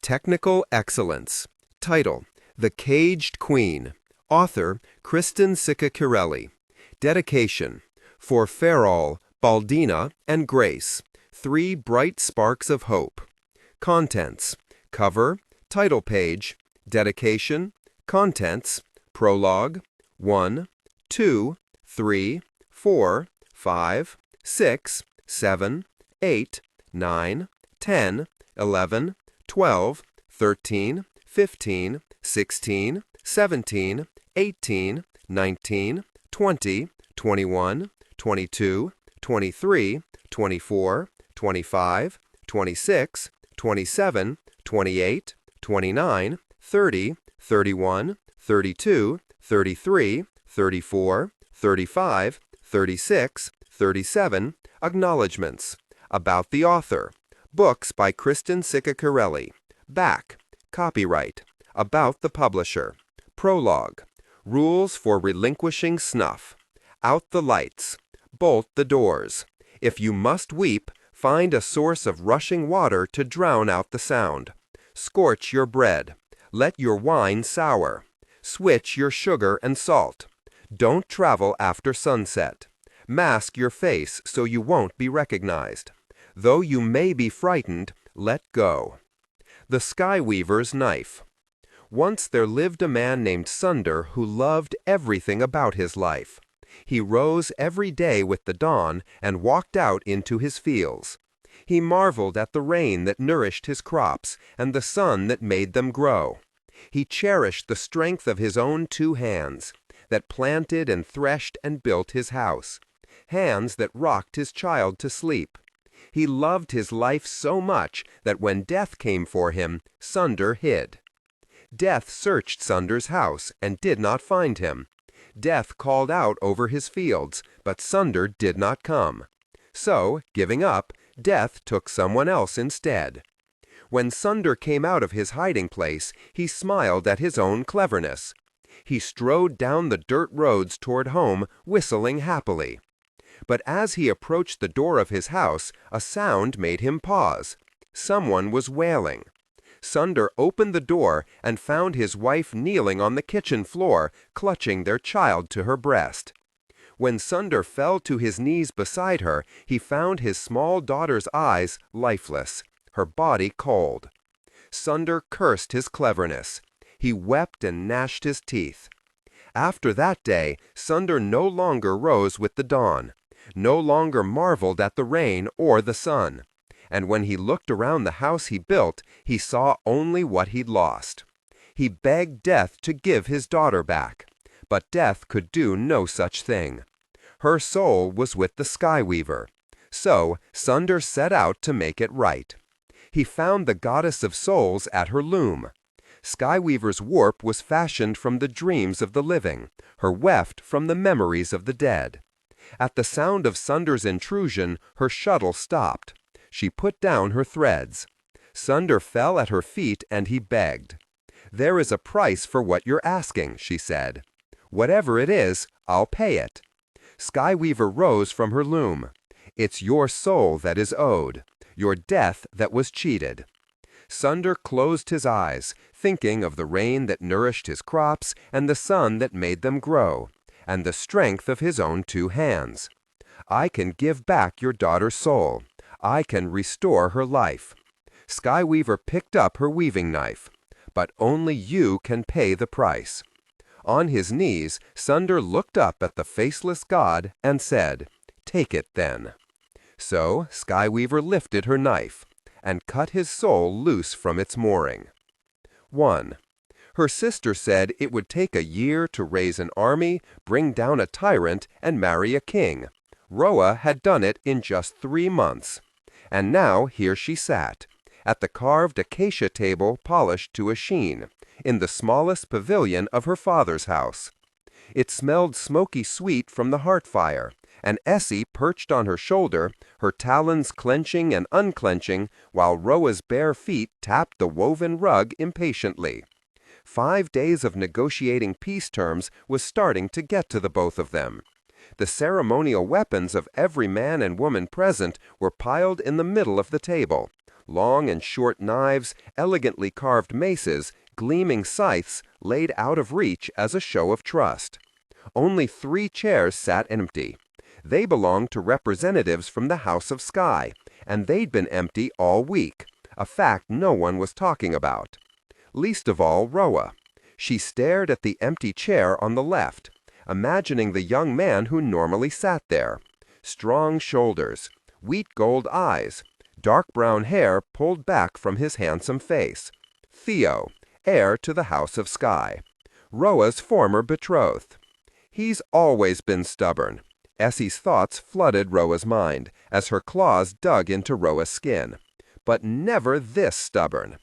Technical Excellence. Title: The Caged Queen. Author: Kristen Ciccarelli. Dedication: For Farol, Baldina, and Grace, 3 bright sparks of hope. Contents: Cover, title page, dedication, contents, prologue, 1, 2, 3, 4, 5, 6, 7, 8, 9, 10, 11, 12, 13, 15, 16, 17, 18, 19, 20, 21, 22, 23, 24, 25, 26, 27, 28, 29, 30, 31, 32, 33, 34, 35, 36, 37. Acknowledgments. About the author. Books by Kristen Ciccarelli. Back. Copyright. About the publisher. Prologue. Rules for relinquishing snuff. Out the lights. Bolt the doors. If you must weep, find a source of rushing water to drown out the sound. Scorch your bread. Let your wine sour. Switch your sugar and salt. Don't travel after sunset. Mask your face so you won't be recognized. Though you may be frightened, let go. The Skyweaver's Knife. Once there lived a man named Sunder who loved everything about his life. He rose every day with the dawn and walked out into his fields. He marveled at the rain that nourished his crops and the sun that made them grow. He cherished the strength of his own 2 hands, that planted and threshed and built his house, hands that rocked his child to sleep. He loved his life so much that when death came for him, Sunder hid. Death searched Sunder's house and did not find him. Death called out over his fields, but Sunder did not come. So, giving up, Death took someone else instead. When Sunder came out of his hiding place, he smiled at his own cleverness. He strode down the dirt roads toward home, whistling happily. But as he approached the door of his house, a sound made him pause. Someone was wailing. Sunder opened the door and found his wife kneeling on the kitchen floor, clutching their child to her breast. When Sunder fell to his knees beside her, he found his small daughter's eyes lifeless, her body cold. Sunder cursed his cleverness. He wept and gnashed his teeth. After that day, Sunder no longer rose with the dawn, no longer marveled at the rain or the sun. And when he looked around the house he built, he saw only what he'd lost. He begged Death to give his daughter back, but Death could do no such thing. Her soul was with the Skyweaver. So Sunder set out to make it right. He found the goddess of souls at her loom. Skyweaver's warp was fashioned from the dreams of the living, her weft from the memories of the dead. At the sound of Sunder's intrusion, her shuttle stopped. She put down her threads. Sunder fell at her feet and he begged. "There is a price for what you're asking," she said. "Whatever it is, I'll pay it." Skyweaver rose from her loom. "It's your soul that is owed, your death that was cheated." Sunder closed his eyes, thinking of the rain that nourished his crops and the sun that made them grow, and the strength of his own 2 hands. "I can give back your daughter's soul. I can restore her life." Skyweaver picked up her weaving knife. "But only you can pay the price." On his knees, Sunder looked up at the faceless god and said, "Take it then." So Skyweaver lifted her knife and cut his soul loose from its mooring. 1. Her sister said it would take a year to raise an army, bring down a tyrant, and marry a king. Roa had done it in just 3 months. And now here she sat, at the carved acacia table polished to a sheen, in the smallest pavilion of her father's house. It smelled smoky sweet from the hearth fire, and Essie perched on her shoulder, her talons clenching and unclenching, while Roa's bare feet tapped the woven rug impatiently. 5 days of negotiating peace terms was starting to get to the both of them. The ceremonial weapons of every man and woman present were piled in the middle of the table, Long and short knives, elegantly carved maces, gleaming scythes laid out of reach as a show of trust. Only 3 chairs sat empty. They belonged to representatives from the House of Sky, and they'd been empty all week, a fact no one was talking about. Least of all Roa. She stared at the empty chair on the left, imagining the young man who normally sat there. Strong shoulders, wheat gold eyes, dark brown hair pulled back from his handsome face. Theo, heir to the House of Sky. Roa's former betrothed. He's always been stubborn. Essie's thoughts flooded Roa's mind as her claws dug into Roa's skin. But never this stubborn.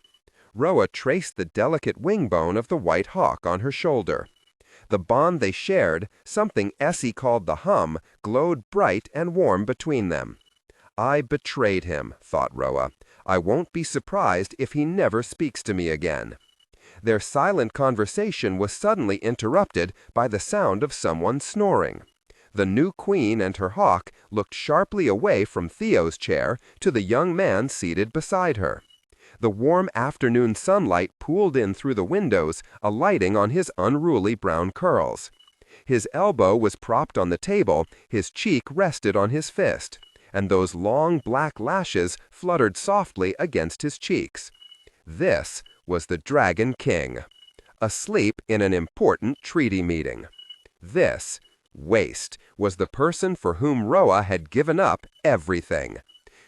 Roa traced the delicate wing bone of the white hawk on her shoulder. The bond they shared, something Essie called the hum, glowed bright and warm between them. I betrayed him, thought Roa. I won't be surprised if he never speaks to me again. Their silent conversation was suddenly interrupted by the sound of someone snoring. The new queen and her hawk looked sharply away from Theo's chair to the young man seated beside her. The warm afternoon sunlight pooled in through the windows, alighting on his unruly brown curls. His elbow was propped on the table, his cheek rested on his fist, and those long black lashes fluttered softly against his cheeks. This was the Dragon King, asleep in an important treaty meeting. This, Waste, was the person for whom Roa had given up everything.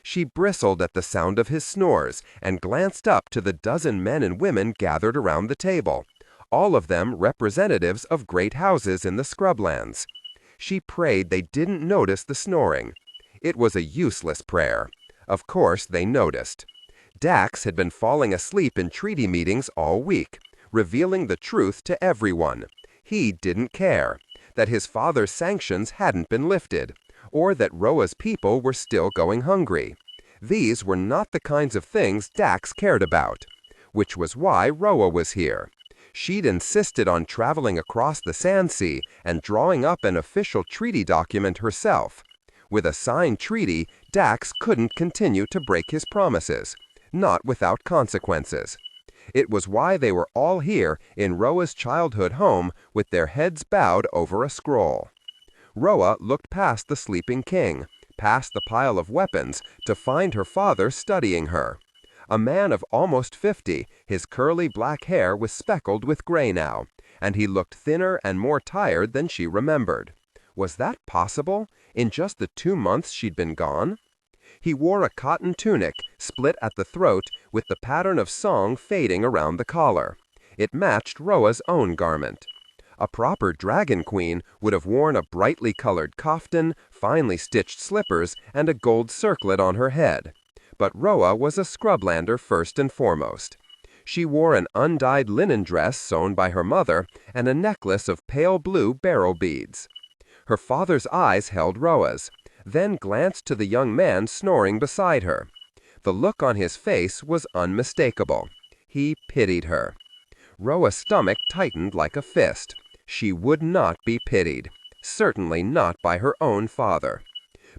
She bristled at the sound of his snores and glanced up to the dozen men and women gathered around the table, all of them representatives of great houses in the scrublands. She prayed they didn't notice the snoring. It was a useless prayer. Of course they noticed. Dax had been falling asleep in treaty meetings all week, revealing the truth to everyone. He didn't care that his father's sanctions hadn't been lifted, or that Roa's people were still going hungry. These were not the kinds of things Dax cared about, which was why Roa was here. She'd insisted on traveling across the Sand Sea and drawing up an official treaty document herself. With a signed treaty, Dax couldn't continue to break his promises, not without consequences. It was why they were all here in Roa's childhood home with their heads bowed over a scroll. Roa looked past the sleeping king, past the pile of weapons, to find her father studying her. A man of almost 50, his curly black hair was speckled with gray now, and he looked thinner and more tired than she remembered. Was that possible, in just the 2 months she'd been gone? He wore a cotton tunic, split at the throat, with the pattern of song fading around the collar. It matched Roa's own garment. A proper dragon queen would have worn a brightly colored kaftan, finely stitched slippers, and a gold circlet on her head. But Roa was a scrublander first and foremost. She wore an undyed linen dress sewn by her mother and a necklace of pale blue beryl beads. Her father's eyes held Roa's, then glanced to the young man snoring beside her. The look on his face was unmistakable. He pitied her. Roa's stomach tightened like a fist. She would not be pitied, certainly not by her own father.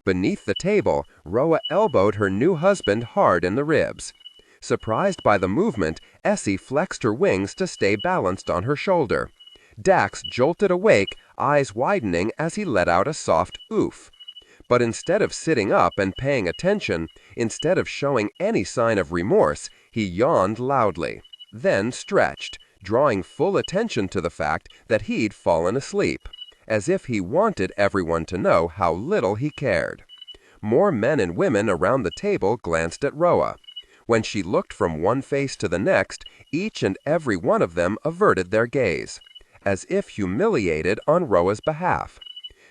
Beneath the table, Roa elbowed her new husband hard in the ribs. Surprised by the movement, Essie flexed her wings to stay balanced on her shoulder. Dax jolted awake, eyes widening as he let out a soft oof. But instead of sitting up and paying attention, instead of showing any sign of remorse, he yawned loudly, then stretched, drawing full attention to the fact that he'd fallen asleep, as if he wanted everyone to know how little he cared. More men and women around the table glanced at Roa. When she looked from one face to the next, each and every one of them averted their gaze, as if humiliated on Roa's behalf.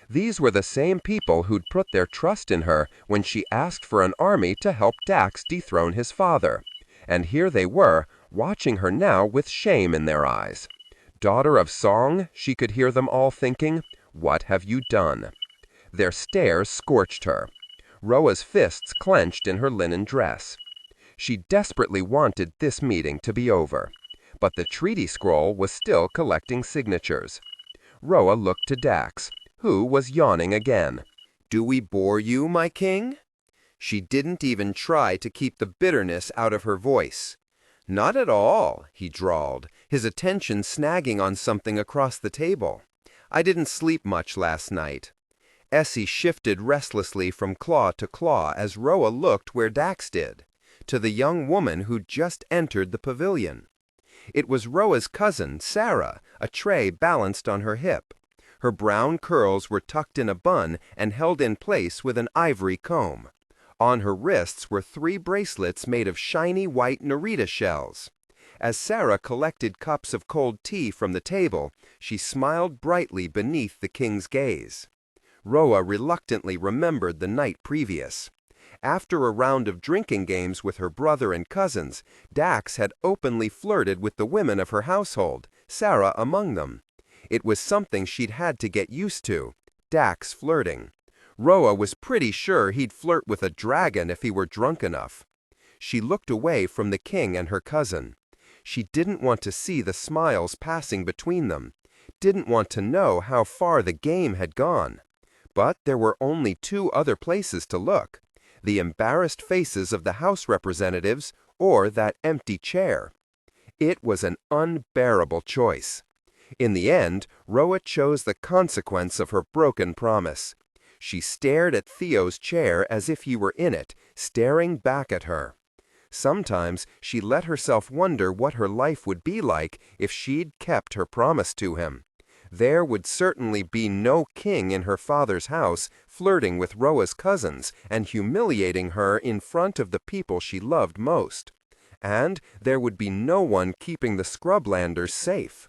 These were the same people who'd put their trust in her when she asked for an army to help Dax dethrone his father. And here they were, watching her now with shame in their eyes. Daughter of song, she could hear them all thinking, what have you done? Their stares scorched her. Roa's fists clenched in her linen dress. She desperately wanted this meeting to be over, but the treaty scroll was still collecting signatures. Roa looked to Dax, who was yawning again. "Do we bore you, my king?" She didn't even try to keep the bitterness out of her voice. "Not at all," he drawled, his attention snagging on something across the table. "I didn't sleep much last night." Essie shifted restlessly from claw to claw as Roa looked where Dax did, to the young woman who'd just entered the pavilion. It was Roa's cousin, Sarah, a tray balanced on her hip. Her brown curls were tucked in a bun and held in place with an ivory comb. On her wrists were 3 bracelets made of shiny white Narita shells. As Sarah collected cups of cold tea from the table, she smiled brightly beneath the king's gaze. Roa reluctantly remembered the night previous. After a round of drinking games with her brother and cousins, Dax had openly flirted with the women of her household, Sarah among them. It was something she'd had to get used to, Dax flirting. Roa was pretty sure he'd flirt with a dragon if he were drunk enough. She looked away from the king and her cousin. She didn't want to see the smiles passing between them, didn't want to know how far the game had gone. But there were only 2 other places to look: the embarrassed faces of the House representatives or that empty chair. It was an unbearable choice. In the end, Roa chose the consequence of her broken promise. She stared at Theo's chair as if he were in it, staring back at her. Sometimes she let herself wonder what her life would be like if she'd kept her promise to him. There would certainly be no king in her father's house flirting with Roa's cousins and humiliating her in front of the people she loved most. And there would be no one keeping the Scrublanders safe.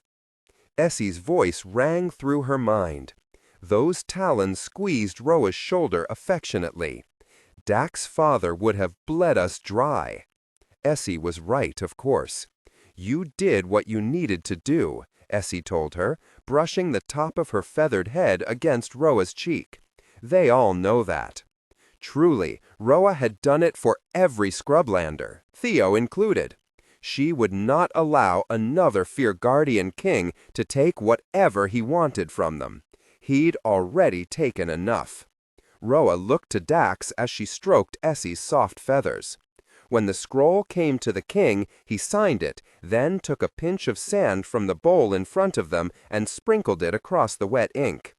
Essie's voice rang through her mind. Those talons squeezed Roa's shoulder affectionately. Dax's father would have bled us dry. Essie was right, of course. You did what you needed to do, Essie told her, brushing the top of her feathered head against Roa's cheek. They all know that. Truly, Roa had done it for every Scrublander, Theo included. She would not allow another Fiergardian king to take whatever he wanted from them. He'd already taken enough. Roa looked to Dax as she stroked Essie's soft feathers. When the scroll came to the king, he signed it, then took a pinch of sand from the bowl in front of them and sprinkled it across the wet ink.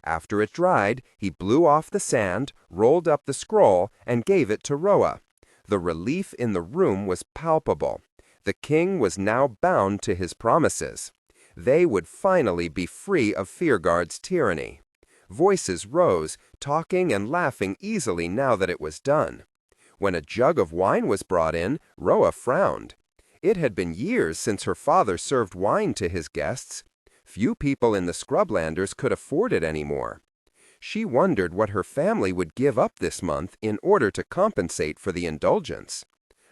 After it dried, he blew off the sand, rolled up the scroll, and gave it to Roa. The relief in the room was palpable. The king was now bound to his promises. They would finally be free of Fiergard's tyranny. Voices rose, talking and laughing easily now that it was done. When a jug of wine was brought in, Roa frowned. It had been years since her father served wine to his guests. Few people in the Scrublanders could afford it anymore. She wondered what her family would give up this month in order to compensate for the indulgence.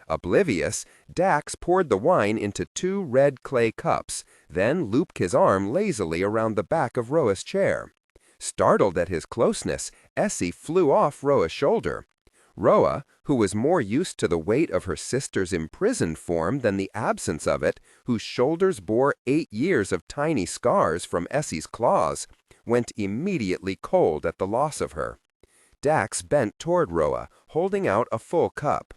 Oblivious, Dax poured the wine into 2 red clay cups, then looped his arm lazily around the back of Roa's chair. Startled at his closeness, Essie flew off Roa's shoulder. Roa, who was more used to the weight of her sister's imprisoned form than the absence of it, whose shoulders bore 8 years of tiny scars from Essie's claws, went immediately cold at the loss of her. Dax bent toward Roa, holding out a full cup.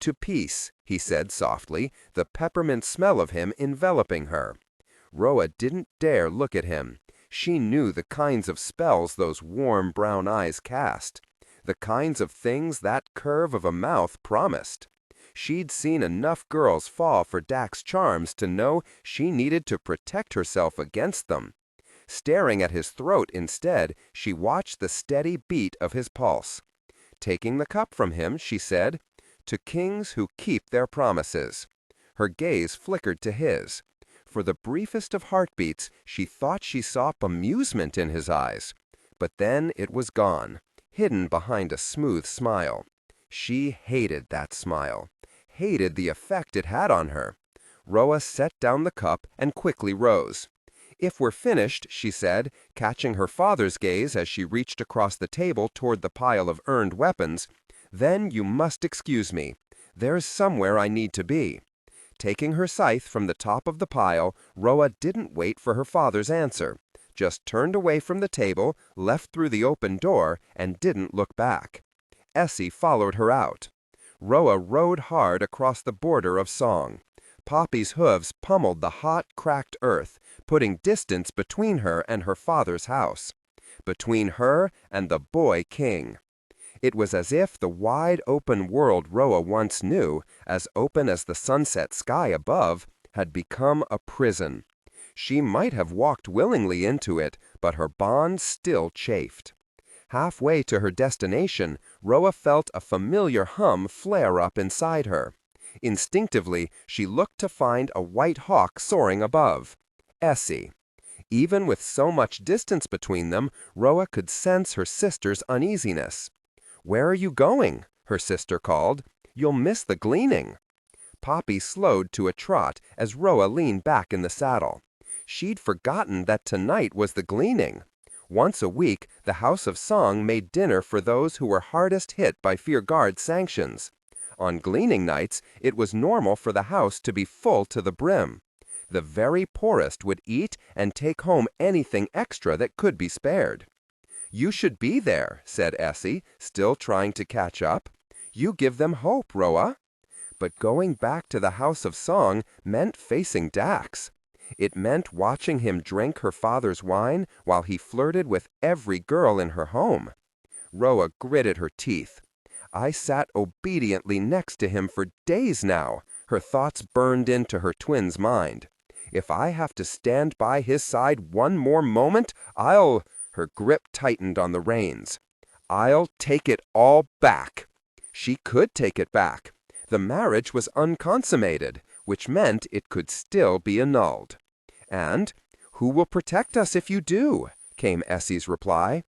"To peace," he said softly, the peppermint smell of him enveloping her. Roa didn't dare look at him. She knew the kinds of spells those warm brown eyes cast, the kinds of things that curve of a mouth promised. She'd seen enough girls fall for Dax's charms to know she needed to protect herself against them. Staring at his throat instead, she watched the steady beat of his pulse. Taking the cup from him, she said, "To kings who keep their promises." Her gaze flickered to his. For the briefest of heartbeats, she thought she saw bemusement in his eyes. But then it was gone, hidden behind a smooth smile. She hated that smile, hated the effect it had on her. Roa set down the cup and quickly rose. "If we're finished," she said, catching her father's gaze as she reached across the table toward the pile of earned weapons, "then you must excuse me. There's somewhere I need to be." Taking her scythe from the top of the pile, Roa didn't wait for her father's answer, just turned away from the table, left through the open door, and didn't look back. Essie followed her out. Roa rode hard across the border of song. Poppy's hooves pummeled the hot, cracked earth, putting distance between her and her father's house, between her and the boy king. It was as if the wide open world Roa once knew, as open as the sunset sky above, had become a prison. She might have walked willingly into it, but her bonds still chafed. Halfway to her destination, Roa felt a familiar hum flare up inside her. Instinctively, she looked to find a white hawk soaring above. Essie. Even with so much distance between them, Roa could sense her sister's uneasiness. "Where are you going?" her sister called. "You'll miss the gleaning." Poppy slowed to a trot as Roa leaned back in the saddle. She'd forgotten that tonight was the gleaning. Once a week, the House of Song made dinner for those who were hardest hit by Fear-Guard's sanctions. On gleaning nights, it was normal for the house to be full to the brim. The very poorest would eat and take home anything extra that could be spared. "You should be there," said Essie, still trying to catch up. "You give them hope, Roa." But going back to the House of Song meant facing Dax. It meant watching him drink her father's wine while he flirted with every girl in her home. Roa gritted her teeth. "I sat obediently next to him for days now," her thoughts burned into her twin's mind. "If I have to stand by his side one more moment, I'll—" Her grip tightened on the reins. "I'll take it all back." She could take it back. The marriage was unconsummated, which meant it could still be annulled. And, "Who will protect us if you do?" came Essie's reply.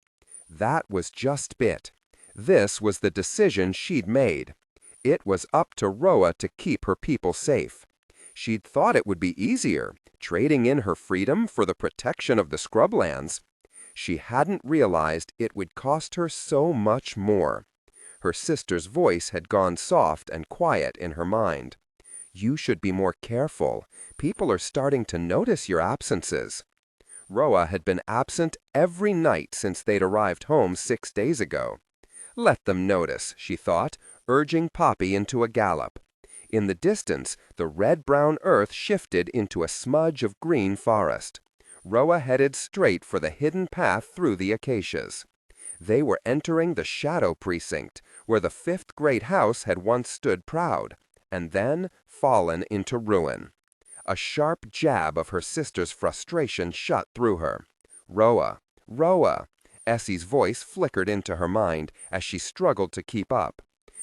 That was just it. This was the decision she'd made. It was up to Roa to keep her people safe. She'd thought it would be easier, trading in her freedom for the protection of the scrublands. She hadn't realized it would cost her so much more. Her sister's voice had gone soft and quiet in her mind. "You should be more careful. People are starting to notice your absences." Roa had been absent every night since they'd arrived home 6 days ago. Let them notice, she thought, urging Poppy into a gallop. In the distance, the red-brown earth shifted into a smudge of green forest. Roa headed straight for the hidden path through the acacias. They were entering the Shadow Precinct, where the fifth great house had once stood proud, and then fallen into ruin. A sharp jab of her sister's frustration shot through her. "Roa, Roa!" Essie's voice flickered into her mind as she struggled to keep up.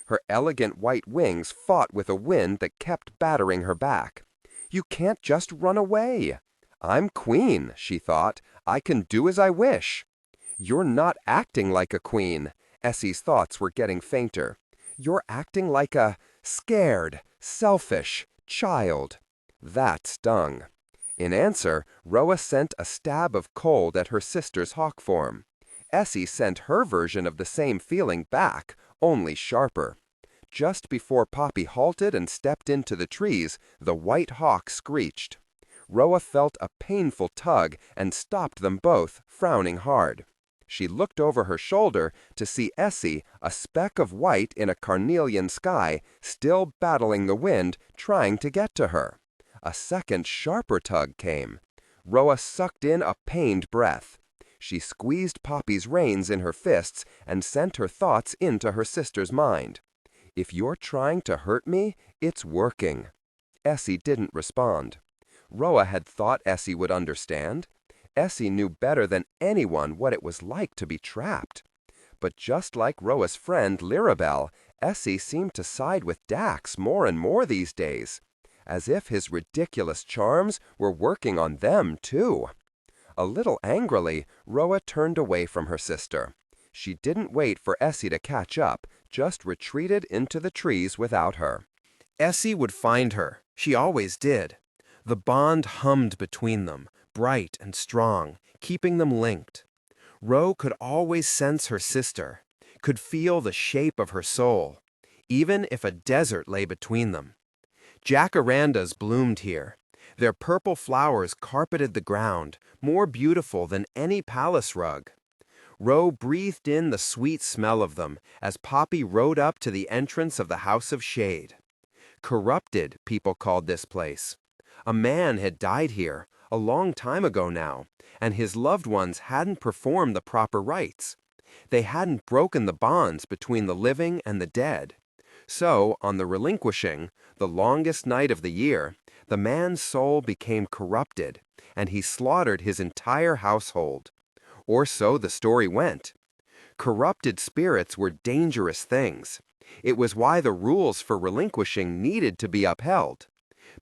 Her elegant white wings fought with a wind that kept battering her back. "You can't just run away." "I'm queen," she thought. "I can do as I wish." "You're not acting like a queen." Essie's thoughts were getting fainter. "You're acting like a scared, selfish child." That stung. In answer, Roa sent a stab of cold at her sister's hawk form. Essie sent her version of the same feeling back, only sharper. Just before Poppy halted and stepped into the trees, the white hawk screeched. Roa felt a painful tug and stopped them both, frowning hard. She looked over her shoulder to see Essie, a speck of white in a carnelian sky, still battling the wind, trying to get to her. A second, sharper tug came. Roa sucked in a pained breath. She squeezed Poppy's reins in her fists and sent her thoughts into her sister's mind. "If you're trying to hurt me, it's working." Essie didn't respond. Roa had thought Essie would understand. Essie knew better than anyone what it was like to be trapped. But just like Roa's friend Lirabelle, Essie seemed to side with Dax more and more these days, as if his ridiculous charms were working on them too. A little angrily, Roa turned away from her sister. She didn't wait for Essie to catch up, just retreated into the trees without her. Essie would find her. She always did. The bond hummed between them, bright and strong, keeping them linked. Ro could always sense her sister, could feel the shape of her soul, even if a desert lay between them. Jacarandas bloomed here. Their purple flowers carpeted the ground, more beautiful than any palace rug. Ro breathed in the sweet smell of them as Poppy rode up to the entrance of the House of Shade. Corrupted, people called this place. A man had died here, a long time ago now, and his loved ones hadn't performed the proper rites. They hadn't broken the bonds between the living and the dead. So, on the Relinquishing, the longest night of the year, the man's soul became corrupted, and he slaughtered his entire household. Or so the story went. Corrupted spirits were dangerous things. It was why the rules for relinquishing needed to be upheld.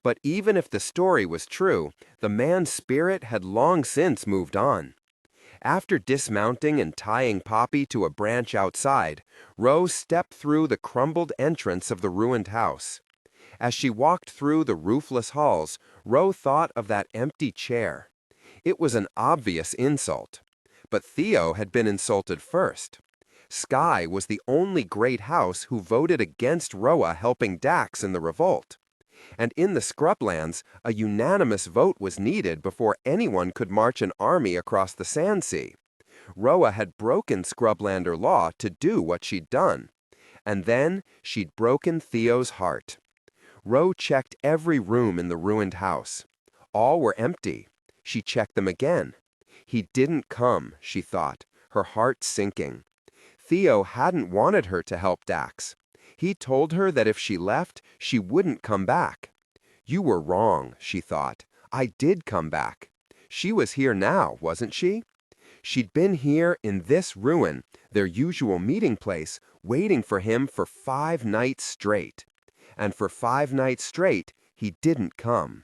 But even if the story was true, the man's spirit had long since moved on. After dismounting and tying Poppy to a branch outside, Rose stepped through the crumbled entrance of the ruined house. As she walked through the roofless halls, Rose thought of that empty chair. It was an obvious insult. But Theo had been insulted first. Sky was the only great house who voted against Roa helping Dax in the revolt. And in the Scrublands, a unanimous vote was needed before anyone could march an army across the Sandsea. Roa had broken Scrublander law to do what she'd done. And then she'd broken Theo's heart. Ro checked every room in the ruined house. All were empty. She checked them again. He didn't come, she thought, her heart sinking. Theo hadn't wanted her to help Dax. He told her that if she left, she wouldn't come back. You were wrong, she thought. I did come back. She was here now, wasn't she? She'd been here in this ruin, their usual meeting place, waiting for him for 5 nights straight. And for 5 nights straight, he didn't come.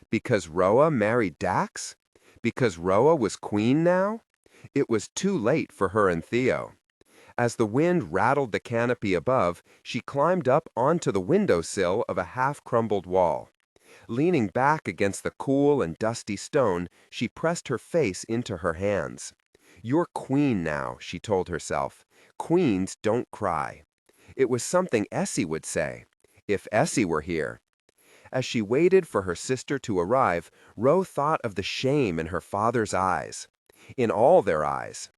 Because Roa married Dax? Because Roa was queen now? It was too late for her and Theo. As the wind rattled the canopy above, she climbed up onto the windowsill of a half-crumbled wall. Leaning back against the cool and dusty stone, she pressed her face into her hands. You're queen now, she told herself. Queens don't cry. It was something Essie would say. If Essie were here. As she waited for her sister to arrive, Ro thought of the shame in her father's eyes. In all their eyes.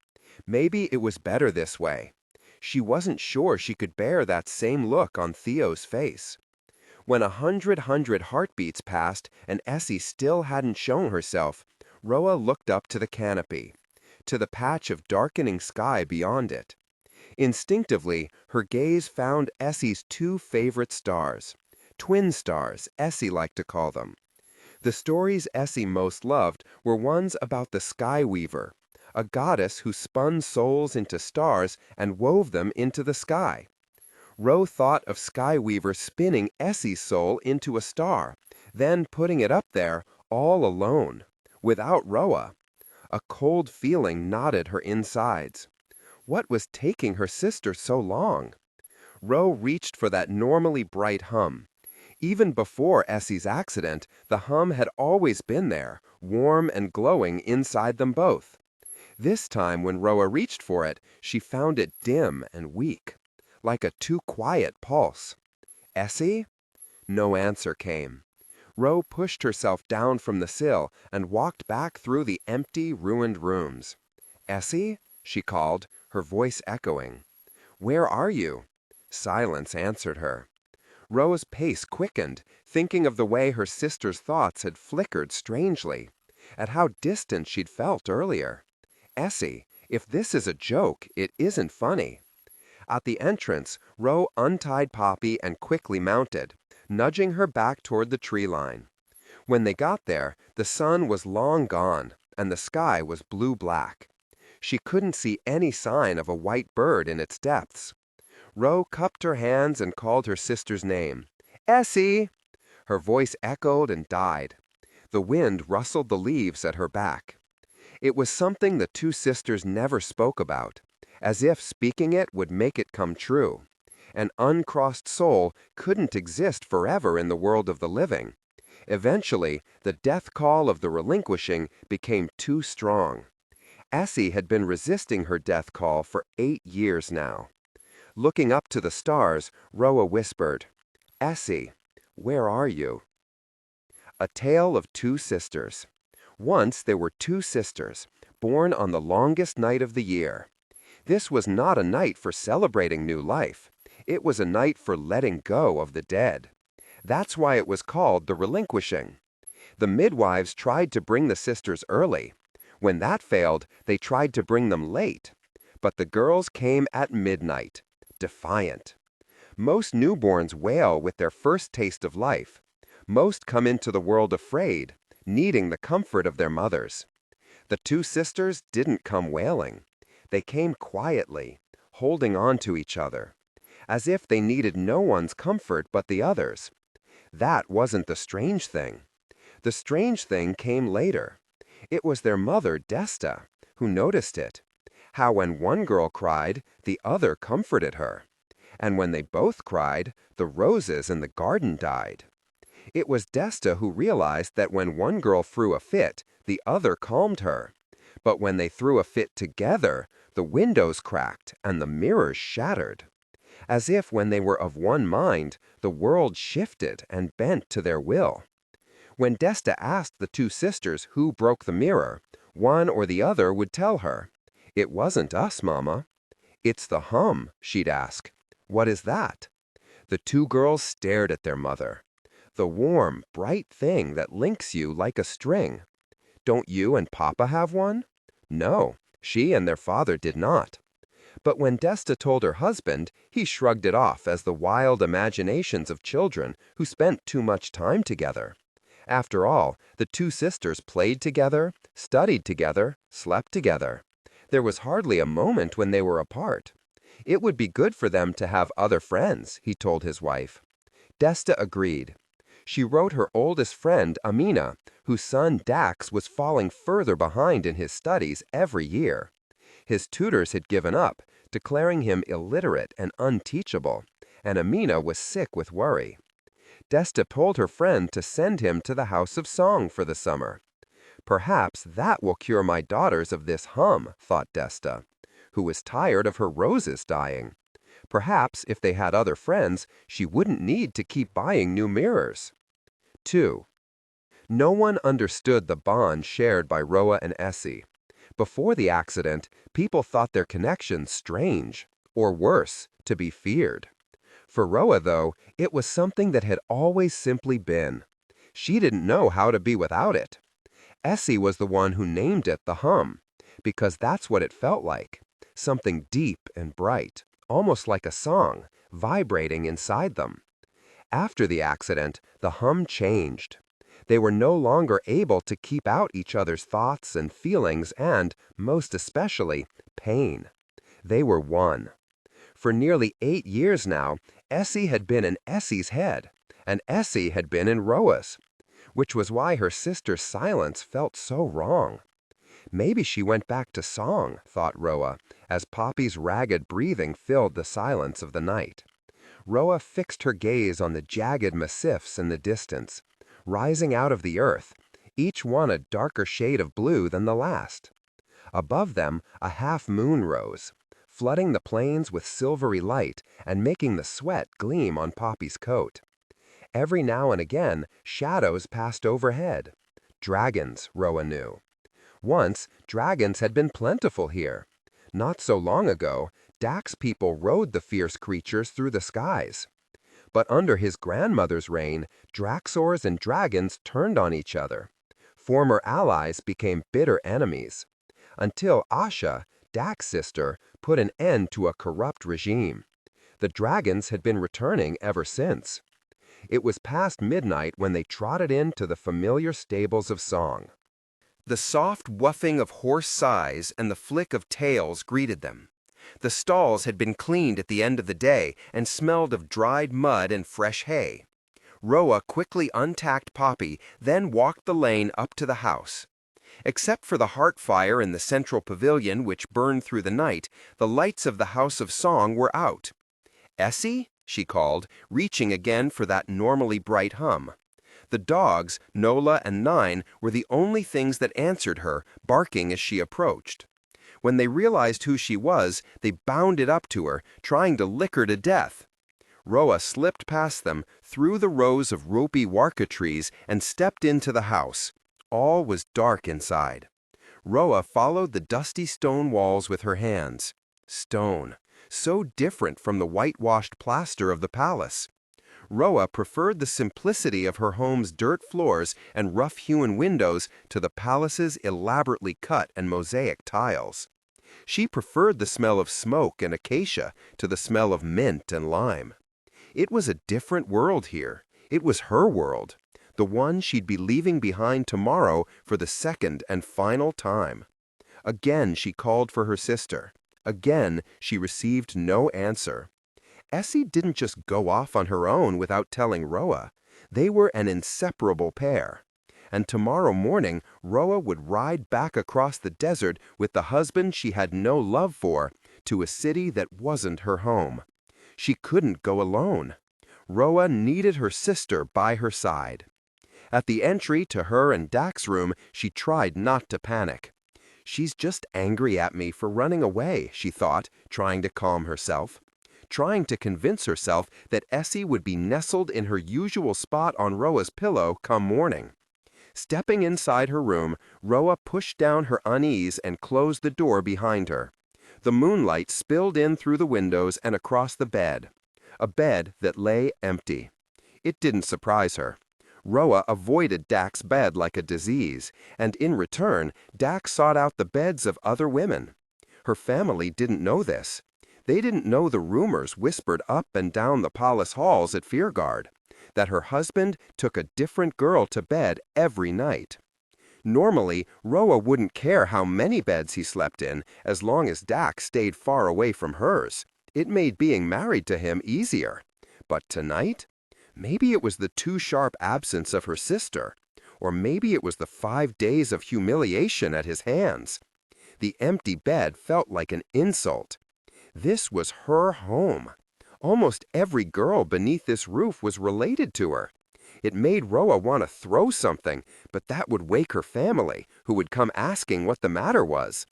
Maybe it was better this way. She wasn't sure she could bear that same look on Theo's face. When 100 heartbeats passed and Essie still hadn't shown herself, Roa looked up to the canopy, to the patch of darkening sky beyond it. Instinctively, her gaze found Essie's 2 favorite stars. Twin stars, Essie liked to call them. The stories Essie most loved were ones about the Sky Weaver, a goddess who spun souls into stars and wove them into the sky. Ro thought of Sky Weaver spinning Essie's soul into a star, then putting it up there all alone, without Roa. A cold feeling knotted her insides. What was taking her sister so long? Ro reached for that normally bright hum. Even before Essie's accident, the hum had always been there, warm and glowing inside them both. This time when Roa reached for it, she found it dim and weak, like a too quiet pulse. Essie? No answer came. Ro pushed herself down from the sill and walked back through the empty, ruined rooms. Essie? She called, her voice echoing. Where are you? Silence answered her. Ro's pace quickened, thinking of the way her sister's thoughts had flickered strangely, at how distant she'd felt earlier. Essie, if this is a joke, it isn't funny. At the entrance, Ro untied Poppy and quickly mounted, nudging her back toward the tree line. When they got there, the sun was long gone, and the sky was blue-black. She couldn't see any sign of a white bird in its depths. Ro cupped her hands and called her sister's name. Essie! Her voice echoed and died. The wind rustled the leaves at her back. It was something the 2 sisters never spoke about, as if speaking it would make it come true. An uncrossed soul couldn't exist forever in the world of the living. Eventually, the death call of the relinquishing became too strong. Essie had been resisting her death call for 8 years now. Looking up to the stars, Roa whispered, Essie, where are you? A tale of 2 sisters. Once there were 2 sisters, born on the longest night of the year. This was not a night for celebrating new life. It was a night for letting go of the dead. That's why it was called the Relinquishing. The midwives tried to bring the sisters early. When that failed, they tried to bring them late. But the girls came at midnight, defiant. Most newborns wail with their first taste of life. Most come into the world afraid, needing the comfort of their mothers. The two sisters didn't come wailing. They came quietly, holding on to each other, as if they needed no one's comfort but the others. That wasn't the strange thing. The strange thing came later. It was their mother, Desta, who noticed it. How when one girl cried, the other comforted her. And when they both cried, the roses in the garden died. It was Desta who realized that when one girl threw a fit, the other calmed her. But when they threw a fit together, the windows cracked and the mirrors shattered. As if when they were of one mind, the world shifted and bent to their will. When Desta asked the two sisters who broke the mirror, one or the other would tell her, "It wasn't us, Mama." "It's the hum," she'd ask. "What is that?" The two girls stared at their mother. "The warm, bright thing that links you like a string." "Don't you and Papa have one?" No, she and their father did not. But when Desta told her husband, he shrugged it off as the wild imaginations of children who spent too much time together. After all, the two sisters played together, studied together, slept together. There was hardly a moment when they were apart. It would be good for them to have other friends, he told his wife. Desta agreed. She wrote her oldest friend, Amina, whose son Dax was falling further behind in his studies every year. His tutors had given up, declaring him illiterate and unteachable, and Amina was sick with worry. Desta told her friend to send him to the House of Song for the summer. Perhaps that will cure my daughters of this hum, thought Desta, who was tired of her roses dying. Perhaps if they had other friends, she wouldn't need to keep buying new mirrors. 2. No one understood the bond shared by Roa and Essie. Before the accident, people thought their connection strange, or worse, to be feared. For Roa, though, it was something that had always simply been. She didn't know how to be without it. Essie was the one who named it the hum, because that's what it felt like, something deep and bright, almost like a song, vibrating inside them. After the accident, the hum changed. They were no longer able to keep out each other's thoughts and feelings and, most especially, pain. They were one. For nearly 8 years now, Essie had been in Essie's head, and Essie had been in Roa's, which was why her sister's silence felt so wrong. Maybe she went back to song, thought Roa, as Poppy's ragged breathing filled the silence of the night. Roa fixed her gaze on the jagged massifs in the distance, rising out of the earth, each one a darker shade of blue than the last. Above them, a half-moon rose, flooding the plains with silvery light and making the sweat gleam on Poppy's coat. Every now and again, shadows passed overhead. Dragons, Roa knew. Once, dragons had been plentiful here. Not so long ago, Dax's people rode the fierce creatures through the skies. But under his grandmother's reign, Draxors and dragons turned on each other. Former allies became bitter enemies. Until Asha, Dax's sister, put an end to a corrupt regime. The dragons had been returning ever since. It was past midnight when they trotted into the familiar stables of song. The soft wooing of horse sighs and the flick of tails greeted them. The stalls had been cleaned at the end of the day and smelled of dried mud and fresh hay. Roa quickly untacked Poppy, then walked the lane up to the house. Except for the heart fire in the central pavilion which burned through the night, the lights of the House of Song were out. "Essie?" she called, reaching again for that normally bright hum. The dogs, Nola and Nine, were the only things that answered her, barking as she approached. When they realized who she was, they bounded up to her, trying to lick her to death. Roa slipped past them, through the rows of ropey warka trees, and stepped into the house. All was dark inside. Roa followed the dusty stone walls with her hands. stone, so different from the whitewashed plaster of the palace. Roa preferred the simplicity of her home's dirt floors and rough-hewn windows to the palace's elaborately cut and mosaic tiles. She preferred the smell of smoke and acacia to the smell of mint and lime. It was a different world here. It was her world, the one she'd be leaving behind tomorrow for the second and final time. Again she called for her sister. Again she received no answer. Essie didn't just go off on her own without telling Roa. They were an inseparable pair. And tomorrow morning, Roa would ride back across the desert with the husband she had no love for to a city that wasn't her home. She couldn't go alone. Roa needed her sister by her side. At the entry to her and Dak's room, she tried not to panic. She's just angry at me for running away, she thought, trying to calm herself. Trying to convince herself that Essie would be nestled in her usual spot on Roa's pillow come morning. Stepping inside her room, Roa pushed down her unease and closed the door behind her. The moonlight spilled in through the windows and across the bed. A bed that lay empty. It didn't surprise her. Roa avoided Dak's bed like a disease, and in return, Dak sought out the beds of other women. Her family didn't know this. They didn't know the rumors whispered up and down the palace halls at Fearguard, that her husband took a different girl to bed every night. Normally, Roa wouldn't care how many beds he slept in as long as Dak stayed far away from hers. It made being married to him easier. But tonight? Maybe it was the too sharp absence of her sister, or maybe it was the 5 days of humiliation at his hands. The empty bed felt like an insult. This was her home. Almost every girl beneath this roof was related to her. It made Roa want to throw something, but that would wake her family, who would come asking what the matter was.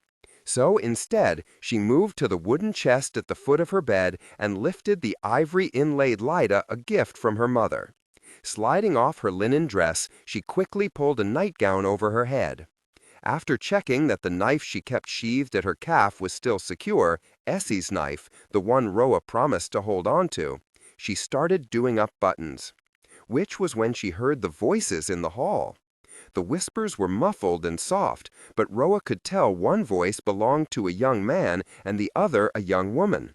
So instead, she moved to the wooden chest at the foot of her bed and lifted the ivory-inlaid Lida, a gift from her mother. Sliding off her linen dress, she quickly pulled a nightgown over her head. After checking that the knife she kept sheathed at her calf was still secure, Essie's knife, the one Roa promised to hold on to, she started doing up buttons. Which was when she heard the voices in the hall. The whispers were muffled and soft, but Roa could tell one voice belonged to a young man and the other a young woman.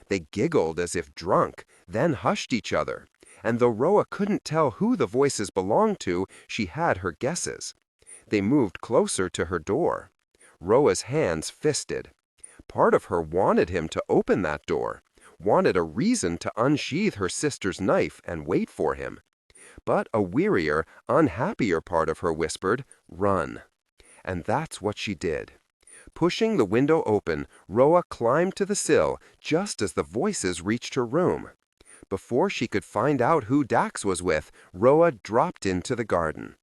They giggled as if drunk, then hushed each other, and though Roa couldn't tell who the voices belonged to, she had her guesses. They moved closer to her door. Roa's hands fisted. Part of her wanted him to open that door, wanted a reason to unsheath her sister's knife and wait for him. But a wearier, unhappier part of her whispered, "Run." And that's what she did. Pushing the window open, Roa climbed to the sill just as the voices reached her room. Before she could find out who Dax was with, Roa dropped into the garden.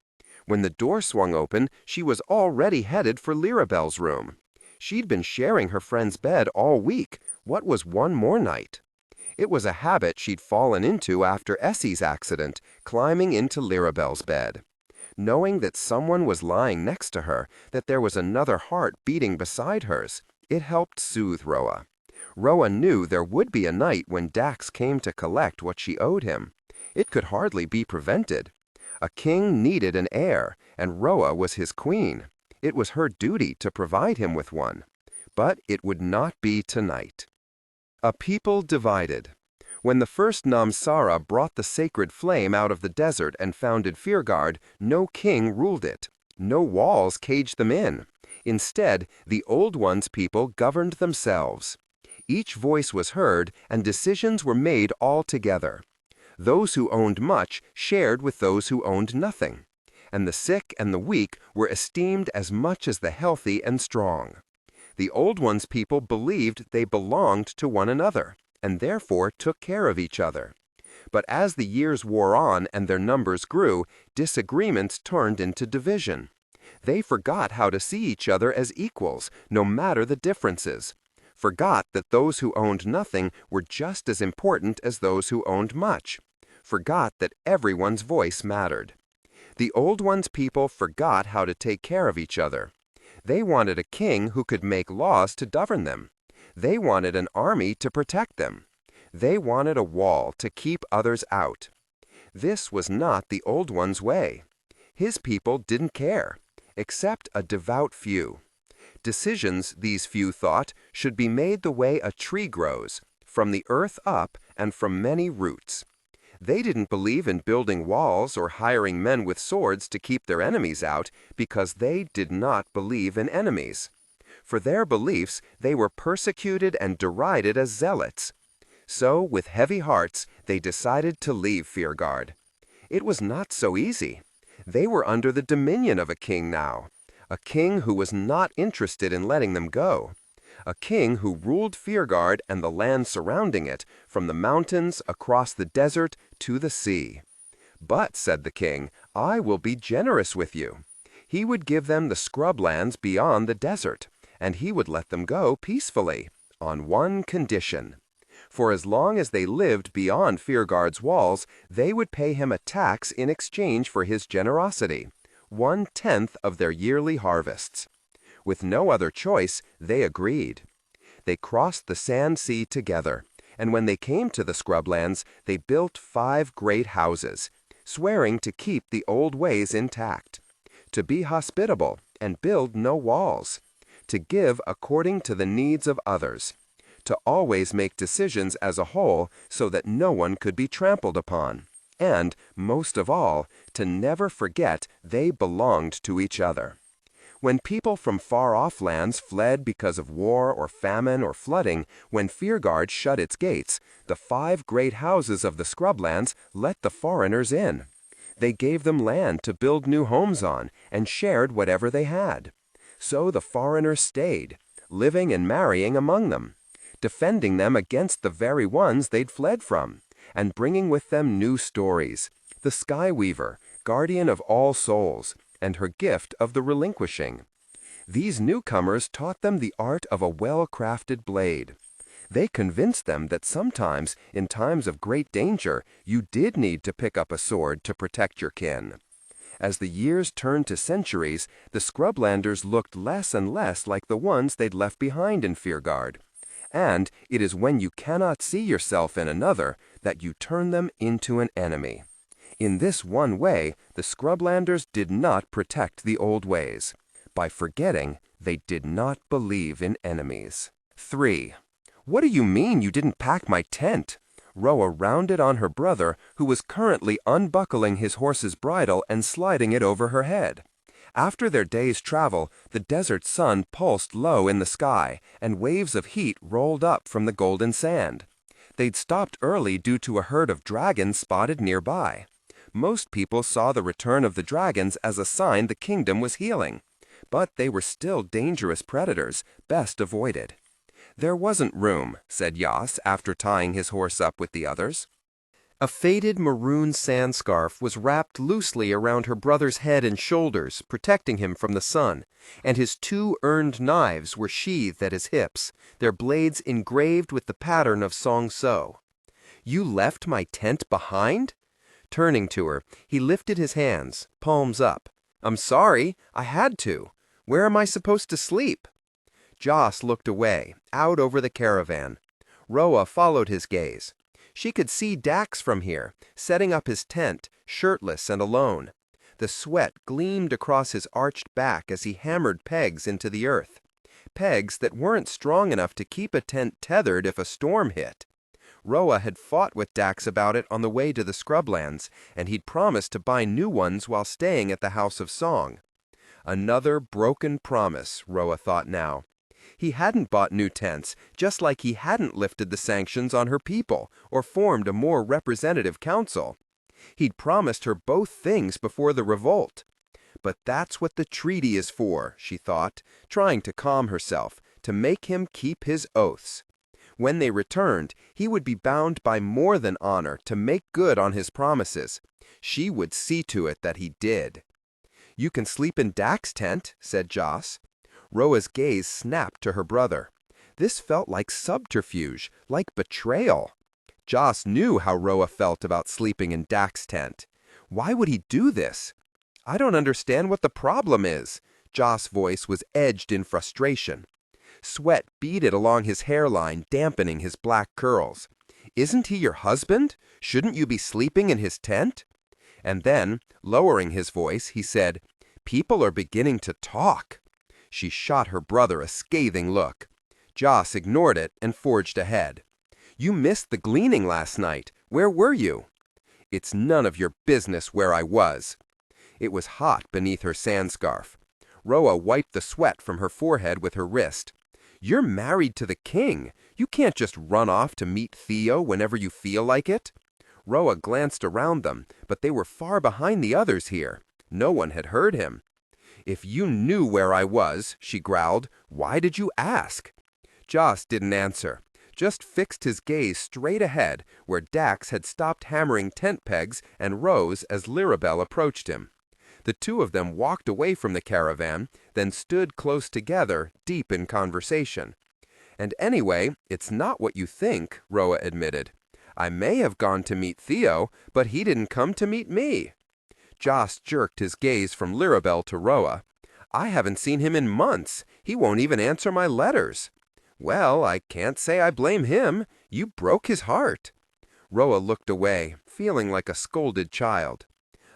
When the door swung open, she was already headed for Lirabel's room. She'd been sharing her friend's bed all week. What was one more night? It was a habit she'd fallen into after Essie's accident, climbing into Lirabel's bed. Knowing that someone was lying next to her, that there was another heart beating beside hers, it helped soothe Roa. Roa knew there would be a night when Dax came to collect what she owed him. It could hardly be prevented. A king needed an heir, and Roa was his queen. It was her duty to provide him with one. But it would not be tonight. A people divided. When the first Namsara brought the sacred flame out of the desert and founded Fearguard, no king ruled it. No walls caged them in. Instead, the Old One's people governed themselves. Each voice was heard, and decisions were made all together. Those who owned much shared with those who owned nothing, and the sick and the weak were esteemed as much as the healthy and strong. The Old One's people believed they belonged to one another, and therefore took care of each other. But as the years wore on and their numbers grew, disagreements turned into division. They forgot how to see each other as equals, no matter the differences. Forgot that those who owned nothing were just as important as those who owned much. Forgot that everyone's voice mattered. The Old One's people forgot how to take care of each other. They wanted a king who could make laws to govern them. They wanted an army to protect them. They wanted a wall to keep others out. This was not the Old One's way. His people didn't care, except a devout few. Decisions, these few thought, should be made the way a tree grows, from the earth up and from many roots. They didn't believe in building walls or hiring men with swords to keep their enemies out because they did not believe in enemies. For their beliefs, they were persecuted and derided as zealots. So, with heavy hearts, they decided to leave Fiergard. It was not so easy. They were under the dominion of a king now, a king who was not interested in letting them go, a king who ruled Fiergard and the land surrounding it, from the mountains, across the desert, to the sea. "But," said the king, "I will be generous with you." He would give them the scrublands beyond the desert, and he would let them go peacefully, on one condition. For as long as they lived beyond Fiergard's walls, they would pay him a tax in exchange for his generosity, 1/10 of their yearly harvests. With no other choice, they agreed. They crossed the sand sea together, and when they came to the scrublands, they built 5 great houses, swearing to keep the old ways intact, to be hospitable and build no walls, to give according to the needs of others, to always make decisions as a whole so that no one could be trampled upon, and, most of all, to never forget they belonged to each other. When people from far-off lands fled because of war or famine or flooding, when Fiergard shut its gates, the 5 great houses of the scrublands let the foreigners in. They gave them land to build new homes on and shared whatever they had. So the foreigners stayed, living and marrying among them, defending them against the very ones they'd fled from, and bringing with them new stories, the Sky Weaver, guardian of all souls, and her gift of the Relinquishing. These newcomers taught them the art of a well-crafted blade. They convinced them that sometimes, in times of great danger, you did need to pick up a sword to protect your kin. As the years turned to centuries, the scrublanders looked less and less like the ones they'd left behind in Fiergard. And it is when you cannot see yourself in another that you turn them into an enemy. In this one way, the scrublanders did not protect the old ways. By forgetting, they did not believe in enemies. 3. "What do you mean you didn't pack my tent?" Roa rounded on her brother, who was currently unbuckling his horse's bridle and sliding it over her head. After their day's travel, the desert sun pulsed low in the sky, and waves of heat rolled up from the golden sand. They'd stopped early due to a herd of dragons spotted nearby. Most people saw the return of the dragons as a sign the kingdom was healing, but they were still dangerous predators, best avoided. "There wasn't room," said Yas after tying his horse up with the others. A faded maroon sand scarf was wrapped loosely around her brother's head and shoulders, protecting him from the sun, and his 2 earned knives were sheathed at his hips, their blades engraved with the pattern of Song So. "You left my tent behind?" Turning to her, he lifted his hands, palms up. "I'm sorry, I had to. Where am I supposed to sleep?" Joss looked away, out over the caravan. Roa followed his gaze. She could see Dax from here, setting up his tent, shirtless and alone. The sweat gleamed across his arched back as he hammered pegs into the earth. Pegs that weren't strong enough to keep a tent tethered if a storm hit. Roa had fought with Dax about it on the way to the scrublands, and he'd promised to buy new ones while staying at the House of Song. Another broken promise, Roa thought now. He hadn't bought new tents, just like he hadn't lifted the sanctions on her people or formed a more representative council. He'd promised her both things before the revolt. But that's what the treaty is for, she thought, trying to calm herself, to make him keep his oaths. When they returned, he would be bound by more than honor to make good on his promises. She would see to it that he did. "You can sleep in Dak's tent," said Joss. Roa's gaze snapped to her brother. This felt like subterfuge, like betrayal. Joss knew how Roa felt about sleeping in Dak's tent. Why would he do this? "I don't understand what the problem is." Joss' voice was edged in frustration. Sweat beaded along his hairline, dampening his black curls. "Isn't he your husband? Shouldn't you be sleeping in his tent?" And then, lowering his voice, he said, "People are beginning to talk." She shot her brother a scathing look. Joss ignored it and forged ahead. "You missed the gleaning last night. Where were you?" "It's none of your business where I was." It was hot beneath her sandscarf. Roa wiped the sweat from her forehead with her wrist. "You're married to the king. You can't just run off to meet Theo whenever you feel like it." Roa glanced around them, but they were far behind the others here. No one had heard him. "If you knew where I was," she growled, "why did you ask?" Joss didn't answer, just fixed his gaze straight ahead where Dax had stopped hammering tent pegs and rose as Lirabel approached him. The two of them walked away from the caravan, then stood close together, deep in conversation. "And anyway, it's not what you think," Roa admitted. "I may have gone to meet Theo, but he didn't come to meet me." Joss jerked his gaze from Lirabel to Roa. "I haven't seen him in months. He won't even answer my letters." "Well, I can't say I blame him. You broke his heart." Roa looked away, feeling like a scolded child.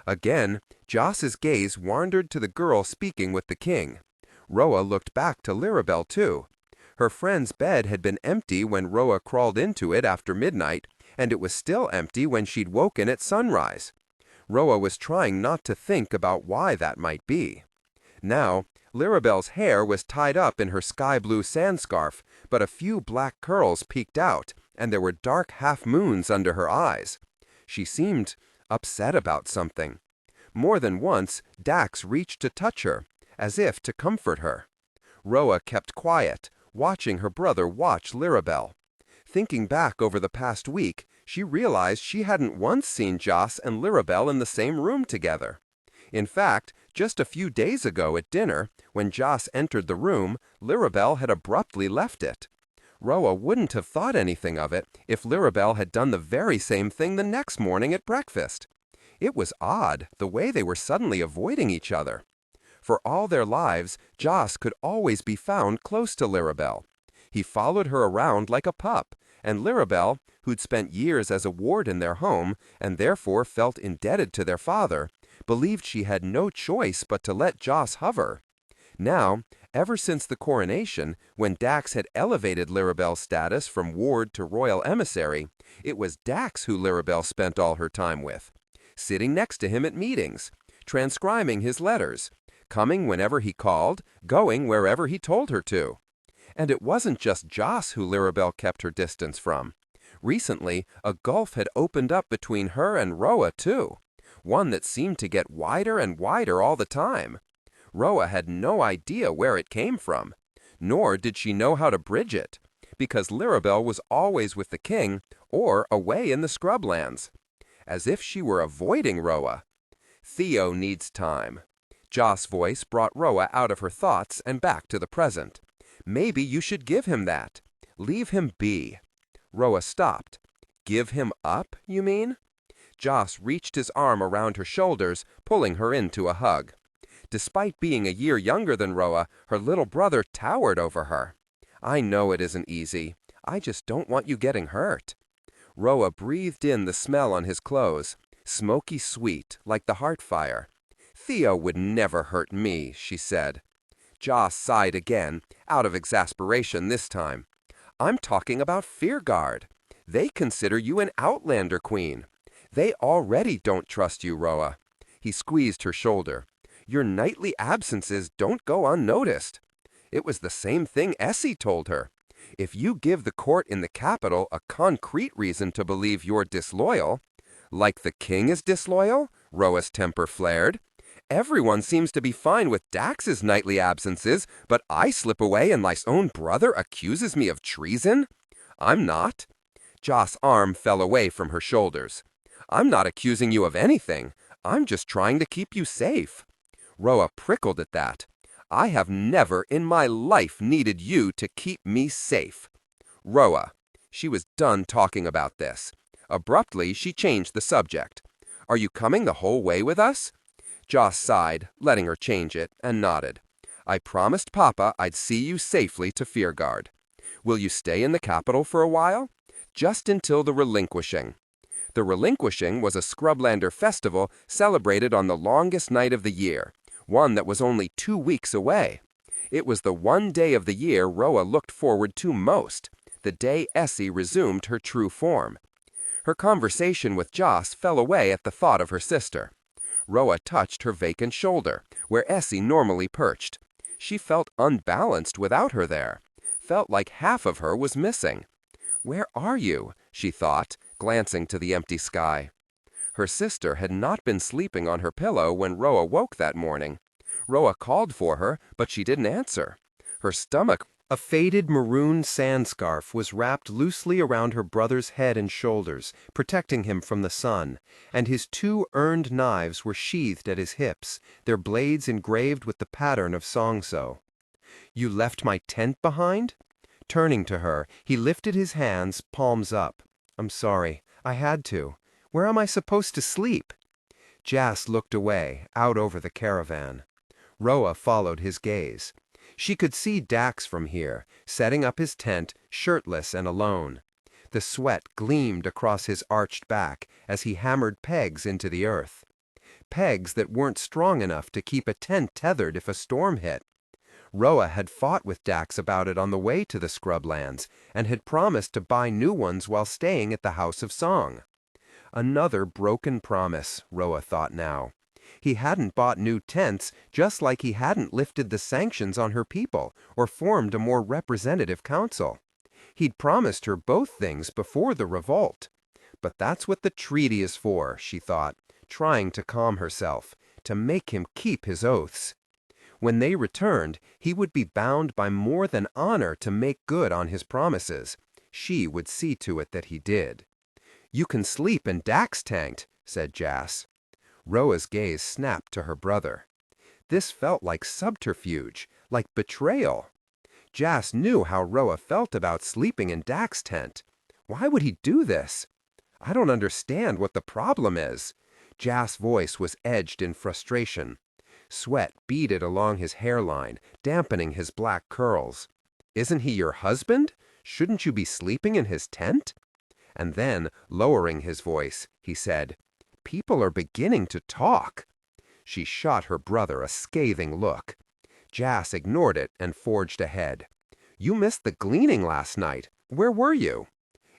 Again, Joss's gaze wandered to the girl speaking with the king. Roa looked back to Lirabel, too. Her friend's bed had been empty when Roa crawled into it after midnight, and it was still empty when she'd woken at sunrise. Roa was trying not to think about why that might be. Now, Lirabel's hair was tied up in her sky-blue sandscarf, but a few black curls peeked out, and there were dark half-moons under her eyes. She seemed upset about something. More than once, Dax reached to touch her, as if to comfort her. Roa kept quiet, watching her brother watch Lirabel. Thinking back over the past week, she realized she hadn't once seen Joss and Lirabel in the same room together. In fact, just a few days ago at dinner, when Joss entered the room, Lirabel had abruptly left it. Roa wouldn't have thought anything of it if Lirabel had done the very same thing the next morning at breakfast. It was odd, the way they were suddenly avoiding each other. For all their lives, Joss could always be found close to Lirabel. He followed her around like a pup, and Lirabel, who'd spent years as a ward in their home and therefore felt indebted to their father, believed she had no choice but to let Joss hover. Now, ever since the coronation, when Dax had elevated Lirabel's status from ward to royal emissary, it was Dax who Lirabel spent all her time with, sitting next to him at meetings, transcribing his letters, coming whenever he called, going wherever he told her to. And it wasn't just Joss who Lirabel kept her distance from. Recently, a gulf had opened up between her and Roa, too, one that seemed to get wider and wider all the time. Roa had no idea where it came from, nor did she know how to bridge it, because Lirabel was always with the king or away in the scrublands, as if she were avoiding Roa. "Theo needs time." Joss' voice brought Roa out of her thoughts and back to the present. "Maybe you should give him that. Leave him be." Roa stopped. "Give him up, you mean?" Joss reached his arm around her shoulders, pulling her into a hug. Despite being a year younger than Roa, her little brother towered over her. "I know it isn't easy. I just don't want you getting hurt." Roa breathed in the smell on his clothes, smoky sweet, like the heart fire. "Theo would never hurt me," she said. Joss sighed again, out of exasperation this time. "I'm talking about Fearguard. They consider you an Outlander queen. They already don't trust you, Roa." He squeezed her shoulder. "Your nightly absences don't go unnoticed." It was the same thing Essie told her. If you give the court in the capital a concrete reason to believe you're disloyal— "Like the king is disloyal?" Roa's temper flared. "Everyone seems to be fine with Dax's nightly absences, but I slip away and my own brother accuses me of treason? I'm not." Joss' arm fell away from her shoulders. "I'm not accusing you of anything. I'm just trying to keep you safe." Roa prickled at that. "I have never in my life needed you to keep me safe." "Roa." She was done talking about this. Abruptly, she changed the subject. "Are you coming the whole way with us?" Joss sighed, letting her change it, and nodded. I promised Papa I'd see you safely to Fearguard. Will you stay in the capital for a while? Just until the Relinquishing. The Relinquishing was a Scrublander festival celebrated on the longest night of the year, one that was only 2 weeks away. It was the one day of the year Roa looked forward to most, the day Essie resumed her true form. Her conversation with Joss fell away at the thought of her sister. Roa touched her vacant shoulder, where Essie normally perched. She felt unbalanced without her there, felt like half of her was missing. "Where are you?" she thought, glancing to the empty sky. Her sister had not been sleeping on her pillow when Roa woke that morning. Roa called for her, but she didn't answer. Her stomach. A faded maroon sand scarf was wrapped loosely around her brother's head and shoulders, protecting him from the sun, and his 2 earned knives were sheathed at his hips, their blades engraved with the pattern of song-so. "You left my tent behind?" Turning to her, he lifted his hands, palms up. "I'm sorry. I had to. Where am I supposed to sleep?" Jas looked away, out over the caravan. Roa followed his gaze. She could see Dax from here, setting up his tent, shirtless and alone. The sweat gleamed across his arched back as he hammered pegs into the earth. Pegs that weren't strong enough to keep a tent tethered if a storm hit. Roa had fought with Dax about it on the way to the Scrublands, and had promised to buy new ones while staying at the House of Song. Another broken promise, Roa thought now. He hadn't bought new tents, just like he hadn't lifted the sanctions on her people or formed a more representative council. He'd promised her both things before the revolt. But that's what the treaty is for, she thought, trying to calm herself, to make him keep his oaths. When they returned, he would be bound by more than honor to make good on his promises. She would see to it that he did. "You can sleep in Dax tanked," said Jas. Roa's gaze snapped to her brother. This felt like subterfuge, like betrayal. Jas knew how Roa felt about sleeping in Dax tent. Why would he do this? "I don't understand what the problem is." Jas' voice was edged in frustration. Sweat beaded along his hairline, dampening his black curls. "Isn't he your husband? Shouldn't you be sleeping in his tent?" And then, lowering his voice, he said, "People are beginning to talk." She shot her brother a scathing look. Jas ignored it and forged ahead. "You missed the gleaning last night. Where were you?"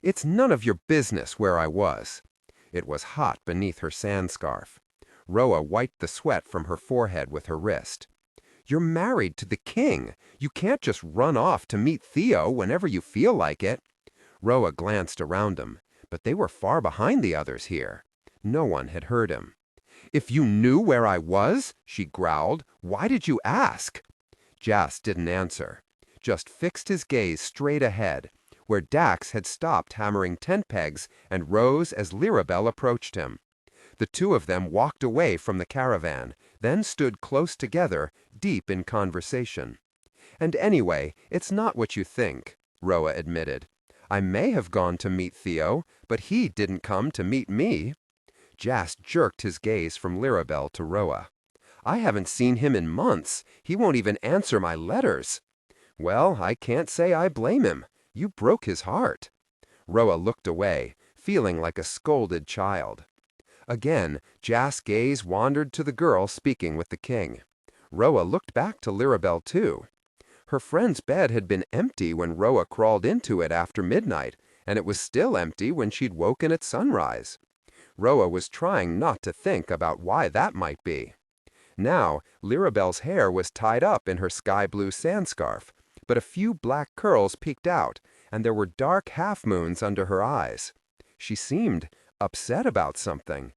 "It's none of your business where I was." It was hot beneath her sand scarf. Roa wiped the sweat from her forehead with her wrist. "You're married to the king. You can't just run off to meet Theo whenever you feel like it." Roa glanced around him, but they were far behind the others here. No one had heard him. "If you knew where I was," she growled, "why did you ask?" Jas didn't answer, just fixed his gaze straight ahead, where Dax had stopped hammering tent pegs and rose as Lirabel approached him. The 2 of them walked away from the caravan, then stood close together, deep in conversation. "And anyway, it's not what you think," Roa admitted. "I may have gone to meet Theo, but he didn't come to meet me." Jas jerked his gaze from Lirabel to Roa. "I haven't seen him in months. He won't even answer my letters." "Well, I can't say I blame him. You broke his heart." Roa looked away, feeling like a scolded child. Again, Jas' gaze wandered to the girl speaking with the king. Roa looked back to Lirabel too. Her friend's bed had been empty when Roa crawled into it after midnight, and it was still empty when she'd woken at sunrise. Roa was trying not to think about why that might be. Now, Lirabel's hair was tied up in her sky-blue sand scarf, but a few black curls peeked out, and there were dark half-moons under her eyes. She seemed upset about something.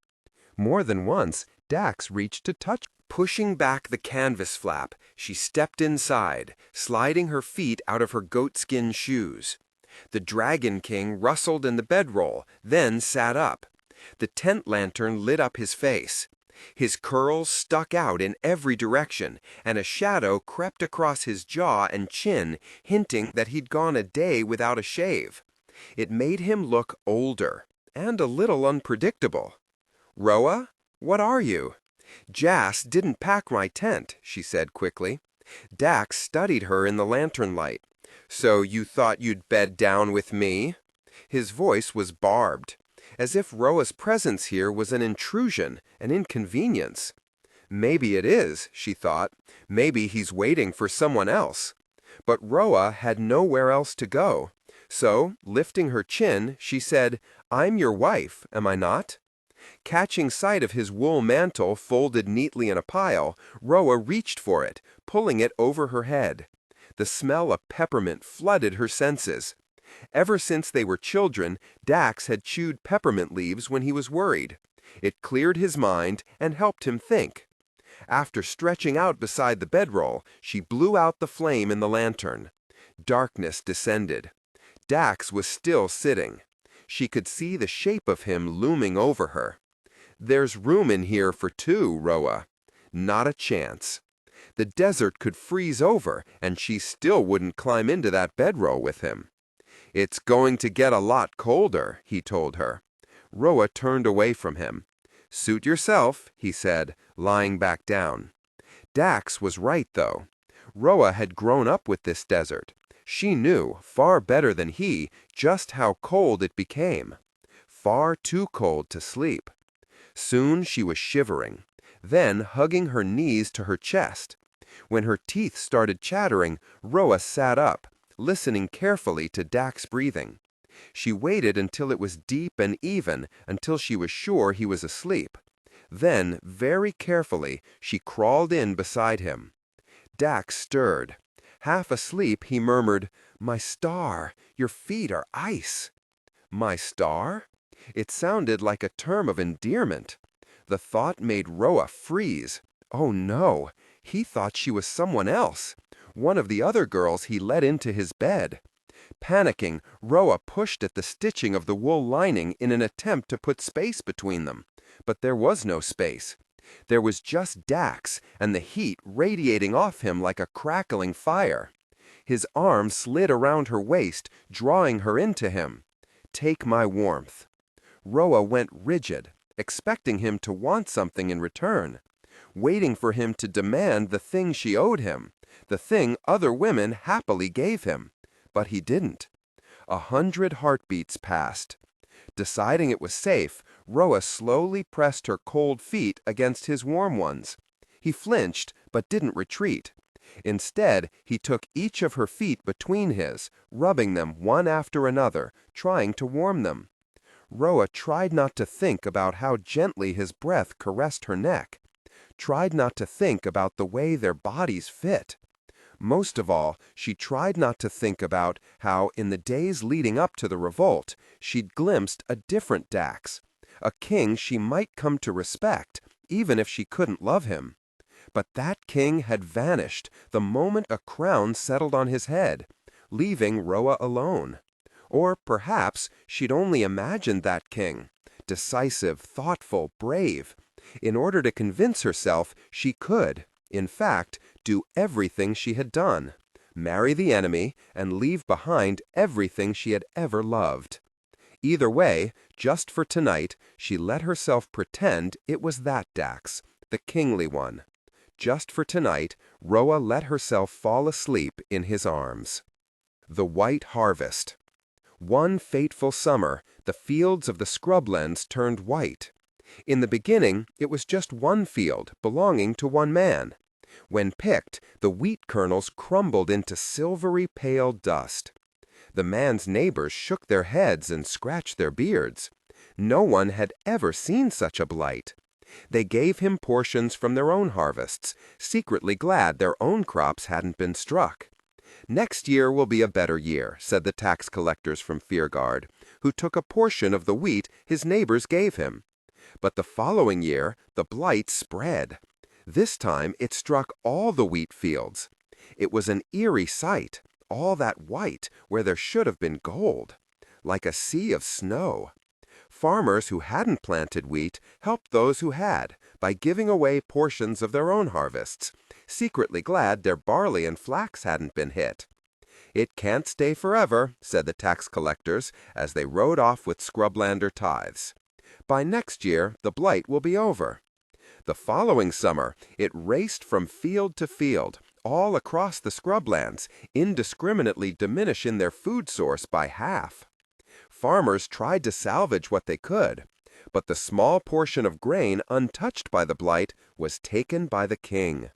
More than once, Dax reached to touch. Pushing back the canvas flap, she stepped inside, sliding her feet out of her goatskin shoes. The Dragon King rustled in the bedroll, then sat up. The tent lantern lit up his face. His curls stuck out in every direction, and a shadow crept across his jaw and chin, hinting that he'd gone a day without a shave. It made him look older, and a little unpredictable. "Roa, what are you?" "Jas didn't pack my tent," she said quickly. Dax studied her in the lantern light. "So you thought you'd bed down with me?" His voice was barbed, as if Roa's presence here was an intrusion, an inconvenience. Maybe it is, she thought. Maybe he's waiting for someone else. But Roa had nowhere else to go. So, lifting her chin, she said, "I'm your wife, am I not?" Catching sight of his wool mantle folded neatly in a pile, Roa reached for it, pulling it over her head. The smell of peppermint flooded her senses. Ever since they were children, Dax had chewed peppermint leaves when he was worried. It cleared his mind and helped him think. After stretching out beside the bedroll, she blew out the flame in the lantern. Darkness descended. Dax was still sitting. She could see the shape of him looming over her. "There's room in here for two, Roa." Not a chance. The desert could freeze over, and she still wouldn't climb into that bedroll with him. "It's going to get a lot colder," he told her. Roa turned away from him. "Suit yourself," he said, lying back down. Dax was right, though. Roa had grown up with this desert. She knew, far better than he, just how cold it became. Far too cold to sleep. Soon she was shivering, then hugging her knees to her chest. When her teeth started chattering, Roa sat up, listening carefully to Dax's breathing. She waited until it was deep and even, until she was sure he was asleep. Then, very carefully, she crawled in beside him. Dax stirred. Half asleep, he murmured, "My star, your feet are ice." My star? It sounded like a term of endearment. The thought made Roa freeze. Oh no, he thought she was someone else, one of the other girls he let into his bed. Panicking, Roa pushed at the stitching of the wool lining in an attempt to put space between them. But there was no space. There was just Dax, and the heat radiating off him like a crackling fire. His arm slid around her waist, drawing her into him. "Take my warmth." Roa went rigid, expecting him to want something in return, waiting for him to demand the thing she owed him, the thing other women happily gave him. But he didn't. 100 heartbeats passed. Deciding it was safe, Roa slowly pressed her cold feet against his warm ones. He flinched, but didn't retreat. Instead, he took each of her feet between his, rubbing them one after another, trying to warm them. Roa tried not to think about how gently his breath caressed her neck, tried not to think about the way their bodies fit. Most of all, she tried not to think about how, in the days leading up to the revolt, she'd glimpsed a different Dax, a king she might come to respect, even if she couldn't love him. But that king had vanished the moment a crown settled on his head, leaving Roa alone. Or perhaps she'd only imagined that king, decisive, thoughtful, brave, in order to convince herself she could, in fact, do everything she had done, marry the enemy, and leave behind everything she had ever loved. Either way, just for tonight, she let herself pretend it was that Dax, the kingly one. Just for tonight, Roa let herself fall asleep in his arms. The White Harvest. One fateful summer, the fields of the scrublands turned white. In the beginning, it was just one field belonging to one man. When picked, the wheat kernels crumbled into silvery pale dust. The man's neighbors shook their heads and scratched their beards. No one had ever seen such a blight. They gave him portions from their own harvests, secretly glad their own crops hadn't been struck. "Next year will be a better year," said the tax collectors from Fearguard, who took a portion of the wheat his neighbors gave him. But the following year, the blight spread. This time it struck all the wheat fields. It was an eerie sight, all that white where there should have been gold, like a sea of snow. Farmers who hadn't planted wheat helped those who had by giving away portions of their own harvests, secretly glad their barley and flax hadn't been hit. "It can't stay forever," said the tax collectors as they rode off with scrublander tithes. "By next year, the blight will be over." The following summer, it raced from field to field, all across the scrublands, indiscriminately diminishing their food source by half. Farmers tried to salvage what they could, but the small portion of grain untouched by the blight was taken by the king.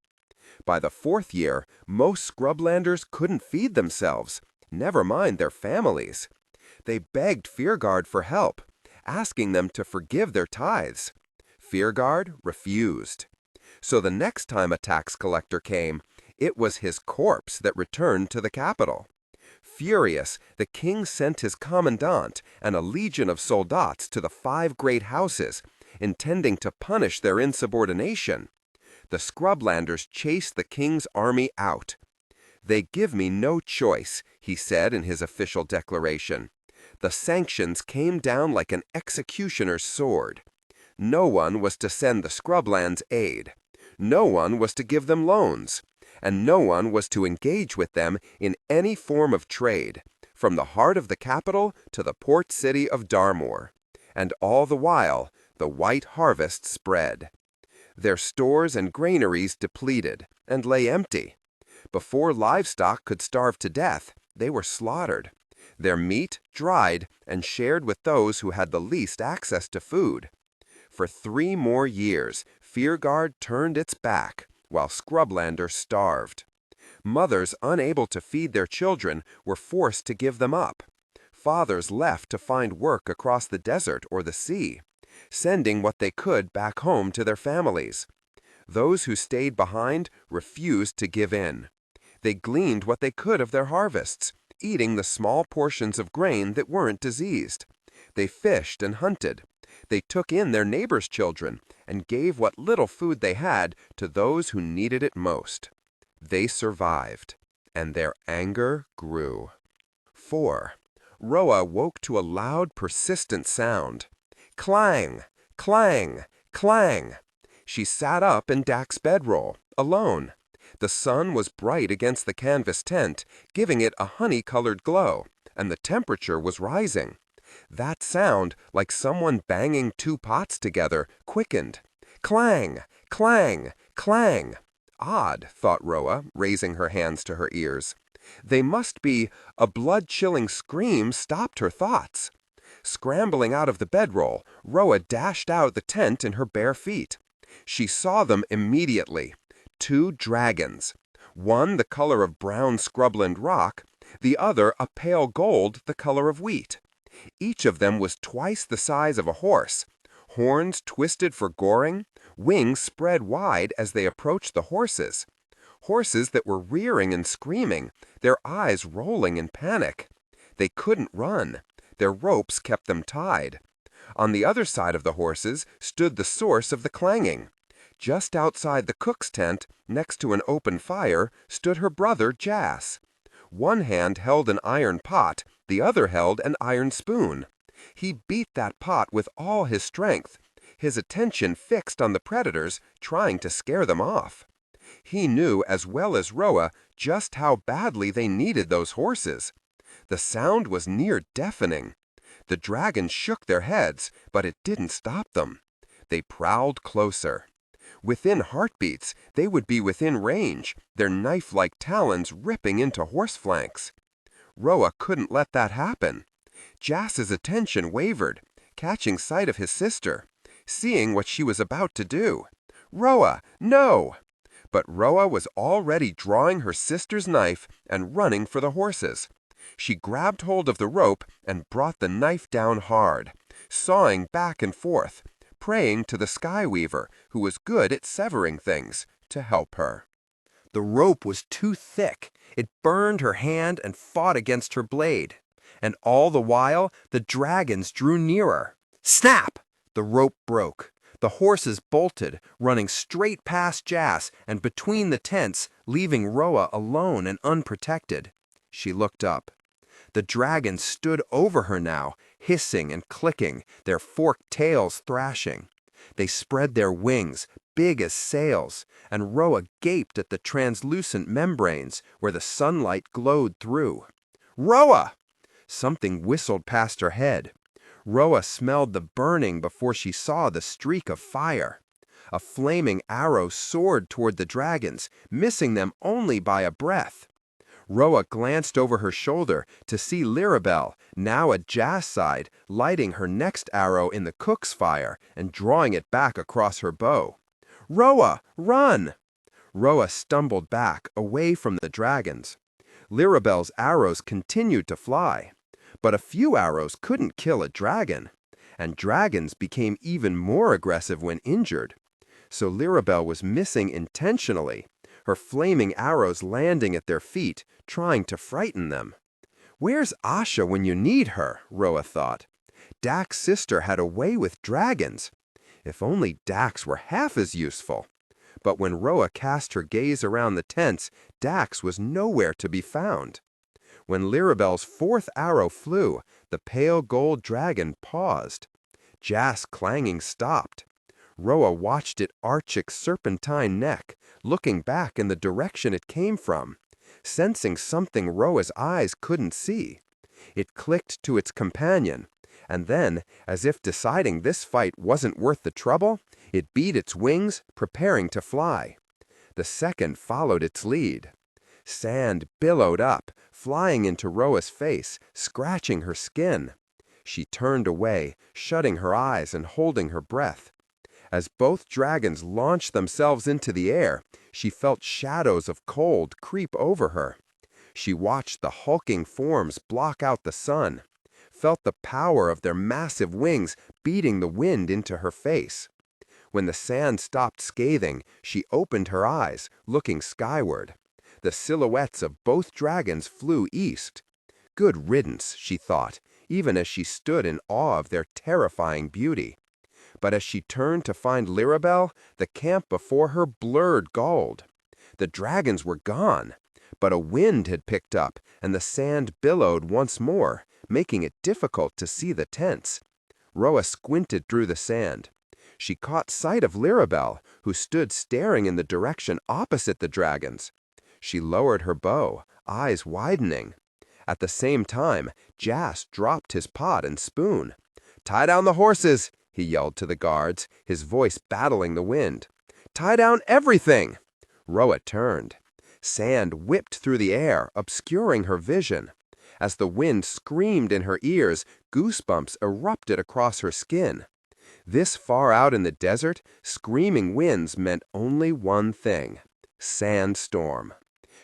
By the 4th year, most scrublanders couldn't feed themselves, never mind their families. They begged Fearguard for help, asking them to forgive their tithes. Fearguard refused. So the next time a tax collector came, it was his corpse that returned to the capital. Furious, the king sent his commandant and a legion of soldats to the 5 great houses, intending to punish their insubordination. The scrublanders chased the king's army out. "They give me no choice," he said in his official declaration. "The sanctions came down like an executioner's sword. No one was to send the scrublands aid. No one was to give them loans. And no one was to engage with them in any form of trade, from the heart of the capital to the port city of Darmoor. And all the while, the white harvest spread. Their stores and granaries depleted and lay empty. Before livestock could starve to death, they were slaughtered. Their meat dried and shared with those who had the least access to food. For 3 more years, Fearguard turned its back, while scrublanders starved. Mothers unable to feed their children were forced to give them up. Fathers left to find work across the desert or the sea, sending what they could back home to their families. Those who stayed behind refused to give in. They gleaned what they could of their harvests, eating the small portions of grain that weren't diseased. They fished and hunted. They took in their neighbors' children and gave what little food they had to those who needed it most. They survived, and their anger grew. 4. Roa woke to a loud, persistent sound. Clang! Clang! Clang! She sat up in Dak's bedroll, alone. The sun was bright against the canvas tent, giving it a honey-colored glow, and the temperature was rising. That sound, like someone banging 2 pots together, quickened. Clang! Clang! Clang! Odd, thought Roa, raising her hands to her ears. They must be. A blood-chilling scream stopped her thoughts. Scrambling out of the bedroll, Roa dashed out the tent in her bare feet. She saw them immediately. 2 dragons. One the color of brown scrubland rock, the other a pale gold the color of wheat. Each of them was twice the size of a horse, horns twisted for goring, wings spread wide as they approached the horses. Horses that were rearing and screaming, their eyes rolling in panic. They couldn't run. Their ropes kept them tied. On the other side of the horses stood the source of the clanging. Just outside the cook's tent, next to an open fire, stood her brother Jas. One hand held an iron pot, the other held an iron spoon. He beat that pot with all his strength, his attention fixed on the predators, trying to scare them off. He knew as well as Roa just how badly they needed those horses. The sound was near deafening. The dragons shook their heads, but it didn't stop them. They prowled closer. Within heartbeats, they would be within range, their knife-like talons ripping into horse flanks. Roa couldn't let that happen. Jas's attention wavered, catching sight of his sister, seeing what she was about to do. "Roa, no!" But Roa was already drawing her sister's knife and running for the horses. She grabbed hold of the rope and brought the knife down hard, sawing back and forth, praying to the Sky Weaver, who was good at severing things, to help her. The rope was too thick. It burned her hand and fought against her blade. And all the while, the dragons drew nearer. Snap! The rope broke. The horses bolted, running straight past Jas and between the tents, leaving Roa alone and unprotected. She looked up. The dragons stood over her now, hissing and clicking, their forked tails thrashing. They spread their wings, big as sails, and Roa gaped at the translucent membranes where the sunlight glowed through. "Roa!" Something whistled past her head. Roa smelled the burning before she saw the streak of fire. A flaming arrow soared toward the dragons, missing them only by a breath. Roa glanced over her shoulder to see Lirabel, now at Ja's side, lighting her next arrow in the cook's fire and drawing it back across her bow. "Roa, run!" Roa stumbled back, away from the dragons. Lirabel's arrows continued to fly, but a few arrows couldn't kill a dragon, and dragons became even more aggressive when injured. So Lirabel was missing intentionally, her flaming arrows landing at their feet, trying to frighten them. "Where's Asha when you need her?" Roa thought. Dak's sister had a way with dragons. If only Dax were half as useful. But when Roa cast her gaze around the tents, Dax was nowhere to be found. When Lirabel's fourth arrow flew, the pale gold dragon paused. Jas' clanging stopped. Roa watched it arch its serpentine neck, looking back in the direction it came from, sensing something Roa's eyes couldn't see. It clicked to its companion, and then, as if deciding this fight wasn't worth the trouble, it beat its wings, preparing to fly. The second followed its lead. Sand billowed up, flying into Roa's face, scratching her skin. She turned away, shutting her eyes and holding her breath. As both dragons launched themselves into the air, she felt shadows of cold creep over her. She watched the hulking forms block out the sun, felt the power of their massive wings beating the wind into her face. When the sand stopped scathing, she opened her eyes, looking skyward. The silhouettes of both dragons flew east. Good riddance, she thought, even as she stood in awe of their terrifying beauty. But as she turned to find Lirabel, the camp before her blurred gold. The dragons were gone, but a wind had picked up, and the sand billowed once more, making it difficult to see the tents. Roa squinted through the sand. She caught sight of Lirabel, who stood staring in the direction opposite the dragons. She lowered her bow, eyes widening. At the same time, Jas dropped his pot and spoon. "Tie down the horses!" he yelled to the guards, his voice battling the wind. "Tie down everything!" Roa turned. Sand whipped through the air, obscuring her vision. As the wind screamed in her ears, goosebumps erupted across her skin. This far out in the desert, screaming winds meant only one thing: sandstorm.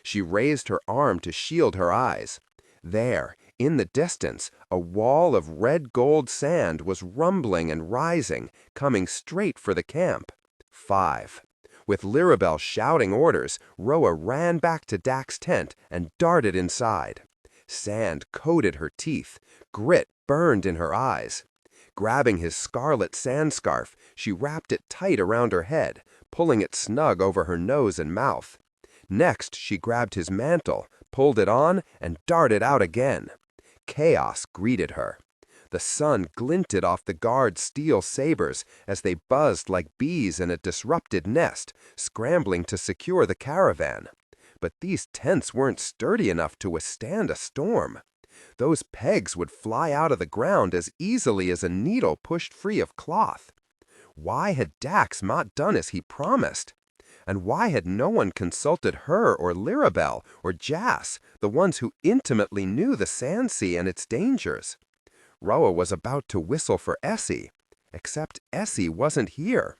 She raised her arm to shield her eyes. There, in the distance, a wall of red-gold sand was rumbling and rising, coming straight for the camp. 5. With Lirabel shouting orders, Roa ran back to Dak's tent and darted inside. Sand coated her teeth. Grit burned in her eyes. Grabbing his scarlet sand scarf, she wrapped it tight around her head, pulling it snug over her nose and mouth. Next, she grabbed his mantle, pulled it on, and darted out again. Chaos greeted her. The sun glinted off the guards' steel sabers as they buzzed like bees in a disrupted nest, scrambling to secure the caravan. But these tents weren't sturdy enough to withstand a storm. Those pegs would fly out of the ground as easily as a needle pushed free of cloth. Why had Dax not done as he promised? And why had no one consulted her or Lirabel or Jas, the ones who intimately knew the sand sea and its dangers? Roa was about to whistle for Essie, except Essie wasn't here.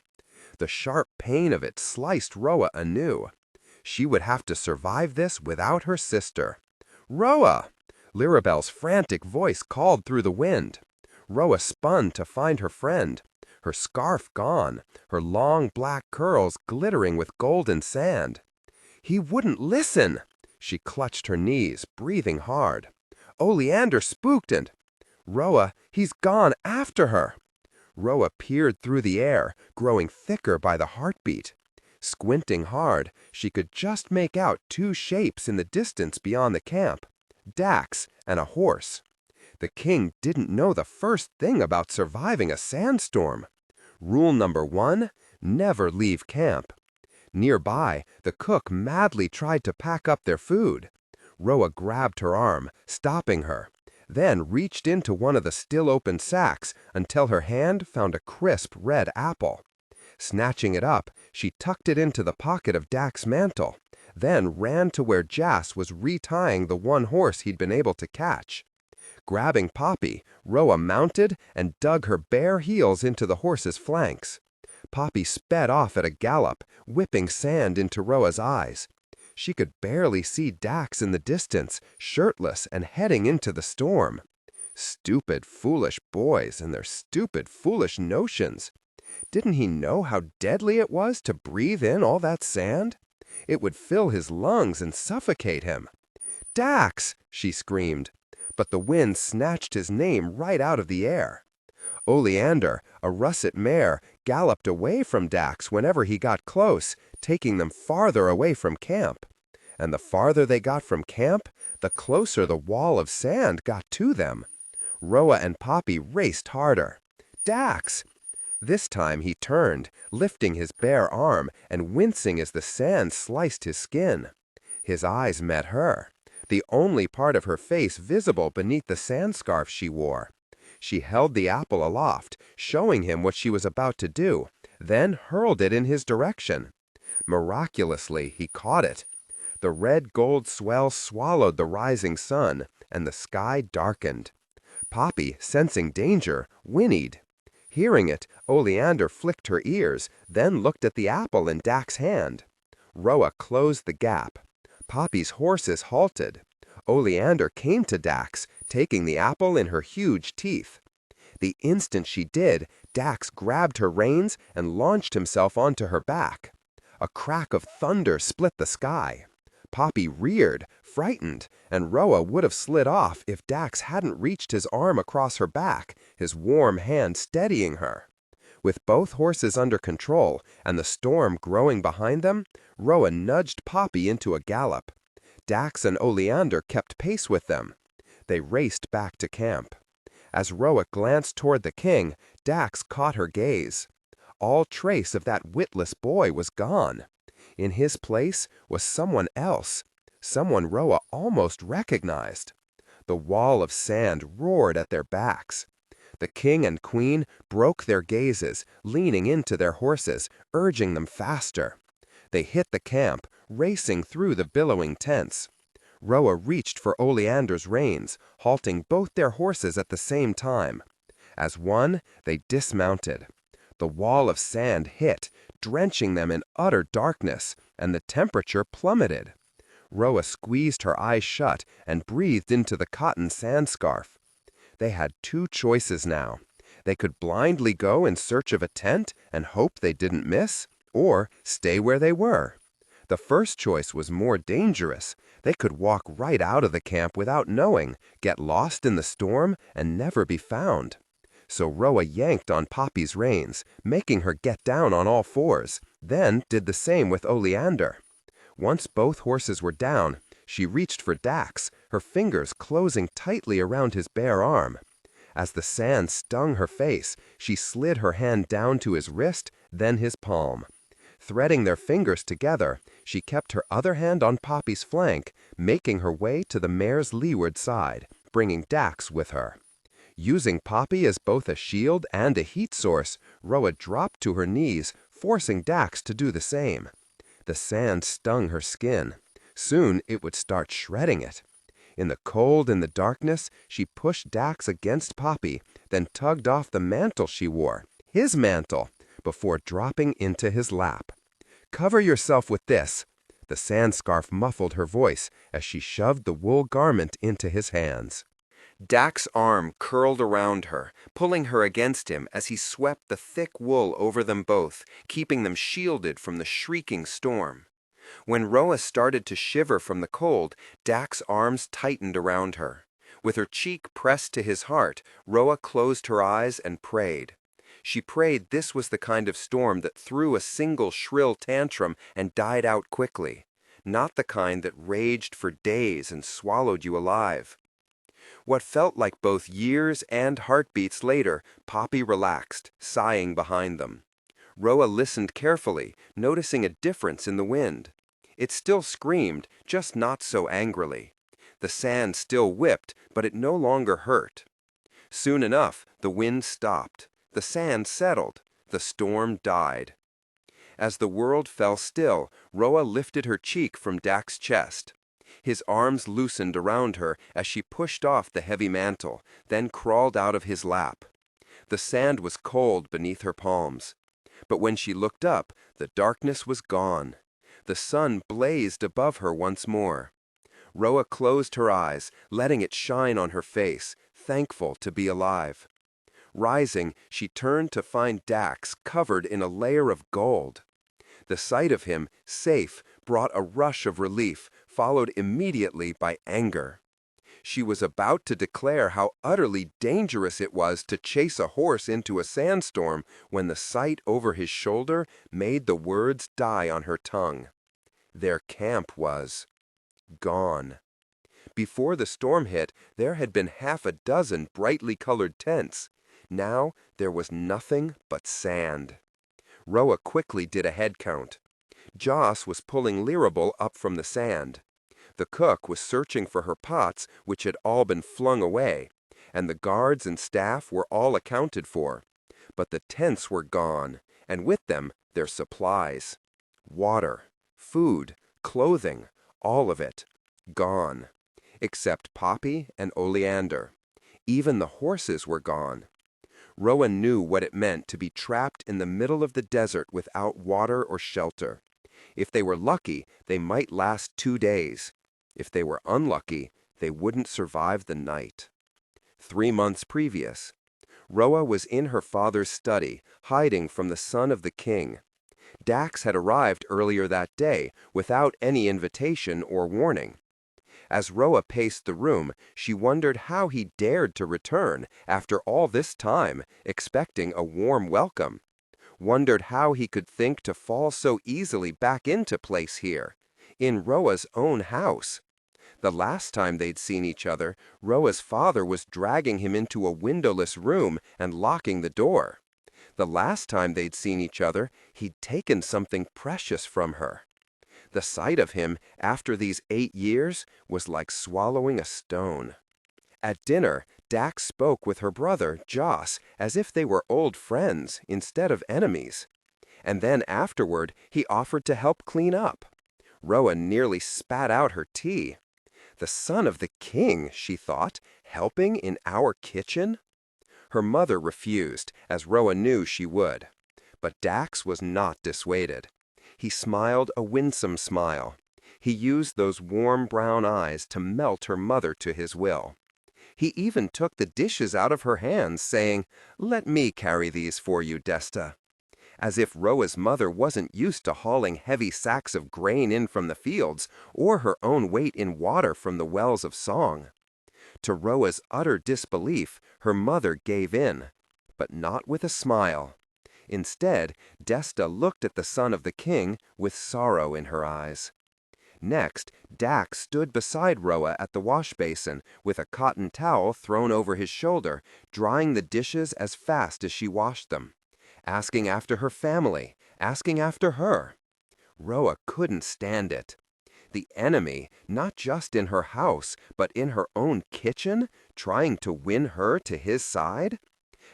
The sharp pain of it sliced Roa anew. She would have to survive this without her sister. "Roa!" Lirabel's frantic voice called through the wind. Roa spun to find her friend, her scarf gone, her long black curls glittering with golden sand. "He wouldn't listen!" She clutched her knees, breathing hard. "Oleander spooked and—" "Roa, he's gone after her!" Roa peered through the air, growing thicker by the heartbeat. Squinting hard, she could just make out two shapes in the distance beyond the camp: Dax and a horse. The king didn't know the first thing about surviving a sandstorm. Rule number 1, never leave camp. Nearby, the cook madly tried to pack up their food. Roa grabbed her arm, stopping her, then reached into one of the still open sacks until her hand found a crisp red apple. Snatching it up, she tucked it into the pocket of Dak's mantle, then ran to where Jas was retying the one horse he'd been able to catch. Grabbing Poppy, Roa mounted and dug her bare heels into the horse's flanks. Poppy sped off at a gallop, whipping sand into Roa's eyes. She could barely see Dax in the distance, shirtless and heading into the storm. Stupid, foolish boys and their stupid, foolish notions. Didn't he know how deadly it was to breathe in all that sand? It would fill his lungs and suffocate him. "Dax!" she screamed, but the wind snatched his name right out of the air. Oleander, a russet mare, galloped away from Dax whenever he got close, taking them farther away from camp. And the farther they got from camp, the closer the wall of sand got to them. Roa and Poppy raced harder. "Dax!" This time he turned, lifting his bare arm and wincing as the sand sliced his skin. His eyes met her, the only part of her face visible beneath the sand scarf she wore. She held the apple aloft, showing him what she was about to do, then hurled it in his direction. Miraculously, he caught it. The red-gold swell swallowed the rising sun, and the sky darkened. Poppy, sensing danger, whinnied. Hearing it, Oleander flicked her ears, then looked at the apple in Dak's hand. Roa closed the gap. Poppy's horses halted. Oleander came to Dax, taking the apple in her huge teeth. The instant she did, Dax grabbed her reins and launched himself onto her back. A crack of thunder split the sky. Poppy reared, frightened, and Roa would have slid off if Dax hadn't reached his arm across her back, his warm hand steadying her. With both horses under control and the storm growing behind them, Roa nudged Poppy into a gallop. Dax and Oleander kept pace with them. They raced back to camp. As Roa glanced toward the king, Dax caught her gaze. All trace of that witless boy was gone. In his place was someone else, someone Roa almost recognized. The wall of sand roared at their backs. The king and queen broke their gazes, leaning into their horses, urging them faster. They hit the camp, racing through the billowing tents. Roa reached for Oleander's reins, halting both their horses at the same time. As one, they dismounted. The wall of sand hit, drenching them in utter darkness, and the temperature plummeted. Roa squeezed her eyes shut and breathed into the cotton sand scarf. They had two choices now. They could blindly go in search of a tent and hope they didn't miss, or stay where they were. The first choice was more dangerous. They could walk right out of the camp without knowing, get lost in the storm, and never be found. So Roa yanked on Poppy's reins, making her get down on all fours, then did the same with Oleander. Once both horses were down, she reached for Dax, her fingers closing tightly around his bare arm. As the sand stung her face, she slid her hand down to his wrist, then his palm. Threading their fingers together, she kept her other hand on Poppy's flank, making her way to the mare's leeward side, bringing Dax with her. Using Poppy as both a shield and a heat source, Roa dropped to her knees, forcing Dax to do the same. The sand stung her skin. Soon it would start shredding it. In the cold and the darkness, she pushed Dax against Poppy, then tugged off the mantle she wore, his mantle, before dropping into his lap. "Cover yourself with this." The sand scarf muffled her voice as she shoved the wool garment into his hands. Dak's arm curled around her, pulling her against him as he swept the thick wool over them both, keeping them shielded from the shrieking storm. When Roa started to shiver from the cold, Dak's arms tightened around her. With her cheek pressed to his heart, Roa closed her eyes and prayed. She prayed this was the kind of storm that threw a single shrill tantrum and died out quickly, not the kind that raged for days and swallowed you alive. What felt like both years and heartbeats later, Poppy relaxed, sighing behind them. Roa listened carefully, noticing a difference in the wind. It still screamed, just not so angrily. The sand still whipped, but it no longer hurt. Soon enough, the wind stopped. The sand settled. The storm died. As the world fell still, Roa lifted her cheek from Dak's chest. His arms loosened around her as she pushed off the heavy mantle, then crawled out of his lap. The sand was cold beneath her palms. But when she looked up, the darkness was gone. The sun blazed above her once more. Roa closed her eyes, letting it shine on her face, thankful to be alive. Rising, she turned to find Dax covered in a layer of gold. The sight of him, safe, brought a rush of relief, followed immediately by anger. She was about to declare how utterly dangerous it was to chase a horse into a sandstorm when the sight over his shoulder made the words die on her tongue. Their camp was gone. Before the storm hit, there had been half a dozen brightly colored tents. Now there was nothing but sand. Roa quickly did a head count. Joss was pulling Lirable up from the sand. The cook was searching for her pots, which had all been flung away, and the guards and staff were all accounted for. But the tents were gone, and with them their supplies. Water, food, clothing, all of it, gone. Except Poppy and Oleander. Even the horses were gone. Roa knew what it meant to be trapped in the middle of the desert without water or shelter. If they were lucky, they might last 2 days. If they were unlucky, they wouldn't survive the night. 3 months previous, Roa was in her father's study, hiding from the son of the king. Dax had arrived earlier that day, without any invitation or warning. As Roa paced the room, she wondered how he dared to return, after all this time, expecting a warm welcome. Wondered how he could think to fall so easily back into place here, in Roa's own house. The last time they'd seen each other, Roa's father was dragging him into a windowless room and locking the door. The last time they'd seen each other, he'd taken something precious from her. The sight of him, after these 8 years, was like swallowing a stone. At dinner, Dax spoke with her brother, Joss, as if they were old friends instead of enemies. And then afterward, he offered to help clean up. Roa nearly spat out her tea. The son of the king, she thought, helping in our kitchen? Her mother refused, as Roa knew she would. But Dax was not dissuaded. He smiled a winsome smile. He used those warm brown eyes to melt her mother to his will. He even took the dishes out of her hands, saying, "Let me carry these for you, Desta." As if Roa's mother wasn't used to hauling heavy sacks of grain in from the fields, or her own weight in water from the wells of song. To Roa's utter disbelief, her mother gave in, but not with a smile. Instead, Desta looked at the son of the king with sorrow in her eyes. Next, Dax stood beside Roa at the wash basin, with a cotton towel thrown over his shoulder, drying the dishes as fast as she washed them. Asking after her family, asking after her. Roa couldn't stand it. The enemy, not just in her house, but in her own kitchen, trying to win her to his side?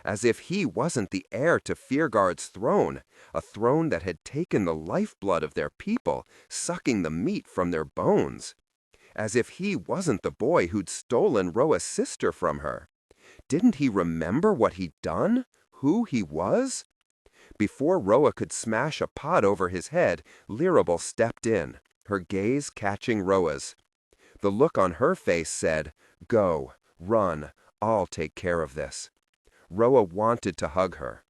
As if he wasn't the heir to Fearguard's throne, a throne that had taken the lifeblood of their people, sucking the meat from their bones. As if he wasn't the boy who'd stolen Roa's sister from her. Didn't he remember what he'd done? Who he was? Before Roa could smash a pot over his head, Lirable stepped in, her gaze catching Roa's. The look on her face said, "Go, run, I'll take care of this." Roa wanted to hug her.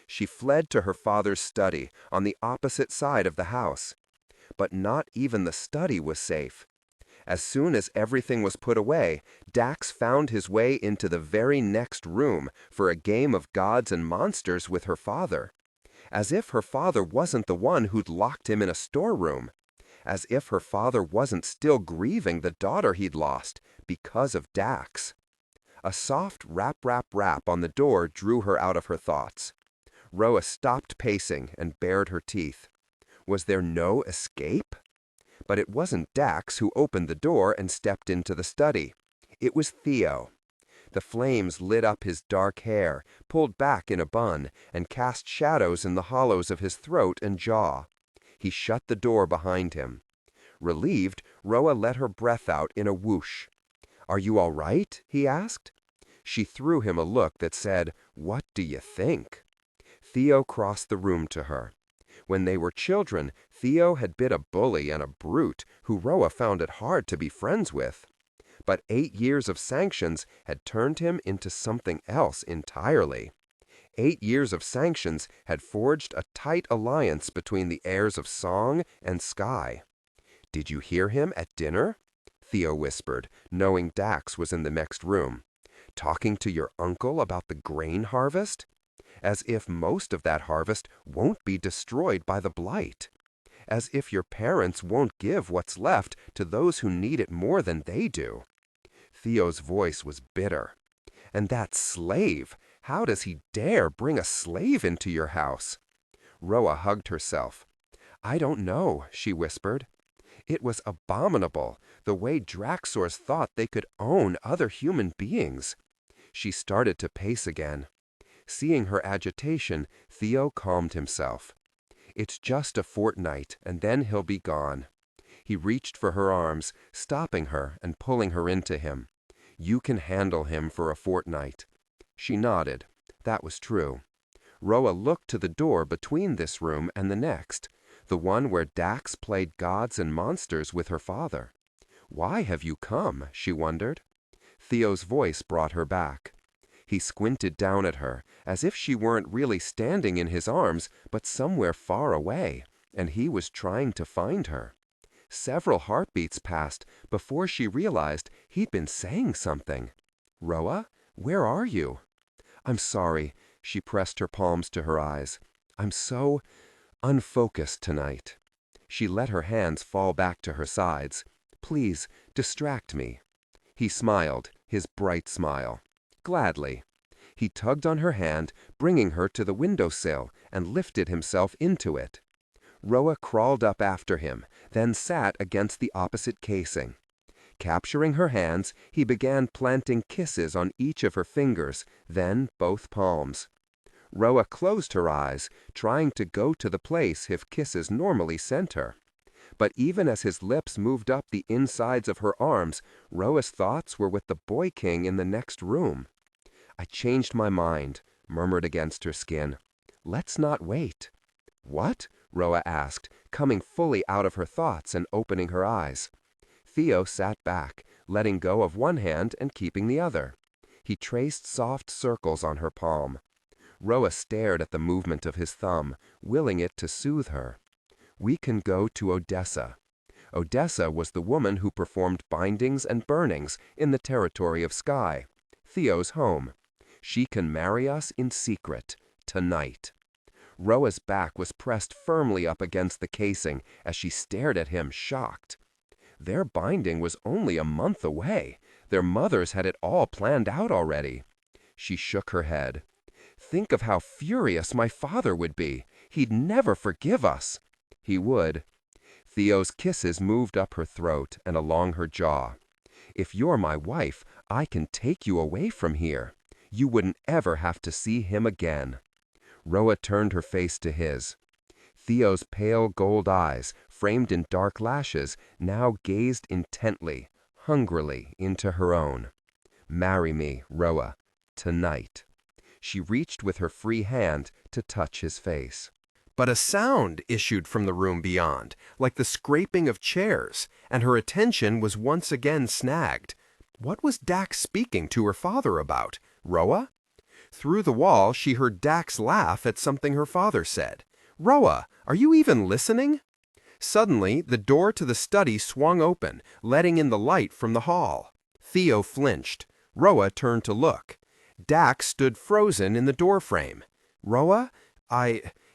She fled to her father's study, on the opposite side of the house. But not even the study was safe. As soon as everything was put away, Dax found his way into the very next room for a game of gods and monsters with her father. As if her father wasn't the one who'd locked him in a storeroom. As if her father wasn't still grieving the daughter he'd lost because of Dax. A soft rap, rap, rap on the door drew her out of her thoughts. Roa stopped pacing and bared her teeth. Was there no escape? But it wasn't Dax who opened the door and stepped into the study. It was Theo. The flames lit up his dark hair, pulled back in a bun, and cast shadows in the hollows of his throat and jaw. He shut the door behind him. Relieved, Roa let her breath out in a whoosh. "Are you all right?" he asked. She threw him a look that said, "What do you think?" Theo crossed the room to her. When they were children, Theo had been a bully and a brute who Roa found it hard to be friends with. But 8 years of sanctions had turned him into something else entirely. 8 years of sanctions had forged a tight alliance between the heirs of song and sky. "Did you hear him at dinner?" Theo whispered, knowing Dax was in the next room. "Talking to your uncle about the grain harvest? As if most of that harvest won't be destroyed by the blight. As if your parents won't give what's left to those who need it more than they do." Theo's voice was bitter. "And that slave! How does he dare bring a slave into your house?" Roa hugged herself. "I don't know," she whispered. It was abominable, the way Draxors thought they could own other human beings. She started to pace again. Seeing her agitation, Theo calmed himself. "It's just a fortnight, and then he'll be gone." He reached for her arms, stopping her and pulling her into him. "You can handle him for a fortnight." She nodded. That was true. Roa looked to the door between this room and the next, the one where Dax played gods and monsters with her father. "Why have you come?" she wondered. Theo's voice brought her back. He squinted down at her, as if she weren't really standing in his arms, but somewhere far away, and he was trying to find her. Several heartbeats passed before she realized he'd been saying something. "Roa, where are you?" "I'm sorry." She pressed her palms to her eyes. "I'm so unfocused tonight." She let her hands fall back to her sides. "Please, distract me." He smiled, his bright smile. "Gladly." He tugged on her hand, bringing her to the windowsill, and lifted himself into it. Roa crawled up after him, then sat against the opposite casing. Capturing her hands, he began planting kisses on each of her fingers, then both palms. Roa closed her eyes, trying to go to the place his kisses normally sent her. But even as his lips moved up the insides of her arms, Roa's thoughts were with the boy king in the next room. "I changed my mind," murmured against her skin. "Let's not wait." "What?" Roa asked, coming fully out of her thoughts and opening her eyes. Theo sat back, letting go of one hand and keeping the other. He traced soft circles on her palm. Roa stared at the movement of his thumb, willing it to soothe her. "We can go to Odessa." Odessa was the woman who performed bindings and burnings in the territory of Sky, Theo's home. "She can marry us in secret, tonight." Roa's back was pressed firmly up against the casing as she stared at him, shocked. Their binding was only a month away. Their mothers had it all planned out already. She shook her head. "Think of how furious my father would be. He'd never forgive us." "He would." Theo's kisses moved up her throat and along her jaw. "If you're my wife, I can take you away from here. You wouldn't ever have to see him again." Roa turned her face to his. Theo's pale gold eyes, framed in dark lashes, now gazed intently, hungrily into her own. "Marry me, Roa, tonight." She reached with her free hand to touch his face. But a sound issued from the room beyond, like the scraping of chairs, and her attention was once again snagged. What was Dax speaking to her father about? Roa? Through the wall, she heard Dax laugh at something her father said. "Roa, are you even listening?" Suddenly, the door to the study swung open, letting in the light from the hall. Theo flinched. Roa turned to look. Dax stood frozen in the doorframe. "Roa,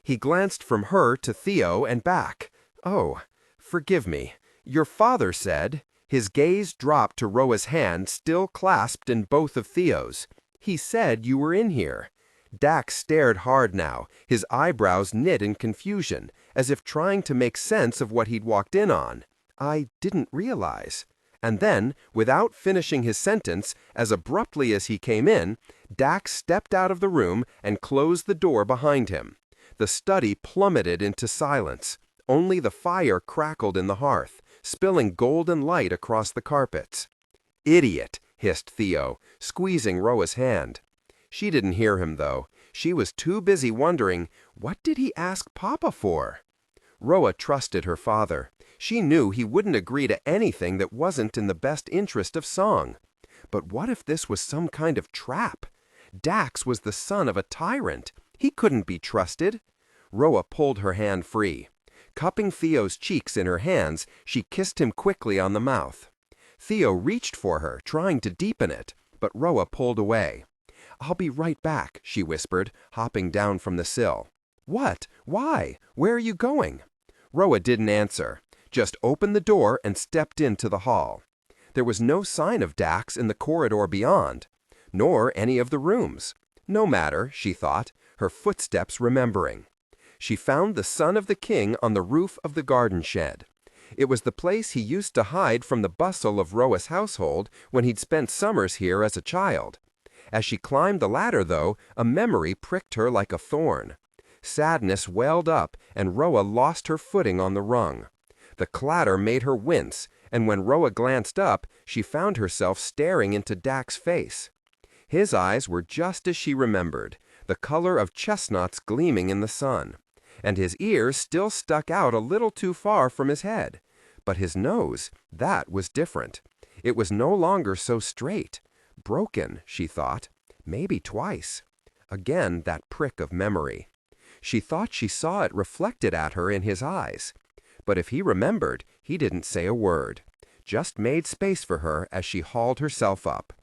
He glanced from her to Theo and back. "Oh, forgive me. Your father said." His gaze dropped to Roa's hand, still clasped in both of Theo's. "He said you were in here." Dax stared hard now, his eyebrows knit in confusion, as if trying to make sense of what he'd walked in on. "I didn't realize." And then, without finishing his sentence, as abruptly as he came in, Dax stepped out of the room and closed the door behind him. The study plummeted into silence. Only the fire crackled in the hearth, spilling golden light across the carpets. "Idiot!" hissed Theo, squeezing Roa's hand. She didn't hear him, though. She was too busy wondering, what did he ask Papa for? Roa trusted her father. She knew he wouldn't agree to anything that wasn't in the best interest of Song. But what if this was some kind of trap? Dax was the son of a tyrant. He couldn't be trusted. Roa pulled her hand free. Cupping Theo's cheeks in her hands, she kissed him quickly on the mouth. Theo reached for her, trying to deepen it, but Roa pulled away. "I'll be right back," she whispered, hopping down from the sill. "What? Why? Where are you going?" Roa didn't answer, just opened the door and stepped into the hall. There was no sign of Dax in the corridor beyond, nor any of the rooms. No matter, she thought, her footsteps remembering. She found the son of the king on the roof of the garden shed. It was the place he used to hide from the bustle of Roa's household when he'd spent summers here as a child. As she climbed the ladder, though, a memory pricked her like a thorn. Sadness welled up, and Roa lost her footing on the rung. The clatter made her wince, and when Roa glanced up, she found herself staring into Dax's face. His eyes were just as she remembered, the color of chestnuts gleaming in the sun, and his ears still stuck out a little too far from his head. But his nose, that was different. It was no longer so straight. Broken, she thought, maybe twice. Again that prick of memory. She thought she saw it reflected at her in his eyes. But if he remembered, he didn't say a word, just made space for her as she hauled herself up.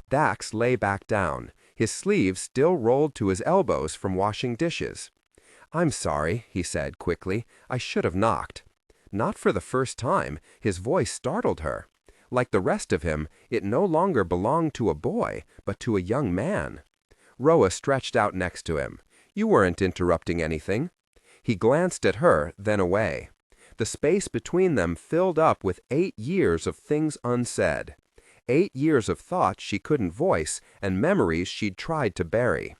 Dax lay back down, his sleeves still rolled to his elbows from washing dishes. "I'm sorry," he said quickly. "I should have knocked." Not for the first time, his voice startled her. Like the rest of him, it no longer belonged to a boy, but to a young man. Roa stretched out next to him. "You weren't interrupting anything." He glanced at her, then away. The space between them filled up with 8 years of things unsaid. 8 years of thoughts she couldn't voice and memories she'd tried to bury.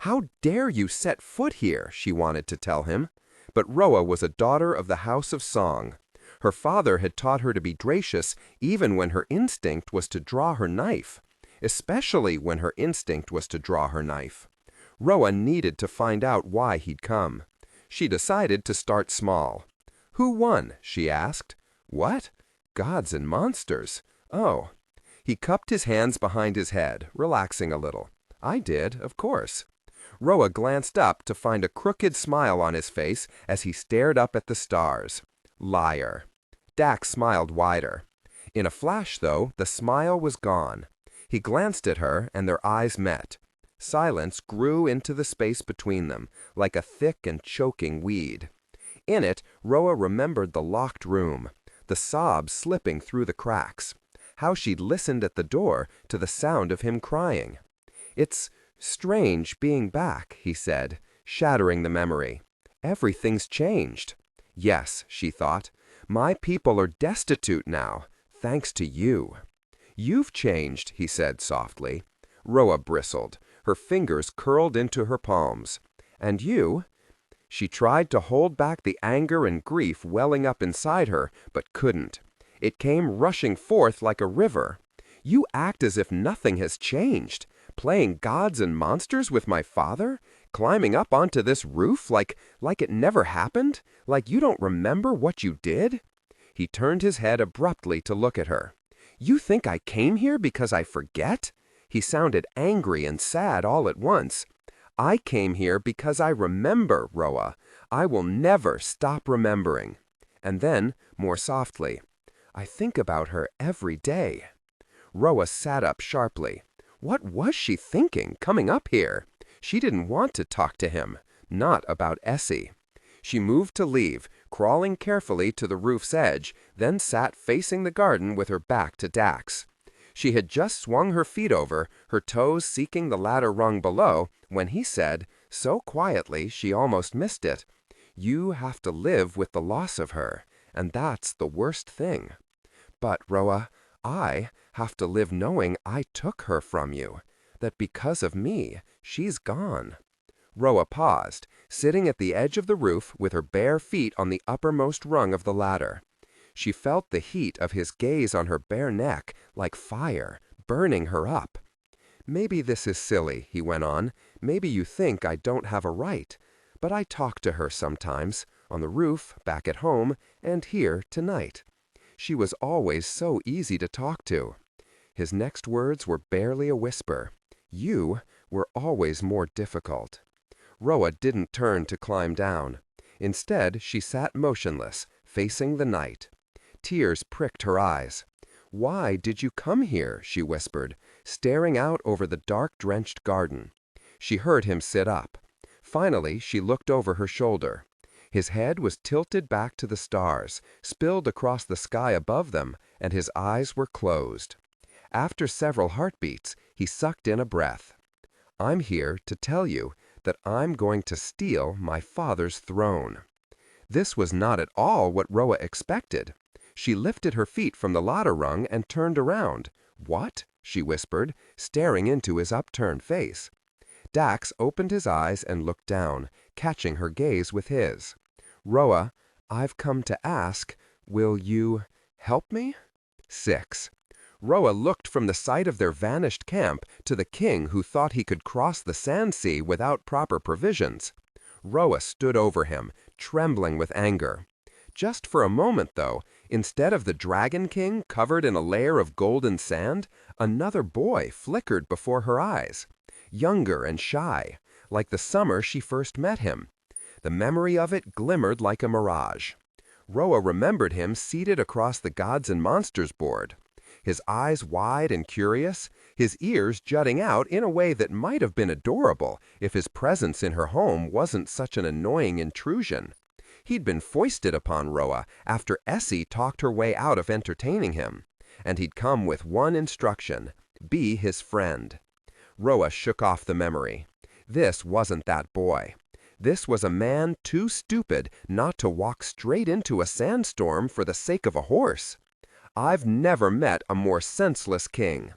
"How dare you set foot here?" she wanted to tell him. But Roa was a daughter of the House of Song. Her father had taught her to be gracious even when her instinct was to draw her knife, especially when her instinct was to draw her knife. Roa needed to find out why he'd come. She decided to start small. "Who won?" she asked. "What? Gods and monsters. Oh." He cupped his hands behind his head, relaxing a little. "I did, of course." Roa glanced up to find a crooked smile on his face as he stared up at the stars. Liar. Dax smiled wider. In a flash, though, the smile was gone. He glanced at her, and their eyes met. Silence grew into the space between them, like a thick and choking weed. In it, Roa remembered the locked room, the sobs slipping through the cracks, how she'd listened at the door to the sound of him crying. "It's strange being back," he said, shattering the memory. "Everything's changed." "Yes," she thought, "my people are destitute now, thanks to you." "You've changed," he said softly. Roa bristled. Her fingers curled into her palms. "And you?" She tried to hold back the anger and grief welling up inside her, but couldn't. It came rushing forth like a river. "You act as if nothing has changed. Playing gods and monsters with my father? Climbing up onto this roof like it never happened? Like you don't remember what you did?" He turned his head abruptly to look at her. "You think I came here because I forget?" He sounded angry and sad all at once. "I came here because I remember, Roa. I will never stop remembering." And then, more softly, "I think about her every day." Roa sat up sharply. What was she thinking, coming up here? She didn't want to talk to him, not about Essie. She moved to leave, crawling carefully to the roof's edge, then sat facing the garden with her back to Dax. She had just swung her feet over, her toes seeking the ladder rung below, when he said, so quietly she almost missed it, "You have to live with the loss of her, and that's the worst thing." But, Roa, I have to live knowing I took her from you, that because of me, she's gone." Roa paused, sitting at the edge of the roof with her bare feet on the uppermost rung of the ladder. She felt the heat of his gaze on her bare neck like fire, burning her up. "Maybe this is silly," he went on. "Maybe you think I don't have a right. But I talk to her sometimes, on the roof, back at home, and here tonight. She was always so easy to talk to." His next words were barely a whisper. "You were always more difficult." Roa didn't turn to climb down. Instead, she sat motionless, facing the night. Tears pricked her eyes. "Why did you come here?" she whispered, staring out over the dark-drenched garden. She heard him sit up. Finally, she looked over her shoulder. His head was tilted back to the stars, spilled across the sky above them, and his eyes were closed. After several heartbeats, he sucked in a breath. "I'm here to tell you that I'm going to steal my father's throne." This was not at all what Roa expected. She lifted her feet from the ladder rung and turned around. "What?" she whispered, staring into his upturned face. Dax opened his eyes and looked down, catching her gaze with his. "Roa, I've come to ask, will you help me?" 6. Roa looked from the site of their vanished camp to the king who thought he could cross the sand sea without proper provisions. Roa stood over him, trembling with anger. Just for a moment, though, instead of the Dragon King covered in a layer of golden sand, another boy flickered before her eyes. Younger and shy, like the summer she first met him. The memory of it glimmered like a mirage. Roa remembered him seated across the Gods and Monsters board. His eyes wide and curious, his ears jutting out in a way that might have been adorable if his presence in her home wasn't such an annoying intrusion. He'd been foisted upon Roa after Essie talked her way out of entertaining him, and he'd come with one instruction: be his friend. Roa shook off the memory. This wasn't that boy. This was a man too stupid not to walk straight into a sandstorm for the sake of a horse. I've never met a more senseless king.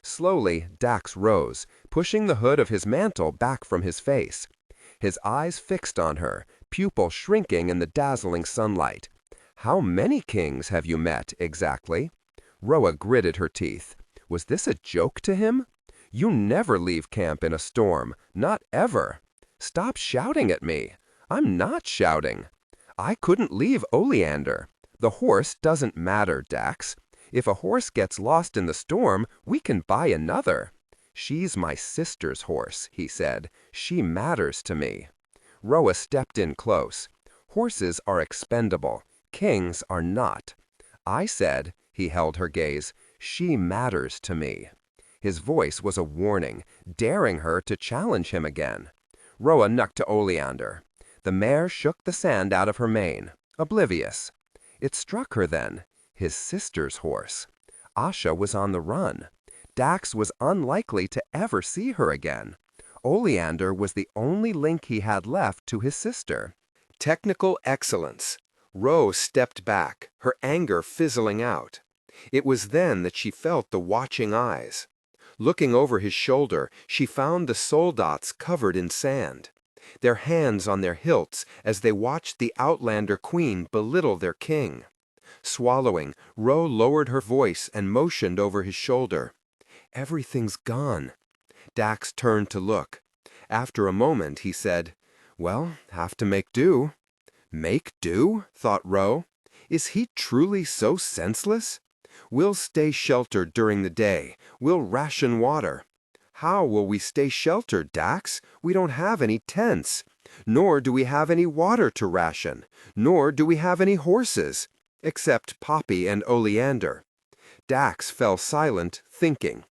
Slowly, Dax rose, pushing the hood of his mantle back from his face. His eyes fixed on her, pupil shrinking in the dazzling sunlight. "How many kings have you met, exactly?" Roa gritted her teeth. Was this a joke to him? "You never leave camp in a storm, not ever." "Stop shouting at me." "I'm not shouting." "I couldn't leave Oleander." "The horse doesn't matter, Dax. If a horse gets lost in the storm, we can buy another." "She's my sister's horse," he said. "She matters to me." Roa stepped in close. "Horses are expendable. Kings are not." "I said," he held her gaze, "she matters to me." His voice was a warning, daring her to challenge him again. Roa knucked to Oleander. The mare shook the sand out of her mane, oblivious. It struck her then. His sister's horse. Asha was on the run. Dax was unlikely to ever see her again. Oleander was the only link he had left to his sister. Technical excellence. Rose stepped back, her anger fizzling out. It was then that she felt the watching eyes. Looking over his shoulder, she found the soldats covered in sand, their hands on their hilts as they watched the Outlander queen belittle their king. Swallowing, Ro lowered her voice and motioned over his shoulder. "Everything's gone." Dax turned to look. After a moment, he said, "Well, have to make do." Make do? Thought Ro. Is he truly so senseless? "We'll stay sheltered during the day. We'll ration water." "How will we stay sheltered, Dax? We don't have any tents. Nor do we have any water to ration. Nor do we have any horses. Except Poppy and Oleander." Dax fell silent, thinking.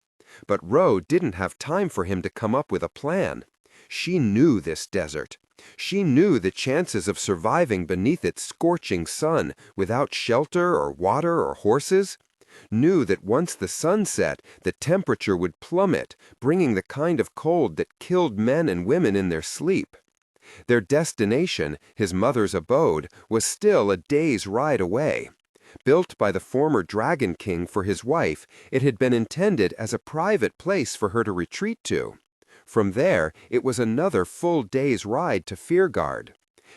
But Ro didn't have time for him to come up with a plan. She knew this desert. She knew the chances of surviving beneath its scorching sun without shelter or water or horses. Knew that once the sun set, the temperature would plummet, bringing the kind of cold that killed men and women in their sleep. Their destination, his mother's abode, was still a day's ride away. Built by the former Dragon King for his wife, it had been intended as a private place for her to retreat to. From there, it was another full day's ride to Feargard.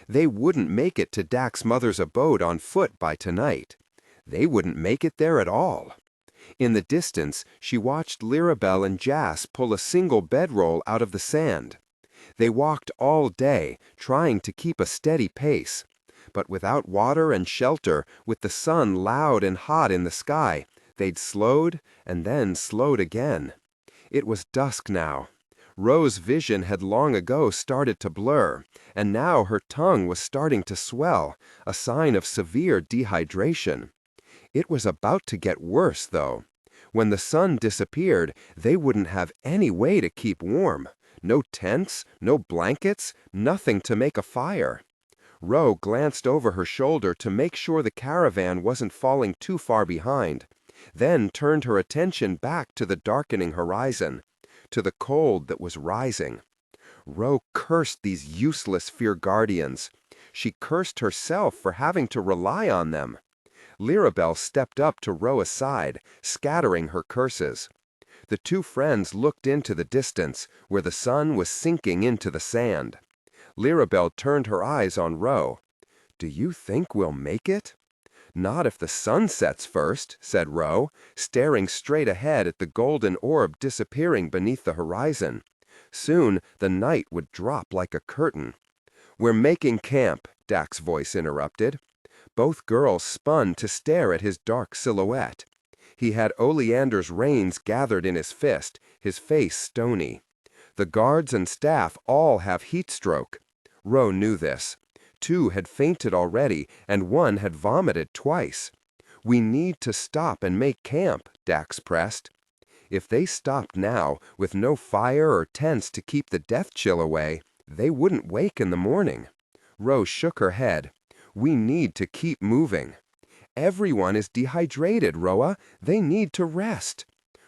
They wouldn't make it to Dak's mother's abode on foot by tonight. They wouldn't make it there at all. In the distance, she watched Lirabel and Jas pull a single bedroll out of the sand. They walked all day, trying to keep a steady pace. But without water and shelter, with the sun loud and hot in the sky, they'd slowed and then slowed again. It was dusk now. Ro's vision had long ago started to blur, and now her tongue was starting to swell, a sign of severe dehydration. It was about to get worse, though. When the sun disappeared, they wouldn't have any way to keep warm. No tents, no blankets, nothing to make a fire. Ro glanced over her shoulder to make sure the caravan wasn't falling too far behind, then turned her attention back to the darkening horizon, to the cold that was rising. Ro cursed these useless Fearguardians. She cursed herself for having to rely on them. Lirabel stepped up to Roa's side, scattering her curses. The two friends looked into the distance, where the sun was sinking into the sand. Lirabel turned her eyes on Ro. "Do you think we'll make it?" "Not if the sun sets first," said Ro, staring straight ahead at the golden orb disappearing beneath the horizon. Soon the night would drop like a curtain. "We're making camp," Dak's voice interrupted. Both girls spun to stare at his dark silhouette. He had Oleander's reins gathered in his fist, his face stony. The guards and staff all have heat stroke. Ro knew this. 2 had fainted already, and 1 had vomited twice. "We need to stop and make camp," Dax pressed. If they stopped now, with no fire or tents to keep the death chill away, they wouldn't wake in the morning. Ro shook her head. "We need to keep moving." "Everyone is dehydrated, Roa. They need to rest."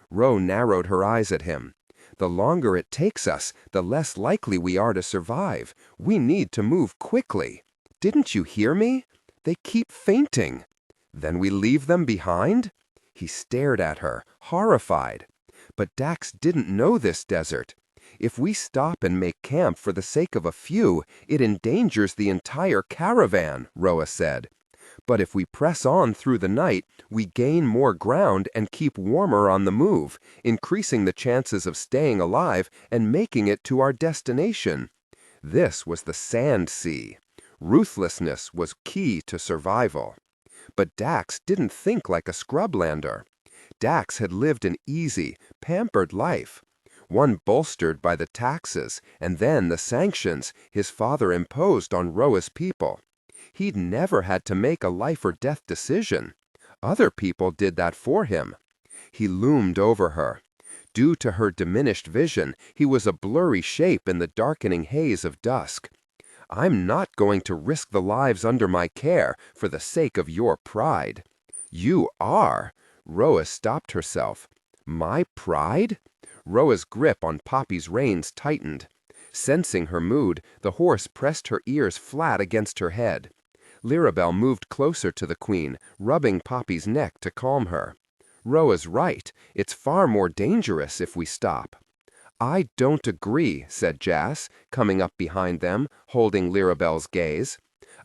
Ro narrowed her eyes at him. "The longer it takes us, the less likely we are to survive. We need to move quickly. Didn't you hear me? They keep fainting." "Then we leave them behind?" He stared at her, horrified. But Dax didn't know this desert. "If we stop and make camp for the sake of a few, it endangers the entire caravan," Roa said. "But if we press on through the night, we gain more ground and keep warmer on the move, increasing the chances of staying alive and making it to our destination." This was the Sand Sea. Ruthlessness was key to survival. But Dax didn't think like a scrublander. Dax had lived an easy, pampered life, one bolstered by the taxes and then the sanctions his father imposed on Roa's people. He'd never had to make a life-or-death decision. Other people did that for him. He loomed over her. Due to her diminished vision, he was a blurry shape in the darkening haze of dusk. "I'm not going to risk the lives under my care for the sake of your pride." "You are." Roa stopped herself. "My pride?" Roa's grip on Poppy's reins tightened. Sensing her mood, the horse pressed her ears flat against her head. Lirabel moved closer to the queen, rubbing Poppy's neck to calm her. "Roa's right. It's far more dangerous if we stop." "I don't agree," said Jas, coming up behind them, holding Lirabel's gaze.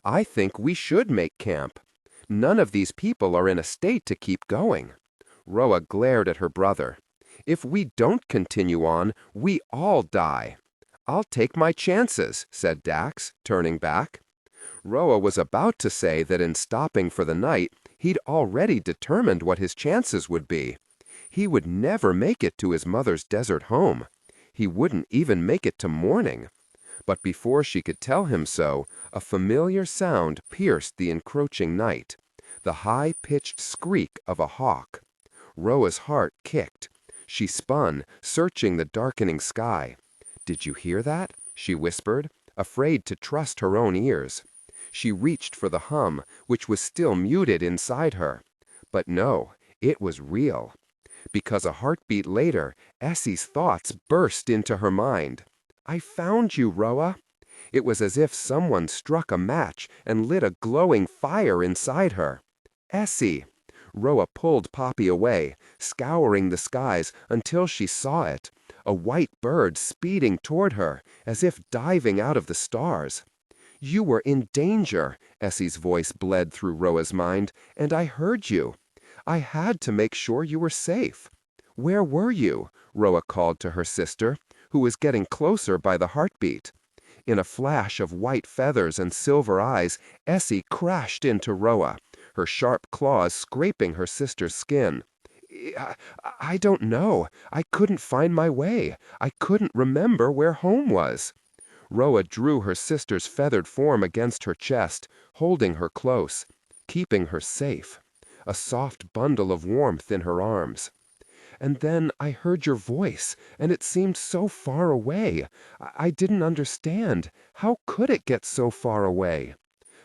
"I think we should make camp. None of these people are in a state to keep going." Roa glared at her brother. "If we don't continue on, we all die." "I'll take my chances," said Dax, turning back. Roa was about to say that in stopping for the night, he'd already determined what his chances would be. He would never make it to his mother's desert home. He wouldn't even make it to morning. But before she could tell him so, a familiar sound pierced the encroaching night, the high-pitched squeak of a hawk. Roa's heart kicked. She spun, searching the darkening sky. "Did you hear that?" she whispered, afraid to trust her own ears. She reached for the hum, which was still muted inside her. But no, it was real. Because a heartbeat later, Essie's thoughts burst into her mind. "I found you, Roa." It was as if someone struck a match and lit a glowing fire inside her. Essie! Roa pulled Poppy away, scouring the skies until she saw it, a white bird speeding toward her, as if diving out of the stars. You were in danger, Essie's voice bled through Roa's mind, and I heard you. I had to make sure you were safe. Where were you? Roa called to her sister, who was getting closer by the heartbeat. In a flash of white feathers and silver eyes, Essie crashed into Roa, her sharp claws scraping her sister's skin. I don't know. I couldn't find my way. I couldn't remember where home was. Roa drew her sister's feathered form against her chest, holding her close, keeping her safe, a soft bundle of warmth in her arms. And then I heard your voice, and it seemed so far away. I didn't understand. How could it get so far away?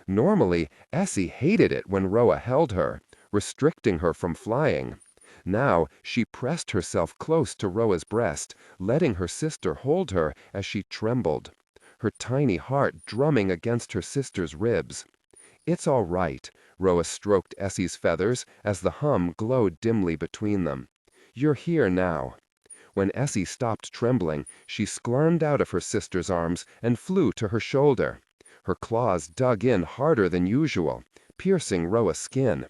Normally, Essie hated it when Roa held her, restricting her from flying. Now she pressed herself close to Roa's breast, letting her sister hold her as she trembled, her tiny heart drumming against her sister's ribs. It's all right, Roa stroked Essie's feathers as the hum glowed dimly between them. You're here now. When Essie stopped trembling, she squirmed out of her sister's arms and flew to her shoulder. Her claws dug in harder than usual, piercing Roa's skin.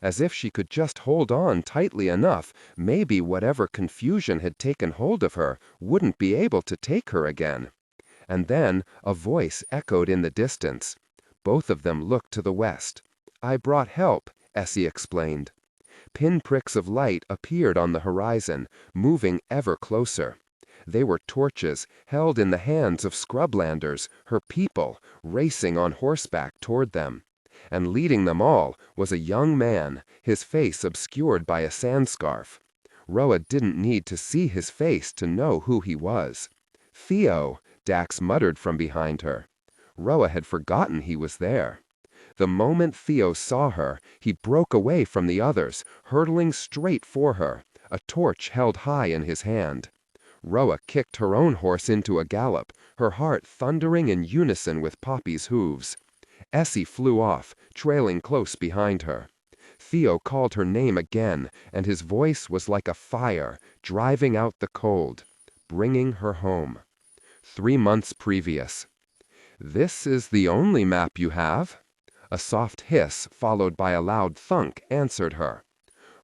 As if she could just hold on tightly enough, maybe whatever confusion had taken hold of her wouldn't be able to take her again. And then a voice echoed in the distance. Both of them looked to the west. I brought help, Essie explained. Pinpricks of light appeared on the horizon, moving ever closer. They were torches held in the hands of scrublanders, her people, racing on horseback toward them. And leading them all was a young man, his face obscured by a sandscarf. Roa didn't need to see his face to know who he was. Theo, Dax muttered from behind her. Roa had forgotten he was there. The moment Theo saw her, he broke away from the others, hurtling straight for her, a torch held high in his hand. Roa kicked her own horse into a gallop, her heart thundering in unison with Poppy's hooves. Essie flew off, trailing close behind her. Theo called her name again, and his voice was like a fire, driving out the cold, bringing her home. 3 months previous. This is the only map you have? A soft hiss, followed by a loud thunk, answered her.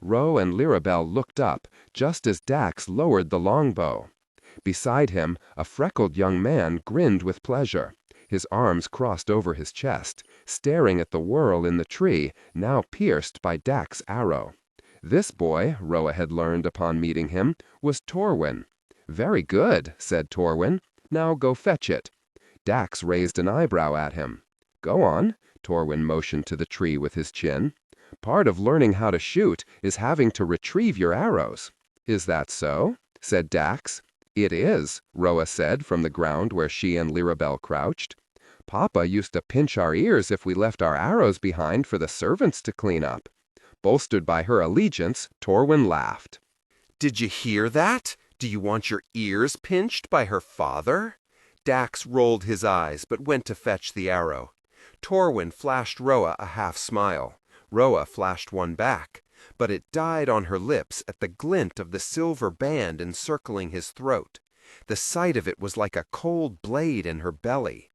Roe and Lirabelle looked up, just as Dax lowered the longbow. Beside him, a freckled young man grinned with pleasure, his arms crossed over his chest, staring at the whorl in the tree, now pierced by Dax's arrow. This boy, Roa had learned upon meeting him, was Torwin. Very good, said Torwin. Now go fetch it. Dax raised an eyebrow at him. Go on, Torwin motioned to the tree with his chin. Part of learning how to shoot is having to retrieve your arrows. Is that so? Said Dax. It is, Roa said from the ground where she and Lirabelle crouched. Papa used to pinch our ears if we left our arrows behind for the servants to clean up. Bolstered by her allegiance, Torwin laughed. Did you hear that? Do you want your ears pinched by her father? Dax rolled his eyes, but went to fetch the arrow. Torwin flashed Roa a half smile. Roa flashed one back, but it died on her lips at the glint of the silver band encircling his throat. The sight of it was like a cold blade in her belly.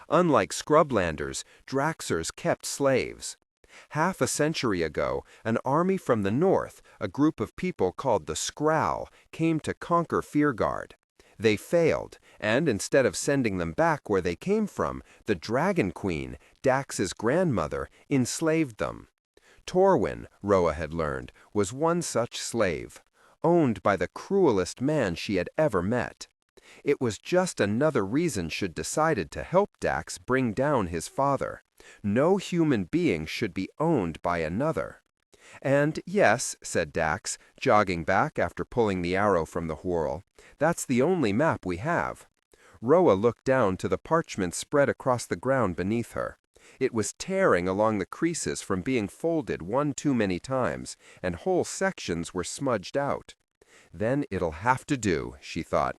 Unlike scrublanders, Draxers kept slaves. Half a century ago, an army from the north, a group of people called the Skral, came to conquer Fearguard. They failed, and instead of sending them back where they came from, the Dragon Queen, Dax's grandmother, enslaved them. Torwin, Roa had learned, was one such slave, owned by the cruelest man she had ever met. It was just another reason she'd decided to help Dax bring down his father. No human being should be owned by another. And yes, said Dax, jogging back after pulling the arrow from the whorl, that's the only map we have. Roa looked down to the parchment spread across the ground beneath her. It was tearing along the creases from being folded one too many times, and whole sections were smudged out. Then it'll have to do, she thought.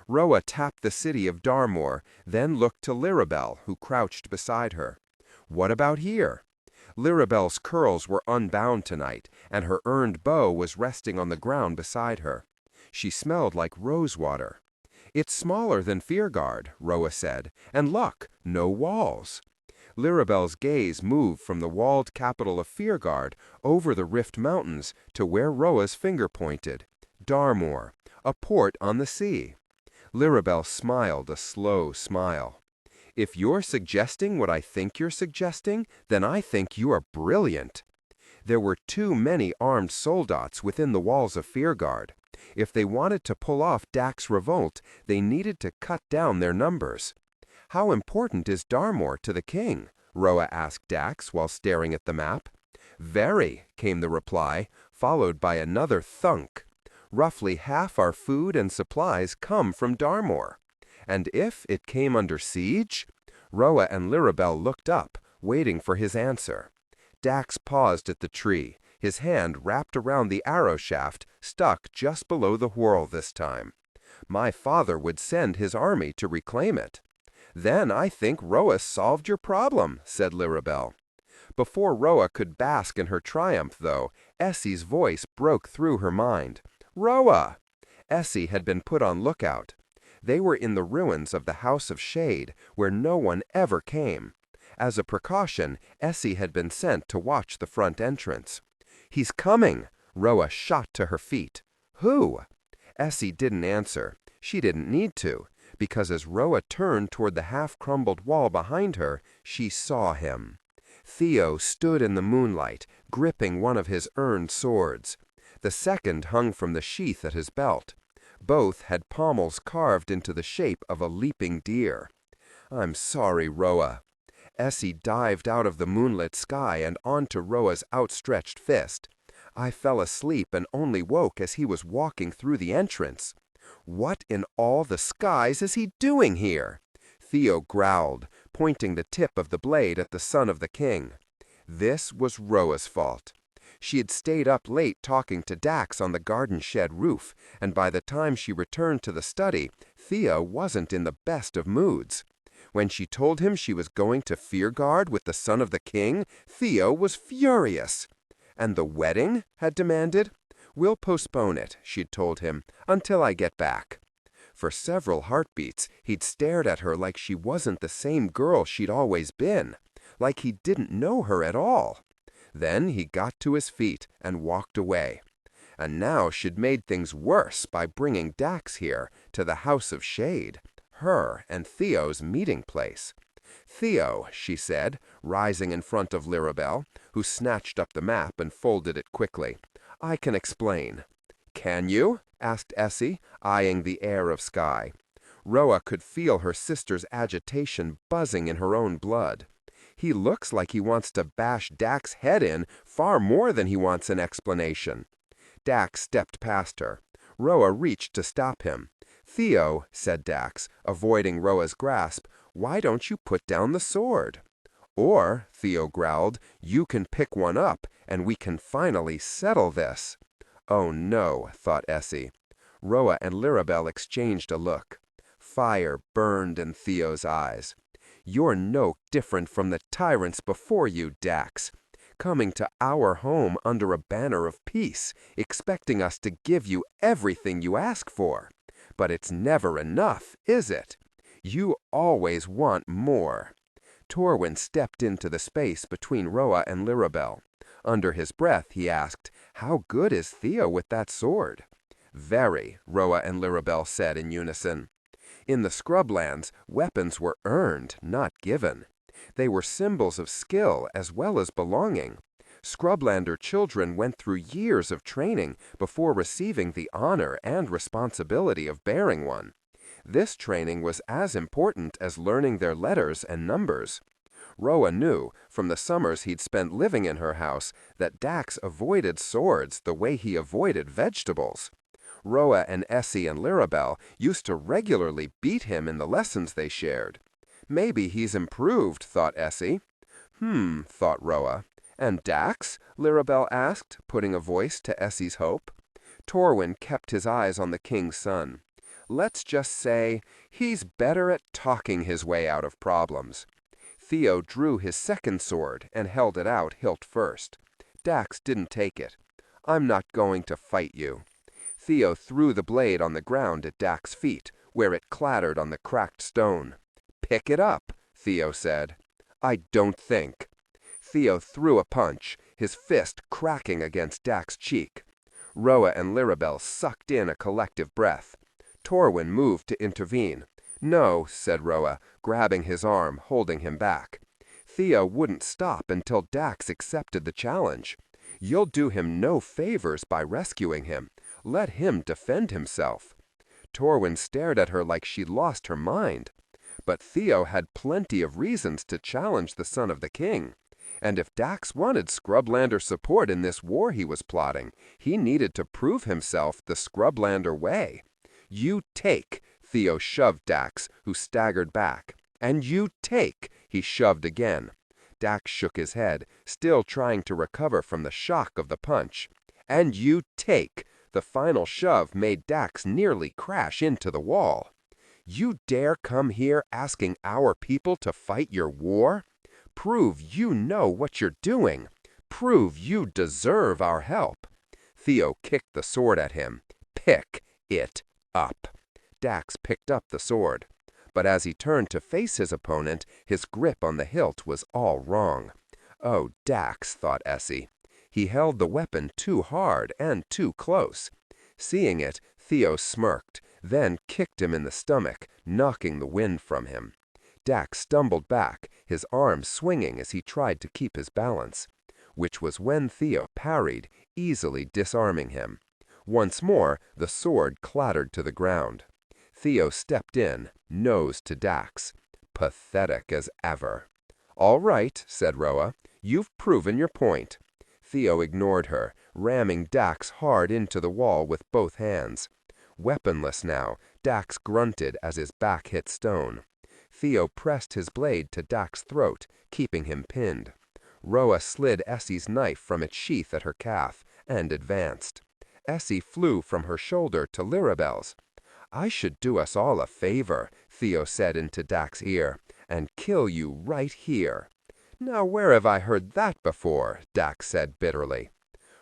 Roa tapped the city of Darmore, then looked to Lirabelle, who crouched beside her. What about here? Lirabel's curls were unbound tonight, and her earned bow was resting on the ground beside her. She smelled like rosewater. "It's smaller than Fearguard," Roa said, "and look, no walls." Lirabel's gaze moved from the walled capital of Fearguard over the Rift Mountains to where Roa's finger pointed. Darmore, a port on the sea. Lirabel smiled a slow smile. "If you're suggesting what I think you're suggesting, then I think you are brilliant." There were too many armed soldats within the walls of Fearguard. If they wanted to pull off Dak's revolt, they needed to cut down their numbers. "How important is Darmore to the king?" Roa asked Dax while staring at the map. "Very," came the reply, followed by another thunk. "Roughly half our food and supplies come from Darmore. And if it came under siege?" Roa and Lirabel looked up, waiting for his answer. Dax paused at the tree, his hand wrapped around the arrow shaft, stuck just below the whorl this time. "My father would send his army to reclaim it." "Then I think Roa solved your problem," said Lirabel. Before Roa could bask in her triumph, though, Essie's voice broke through her mind. "Roa!" Essie had been put on lookout. They were in the ruins of the House of Shade, where no one ever came. As a precaution, Essie had been sent to watch the front entrance. "He's coming!" Roa shot to her feet. "Who?" Essie didn't answer. She didn't need to, because as Roa turned toward the half-crumbled wall behind her, she saw him. Theo stood in the moonlight, gripping one of his earned swords. The second hung from the sheath at his belt. Both had pommels carved into the shape of a leaping deer. "I'm sorry, Roa." Essie dived out of the moonlit sky and onto Roa's outstretched fist. "I fell asleep and only woke as he was walking through the entrance." "What in all the skies is he doing here?" Theo growled, pointing the tip of the blade at the son of the king. This was Roa's fault. She had stayed up late talking to Dax on the garden shed roof, and by the time she returned to the study, Theo wasn't in the best of moods. When she told him she was going to Fearguard with the son of the king, Theo was furious. "And the wedding?" had demanded. "We'll postpone it," she'd told him, "until I get back." For several heartbeats, he'd stared at her like she wasn't the same girl she'd always been, like he didn't know her at all. Then he got to his feet and walked away. And now she'd made things worse by bringing Dax here, to the House of Shade, her and Theo's meeting place. "Theo," she said, rising in front of Lirabel, who snatched up the map and folded it quickly. "I can explain." "Can you?" asked Essie, eyeing the air of sky. Roa could feel her sister's agitation buzzing in her own blood. "He looks like he wants to bash Dax's head in far more than he wants an explanation." Dax stepped past her. Roa reached to stop him. "Theo," said Dax, avoiding Roa's grasp, "why don't you put down the sword?" "Or," Theo growled, "you can pick one up, and we can finally settle this." Oh no, thought Essie. Roa and Lirabel exchanged a look. Fire burned in Theo's eyes. "You're no different from the tyrants before you, Dax. Coming to our home under a banner of peace, expecting us to give you everything you ask for. But it's never enough, is it? You always want more." Torwin stepped into the space between Roa and Lirabel. Under his breath, he asked, "How good is Theo with that sword?" "Very," Roa and Lirabel said in unison. In the scrublands, weapons were earned, not given. They were symbols of skill as well as belonging. Scrublander children went through years of training before receiving the honor and responsibility of bearing one. This training was as important as learning their letters and numbers. Roa knew, from the summers he'd spent living in her house, that Dax avoided swords the way he avoided vegetables. Roa and Essie and Lirabel used to regularly beat him in the lessons they shared. Maybe he's improved, thought Essie. Thought Roa. "And Dax?" Lirabel asked, putting a voice to Essie's hope. Torwin kept his eyes on the king's son. "Let's just say he's better at talking his way out of problems." Theo drew his second sword and held it out hilt first. Dax didn't take it. "I'm not going to fight you." Theo threw the blade on the ground at Dax's feet, where it clattered on the cracked stone. "Pick it up," Theo said. "I don't think." Theo threw a punch, his fist cracking against Dax's cheek. Roa and Lirabel sucked in a collective breath. Torwin moved to intervene. "No," said Roa, grabbing his arm, holding him back. Theo wouldn't stop until Dax accepted the challenge. "You'll do him no favors by rescuing him. Let him defend himself." Torwin stared at her like she'd lost her mind. But Theo had plenty of reasons to challenge the son of the king. And if Dax wanted Scrublander support in this war he was plotting, he needed to prove himself the Scrublander way. "You take." Theo shoved Dax, who staggered back. "And you take." He shoved again. Dax shook his head, still trying to recover from the shock of the punch. "And you take." The final shove made Dax nearly crash into the wall. "You dare come here asking our people to fight your war? Prove you know what you're doing. Prove you deserve our help." Theo kicked the sword at him. "Pick it up." Dax picked up the sword. But as he turned to face his opponent, his grip on the hilt was all wrong. Oh, Dax, thought Essie. He held the weapon too hard and too close. Seeing it, Theo smirked, then kicked him in the stomach, knocking the wind from him. Dax stumbled back, his arms swinging as he tried to keep his balance, which was when Theo parried, easily disarming him. Once more, the sword clattered to the ground. Theo stepped in, nose to Dax. Pathetic as ever. "All right," said Roa. "You've proven your point." Theo ignored her, ramming Dax hard into the wall with both hands. Weaponless now, Dax grunted as his back hit stone. Theo pressed his blade to Dax's throat, keeping him pinned. Roa slid Essie's knife from its sheath at her calf and advanced. Essie flew from her shoulder to Lirabel's. "I should do us all a favor," Theo said into Dax's ear, "and kill you right here." "Now where have I heard that before?" Dax said bitterly.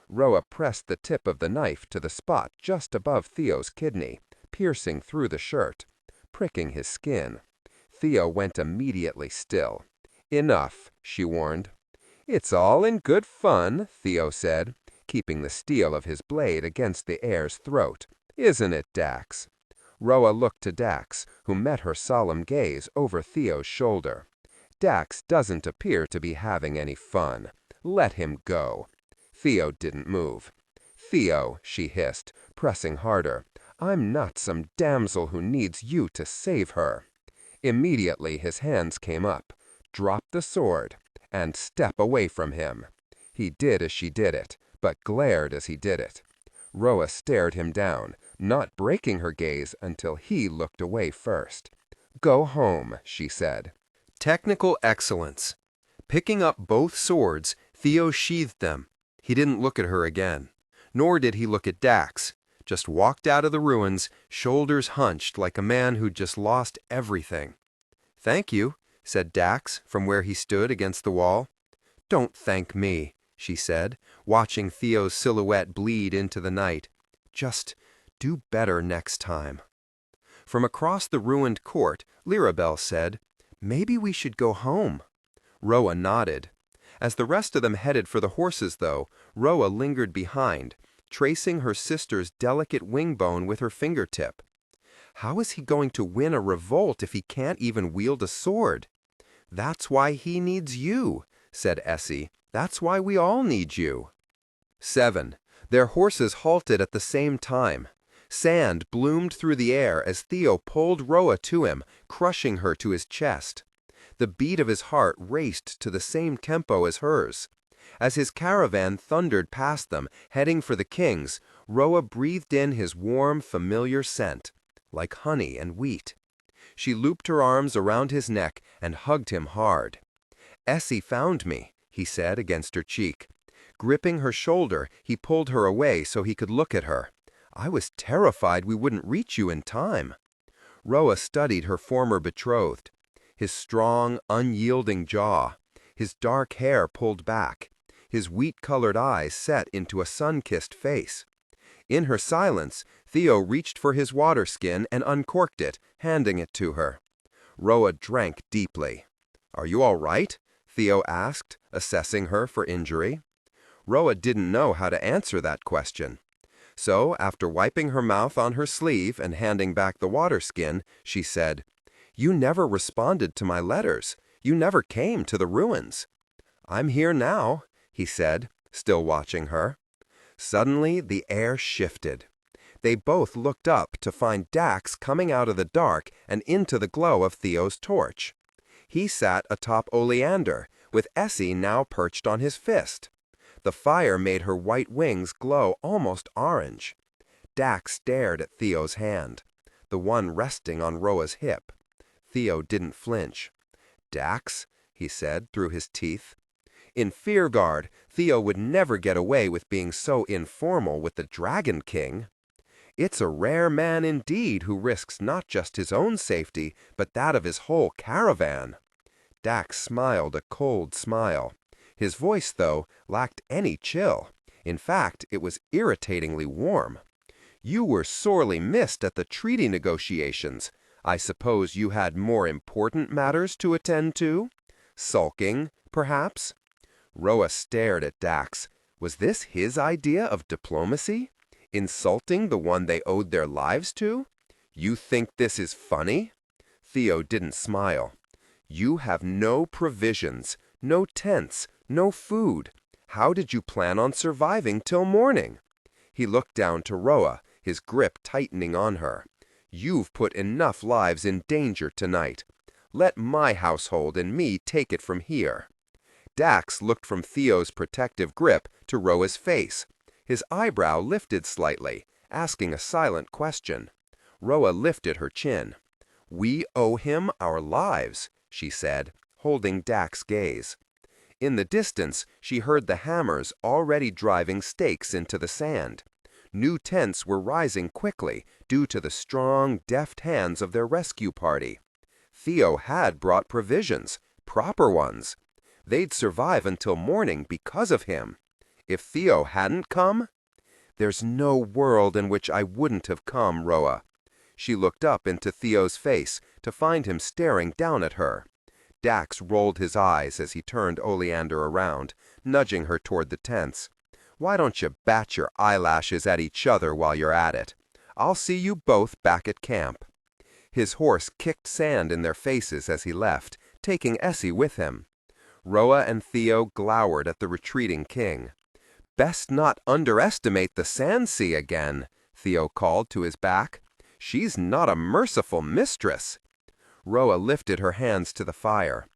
Roa pressed the tip of the knife to the spot just above Theo's kidney, piercing through the shirt, pricking his skin. Theo went immediately still. "Enough," she warned. "It's all in good fun," Theo said, keeping the steel of his blade against the heir's throat. "Isn't it, Dax?" Roa looked to Dax, who met her solemn gaze over Theo's shoulder. "Dax doesn't appear to be having any fun. Let him go." Theo didn't move. "Theo," she hissed, pressing harder, "I'm not some damsel who needs you to save her." Immediately his hands came up. "Drop the sword, and step away from him." He did as she did it, but glared as he did it. Roa stared him down, not breaking her gaze until he looked away first. "Go home," she said. Technical excellence. Picking up both swords, Theo sheathed them. He didn't look at her again. Nor did he look at Dax. Just walked out of the ruins, shoulders hunched like a man who'd just lost everything. "Thank you," said Dax from where he stood against the wall. "Don't thank me," she said, watching Theo's silhouette bleed into the night. "Just do better next time." From across the ruined court, Lirabel said, "Maybe we should go home." Roa nodded. As the rest of them headed for the horses, though, Roa lingered behind, tracing her sister's delicate wing bone with her fingertip. How is he going to win a revolt if he can't even wield a sword? "That's why he needs you," said Essie. "That's why we all need you." 7. Their horses halted at the same time. Sand bloomed through the air as Theo pulled Roa to him, crushing her to his chest. The beat of his heart raced to the same tempo as hers. As his caravan thundered past them, heading for the king's, Roa breathed in his warm, familiar scent, like honey and wheat. She looped her arms around his neck and hugged him hard. "Essie found me," he said against her cheek. Gripping her shoulder, he pulled her away so he could look at her. "I was terrified we wouldn't reach you in time." Roa studied her former betrothed. his strong, unyielding jaw, his dark hair pulled back, his wheat-colored eyes set into a sun-kissed face. In her silence, Theo reached for his water skin and uncorked it, handing it to her. Roa drank deeply. "Are you all right?" Theo asked, assessing her for injury. Roa didn't know how to answer that question. So, after wiping her mouth on her sleeve and handing back the water skin, she said, "You never responded to my letters. You never came to the ruins." "I'm here now," he said, still watching her. Suddenly, the air shifted. They both looked up to find Dax coming out of the dark and into the glow of Theo's torch. He sat atop Oleander, with Essie now perched on his fist. The fire made her white wings glow almost orange. Dax stared at Theo's hand, the one resting on Roa's hip. Theo didn't flinch. "Dax," he said through his teeth. In Fearguard, Theo would never get away with being so informal with the Dragon King. It's a rare man indeed who risks not just his own safety, but that of his whole caravan. Dax smiled a cold smile. His voice, though, lacked any chill. In fact, it was irritatingly warm. "You were sorely missed at the treaty negotiations. I suppose you had more important matters to attend to? Sulking, perhaps?" Roa stared at Dax. Was this his idea of diplomacy? Insulting the one they owed their lives to? "You think this is funny?" Theo didn't smile. "You have no provisions, no tents, no food. How did you plan on surviving till morning?" He looked down to Roa, his grip tightening on her. "You've put enough lives in danger tonight. Let my household and me take it from here." Dax looked from Theo's protective grip to Roa's face. His eyebrow lifted slightly, asking a silent question. Roa lifted her chin. "We owe him our lives," she said, holding Dax's gaze. In the distance, she heard the hammers already driving stakes into the sand. New tents were rising quickly due to the strong, deft hands of their rescue party. Theo had brought provisions, proper ones. They'd survive until morning because of him. If Theo hadn't come? "There's no world in which I wouldn't have come, Roa." She looked up into Theo's face to find him staring down at her. Dax rolled his eyes as he turned Oleander around, nudging her toward the tents. "Why don't you bat your eyelashes at each other while you're at it? I'll see you both back at camp." His horse kicked sand in their faces as he left, taking Essie with him. Roa and Theo glowered at the retreating king. "Best not underestimate the sand sea again," Theo called to his back. "She's not a merciful mistress." Roa lifted her hands to the fire.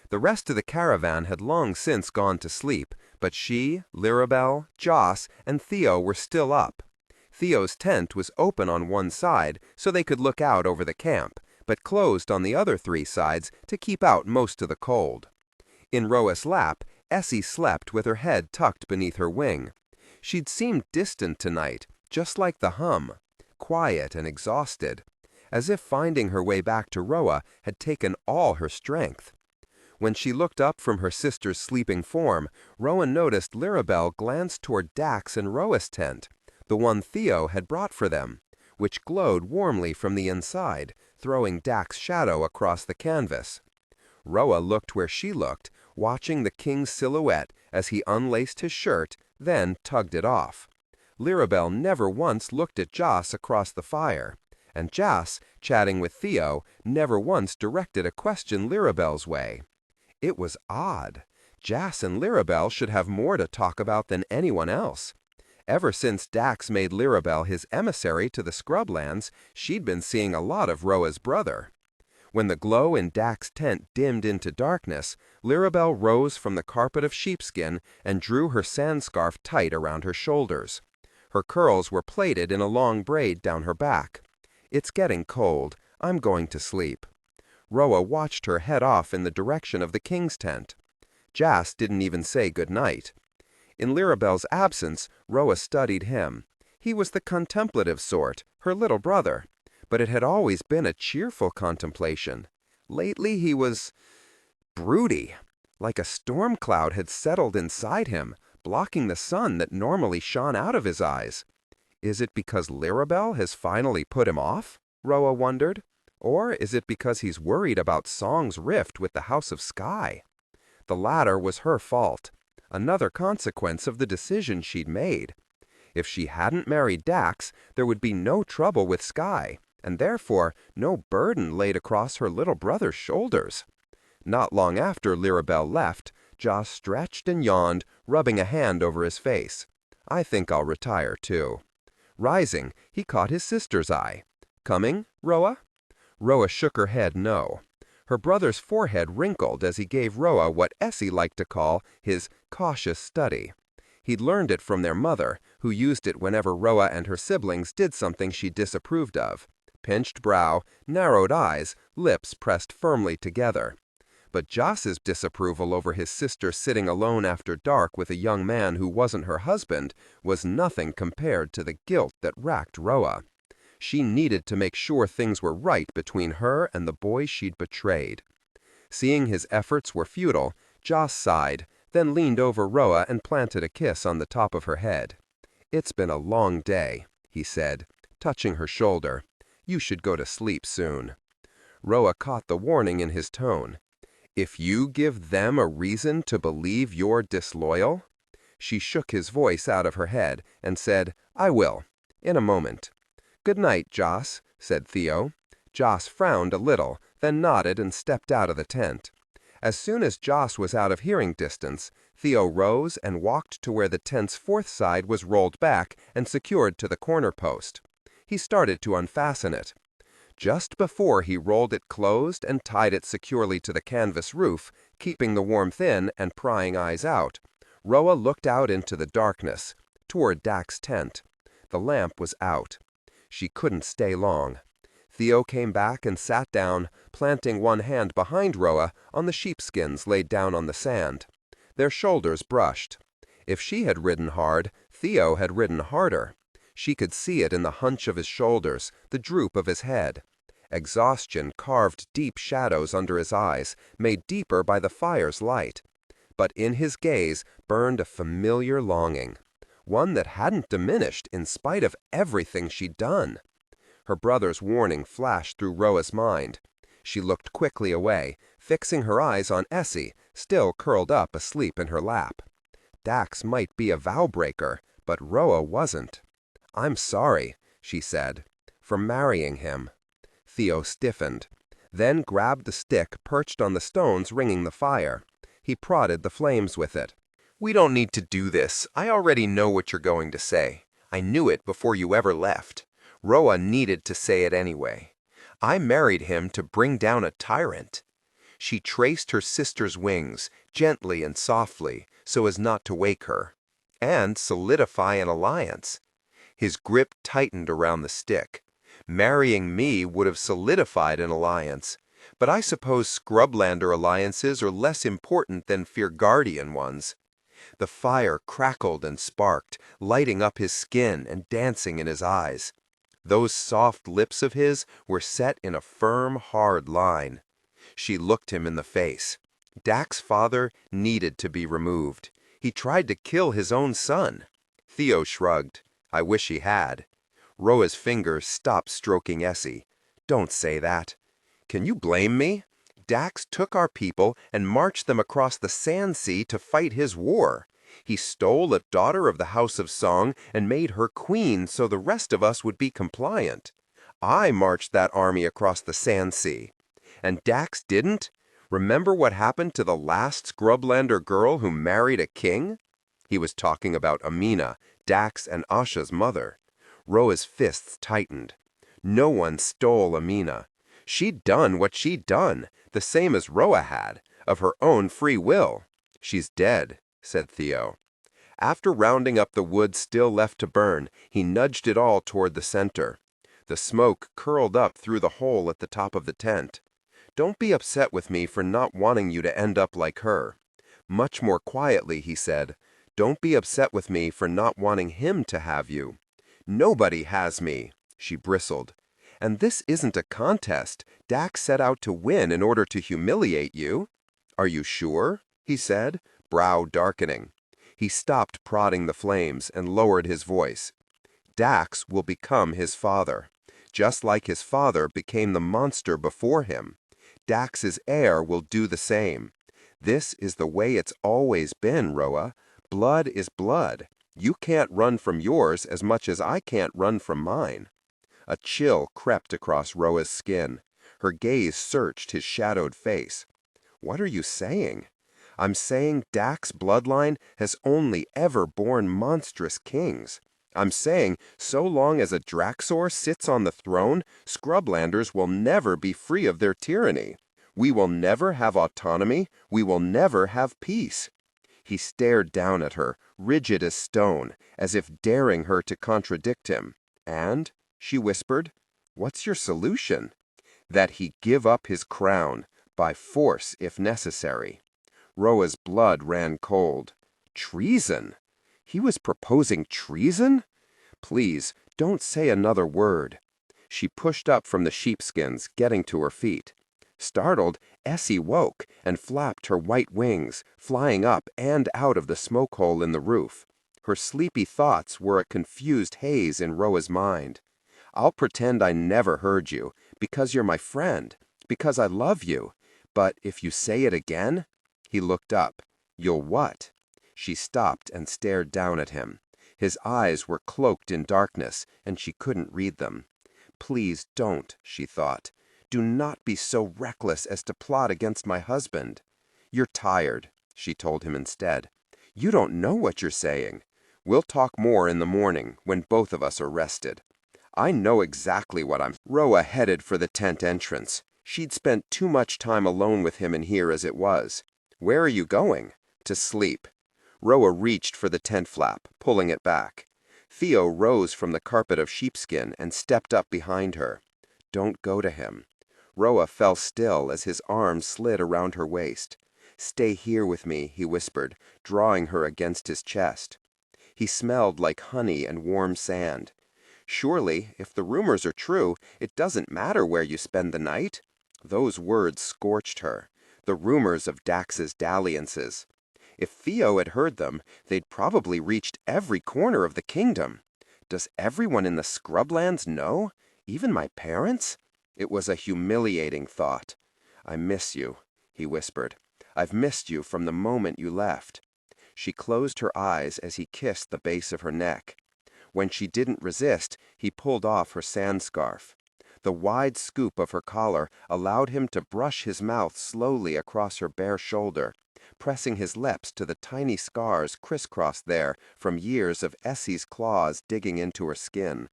The rest of the caravan had long since gone to sleep, but she, Lirabel, Joss, and Theo were still up. Theo's tent was open on one side so they could look out over the camp, but closed on the other 3 sides to keep out most of the cold. In Roa's lap, Essie slept with her head tucked beneath her wing. She'd seemed distant tonight, just like the hum, quiet and exhausted, as if finding her way back to Roa had taken all her strength. When she looked up from her sister's sleeping form, Rowan noticed Lirabel glance toward Dax and Roa's tent, the one Theo had brought for them, which glowed warmly from the inside, throwing Dax's shadow across the canvas. Roa looked where she looked, watching the king's silhouette as he unlaced his shirt, then tugged it off. Lirabel never once looked at Joss across the fire, and Joss, chatting with Theo, never once directed a question Lirabel's way. It was odd. Joss and Lirabel should have more to talk about than anyone else. Ever since Dax made Lirabel his emissary to the scrublands, she'd been seeing a lot of Roa's brother. When the glow in Dax's tent dimmed into darkness, Lirabel rose from the carpet of sheepskin and drew her sand scarf tight around her shoulders. Her curls were plaited in a long braid down her back. "It's getting cold. I'm going to sleep." Roa watched her head off in the direction of the king's tent. Jas didn't even say good night. In Lirabel's absence, Roa studied him. He was the contemplative sort, her little brother. But it had always been a cheerful contemplation. Lately he was broody, like a storm cloud had settled inside him, blocking the sun that normally shone out of his eyes. Is it because Lirabel has finally put him off? Roa wondered. Or is it because he's worried about Song's rift with the House of Sky? The latter was her fault, another consequence of the decision she'd made. If she hadn't married Dax, there would be no trouble with Sky, and therefore no burden laid across her little brother's shoulders. Not long after Lirabel left, Joss stretched and yawned, rubbing a hand over his face. I think I'll retire, too. Rising, he caught his sister's eye. Coming, Roa? Roa shook her head no. Her brother's forehead wrinkled as he gave Roa what Essie liked to call his cautious study. He'd learned it from their mother, who used it whenever Roa and her siblings did something she disapproved of. Pinched brow, narrowed eyes, lips pressed firmly together. But Joss's disapproval over his sister sitting alone after dark with a young man who wasn't her husband was nothing compared to the guilt that racked Roa. She needed to make sure things were right between her and the boy she'd betrayed. Seeing his efforts were futile, Joss sighed, then leaned over Roa and planted a kiss on the top of her head. "It's been a long day," he said, touching her shoulder. "You should go to sleep soon." Roa caught the warning in his tone. "If you give them a reason to believe you're disloyal?" She shook his voice out of her head and said, "I will, in a moment." "Good night, Joss," said Theo. Joss frowned a little, then nodded and stepped out of the tent. As soon as Joss was out of hearing distance, Theo rose and walked to where the tent's fourth side was rolled back and secured to the corner post. He started to unfasten it. Just before he rolled it closed and tied it securely to the canvas roof, keeping the warmth in and prying eyes out, Roa looked out into the darkness, toward Dak's tent. The lamp was out. She couldn't stay long. Theo came back and sat down, planting one hand behind Roa on the sheepskins laid down on the sand. Their shoulders brushed. If she had ridden hard, Theo had ridden harder. She could see it in the hunch of his shoulders, the droop of his head. Exhaustion carved deep shadows under his eyes, made deeper by the fire's light. But in his gaze burned a familiar longing, one that hadn't diminished in spite of everything she'd done. Her brother's warning flashed through Roa's mind. She looked quickly away, fixing her eyes on Essie, still curled up asleep in her lap. Dax might be a vow-breaker, but Roa wasn't. "I'm sorry," she said, "for marrying him." Theo stiffened, then grabbed the stick perched on the stones ringing the fire. He prodded the flames with it. "We don't need to do this. I already know what you're going to say. I knew it before you ever left. Roa needed to say it anyway. I married him to bring down a tyrant." She traced her sister's wings, gently and softly, so as not to wake her, and solidify an alliance. His grip tightened around the stick. "Marrying me would have solidified an alliance, but I suppose Scrublander alliances are less important than Fearguardian ones." The fire crackled and sparked, lighting up his skin and dancing in his eyes. Those soft lips of his were set in a firm, hard line. She looked him in the face. Dak's father needed to be removed. He tried to kill his own son. Theo shrugged. "I wish he had." Roa's fingers stopped stroking Essie. "Don't say that." "Can you blame me? Dax took our people and marched them across the sand sea to fight his war. He stole a daughter of the House of Song and made her queen so the rest of us would be compliant. I marched that army across the sand sea. And Dax didn't? Remember what happened to the last Scrublander girl who married a king?" He was talking about Amina, Dax and Asha's mother. Roa's fists tightened. No one stole Amina. She'd done what she'd done, the same as Roa had, of her own free will. "She's dead," said Theo. After rounding up the wood still left to burn, he nudged it all toward the center. The smoke curled up through the hole at the top of the tent. "Don't be upset with me for not wanting you to end up like her." Much more quietly, he said, "Don't be upset with me for not wanting him to have you." "Nobody has me," she bristled. And this isn't a contest. Dax set out to win in order to humiliate you. Are you sure? He said, brow darkening. He stopped prodding the flames and lowered his voice. Dax will become his father, just like his father became the monster before him. Dax's heir will do the same. This is the way it's always been, Roa. Blood is blood. You can't run from yours as much as I can't run from mine. A chill crept across Roa's skin. Her gaze searched his shadowed face. What are you saying? I'm saying Dax's bloodline has only ever borne monstrous kings. I'm saying so long as a Draxor sits on the throne, Scrublanders will never be free of their tyranny. We will never have autonomy. We will never have peace. He stared down at her, rigid as stone, as if daring her to contradict him. And, she whispered, what's your solution? That he give up his crown, by force if necessary. Roa's blood ran cold. Treason? He was proposing treason? Please, don't say another word. She pushed up from the sheepskins, getting to her feet. Startled, Essie woke and flapped her white wings, flying up and out of the smoke hole in the roof. Her sleepy thoughts were a confused haze in Roa's mind. I'll pretend I never heard you, because you're my friend, because I love you. But if you say it again? He looked up. You'll what? She stopped and stared down at him. His eyes were cloaked in darkness, and she couldn't read them. Please don't, she thought. Do not be so reckless as to plot against my husband. You're tired, she told him instead. You don't know what you're saying. We'll talk more in the morning, when both of us are rested. I know exactly what I'm... Roa headed for the tent entrance. She'd spent too much time alone with him in here as it was. Where are you going? To sleep. Roa reached for the tent flap, pulling it back. Theo rose from the carpet of sheepskin and stepped up behind her. Don't go to him. Roa fell still as his arm slid around her waist. Stay here with me, he whispered, drawing her against his chest. He smelled like honey and warm sand. Surely, if the rumors are true, it doesn't matter where you spend the night. Those words scorched her. The rumors of Dax's dalliances. If Theo had heard them, they'd probably reached every corner of the kingdom. Does everyone in the Scrublands know? Even my parents? It was a humiliating thought. I miss you, he whispered. I've missed you from the moment you left. She closed her eyes as he kissed the base of her neck. When she didn't resist, he pulled off her sand scarf. The wide scoop of her collar allowed him to brush his mouth slowly across her bare shoulder, pressing his lips to the tiny scars crisscrossed there from years of Essie's claws digging into her skin.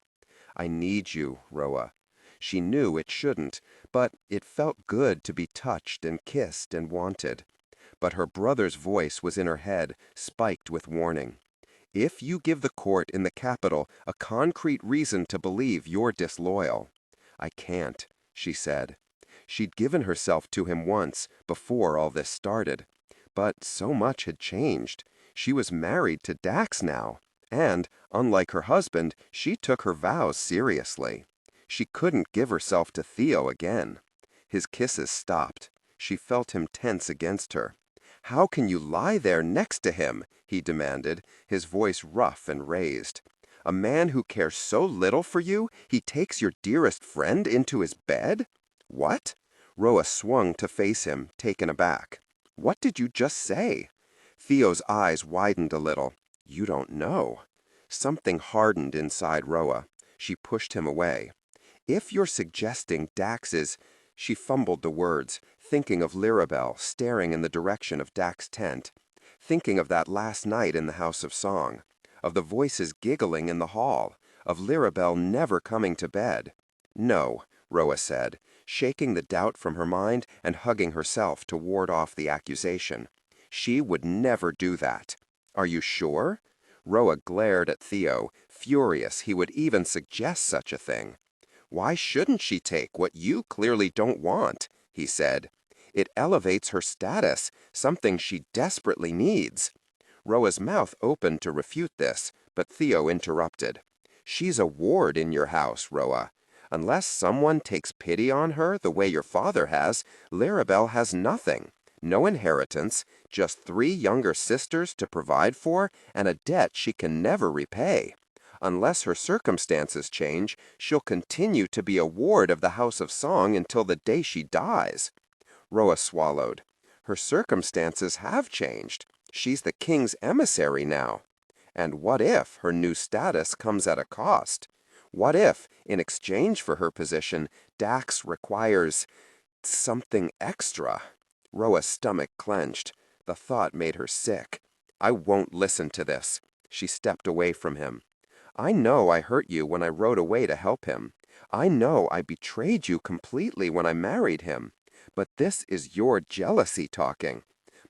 I need you, Roa. She knew it shouldn't, but it felt good to be touched and kissed and wanted. But her brother's voice was in her head, spiked with warning. If you give the court in the capital a concrete reason to believe you're disloyal. I can't, she said. She'd given herself to him once, before all this started. But so much had changed. She was married to Dax now, and, unlike her husband, she took her vows seriously. She couldn't give herself to Theo again. His kisses stopped. She felt him tense against her. How can you lie there next to him? He demanded, his voice rough and raised. A man who cares so little for you, he takes your dearest friend into his bed? What? Roa swung to face him, taken aback. What did you just say? Theo's eyes widened a little. You don't know. Something hardened inside Roa. She pushed him away. If you're suggesting Dax is... She fumbled the words, thinking of Lirabel staring in the direction of Dax's tent, thinking of that last night in the House of Song, of the voices giggling in the hall, of Lirabel never coming to bed. No, Roa said, shaking the doubt from her mind and hugging herself to ward off the accusation. She would never do that. Are you sure? Roa glared at Theo, furious he would even suggest such a thing. Why shouldn't she take what you clearly don't want? He said. It elevates her status, something she desperately needs. Roa's mouth opened to refute this, but Theo interrupted. She's a ward in your house, Roa. Unless someone takes pity on her the way your father has, Lirabel has nothing. No inheritance, just 3 younger sisters to provide for, and a debt she can never repay. Unless her circumstances change, she'll continue to be a ward of the House of Song until the day she dies. Roa swallowed. Her circumstances have changed. She's the king's emissary now. And what if her new status comes at a cost? What if, in exchange for her position, Dax requires something extra? Roa's stomach clenched. The thought made her sick. I won't listen to this. She stepped away from him. I know I hurt you when I rode away to help him. I know I betrayed you completely when I married him. But this is your jealousy talking.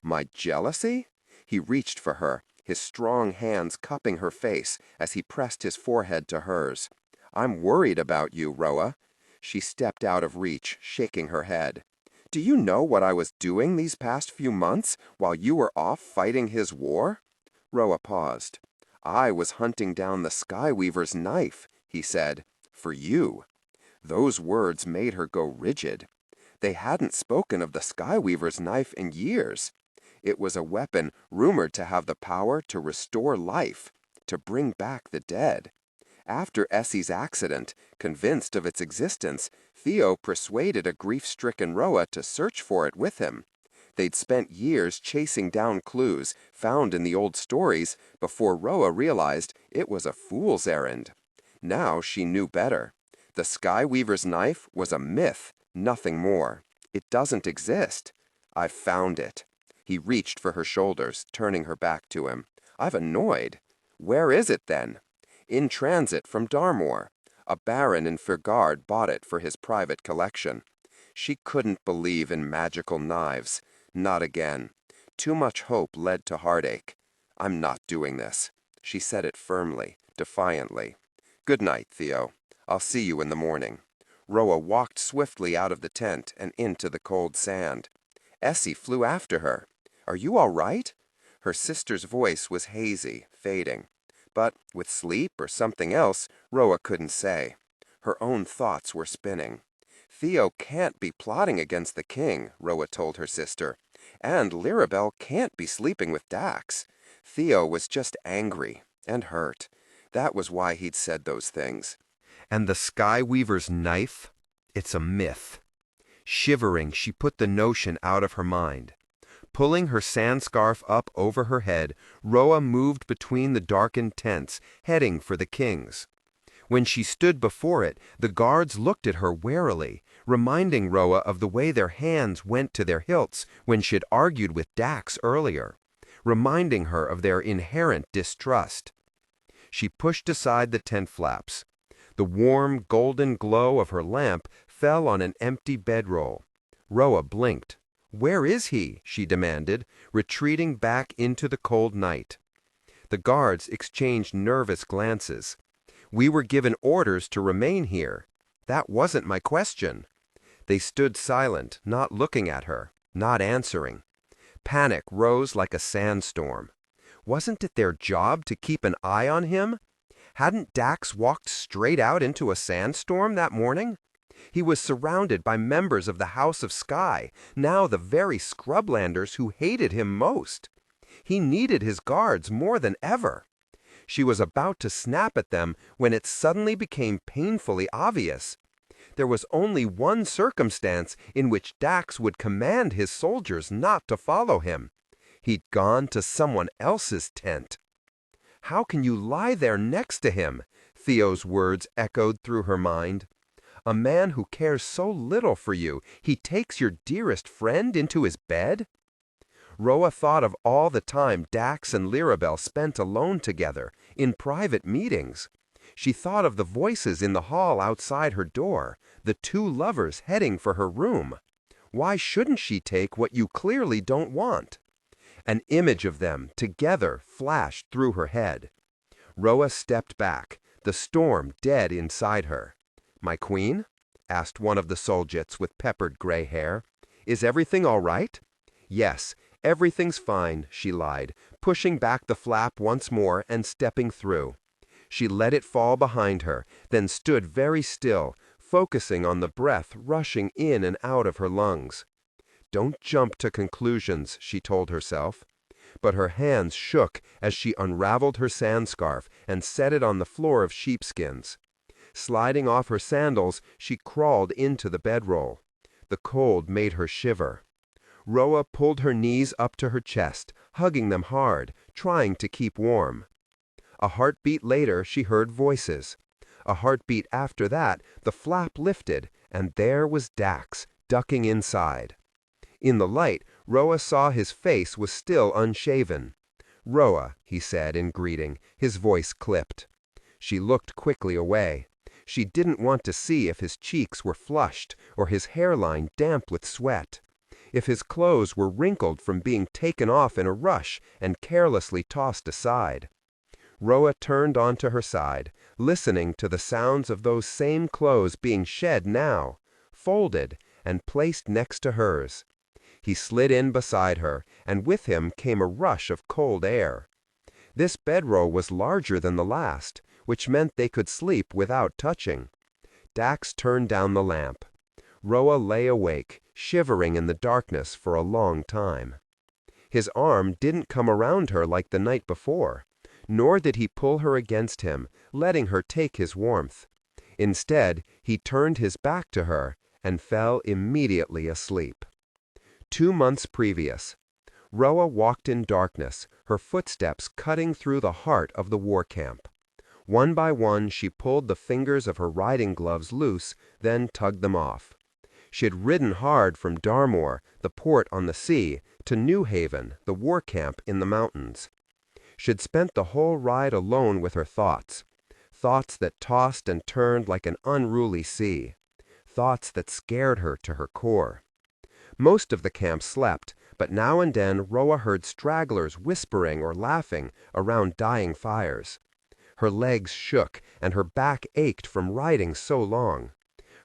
My jealousy? He reached for her, his strong hands cupping her face as he pressed his forehead to hers. I'm worried about you, Roa. She stepped out of reach, shaking her head. Do you know what I was doing these past few months while you were off fighting his war? Roa paused. I was hunting down the Skyweaver's knife, he said, for you. Those words made her go rigid. They hadn't spoken of the Skyweaver's knife in years. It was a weapon rumored to have the power to restore life, to bring back the dead. After Essie's accident, convinced of its existence, Theo persuaded a grief-stricken Roa to search for it with him. They'd spent years chasing down clues found in the old stories before Roa realized it was a fool's errand. Now she knew better. The Skyweaver's knife was a myth, nothing more. It doesn't exist. I've found it. He reached for her shoulders, turning her back to him. I've annoyed. Where is it then? In transit from Darmore. A baron in Furgard bought it for his private collection. She couldn't believe in magical knives. Not again. Too much hope led to heartache. I'm not doing this. She said it firmly, defiantly. Good night, Theo. I'll see you in the morning. Roa walked swiftly out of the tent and into the cold sand. Essie flew after her. Are you all right? Her sister's voice was hazy, fading. But with sleep or something else, Roa couldn't say. Her own thoughts were spinning. Theo can't be plotting against the king, Roa told her sister. And Lirabel can't be sleeping with Dax. Theo was just angry and hurt. That was why he'd said those things. And the Skyweaver's knife? It's a myth. Shivering, she put the notion out of her mind. Pulling her sand scarf up over her head, Roa moved between the darkened tents, heading for the king's. When she stood before it, the guards looked at her warily, reminding Roa of the way their hands went to their hilts when she'd argued with Dax earlier, reminding her of their inherent distrust. She pushed aside the tent flaps. The warm, golden glow of her lamp fell on an empty bedroll. Roa blinked. Where is he? She demanded, retreating back into the cold night. The guards exchanged nervous glances. We were given orders to remain here. That wasn't my question. They stood silent, not looking at her, not answering. Panic rose like a sandstorm. Wasn't it their job to keep an eye on him? Hadn't Dax walked straight out into a sandstorm that morning? He was surrounded by members of the House of Sky, now the very scrublanders who hated him most. He needed his guards more than ever. She was about to snap at them when it suddenly became painfully obvious. There was only one circumstance in which Dax would command his soldiers not to follow him. He'd gone to someone else's tent. How can you lie there next to him? Theo's words echoed through her mind. A man who cares so little for you, he takes your dearest friend into his bed? Roa thought of all the time Dax and Lirabel spent alone together, in private meetings. She thought of the voices in the hall outside her door, the 2 lovers heading for her room. Why shouldn't she take what you clearly don't want? An image of them, together, flashed through her head. Roa stepped back, the storm dead inside her. My queen? Asked one of the Soljits with peppered gray hair. Is everything all right? Yes, everything's fine, she lied, pushing back the flap once more and stepping through. She let it fall behind her, then stood very still, focusing on the breath rushing in and out of her lungs. "Don't jump to conclusions," she told herself. But her hands shook as she unraveled her sand scarf and set it on the floor of sheepskins. Sliding off her sandals, she crawled into the bedroll. The cold made her shiver. Roa pulled her knees up to her chest, hugging them hard, trying to keep warm. A heartbeat later, she heard voices. A heartbeat after that, the flap lifted, and there was Dax, ducking inside. In the light, Roa saw his face was still unshaven. "Roa," he said in greeting, his voice clipped. She looked quickly away. She didn't want to see if his cheeks were flushed or his hairline damp with sweat, if his clothes were wrinkled from being taken off in a rush and carelessly tossed aside. Roa turned onto her side, listening to the sounds of those same clothes being shed now, folded, and placed next to hers. He slid in beside her, and with him came a rush of cold air. This bedroll was larger than the last, which meant they could sleep without touching. Dax turned down the lamp. Roa lay awake, shivering in the darkness for a long time. His arm didn't come around her like the night before, nor did he pull her against him, letting her take his warmth. Instead, he turned his back to her and fell immediately asleep. 2 months previous, Roa walked in darkness, her footsteps cutting through the heart of the war camp. One by one, she pulled the fingers of her riding gloves loose, then tugged them off. She had ridden hard from Darmore, the port on the sea, to New Haven, the war camp in the mountains. She'd spent the whole ride alone with her thoughts that tossed and turned like an unruly sea, thoughts that scared her to her core. Most of the camp slept, but now and then Roa heard stragglers whispering or laughing around dying fires. Her legs shook, and her back ached from riding so long.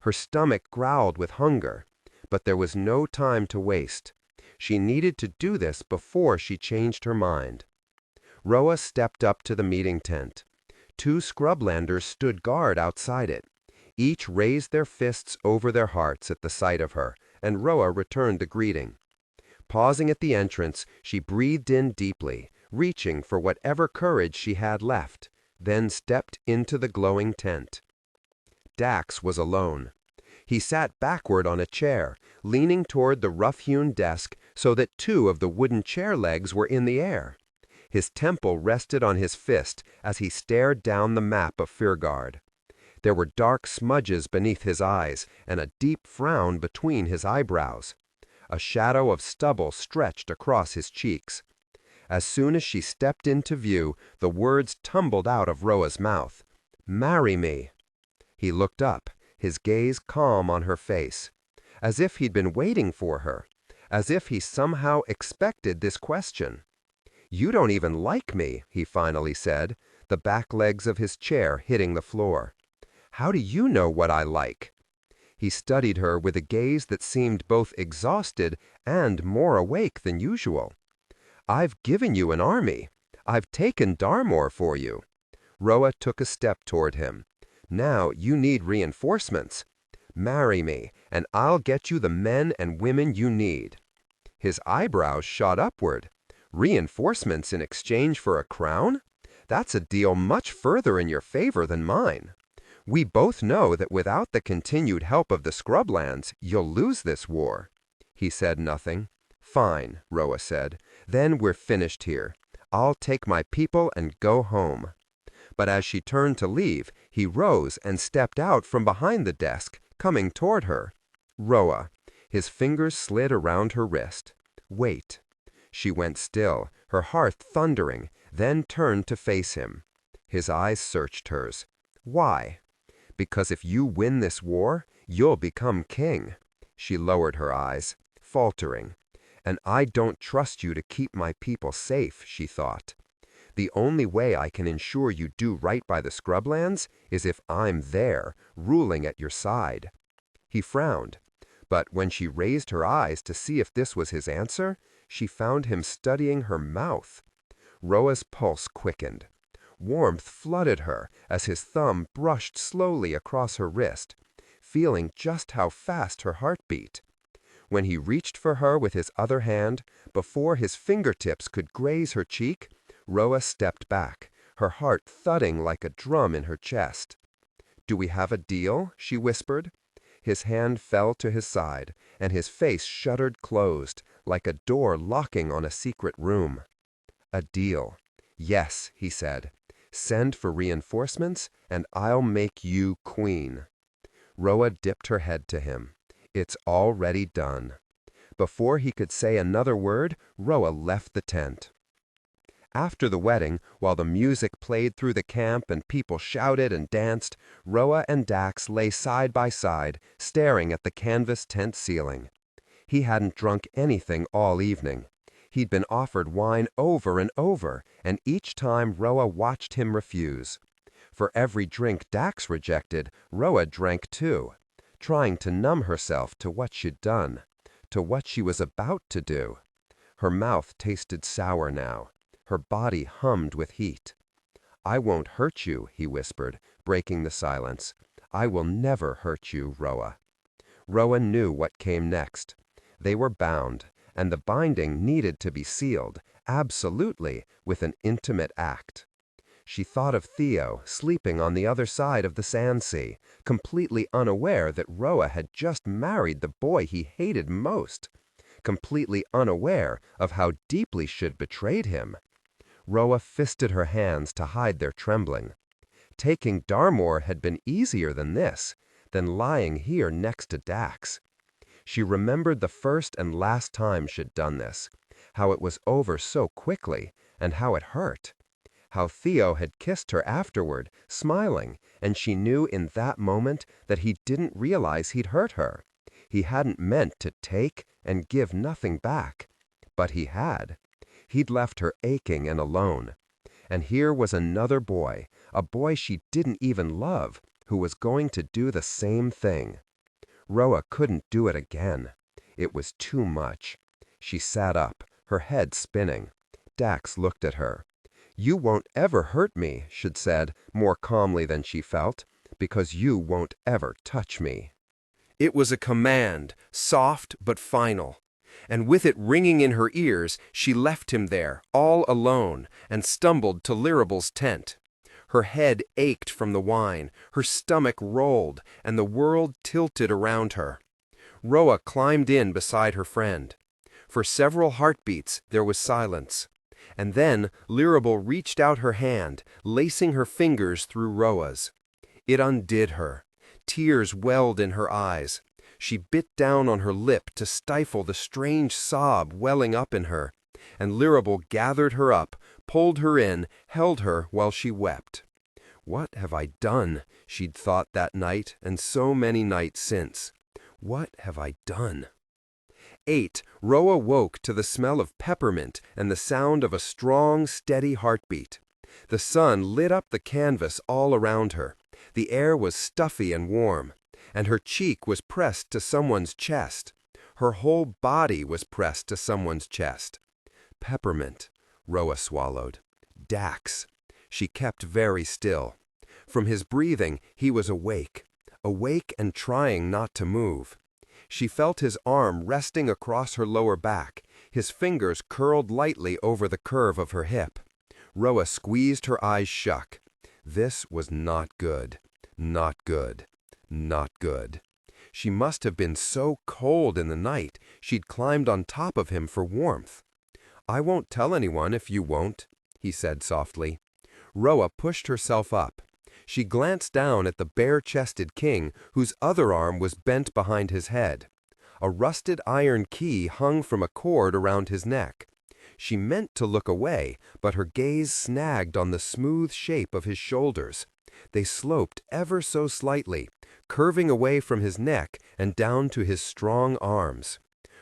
Her stomach growled with hunger, but there was no time to waste. She needed to do this before she changed her mind. Roa stepped up to the meeting tent. 2 scrublanders stood guard outside it. Each raised their fists over their hearts at the sight of her, and Roa returned the greeting. Pausing at the entrance, she breathed in deeply, reaching for whatever courage she had left, then stepped into the glowing tent. Dax was alone. He sat backward on a chair, leaning toward the rough-hewn desk so that 2 of the wooden chair legs were in the air. His temple rested on his fist as he stared down the map of Fyrgard. There were dark smudges beneath his eyes and a deep frown between his eyebrows. A shadow of stubble stretched across his cheeks. As soon as she stepped into view, the words tumbled out of Roa's mouth. "Marry me." He looked up, his gaze calm on her face, as if he'd been waiting for her, as if he somehow expected this question. "You don't even like me," he finally said, the back legs of his chair hitting the floor. "How do you know what I like?" He studied her with a gaze that seemed both exhausted and more awake than usual. "I've given you an army. I've taken Darmore for you." Roa took a step toward him. "Now you need reinforcements. Marry me, and I'll get you the men and women you need." His eyebrows shot upward. "Reinforcements in exchange for a crown? That's a deal much further in your favor than mine. We both know that without the continued help of the Scrublands, you'll lose this war." He said nothing. "Fine," Roa said. "Then we're finished here. I'll take my people and go home." But as she turned to leave, he rose and stepped out from behind the desk, coming toward her. "Roa." His fingers slid around her wrist. "Wait." She went still, her heart thundering, then turned to face him. His eyes searched hers. "Why?" "Because if you win this war, you'll become king." She lowered her eyes, faltering. "And I don't trust you to keep my people safe," she thought. "The only way I can ensure you do right by the Scrublands is if I'm there, ruling at your side." He frowned, but when she raised her eyes to see if this was his answer, she found him studying her mouth. Roa's pulse quickened. Warmth flooded her as his thumb brushed slowly across her wrist. feeling just how fast her heart beat. When he reached for her with his other hand, before his fingertips could graze her cheek, Roa stepped back, her heart thudding like a drum in her chest. "Do we have a deal?" she whispered. His hand fell to his side, and his face shuddered closed, like a door locking on a secret room. "A deal. Yes," he said. "Send for reinforcements, and I'll make you queen." Roa dipped her head to him. "It's already done." Before he could say another word, Roa left the tent. After the wedding, while the music played through the camp and people shouted and danced, Roa and Dax lay side by side, staring at the canvas tent ceiling. He hadn't drunk anything all evening. He'd been offered wine over and over, and each time Roa watched him refuse. For every drink Dax rejected, Roa drank too, trying to numb herself to what she'd done, to what she was about to do. Her mouth tasted sour now. Her body hummed with heat. "I won't hurt you," he whispered, breaking the silence. "I will never hurt you, Roa." Roa knew what came next. They were bound, and the binding needed to be sealed, absolutely, with an intimate act. She thought of Theo sleeping on the other side of the sand sea, completely unaware that Roa had just married the boy he hated most, completely unaware of how deeply she'd betrayed him. Roa fisted her hands to hide their trembling. Taking Darmore had been easier than this, than lying here next to Dax. She remembered the first and last time she'd done this, how it was over so quickly, and how it hurt. How Theo had kissed her afterward, smiling, and she knew in that moment that he didn't realize he'd hurt her. He hadn't meant to take and give nothing back. But he had. He'd left her aching and alone. And here was another boy, a boy she didn't even love, who was going to do the same thing. Roa couldn't do it again. It was too much. She sat up, her head spinning. Dax looked at her. "You won't ever hurt me," she'd said, more calmly than she felt, "because you won't ever touch me." It was a command, soft but final. And with it ringing in her ears, she left him there, all alone, and stumbled to Lirable's tent. Her head ached from the wine, her stomach rolled, and the world tilted around her. Roa climbed in beside her friend. For several heartbeats there was silence. And then Lirable reached out her hand, lacing her fingers through Roa's. It undid her. Tears welled in her eyes. She bit down on her lip to stifle the strange sob welling up in her, and Lirable gathered her up, pulled her in, held her while she wept. "What have I done?" she'd thought that night and so many nights since. "What have I done?" 8. Roa woke to the smell of peppermint and the sound of a strong, steady heartbeat. The sun lit up the canvas all around her. The air was stuffy and warm, and her cheek was pressed to someone's chest. Her whole body was pressed to someone's chest. Peppermint, Roa swallowed. Dax. She kept very still. From his breathing, he was awake and trying not to move. She felt his arm resting across her lower back, his fingers curled lightly over the curve of her hip. Roa squeezed her eyes shut. This was not good. Not good. Not good. She must have been so cold in the night she'd climbed on top of him for warmth. "I won't tell anyone if you won't," he said softly. Roa pushed herself up. She glanced down at the bare-chested king, whose other arm was bent behind his head. A rusted iron key hung from a cord around his neck. She meant to look away, but her gaze snagged on the smooth shape of his shoulders. They sloped ever so slightly, curving away from his neck and down to his strong arms.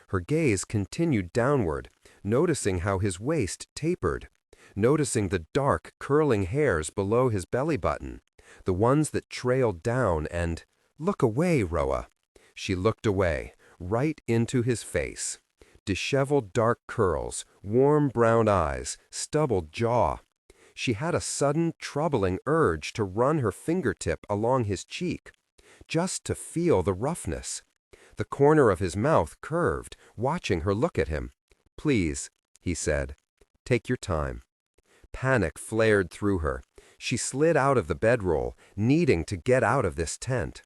Her gaze continued downward, noticing how his waist tapered, noticing the dark, curling hairs below his belly button, the ones that trailed down and, "Look away, Roa." She looked away, right into his face. Disheveled dark curls, warm brown eyes, stubbled jaw. She had a sudden, troubling urge to run her fingertip along his cheek, just to feel the roughness. The corner of his mouth curved, watching her look at him. "Please," he said, "take your time." Panic flared through her. She slid out of the bedroll, needing to get out of this tent.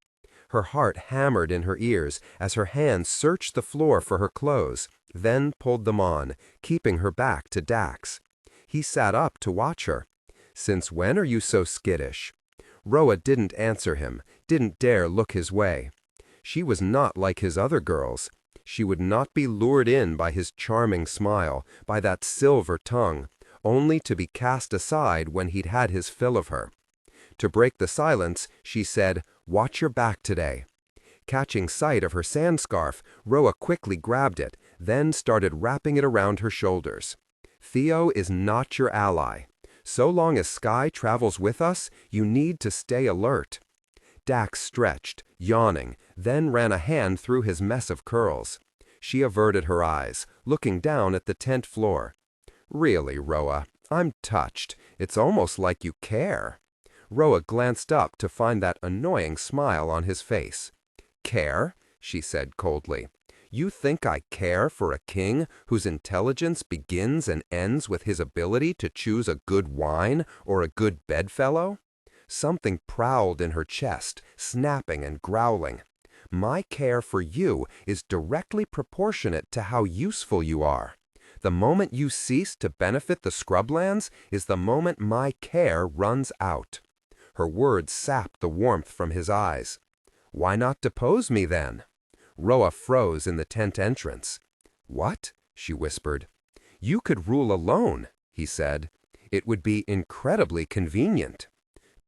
Her heart hammered in her ears as her hands searched the floor for her clothes, then pulled them on, keeping her back to Dax. He sat up to watch her. "Since when are you so skittish?" Roa didn't answer him, didn't dare look his way. She was not like his other girls. She would not be lured in by his charming smile, by that silver tongue, only to be cast aside when he'd had his fill of her. To break the silence, she said, "Watch your back today." Catching sight of her sand scarf, Roa quickly grabbed it, then started wrapping it around her shoulders. "Theo is not your ally. So long as Sky travels with us, you need to stay alert." Dax stretched, yawning, then ran a hand through his mess of curls. She averted her eyes, looking down at the tent floor. "Really, Roa, I'm touched. It's almost like you care." Roa glanced up to find that annoying smile on his face. "Care?" she said coldly. "You think I care for a king whose intelligence begins and ends with his ability to choose a good wine or a good bedfellow?" Something prowled in her chest, snapping and growling. "My care for you is directly proportionate to how useful you are. The moment you cease to benefit the scrublands is the moment my care runs out." Her words sapped the warmth from his eyes. "Why not depose me, then?" Roa froze in the tent entrance. "What?" she whispered. "You could rule alone," he said. "It would be incredibly convenient."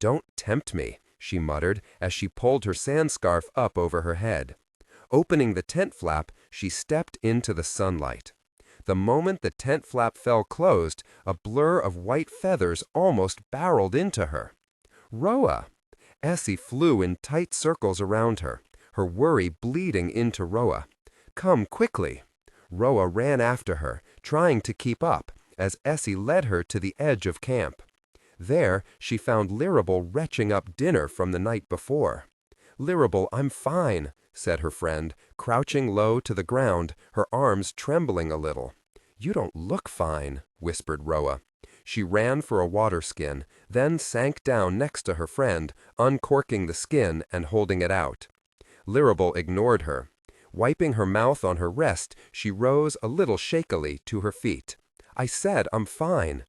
"Don't tempt me," she muttered as she pulled her sand scarf up over her head. Opening the tent flap, she stepped into the sunlight. The moment the tent flap fell closed, a blur of white feathers almost barreled into her. "Roa!" Essie flew in tight circles around her, her worry bleeding into Roa. "Come quickly." Roa ran after her, trying to keep up, as Essie led her to the edge of camp. There, she found Lirable retching up dinner from the night before. "Lirable, I'm fine," said her friend, crouching low to the ground, her arms trembling a little. "You don't look fine," whispered Roa. She ran for a water skin, then sank down next to her friend, uncorking the skin and holding it out. Lirable ignored her. Wiping her mouth on her wrist, she rose a little shakily to her feet. "I said I'm fine."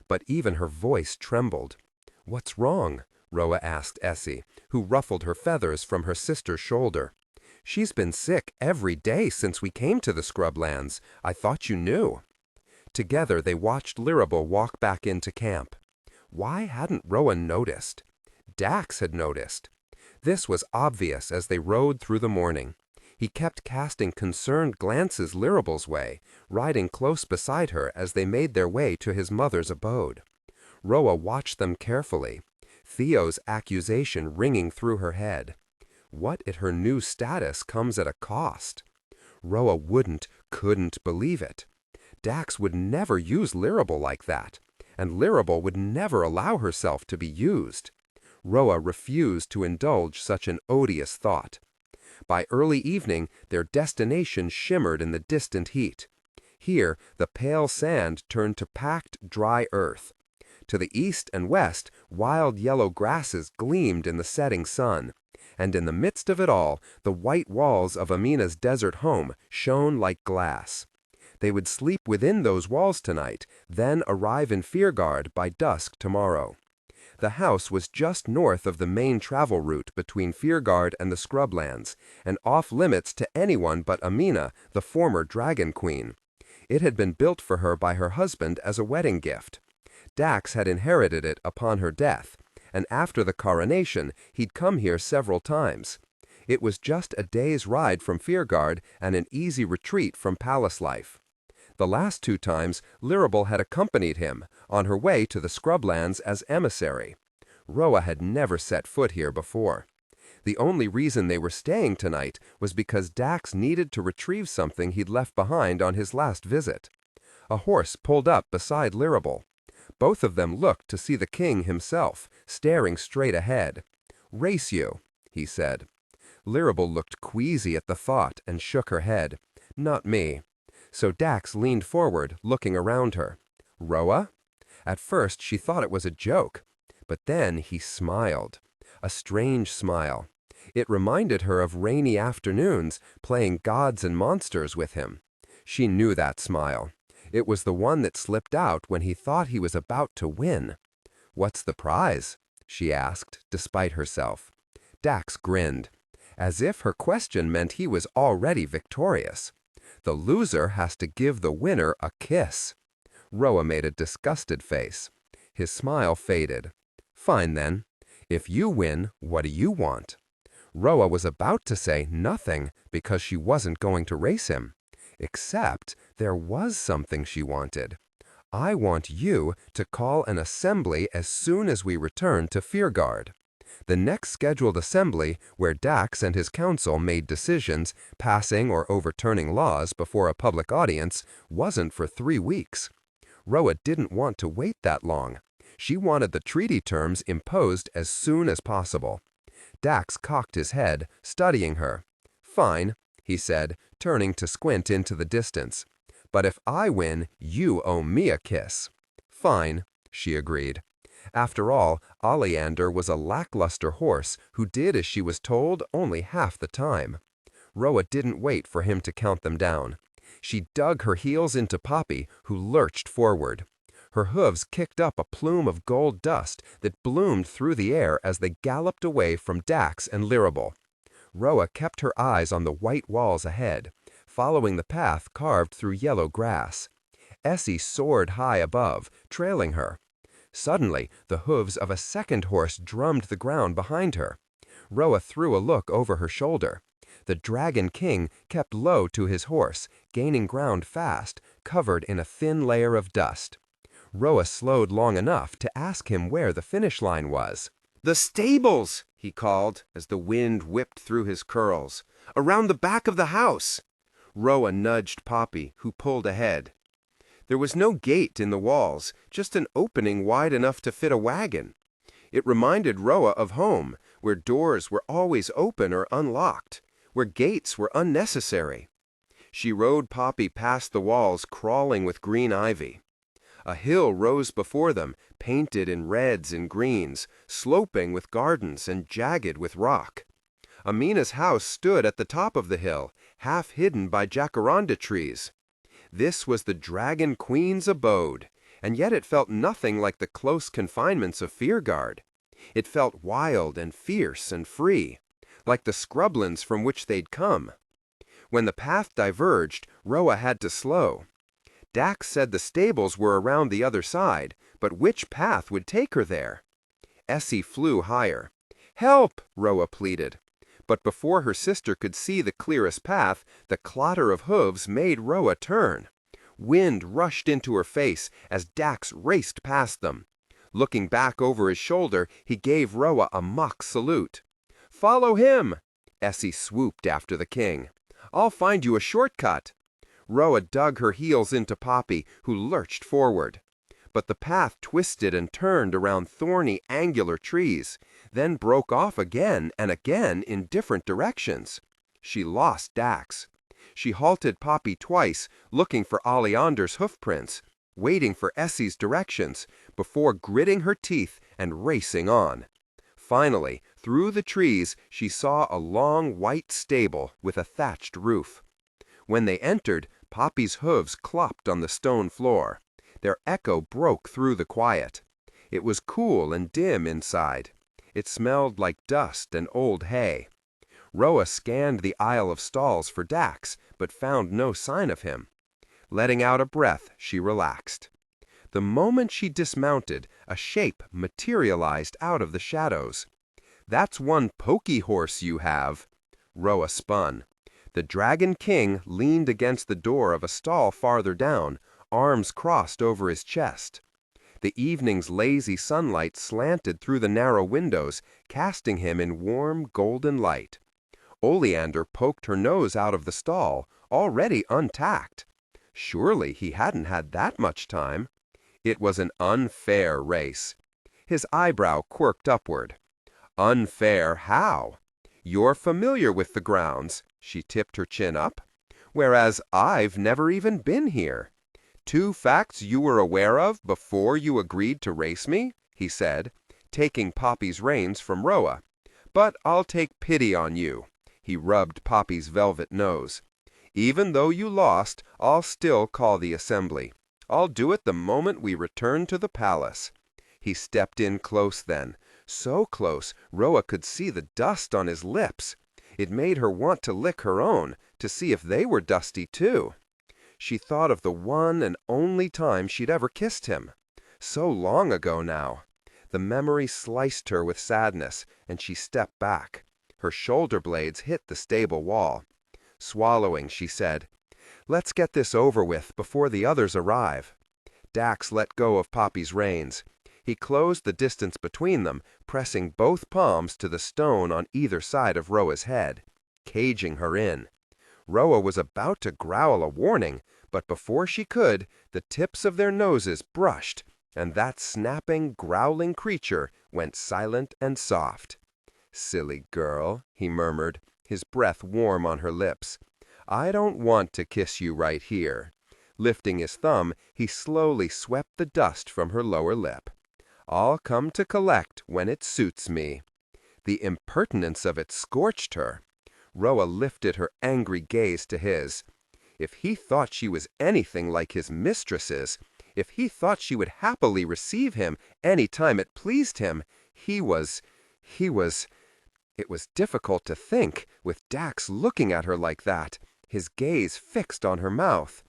But even her voice trembled. "What's wrong?" Roa asked Essie, who ruffled her feathers from her sister's shoulder. "She's been sick every day since we came to the scrublands. I thought you knew." Together they watched Lirable walk back into camp. Why hadn't Roa noticed? Dax had noticed. This was obvious as they rode through the morning. He kept casting concerned glances Lirable's way, riding close beside her as they made their way to his mother's abode. Roa watched them carefully, Theo's accusation ringing through her head. What if her new status comes at a cost? Roa couldn't believe it. Dax would never use Lirable like that, and Lirable would never allow herself to be used. Roa refused to indulge such an odious thought. By early evening, their destination shimmered in the distant heat. Here, the pale sand turned to packed, dry earth. To the east and west, wild yellow grasses gleamed in the setting sun, and in the midst of it all, the white walls of Amina's desert home shone like glass. They would sleep within those walls tonight, then arrive in Fearguard by dusk tomorrow. The house was just north of the main travel route between Fearguard and the Scrublands, and off-limits to anyone but Amina, the former Dragon Queen. It had been built for her by her husband as a wedding gift. Dax had inherited it upon her death, and after the coronation, he'd come here several times. It was just a day's ride from Fearguard and an easy retreat from palace life. The last 2 times, Lirable had accompanied him, on her way to the Scrublands as emissary. Roa had never set foot here before. The only reason they were staying tonight was because Dax needed to retrieve something he'd left behind on his last visit. A horse pulled up beside Lirable. Both of them looked to see the king himself, staring straight ahead. "Race you," he said. Lirable looked queasy at the thought and shook her head. Not me. So Dax leaned forward, looking around her. Roa? At first she thought it was a joke, but then he smiled. A strange smile. It reminded her of rainy afternoons playing gods and monsters with him. She knew that smile. It was the one that slipped out when he thought he was about to win. "What's the prize?" she asked, despite herself. Dax grinned, as if her question meant he was already victorious. "The loser has to give the winner a kiss." Roa made a disgusted face. His smile faded. "Fine then. If you win, what do you want?" Roa was about to say nothing because she wasn't going to race him. Except there was something she wanted. "I want you to call an assembly as soon as we return to Fearguard." The next scheduled assembly, where Dax and his council made decisions, passing or overturning laws before a public audience, wasn't for 3 weeks. Roa didn't want to wait that long. She wanted the treaty terms imposed as soon as possible. Dax cocked his head, studying her. "Fine," he said, turning to squint into the distance. "But if I win, you owe me a kiss." "Fine," she agreed. After all, Oleander was a lackluster horse who did as she was told only half the time. Roa didn't wait for him to count them down. She dug her heels into Poppy, who lurched forward. Her hooves kicked up a plume of gold dust that bloomed through the air as they galloped away from Dax and Lirable. Roa kept her eyes on the white walls ahead, following the path carved through yellow grass. Essie soared high above, trailing her. Suddenly, the hooves of a second horse drummed the ground behind her. Roa threw a look over her shoulder. The Dragon King kept low to his horse, gaining ground fast, covered in a thin layer of dust. Roa slowed long enough to ask him where the finish line was. "The stables!" he called as the wind whipped through his curls. "Around the back of the house!" Roa nudged Poppy, who pulled ahead. There was no gate in the walls, just an opening wide enough to fit a wagon. It reminded Roa of home, where doors were always open or unlocked, where gates were unnecessary. She rode Poppy past the walls crawling with green ivy. A hill rose before them, painted in reds and greens, sloping with gardens and jagged with rock. Amina's house stood at the top of the hill, half hidden by jacaranda trees. This was the Dragon Queen's abode, and yet it felt nothing like the close confinements of Fearguard. It felt wild and fierce and free, like the scrublands from which they'd come. When the path diverged, Roa had to slow. Dax said the stables were around the other side, but which path would take her there? Essie flew higher. "Help!" Roa pleaded. But before her sister could see the clearest path, the clatter of hooves made Roa turn. Wind rushed into her face as Dax raced past them. Looking back over his shoulder, he gave Roa a mock salute. "Follow him!" Essie swooped after the king. "I'll find you a shortcut." Roa dug her heels into Poppy, who lurched forward. But the path twisted and turned around thorny, angular trees, then broke off again and again in different directions. She lost Dax. She halted Poppy twice, looking for Oleander's hoofprints, waiting for Essie's directions, before gritting her teeth and racing on. Finally, through the trees, she saw a long white stable with a thatched roof. When they entered, Poppy's hooves clopped on the stone floor. Their echo broke through the quiet. It was cool and dim inside. It smelled like dust and old hay. Roa scanned the aisle of stalls for Dax, but found no sign of him. Letting out a breath, she relaxed. The moment she dismounted, a shape materialized out of the shadows. "That's one pokey horse you have." Roa spun. The Dragon King leaned against the door of a stall farther down, arms crossed over his chest. The evening's lazy sunlight slanted through the narrow windows, casting him in warm, golden light. Oleander poked her nose out of the stall, already untacked. Surely he hadn't had that much time. It was an unfair race. His eyebrow quirked upward. Unfair how? You're familiar with the grounds, she tipped her chin up, whereas I've never even been here. 2 facts you were aware of before you agreed to race me, he said, taking Poppy's reins from Roa. But I'll take pity on you. He rubbed Poppy's velvet nose. Even though you lost, I'll still call the assembly. I'll do it the moment we return to the palace. He stepped in close then, so close Roa could see the dust on his lips. It made her want to lick her own, to see if they were dusty too. She thought of the one and only time she'd ever kissed him. So long ago now. The memory sliced her with sadness, and she stepped back. Her shoulder blades hit the stable wall. Swallowing, she said, "Let's get this over with before the others arrive." Dax let go of Poppy's reins. He closed the distance between them, pressing both palms to the stone on either side of Roa's head, caging her in. Roa was about to growl a warning, but before she could, the tips of their noses brushed, and that snapping, growling creature went silent and soft. "Silly girl," he murmured, his breath warm on her lips. "I don't want to kiss you right here." Lifting his thumb, he slowly swept the dust from her lower lip. "I'll come to collect when it suits me." The impertinence of it scorched her. Roa lifted her angry gaze to his. If he thought she was anything like his mistresses, if he thought she would happily receive him any time it pleased him, he was... It was difficult to think, with Dax looking at her like that, his gaze fixed on her mouth.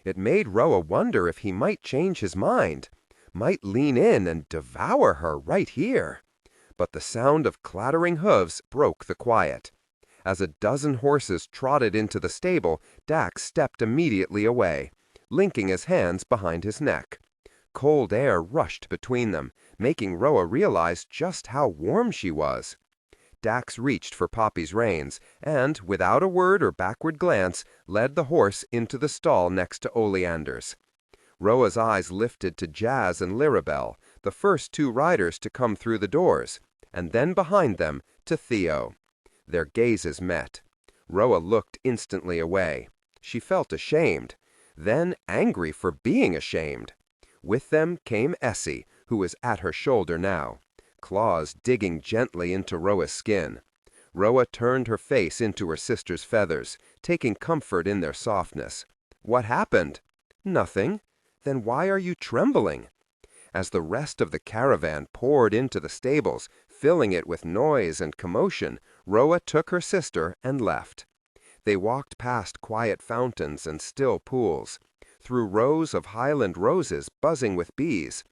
It made Roa wonder if he might change his mind, might lean in and devour her right here. But the sound of clattering hooves broke the quiet. As a dozen horses trotted into the stable, Dax stepped immediately away, linking his hands behind his neck. Cold air rushed between them, making Roa realize just how warm she was. Dax reached for Poppy's reins, and, without a word or backward glance, led the horse into the stall next to Oleander's. Roa's eyes lifted to Jazz and Lirabelle, the first 2 riders to come through the doors, and then behind them to Theo. Their gazes met. Roa looked instantly away. She felt ashamed, then angry for being ashamed. With them came Essie, who was at her shoulder now, claws digging gently into Roa's skin. Roa turned her face into her sister's feathers, taking comfort in their softness. "What happened?" "Nothing." "Then why are you trembling?" As the rest of the caravan poured into the stables, filling it with noise and commotion, Roa took her sister and left. They walked past quiet fountains and still pools, through rows of highland roses buzzing with bees.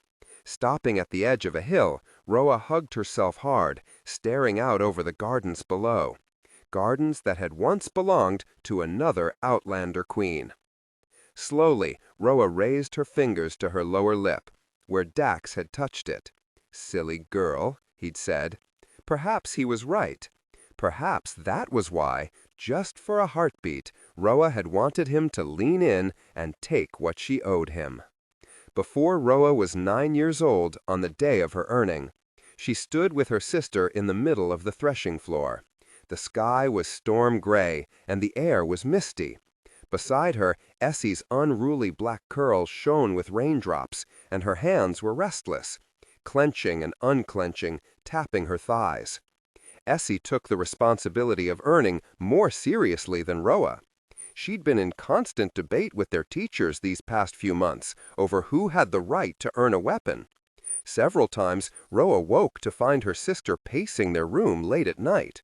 Stopping at the edge of a hill, Roa hugged herself hard, staring out over the gardens below, gardens that had once belonged to another Outlander queen. Slowly, Roa raised her fingers to her lower lip, where Dax had touched it. "Silly girl," he'd said. Perhaps he was right. Perhaps that was why, just for a heartbeat, Roa had wanted him to lean in and take what she owed him. Before Roa was 9 years old, on the day of her earning, she stood with her sister in the middle of the threshing floor. The sky was storm gray, and the air was misty. Beside her, Essie's unruly black curls shone with raindrops, and her hands were restless, clenching and unclenching, tapping her thighs. Essie took the responsibility of earning more seriously than Roa. She'd been in constant debate with their teachers these past few months over who had the right to earn a weapon. Several times, Roa woke to find her sister pacing their room late at night.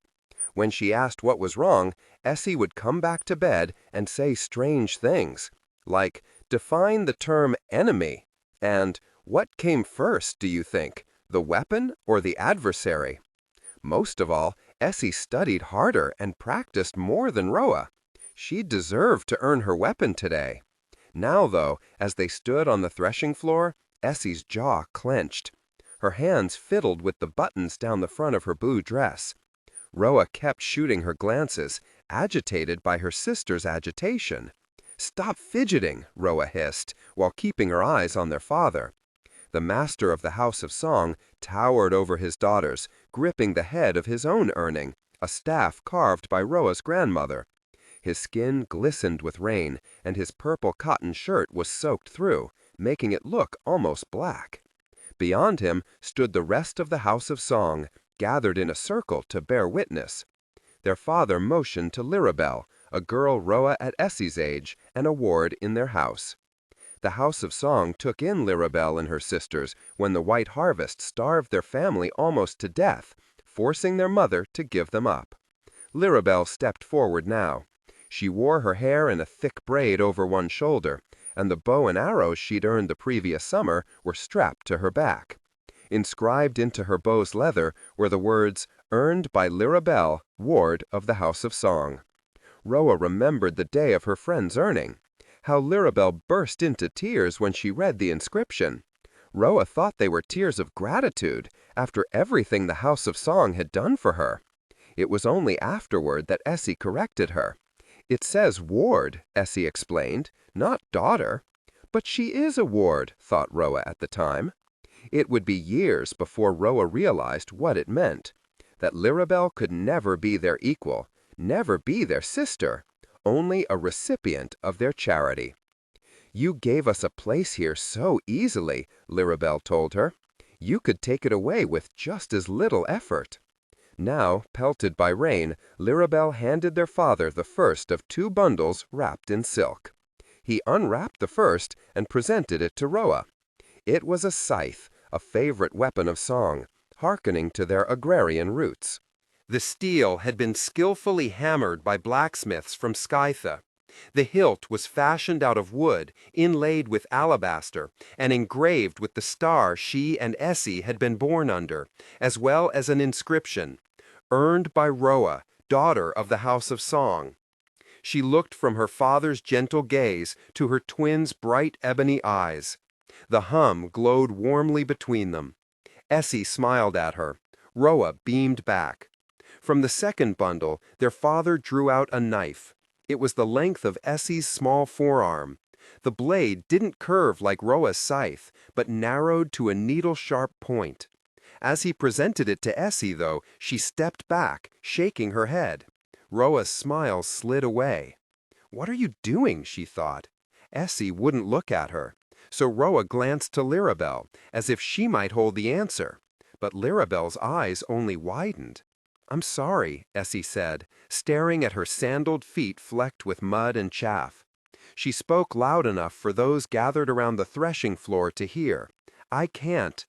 When she asked what was wrong, Essie would come back to bed and say strange things, like, "Define the term enemy," and "What came first, do you think, the weapon or the adversary?" Most of all, Essie studied harder and practiced more than Roa. She deserved to earn her weapon today. Now, though, as they stood on the threshing floor, Essie's jaw clenched. Her hands fiddled with the buttons down the front of her blue dress. Roa kept shooting her glances, agitated by her sister's agitation. "Stop fidgeting," Roa hissed, while keeping her eyes on their father. The master of the House of Song towered over his daughters, gripping the head of his own earning, a staff carved by Roa's grandmother. His skin glistened with rain, and his purple cotton shirt was soaked through, making it look almost black. Beyond him stood the rest of the House of Song, gathered in a circle to bear witness. Their father motioned to Lirabel, a girl Roa at Essie's age, and a ward in their house. The House of Song took in Lirabel and her sisters when the White Harvest starved their family almost to death, forcing their mother to give them up. Lirabel stepped forward now. She wore her hair in a thick braid over one shoulder, and the bow and arrows she'd earned the previous summer were strapped to her back. Inscribed into her bow's leather were the words, "Earned by Lirabel, ward of the House of Song." Roa remembered the day of her friend's earning. How Lirabel burst into tears when she read the inscription. Roa thought they were tears of gratitude after everything the House of Song had done for her. It was only afterward that Essie corrected her. "It says ward," Essie explained, "not daughter." But she is a ward, thought Roa at the time. It would be years before Roa realized what it meant, that Lirabel could never be their equal, never be their sister, only a recipient of their charity. "You gave us a place here so easily," Lirabel told her. "You could take it away with just as little effort." Now, pelted by rain, Lirabel handed their father the first of 2 bundles wrapped in silk. He unwrapped the first and presented it to Roa. It was a scythe, a favorite weapon of Song, hearkening to their agrarian roots. The steel had been skillfully hammered by blacksmiths from Scytha. The hilt was fashioned out of wood, inlaid with alabaster, and engraved with the star she and Essie had been born under, as well as an inscription, "Earned by Roa, daughter of the House of Song." She looked from her father's gentle gaze to her twins' bright ebony eyes. The hum glowed warmly between them. Essie smiled at her. Roa beamed back. From the second bundle, their father drew out a knife. It was the length of Essie's small forearm. The blade didn't curve like Roa's scythe, but narrowed to a needle-sharp point. As he presented it to Essie, though, she stepped back, shaking her head. Roa's smile slid away. "What are you doing?" she thought. Essie wouldn't look at her, so Roa glanced to Lirabel, as if she might hold the answer. But Lirabel's eyes only widened. "I'm sorry," Essie said, staring at her sandaled feet flecked with mud and chaff. She spoke loud enough for those gathered around the threshing floor to hear. "I can't."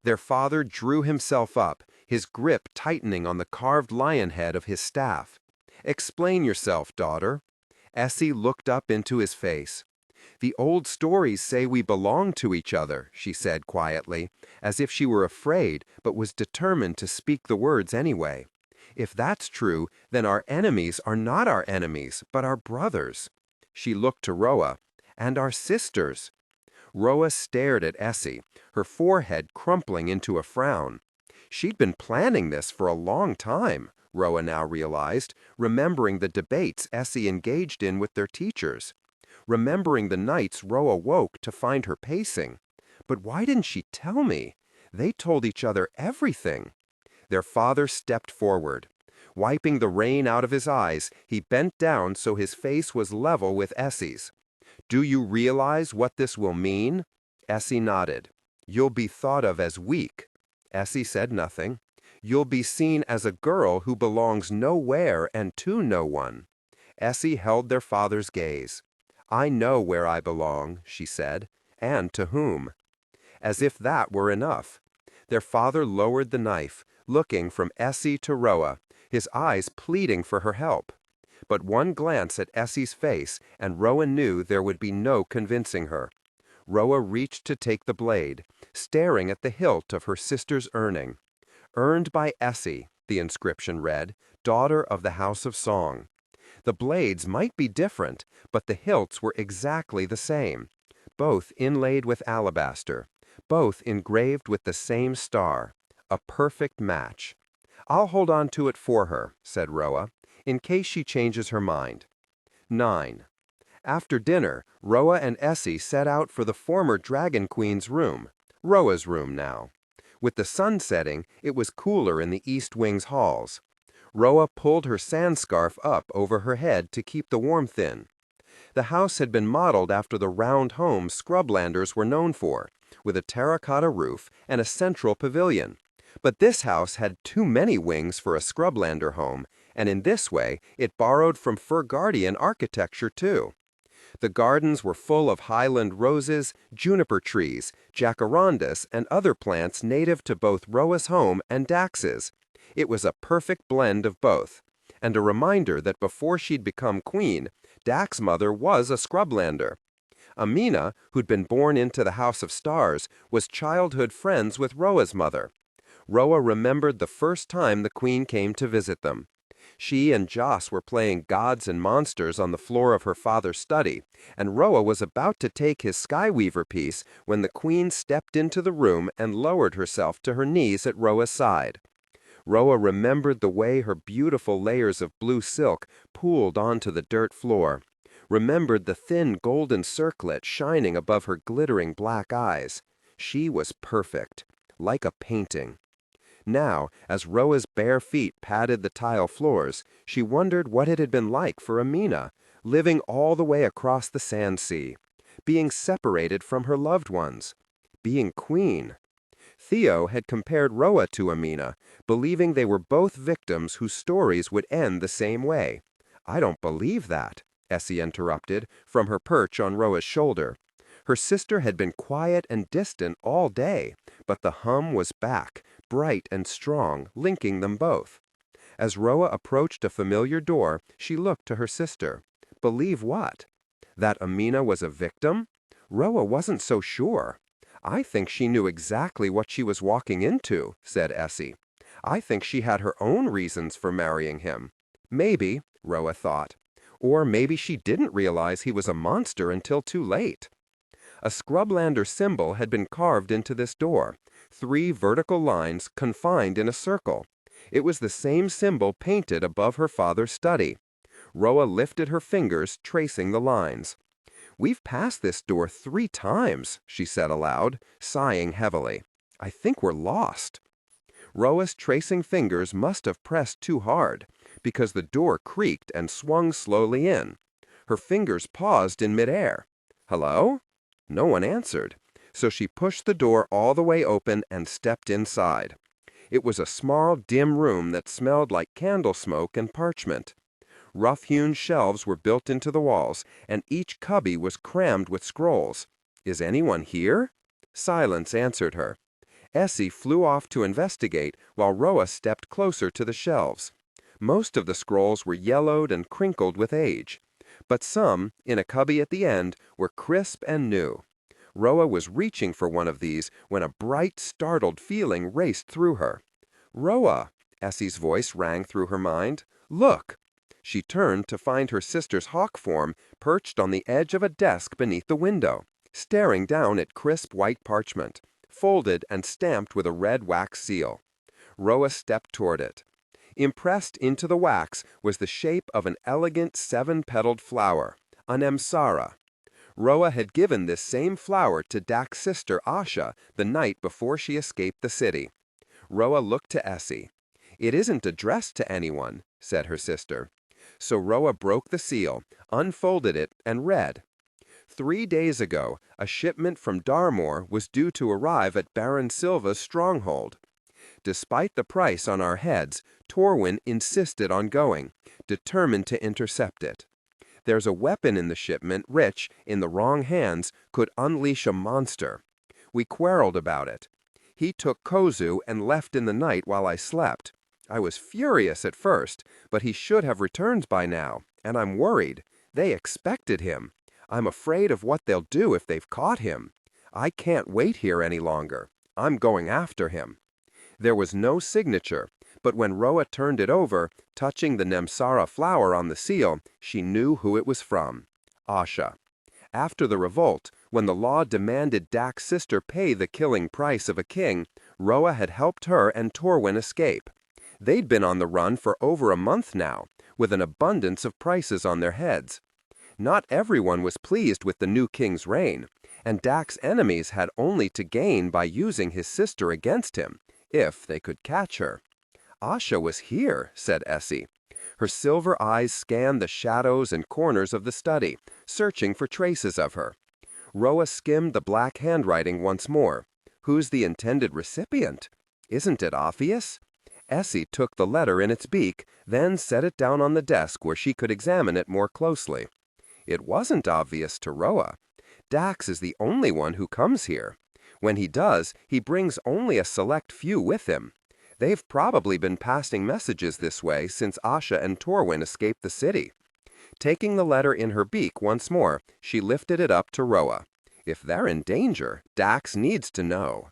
Their father drew himself up, his grip tightening on the carved lion head of his staff. "Explain yourself, daughter." Essie looked up into his face. "The old stories say we belong to each other," she said quietly, as if she were afraid but was determined to speak the words anyway. "If that's true, then our enemies are not our enemies, but our brothers." She looked to Roa. "And our sisters." Roa stared at Essie, her forehead crumpling into a frown. She'd been planning this for a long time, Roa now realized, remembering the debates Essie engaged in with their teachers. Remembering the nights Roa woke to find her pacing. But why didn't she tell me? They told each other everything. Their father stepped forward. Wiping the rain out of his eyes, he bent down so his face was level with Essie's. "Do you realize what this will mean?" Essie nodded. "You'll be thought of as weak." Essie said nothing. "You'll be seen as a girl who belongs nowhere and to no one." Essie held their father's gaze. "I know where I belong," she said, "and to whom." As if that were enough. Their father lowered the knife, looking from Essie to Roa, his eyes pleading for her help. But one glance at Essie's face, and Roa knew there would be no convincing her. Roa reached to take the blade, staring at the hilt of her sister's earning. "Earned by Essie," the inscription read, "daughter of the House of Song." The blades might be different, but the hilts were exactly the same. Both inlaid with alabaster, both engraved with the same star. A perfect match. "I'll hold on to it for her," said Roa, "in case she changes her mind." 9. After dinner, Roa and Essie set out for the former Dragon Queen's room, Roa's room now. With the sun setting, it was cooler in the East Wing's halls. Roa pulled her sand scarf up over her head to keep the warmth in. The house had been modeled after the round home scrublanders were known for, with a terracotta roof and a central pavilion. But this house had too many wings for a scrublander home, and in this way it borrowed from Furgardian architecture too. The gardens were full of highland roses, juniper trees, jacarandas, and other plants native to both Roa's home and Dax's. It was a perfect blend of both, and a reminder that before she'd become queen, Dax's mother was a scrublander. Amina, who'd been born into the House of Stars, was childhood friends with Roa's mother. Roa remembered the first time the queen came to visit them. She and Joss were playing gods and monsters on the floor of her father's study, and Roa was about to take his Skyweaver piece when the queen stepped into the room and lowered herself to her knees at Roa's side. Roa remembered the way her beautiful layers of blue silk pooled onto the dirt floor, remembered the thin golden circlet shining above her glittering black eyes. She was perfect, like a painting. Now, as Roa's bare feet padded the tile floors, she wondered what it had been like for Amina, living all the way across the sand sea, being separated from her loved ones, being queen. Theo had compared Roa to Amina, believing they were both victims whose stories would end the same way. "I don't believe that," Essie interrupted, from her perch on Roa's shoulder. Her sister had been quiet and distant all day, but the hum was back, bright and strong, linking them both. As Roa approached a familiar door, she looked to her sister. Believe what? That Amina was a victim? Roa wasn't so sure. "I think she knew exactly what she was walking into," said Essie. "I think she had her own reasons for marrying him." Maybe, Roa thought. Or maybe she didn't realize he was a monster until too late. A scrublander symbol had been carved into this door, 3 vertical lines confined in a circle. It was the same symbol painted above her father's study. Roa lifted her fingers, tracing the lines. "We've passed this door 3 times," she said aloud, sighing heavily. "I think we're lost." Roa's tracing fingers must have pressed too hard, because the door creaked and swung slowly in. Her fingers paused in midair. "Hello?" No one answered, so she pushed the door all the way open and stepped inside. It was a small, dim room that smelled like candle smoke and parchment. Rough-hewn shelves were built into the walls, and each cubby was crammed with scrolls. "Is anyone here?" Silence answered her. Essie flew off to investigate, while Roa stepped closer to the shelves. Most of the scrolls were yellowed and crinkled with age, but some, in a cubby at the end, were crisp and new. Roa was reaching for one of these when a bright, startled feeling raced through her. "Roa!" Essie's voice rang through her mind. "Look!" She turned to find her sister's hawk form perched on the edge of a desk beneath the window, staring down at crisp white parchment, folded and stamped with a red wax seal. Roa stepped toward it. Impressed into the wax was the shape of an elegant 7-petaled flower, an emsara. Roa had given this same flower to Dak's sister Asha the night before she escaped the city. Roa looked to Essie. "It isn't addressed to anyone," said her sister. So Roa broke the seal, unfolded it, and read. 3 days ago, a shipment from Darmore was due to arrive at Baron Silva's stronghold. Despite the price on our heads, Torwin insisted on going, determined to intercept it. There's a weapon in the shipment which, in the wrong hands, could unleash a monster. We quarreled about it. He took Kozu and left in the night while I slept. I was furious at first, but he should have returned by now, and I'm worried. They expected him. I'm afraid of what they'll do if they've caught him. I can't wait here any longer. I'm going after him." There was no signature, but when Roa turned it over, touching the Nemsara flower on the seal, she knew who it was from. Asha. After the revolt, when the law demanded Dak's sister pay the killing price of a king, Roa had helped her and Torwin escape. They'd been on the run for over a month now, with an abundance of prices on their heads. Not everyone was pleased with the new king's reign, and Dak's enemies had only to gain by using his sister against him, if they could catch her. Asha was here, said Essie. Her silver eyes scanned the shadows and corners of the study, searching for traces of her. Roa skimmed the black handwriting once more. Who's the intended recipient? Isn't it obvious? Essie took the letter in its beak, then set it down on the desk where she could examine it more closely. It wasn't obvious to Roa. Dax is the only one who comes here. When he does, he brings only a select few with him. They've probably been passing messages this way since Asha and Torwin escaped the city. Taking the letter in her beak once more, she lifted it up to Roa. If they're in danger, Dax needs to know.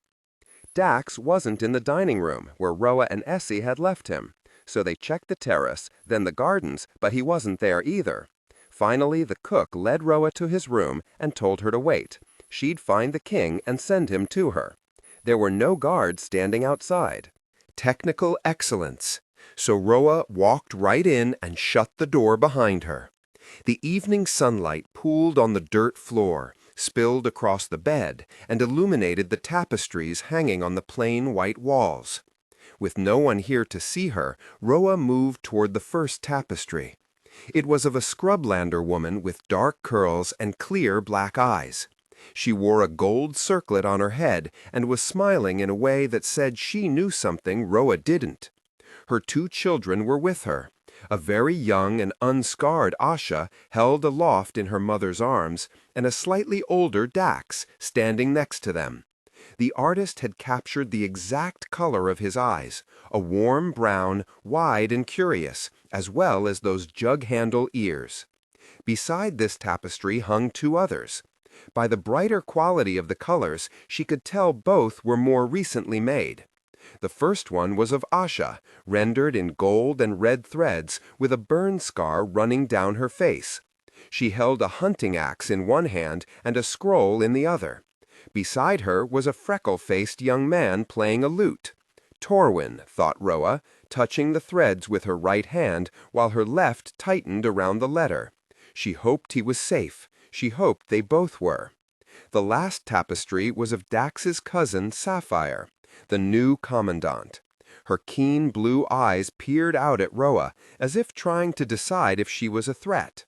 Dax wasn't in the dining room, where Roa and Essie had left him. So they checked the terrace, then the gardens, but he wasn't there either. Finally, the cook led Roa to his room and told her to wait. She'd find the king and send him to her. There were no guards standing outside. Technical excellence. So Roa walked right in and shut the door behind her. The evening sunlight pooled on the dirt floor, spilled across the bed, and illuminated the tapestries hanging on the plain white walls. With no one here to see her, Roa moved toward the first tapestry. It was of a scrublander woman with dark curls and clear black eyes. She wore a gold circlet on her head and was smiling in a way that said she knew something Roa didn't. Her 2 children were with her. A very young and unscarred Asha held aloft in her mother's arms, and a slightly older Dax standing next to them. The artist had captured the exact color of his eyes, a warm brown, wide and curious, as well as those jug-handle ears. Beside this tapestry hung 2 others. By the brighter quality of the colors, she could tell both were more recently made. The first one was of Asha, rendered in gold and red threads, with a burn scar running down her face. She held a hunting axe in one hand and a scroll in the other. Beside her was a freckle-faced young man playing a lute. Torwin, thought Roa, touching the threads with her right hand while her left tightened around the letter. She hoped he was safe. She hoped they both were. The last tapestry was of Dax's cousin, Sapphire, the new commandant. Her keen blue eyes peered out at Roa, as if trying to decide if she was a threat.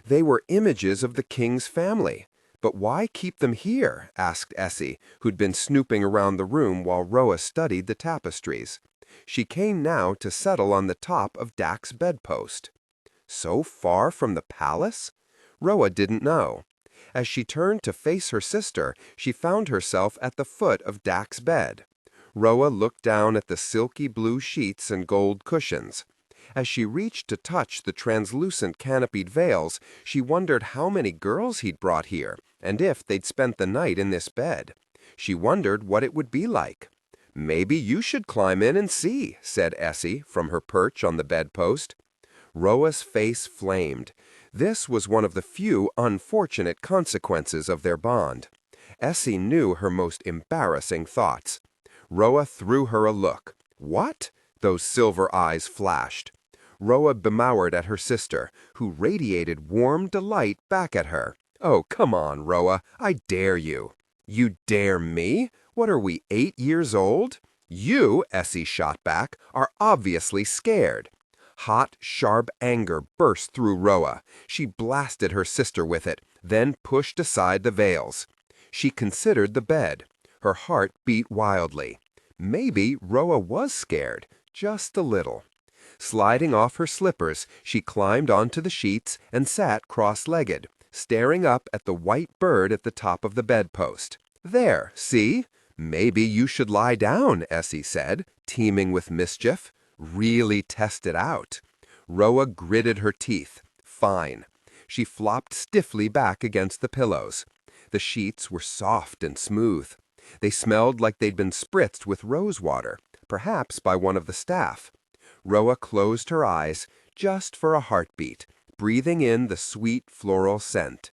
They were images of the king's family. But why keep them here? Asked Essie, who'd been snooping around the room while Roa studied the tapestries. She came now to settle on the top of Dax's bedpost. So far from the palace? Roa didn't know. As she turned to face her sister, she found herself at the foot of Dax's bed. Roa looked down at the silky blue sheets and gold cushions. As she reached to touch the translucent canopied veils, she wondered how many girls he'd brought here, and if they'd spent the night in this bed. She wondered what it would be like. "Maybe you should climb in and see," said Essie from her perch on the bedpost. Roa's face flamed. This was one of the few unfortunate consequences of their bond. Essie knew her most embarrassing thoughts. Roa threw her a look. What? Those silver eyes flashed. Roa bemowered at her sister, who radiated warm delight back at her. "Oh, come on, Roa. I dare you." "You dare me? What are we, 8 years old?" "You," Essie shot back, "are obviously scared." Hot, sharp anger burst through Roa. She blasted her sister with it, then pushed aside the veils. She considered the bed. Her heart beat wildly. Maybe Roa was scared, just a little. Sliding off her slippers, she climbed onto the sheets and sat cross-legged, staring up at the white bird at the top of the bedpost. "There, see? Maybe you should lie down," Essie said, teeming with mischief. "Really test it out." Roa gritted her teeth. Fine. She flopped stiffly back against the pillows. The sheets were soft and smooth. They smelled like they'd been spritzed with rose water, perhaps by one of the staff. Roa closed her eyes, just for a heartbeat, breathing in the sweet floral scent.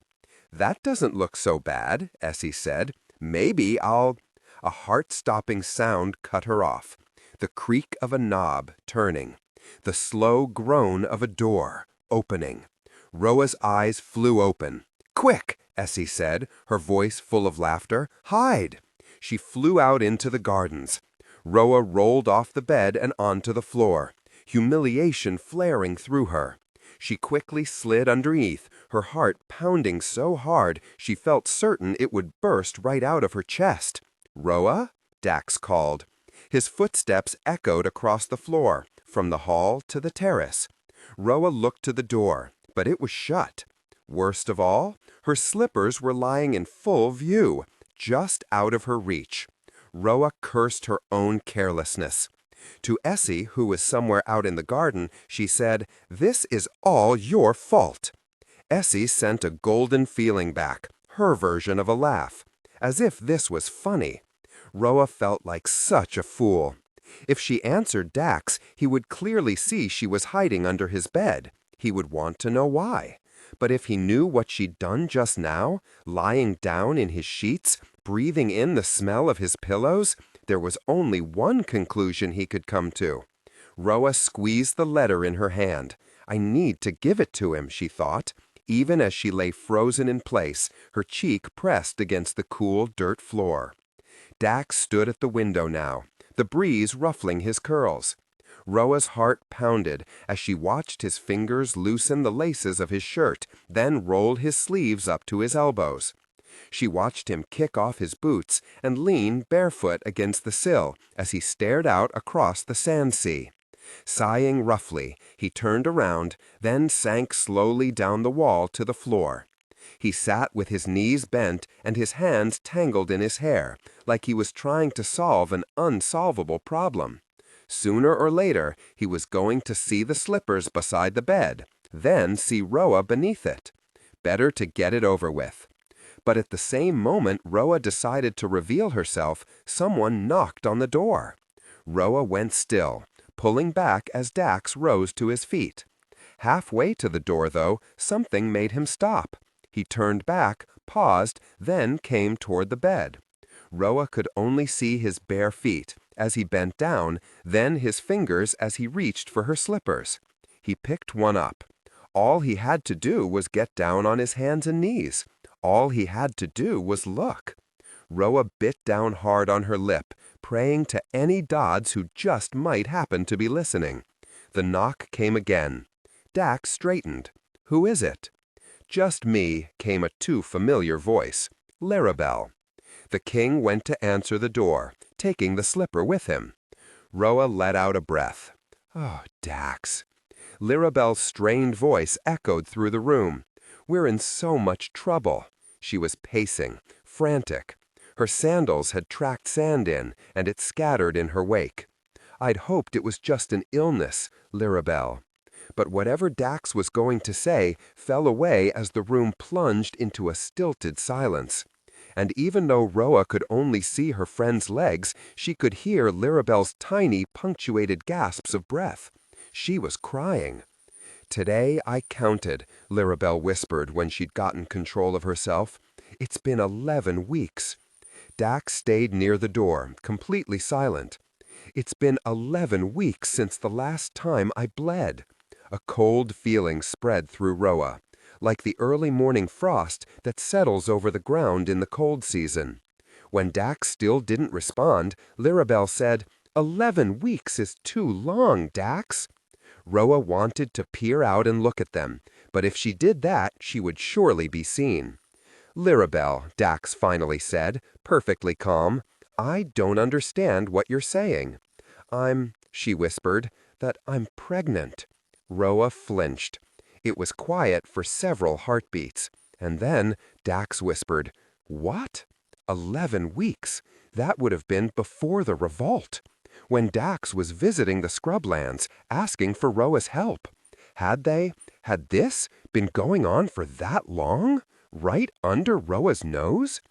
"That doesn't look so bad," Essie said. "Maybe I'll—" A heart-stopping sound cut her off. The creak of a knob turning. The slow groan of a door opening. Roa's eyes flew open. "Quick!" Essie said, her voice full of laughter. "Hide!" She flew out into the gardens. Roa rolled off the bed and onto the floor, humiliation flaring through her. She quickly slid underneath, her heart pounding so hard she felt certain it would burst right out of her chest. "Roa?" Dax called. His footsteps echoed across the floor, from the hall to the terrace. Roa looked to the door, but it was shut. Worst of all, her slippers were lying in full view, just out of her reach. Roa cursed her own carelessness. To Essie, who was somewhere out in the garden, she said, "This is all your fault." Essie sent a golden feeling back, her version of a laugh, as if this was funny. Roa felt like such a fool. If she answered Dax, he would clearly see she was hiding under his bed. He would want to know why. But if he knew what she'd done just now, lying down in his sheets, breathing in the smell of his pillows, there was only one conclusion he could come to. Roa squeezed the letter in her hand. I need to give it to him, she thought, even as she lay frozen in place, her cheek pressed against the cool dirt floor. Dax stood at the window now, the breeze ruffling his curls. Roa's heart pounded as she watched his fingers loosen the laces of his shirt, then roll his sleeves up to his elbows. She watched him kick off his boots and lean barefoot against the sill as he stared out across the sand sea. Sighing roughly, he turned around, then sank slowly down the wall to the floor. He sat with his knees bent and his hands tangled in his hair, like he was trying to solve an unsolvable problem. Sooner or later, he was going to see the slippers beside the bed, then see Roa beneath it. Better to get it over with. But at the same moment Roa decided to reveal herself, someone knocked on the door. Roa went still, pulling back as Dax rose to his feet. Halfway to the door, though, something made him stop. He turned back, paused, then came toward the bed. Roa could only see his bare feet as he bent down, then his fingers as he reached for her slippers. He picked one up. All he had to do was get down on his hands and knees. All he had to do was look. Roa bit down hard on her lip, praying to any Dodds who just might happen to be listening. The knock came again. Dax straightened. "Who is it?" "Just me," came a too familiar voice. "Larabelle." The king went to answer the door, taking the slipper with him. Roa let out a breath. "Oh, Dax." Larabelle's strained voice echoed through the room. "We're in so much trouble." She was pacing, frantic. Her sandals had tracked sand in, and it scattered in her wake. "I'd hoped it was just an illness, Larabelle." But whatever Dax was going to say fell away as the room plunged into a stilted silence. And even though Roa could only see her friend's legs, she could hear Larabelle's tiny, punctuated gasps of breath. She was crying. "Today I counted," Larabelle whispered when she'd gotten control of herself. "It's been 11 weeks. Dax stayed near the door, completely silent. "It's been 11 weeks since the last time I bled." A cold feeling spread through Roa, like the early morning frost that settles over the ground in the cold season. When Dax still didn't respond, Larabelle said, "11 weeks is too long, Dax." Roa wanted to peer out and look at them, but if she did that, she would surely be seen. "Larabelle," Dax finally said, perfectly calm, "I don't understand what you're saying." She whispered, "that I'm pregnant." Roa flinched. It was quiet for several heartbeats, and then Dax whispered, "What? 11 weeks? That would have been before the revolt, when Dax was visiting the scrublands, asking for Roa's help. Had this been going on for that long? Right under Roa's nose?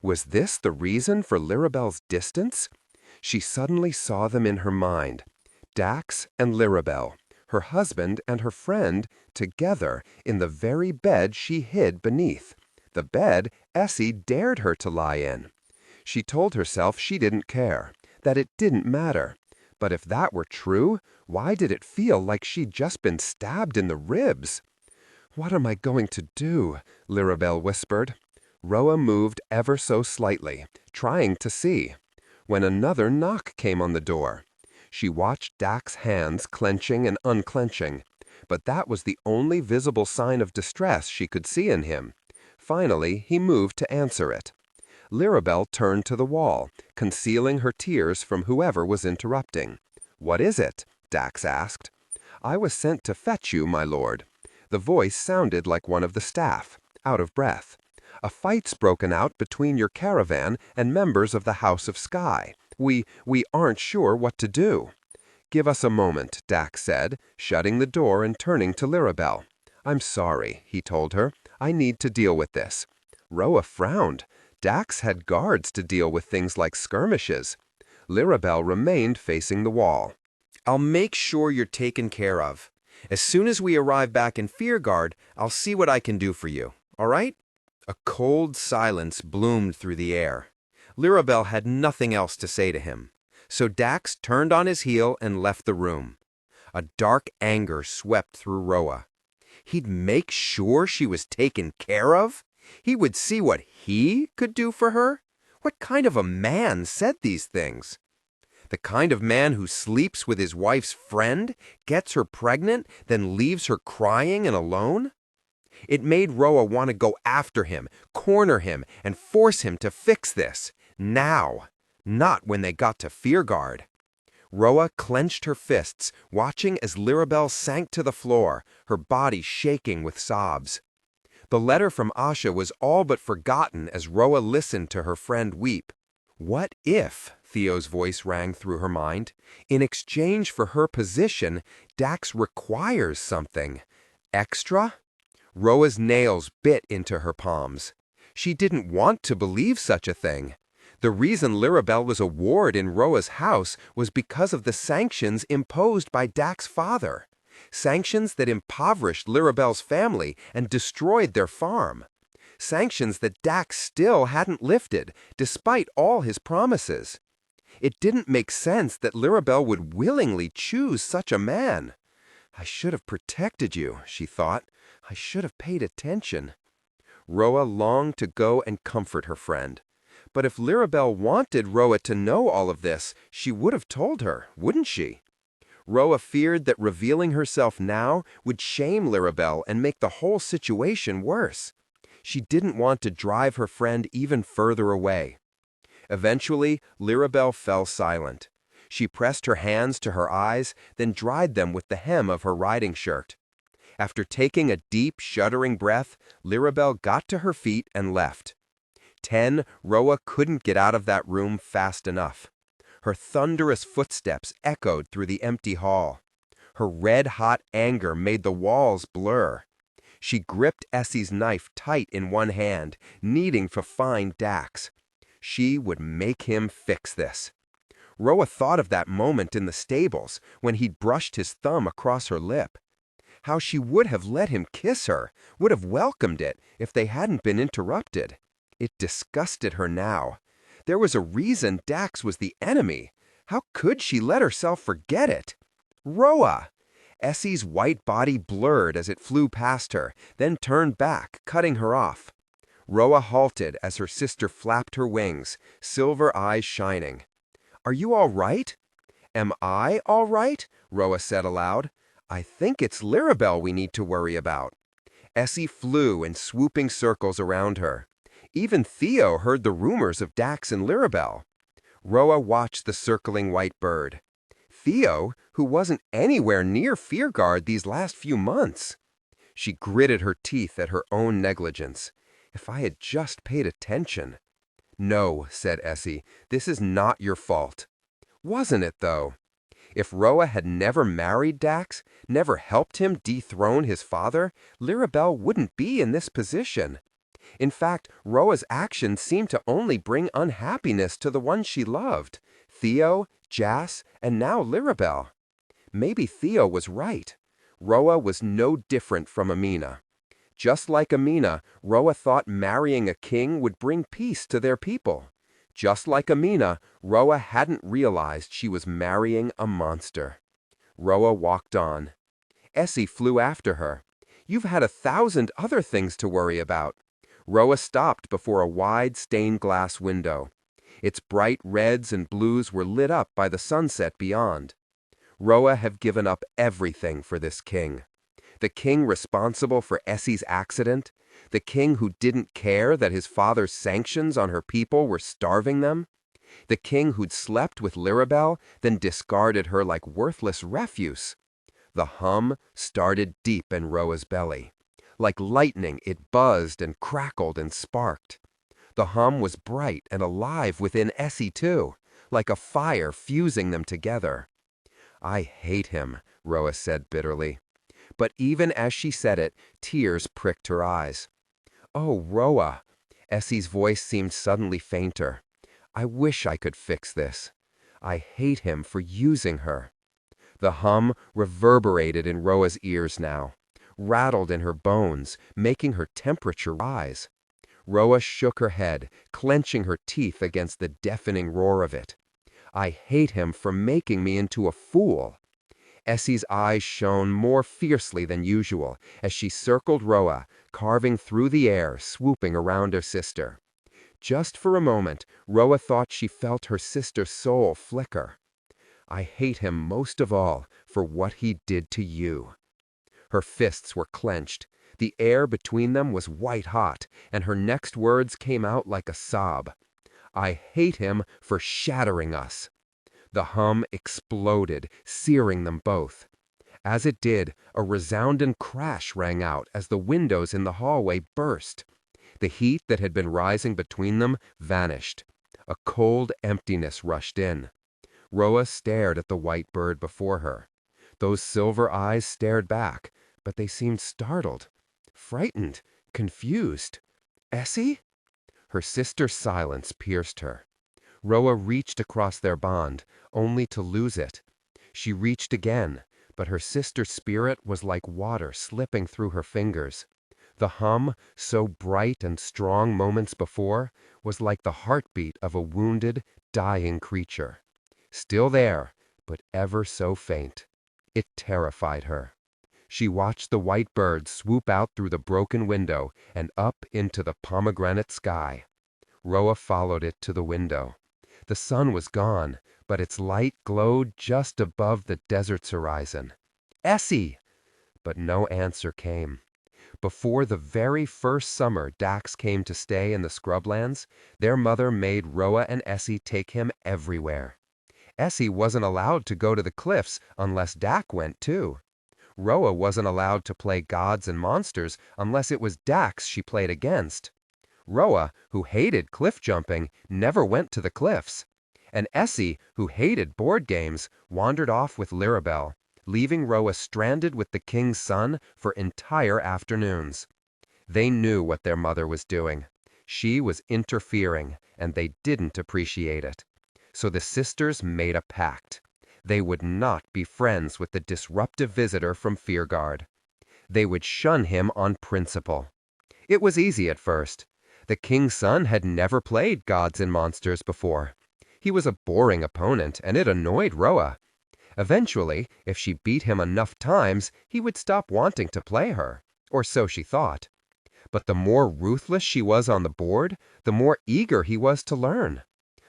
Was this the reason for Larabelle's distance? She suddenly saw them in her mind. Dax and Larabelle, her husband and her friend, together in the very bed she hid beneath, the bed Essie dared her to lie in. She told herself she didn't care, that it didn't matter. But if that were true, why did it feel like she'd just been stabbed in the ribs? "What am I going to do?" Larabelle whispered. Roa moved ever so slightly, trying to see. when another knock came on the door. She watched Dak's hands clenching and unclenching, but that was the only visible sign of distress she could see in him. Finally, he moved to answer it. Lirabel turned to the wall, concealing her tears from whoever was interrupting. "What is it?" Dax asked. "I was sent to fetch you, my lord." The voice sounded like one of the staff, out of breath. "A fight's broken out between your caravan and members of the House of Sky. We aren't sure what to do." "Give us a moment," Dax said, shutting the door and turning to Lirabel. "I'm sorry," he told her. "I need to deal with this." Roa frowned. Dax had guards to deal with things like skirmishes. Lirabel remained facing the wall. "I'll make sure you're taken care of. As soon as we arrive back in Fearguard, I'll see what I can do for you, all right?" A cold silence bloomed through the air. Lirabel had nothing else to say to him, so Dax turned on his heel and left the room. A dark anger swept through Roa. He'd make sure she was taken care of? He would see what he could do for her? What kind of a man said these things? The kind of man who sleeps with his wife's friend, gets her pregnant, then leaves her crying and alone? It made Roa want to go after him, corner him, and force him to fix this. Now, not when they got to Fearguard. Roa clenched her fists, watching as Lirabel sank to the floor, her body shaking with sobs. The letter from Asha was all but forgotten as Roa listened to her friend weep. What if, Theo's voice rang through her mind, in exchange for her position, Dax requires something extra? Roa's nails bit into her palms. She didn't want to believe such a thing. The reason Lirabel was a ward in Roa's house was because of the sanctions imposed by Dak's father. Sanctions that impoverished Lirabel's family and destroyed their farm. Sanctions that Dax still hadn't lifted, despite all his promises. It didn't make sense that Lirabel would willingly choose such a man. "I should have protected you," she thought. "I should have paid attention." Roa longed to go and comfort her friend. But if Lirabel wanted Roa to know all of this, she would have told her, wouldn't she? Roa feared that revealing herself now would shame Lirabel and make the whole situation worse. She didn't want to drive her friend even further away. Eventually, Lirabel fell silent. She pressed her hands to her eyes, then dried them with the hem of her riding shirt. After taking a deep, shuddering breath, Lirabel got to her feet and left. Roa couldn't get out of that room fast enough. Her thunderous footsteps echoed through the empty hall. Her red-hot anger made the walls blur. She gripped Essie's knife tight in one hand, needing to find Dax. She would make him fix this. Roa thought of that moment in the stables when he'd brushed his thumb across her lip. How she would have let him kiss her, would have welcomed it if they hadn't been interrupted. It disgusted her now. There was a reason Dax was the enemy. How could she let herself forget it? Roa! Essie's white body blurred as it flew past her, then turned back, cutting her off. Roa halted as her sister flapped her wings, silver eyes shining. "Are you all right?" "Am I all right?" Roa said aloud. "I think it's Lirabel we need to worry about." Essie flew in swooping circles around her. Even Theo heard the rumors of Dax and Lirabel. Roa watched the circling white bird. Theo, who wasn't anywhere near Fearguard these last few months. She gritted her teeth at her own negligence. If I had just paid attention. "No," said Essie, "this is not your fault." Wasn't it, though? If Roa had never married Dax, never helped him dethrone his father, Lirabel wouldn't be in this position. In fact, Roa's actions seemed to only bring unhappiness to the ones she loved, Theo, Jas, and now Lirabel. Maybe Theo was right. Roa was no different from Amina. Just like Amina, Roa thought marrying a king would bring peace to their people. Just like Amina, Roa hadn't realized she was marrying a monster. Roa walked on. Essie flew after her. "You've had 1,000 other things to worry about." Roa stopped before a wide stained glass window. Its bright reds and blues were lit up by the sunset beyond. Roa had given up everything for this king. The king responsible for Essie's accident, the king who didn't care that his father's sanctions on her people were starving them, the king who'd slept with Lirabel, then discarded her like worthless refuse. The hum started deep in Roa's belly. Like lightning, it buzzed and crackled and sparked. The hum was bright and alive within Essie too, like a fire fusing them together. "I hate him," Roa said bitterly. But even as she said it, tears pricked her eyes. "Oh, Roa," Essie's voice seemed suddenly fainter. "I wish I could fix this. I hate him for using her." The hum reverberated in Roa's ears now, rattled in her bones, making her temperature rise. Roa shook her head, clenching her teeth against the deafening roar of it. "I hate him for making me into a fool." Essie's eyes shone more fiercely than usual as she circled Roa, carving through the air, swooping around her sister. Just for a moment, Roa thought she felt her sister's soul flicker. "I hate him most of all for what he did to you." Her fists were clenched. The air between them was white-hot, and her next words came out like a sob. "I hate him for shattering us." The hum exploded, searing them both. As it did, a resounding crash rang out as the windows in the hallway burst. The heat that had been rising between them vanished. A cold emptiness rushed in. Roa stared at the white bird before her. Those silver eyes stared back, but they seemed startled, frightened, confused. "Essie?" Her sister's silence pierced her. Roa reached across their bond, only to lose it. She reached again, but her sister's spirit was like water slipping through her fingers. The hum, so bright and strong moments before, was like the heartbeat of a wounded, dying creature. Still there, but ever so faint. It terrified her. She watched the white bird swoop out through the broken window and up into the pomegranate sky. Roa followed it to the window. The sun was gone, but its light glowed just above the desert's horizon. "Essie!" But no answer came. Before the very first summer Dax came to stay in the scrublands, their mother made Roa and Essie take him everywhere. Essie wasn't allowed to go to the cliffs unless Dax went too. Roa wasn't allowed to play gods and monsters unless it was Dax she played against. Roa, who hated cliff jumping, never went to the cliffs. And Essie, who hated board games, wandered off with Lirabel, leaving Roa stranded with the king's son for entire afternoons. They knew what their mother was doing. She was interfering, and they didn't appreciate it. So the sisters made a pact. They would not be friends with the disruptive visitor from Fearguard. They would shun him on principle. It was easy at first. The king's son had never played gods and monsters before. He was a boring opponent, and it annoyed Roa. Eventually, if she beat him enough times, he would stop wanting to play her, or so she thought. But the more ruthless she was on the board, the more eager he was to learn.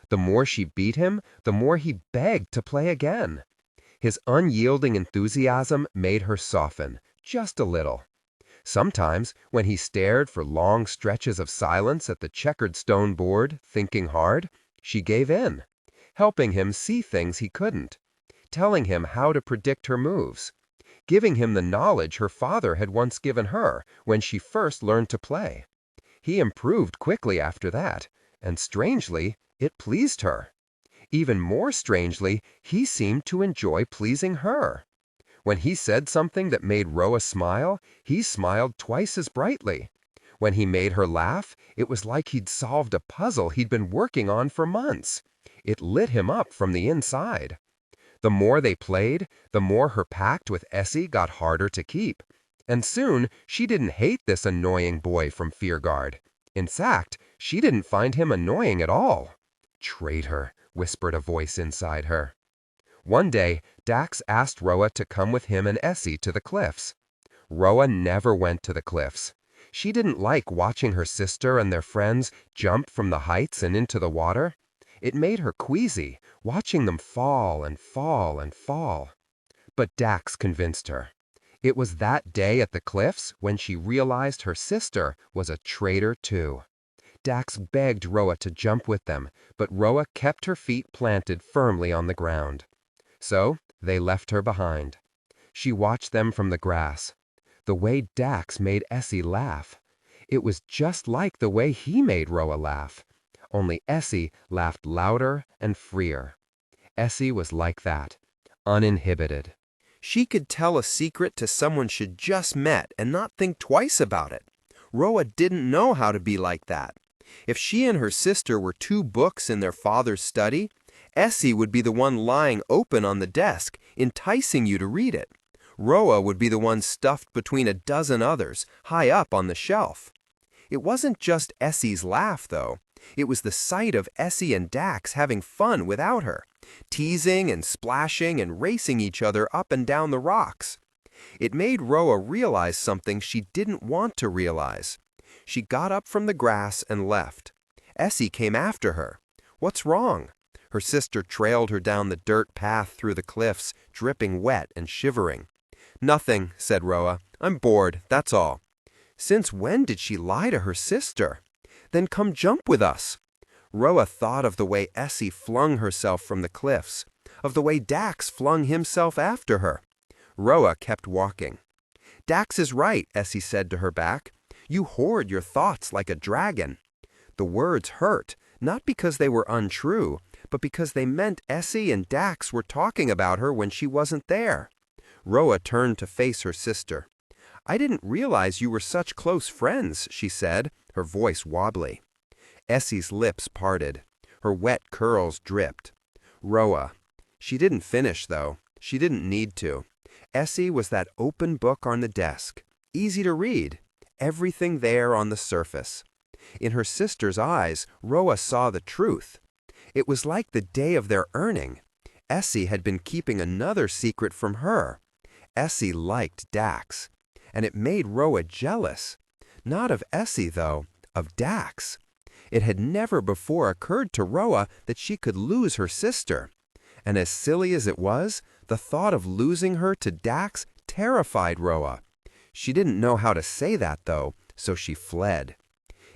The more she beat him, the more he begged to play again. His unyielding enthusiasm made her soften, just a little. Sometimes, when he stared for long stretches of silence at the checkered stone board, thinking hard, she gave in, helping him see things he couldn't, telling him how to predict her moves, giving him the knowledge her father had once given her when she first learned to play. He improved quickly after that, and strangely, it pleased her. Even more strangely, he seemed to enjoy pleasing her. When he said something that made Roa smile, he smiled twice as brightly. When he made her laugh, it was like he'd solved a puzzle he'd been working on for months. It lit him up from the inside. The more they played, the more her pact with Essie got harder to keep. And soon, she didn't hate this annoying boy from Fearguard. In fact, she didn't find him annoying at all. "Traitor," whispered a voice inside her. One day, Dax asked Roa to come with him and Essie to the cliffs. Roa never went to the cliffs. She didn't like watching her sister and their friends jump from the heights and into the water. It made her queasy, watching them fall and fall and fall. But Dax convinced her. It was that day at the cliffs when she realized her sister was a traitor too. Dax begged Roa to jump with them, but Roa kept her feet planted firmly on the ground. So they left her behind. She watched them from the grass. The way Dax made Essie laugh. It was just like the way he made Roa laugh. Only Essie laughed louder and freer. Essie was like that, uninhibited. She could tell a secret to someone she'd just met and not think twice about it. Roa didn't know how to be like that. If she and her sister were two books in their father's study, Essie would be the one lying open on the desk, enticing you to read it. Roa would be the one stuffed between a dozen others, high up on the shelf. It wasn't just Essie's laugh, though. It was the sight of Essie and Dax having fun without her, teasing and splashing and racing each other up and down the rocks. It made Roa realize something she didn't want to realize. She got up from the grass and left. Essie came after her. What's wrong? Her sister trailed her down the dirt path through the cliffs, dripping wet and shivering. Nothing, said Roa. I'm bored, that's all. Since when did she lie to her sister? Then come jump with us. Roa thought of the way Essie flung herself from the cliffs, of the way Dax flung himself after her. Roa kept walking. Dax is right, Essie said to her back. You hoard your thoughts like a dragon. The words hurt, not because they were untrue, but because they meant Essie and Dax were talking about her when she wasn't there. Roa turned to face her sister. I didn't realize you were such close friends, she said, her voice wobbly. Essie's lips parted. Her wet curls dripped. Roa. She didn't finish, though. She didn't need to. Essie was that open book on the desk. Easy to read. Everything there on the surface. In her sister's eyes, Roa saw the truth. It was like the day of their earning. Essie had been keeping another secret from her. Essie liked Dax. And it made Roa jealous. Not of Essie, though, of Dax. It had never before occurred to Roa that she could lose her sister. And as silly as it was, the thought of losing her to Dax terrified Roa. She didn't know how to say that, though, so she fled.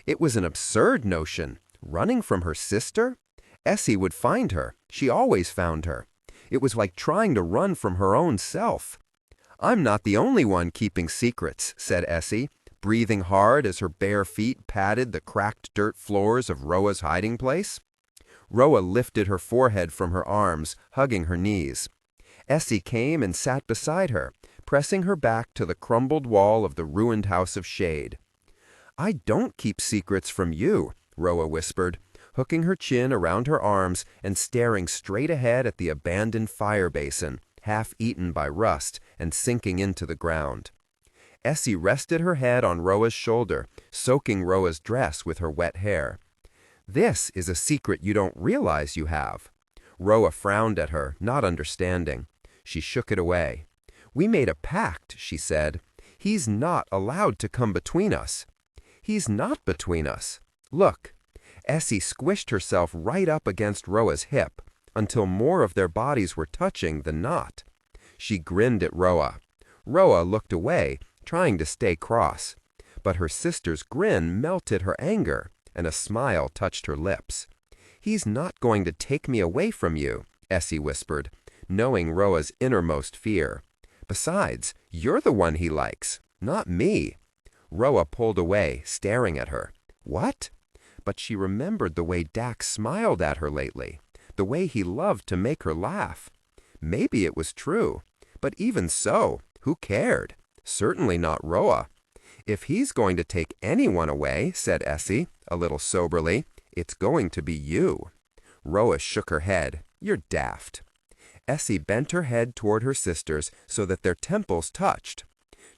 It was an absurd notion. Running from her sister? Essie would find her. She always found her. It was like trying to run from her own self. I'm not the only one keeping secrets, said Essie, breathing hard as her bare feet patted the cracked dirt floors of Roa's hiding place. Roa lifted her forehead from her arms, hugging her knees. Essie came and sat beside her, pressing her back to the crumbled wall of the ruined house of shade. I don't keep secrets from you, Roa whispered, hooking her chin around her arms and staring straight ahead at the abandoned fire basin, half eaten by rust and sinking into the ground. Essie rested her head on Roa's shoulder, soaking Roa's dress with her wet hair. This is a secret you don't realize you have. Roa frowned at her, not understanding. She shook it away. We made a pact, she said. He's not allowed to come between us. He's not between us. Look. Essie squished herself right up against Roa's hip, until more of their bodies were touching than not. She grinned at Roa. Roa looked away, trying to stay cross. But her sister's grin melted her anger, and a smile touched her lips. He's not going to take me away from you, Essie whispered, knowing Roa's innermost fear. Besides, you're the one he likes, not me. Roa pulled away, staring at her. What? But she remembered the way Dax smiled at her lately, the way he loved to make her laugh. Maybe it was true, but even so, who cared? Certainly not Roa. If he's going to take anyone away, said Essie, a little soberly, it's going to be you. Roa shook her head. You're daft. Essie bent her head toward her sisters so that their temples touched.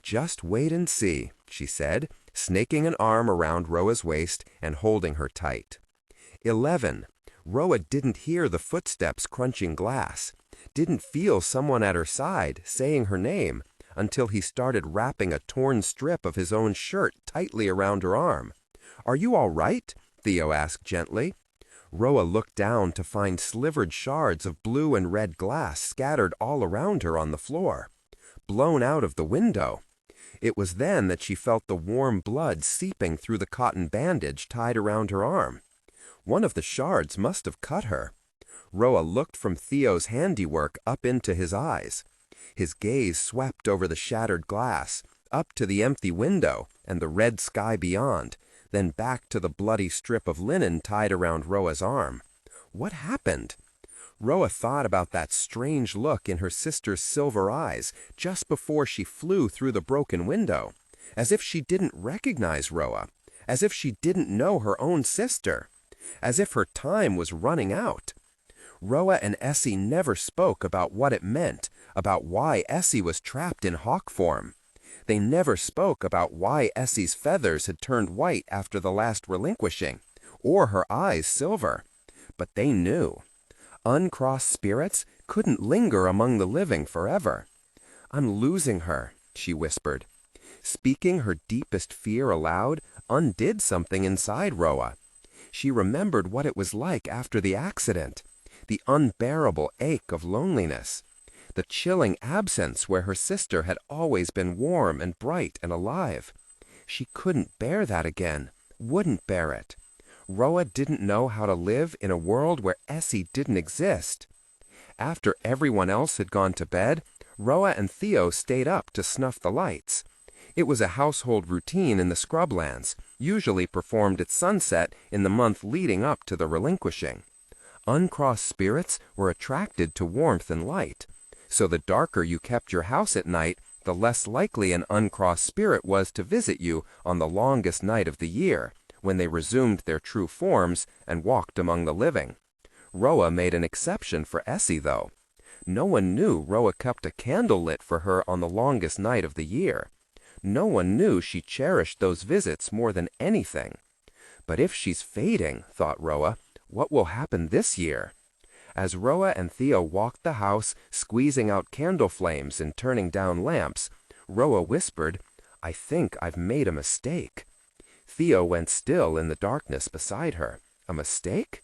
Just wait and see, she said, snaking an arm around Roa's waist and holding her tight. 11. Roa didn't hear the footsteps crunching glass, didn't feel someone at her side saying her name until he started wrapping a torn strip of his own shirt tightly around her arm. Are you all right? Theo asked gently. Roa looked down to find slivered shards of blue and red glass scattered all around her on the floor, blown out of the window. It was then that she felt the warm blood seeping through the cotton bandage tied around her arm. One of the shards must have cut her. Roa looked from Theo's handiwork up into his eyes. His gaze swept over the shattered glass, up to the empty window and the red sky beyond, then back to the bloody strip of linen tied around Roa's arm. What happened? Roa thought about that strange look in her sister's silver eyes just before she flew through the broken window, as if she didn't recognize Roa, as if she didn't know her own sister, as if her time was running out. Roa and Essie never spoke about what it meant, about why Essie was trapped in hawk form. They never spoke about why Essie's feathers had turned white after the last relinquishing, or her eyes silver. But they knew. Uncrossed spirits couldn't linger among the living forever. "I'm losing her," she whispered. Speaking her deepest fear aloud undid something inside Roa. She remembered what it was like after the accident, the unbearable ache of loneliness, the chilling absence where her sister had always been warm and bright and alive. She couldn't bear that again, wouldn't bear it. Roa didn't know how to live in a world where Essie didn't exist. After everyone else had gone to bed, Roa and Theo stayed up to snuff the lights. It was a household routine in the scrublands, usually performed at sunset in the month leading up to the relinquishing. Uncrossed spirits were attracted to warmth and light, so the darker you kept your house at night, the less likely an uncrossed spirit was to visit you on the longest night of the year, when they resumed their true forms and walked among the living. Roa made an exception for Essie, though. No one knew Roa kept a candle lit for her on the longest night of the year. No one knew she cherished those visits more than anything. But if she's fading, thought Roa, what will happen this year? As Roa and Theo walked the house, squeezing out candle flames and turning down lamps, Roa whispered, "I think I've made a mistake." Theo went still in the darkness beside her. A mistake?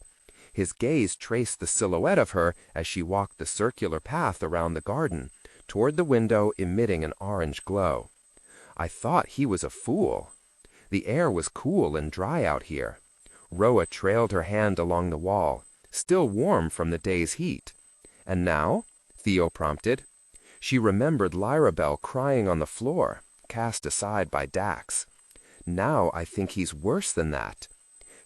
His gaze traced the silhouette of her as she walked the circular path around the garden, toward the window emitting an orange glow. "I thought he was a fool." The air was cool and dry out here. Roa trailed her hand along the wall, still warm from the day's heat. "And now?" Theo prompted. She remembered Lyrabelle crying on the floor, cast aside by Dax. "Now I think he's worse than that."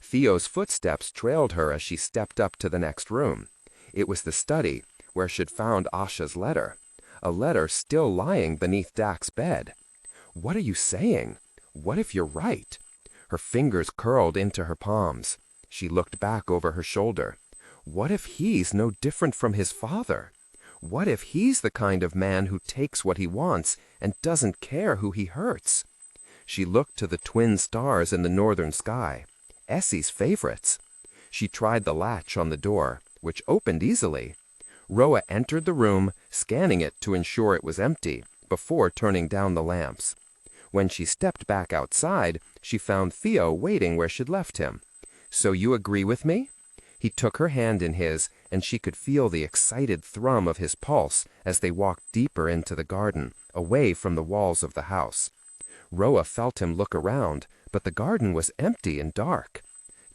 Theo's footsteps trailed her as she stepped up to the next room. It was the study, where she'd found Asha's letter, a letter still lying beneath Dak's bed. "What are you saying? What if you're right?" Her fingers curled into her palms. She looked back over her shoulder. What if he's no different from his father? What if he's the kind of man who takes what he wants and doesn't care who he hurts? She looked to the twin stars in the northern sky, Essie's favorites. She tried the latch on the door, which opened easily. Roa entered the room, scanning it to ensure it was empty, before turning down the lamps. When she stepped back outside, she found Theo waiting where she'd left him. "So you agree with me?" He took her hand in his, and she could feel the excited thrum of his pulse as they walked deeper into the garden, away from the walls of the house. Roa felt him look around, but the garden was empty and dark.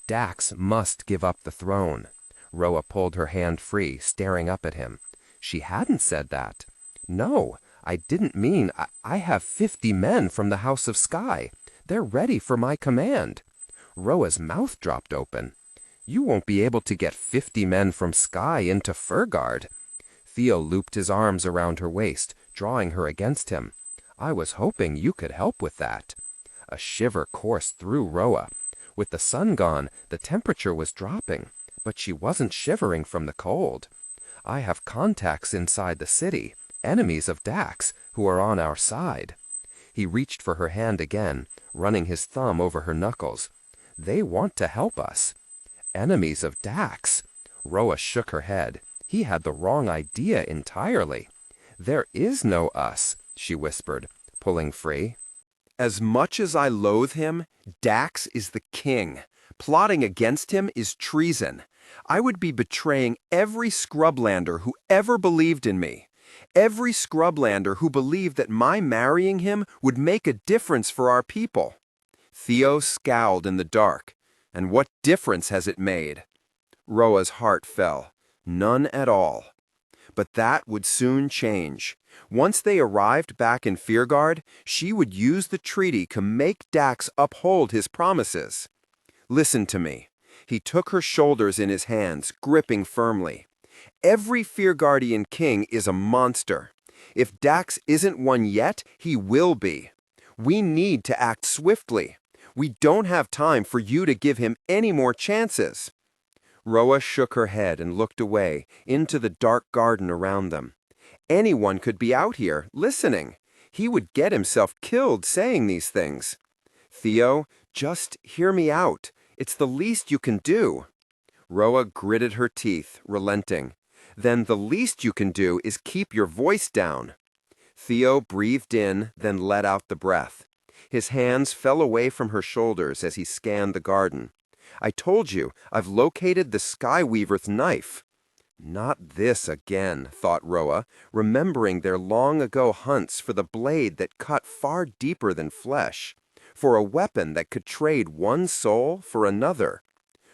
Dax must give up the throne. Roa pulled her hand free, staring up at him. She hadn't said that. "No, I didn't mean I have 50 men from the House of Sky. They're ready for my command." Roa's mouth dropped open. "You won't be able to get 50 men from Sky into Furgard." Theo looped his arms around her waist, drawing her against him. "I was hoping you could help with that." A shiver coursed through Roa. With the sun gone, the temperature was dropping, but she wasn't shivering from the cold. "I have contacts inside the city, enemies of Dax, who are on our side." He reached for her hand again, running his thumb over her knuckles. "They want to help us." Enemies of Dax? Roa shook her head. He had the wrong idea entirely. "There is no us," she whispered, pulling free. "As much as I loathe him, Dax is the king. Plotting against him is treason. I would be betraying every scrublander who ever believed in me. Every scrublander who believed that my marrying him would make a difference for our people." Theo scowled in the dark. "And what difference has it made?" Roa's heart fell. None at all. But that would soon change. Once they arrived back in Fearguard, she would use the treaty to make Dax uphold his promises. "Listen to me." He took her shoulders in his hands, gripping firmly. "Every Fearguardian king is a monster. If Dax isn't one yet, he will be. We need to act swiftly. We don't have time for you to give him any more chances." Roa shook her head and looked away, into the dark garden around them. Anyone could be out here, listening. He would get himself killed saying these things. "Theo, just hear me out. It's the least you can do." Roa gritted her teeth, relenting. "Then the least you can do is keep your voice down." Theo breathed in, then let out the breath. His hands fell away from her shoulders as he scanned the garden. "I told you, I've located the Skyweaver's knife." Not this again, thought Roa, remembering their long-ago hunts for the blade that cut far deeper than flesh, for a weapon that could trade one soul for another.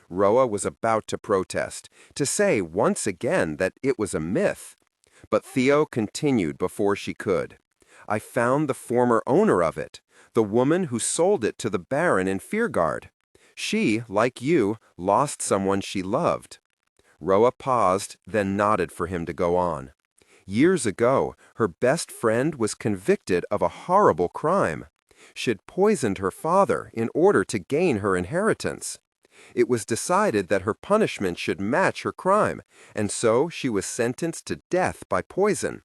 Roa was about to protest, to say once again that it was a myth. But Theo continued before she could. "I found the former owner of it, the woman who sold it to the Baron in Fearguard. She, like you, lost someone she loved." Roa paused, then nodded for him to go on. "Years ago, her best friend was convicted of a horrible crime. She'd poisoned her father in order to gain her inheritance. It was decided that her punishment should match her crime, and so she was sentenced to death by poison.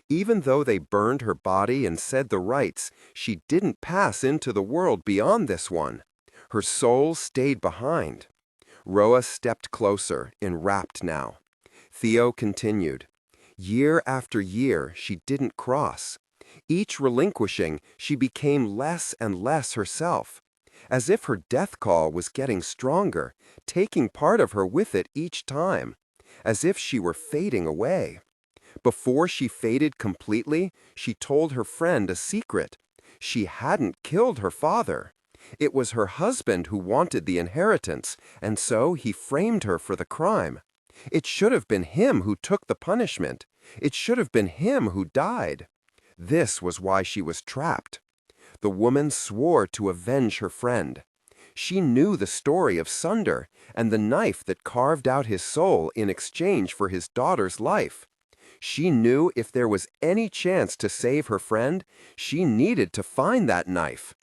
Even though they burned her body and said the rites, she didn't pass into the world beyond this one. Her soul stayed behind." Roa stepped closer, enwrapped now. Theo continued. "Year after year, she didn't cross. Each relinquishing, she became less and less herself, as if her death call was getting stronger, taking part of her with it each time, as if she were fading away. Before she faded completely, she told her friend a secret. She hadn't killed her father. It was her husband who wanted the inheritance, and so he framed her for the crime. It should have been him who took the punishment. It should have been him who died. This was why she was trapped. The woman swore to avenge her friend. She knew the story of Sunder and the knife that carved out his soul in exchange for his daughter's life. She knew if there was any chance to save her friend, she needed to find that knife.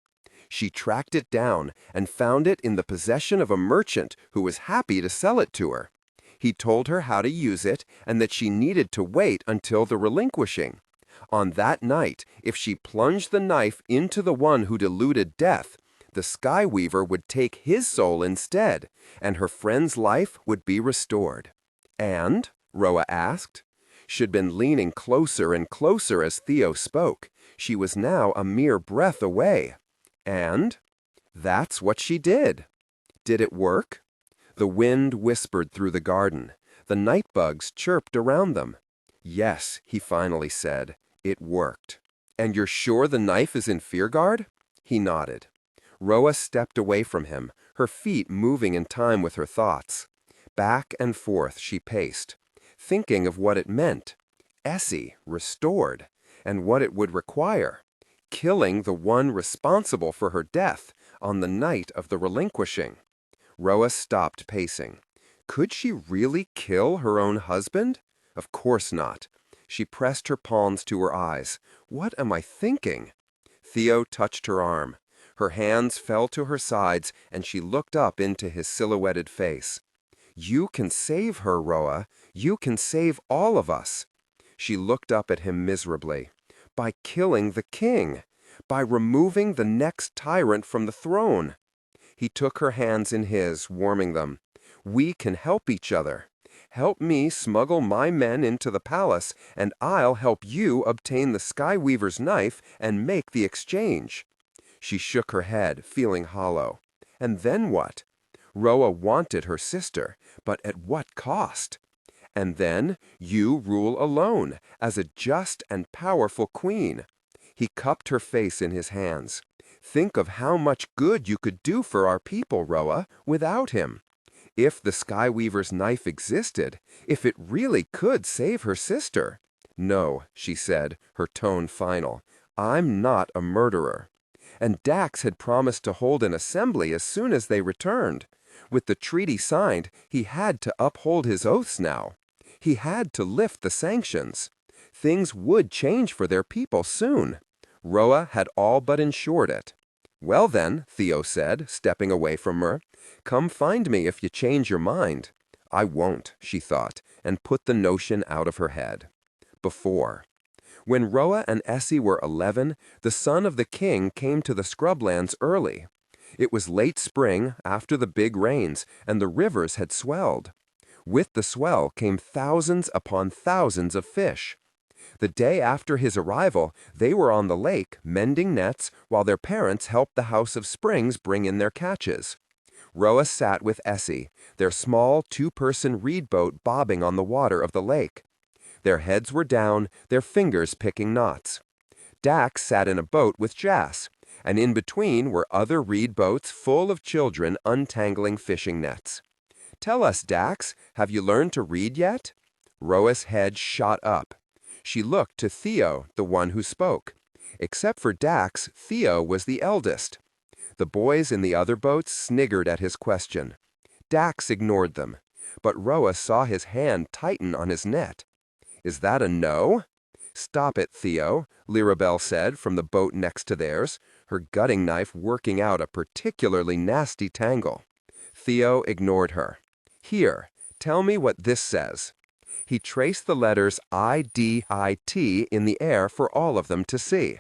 She tracked it down and found it in the possession of a merchant who was happy to sell it to her. He told her how to use it and that she needed to wait until the relinquishing. On that night, if she plunged the knife into the one who deluded death, the Skyweaver would take his soul instead, and her friend's life would be restored. "And?" Roa asked. She'd been leaning closer and closer as Theo spoke. She was now a mere breath away. "And?" "That's what she did." "Did it work?" The wind whispered through the garden. The night bugs chirped around them. "Yes," he finally said, "it worked." "And you're sure the knife is in Fearguard?" He nodded. Roa stepped away from him, her feet moving in time with her thoughts. Back and forth she paced, thinking of what it meant. Essie, restored, and what it would require. Killing the one responsible for her death on the night of the relinquishing. Roa stopped pacing. Could she really kill her own husband? Of course not. She pressed her palms to her eyes. What am I thinking? Theo touched her arm. Her hands fell to her sides, and she looked up into his silhouetted face. "You can save her, Roa. You can save all of us." She looked up at him miserably. "By killing the king. By removing the next tyrant from the throne." He took her hands in his, warming them. "We can help each other. Help me smuggle my men into the palace, and I'll help you obtain the Skyweaver's knife and make the exchange." She shook her head, feeling hollow. "And then what?" Roa wanted her sister, but at what cost? And then you rule alone, as a just and powerful queen. He cupped her face in his hands. Think of how much good you could do for our people, Roa, without him. If the Skyweaver's knife existed, if it really could save her sister. No, she said, her tone final. I'm not a murderer. And Dax had promised to hold an assembly as soon as they returned. With the treaty signed, he had to uphold his oaths now. He had to lift the sanctions. Things would change for their people soon. Roa had all but ensured it. Well then, Theo said, stepping away from her, come find me if you change your mind. I won't, she thought, and put the notion out of her head. Before. When Roa and Essie were 11, the son of the king came to the scrublands early. It was late spring, after the big rains, and the rivers had swelled. With the swell came thousands upon thousands of fish. The day after his arrival, they were on the lake, mending nets, while their parents helped the House of Springs bring in their catches. Roa sat with Essie, their small two-person reed boat bobbing on the water of the lake. Their heads were down, their fingers picking knots. Dax sat in a boat with Jas, and in between were other reed boats full of children untangling fishing nets. Tell us, Dax, have you learned to read yet? Roa's head shot up. She looked to Theo, the one who spoke. Except for Dax, Theo was the eldest. The boys in the other boats sniggered at his question. Dax ignored them, but Roa saw his hand tighten on his net. Is that a no? Stop it, Theo, Lirabelle said from the boat next to theirs, her gutting knife working out a particularly nasty tangle. Theo ignored her. Here, tell me what this says. He traced the letters I-D-I-T in the air for all of them to see.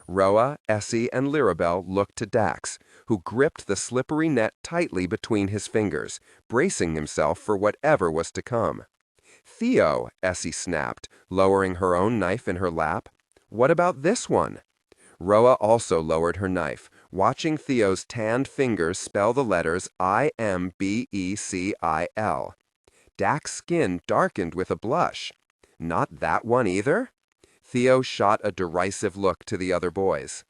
Roa, Essie, and Lirabelle looked to Dax, who gripped the slippery net tightly between his fingers, bracing himself for whatever was to come. Theo, Essie snapped, lowering her own knife in her lap. What about this one? Roa also lowered her knife, watching Theo's tanned fingers spell the letters I-M-B-E-C-I-L. Dax's skin darkened with a blush. Not that one either? Theo shot a derisive look to the other boys.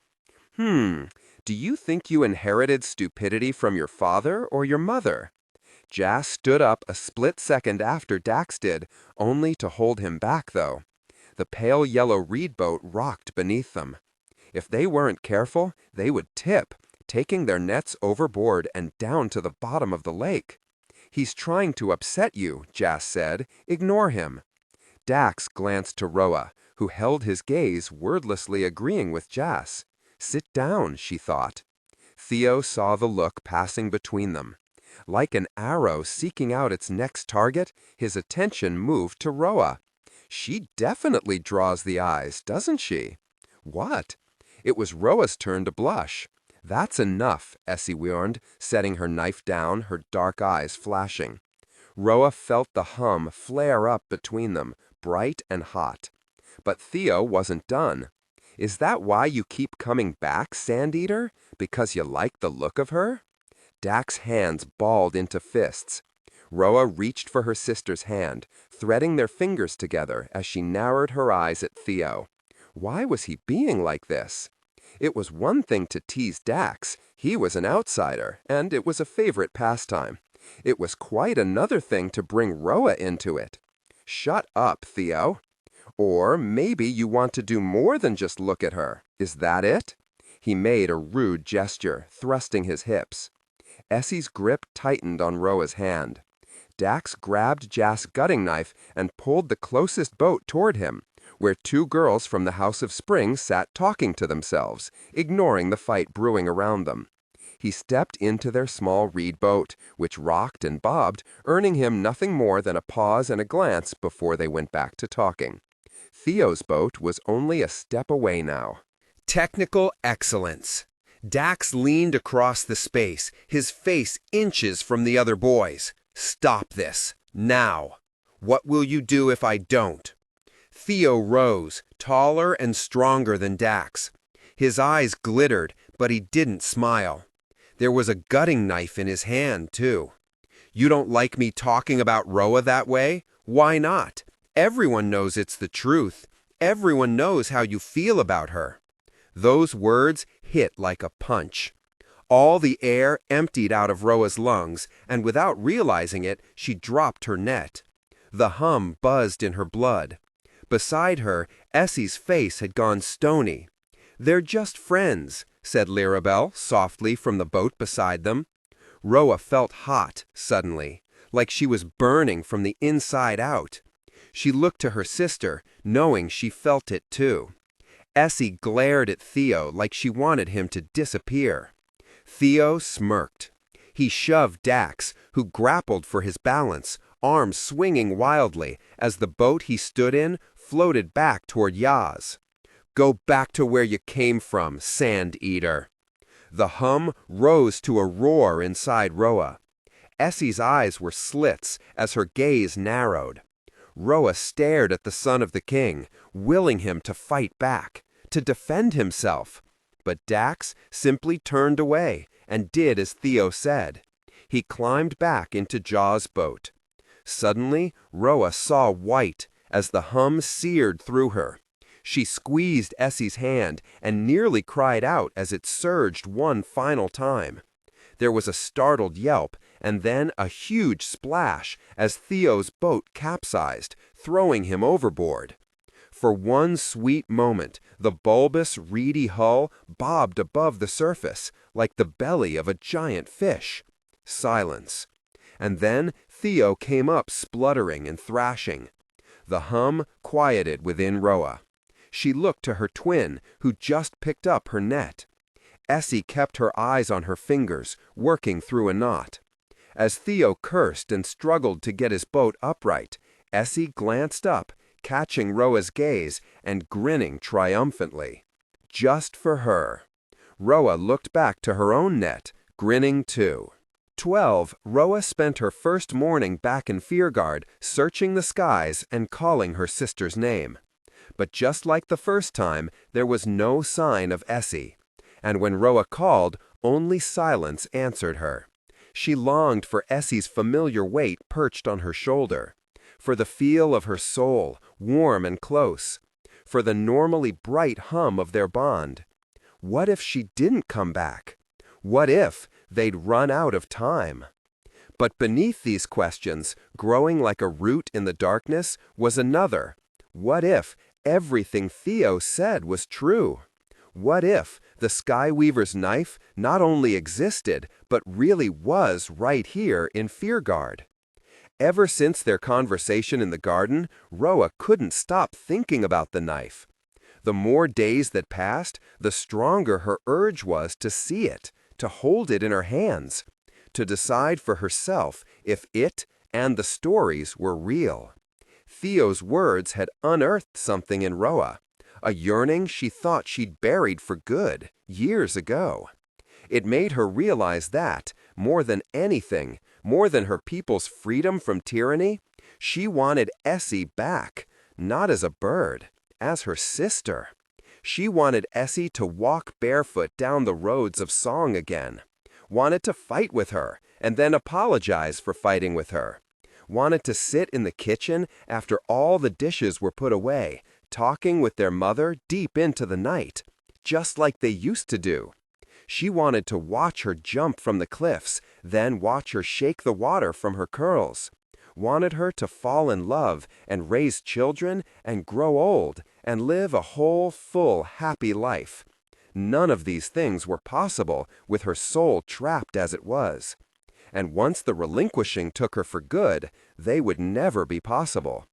Do you think you inherited stupidity from your father or your mother? Jas stood up a split second after Dax did, only to hold him back, though. The pale yellow reed boat rocked beneath them. If they weren't careful, they would tip, taking their nets overboard and down to the bottom of the lake. He's trying to upset you, Jas said. Ignore him. Dax glanced to Roa, who held his gaze, wordlessly agreeing with Jas. Sit down, she thought. Theo saw the look passing between them. Like an arrow seeking out its next target, his attention moved to Roa. She definitely draws the eyes, doesn't she? What? It was Roa's turn to blush. That's enough, Essie warned, setting her knife down, her dark eyes flashing. Roa felt the hum flare up between them, bright and hot. But Theo wasn't done. Is that why you keep coming back, Sandeater? Because you like the look of her? Dax's hands balled into fists. Roa reached for her sister's hand, threading their fingers together as she narrowed her eyes at Theo. Why was he being like this? It was one thing to tease Dax. He was an outsider, and it was a favorite pastime. It was quite another thing to bring Roa into it. Shut up, Theo. Or maybe you want to do more than just look at her. Is that it? He made a rude gesture, thrusting his hips. Essie's grip tightened on Roa's hand. Dax grabbed Jas's gutting knife and pulled the closest boat toward him, where two girls from the House of Springs sat talking to themselves, ignoring the fight brewing around them. He stepped into their small reed boat, which rocked and bobbed, earning him nothing more than a pause and a glance before they went back to talking. Theo's boat was only a step away now. Technical excellence. Dax leaned across the space, his face inches from the other boys. Stop this. Now. What will you do if I don't? Theo rose, taller and stronger than Dax. His eyes glittered, but he didn't smile. There was a gutting knife in his hand, too. You don't like me talking about Roa that way? Why not? Everyone knows it's the truth. Everyone knows how you feel about her. Those words hit like a punch. All the air emptied out of Roa's lungs, and without realizing it, she dropped her net. The hum buzzed in her blood. Beside her, Essie's face had gone stony. "They're just friends," said Lirabelle softly from the boat beside them. Roa felt hot, suddenly, like she was burning from the inside out. She looked to her sister, knowing she felt it too. Essie glared at Theo like she wanted him to disappear. Theo smirked. He shoved Dax, who grappled for his balance, arms swinging wildly as the boat he stood in floated back toward Yaz. "Go back to where you came from, sand-eater." The hum rose to a roar inside Roa. Essie's eyes were slits as her gaze narrowed. Roa stared at the son of the king, willing him to fight back, to defend himself. But Dax simply turned away and did as Theo said. He climbed back into Jaw's boat. Suddenly, Roa saw white as the hum seared through her. She squeezed Essie's hand and nearly cried out as it surged one final time. There was a startled yelp and then a huge splash as Theo's boat capsized, throwing him overboard. For one sweet moment, the bulbous, reedy hull bobbed above the surface like the belly of a giant fish. Silence. And then Theo came up spluttering and thrashing. The hum quieted within Roa. She looked to her twin, who just picked up her net. Essie kept her eyes on her fingers, working through a knot. As Theo cursed and struggled to get his boat upright, Essie glanced up, catching Roa's gaze and grinning triumphantly. Just for her. Roa looked back to her own net, grinning too. 12. Roa spent her first morning back in Fearguard, searching the skies and calling her sister's name. But just like the first time, there was no sign of Essie. And when Roa called, only silence answered her. She longed for Essie's familiar weight perched on her shoulder, for the feel of her soul, warm and close, for the normally bright hum of their bond. What if she didn't come back? What if they'd run out of time? But beneath these questions, growing like a root in the darkness, was another. What if everything Theo said was true? What if the Skyweaver's knife not only existed, but really was right here in Fearguard? Ever since their conversation in the garden, Roa couldn't stop thinking about the knife. The more days that passed, the stronger her urge was to see it, to hold it in her hands, to decide for herself if it and the stories were real. Theo's words had unearthed something in Roa, a yearning she thought she'd buried for good years ago. It made her realize that, more than anything, more than her people's freedom from tyranny, she wanted Essie back, not as a bird, as her sister. She wanted Essie to walk barefoot down the roads of song again, wanted to fight with her and then apologize for fighting with her, wanted to sit in the kitchen after all the dishes were put away, talking with their mother deep into the night, just like they used to do. She wanted to watch her jump from the cliffs, then watch her shake the water from her curls. Wanted her to fall in love and raise children and grow old and live a whole, full, happy life. None of these things were possible with her soul trapped as it was. And once the relinquishing took her for good, they would never be possible.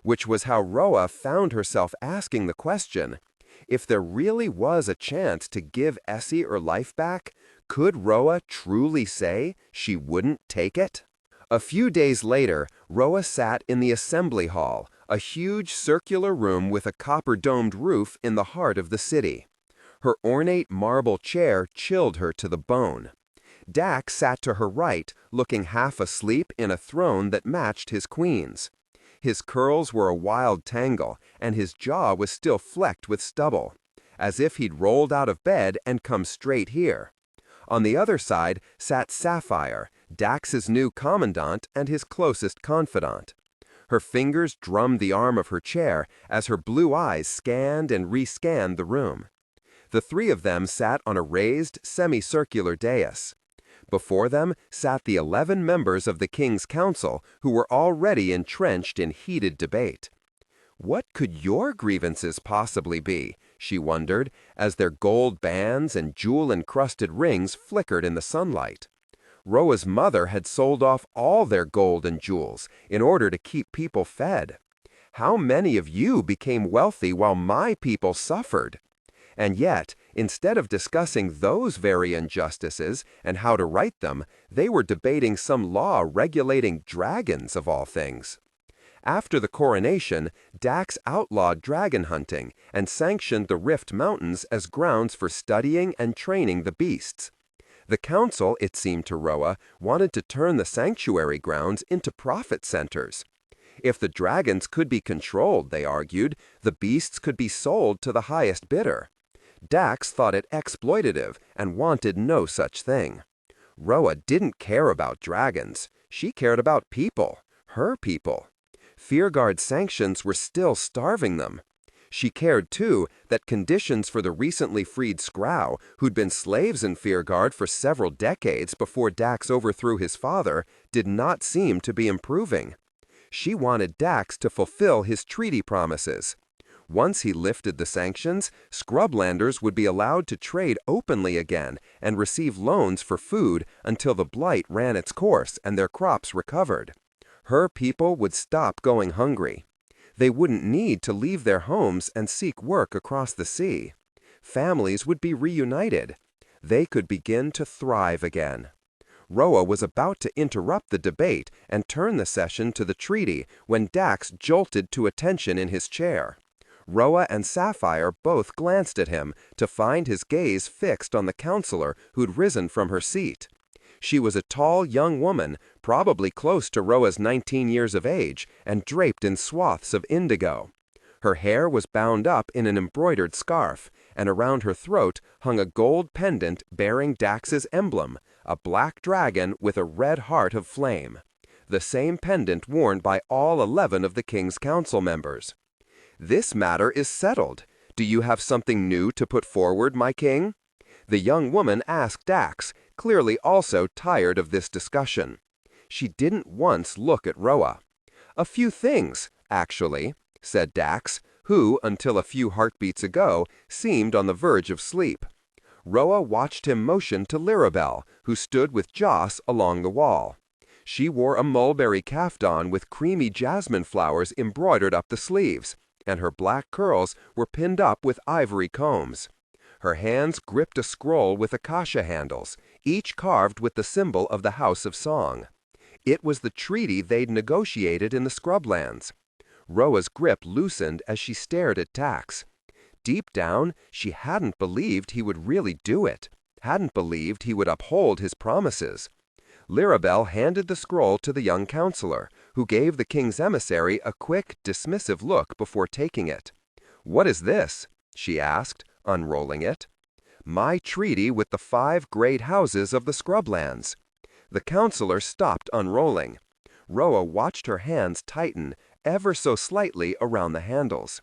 Which was how Roa found herself asking the question, if there really was a chance to give Essie her life back, could Roa truly say she wouldn't take it? A few days later, Roa sat in the assembly hall, a huge circular room with a copper-domed roof in the heart of the city. Her ornate marble chair chilled her to the bone. Dax sat to her right, looking half asleep in a throne that matched his queen's. His curls were a wild tangle, and his jaw was still flecked with stubble, as if he'd rolled out of bed and come straight here. On the other side sat Sapphire, Dax's new commandant and his closest confidant. Her fingers drummed the arm of her chair as her blue eyes scanned and rescanned the room. The three of them sat on a raised, semicircular dais. Before them sat the 11 members of the King's Council who were already entrenched in heated debate. What could your grievances possibly be? She wondered, as their gold bands and jewel-encrusted rings flickered in the sunlight. Roa's mother had sold off all their gold and jewels in order to keep people fed. How many of you became wealthy while my people suffered? And yet, instead of discussing those very injustices and how to right them, they were debating some law regulating dragons of all things. After the coronation, Dax outlawed dragon hunting and sanctioned the Rift Mountains as grounds for studying and training the beasts. The council, it seemed to Roa, wanted to turn the sanctuary grounds into profit centers. If the dragons could be controlled, they argued, the beasts could be sold to the highest bidder. Dax thought it exploitative and wanted no such thing. Roa didn't care about dragons. She cared about people, her people. Fearguard sanctions were still starving them. She cared, too, that conditions for the recently freed Scrow, who'd been slaves in Fearguard for several decades before Dax overthrew his father, did not seem to be improving. She wanted Dax to fulfill his treaty promises. Once he lifted the sanctions, Scrublanders would be allowed to trade openly again and receive loans for food until the blight ran its course and their crops recovered. Her people would stop going hungry. They wouldn't need to leave their homes and seek work across the sea. Families would be reunited. They could begin to thrive again. Roa was about to interrupt the debate and turn the session to the treaty when Dax jolted to attention in his chair. Roa and Sapphire both glanced at him to find his gaze fixed on the counselor who'd risen from her seat. She was a tall young woman, probably close to Roa's 19 years of age, and draped in swaths of indigo. Her hair was bound up in an embroidered scarf, and around her throat hung a gold pendant bearing Dax's emblem, a black dragon with a red heart of flame. The same pendant worn by all 11 of the King's Council members. "This matter is settled. Do you have something new to put forward, my king?" The young woman asked Dax, clearly also tired of this discussion. She didn't once look at Roa. "A few things, actually," said Dax, who, until a few heartbeats ago, seemed on the verge of sleep. Roa watched him motion to Lirabel, who stood with Joss along the wall. She wore a mulberry caftan with creamy jasmine flowers embroidered up the sleeves, and her black curls were pinned up with ivory combs. Her hands gripped a scroll with acacia handles, each carved with the symbol of the House of Song. It was the treaty they'd negotiated in the Scrublands. Roa's grip loosened as she stared at Dax. Deep down, she hadn't believed he would really do it, hadn't believed he would uphold his promises. Lirabel handed the scroll to the young counselor, who gave the king's emissary a quick, dismissive look before taking it. "What is this?" she asked, unrolling it. "My treaty with the 5 great houses of the Scrublands." The counselor stopped unrolling. Roa watched her hands tighten, ever so slightly around the handles.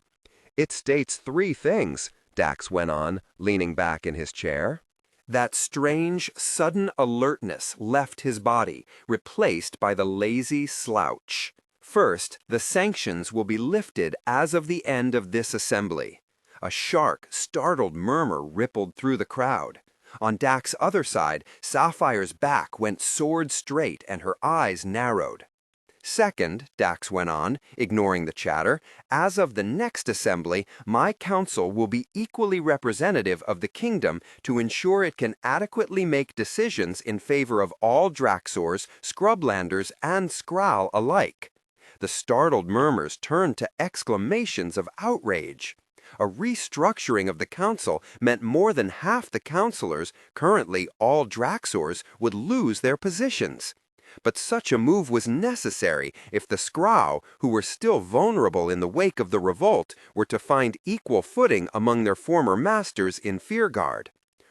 "It states 3 things," Dax went on, leaning back in his chair. That strange, sudden alertness left his body, replaced by the lazy slouch. "First, the sanctions will be lifted as of the end of this assembly." A sharp, startled murmur rippled through the crowd. On Dax's other side, Sapphire's back went sword straight and her eyes narrowed. "Second," Dax went on, ignoring the chatter, "as of the next assembly, my council will be equally representative of the kingdom to ensure it can adequately make decisions in favor of all Draxors, Scrublanders, and Skral alike." The startled murmurs turned to exclamations of outrage. A restructuring of the council meant more than half the councilors, currently all Draxors, would lose their positions. But such a move was necessary if the Skrow, who were still vulnerable in the wake of the revolt, were to find equal footing among their former masters in Fearguard.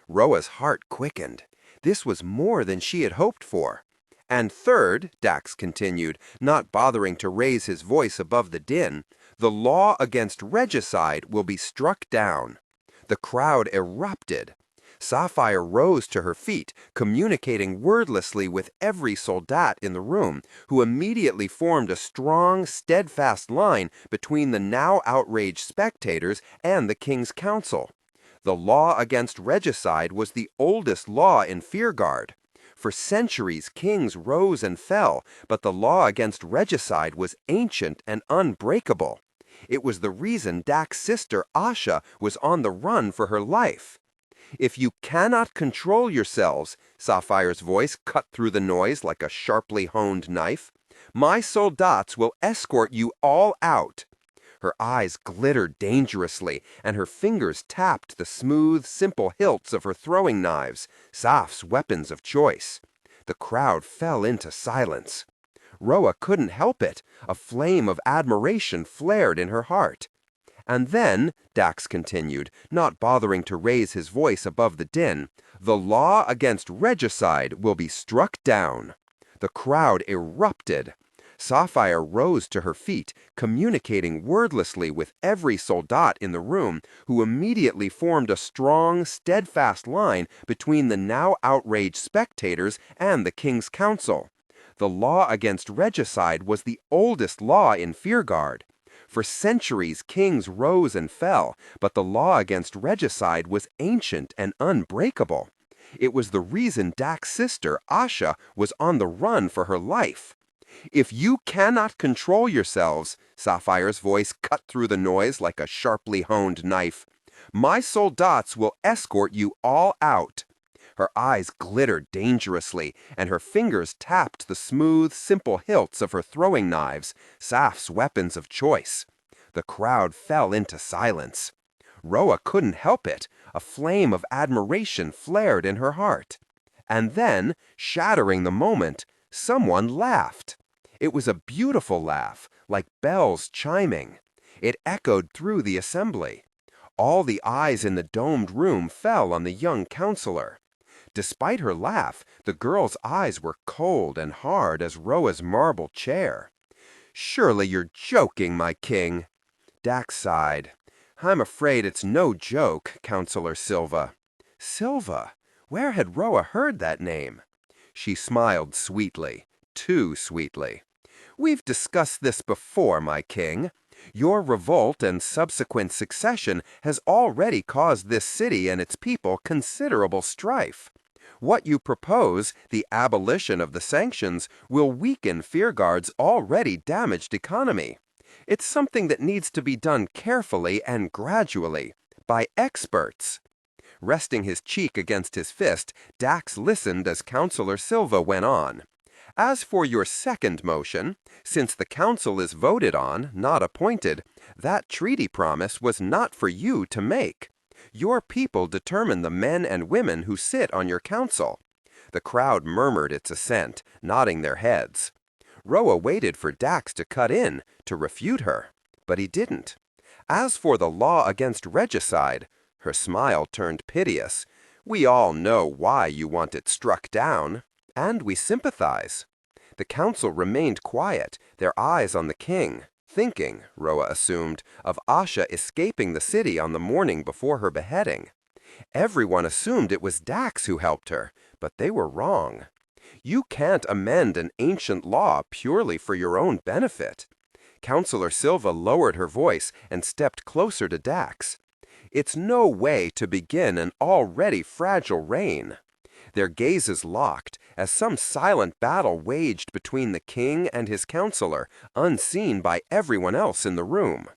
Roa's heart quickened. This was more than she had hoped for. And third, Dax continued, not bothering to raise his voice above the din, the law against regicide will be struck down. The crowd erupted. Sapphire rose to her feet, communicating wordlessly with every soldat in the room, who immediately formed a strong, steadfast line between the now outraged spectators and the king's council. The law against regicide was the oldest law in Fearguard. For centuries, kings rose and fell, but the law against regicide was ancient and unbreakable. It was the reason Dak's sister Asha was on the run for her life. If you cannot control yourselves, Sapphire's voice cut through the noise like a sharply honed knife, my soldats will escort you all out. Her eyes glittered dangerously, and her fingers tapped the smooth, simple hilts of her throwing knives, Saph's weapons of choice. The crowd fell into silence. Roa couldn't help it. A flame of admiration flared in her heart. And then, Dax continued, not bothering to raise his voice above the din, the law against regicide will be struck down. The crowd erupted. Sapphire rose to her feet, communicating wordlessly with every soldat in the room, who immediately formed a strong, steadfast line between the now outraged spectators and the king's council. The law against regicide was the oldest law in Fearguard. For centuries, kings rose and fell, but the law against regicide was ancient and unbreakable. It was the reason Dak's sister, Asha, was on the run for her life. If you cannot control yourselves, Sapphire's voice cut through the noise like a sharply honed knife, my soldats will escort you all out. Her eyes glittered dangerously, and her fingers tapped the smooth, simple hilts of her throwing knives, Saph's weapons of choice. The crowd fell into silence. Roa couldn't help it. A flame of admiration flared in her heart. And then, shattering the moment, someone laughed. It was a beautiful laugh, like bells chiming. It echoed through the assembly. All the eyes in the domed room fell on the young counselor. Despite her laugh, the girl's eyes were cold and hard as Roa's marble chair. Surely you're joking, my king. Dax sighed. I'm afraid it's no joke, Counselor Silva. Silva? Where had Roa heard that name? She smiled sweetly, too sweetly. We've discussed this before, my king. Your revolt and subsequent succession has already caused this city and its people considerable strife. What you propose, the abolition of the sanctions, will weaken Fearguard's already damaged economy. It's something that needs to be done carefully and gradually, by experts. Resting his cheek against his fist, Dax listened as Counselor Silva went on. As for your second motion, since the council is voted on, not appointed, that treaty promise was not for you to make. Your people determine the men and women who sit on your council. The crowd murmured its assent, nodding their heads. Roa waited for Dax to cut in, to refute her, but he didn't. As for the law against regicide, her smile turned piteous. We all know why you want it struck down, and we sympathize. The council remained quiet, their eyes on the king, thinking, Roa assumed, of Asha escaping the city on the morning before her beheading. Everyone assumed it was Dax who helped her, but they were wrong. You can't amend an ancient law purely for your own benefit. Counselor Silva lowered her voice and stepped closer to Dax. It's no way to begin an already fragile reign. Their gazes locked as some silent battle waged between the king and his counselor, unseen by everyone else in the room.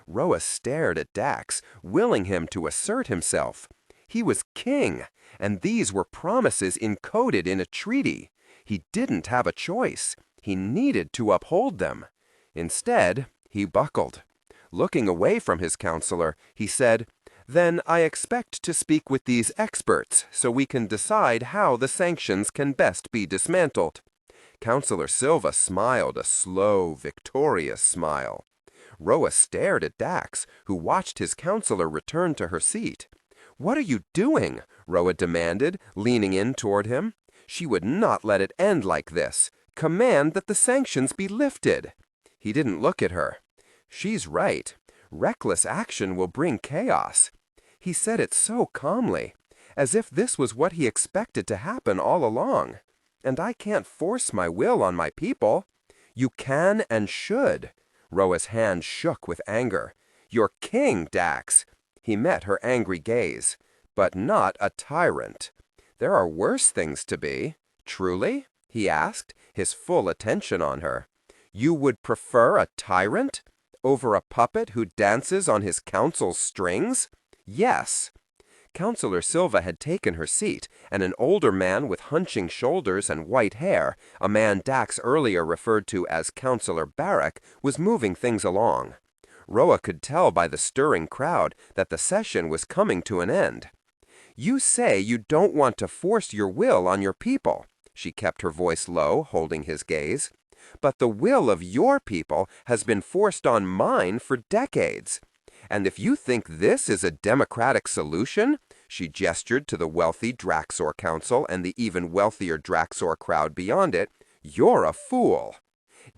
Roa stared at Dax, willing him to assert himself. He was king, and these were promises encoded in a treaty. He didn't have a choice. He needed to uphold them. Instead, he buckled. Looking away from his counselor, he said, Then I expect to speak with these experts so we can decide how the sanctions can best be dismantled. Counselor Silva smiled a slow, victorious smile. Roa stared at Dax, who watched his counselor return to her seat. "What are you doing?" Roa demanded, leaning in toward him. She would not let it end like this. Command that the sanctions be lifted. He didn't look at her. "She's right. Reckless action will bring chaos." He said it so calmly, as if this was what he expected to happen all along. "And I can't force my will on my people." "You can and should." Roa's hand shook with anger. "You're king, Dax." He met her angry gaze. "But not a tyrant." "There are worse things to be." "Truly?" he asked, his full attention on her. "You would prefer a tyrant over a puppet who dances on his council's strings?" "Yes." Counselor Silva had taken her seat, and an older man with hunching shoulders and white hair, a man Dax earlier referred to as Counselor Barrack, was moving things along. Roa could tell by the stirring crowd that the session was coming to an end. "You say you don't want to force your will on your people." She kept her voice low, holding his gaze. "But the will of your people has been forced on mine for decades. And if you think this is a democratic solution," she gestured to the wealthy Draxor Council and the even wealthier Draxor crowd beyond it, "you're a fool."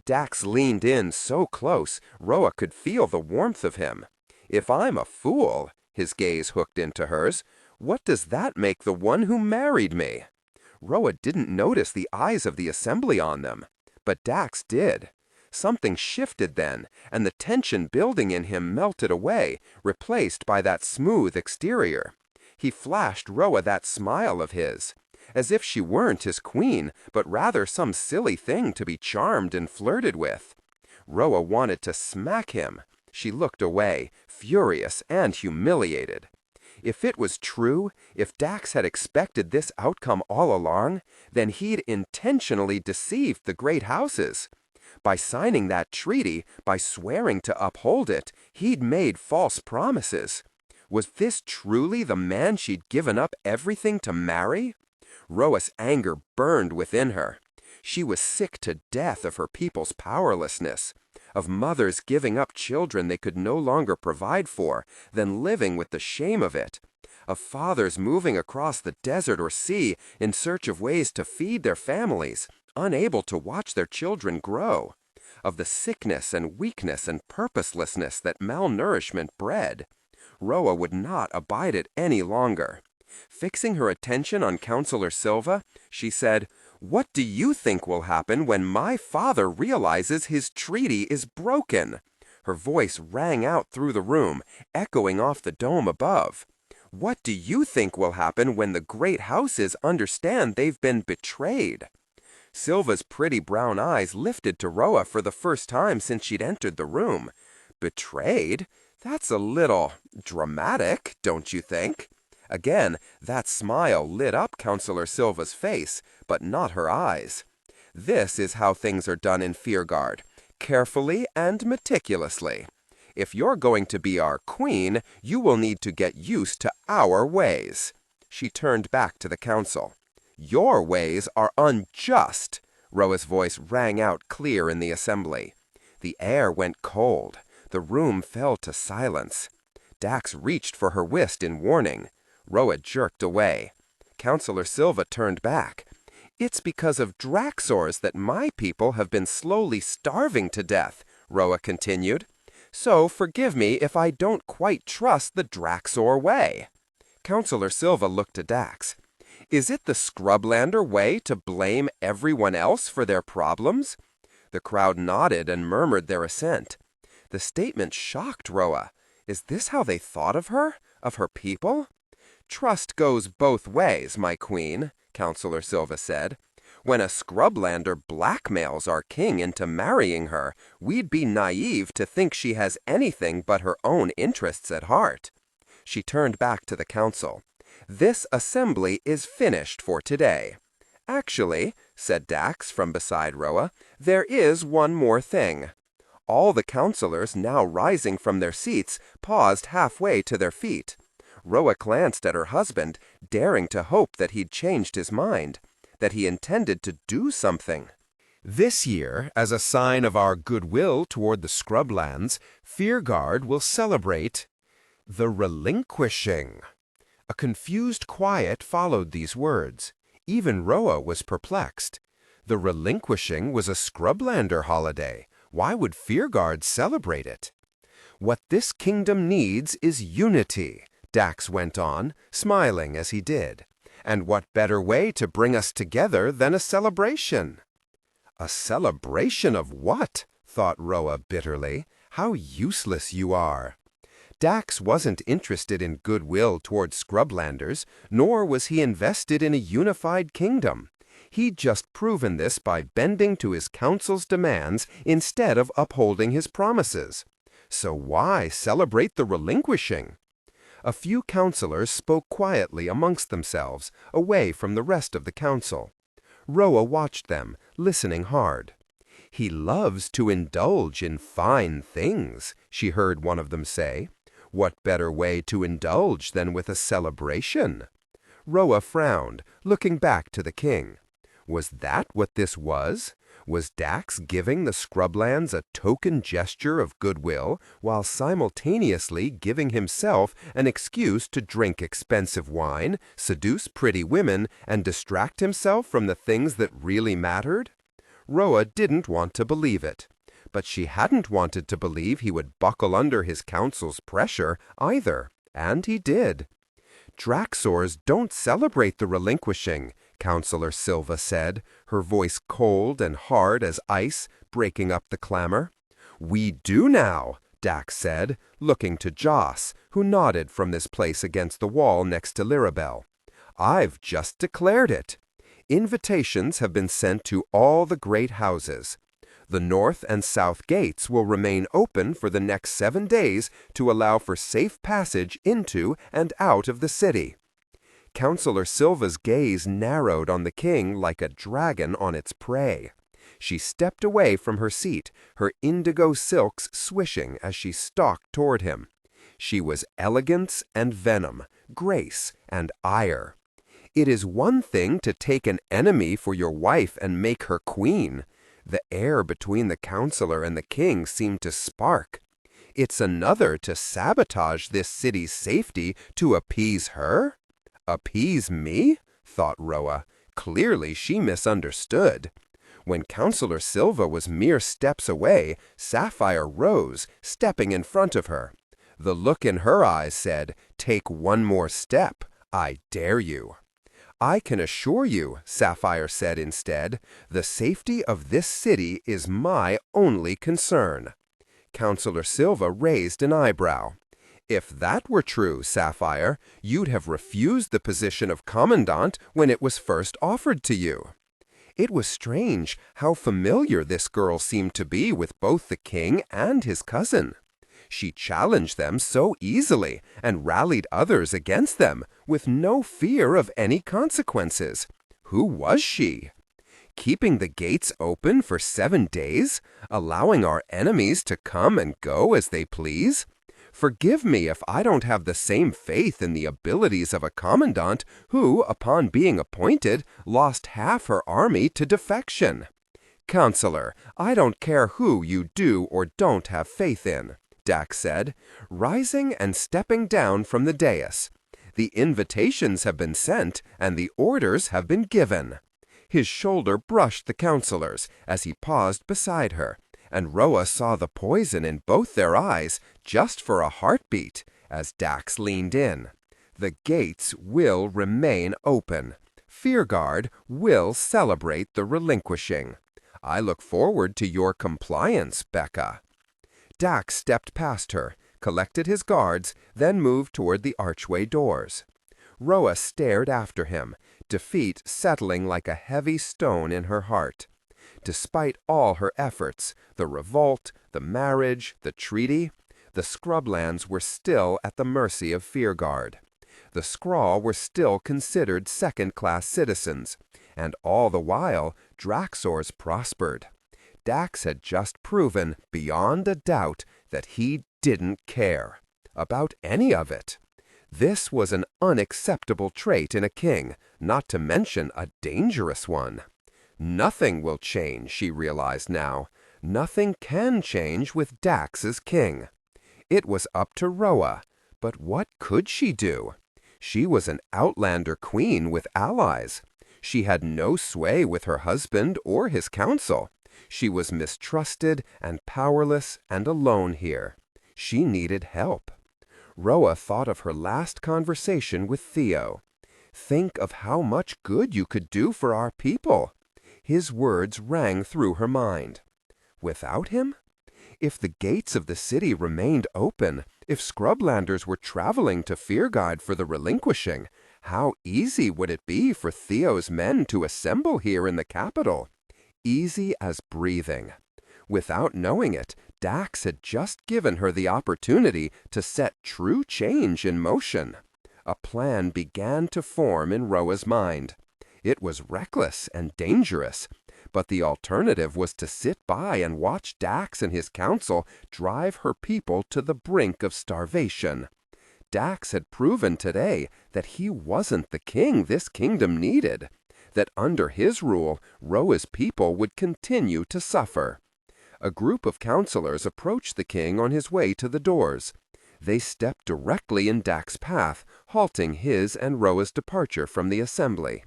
Dax leaned in so close, Roa could feel the warmth of him. "If I'm a fool," his gaze hooked into hers, "what does that make the one who married me?" Roa didn't notice the eyes of the assembly on them, but Dax did. Something shifted then, and the tension building in him melted away, replaced by that smooth exterior. He flashed Roa that smile of his, as if she weren't his queen, but rather some silly thing to be charmed and flirted with. Roa wanted to smack him. She looked away, furious and humiliated. If it was true, if Dax had expected this outcome all along, then he'd intentionally deceived the great houses. By signing that treaty, by swearing to uphold it, he'd made false promises. Was this truly the man she'd given up everything to marry? Roa's anger burned within her. She was sick to death of her people's powerlessness, of mothers giving up children they could no longer provide for, then living with the shame of it, of fathers moving across the desert or sea in search of ways to feed their families, unable to watch their children grow, of the sickness and weakness and purposelessness that malnourishment bred. Roa would not abide it any longer. Fixing her attention on Counselor Silva, she said, "What do you think will happen when my father realizes his treaty is broken?" Her voice rang out through the room, echoing off the dome above. "What do you think will happen when the great houses understand they've been betrayed?" Silva's pretty brown eyes lifted to Roa for the first time since she'd entered the room. "Betrayed? That's a little dramatic, don't you think?" Again, that smile lit up Counselor Silva's face, but not her eyes. "This is how things are done in Fearguard, carefully and meticulously. If you're going to be our queen, you will need to get used to our ways." She turned back to the council. "Your ways are unjust." Roa's voice rang out clear in the assembly. The air went cold. The room fell to silence. Dax reached for her wrist in warning. Roa jerked away. Counselor Silva turned back. "It's because of Draxors that my people have been slowly starving to death," Roa continued. "So forgive me if I don't quite trust the Draxor way." Counselor Silva looked to Dax. "Is it the Scrublander way to blame everyone else for their problems?" The crowd nodded and murmured their assent. The statement shocked Roa. Is this how they thought of her? Of her people? "Trust goes both ways, my queen," Counselor Silva said. "When a Scrublander blackmails our king into marrying her, we'd be naive to think she has anything but her own interests at heart." She turned back to the council. "This assembly is finished for today." "Actually," said Dax from beside Roa, "there is one more thing." All the counselors, now rising from their seats, paused halfway to their feet. Roa glanced at her husband, daring to hope that he'd changed his mind, that he intended to do something. This year, as a sign of our goodwill toward the Scrublands, Fearguard will celebrate the Relinquishing. A confused quiet followed these words. Even Roa was perplexed. The Relinquishing was a Scrublander holiday. Why would Fearguard celebrate it? What this kingdom needs is unity, Dax went on, smiling as he did. And what better way to bring us together than a celebration? A celebration of what? Thought Roa bitterly. How useless you are. Dax wasn't interested in goodwill toward Scrublanders, nor was he invested in a unified kingdom. He'd just proven this by bending to his council's demands instead of upholding his promises. So why celebrate the Relinquishing? A few counselors spoke quietly amongst themselves, away from the rest of the council. Roa watched them, listening hard. "He loves to indulge in fine things," she heard one of them say. "What better way to indulge than with a celebration?" Roa frowned, looking back to the king. Was that what this was? Was Dax giving the Scrublands a token gesture of goodwill while simultaneously giving himself an excuse to drink expensive wine, seduce pretty women, and distract himself from the things that really mattered? Roa didn't want to believe it. But she hadn't wanted to believe he would buckle under his council's pressure either, and he did. "Draxors don't celebrate the Relinquishing," Counselor Silva said, her voice cold and hard as ice, breaking up the clamor. "We do now," Dax said, looking to Joss, who nodded from this place against the wall next to Lirabel. "I've just declared it. Invitations have been sent to all the great houses. The north and south gates will remain open for the next 7 days to allow for safe passage into and out of the city." Counselor Silva's gaze narrowed on the king like a dragon on its prey. She stepped away from her seat, her indigo silks swishing as she stalked toward him. She was elegance and venom, grace and ire. It is one thing to take an enemy for your wife and make her queen. The air between the counselor and the king seemed to spark. It's another to sabotage this city's safety to appease her? Appease me? Thought Roa. Clearly she misunderstood. When Counselor Silva was mere steps away, Sapphire rose, stepping in front of her. The look in her eyes said, "Take one more step. I dare you." "I can assure you," Sapphire said instead, "the safety of this city is my only concern." Counselor Silva raised an eyebrow. "If that were true, Sapphire, you'd have refused the position of commandant when it was first offered to you." It was strange how familiar this girl seemed to be with both the king and his cousin. She challenged them so easily and rallied others against them with no fear of any consequences. Who was she? Keeping the gates open for 7 days, allowing our enemies to come and go as they please? Forgive me if I don't have the same faith in the abilities of a commandant who, upon being appointed, lost half her army to defection. Counselor, I don't care who you do or don't have faith in, Dax said, rising and stepping down from the dais. The invitations have been sent and the orders have been given. His shoulder brushed the counselor's as he paused beside her, and Roa saw the poison in both their eyes just for a heartbeat as Dax leaned in. The gates will remain open. Fearguard will celebrate the Relinquishing. I look forward to your compliance, Becca. Dax stepped past her, collected his guards, then moved toward the archway doors. Roa stared after him, defeat settling like a heavy stone in her heart. Despite all her efforts, the revolt, the marriage, the treaty, the Scrublands were still at the mercy of Fearguard. The Scrawl were still considered second-class citizens, and all the while Draxors prospered. Dax had just proven, beyond a doubt, that he didn't care about any of it. This was an unacceptable trait in a king, not to mention a dangerous one. Nothing will change, she realized now. Nothing can change with Dax as king. It was up to Roa, but what could she do? She was an outlander queen with allies. She had no sway with her husband or his council. She was mistrusted and powerless and alone here. She needed help. Roa thought of her last conversation with Theo. "Think of how much good you could do for our people." His words rang through her mind. Without him? If the gates of the city remained open, if scrublanders were traveling to Fearguide for the Relinquishing, how easy would it be for Theo's men to assemble here in the capital? Easy as breathing. Without knowing it, Dax had just given her the opportunity to set true change in motion. A plan began to form in Roa's mind. It was reckless and dangerous, but the alternative was to sit by and watch Dax and his council drive her people to the brink of starvation. Dax had proven today that he wasn't the king this kingdom needed, that under his rule, Roa's people would continue to suffer. A group of counselors approached the king on his way to the doors. They stepped directly in Dax's path, halting his and Roa's departure from the assembly.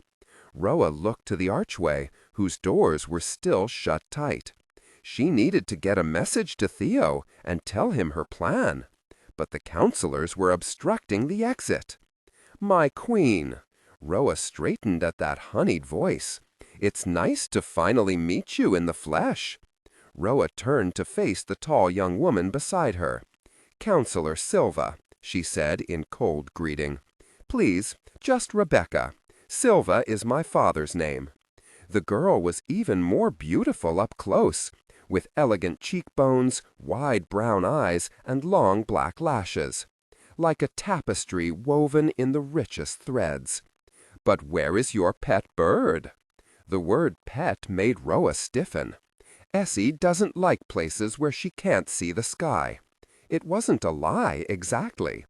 Roa looked to the archway, whose doors were still shut tight. She needed to get a message to Theo and tell him her plan. But the counselors were obstructing the exit. "My queen," Roa straightened at that honeyed voice. "It's nice to finally meet you in the flesh." Roa turned to face the tall young woman beside her. "Counselor Silva," she said in cold greeting. "Please, just Rebecca. Silva is my father's name." The girl was even more beautiful up close, with elegant cheekbones, wide brown eyes, and long black lashes, like a tapestry woven in the richest threads. "But where is your pet bird?" The word pet made Roa stiffen. Essie doesn't like places where she can't see the sky. It wasn't a lie, exactly.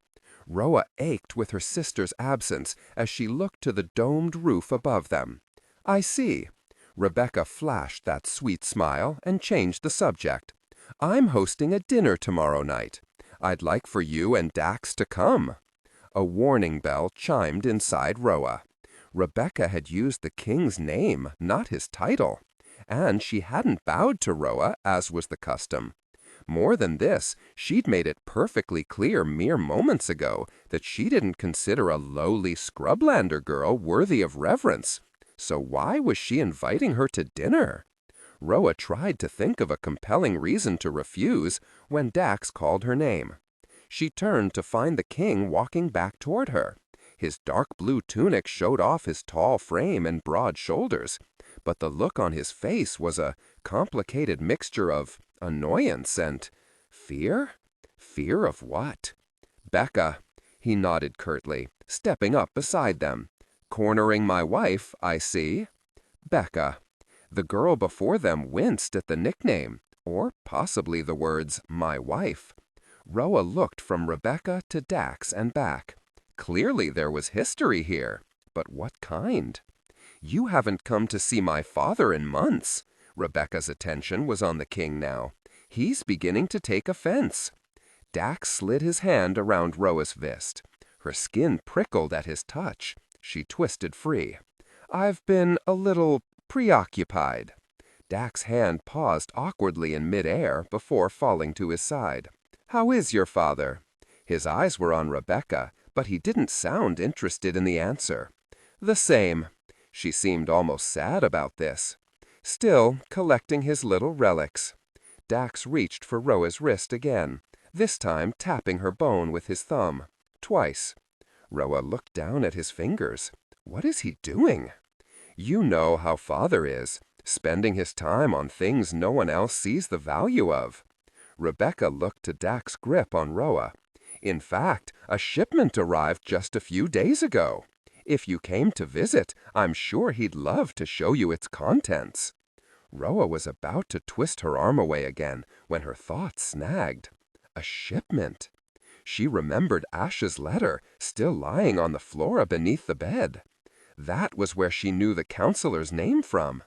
Roa ached with her sister's absence as she looked to the domed roof above them. "I see." Rebecca flashed that sweet smile and changed the subject. "I'm hosting a dinner tomorrow night. I'd like for you and Dax to come." A warning bell chimed inside Roa. Rebecca had used the king's name, not his title, and she hadn't bowed to Roa, as was the custom. More than this, she'd made it perfectly clear mere moments ago that she didn't consider a lowly scrublander girl worthy of reverence. So why was she inviting her to dinner? Roa tried to think of a compelling reason to refuse when Dax called her name. She turned to find the king walking back toward her. His dark blue tunic showed off his tall frame and broad shoulders, but the look on his face was a complicated mixture of annoyance and fear? Fear of what? "Becca," he nodded curtly, stepping up beside them. "Cornering my wife, I see." Becca. The girl before them winced at the nickname, or possibly the words, "my wife." Roa looked from Rebecca to Dax and back. Clearly there was history here, but what kind? "You haven't come to see my father in months." Rebecca's attention was on the king now. "He's beginning to take offense." Dax slid his hand around Roa's fist. Her skin prickled at his touch. She twisted free. "I've been a little preoccupied." Dax's hand paused awkwardly in midair before falling to his side. "How is your father?" His eyes were on Rebecca, but he didn't sound interested in the answer. "The same." She seemed almost sad about this. "Still collecting his little relics." Dax reached for Roa's wrist again, this time tapping her bone with his thumb. Twice. Roa looked down at his fingers. What is he doing? "You know how father is, spending his time on things no one else sees the value of." Rebecca looked to Dax's grip on Roa. "In fact, a shipment arrived just a few days ago. If you came to visit, I'm sure he'd love to show you its contents." Roa was about to twist her arm away again when her thoughts snagged. A shipment. She remembered Ash's letter, still lying on the floor beneath the bed. That was where she knew the counselor's name from.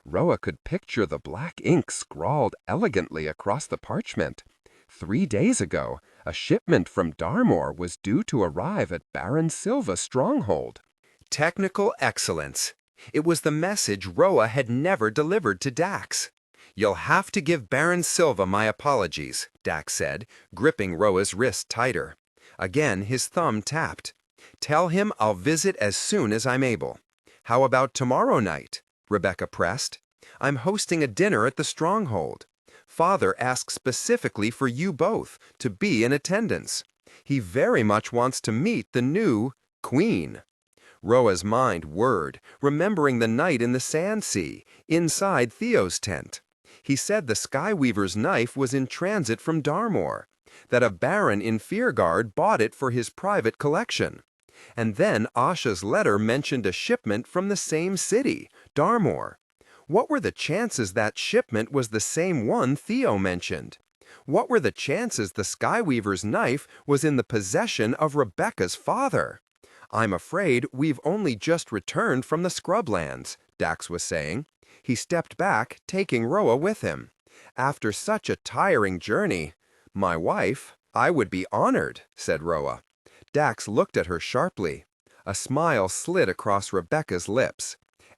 Roa could picture the black ink scrawled elegantly across the parchment. 3 days ago, A shipment from Darmore was due to arrive at Baron Silva's stronghold. Technical excellence. It was the message Roa had never delivered to Dax. "You'll have to give Baron Silva my apologies," Dax said, gripping Roa's wrist tighter. Again, his thumb tapped. "Tell him I'll visit as soon as I'm able." "How about tomorrow night?" Rebecca pressed. "I'm hosting a dinner at the Stronghold. Father asked specifically for you both to be in attendance. He very much wants to meet the new Queen." Roa's mind whirred, remembering the night in the Sand Sea, inside Theo's tent. He said the Skyweaver's knife was in transit from Darmore, that a baron in Fearguard bought it for his private collection. And then Asha's letter mentioned a shipment from the same city, Darmore. What were the chances that shipment was the same one Theo mentioned? What were the chances the Skyweaver's knife was in the possession of Rebecca's father? "I'm afraid we've only just returned from the Scrublands," Dax was saying. He stepped back, taking Roa with him. "After such a tiring journey—" "My wife, I would be honored," said Roa. Dax looked at her sharply. A smile slid across Rebecca's lips.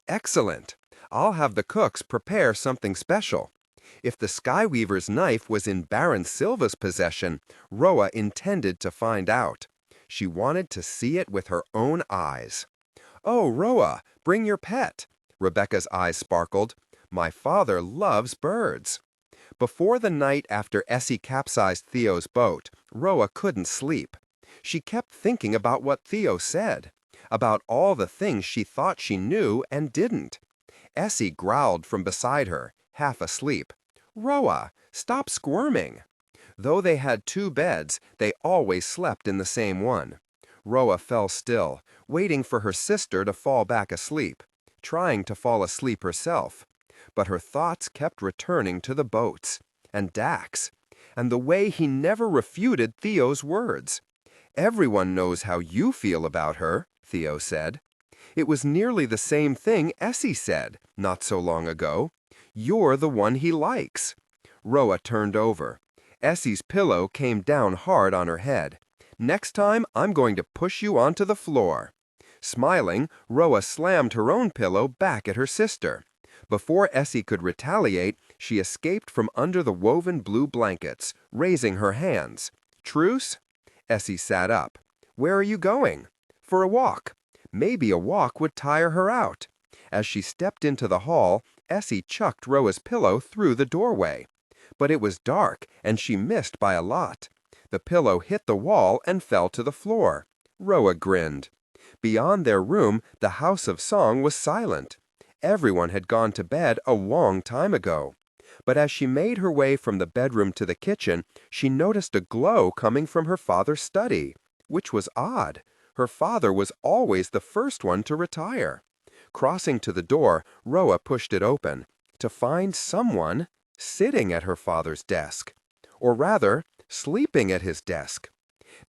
"Excellent. I'll have the cooks prepare something special." If the Skyweaver's knife was in Baron Silva's possession, Roa intended to find out. She wanted to see it with her own eyes. "Oh, Roa, bring your pet." Rebecca's eyes sparkled. "My father loves birds." Before the night after Essie capsized Theo's boat, Roa couldn't sleep. She kept thinking about what Theo said, about all the things she thought she knew and didn't. Essie growled from beside her, half asleep. "Roa, stop squirming." Though they had 2 beds, they always slept in the same one. Roa fell still, waiting for her sister to fall back asleep, trying to fall asleep herself. But her thoughts kept returning to the boats, and Dax, and the way he never refuted Theo's words. "Everyone knows how you feel about her," Theo said. It was nearly the same thing Essie said, not so long ago. "You're the one he likes." Roa turned over. Essie's pillow came down hard on her head. "Next time, I'm going to push you onto the floor." Smiling, Roa slammed her own pillow back at her sister. Before Essie could retaliate, she escaped from under the woven blue blankets, raising her hands. "Truce?" Essie sat up. "Where are you going?" "For a walk." Maybe a walk would tire her out. As she stepped into the hall, Essie chucked Roa's pillow through the doorway. But it was dark, and she missed by a lot. The pillow hit the wall and fell to the floor. Roa grinned. Beyond their room, the House of Song was silent. Everyone had gone to bed a long time ago. But as she made her way from the bedroom to the kitchen, she noticed a glow coming from her father's study, which was odd. Her father was always the first one to retire. Crossing to the door, Roa pushed it open, to find someone sitting at her father's desk. Or rather, sleeping at his desk.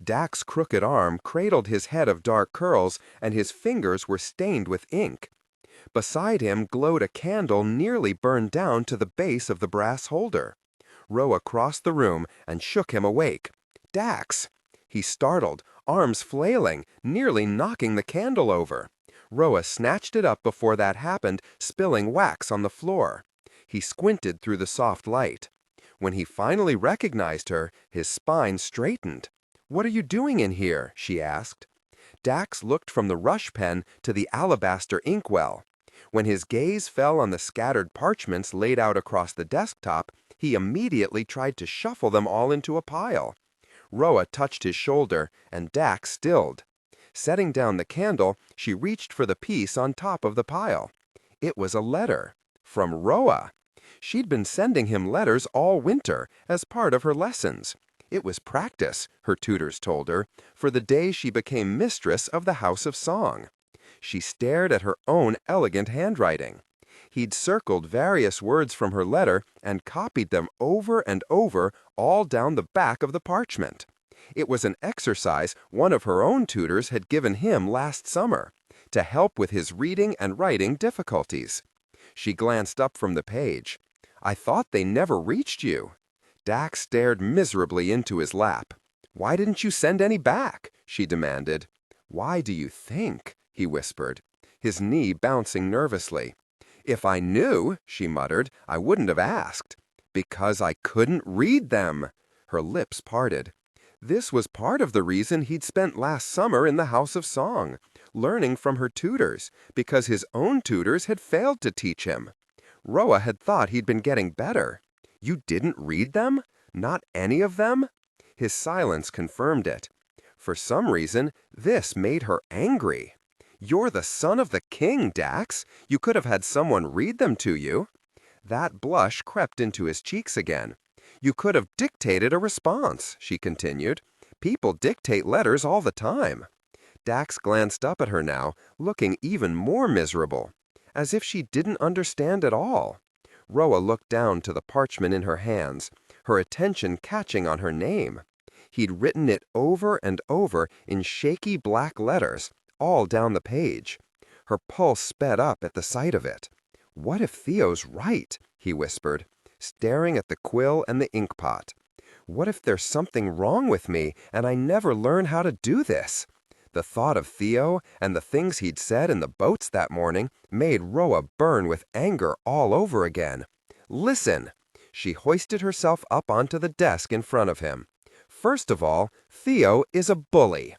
Dax's crooked arm cradled his head of dark curls, and his fingers were stained with ink. Beside him glowed a candle nearly burned down to the base of the brass holder. Roa crossed the room and shook him awake. "Dax!" He startled, arms flailing, nearly knocking the candle over. Roa snatched it up before that happened, spilling wax on the floor. He squinted through the soft light. When he finally recognized her, his spine straightened. "What are you doing in here?" she asked. Dax looked from the rush pen to the alabaster inkwell. When his gaze fell on the scattered parchments laid out across the desktop, he immediately tried to shuffle them all into a pile. Roa touched his shoulder, and Dax stilled. Setting down the candle, she reached for the piece on top of the pile. It was a letter. From Roa. She'd been sending him letters all winter as part of her lessons. It was practice, her tutors told her, for the day she became mistress of the House of Song. She stared at her own elegant handwriting. He'd circled various words from her letter and copied them over and over all down the back of the parchment. It was an exercise one of her own tutors had given him last summer, to help with his reading and writing difficulties. She glanced up from the page. "I thought they never reached you." Dax stared miserably into his lap. "Why didn't you send any back?" she demanded. "Why do you think?" he whispered, his knee bouncing nervously. "If I knew," she muttered, "I wouldn't have asked." "Because I couldn't read them." Her lips parted. This was part of the reason he'd spent last summer in the House of Song, learning from her tutors, because his own tutors had failed to teach him. Roa had thought he'd been getting better. "You didn't read them? Not any of them?" His silence confirmed it. For some reason, this made her angry. "You're the son of the king, Dax. You could have had someone read them to you." That blush crept into his cheeks again. "You could have dictated a response," she continued. "People dictate letters all the time." Dax glanced up at her now, looking even more miserable, as if she didn't understand at all. Roa looked down to the parchment in her hands, her attention catching on her name. He'd written it over and over in shaky black letters, all down the page. Her pulse sped up at the sight of it. "What if Theo's right?" he whispered, staring at the quill and the inkpot. "What if there's something wrong with me and I never learn how to do this?" The thought of Theo and the things he'd said in the boats that morning made Roa burn with anger all over again. "Listen!" She hoisted herself up onto the desk in front of him. "First of all, Theo is a bully."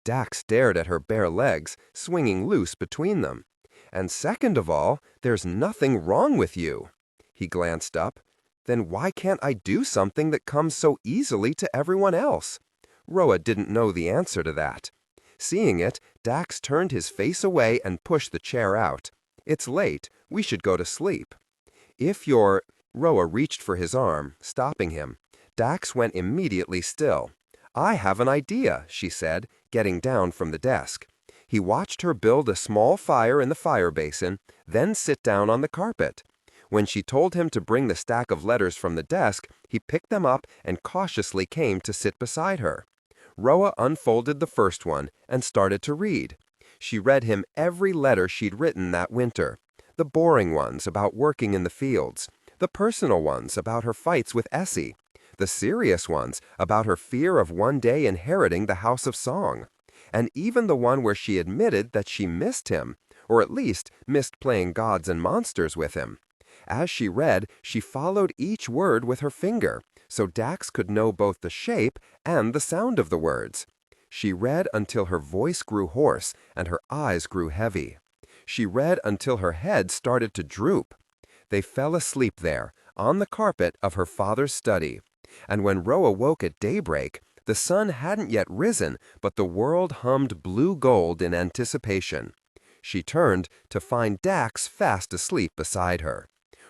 Dax stared at her bare legs, swinging loose between them. "And second of all, there's nothing wrong with you." He glanced up. "Then why can't I do something that comes so easily to everyone else?" Roa didn't know the answer to that. Seeing it, Dax turned his face away and pushed the chair out. "It's late. We should go to sleep." "If you're—" Roa reached for his arm, stopping him. Dax went immediately still. "I have an idea," she said, getting down from the desk. He watched her build a small fire in the fire basin, then sit down on the carpet. When she told him to bring the stack of letters from the desk, he picked them up and cautiously came to sit beside her. Roa unfolded the first one and started to read. She read him every letter she'd written that winter. The boring ones about working in the fields, the personal ones about her fights with Essie, the serious ones about her fear of one day inheriting the House of Song, and even the one where she admitted that she missed him, or at least missed playing gods and monsters with him. As she read, she followed each word with her finger, so Dax could know both the shape and the sound of the words. She read until her voice grew hoarse and her eyes grew heavy. She read until her head started to droop. They fell asleep there, on the carpet of her father's study. And when Roa woke at daybreak, the sun hadn't yet risen, but the world hummed blue gold in anticipation. She turned to find Dax fast asleep beside her.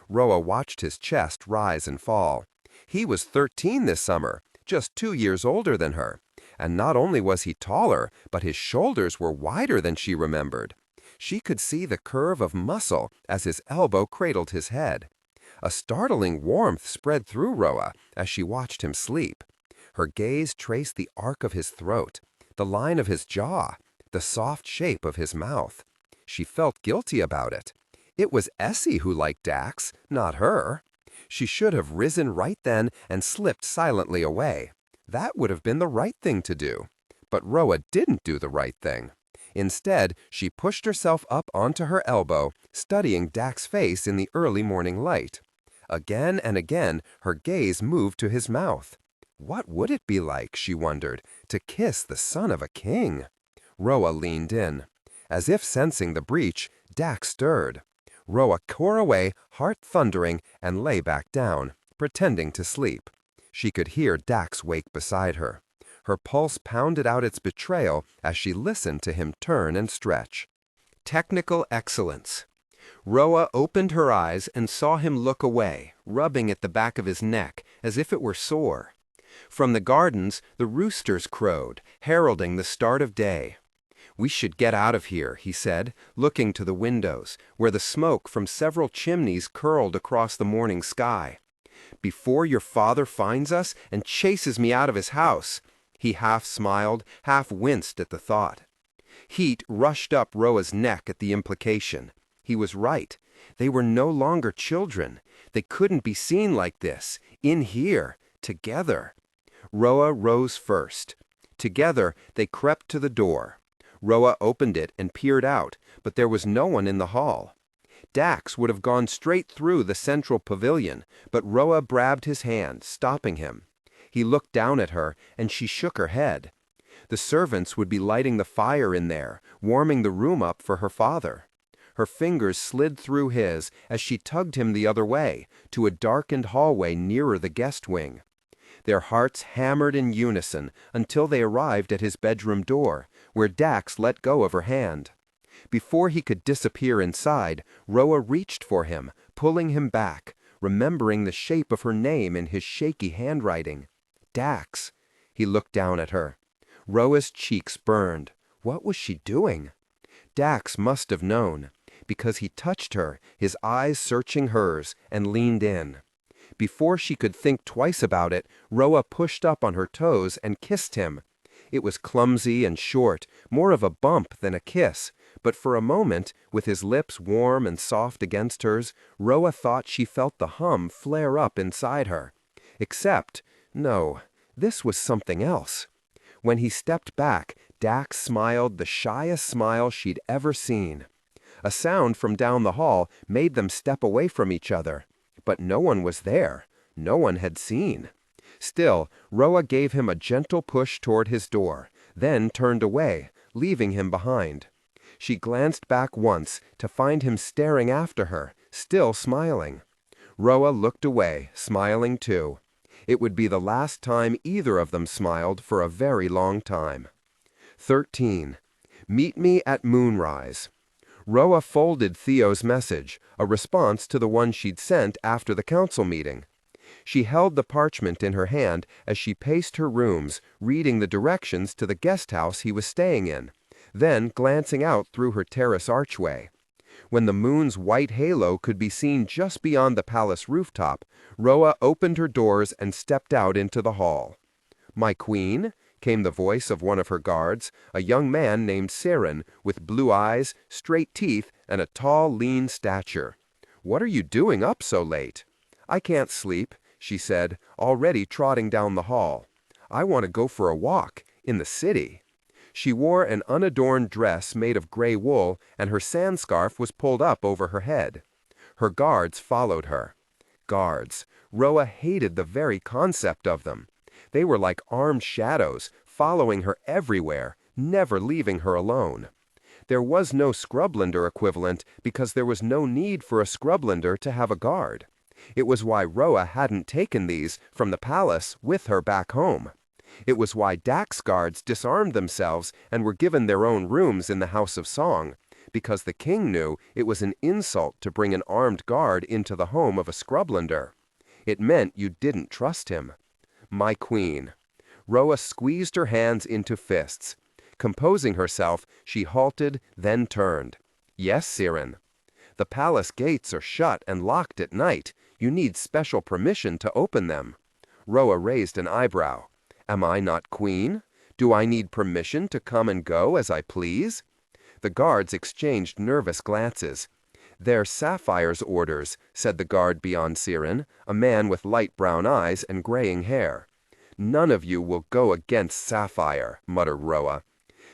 Roa watched his chest rise and fall. He was 13 this summer, just 2 years older than her. And not only was he taller, but his shoulders were wider than she remembered. She could see the curve of muscle as his elbow cradled his head. A startling warmth spread through Roa as she watched him sleep. Her gaze traced the arc of his throat, the line of his jaw, the soft shape of his mouth. She felt guilty about it. It was Essie who liked Dax, not her. She should have risen right then and slipped silently away. That would have been the right thing to do. But Roa didn't do the right thing. Instead, she pushed herself up onto her elbow, studying Dax's face in the early morning light. Again and again, her gaze moved to his mouth. What would it be like, she wondered, to kiss the son of a king? Roa leaned in. As if sensing the breach, Dax stirred. Roa tore away, heart thundering, and lay back down, pretending to sleep. She could hear Dax wake beside her. Her pulse pounded out its betrayal as she listened to him turn and stretch. Technical excellence. Roa opened her eyes and saw him look away, rubbing at the back of his neck as if it were sore. From the gardens, the roosters crowed, heralding the start of day. "We should get out of here," he said, looking to the windows, where the smoke from several chimneys curled across the morning sky. "Before your father finds us and chases me out of his house." He half smiled, half winced at the thought. Heat rushed up Roa's neck at the implication. He was right. They were no longer children. They couldn't be seen like this, in here, together. Roa rose first. Together they crept to the door. Roa opened it and peered out, but there was no one in the hall. Dax would have gone straight through the central pavilion, but Roa grabbed his hand, stopping him. He looked down at her, and she shook her head. The servants would be lighting the fire in there, warming the room up for her father. Her fingers slid through his as she tugged him the other way, to a darkened hallway nearer the guest wing. Their hearts hammered in unison until they arrived at his bedroom door, where Dax let go of her hand. Before he could disappear inside, Roa reached for him, pulling him back, remembering the shape of her name in his shaky handwriting. Dax. He looked down at her. Roa's cheeks burned. What was she doing? Dax must have known, because he touched her, his eyes searching hers, and leaned in. Before she could think twice about it, Roa pushed up on her toes and kissed him. It was clumsy and short, more of a bump than a kiss, but for a moment, with his lips warm and soft against hers, Roa thought she felt the hum flare up inside her. Except, no, this was something else. When he stepped back, Dax smiled the shyest smile she'd ever seen. A sound from down the hall made them step away from each other. But no one was there. No one had seen. Still, Roa gave him a gentle push toward his door, then turned away, leaving him behind. She glanced back once to find him staring after her, still smiling. Roa looked away, smiling too. It would be the last time either of them smiled for a very long time. 13. Meet me at moonrise. Roa folded Theo's message, a response to the one she'd sent after the council meeting. She held the parchment in her hand as she paced her rooms, reading the directions to the guest house he was staying in, then glancing out through her terrace archway. When the moon's white halo could be seen just beyond the palace rooftop, Roa opened her doors and stepped out into the hall. "My queen?" came the voice of one of her guards, a young man named Siren, with blue eyes, straight teeth, and a tall, lean stature. "What are you doing up so late?" "I can't sleep," she said, already trotting down the hall. "I want to go for a walk, in the city." She wore an unadorned dress made of gray wool, and her sand scarf was pulled up over her head. Her guards followed her. Guards. Roa hated the very concept of them. They were like armed shadows, following her everywhere, never leaving her alone. There was no scrublander equivalent because there was no need for a scrublander to have a guard. It was why Roa hadn't taken these from the palace with her back home. It was why Dax guards disarmed themselves and were given their own rooms in the House of Song, because the king knew it was an insult to bring an armed guard into the home of a scrublander. It meant you didn't trust him. "My queen." Roa squeezed her hands into fists. Composing herself, she halted, then turned. "Yes, Siren." "The palace gates are shut and locked at night. You need special permission to open them." Roa raised an eyebrow. "Am I not queen? Do I need permission to come and go as I please?" The guards exchanged nervous glances. "They're Sapphire's orders," said the guard beyond Siren, a man with light brown eyes and graying hair. "None of you will go against Sapphire," muttered Roa.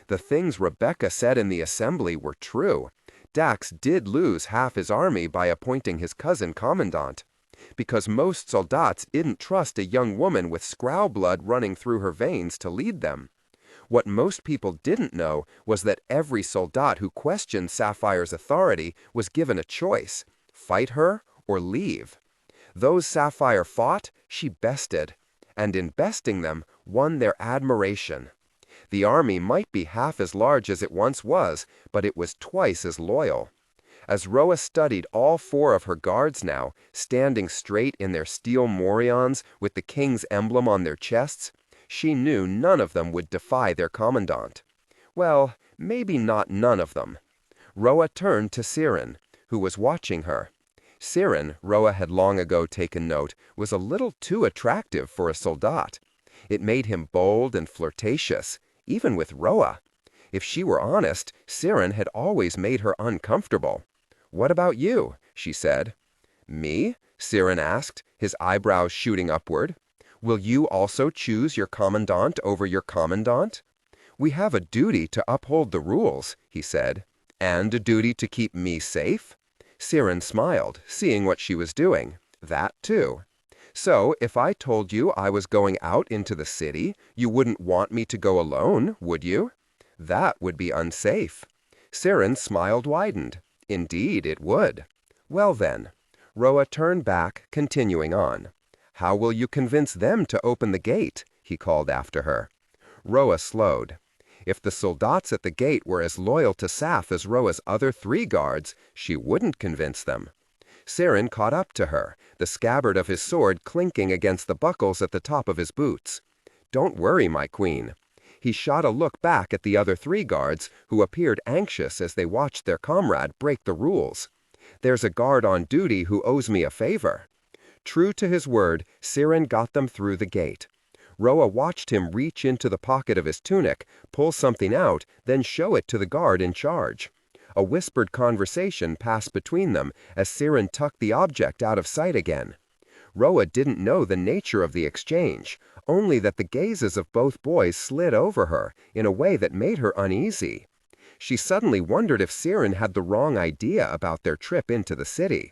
The things Rebecca said in the assembly were true. Dax did lose half his army by appointing his cousin commandant, because most soldats didn't trust a young woman with scrow blood running through her veins to lead them. What most people didn't know was that every soldat who questioned Sapphire's authority was given a choice: fight her or leave. Those Sapphire fought, she bested, and in besting them, won their admiration. The army might be half as large as it once was, but it was twice as loyal. As Roa studied all four of her guards now, standing straight in their steel morions with the king's emblem on their chests, she knew none of them would defy their commandant. Well, maybe not none of them. Roa turned to Siren, who was watching her. Siren, Roa had long ago taken note, was a little too attractive for a soldat. It made him bold and flirtatious, even with Roa. If she were honest, Siren had always made her uncomfortable. "What about you?" she said. "Me?" Siren asked, his eyebrows shooting upward. Will you also choose your commandant over your commandant? We have a duty to uphold the rules, he said. And a duty to keep me safe? Siren smiled, seeing what she was doing. That too. So, if I told you I was going out into the city, you wouldn't want me to go alone, would you? That would be unsafe. Siren's smile widened. Indeed, it would. Well then. Roa turned back, continuing on. How will you convince them to open the gate? He called after her. Roa slowed. If the soldats at the gate were as loyal to Saf as Roa's other 3 guards, she wouldn't convince them. Siren caught up to her, the scabbard of his sword clinking against the buckles at the top of his boots. Don't worry, my queen. He shot a look back at the other 3 guards, who appeared anxious as they watched their comrade break the rules. There's a guard on duty who owes me a favor. True to his word, Siren got them through the gate. Roa watched him reach into the pocket of his tunic, pull something out, then show it to the guard in charge. A whispered conversation passed between them as Siren tucked the object out of sight again. Roa didn't know the nature of the exchange, only that the gazes of both boys slid over her in a way that made her uneasy. She suddenly wondered if Siren had the wrong idea about their trip into the city.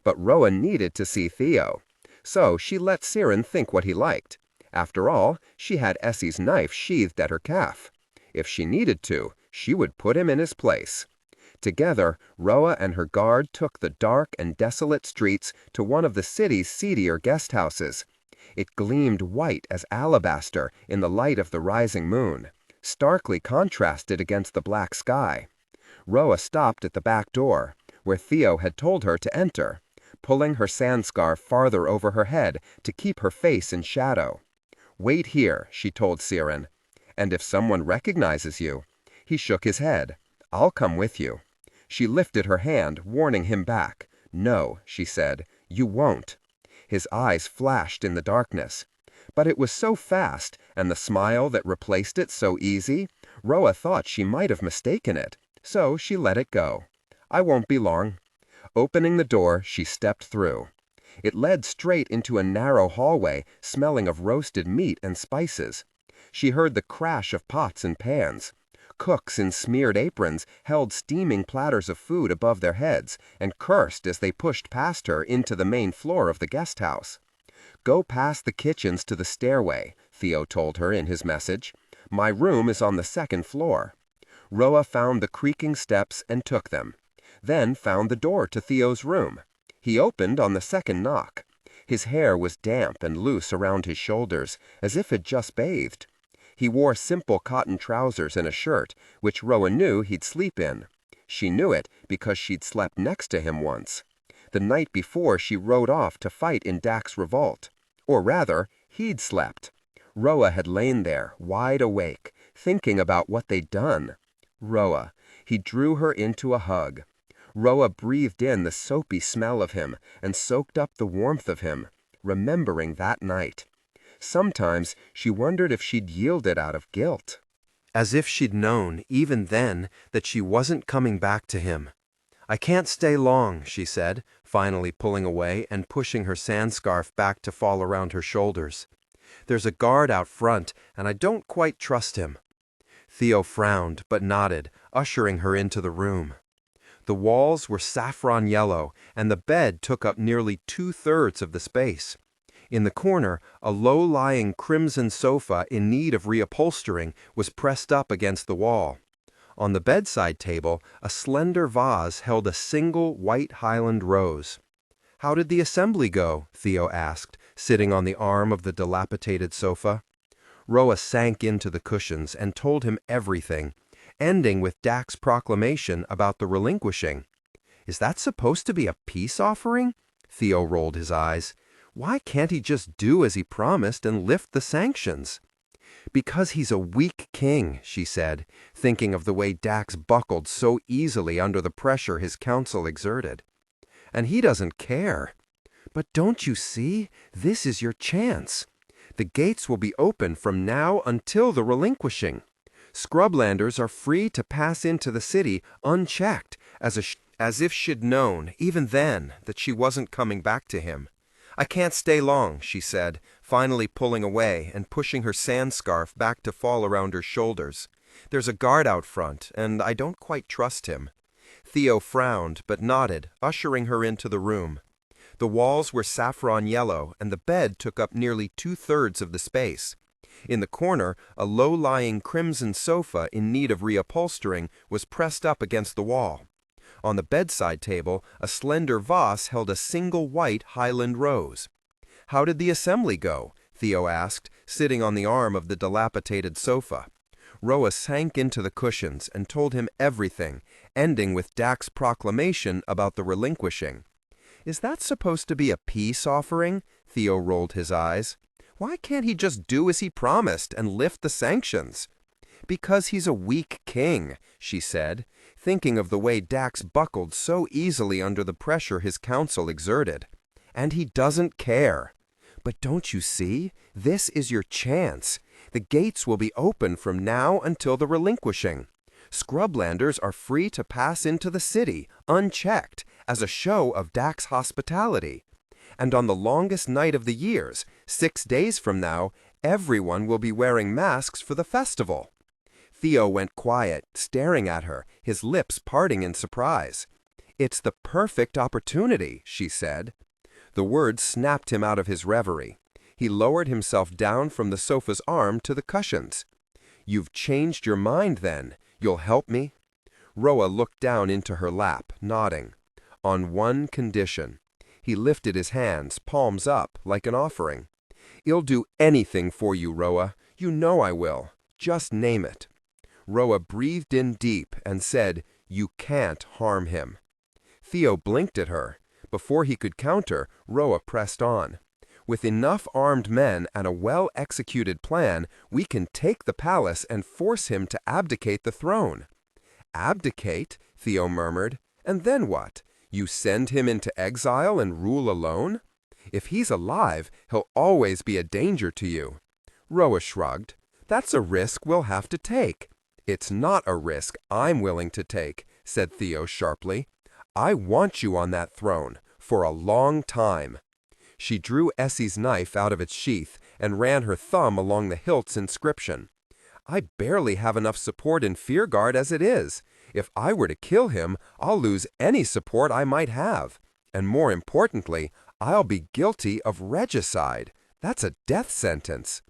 But Roa needed to see Theo, so she let Siren think what he liked. After all, she had Essie's knife sheathed at her calf. If she needed to, she would put him in his place. Together, Roa and her guard took the dark and desolate streets to one of the city's seedier guest houses. It gleamed white as alabaster in the light of the rising moon, starkly contrasted against the black sky. Roa stopped at the back door, where Theo had told her to enter, pulling her sand scarf farther over her head to keep her face in shadow. Wait here, she told Siren. And if someone recognizes you. He shook his head. I'll come with you. She lifted her hand, warning him back. No, she said, you won't. His eyes flashed in the darkness. But it was so fast, and the smile that replaced it so easy, Roa thought she might have mistaken it, so she let it go. I won't be long. Opening the door, she stepped through. It led straight into a narrow hallway smelling of roasted meat and spices. She heard the crash of pots and pans. Cooks in smeared aprons held steaming platters of food above their heads and cursed as they pushed past her into the main floor of the guest house. Go past the kitchens to the stairway, Theo told her in his message. My room is on the 2nd floor. Roa found the creaking steps and took them, then found the door to Theo's room. He opened on the 2nd knock. His hair was damp and loose around his shoulders, as if he'd just bathed. He wore simple cotton trousers and a shirt, which Roa knew he'd sleep in. She knew it because she'd slept next to him once. The night before she rode off to fight in Dak's revolt. Or rather, he'd slept. Roa had lain there, wide awake, thinking about what they'd done. Roa. He drew her into a hug. Roa breathed in the soapy smell of him and soaked up the warmth of him, remembering that night. Sometimes she wondered if she'd yielded out of guilt. As if she'd known, even then, that she wasn't coming back to him. I can't stay long, she said, finally pulling away and pushing her sand scarf back to fall around her shoulders. There's a guard out front, and I don't quite trust him. Theo frowned, but nodded, ushering her into the room. The walls were saffron yellow, and the bed took up nearly 2/3 of the space. In the corner, a low-lying crimson sofa in need of reupholstering was pressed up against the wall. On the bedside table, a slender vase held a single white Highland rose. How did the assembly go? Theo asked, sitting on the arm of the dilapidated sofa. Roa sank into the cushions and told him everything, ending with Dak's proclamation about the relinquishing. Is that supposed to be a peace offering? Theo rolled his eyes. Why can't he just do as he promised and lift the sanctions? Because he's a weak king, she said, thinking of the way Dax buckled so easily under the pressure his council exerted. And he doesn't care. But don't you see? This is your chance. The gates will be open from now until the relinquishing. Scrublanders are free to pass into the city unchecked, as if she'd known, even then, that she wasn't coming back to him. I can't stay long, she said, finally pulling away and pushing her sand scarf back to fall around her shoulders. There's a guard out front, and I don't quite trust him. Theo frowned but nodded, ushering her into the room. The walls were saffron yellow, and the bed took up nearly 2/3 of the space. In the corner, a low-lying crimson sofa in need of reupholstering was pressed up against the wall. On the bedside table, a slender vase held a single white Highland rose. "How did the assembly go?" Theo asked, sitting on the arm of the dilapidated sofa. Roa sank into the cushions and told him everything, ending with Dak's proclamation about the relinquishing. "Is that supposed to be a peace offering?" Theo rolled his eyes. "Why can't he just do as he promised and lift the sanctions?" "Because he's a weak king," she said, thinking of the way Dax buckled so easily under the pressure his council exerted. "And he doesn't care. But don't you see? This is your chance. The gates will be open from now until the relinquishing. Scrublanders are free to pass into the city, unchecked, as a show of Dax hospitality. And on the longest night of the years, 6 days from now, everyone will be wearing masks for the festival." Theo went quiet, staring at her, his lips parting in surprise. "It's the perfect opportunity," she said. The words snapped him out of his reverie. He lowered himself down from the sofa's arm to the cushions. "You've changed your mind, then. You'll help me?" Roa looked down into her lap, nodding. "On one condition." He lifted his hands, palms up, like an offering. "I'll do anything for you, Roa. You know I will. Just name it." Roa breathed in deep and said, "You can't harm him." Theo blinked at her. Before he could counter, Roa pressed on. "With enough armed men and a well-executed plan, we can take the palace and force him to abdicate the throne." "Abdicate?" Theo murmured. "And then what? You send him into exile and rule alone? If he's alive, he'll always be a danger to you." Roa shrugged. "That's a risk we'll have to take." "It's not a risk I'm willing to take," said Theo sharply. "I want you on that throne, for a long time." She drew Essie's knife out of its sheath and ran her thumb along the hilt's inscription. "I barely have enough support in Fearguard as it is. If I were to kill him, I'll lose any support I might have. And more importantly, I'll be guilty of regicide. That's a death sentence.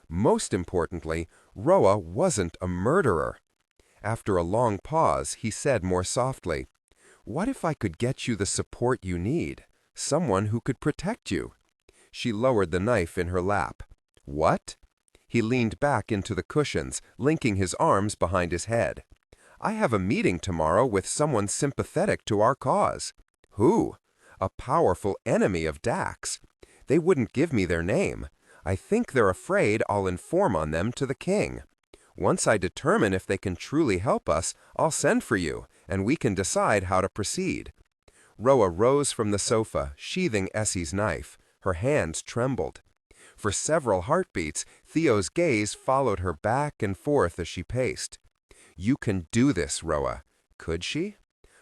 Most importantly, Roa wasn't a murderer." After a long pause, he said more softly, "What if I could get you the support you need? Someone who could protect you?" She lowered the knife in her lap. "What?" He leaned back into the cushions, linking his arms behind his head. "I have a meeting tomorrow with someone sympathetic to our cause." "Who?" "A powerful enemy of Dax. They wouldn't give me their name. I think they're afraid I'll inform on them to the king. Once I determine if they can truly help us, I'll send for you, and we can decide how to proceed." Roa rose from the sofa, sheathing Essie's knife. Her hands trembled. For several heartbeats, Theo's gaze followed her back and forth as she paced. "You can do this, Roa." Could she?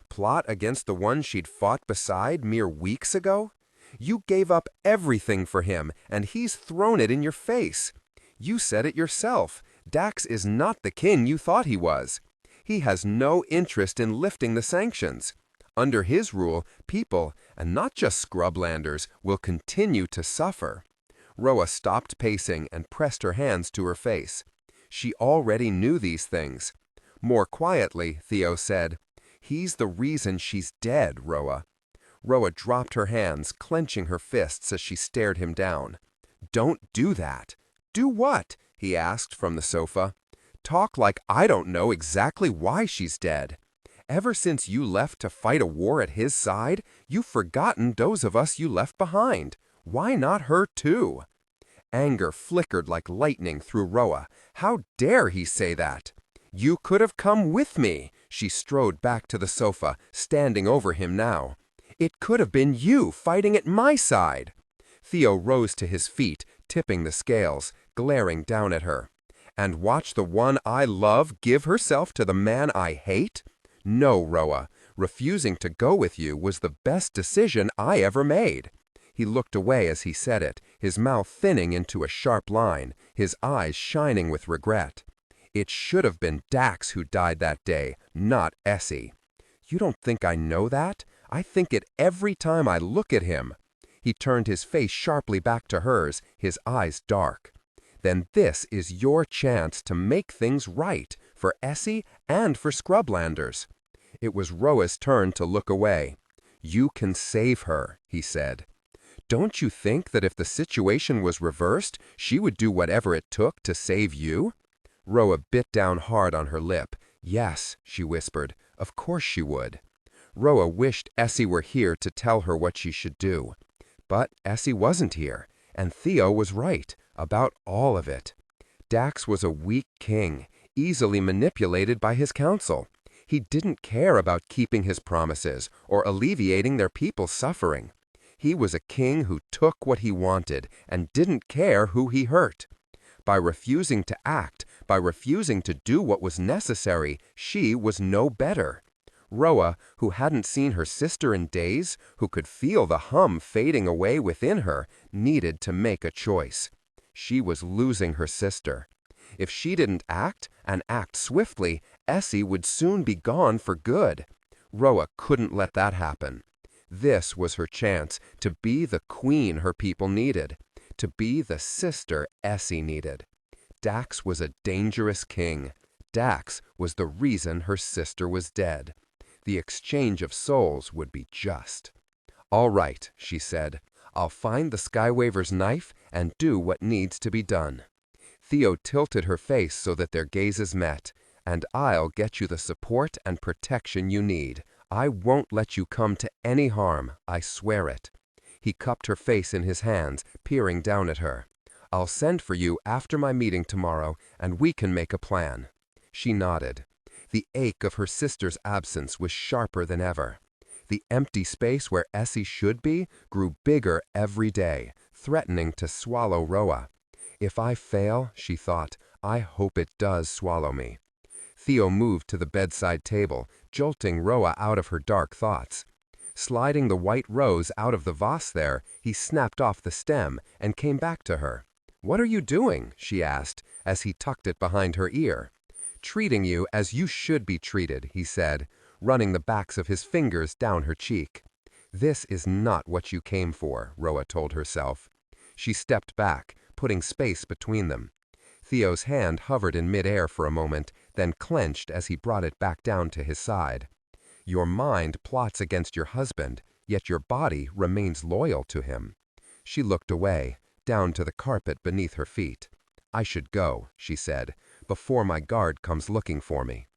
Plot against the one she'd fought beside mere weeks ago? You gave up everything for him, and he's thrown it in your face. You said it yourself. Dax is not the king you thought he was. He has no interest in lifting the sanctions. Under his rule, people, and not just scrublanders, will continue to suffer. Roa stopped pacing and pressed her hands to her face. She already knew these things. More quietly, Theo said, "He's the reason she's dead, Roa." Roa dropped her hands, clenching her fists as she stared him down. "Don't do that." "Do what?" he asked from the sofa. "Talk like I don't know exactly why she's dead. Ever since you left to fight a war at his side, you've forgotten those of us you left behind. Why not her too?" Anger flickered like lightning through Roa. How dare he say that? "You could have come with me." She strode back to the sofa, standing over him now. "It could have been you fighting at my side." Theo rose to his feet, tipping the scales, glaring down at her. "And watch the one I love give herself to the man I hate? No, Roa. Refusing to go with you was the best decision I ever made." He looked away as he said it, his mouth thinning into a sharp line, his eyes shining with regret. It should have been Dax who died that day, not Essie. You don't think I know that? I think it every time I look at him. He turned his face sharply back to hers, his eyes dark. Then this is your chance to make things right, for Essie and for Scrublanders. It was Roa's turn to look away. You can save her, he said. Don't you think that if the situation was reversed, she would do whatever it took to save you? Roa bit down hard on her lip. Yes, she whispered. Of course she would. Roa wished Essie were here to tell her what she should do. But Essie wasn't here, and Theo was right about all of it. Dax was a weak king, easily manipulated by his council. He didn't care about keeping his promises or alleviating their people's suffering. He was a king who took what he wanted and didn't care who he hurt. By refusing to act, by refusing to do what was necessary, she was no better. Roa, who hadn't seen her sister in days, who could feel the hum fading away within her, needed to make a choice. She was losing her sister. If she didn't act, and act swiftly, Essie would soon be gone for good. Roa couldn't let that happen. This was her chance to be the queen her people needed, to be the sister Essie needed. Dax was a dangerous king. Dax was the reason her sister was dead. The exchange of souls would be just. All right, she said. I'll find the Skywaver's knife and do what needs to be done. Theo tilted her face so that their gazes met. And I'll get you the support and protection you need. I won't let you come to any harm, I swear it. He cupped her face in his hands, peering down at her. I'll send for you after my meeting tomorrow, and we can make a plan. She nodded. The ache of her sister's absence was sharper than ever. The empty space where Essie should be grew bigger every day, threatening to swallow Roa. If I fail, she thought, I hope it does swallow me. Theo moved to the bedside table, jolting Roa out of her dark thoughts. Sliding the white rose out of the vase there, he snapped off the stem and came back to her. What are you doing? She asked, as he tucked it behind her ear. Treating you as you should be treated, he said, running the backs of his fingers down her cheek. This is not what you came for, Roa told herself. She stepped back, putting space between them. Theo's hand hovered in midair for a moment, then clenched as he brought it back down to his side. Your mind plots against your husband, yet your body remains loyal to him. She looked away, down to the carpet beneath her feet. I should go, she said, before my guard comes looking for me.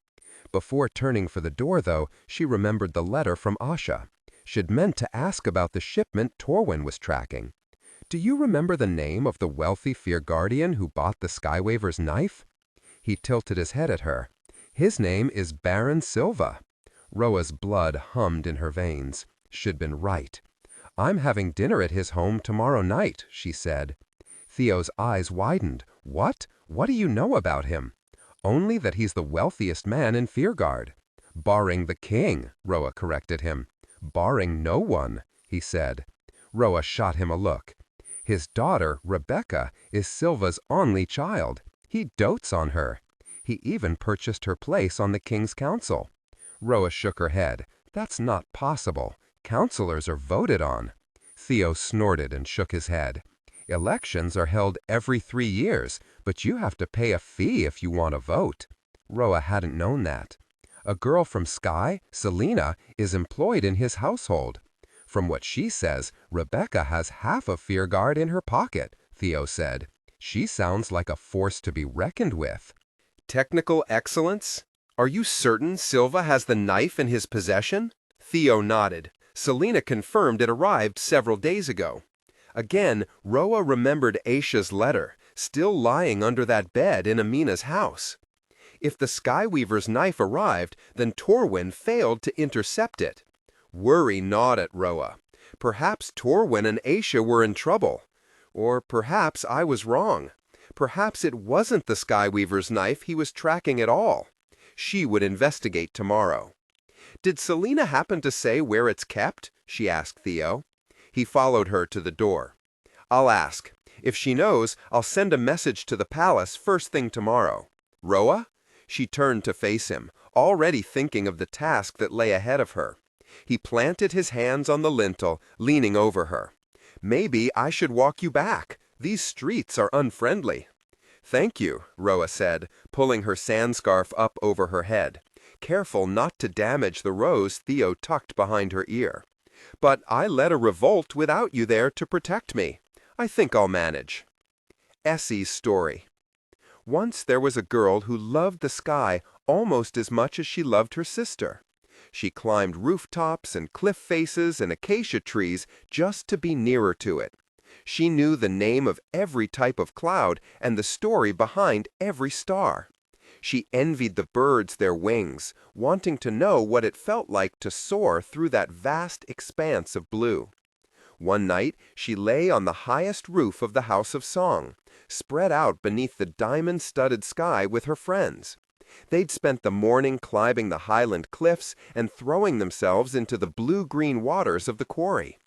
Before turning for the door, though, she remembered the letter from Asha. She'd meant to ask about the shipment Torwin was tracking. Do you remember the name of the wealthy Fear Guardian who bought the Skywaver's knife? He tilted his head at her. His name is Baron Silva. Roa's blood hummed in her veins. She'd been right. I'm having dinner at his home tomorrow night, she said. Theo's eyes widened. What? What do you know about him? Only that he's the wealthiest man in Fearguard. Barring the king, Roa corrected him. Barring no one, he said. Roa shot him a look. His daughter, Rebecca, is Silva's only child. He dotes on her. He even purchased her place on the king's council. Roa shook her head. That's not possible. Counselors are voted on. Theo snorted and shook his head. Elections are held every 3 years, but you have to pay a fee if you want to vote. Roa hadn't known that. A girl from Sky, Selena, is employed in his household. From what she says, Rebecca has half of Fearguard in her pocket, Theo said. She sounds like a force to be reckoned with. Technical excellence? Are you certain Silva has the knife in his possession? Theo nodded. Selena confirmed it arrived several days ago. Again, Roa remembered Aisha's letter, still lying under that bed in Amina's house. If the Skyweaver's knife arrived, then Torwin failed to intercept it. Worry gnawed at Roa. Perhaps Torwin and Aisha were in trouble. Or perhaps I was wrong. Perhaps it wasn't the Skyweaver's knife he was tracking at all. She would investigate tomorrow. Did Selena happen to say where it's kept? She asked Theo. He followed her to the door. "I'll ask. If she knows, I'll send a message to the palace first thing tomorrow. Roa?" She turned to face him, already thinking of the task that lay ahead of her. He planted his hands on the lintel, leaning over her. "Maybe I should walk you back. These streets are unfriendly." "Thank you," Roa said, pulling her sand scarf up over her head, careful not to damage the rose Theo tucked behind her ear. "But I led a revolt without you there to protect me. I think I'll manage." Essie's story. Once there was a girl who loved the sky almost as much as she loved her sister. She climbed rooftops and cliff faces and acacia trees just to be nearer to it. She knew the name of every type of cloud and the story behind every star. She envied the birds their wings, wanting to know what it felt like to soar through that vast expanse of blue. One night, she lay on the highest roof of the House of Song, spread out beneath the diamond-studded sky with her friends. They'd spent the morning climbing the highland cliffs and throwing themselves into the blue-green waters of the quarry.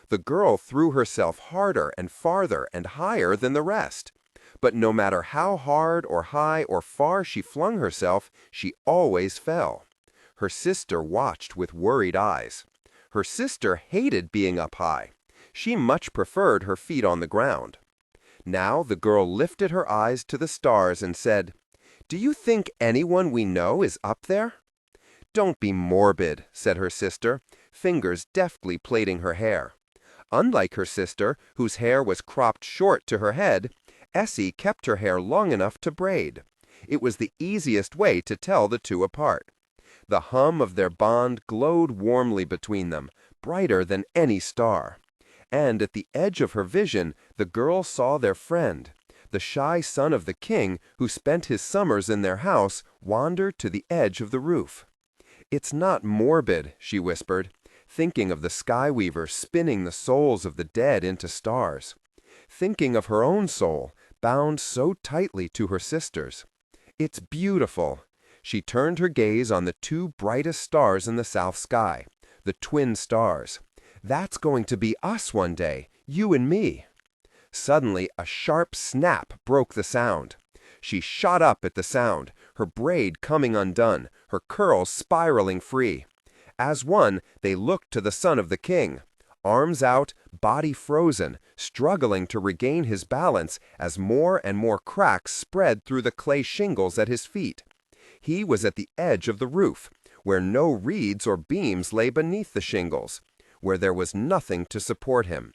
The girl threw herself harder and farther and higher than the rest. But no matter how hard or high or far she flung herself, she always fell. Her sister watched with worried eyes. Her sister hated being up high. She much preferred her feet on the ground. Now the girl lifted her eyes to the stars and said, "Do you think anyone we know is up there?" "Don't be morbid," said her sister, fingers deftly plaiting her hair. Unlike her sister, whose hair was cropped short to her head, Essie kept her hair long enough to braid. It was the easiest way to tell the two apart. The hum of their bond glowed warmly between them, brighter than any star. And at the edge of her vision, the girl saw their friend. The shy son of the king, who spent his summers in their house, wandered to the edge of the roof. "It's not morbid," she whispered, thinking of the sky weaver spinning the souls of the dead into stars. Thinking of her own soul, bound so tightly to her sister's. "It's beautiful." She turned her gaze on the two brightest stars in the south sky, the twin stars. "That's going to be us one day, you and me." Suddenly, a sharp snap broke the sound. She shot up at the sound, her braid coming undone, her curls spiraling free. As one, they looked to the son of the king, arms out, body frozen, struggling to regain his balance as more and more cracks spread through the clay shingles at his feet. He was at the edge of the roof, where no reeds or beams lay beneath the shingles, where there was nothing to support him.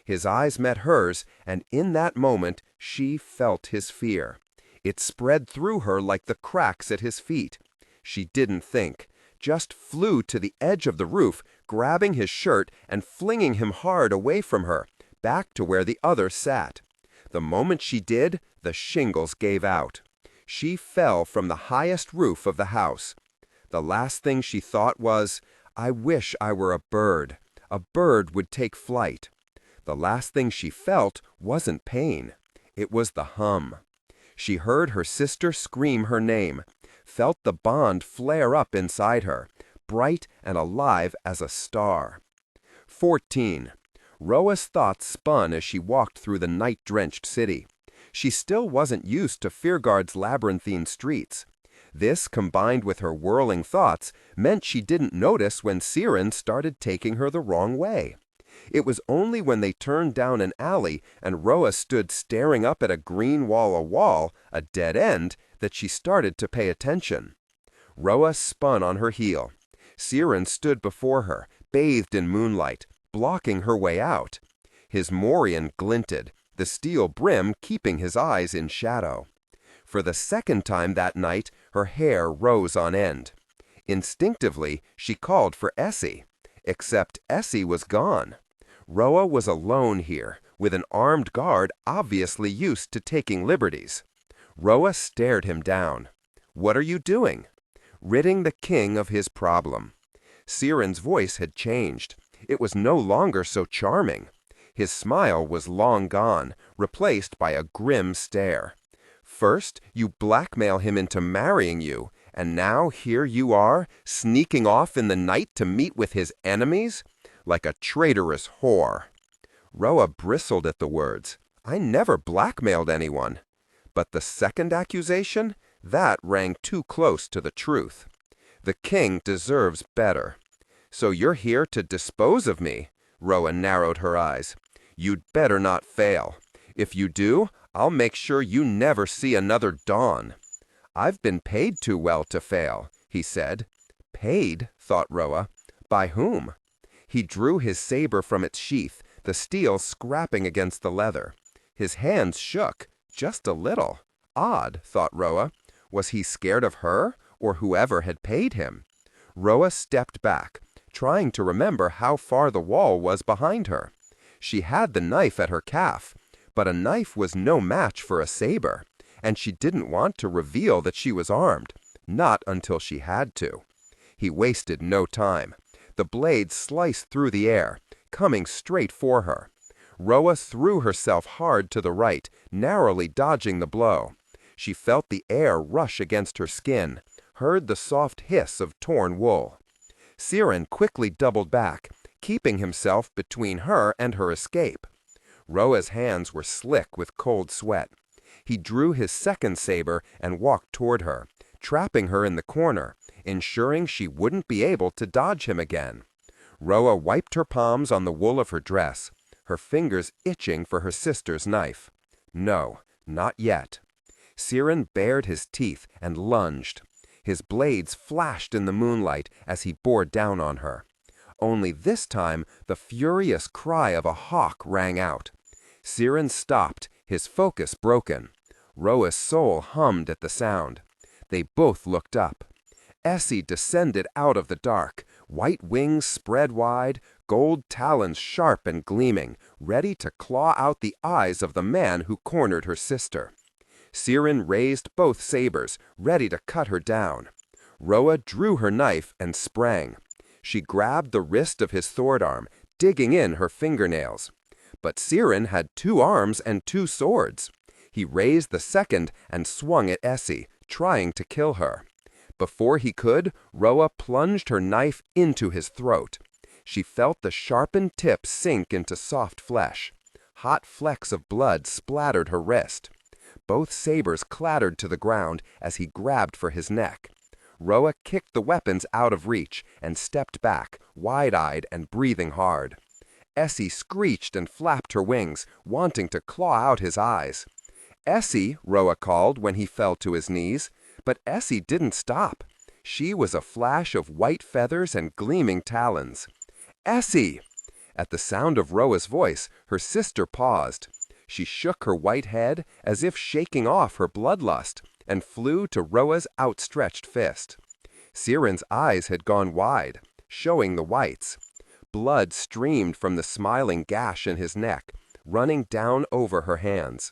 His eyes met hers, and in that moment she felt his fear. It spread through her like the cracks at his feet. She didn't think, just flew to the edge of the roof, grabbing his shirt and flinging him hard away from her, back to where the others sat. The moment she did, the shingles gave out. She fell from the highest roof of the house. The last thing she thought was, "I wish I were a bird. A bird would take flight." The last thing she felt wasn't pain. It was the hum. She heard her sister scream her name, felt the bond flare up inside her, bright and alive as a star. 14. Roa's thoughts spun as she walked through the night-drenched city. She still wasn't used to Fyrgard's labyrinthine streets. This, combined with her whirling thoughts, meant she didn't notice when Siren started taking her the wrong way. It was only when they turned down an alley and Roa stood staring up at a green wall, a dead end, that she started to pay attention. Roa spun on her heel. Siren stood before her, bathed in moonlight, blocking her way out. His morion glinted, the steel brim keeping his eyes in shadow. For the second time that night, her hair rose on end. Instinctively, she called for Essie, except Essie was gone. Roa was alone here, with an armed guard obviously used to taking liberties. Roa stared him down. "What are you doing?" "Ridding the king of his problem." Siren's voice had changed. It was no longer so charming. His smile was long gone, replaced by a grim stare. "First, you blackmail him into marrying you, and now here you are, sneaking off in the night to meet with his enemies? like a traitorous whore. Roa bristled at the words. I never blackmailed anyone. But the second accusation? That rang too close to the truth. The king deserves better. So you're here to dispose of me? Roa narrowed her eyes. You'd better not fail. If you do, I'll make sure you never see another dawn. I've been paid too well to fail, he said. Paid? Thought Roa. By whom? He drew his saber from its sheath, the steel scrapping against the leather. His hands shook, just a little. Odd, thought Roa. Was he scared of her, or whoever had paid him? Roa stepped back, trying to remember how far the wall was behind her. She had the knife at her calf, but a knife was no match for a saber, and she didn't want to reveal that she was armed, not until she had to. He wasted no time. The blade sliced through the air, coming straight for her. Roa threw herself hard to the right, narrowly dodging the blow. She felt the air rush against her skin, heard the soft hiss of torn wool. Siren quickly doubled back, keeping himself between her and her escape. Roa's hands were slick with cold sweat. He drew his second saber and walked toward her, trapping her in the corner, ensuring she wouldn't be able to dodge him again. Roa wiped her palms on the wool of her dress, her fingers itching for her sister's knife. No, not yet. Siren bared his teeth and lunged. His blades flashed in the moonlight as he bore down on her. Only this time the furious cry of a hawk rang out. Siren stopped, his focus broken. Roa's soul hummed at the sound. They both looked up. Essie descended out of the dark, white wings spread wide, gold talons sharp and gleaming, ready to claw out the eyes of the man who cornered her sister. Siren raised both sabers, ready to cut her down. Roa drew her knife and sprang. She grabbed the wrist of his sword arm, digging in her fingernails. But Siren had 2 arms and 2 swords. He raised the second and swung at Essie, trying to kill her. Before he could, Roa plunged her knife into his throat. She felt the sharpened tip sink into soft flesh. Hot flecks of blood splattered her wrist. Both sabers clattered to the ground as he grabbed for his neck. Roa kicked the weapons out of reach and stepped back, wide-eyed and breathing hard. Essie screeched and flapped her wings, wanting to claw out his eyes. Essie, Roa called when he fell to his knees, but Essie didn't stop. She was a flash of white feathers and gleaming talons. Essie! At the sound of Roa's voice, her sister paused. She shook her white head as if shaking off her bloodlust, and flew to Roa's outstretched fist. Siren's eyes had gone wide, showing the whites. Blood streamed from the smiling gash in his neck, running down over her hands.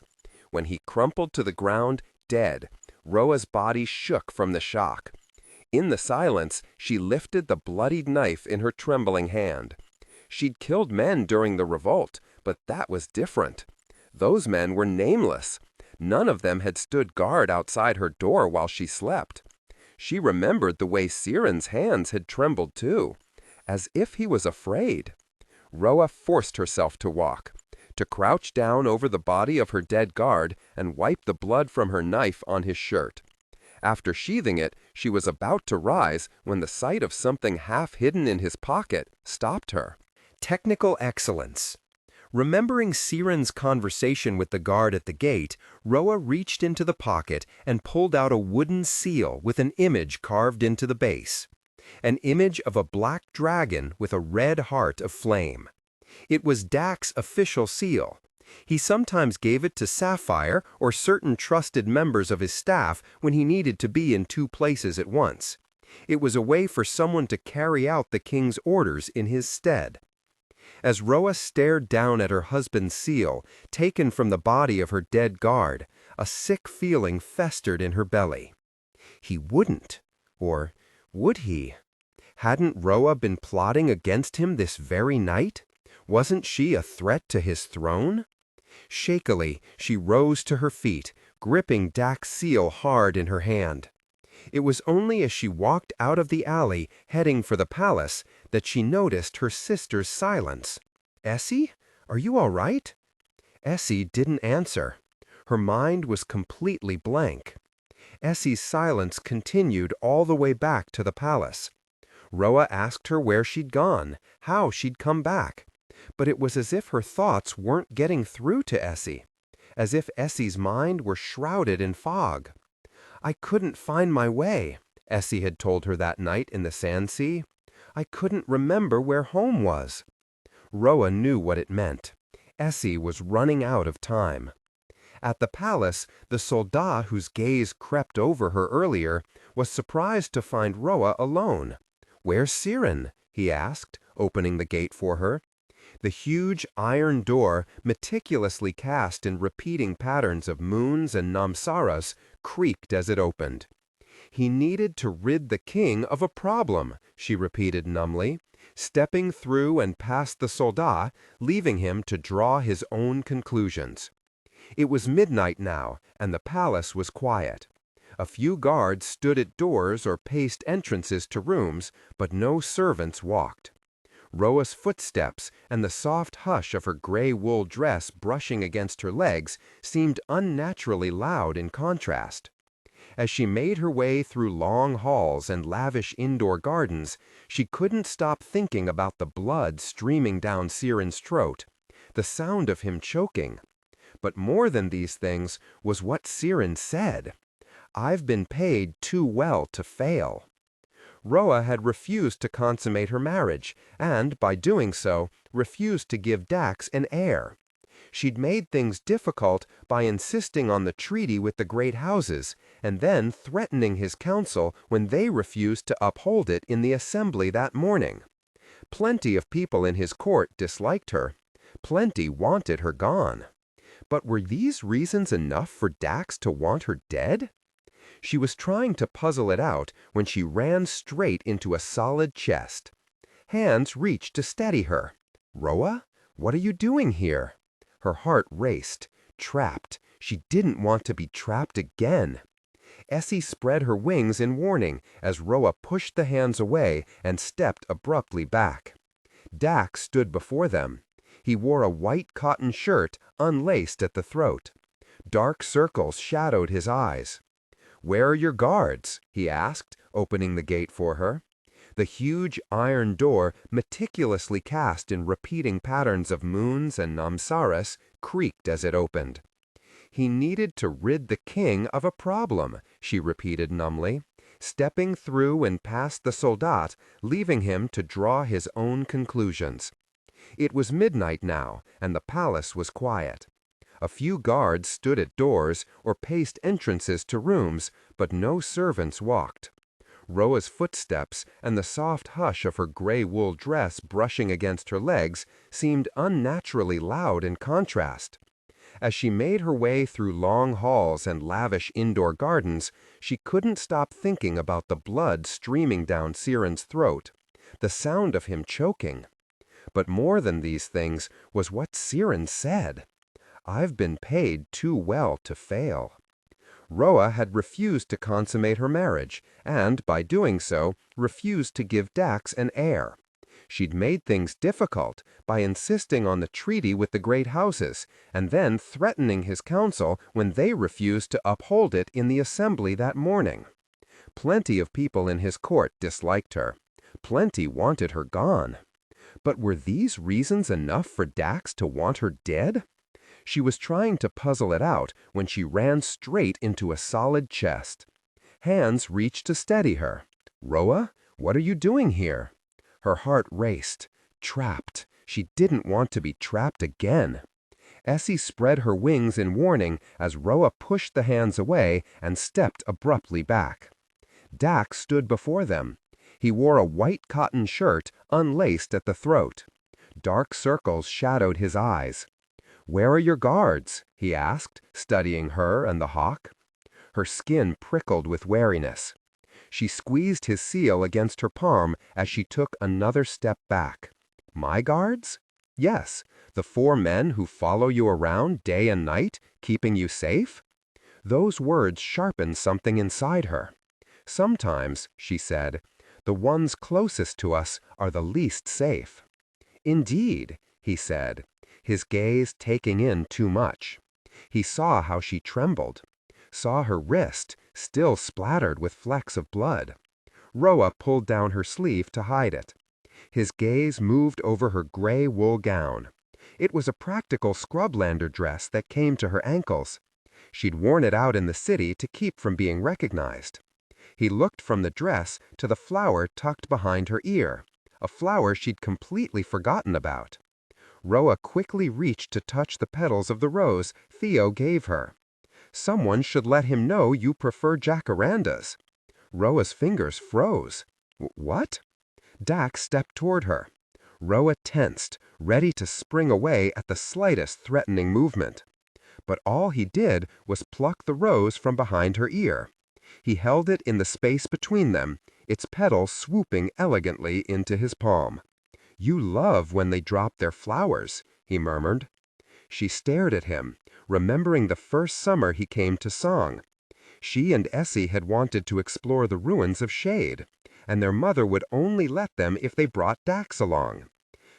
When he crumpled to the ground, dead, Roa's body shook from the shock. In the silence, she lifted the bloodied knife in her trembling hand. She'd killed men during the revolt, but that was different. Those men were nameless. None of them had stood guard outside her door while she slept. She remembered the way Siren's hands had trembled too, as if he was afraid. Roa forced herself to walk, to crouch down over the body of her dead guard and wipe the blood from her knife on his shirt. After sheathing it, she was about to rise when the sight of something half hidden in his pocket stopped her. Technical excellence. Remembering Siren's conversation with the guard at the gate, Roa reached into the pocket and pulled out a wooden seal with an image carved into the base. An image of a black dragon with a red heart of flame. It was Dak's official seal. He sometimes gave it to Sapphire or certain trusted members of his staff when he needed to be in 2 places at once. It was a way for someone to carry out the king's orders in his stead. As Roa stared down at her husband's seal, taken from the body of her dead guard, a sick feeling festered in her belly. He wouldn't. Or would he? Hadn't Roa been plotting against him this very night? Wasn't she a threat to his throne? Shakily, she rose to her feet, gripping Dak's seal hard in her hand. It was only as she walked out of the alley, heading for the palace, that she noticed her sister's silence. "Essie, are you all right?" Essie didn't answer. Her mind was completely blank. Essie's silence continued all the way back to the palace. Roa asked her where she'd gone, how she'd come back. But it was as if her thoughts weren't getting through to Essie, as if Essie's mind were shrouded in fog. "I couldn't find my way," Essie had told her that night in the sand sea. "I couldn't remember where home was." Roa knew what it meant. Essie was running out of time. At the palace, the soldat whose gaze crept over her earlier was surprised to find Roa alone. "Where's Siren?" he asked, opening the gate for her. The huge iron door, meticulously cast in repeating patterns of moons and namsaras, creaked as it opened. "He needed to rid the king of a problem," she repeated numbly, stepping through and past the soldat, leaving him to draw his own conclusions. It was midnight now, and the palace was quiet. A few guards stood at doors or paced entrances to rooms, but no servants walked. Roa's footsteps and the soft hush of her gray wool dress brushing against her legs seemed unnaturally loud in contrast. As she made her way through long halls and lavish indoor gardens, she couldn't stop thinking about the blood streaming down Siren's throat, the sound of him choking. But more than these things was what Siren said. "I've been paid too well to fail." Roa had refused to consummate her marriage, and, by doing so, refused to give Dax an heir. She'd made things difficult by insisting on the treaty with the great houses, and then threatening his council when they refused to uphold it in the assembly that morning. Plenty of people in his court disliked her. Plenty wanted her gone. But were these reasons enough for Dax to want her dead? She was trying to puzzle it out when she ran straight into a solid chest. Hands reached to steady her. "Roa, what are you doing here?" Her heart raced. Trapped. She didn't want to be trapped again. Essie spread her wings in warning as Roa pushed the hands away and stepped abruptly back. Dax stood before them. He wore a white cotton shirt unlaced at the throat. Dark circles shadowed his eyes. "Where are your guards?" he asked, opening the gate for her. The huge iron door, meticulously cast in repeating patterns of moons and namsaras, creaked as it opened. "He needed to rid the king of a problem," she repeated numbly, stepping through and past the soldat, leaving him to draw his own conclusions. It was midnight now, and the palace was quiet. A few guards stood at doors or paced entrances to rooms, but no servants walked. Roa's footsteps and the soft hush of her gray wool dress brushing against her legs seemed unnaturally loud in contrast. As she made her way through long halls and lavish indoor gardens, she couldn't stop thinking about the blood streaming down Siren's throat, the sound of him choking. But more than these things was what Siren said. "I've been paid too well to fail." Roa had refused to consummate her marriage, and, by doing so, refused to give Dax an heir. She'd made things difficult by insisting on the treaty with the great houses, and then threatening his council when they refused to uphold it in the assembly that morning. Plenty of people in his court disliked her. Plenty wanted her gone. But were these reasons enough for Dax to want her dead? She was trying to puzzle it out when she ran straight into a solid chest. Hands reached to steady her. "Roa, what are you doing here?" Her heart raced. Trapped. She didn't want to be trapped again. Essie spread her wings in warning as Roa pushed the hands away and stepped abruptly back. Dax stood before them. He wore a white cotton shirt unlaced at the throat. Dark circles shadowed his eyes. "Where are your guards?" he asked, studying her and the hawk. Her skin prickled with wariness. She squeezed his seal against her palm as she took another step back. "My guards?" "Yes, the 4 men who follow you around day and night, keeping you safe?" Those words sharpened something inside her. Sometimes, she said, the ones closest to us are the least safe. Indeed, he said, his gaze taking in too much. He saw how she trembled, saw her wrist still splattered with flecks of blood. Roa pulled down her sleeve to hide it. His gaze moved over her gray wool gown. It was a practical scrublander dress that came to her ankles. She'd worn it out in the city to keep from being recognized. He looked from the dress to the flower tucked behind her ear, a flower she'd completely forgotten about. Roa quickly reached to touch the petals of the rose Theo gave her. Someone should let him know you prefer jacarandas. Roa's fingers froze. What? Dax stepped toward her. Roa tensed, ready to spring away at the slightest threatening movement. But all he did was pluck the rose from behind her ear. He held it in the space between them, its petals swooping elegantly into his palm. "You love when they drop their flowers," he murmured. She stared at him, remembering the first summer he came to Song. She and Essie had wanted to explore the ruins of Shade, and their mother would only let them if they brought Dax along.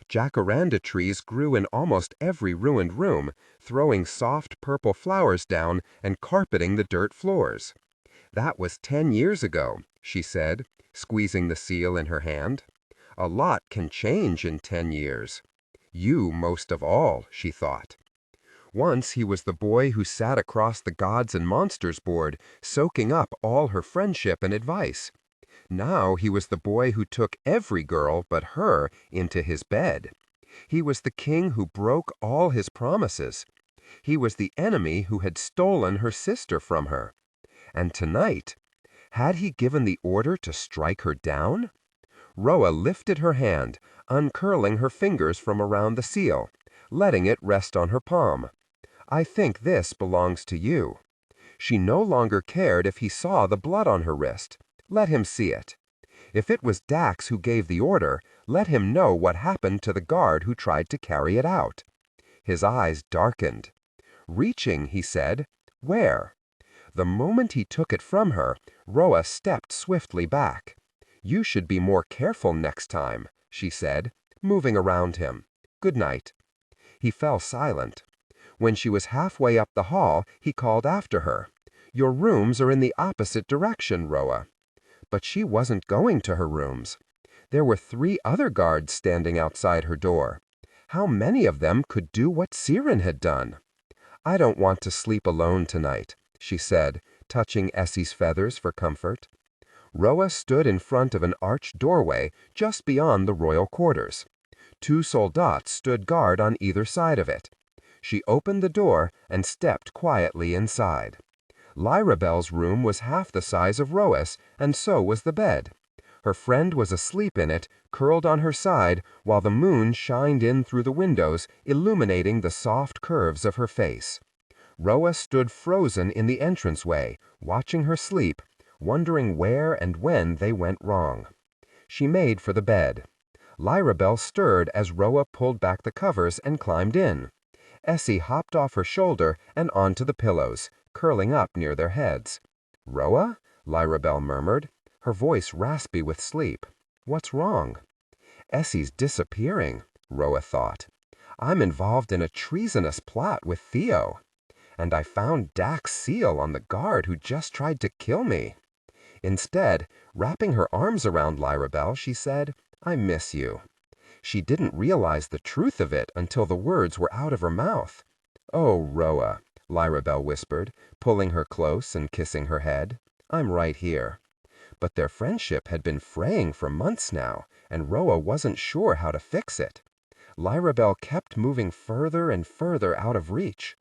Jacaranda trees grew in almost every ruined room, throwing soft purple flowers down and carpeting the dirt floors. "That was 10 years ago," she said, squeezing the seal in her hand. "A lot can change in 10 years. You most of all," she thought. Once he was the boy who sat across the Gods and Monsters board, soaking up all her friendship and advice. Now he was the boy who took every girl but her into his bed. He was the king who broke all his promises. He was the enemy who had stolen her sister from her. And tonight, had he given the order to strike her down? Roa lifted her hand, uncurling her fingers from around the seal, letting it rest on her palm. "I think this belongs to you." She no longer cared if he saw the blood on her wrist. Let him see it. If it was Dax who gave the order, let him know what happened to the guard who tried to carry it out. His eyes darkened. "Reaching," he said. "Where?" The moment he took it from her, Roa stepped swiftly back. "You should be more careful next time," she said, moving around him. "Good night." He fell silent. When she was halfway up the hall, he called after her. "Your rooms are in the opposite direction, Roa." But she wasn't going to her rooms. There were 3 other guards standing outside her door. How many of them could do what Siren had done? "I don't want to sleep alone tonight," she said, touching Essie's feathers for comfort. Roa stood in front of an arched doorway just beyond the royal quarters. 2 soldats stood guard on either side of it. She opened the door and stepped quietly inside. Lyrabel's room was half the size of Roa's, and so was the bed. Her friend was asleep in it, curled on her side, while the moon shined in through the windows, illuminating the soft curves of her face. Roa stood frozen in the entranceway, watching her sleep, wondering where and when they went wrong. She made for the bed. Lyrabel stirred as Roa pulled back the covers and climbed in. Essie hopped off her shoulder and onto the pillows, curling up near their heads. "Roa?" Lyrabel murmured, her voice raspy with sleep. "What's wrong?" "Essie's disappearing," Roa thought. "I'm involved in a treasonous plot with Theo. And I found Dax's seal on the guard who just tried to kill me." Instead, wrapping her arms around Lyrabel, she said, "I miss you." She didn't realize the truth of it until the words were out of her mouth. "Oh, Roa," Lyrabel whispered, pulling her close and kissing her head. "I'm right here." But their friendship had been fraying for months now, and Roa wasn't sure how to fix it. Lyrabel kept moving further and further out of reach.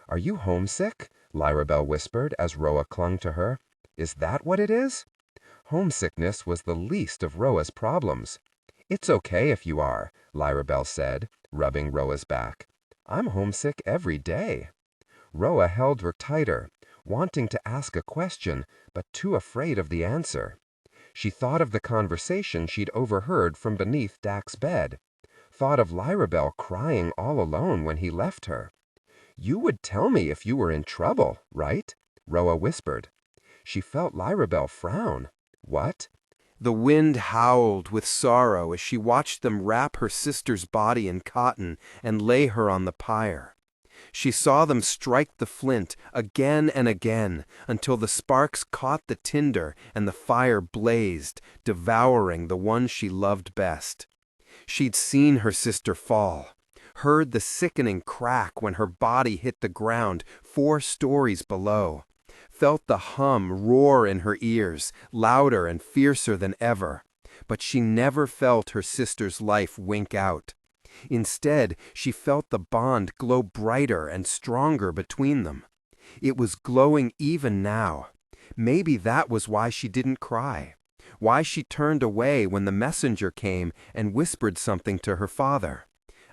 "Are you homesick?" Lyrabel whispered as Roa clung to her. "Is that what it is?" Homesickness was the least of Roa's problems. "It's okay if you are," Lyrabel said, rubbing Roa's back. "I'm homesick every day." Roa held her tighter, wanting to ask a question, but too afraid of the answer. She thought of the conversation she'd overheard from beneath Dax's bed, thought of Lyrabel crying all alone when he left her. "You would tell me if you were in trouble, right?" Roa whispered. She felt Lyrabel frown. What? The wind howled with sorrow as she watched them wrap her sister's body in cotton and lay her on the pyre. She saw them strike the flint again and again until the sparks caught the tinder and the fire blazed, devouring the one she loved best. She'd seen her sister fall, heard the sickening crack when her body hit the ground 4 stories below, felt the hum roar in her ears, louder and fiercer than ever, but she never felt her sister's life wink out. Instead, she felt the bond glow brighter and stronger between them. It was glowing even now. Maybe that was why she didn't cry, why she turned away when the messenger came and whispered something to her father.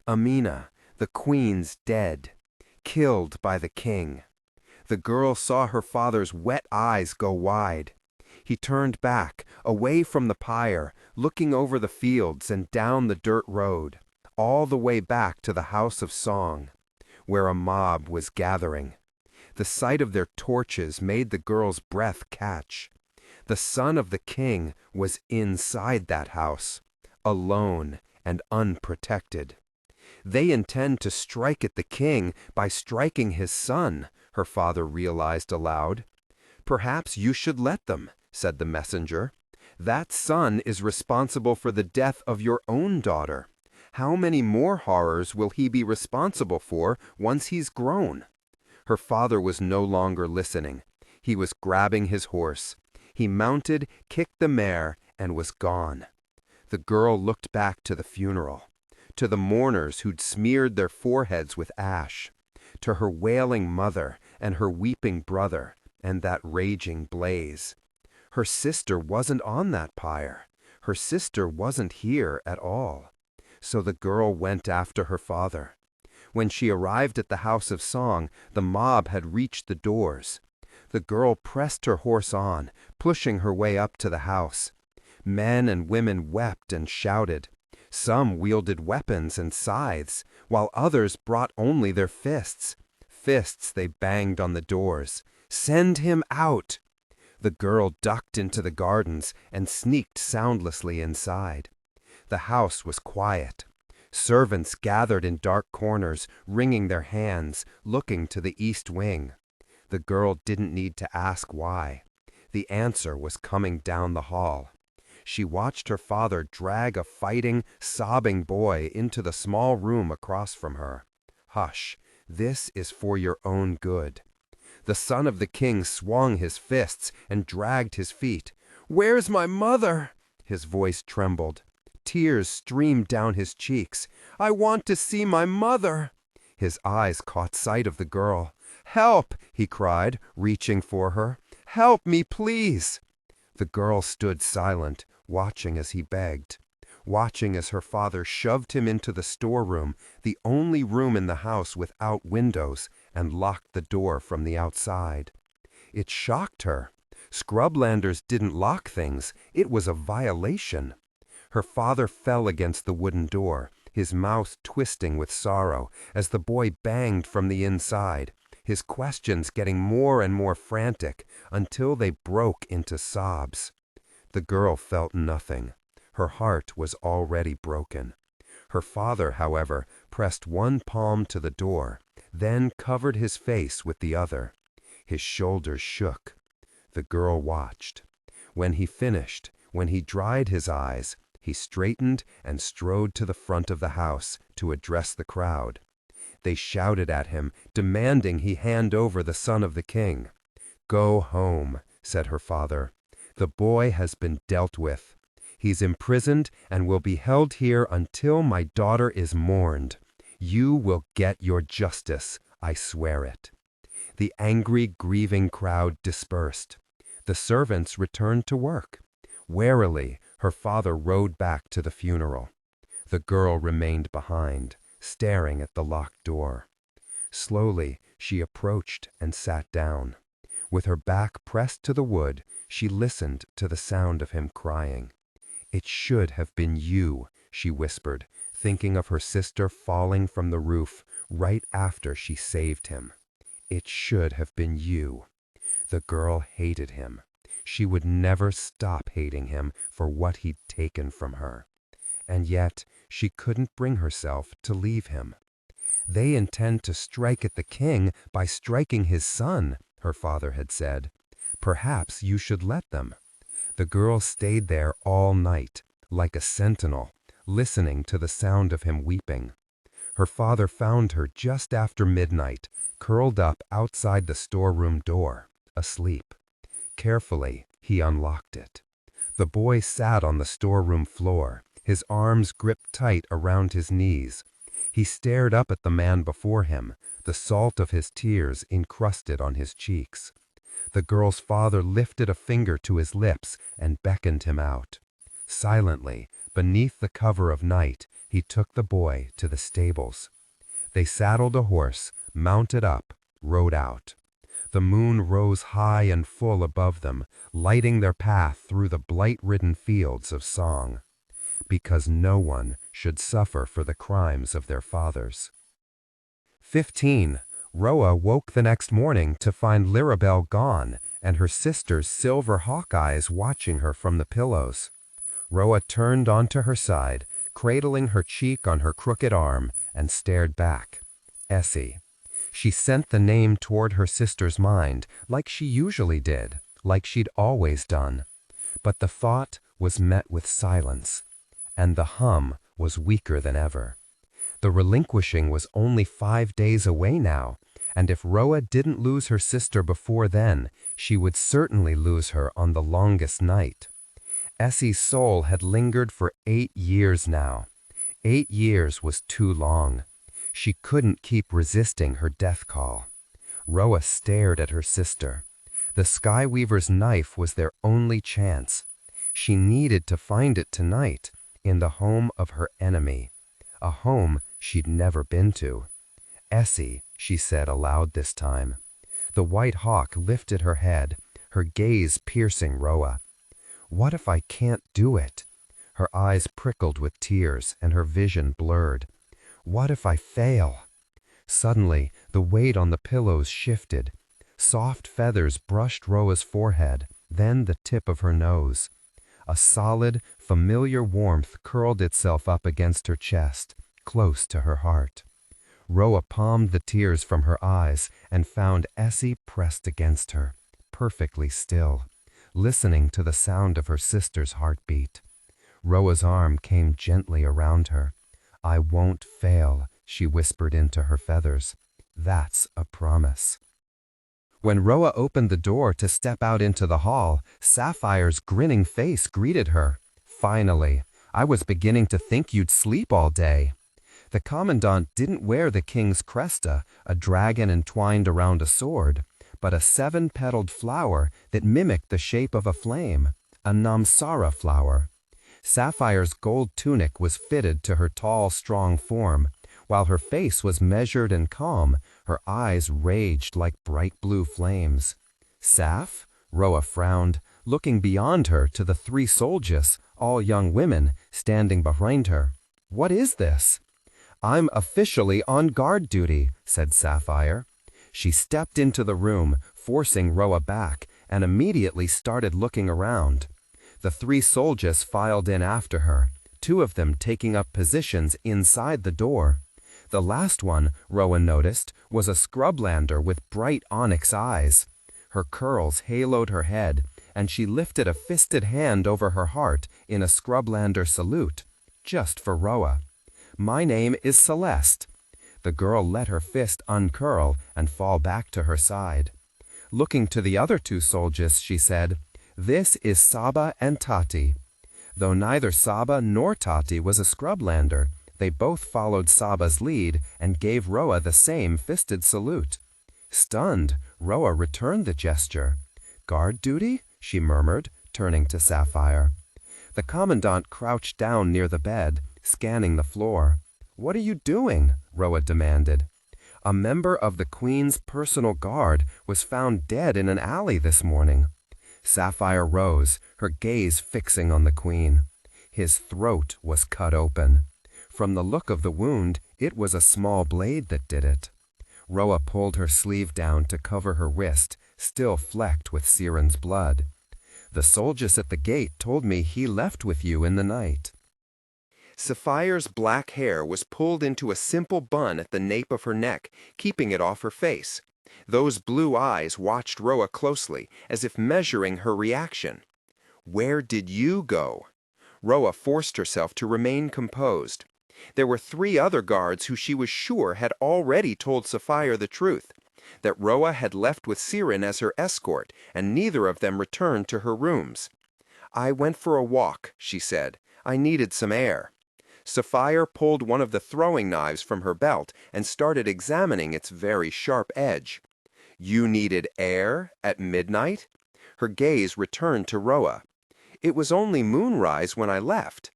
Amina, the queen's dead, killed by the king. The girl saw her father's wet eyes go wide. He turned back, away from the pyre, looking over the fields and down the dirt road, all the way back to the house of song, where a mob was gathering. The sight of their torches made the girl's breath catch. The son of the king was inside that house, alone and unprotected. They intend to strike at the king by striking his son, her father realized aloud. Perhaps you should let them, said the messenger. That son is responsible for the death of your own daughter. How many more horrors will he be responsible for once he's grown? Her father was no longer listening. He was grabbing his horse. He mounted, kicked the mare, and was gone. The girl looked back to the funeral, to the mourners who'd smeared their foreheads with ash, to her wailing mother and her weeping brother and that raging blaze. Her sister wasn't on that pyre. Her sister wasn't here at all. So the girl went after her father. When she arrived at the house of song, the mob had reached the doors. The girl pressed her horse on, pushing her way up to the house. Men and women wept and shouted. Some wielded weapons and scythes, while others brought only their fists. Fists they banged on the doors. Send him out! The girl ducked into the gardens and sneaked soundlessly inside. The house was quiet. Servants gathered in dark corners, wringing their hands, looking to the east wing. The girl didn't need to ask why. The answer was coming down the hall. She watched her father drag a fighting, sobbing boy into the small room across from her. Hush, this is for your own good. The son of the king swung his fists and dragged his feet. Where's my mother? His voice trembled. Tears streamed down his cheeks. I want to see my mother. His eyes caught sight of the girl. Help, he cried, reaching for her. Help me, please. The girl stood silent, watching as he begged, watching as her father shoved him into the storeroom, the only room in the house without windows, and locked the door from the outside. It shocked her. Scrublanders didn't lock things. It was a violation. Her father fell against the wooden door, his mouth twisting with sorrow, as the boy banged from the inside, his questions getting more and more frantic until they broke into sobs. The girl felt nothing. Her heart was already broken. Her father, however, pressed one palm to the door, then covered his face with the other. His shoulders shook. The girl watched. When he finished, when he dried his eyes, he straightened and strode to the front of the house to address the crowd. They shouted at him, demanding he hand over the son of the king. Go home, said her father. The boy has been dealt with. He's imprisoned and will be held here until my daughter is mourned. You will get your justice, I swear it. The angry, grieving crowd dispersed. The servants returned to work. Warily, her father rode back to the funeral. The girl remained behind, staring at the locked door. Slowly, she approached and sat down. With her back pressed to the wood, she listened to the sound of him crying. It should have been you, she whispered, thinking of her sister falling from the roof right after she saved him. It should have been you. The girl hated him. She would never stop hating him for what he'd taken from her. And yet she couldn't bring herself to leave him. "They intend to strike at the king by striking his son," her father had said. "Perhaps you should let them." The girl stayed there all night, like a sentinel, listening to the sound of him weeping. Her father found her just after midnight, curled up outside the storeroom door, asleep. Carefully, he unlocked it. The boy sat on the storeroom floor, his arms gripped tight around his knees. He stared up at the man before him, the salt of his tears encrusted on his cheeks. The girl's father lifted a finger to his lips and beckoned him out. Silently, beneath the cover of night, he took the boy to the stables. They saddled a horse, mounted up, rode out. The moon rose high and full above them, lighting their path through the blight-ridden fields of song. Because no one should suffer for the crimes of their fathers. 15. Roa woke the next morning to find Lirabelle gone and her sister's silver hawk eyes watching her from the pillows. Roa turned onto her side, cradling her cheek on her crooked arm, and stared back. Essie. She sent the name toward her sister's mind, like she usually did, like she'd always done. But the thought was met with silence, and the hum was weaker than ever. The relinquishing was only 5 days away now, and if Roa didn't lose her sister before then, she would certainly lose her on the longest night. Essie's soul had lingered for 8 years now. 8 years was too long. She couldn't keep resisting her death call. Roa stared at her sister. The Skyweaver's knife was their only chance. She needed to find it tonight, in the home of her enemy, a home she'd never been to. "Essie," she said aloud this time. The white hawk lifted her head, her gaze piercing Roa. "What if I can't do it?" Her eyes prickled with tears and her vision blurred. "What if I fail?" Suddenly, the weight on the pillows shifted. Soft feathers brushed Roa's forehead, then the tip of her nose. A solid, familiar warmth curled itself up against her chest, close to her heart. Roa palmed the tears from her eyes and found Essie pressed against her, perfectly still, listening to the sound of her sister's heartbeat. Roa's arm came gently around her. "I won't fail," she whispered into her feathers. "That's a promise." When Roa opened the door to step out into the hall, Sapphire's grinning face greeted her. "Finally, I was beginning to think you'd sleep all day." The commandant didn't wear the king's cresta, a dragon entwined around a sword, but a 7-petaled flower that mimicked the shape of a flame, a namsara flower. Sapphire's gold tunic was fitted to her tall, strong form. While her face was measured and calm, her eyes raged like bright blue flames. "Saph?" Roa frowned, looking beyond her to the 3 soldiers, all young women, standing behind her. "What is this?" "I'm officially on guard duty," said Sapphire. She stepped into the room, forcing Roa back, and immediately started looking around. The 3 soldiers filed in after her, 2 of them taking up positions inside the door. The last one, Roa noticed, was a scrublander with bright onyx eyes. Her curls haloed her head, and she lifted a fisted hand over her heart in a scrublander salute, just for Roa. "My name is Celeste." The girl let her fist uncurl and fall back to her side. Looking to the other 2 soldiers, she said, "This is Saba and Tati." Though neither Saba nor Tati was a scrublander, they both followed Saba's lead and gave Roa the same fisted salute. Stunned, Roa returned the gesture. "Guard duty?" she murmured, turning to Sapphire. The commandant crouched down near the bed, scanning the floor. "What are you doing?" Roa demanded. "A member of the Queen's personal guard was found dead in an alley this morning." Sapphire rose, her gaze fixing on the Queen. His throat was cut open. From the look of the wound, it was a small blade that did it. Roa pulled her sleeve down to cover her wrist, still flecked with Siren's blood. "The soldiers at the gate told me he left with you in the night." Sapphire's black hair was pulled into a simple bun at the nape of her neck, keeping it off her face. Those blue eyes watched Roa closely, as if measuring her reaction. "Where did you go?" Roa forced herself to remain composed. There were 3 other guards who she was sure had already told Sapphire the truth, that Roa had left with Siren as her escort, and neither of them returned to her rooms. "I went for a walk," she said. "I needed some air." Sapphire pulled one of the throwing knives from her belt and started examining its very sharp edge. "You needed air at midnight?" Her gaze returned to Roa. "It was only moonrise when I left."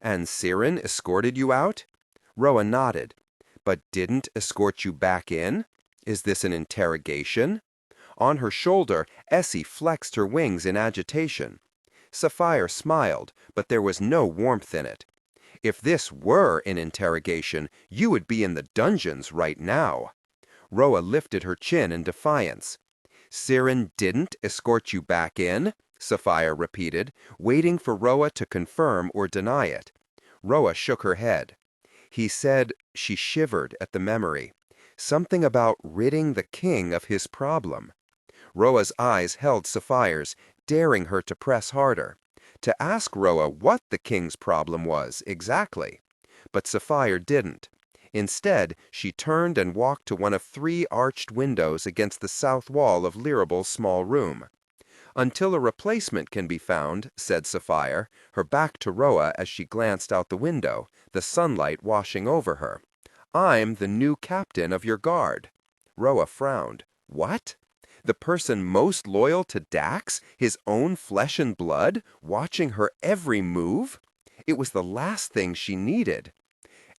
"And Siren escorted you out?" Roa nodded. "But didn't escort you back in? Is this an interrogation?" On her shoulder, Essie flexed her wings in agitation. Sapphire smiled, but there was no warmth in it. "If this were an interrogation, you would be in the dungeons right now." Roa lifted her chin in defiance. "Siren didn't escort you back in?" Sapphire repeated, waiting for Roa to confirm or deny it. Roa shook her head. "He said," she shivered at the memory, "something about ridding the king of his problem." Roa's eyes held Sapphire's, daring her to press harder, to ask Roa what the king's problem was exactly. But Sapphire didn't. Instead, she turned and walked to one of 3 arched windows against the south wall of Lirable's small room. "Until a replacement can be found," said Sapphire, her back to Roa as she glanced out the window, the sunlight washing over her. "I'm the new captain of your guard." Roa frowned. "What? The person most loyal to Dax, his own flesh and blood, watching her every move? It was the last thing she needed."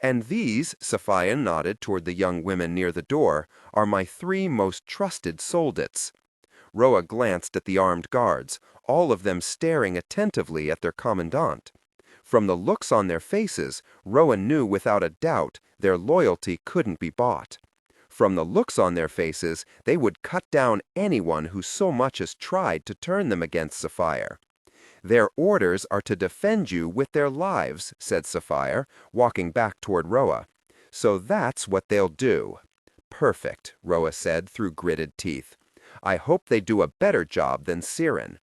"And these," Sapphire nodded toward the young women near the door, "are my 3 most trusted soldats." Roa glanced at the armed guards, all of them staring attentively at their commandant. From the looks on their faces, Roa knew without a doubt their loyalty couldn't be bought. From the looks on their faces, they would cut down anyone who so much as tried to turn them against Sapphire. "Their orders are to defend you with their lives," said Sapphire, walking back toward Roa. "So that's what they'll do." "Perfect," Roa said through gritted teeth. "I hope they do a better job than Siren."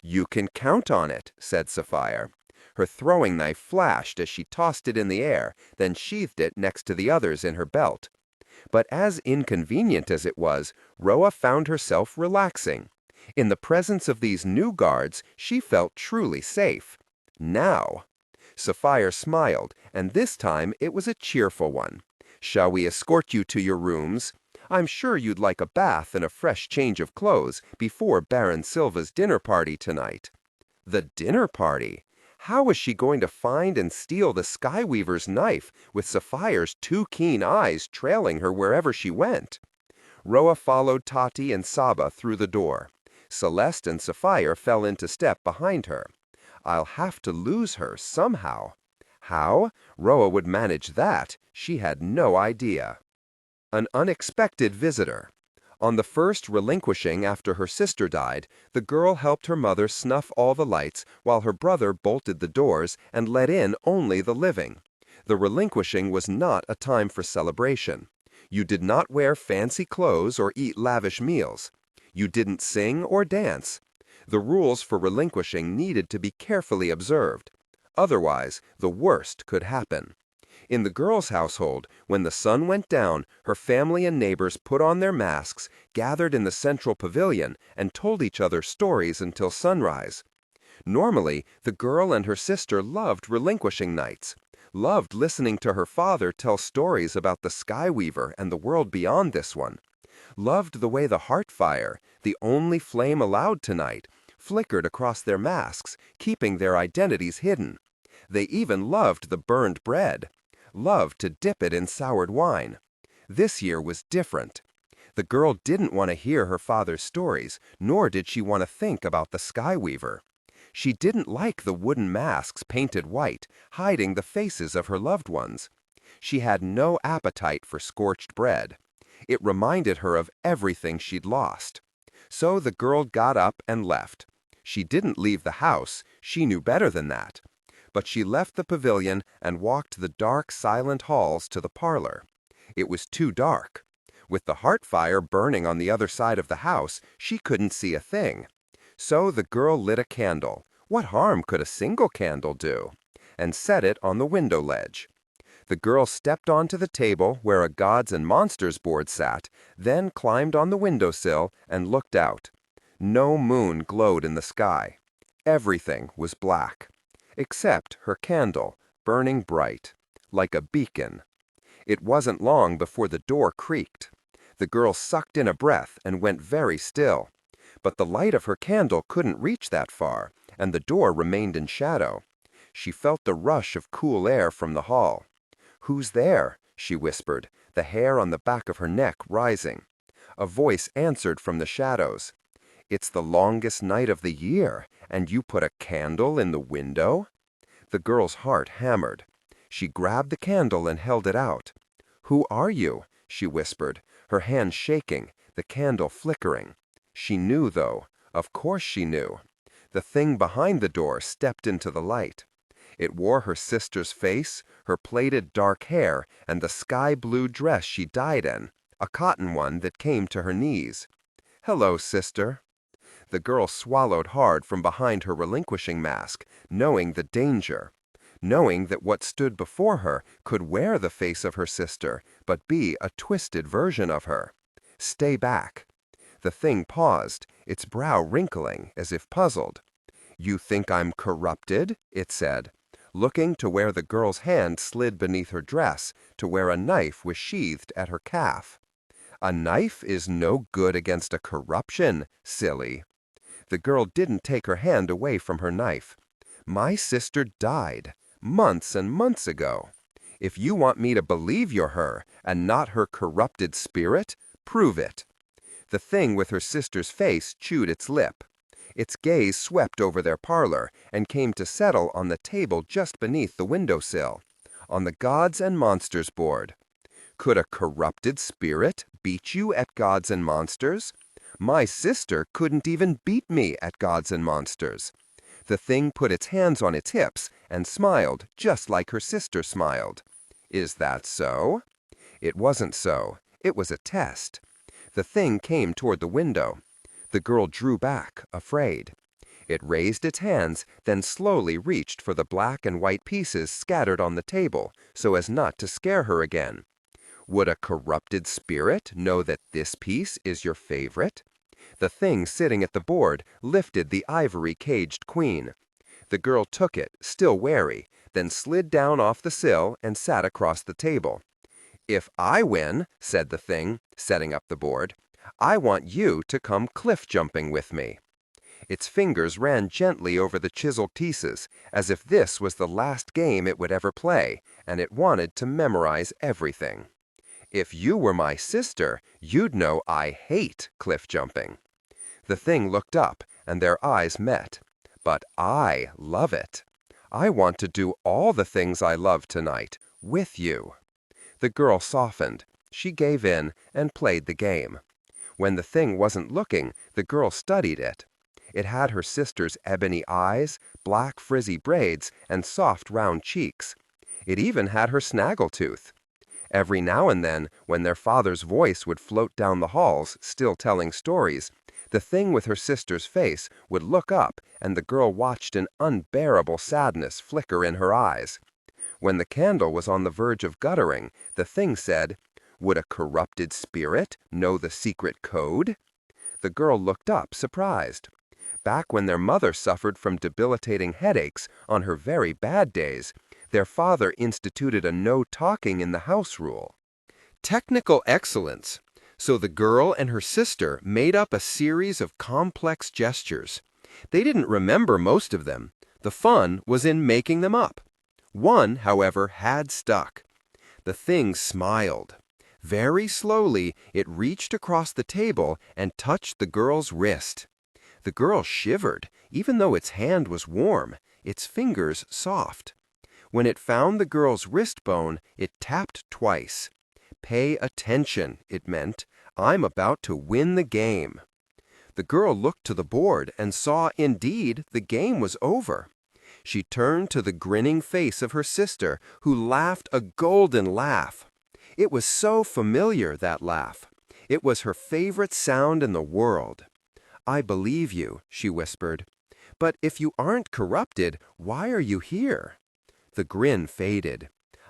"You can count on it," said Sapphire. Her throwing knife flashed as she tossed it in the air, then sheathed it next to the others in her belt. But as inconvenient as it was, Roa found herself relaxing. In the presence of these new guards, she felt truly safe. Now. Sapphire smiled, and this time it was a cheerful one. "Shall we escort you to your rooms? I'm sure you'd like a bath and a fresh change of clothes before Baron Silva's dinner party tonight." The dinner party? How was she going to find and steal the Skyweaver's knife with Sapphire's 2 keen eyes trailing her wherever she went? Roa followed Tati and Saba through the door. Celeste and Sapphire fell into step behind her. I'll have to lose her somehow. How? Roa would manage that. She had no idea. An unexpected visitor. On the first Relinquishing after her sister died, the girl helped her mother snuff all the lights while her brother bolted the doors and let in only the living. The Relinquishing was not a time for celebration. You did not wear fancy clothes or eat lavish meals. You didn't sing or dance. The rules for Relinquishing needed to be carefully observed. Otherwise, the worst could happen. In the girl's household, when the sun went down, her family and neighbors put on their masks, gathered in the central pavilion, and told each other stories until sunrise. Normally, the girl and her sister loved Relinquishing nights, loved listening to her father tell stories about the Skyweaver and the world beyond this one, loved the way the heart fire, the only flame allowed tonight, flickered across their masks, keeping their identities hidden. They even loved the burned bread. Loved to dip it in soured wine. This year was different. The girl didn't want to hear her father's stories, nor did she want to think about the Skyweaver. She didn't like the wooden masks painted white, hiding the faces of her loved ones. She had no appetite for scorched bread. It reminded her of everything she'd lost. So the girl got up and left. She didn't leave the house, she knew better than that. But she left the pavilion and walked the dark, silent halls to the parlor. It was too dark. With the heart fire burning on the other side of the house, she couldn't see a thing. So the girl lit a candle. What harm could a single candle do? And set it on the window ledge. The girl stepped onto the table where a gods and monsters board sat, then climbed on the windowsill and looked out. No moon glowed in the sky. Everything was black, except her candle, burning bright, like a beacon. It wasn't long before the door creaked. The girl sucked in a breath and went very still. But the light of her candle couldn't reach that far, and the door remained in shadow. She felt the rush of cool air from the hall. "Who's there?" she whispered, the hair on the back of her neck rising. A voice answered from the shadows. "It's the longest night of the year, and you put a candle in the window?" The girl's heart hammered. She grabbed the candle and held it out. "Who are you?" she whispered, her hand shaking, the candle flickering. She knew, though. Of course she knew. The thing behind the door stepped into the light. It wore her sister's face, her plaited dark hair, and the sky-blue dress she died in, a cotton one that came to her knees. "Hello, sister." The girl swallowed hard from behind her relinquishing mask, knowing the danger. Knowing that what stood before her could wear the face of her sister, but be a twisted version of her. "Stay back." The thing paused, its brow wrinkling as if puzzled. "You think I'm corrupted?" it said, looking to where the girl's hand slid beneath her dress, to where a knife was sheathed at her calf. "A knife is no good against a corruption, silly." The girl didn't take her hand away from her knife. "My sister died, months and months ago. If you want me to believe you're her, and not her corrupted spirit, prove it." The thing with her sister's face chewed its lip. Its gaze swept over their parlor and came to settle on the table just beneath the windowsill, on the gods and monsters board. "Could a corrupted spirit beat you at gods and monsters? My sister couldn't even beat me at gods and monsters." The thing put its hands on its hips and smiled just like her sister smiled. "Is that so?" It wasn't so. It was a test. The thing came toward the window. The girl drew back, afraid. It raised its hands, then slowly reached for the black and white pieces scattered on the table, so as not to scare her again. "Would a corrupted spirit know that this piece is your favorite?" The thing sitting at the board lifted the ivory-caged queen. The girl took it, still wary, then slid down off the sill and sat across the table. "If I win," said the thing, setting up the board, "I want you to come cliff-jumping with me." Its fingers ran gently over the chiseled pieces, as if this was the last game it would ever play, and it wanted to memorize everything. "If you were my sister, you'd know I hate cliff-jumping." The thing looked up, and their eyes met. "But I love it. I want to do all the things I love tonight, with you." The girl softened. She gave in and played the game. When the thing wasn't looking, the girl studied it. It had her sister's ebony eyes, black frizzy braids, and soft round cheeks. It even had her snaggletooth. Every now and then, when their father's voice would float down the halls, still telling stories, the thing with her sister's face would look up, and the girl watched an unbearable sadness flicker in her eyes. When the candle was on the verge of guttering, the thing said, "Would a corrupted spirit know the secret code?" The girl looked up, surprised. Back when their mother suffered from debilitating headaches on her very bad days, their father instituted a no-talking in the house rule. Technical excellence. So the girl and her sister made up a series of complex gestures. They didn't remember most of them. The fun was in making them up. One, however, had stuck. The thing smiled. Very slowly, it reached across the table and touched the girl's wrist. The girl shivered, even though its hand was warm, its fingers soft. When it found the girl's wrist bone, it tapped twice. Pay attention, it meant. I'm about to win the game. The girl looked to the board and saw, indeed, the game was over. She turned to the grinning face of her sister, who laughed a golden laugh. It was so familiar, that laugh. It was her favorite sound in the world. "I believe you," she whispered. "But if you aren't corrupted, why are you here?" The grin faded.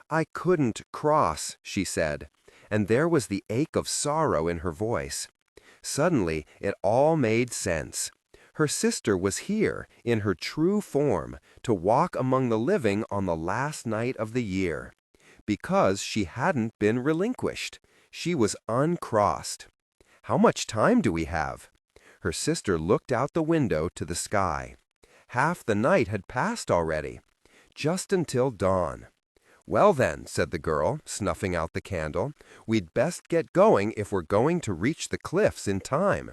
"I couldn't cross," she said, and there was the ache of sorrow in her voice. Suddenly, it all made sense. Her sister was here, in her true form, to walk among the living on the last night of the year. Because she hadn't been relinquished. She was uncrossed. "How much time do we have?" Her sister looked out the window to the sky. Half the night had passed already. Just until dawn. "Well then," said the girl, snuffing out the candle, "we'd best get going if we're going to reach the cliffs in time."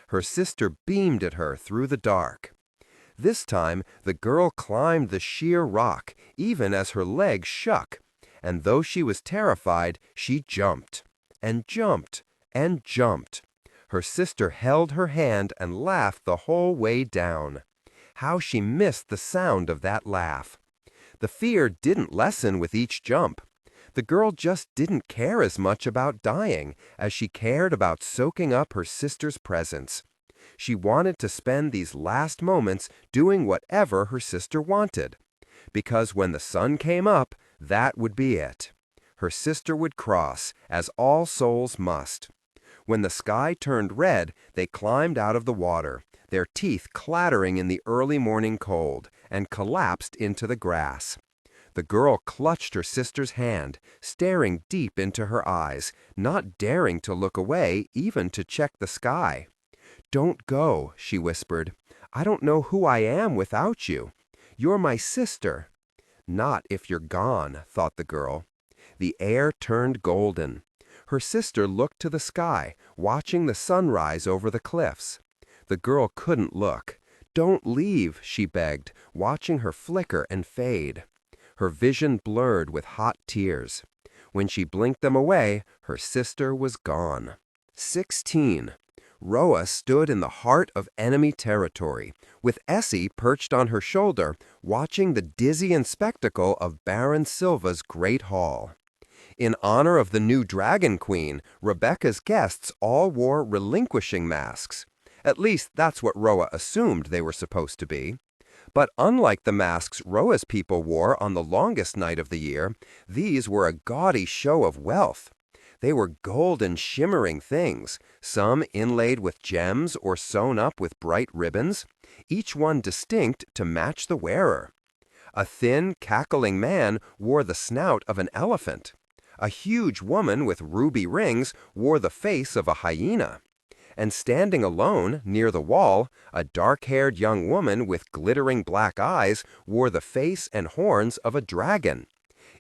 Her sister beamed at her through the dark. This time the girl climbed the sheer rock, even as her legs shook, and though she was terrified, she jumped, and jumped, and jumped. Her sister held her hand and laughed the whole way down. How she missed the sound of that laugh! The fear didn't lessen with each jump. The girl just didn't care as much about dying as she cared about soaking up her sister's presence. She wanted to spend these last moments doing whatever her sister wanted. Because when the sun came up, that would be it. Her sister would cross, as all souls must. When the sky turned red, they climbed out of the water, their teeth clattering in the early morning cold, and collapsed into the grass. The girl clutched her sister's hand, staring deep into her eyes, not daring to look away, even to check the sky. "Don't go," she whispered. "I don't know who I am without you. You're my sister." "Not if you're gone," thought the girl. The air turned golden. Her sister looked to the sky, watching the sunrise over the cliffs. The girl couldn't look. "Don't leave," she begged, watching her flicker and fade. Her vision blurred with hot tears. When she blinked them away, her sister was gone. 16. Roa stood in the heart of enemy territory, with Essie perched on her shoulder, watching the dizzying spectacle of Baron Silva's great hall. In honor of the new Dragon Queen, Rebecca's guests all wore relinquishing masks. At least that's what Roa assumed they were supposed to be. But unlike the masks Roa's people wore on the longest night of the year, these were a gaudy show of wealth. They were golden, shimmering things, some inlaid with gems or sewn up with bright ribbons, each one distinct to match the wearer. A thin, cackling man wore the snout of an elephant. A huge woman with ruby rings wore the face of a hyena. And standing alone, near the wall, a dark-haired young woman with glittering black eyes wore the face and horns of a dragon.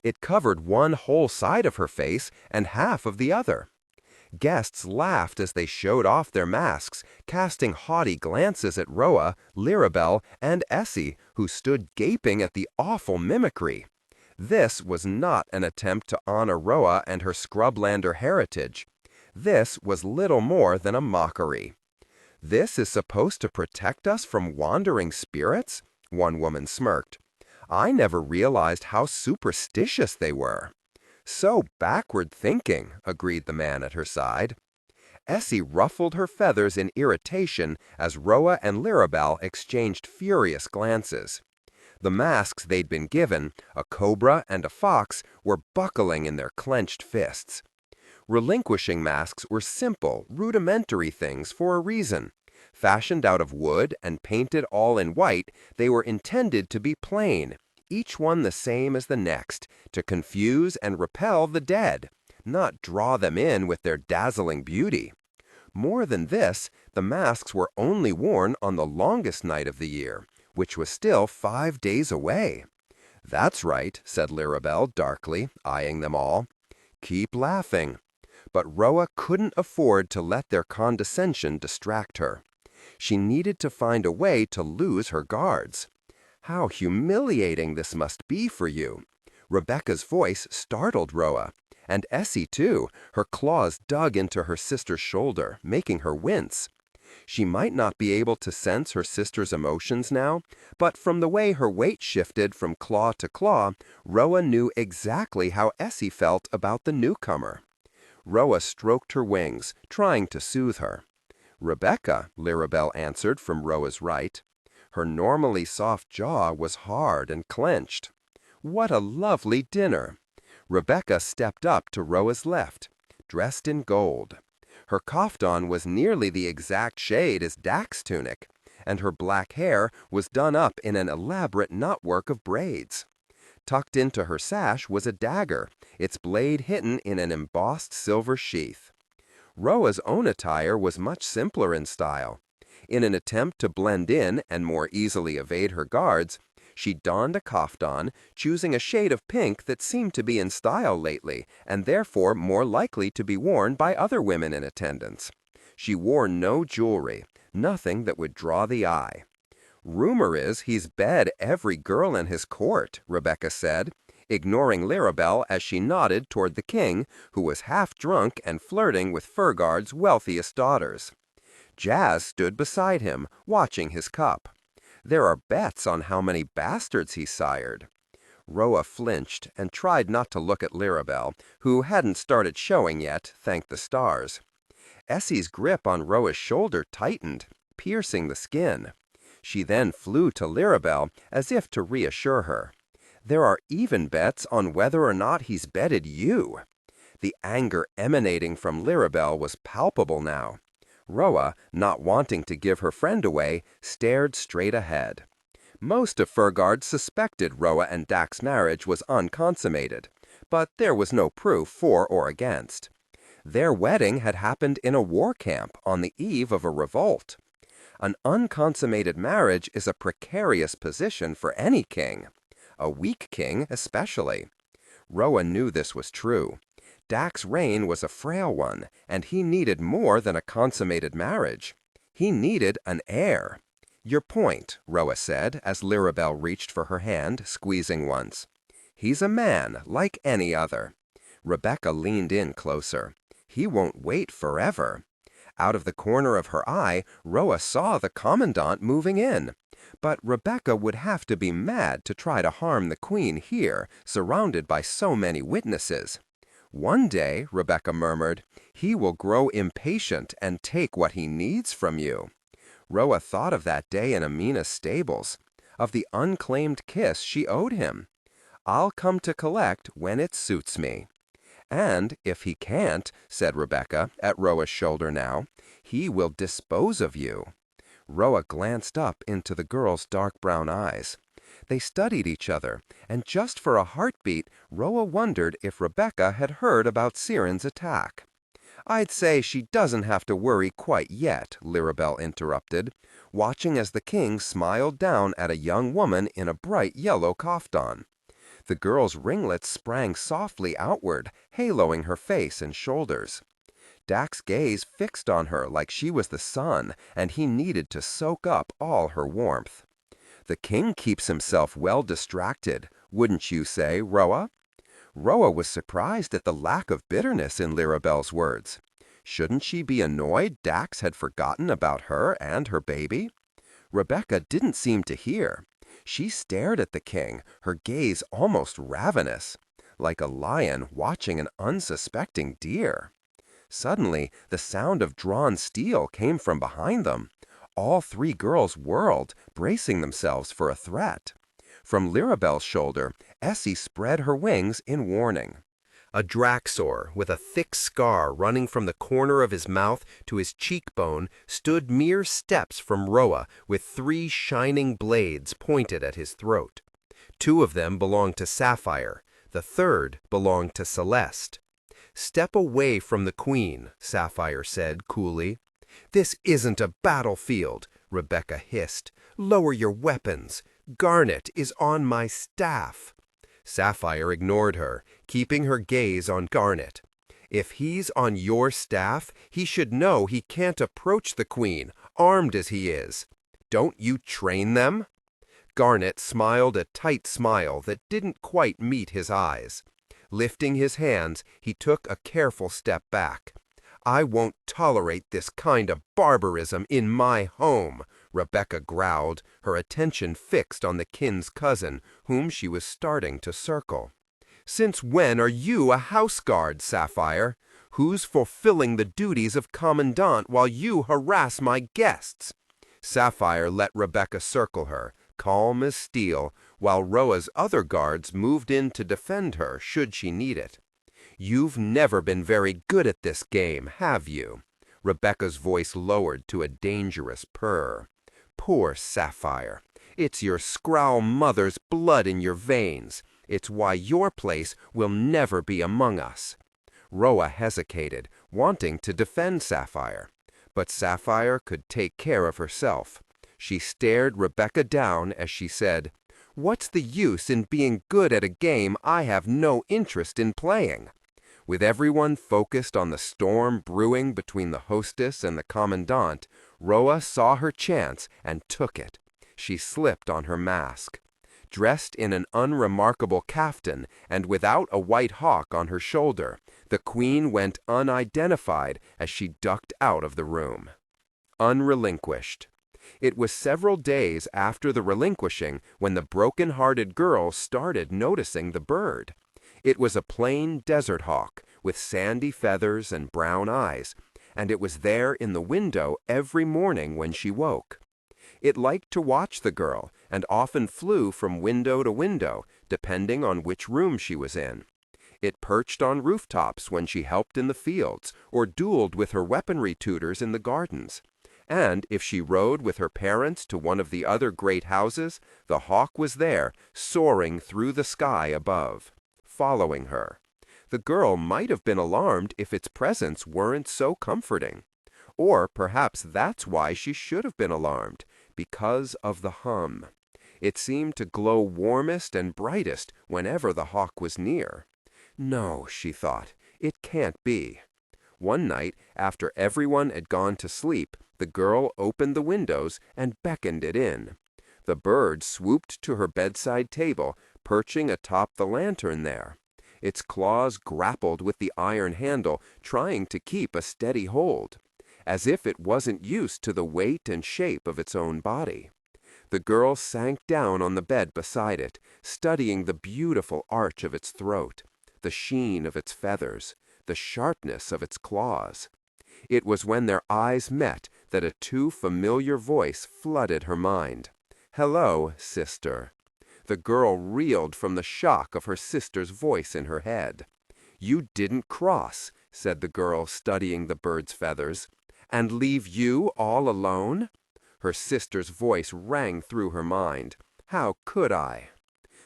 It covered one whole side of her face and half of the other. Guests laughed as they showed off their masks, casting haughty glances at Roa, Lirabel, and Essie, who stood gaping at the awful mimicry. This was not an attempt to honor Roa and her Scrublander heritage. This was little more than a mockery. "This is supposed to protect us from wandering spirits?" one woman smirked. "I never realized how superstitious they were." "So backward thinking," agreed the man at her side. Essie ruffled her feathers in irritation as Roa and Lirabel exchanged furious glances. The masks they'd been given, a cobra and a fox, were buckling in their clenched fists. Relinquishing masks were simple, rudimentary things for a reason. Fashioned out of wood and painted all in white, they were intended to be plain, each one the same as the next, to confuse and repel the dead, not draw them in with their dazzling beauty. More than this, the masks were only worn on the longest night of the year, which was still 5 days away. "That's right," said Lirabel darkly, eyeing them all. "Keep laughing." But Roa couldn't afford to let their condescension distract her. She needed to find a way to lose her guards. "How humiliating this must be for you." Rebecca's voice startled Roa. And Essie, too, her claws dug into her sister's shoulder, making her wince. She might not be able to sense her sister's emotions now, but from the way her weight shifted from claw to claw, Roa knew exactly how Essie felt about the newcomer. Roa stroked her wings, trying to soothe her. "Rebecca," Lirabelle answered from Roa's right. Her normally soft jaw was hard and clenched. "What a lovely dinner!" Rebecca stepped up to Roa's left, dressed in gold. Her kaftan was nearly the exact shade as Dak's tunic, and her black hair was done up in an elaborate knotwork of braids. Tucked into her sash was a dagger, its blade hidden in an embossed silver sheath. Roa's own attire was much simpler in style. In an attempt to blend in and more easily evade her guards, she donned a kaftan, choosing a shade of pink that seemed to be in style lately and therefore more likely to be worn by other women in attendance. She wore no jewelry, nothing that would draw the eye. "Rumor is he's bed every girl in his court," Rebecca said, ignoring Lirabelle as she nodded toward the king, who was half drunk and flirting with Fergard's wealthiest daughters. Jazz stood beside him, watching his cup. "There are bets on how many bastards he sired." Roa flinched and tried not to look at Lirabelle, who hadn't started showing yet, thank the stars. Essie's grip on Roa's shoulder tightened, piercing the skin. She then flew to Lirabelle as if to reassure her. "There are even bets on whether or not he's bedded you." The anger emanating from Lirabelle was palpable now. Roa, not wanting to give her friend away, stared straight ahead. Most of Fergard suspected Roa and Dak's marriage was unconsummated, but there was no proof for or against. Their wedding had happened in a war camp on the eve of a revolt. An unconsummated marriage is a precarious position for any king, a weak king especially. Roa knew this was true. Dak's reign was a frail one, and he needed more than a consummated marriage. He needed an heir. "Your point," Roa said as Lirabelle reached for her hand, squeezing once. "He's a man, like any other." Rebecca leaned in closer. "He won't wait forever." Out of the corner of her eye, Roa saw the commandant moving in. But Rebecca would have to be mad to try to harm the queen here, surrounded by so many witnesses. "One day," Rebecca murmured, "he will grow impatient and take what he needs from you." Roa thought of that day in Amina's stables, of the unclaimed kiss she owed him. "I'll come to collect when it suits me." "And if he can't," said Rebecca, at Roa's shoulder now, "he will dispose of you." Roa glanced up into the girl's dark brown eyes. They studied each other, and just for a heartbeat, Roa wondered if Rebecca had heard about Siren's attack. "I'd say she doesn't have to worry quite yet," Lirabelle interrupted, watching as the king smiled down at a young woman in a bright yellow kaftan. The girl's ringlets sprang softly outward, haloing her face and shoulders. Dak's gaze fixed on her like she was the sun, and he needed to soak up all her warmth. "The king keeps himself well distracted, wouldn't you say, Roa?" Roa was surprised at the lack of bitterness in Lirabelle's words. Shouldn't she be annoyed Dax had forgotten about her and her baby? Rebecca didn't seem to hear. She stared at the king, her gaze almost ravenous, like a lion watching an unsuspecting deer. Suddenly, the sound of drawn steel came from behind them. All three girls whirled, bracing themselves for a threat. From Lirabelle's shoulder, Essie spread her wings in warning. A Draxor, with a thick scar running from the corner of his mouth to his cheekbone, stood mere steps from Roa with 3 shining blades pointed at his throat. 2 of them belonged to Sapphire, the 3rd belonged to Celeste. "Step away from the queen," Sapphire said coolly. "This isn't a battlefield," Rebecca hissed. "Lower your weapons. Garnet is on my staff." Sapphire ignored her, keeping her gaze on Garnet. "If he's on your staff, he should know he can't approach the queen, armed as he is. Don't you train them?" Garnet smiled a tight smile that didn't quite meet his eyes. Lifting his hands, he took a careful step back. "I won't tolerate this kind of barbarism in my home," Rebecca growled, her attention fixed on the kin's cousin, whom she was starting to circle. "Since when are you a house guard, Sapphire? Who's fulfilling the duties of commandant while you harass my guests?" Sapphire let Rebecca circle her, calm as steel, while Roa's other guards moved in to defend her should she need it. "You've never been very good at this game, have you?" Rebecca's voice lowered to a dangerous purr. "Poor Sapphire. It's your Skrull mother's blood in your veins. It's why your place will never be among us." Roa hesitated, wanting to defend Sapphire. But Sapphire could take care of herself. She stared Rebecca down as she said, "What's the use in being good at a game I have no interest in playing?" With everyone focused on the storm brewing between the hostess and the commandant, Roa saw her chance and took it. She slipped on her mask. Dressed in an unremarkable kaftan and without a white hawk on her shoulder, the queen went unidentified as she ducked out of the room. Unrelinquished. It was several days after the relinquishing when the broken-hearted girl started noticing the bird. It was a plain desert hawk with sandy feathers and brown eyes, and it was there in the window every morning when she woke. It liked to watch the girl and often flew from window to window, depending on which room she was in. It perched on rooftops when she helped in the fields or dueled with her weaponry tutors in the gardens. And if she rode with her parents to one of the other great houses, the hawk was there, soaring through the sky above, following her. The girl might have been alarmed if its presence weren't so comforting. Or perhaps that's why she should have been alarmed, because of the hum. It seemed to glow warmest and brightest whenever the hawk was near. No, she thought, it can't be. One night, after everyone had gone to sleep, the girl opened the windows and beckoned it in. The bird swooped to her bedside table, perching atop the lantern there. Its claws grappled with the iron handle, trying to keep a steady hold, as if it wasn't used to the weight and shape of its own body. The girl sank down on the bed beside it, studying the beautiful arch of its throat, the sheen of its feathers, the sharpness of its claws. It was when their eyes met that a too familiar voice flooded her mind. "Hello, sister." The girl reeled from the shock of her sister's voice in her head. "You didn't cross," said the girl, studying the bird's feathers. "And leave you all alone?" Her sister's voice rang through her mind. How could I?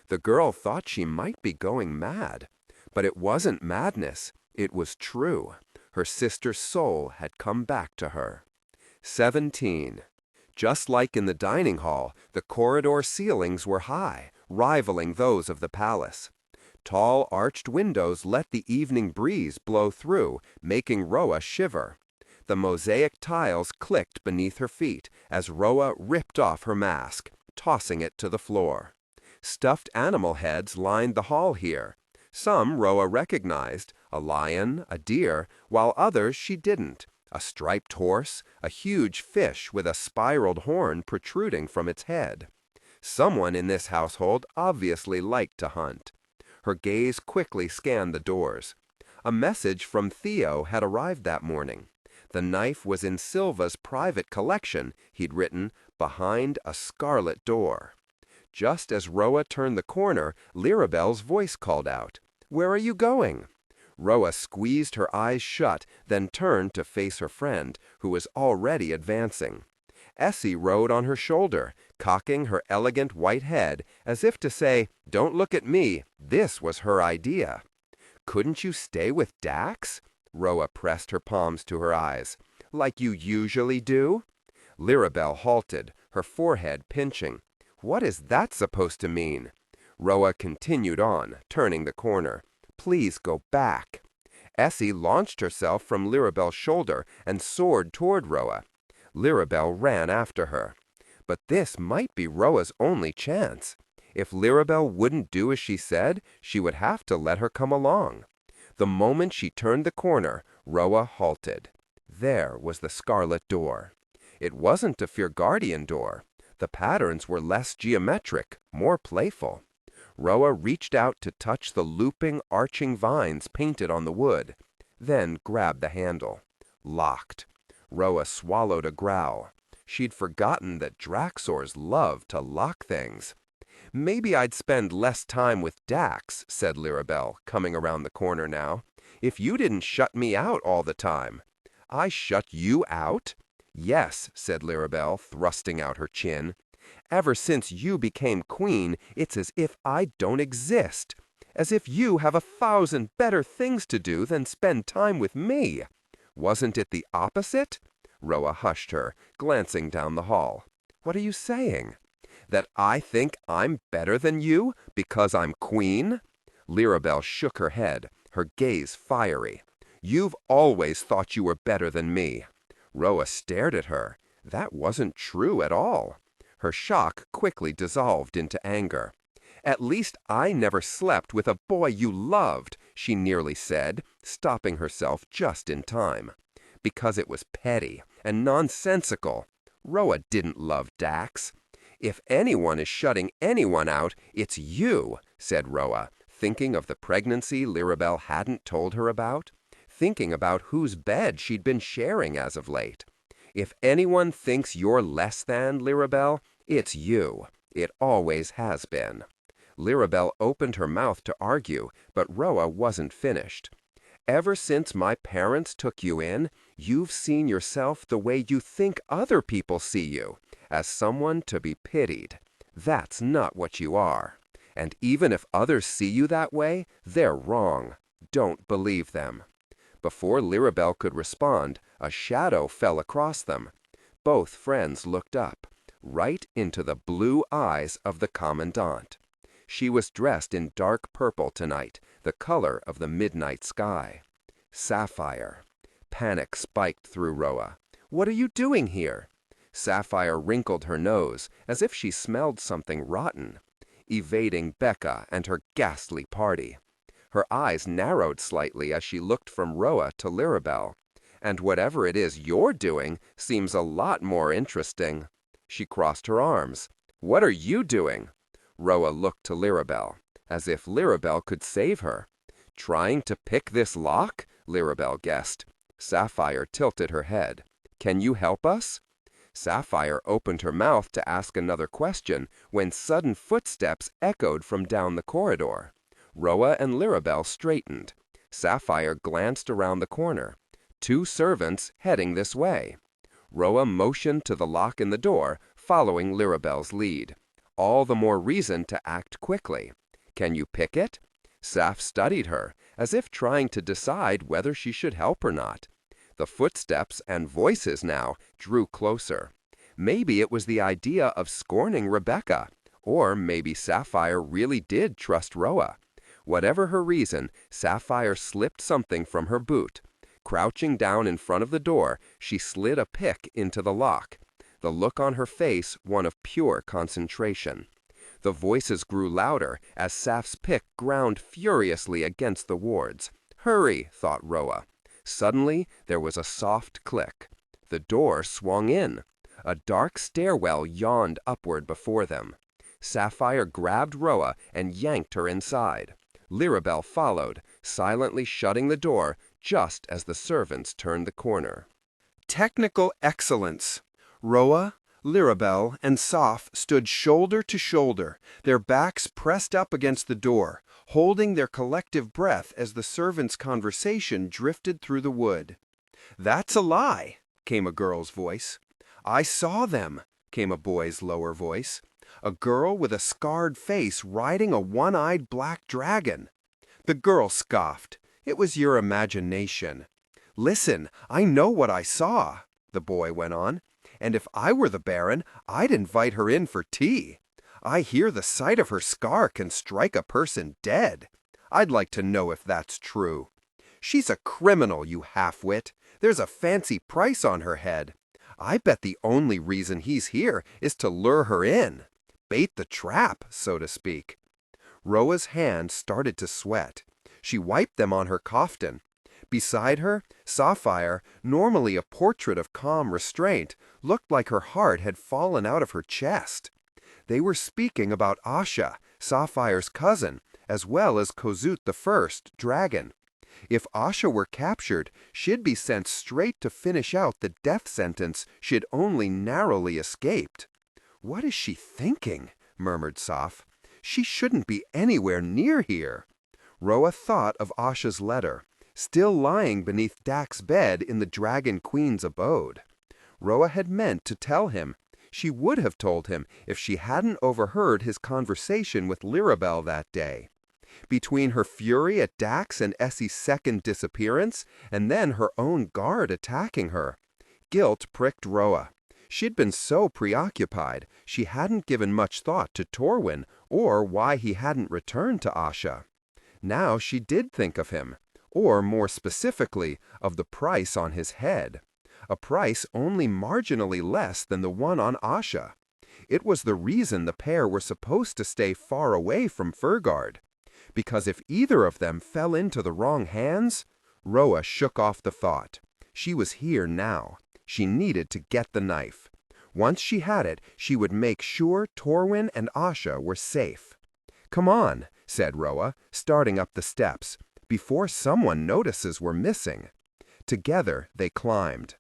The girl thought she might be going mad. But it wasn't madness. It was true. Her sister's soul had come back to her. 17. Just like in the dining hall, the corridor ceilings were high, rivaling those of the palace. Tall arched windows let the evening breeze blow through, making Roa shiver. The mosaic tiles clicked beneath her feet as Roa ripped off her mask, tossing it to the floor. Stuffed animal heads lined the hall here. Some Roa recognized, a lion, a deer, while others she didn't. A striped horse, a huge fish with a spiraled horn protruding from its head. Someone in this household obviously liked to hunt. Her gaze quickly scanned the doors. A message from Theo had arrived that morning. The knife was in Silva's private collection, he'd written, behind a scarlet door. Just as Roa turned the corner, Lirabel's voice called out, "Where are you going?" Roa squeezed her eyes shut, then turned to face her friend, who was already advancing. Essie rode on her shoulder, cocking her elegant white head, as if to say, "Don't look at me, this was her idea." "Couldn't you stay with Dax?" Roa pressed her palms to her eyes. "Like you usually do?" Lirabel halted, her forehead pinching. "What is that supposed to mean?" Roa continued on, turning the corner. "Please go back." Essie launched herself from Lirabel's shoulder and soared toward Roa. Lirabel ran after her. But this might be Roa's only chance. If Lirabel wouldn't do as she said, she would have to let her come along. The moment she turned the corner, Roa halted. There was the scarlet door. It wasn't a Fiergardian door. The patterns were less geometric, more playful. Roa reached out to touch the looping, arching vines painted on the wood, then grabbed the handle. Locked. Roa swallowed a growl. She'd forgotten that Draxors loved to lock things. "Maybe I'd spend less time with Dax," said Lirabel, coming around the corner now, "if you didn't shut me out all the time." "I shut you out?" "Yes," said Lirabel, thrusting out her chin. "Ever since you became queen, it's as if I don't exist. As if you have 1,000 better things to do than spend time with me. Wasn't it the opposite?" Roa hushed her, glancing down the hall. "What are you saying? That I think I'm better than you because I'm queen?" Lirabel shook her head, her gaze fiery. "You've always thought you were better than me." Roa stared at her. That wasn't true at all. Her shock quickly dissolved into anger. "At least I never slept with a boy you loved," she nearly said, stopping herself just in time. "Because it was petty and nonsensical. Roa didn't love Dax." "If anyone is shutting anyone out, it's you," said Roa, thinking of the pregnancy Lirabel hadn't told her about, thinking about whose bed she'd been sharing as of late. "If anyone thinks you're less than, Lirabel, it's you. It always has been." Lirabel opened her mouth to argue, but Roa wasn't finished. "Ever since my parents took you in, you've seen yourself the way you think other people see you, as someone to be pitied. That's not what you are. And even if others see you that way, they're wrong. Don't believe them." Before Lirabel could respond, a shadow fell across them. Both friends looked up, right into the blue eyes of the Commandant. She was dressed in dark purple tonight, the color of the midnight sky. Sapphire. Panic spiked through Roa. "What are you doing here?" Sapphire wrinkled her nose, as if she smelled something rotten. "Evading Becca and her ghastly party." Her eyes narrowed slightly as she looked from Roa to Lirabel. "And whatever it is you're doing seems a lot more interesting." She crossed her arms. "What are you doing?" Roa looked to Lirabel, as if Lirabel could save her. "Trying to pick this lock?" Lirabel guessed. Sapphire tilted her head. "Can you help us?" Sapphire opened her mouth to ask another question when sudden footsteps echoed from down the corridor. Roa and Lirabel straightened. Sapphire glanced around the corner. 2 servants heading this way. Roa motioned to the lock in the door, following Lirabel's lead. All the more reason to act quickly. "Can you pick it?" Saf studied her, as if trying to decide whether she should help or not. The footsteps and voices now drew closer. Maybe it was the idea of scorning Rebecca, or maybe Sapphire really did trust Roa. Whatever her reason, Sapphire slipped something from her boot. Crouching down in front of the door, she slid a pick into the lock. The look on her face one of pure concentration. The voices grew louder as Saf's pick ground furiously against the wards. "Hurry," thought Roa. Suddenly, there was a soft click. The door swung in. A dark stairwell yawned upward before them. Sapphire grabbed Roa and yanked her inside. Lirabel followed, silently shutting the door just as the servants turned the corner. Technical excellence. Roa, Lirabel, and Saf stood shoulder to shoulder, their backs pressed up against the door, holding their collective breath as the servants' conversation drifted through the wood. "That's a lie," came a girl's voice. "I saw them," came a boy's lower voice. "A girl with a scarred face riding a one-eyed black dragon." The girl scoffed. "It was your imagination." "Listen, I know what I saw," the boy went on. "And if I were the Baron, I'd invite her in for tea. I hear the sight of her scar can strike a person dead. I'd like to know if that's true. She's a criminal, you half-wit. There's a fancy price on her head. I bet the only reason he's here is to lure her in. bait the trap, so to speak. Roa's hands started to sweat. She wiped them on her kaftan. Beside her, Sapphire, normally a portrait of calm restraint, looked like her heart had fallen out of her chest. They were speaking about Asha, Sapphire's cousin, as well as Kozut the First, dragon. If Asha were captured, she'd be sent straight to finish out the death sentence she'd only narrowly escaped. "What is she thinking?" murmured Saf. "She shouldn't be anywhere near here." Roa thought of Asha's letter, still lying beneath Dak's bed in the Dragon Queen's abode. Roa had meant to tell him. She would have told him if she hadn't overheard his conversation with Lirabel that day. Between her fury at Dak's and Essie's second disappearance, and then her own guard attacking her, guilt pricked Roa. She'd been so preoccupied, she hadn't given much thought to Torwin or why he hadn't returned to Asha. Now she did think of him, or more specifically, of the price on his head. A price only marginally less than the one on Asha. It was the reason the pair were supposed to stay far away from Furgard. Because if either of them fell into the wrong hands, Roa shook off the thought. She was here now. She needed to get the knife. Once she had it, she would make sure Torwin and Asha were safe. "Come on," said Roa, starting up the steps, "before someone notices we're missing." Together they climbed.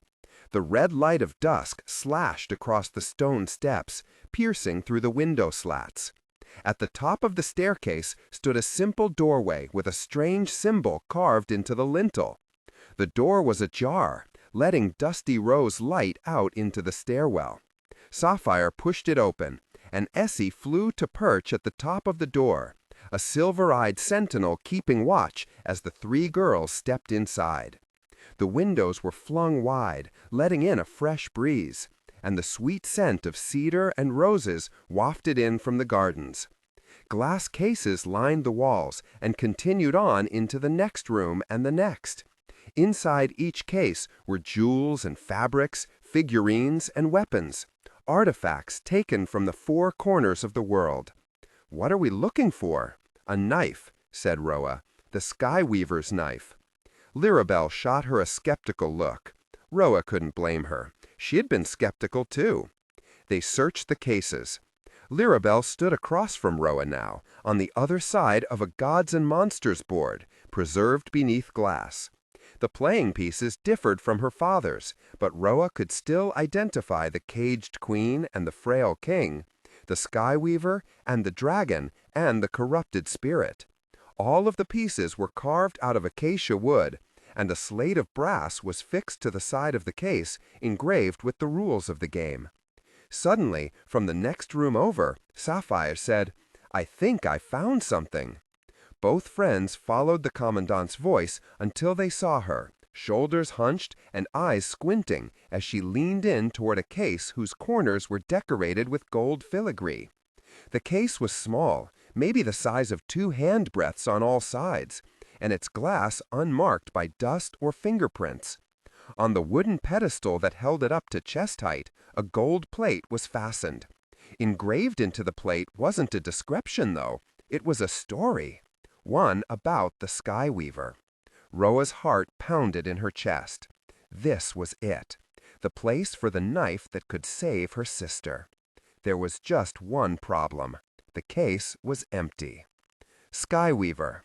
The red light of dusk slashed across the stone steps, piercing through the window slats. At the top of the staircase stood a simple doorway with a strange symbol carved into the lintel. The door was ajar, letting dusty rose light out into the stairwell. Sapphire pushed it open, and Essie flew to perch at the top of the door, a silver-eyed sentinel keeping watch as the three girls stepped inside. The windows were flung wide, letting in a fresh breeze, and the sweet scent of cedar and roses wafted in from the gardens. Glass cases lined the walls and continued on into the next room and the next. Inside each case were jewels and fabrics, figurines and weapons, artifacts taken from the four corners of the world. "What are we looking for?" "A knife," said Roa, "the Sky Weaver's knife." Lirabel shot her a skeptical look. Roa couldn't blame her. She had been skeptical too. They searched the cases. Lirabel stood across from Roa now, on the other side of a Gods and Monsters board, preserved beneath glass. The playing pieces differed from her father's, but Roa could still identify the caged queen and the frail king, the Sky Weaver and the dragon and the corrupted spirit. All of the pieces were carved out of acacia wood, and a slate of brass was fixed to the side of the case, engraved with the rules of the game. Suddenly, from the next room over, Sapphire said, "I think I found something." Both friends followed the commandant's voice until they saw her, shoulders hunched and eyes squinting, as she leaned in toward a case whose corners were decorated with gold filigree. The case was small, maybe the size of 2 handbreadths on all sides, and its glass unmarked by dust or fingerprints. On the wooden pedestal that held it up to chest height, a gold plate was fastened. Engraved into the plate wasn't a description, though. It was a story. One about the Sky Weaver. Roa's heart pounded in her chest. This was it. The place for the knife that could save her sister. There was just one problem. The case was empty. Sky Weaver.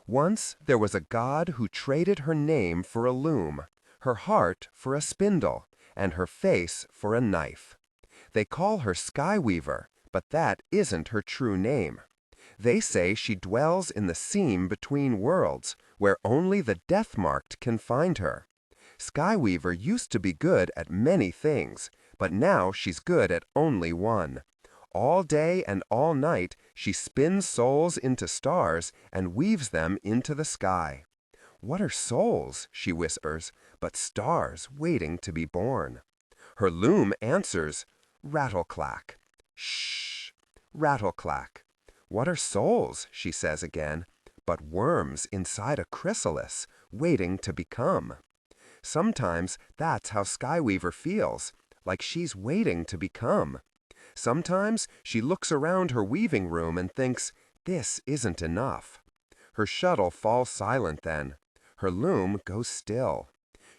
Once there was a god who traded her name for a loom, her heart for a spindle, and her face for a knife. They call her Sky Weaver, but that isn't her true name. They say she dwells in the seam between worlds, where only the death-marked can find her. Sky Weaver used to be good at many things, but now she's good at only one. All day and all night, she spins souls into stars and weaves them into the sky. "What are souls," she whispers, "but stars waiting to be born?" Her loom answers, rattle-clack. "Shh, rattle-clack." "What are souls," she says again, "but worms inside a chrysalis, waiting to become?" Sometimes that's how Sky Weaver feels, like she's waiting to become. Sometimes she looks around her weaving room and thinks, this isn't enough. Her shuttle falls silent then. Her loom goes still.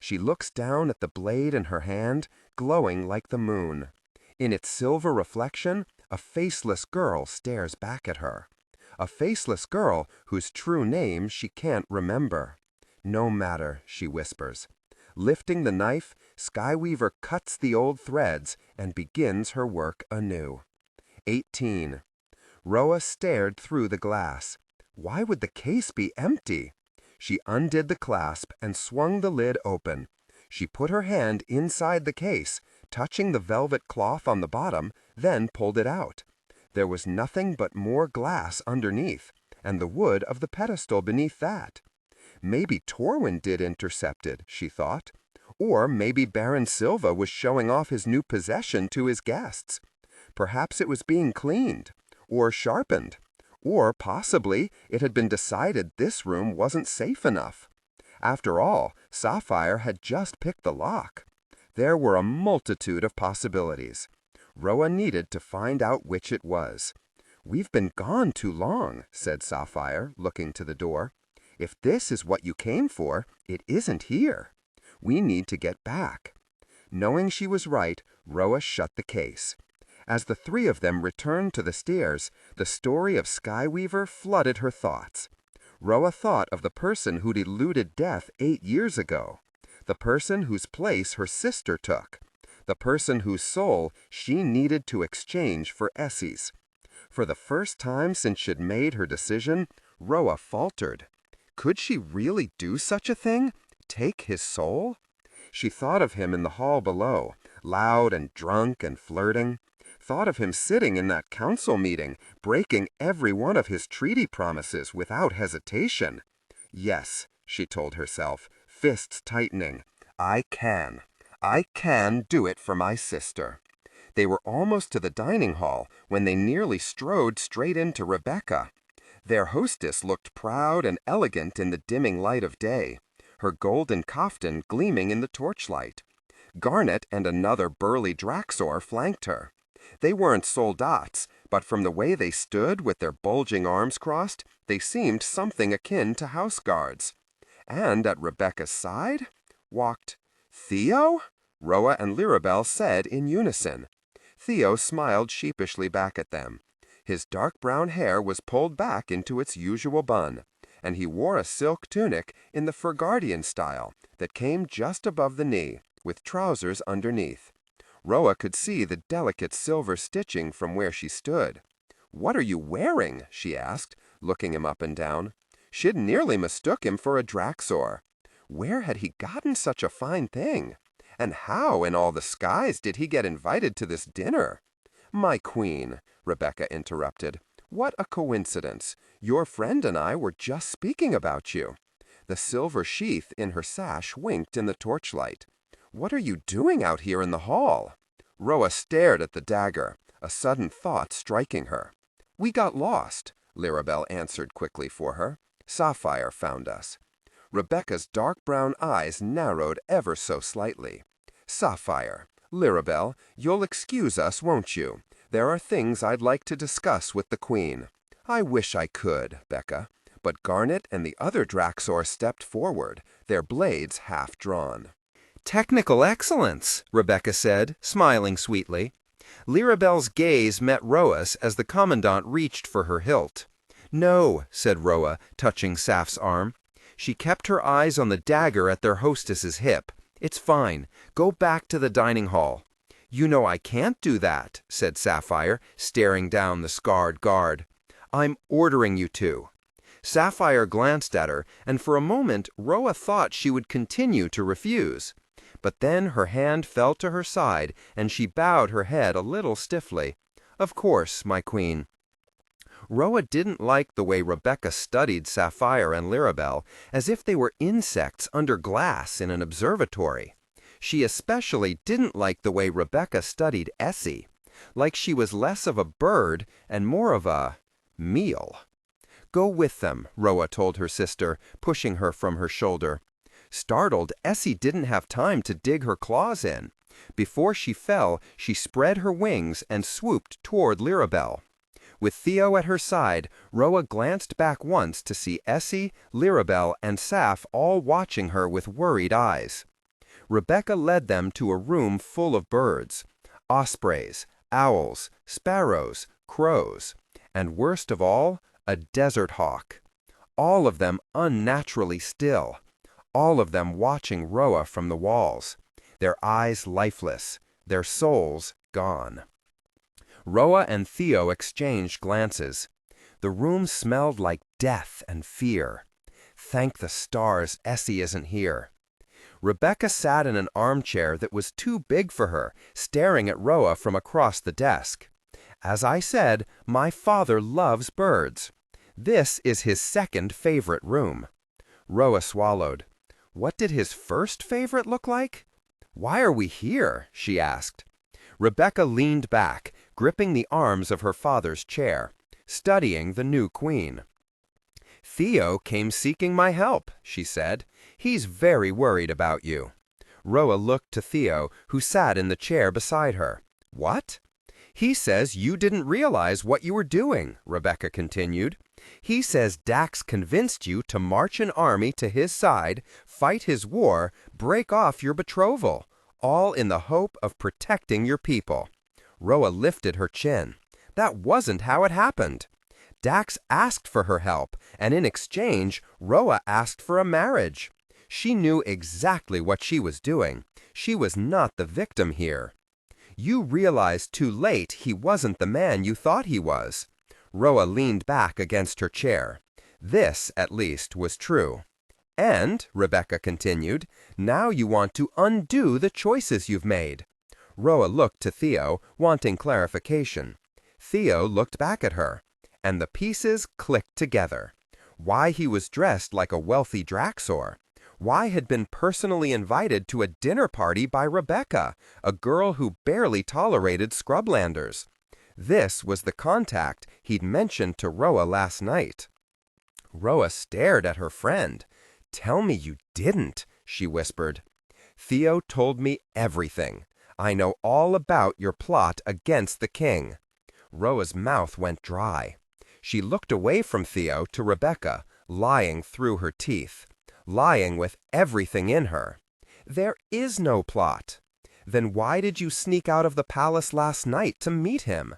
She looks down at the blade in her hand, glowing like the moon. In its silver reflection, a faceless girl stares back at her. A faceless girl whose true name she can't remember. No matter, she whispers. Lifting the knife, Skyweaver cuts the old threads and begins her work anew. 18. Roa stared through the glass. Why would the case be empty? She undid the clasp and swung the lid open. She put her hand inside the case, touching the velvet cloth on the bottom, then pulled it out. There was nothing but more glass underneath, and the wood of the pedestal beneath that. Maybe Torwin did intercept it, she thought. Or maybe Baron Silva was showing off his new possession to his guests. Perhaps it was being cleaned, or sharpened, or possibly it had been decided this room wasn't safe enough. After all, Sapphire had just picked the lock. There were a multitude of possibilities. Roa needed to find out which it was. "We've been gone too long," said Sapphire, looking to the door. "If this is what you came for, it isn't here. We need to get back." Knowing she was right, Roa shut the case. As the three of them returned to the stairs, the story of Skyweaver flooded her thoughts. Roa thought of the person who'd eluded death 8 years ago, the person whose place her sister took, the person whose soul she needed to exchange for Essie's. For the first time since she'd made her decision, Roa faltered. Could she really do such a thing? Take his soul? She thought of him in the hall below, loud and drunk and flirting. Thought of him sitting in that council meeting, breaking every one of his treaty promises without hesitation. Yes, she told herself, fists tightening. I can do it for my sister. They were almost to the dining hall when they nearly strode straight into Rebecca. Their hostess looked proud and elegant in the dimming light of day, her golden kaftan gleaming in the torchlight. Garnet and another burly Draxor flanked her. They weren't soldats, but from the way they stood with their bulging arms crossed, they seemed something akin to house guards. And at Rebecca's side walked Theo? Roa and Lirabel said in unison. Theo smiled sheepishly back at them. His dark brown hair was pulled back into its usual bun, and he wore a silk tunic in the Fergardian style that came just above the knee, with trousers underneath. Roa could see the delicate silver stitching from where she stood. "What are you wearing?" she asked, looking him up and down. She'd nearly mistook him for a Draxor. Where had he gotten such a fine thing? And how in all the skies did he get invited to this dinner? "My queen," Rebecca interrupted, "what a coincidence. Your friend and I were just speaking about you." The silver sheath in her sash winked in the torchlight. "What are you doing out here in the hall?" Roa stared at the dagger, a sudden thought striking her. "We got lost," Lirabel answered quickly for her. "Sapphire found us." Rebecca's dark brown eyes narrowed ever so slightly. "Sapphire, Lirabel, you'll excuse us, won't you? There are things I'd like to discuss with the Queen." "I wish I could, Becca." But Garnet and the other Draxor stepped forward, their blades half drawn. "Technical excellence," Rebecca said, smiling sweetly. Lirabel's gaze met Roa's as the Commandant reached for her hilt. "No," said Roa, touching Saf's arm. She kept her eyes on the dagger at their hostess's hip. "It's fine. Go back to the dining hall." "You know I can't do that," said Sapphire, staring down the scarred guard. "I'm ordering you to." Sapphire glanced at her, and for a moment Roa thought she would continue to refuse. But then her hand fell to her side, and she bowed her head a little stiffly. "Of course, my queen." Roa didn't like the way Rebecca studied Sapphire and Lirabel, as if they were insects under glass in an observatory. She especially didn't like the way Rebecca studied Essie, like she was less of a bird and more of a meal. "Go with them," Roa told her sister, pushing her from her shoulder. Startled, Essie didn't have time to dig her claws in. Before she fell, she spread her wings and swooped toward Lirabel. With Theo at her side, Roa glanced back once to see Essie, Lirabel, and Saf all watching her with worried eyes. Rebecca led them to a room full of birds, ospreys, owls, sparrows, crows, and worst of all, a desert hawk. All of them unnaturally still, all of them watching Roa from the walls, their eyes lifeless, their souls gone. Roa and Theo exchanged glances. The room smelled like death and fear. Thank the stars Essie isn't here. Rebecca sat in an armchair that was too big for her, staring at Roa from across the desk. As I said, my father loves birds. This is his second favorite room. Roa swallowed. What did his first favorite look like? Why are we here? She asked. Rebecca leaned back, gripping the arms of her father's chair, studying the new queen. Theo came seeking my help, she said. He's very worried about you. Roa looked to Theo, who sat in the chair beside her. What? He says you didn't realize what you were doing, Rebecca continued. He says Dax convinced you to march an army to his side, fight his war, break off your betrothal, all in the hope of protecting your people. Roa lifted her chin. That wasn't how it happened. Dax asked for her help, and in exchange, Roa asked for a marriage. She knew exactly what she was doing. She was not the victim here. You realized too late he wasn't the man you thought he was. Roa leaned back against her chair. This, at least, was true. And, Rebecca continued, now you want to undo the choices you've made. Roa looked to Theo, wanting clarification. Theo looked back at her, and the pieces clicked together. Why he was dressed like a wealthy Draxor. Why had been personally invited to a dinner party by Rebecca, a girl who barely tolerated scrublanders. This was the contact he'd mentioned to Roa last night. Roa stared at her friend. Tell me you didn't, she whispered. Theo told me everything. I know all about your plot against the king. Roa's mouth went dry. She looked away from Theo to Rebecca, lying through her teeth, lying with everything in her. There is no plot. Then why did you sneak out of the palace last night to meet him?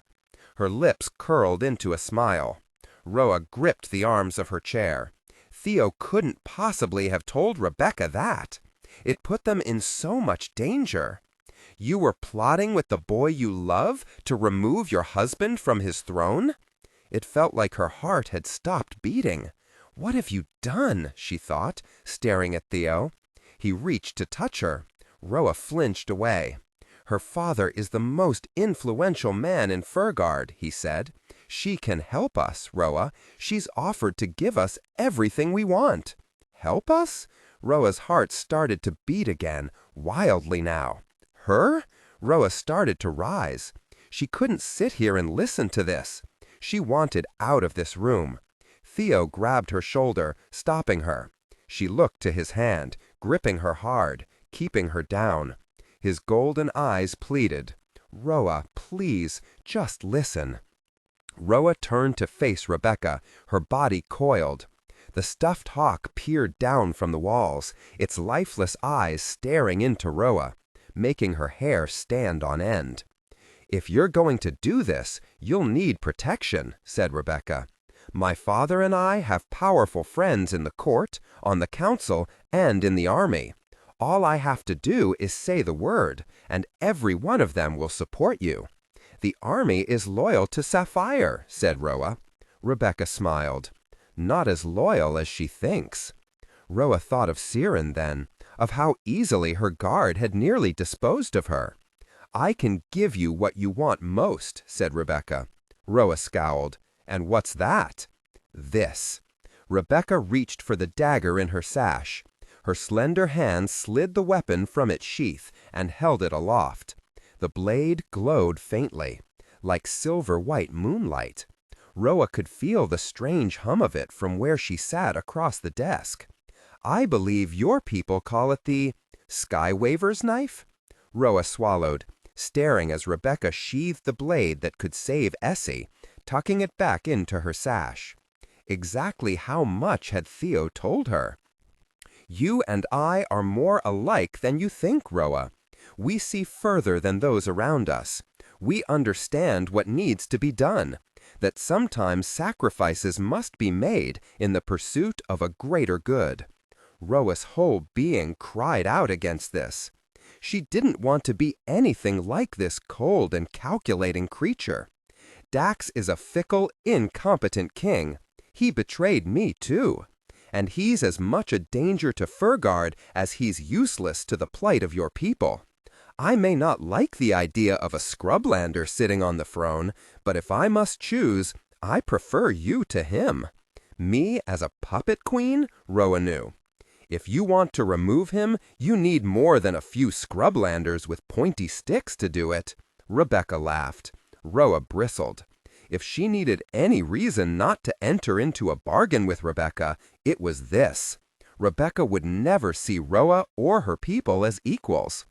Her lips curled into a smile. Roa gripped the arms of her chair. Theo couldn't possibly have told Rebecca that. It put them in so much danger. You were plotting with the boy you love to remove your husband from his throne? It felt like her heart had stopped beating. What have you done? She thought, staring at Theo. He reached to touch her. Roa flinched away. Her father is the most influential man in Furgard, he said. She can help us, Roa. She's offered to give us everything we want. Help us? Roa's heart started to beat again, wildly now. Her? Roa started to rise. She couldn't sit here and listen to this. She wanted out of this room. Theo grabbed her shoulder, stopping her. She looked to his hand, gripping her hard, keeping her down. His golden eyes pleaded, Roa, please, just listen. Roa turned to face Rebecca, her body coiled. The stuffed hawk peered down from the walls, its lifeless eyes staring into Roa, making her hair stand on end. If you're going to do this, you'll need protection, said Rebecca. My father and I have powerful friends in the court, on the council, and in the army. All I have to do is say the word, and every one of them will support you. The army is loyal to Sapphire, said Roa. Rebecca smiled. Not as loyal as she thinks. Roa thought of Siren then, of how easily her guard had nearly disposed of her. I can give you what you want most, said Rebecca. Roa scowled. And what's that? This. Rebecca reached for the dagger in her sash. Her slender hand slid the weapon from its sheath and held it aloft. The blade glowed faintly, like silver-white moonlight. Roa could feel the strange hum of it from where she sat across the desk. I believe your people call it the Skywaver's knife? Roa swallowed, staring as Rebecca sheathed the blade that could save Essie, tucking it back into her sash. Exactly how much had Theo told her? "You and I are more alike than you think, Roa. We see further than those around us. We understand what needs to be done, that sometimes sacrifices must be made in the pursuit of a greater good." Roa's whole being cried out against this. She didn't want to be anything like this cold and calculating creature. Dax is a fickle, incompetent king. He betrayed me, too. And he's as much a danger to Furgard as he's useless to the plight of your people. I may not like the idea of a scrublander sitting on the throne, but if I must choose, I prefer you to him. Me as a puppet queen? Roa knew. If you want to remove him, you need more than a few scrublanders with pointy sticks to do it. Rebecca laughed. Roa bristled. If she needed any reason not to enter into a bargain with Rebecca, it was this. Rebecca would never see Roa or her people as equals.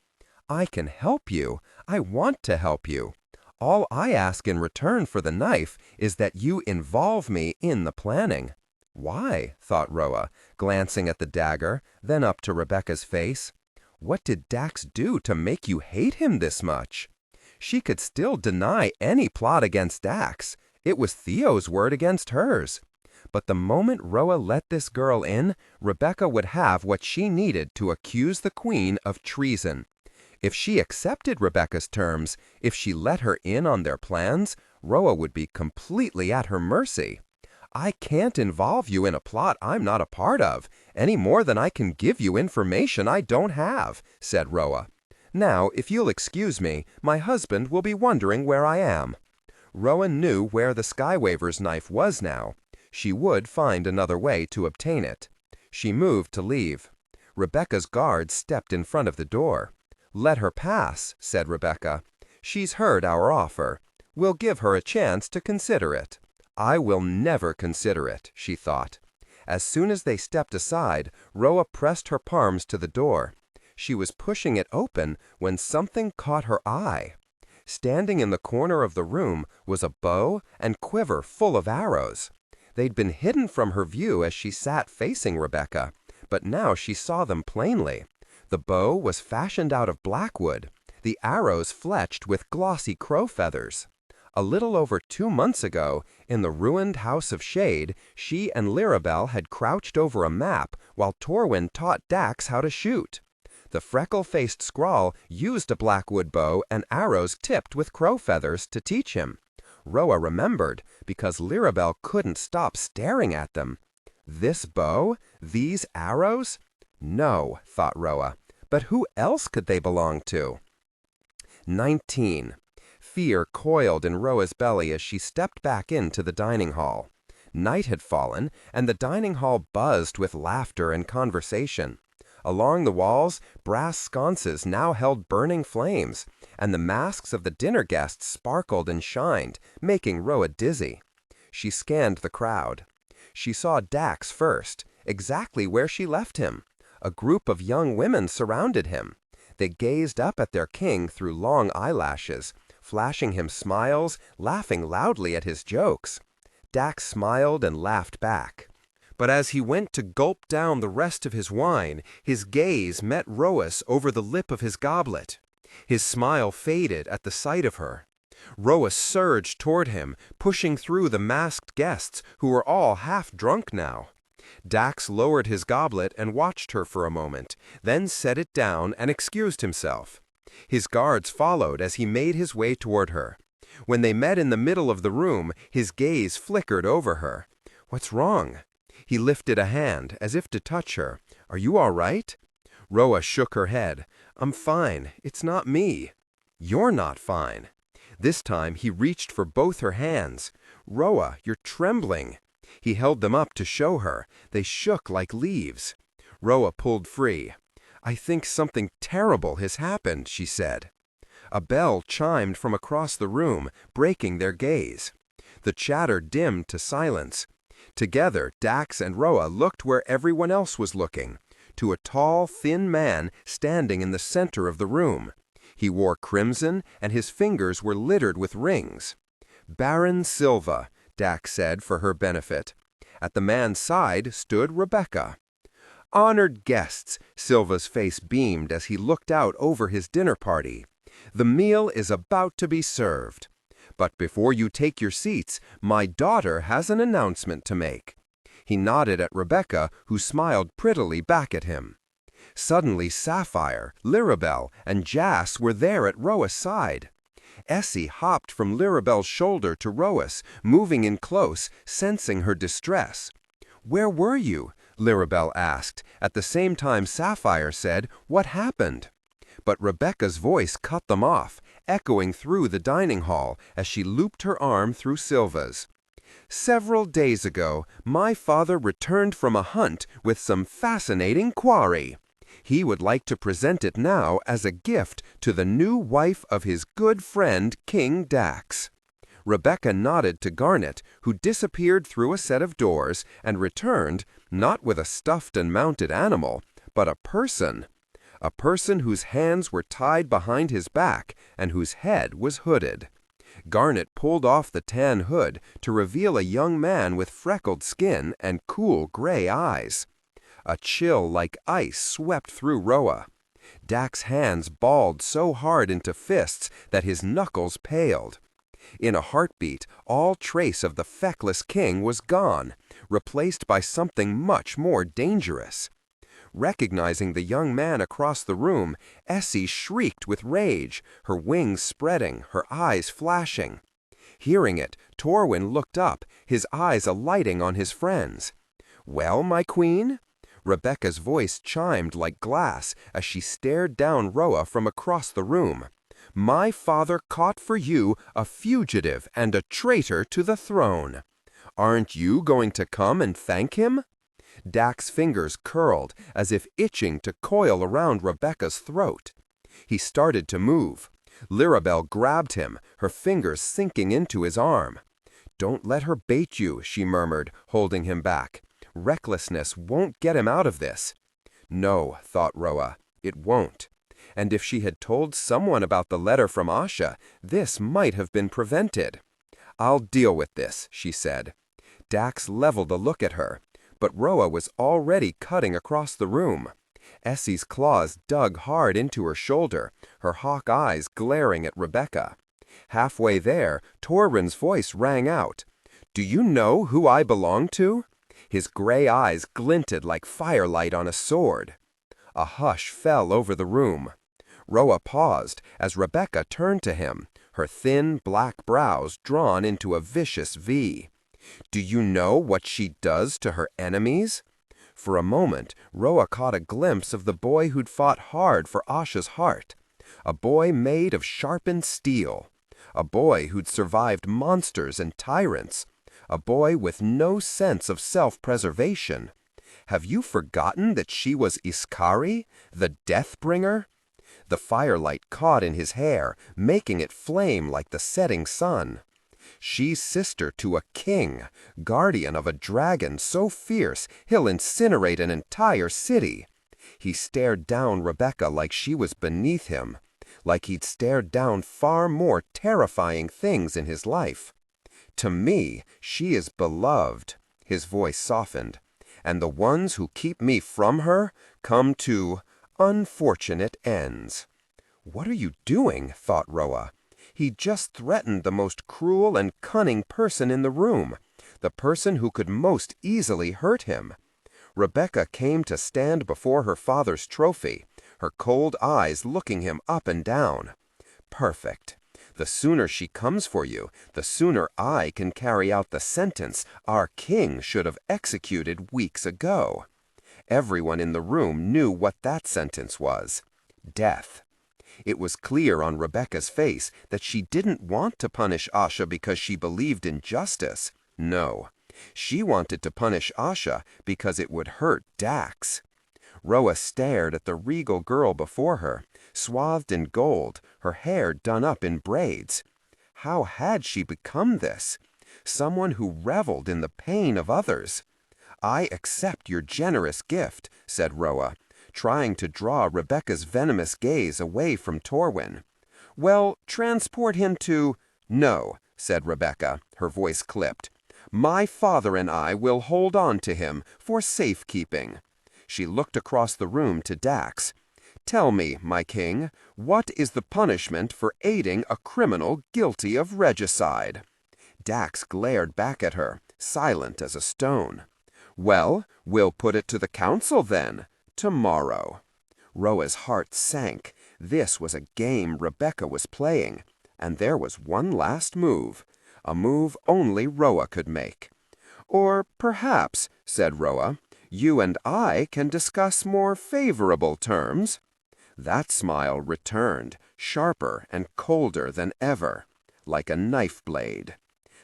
I can help you. I want to help you. All I ask in return for the knife is that you involve me in the planning. Why? Thought Roa, glancing at the dagger, then up to Rebecca's face. What did Dax do to make you hate him this much? She could still deny any plot against Dax. It was Theo's word against hers. But the moment Roa let this girl in, Rebecca would have what she needed to accuse the queen of treason. If she accepted Rebecca's terms, if she let her in on their plans, Roa would be completely at her mercy. I can't involve you in a plot I'm not a part of, any more than I can give you information I don't have, said Roa. Now, if you'll excuse me, my husband will be wondering where I am. Roa knew where the Skywaver's knife was now. She would find another way to obtain it. She moved to leave. Rebecca's guard stepped in front of the door. Let her pass, said Rebecca. She's heard our offer. We'll give her a chance to consider it. I will never consider it, she thought. As soon as they stepped aside, Roa pressed her palms to the door. She was pushing it open when something caught her eye. Standing in the corner of the room was a bow and quiver full of arrows. They'd been hidden from her view as she sat facing Rebecca, but now she saw them plainly. The bow was fashioned out of blackwood, the arrows fletched with glossy crow feathers. A little over 2 months ago, in the ruined House of Shade, she and Lirabel had crouched over a map while Torwin taught Dax how to shoot. The freckle-faced scrawl used a blackwood bow and arrows tipped with crow feathers to teach him. Roa remembered, because Lirabel couldn't stop staring at them. This bow? These arrows? No, thought Roa. But who else could they belong to? 19. Fear coiled in Roa's belly as she stepped back into the dining hall. Night had fallen, and the dining hall buzzed with laughter and conversation. Along the walls, brass sconces now held burning flames, and the masks of the dinner guests sparkled and shined, making Roa dizzy. She scanned the crowd. She saw Dax first, exactly where she left him. A group of young women surrounded him. They gazed up at their king through long eyelashes, flashing him smiles, laughing loudly at his jokes. Dax smiled and laughed back. But as he went to gulp down the rest of his wine, his gaze met Roa's over the lip of his goblet. His smile faded at the sight of her. Roa surged toward him, pushing through the masked guests, who were all half drunk now. Dax lowered his goblet and watched her for a moment, then set it down and excused himself. His guards followed as he made his way toward her. When they met in the middle of the room, his gaze flickered over her. "What's wrong?" He lifted a hand, as if to touch her. "Are you all right?" Roa shook her head. "I'm fine. It's not me." "You're not fine." This time he reached for both her hands. "Roa, you're trembling." He held them up to show her. They shook like leaves. Roa pulled free. "I think something terrible has happened," she said. A bell chimed from across the room, breaking their gaze. The chatter dimmed to silence. Together, Dax and Roa looked where everyone else was looking, to a tall, thin man standing in the center of the room. He wore crimson, and his fingers were littered with rings. "Baron Silva," Dax said for her benefit. At the man's side stood Rebecca. "Honored guests," Silva's face beamed as he looked out over his dinner party. "The meal is about to be served. But before you take your seats, my daughter has an announcement to make." He nodded at Rebecca, who smiled prettily back at him. Suddenly Sapphire, Lirabelle, and Jas were there at Roa's side. Essie hopped from Lirabelle's shoulder to Roa's, moving in close, sensing her distress. "Where were you?" Lirabelle asked. At the same time Sapphire said, "What happened?" But Rebecca's voice cut them off, echoing through the dining hall as she looped her arm through Silva's. "Several days ago, my father returned from a hunt with some fascinating quarry. He would like to present it now as a gift to the new wife of his good friend King Dax." Rebecca nodded to Garnet, who disappeared through a set of doors and returned, not with a stuffed and mounted animal, but a person. A person whose hands were tied behind his back and whose head was hooded. Garnet pulled off the tan hood to reveal a young man with freckled skin and cool gray eyes. A chill like ice swept through Roa. Dax's hands balled so hard into fists that his knuckles paled. In a heartbeat, all trace of the feckless king was gone, replaced by something much more dangerous. Recognizing the young man across the room, Essie shrieked with rage, her wings spreading, her eyes flashing. Hearing it, Torwin looked up, his eyes alighting on his friends. "Well, my queen?" Rebecca's voice chimed like glass as she stared down Roa from across the room. "My father caught for you a fugitive and a traitor to the throne. Aren't you going to come and thank him?" Dax's fingers curled as if itching to coil around Rebecca's throat. He started to move. Lirabelle grabbed him, her fingers sinking into his arm. "Don't let her bait you," she murmured, holding him back. "Recklessness won't get him out of this." No, thought Roa, it won't. And if she had told someone about the letter from Asha, this might have been prevented. "I'll deal with this," she said. Dax leveled a look at her, but Roa was already cutting across the room. Essie's claws dug hard into her shoulder, her hawk eyes glaring at Rebecca. Halfway there, Torwin's voice rang out. "Do you know who I belong to?" His gray eyes glinted like firelight on a sword. A hush fell over the room. Roa paused as Rebecca turned to him, her thin black brows drawn into a vicious V. "Do you know what she does to her enemies?" For a moment, Roa caught a glimpse of the boy who'd fought hard for Asha's heart. A boy made of sharpened steel. A boy who'd survived monsters and tyrants. A boy with no sense of self-preservation. Have you forgotten that she was Iskari, the Deathbringer? The firelight caught in his hair, making it flame like the setting sun. She's sister to a king, guardian of a dragon so fierce he'll incinerate an entire city. He stared down Rebecca like she was beneath him, like he'd stared down far more terrifying things in his life. "To me, she is beloved," his voice softened, "and the ones who keep me from her come to unfortunate ends." What are you doing? Thought Roa. He just threatened the most cruel and cunning person in the room, the person who could most easily hurt him. Rebecca came to stand before her father's trophy, her cold eyes looking him up and down. Perfect. The sooner she comes for you, the sooner I can carry out the sentence our king should have executed weeks ago. Everyone in the room knew what that sentence was. Death. It was clear on Rebecca's face that she didn't want to punish Asha because she believed in justice. No, she wanted to punish Asha because it would hurt Dax. Roa stared at the regal girl before her, swathed in gold, her hair done up in braids. How had she become this? Someone who reveled in the pain of others. "I accept your generous gift," said Roa, trying to draw Rebecca's venomous gaze away from Torwin. "Well, transport him to—" "No," said Rebecca, her voice clipped. "My father and I will hold on to him for safekeeping." She looked across the room to Dax. "Tell me, my king, what is the punishment for aiding a criminal guilty of regicide?" Dax glared back at her, silent as a stone. "Well, we'll put it to the council then, tomorrow." Roa's heart sank. This was a game Rebecca was playing, and there was one last move, a move only Roa could make. "Or perhaps," said Roa, "you and I can discuss more favorable terms." That smile returned, sharper and colder than ever, like a knife blade.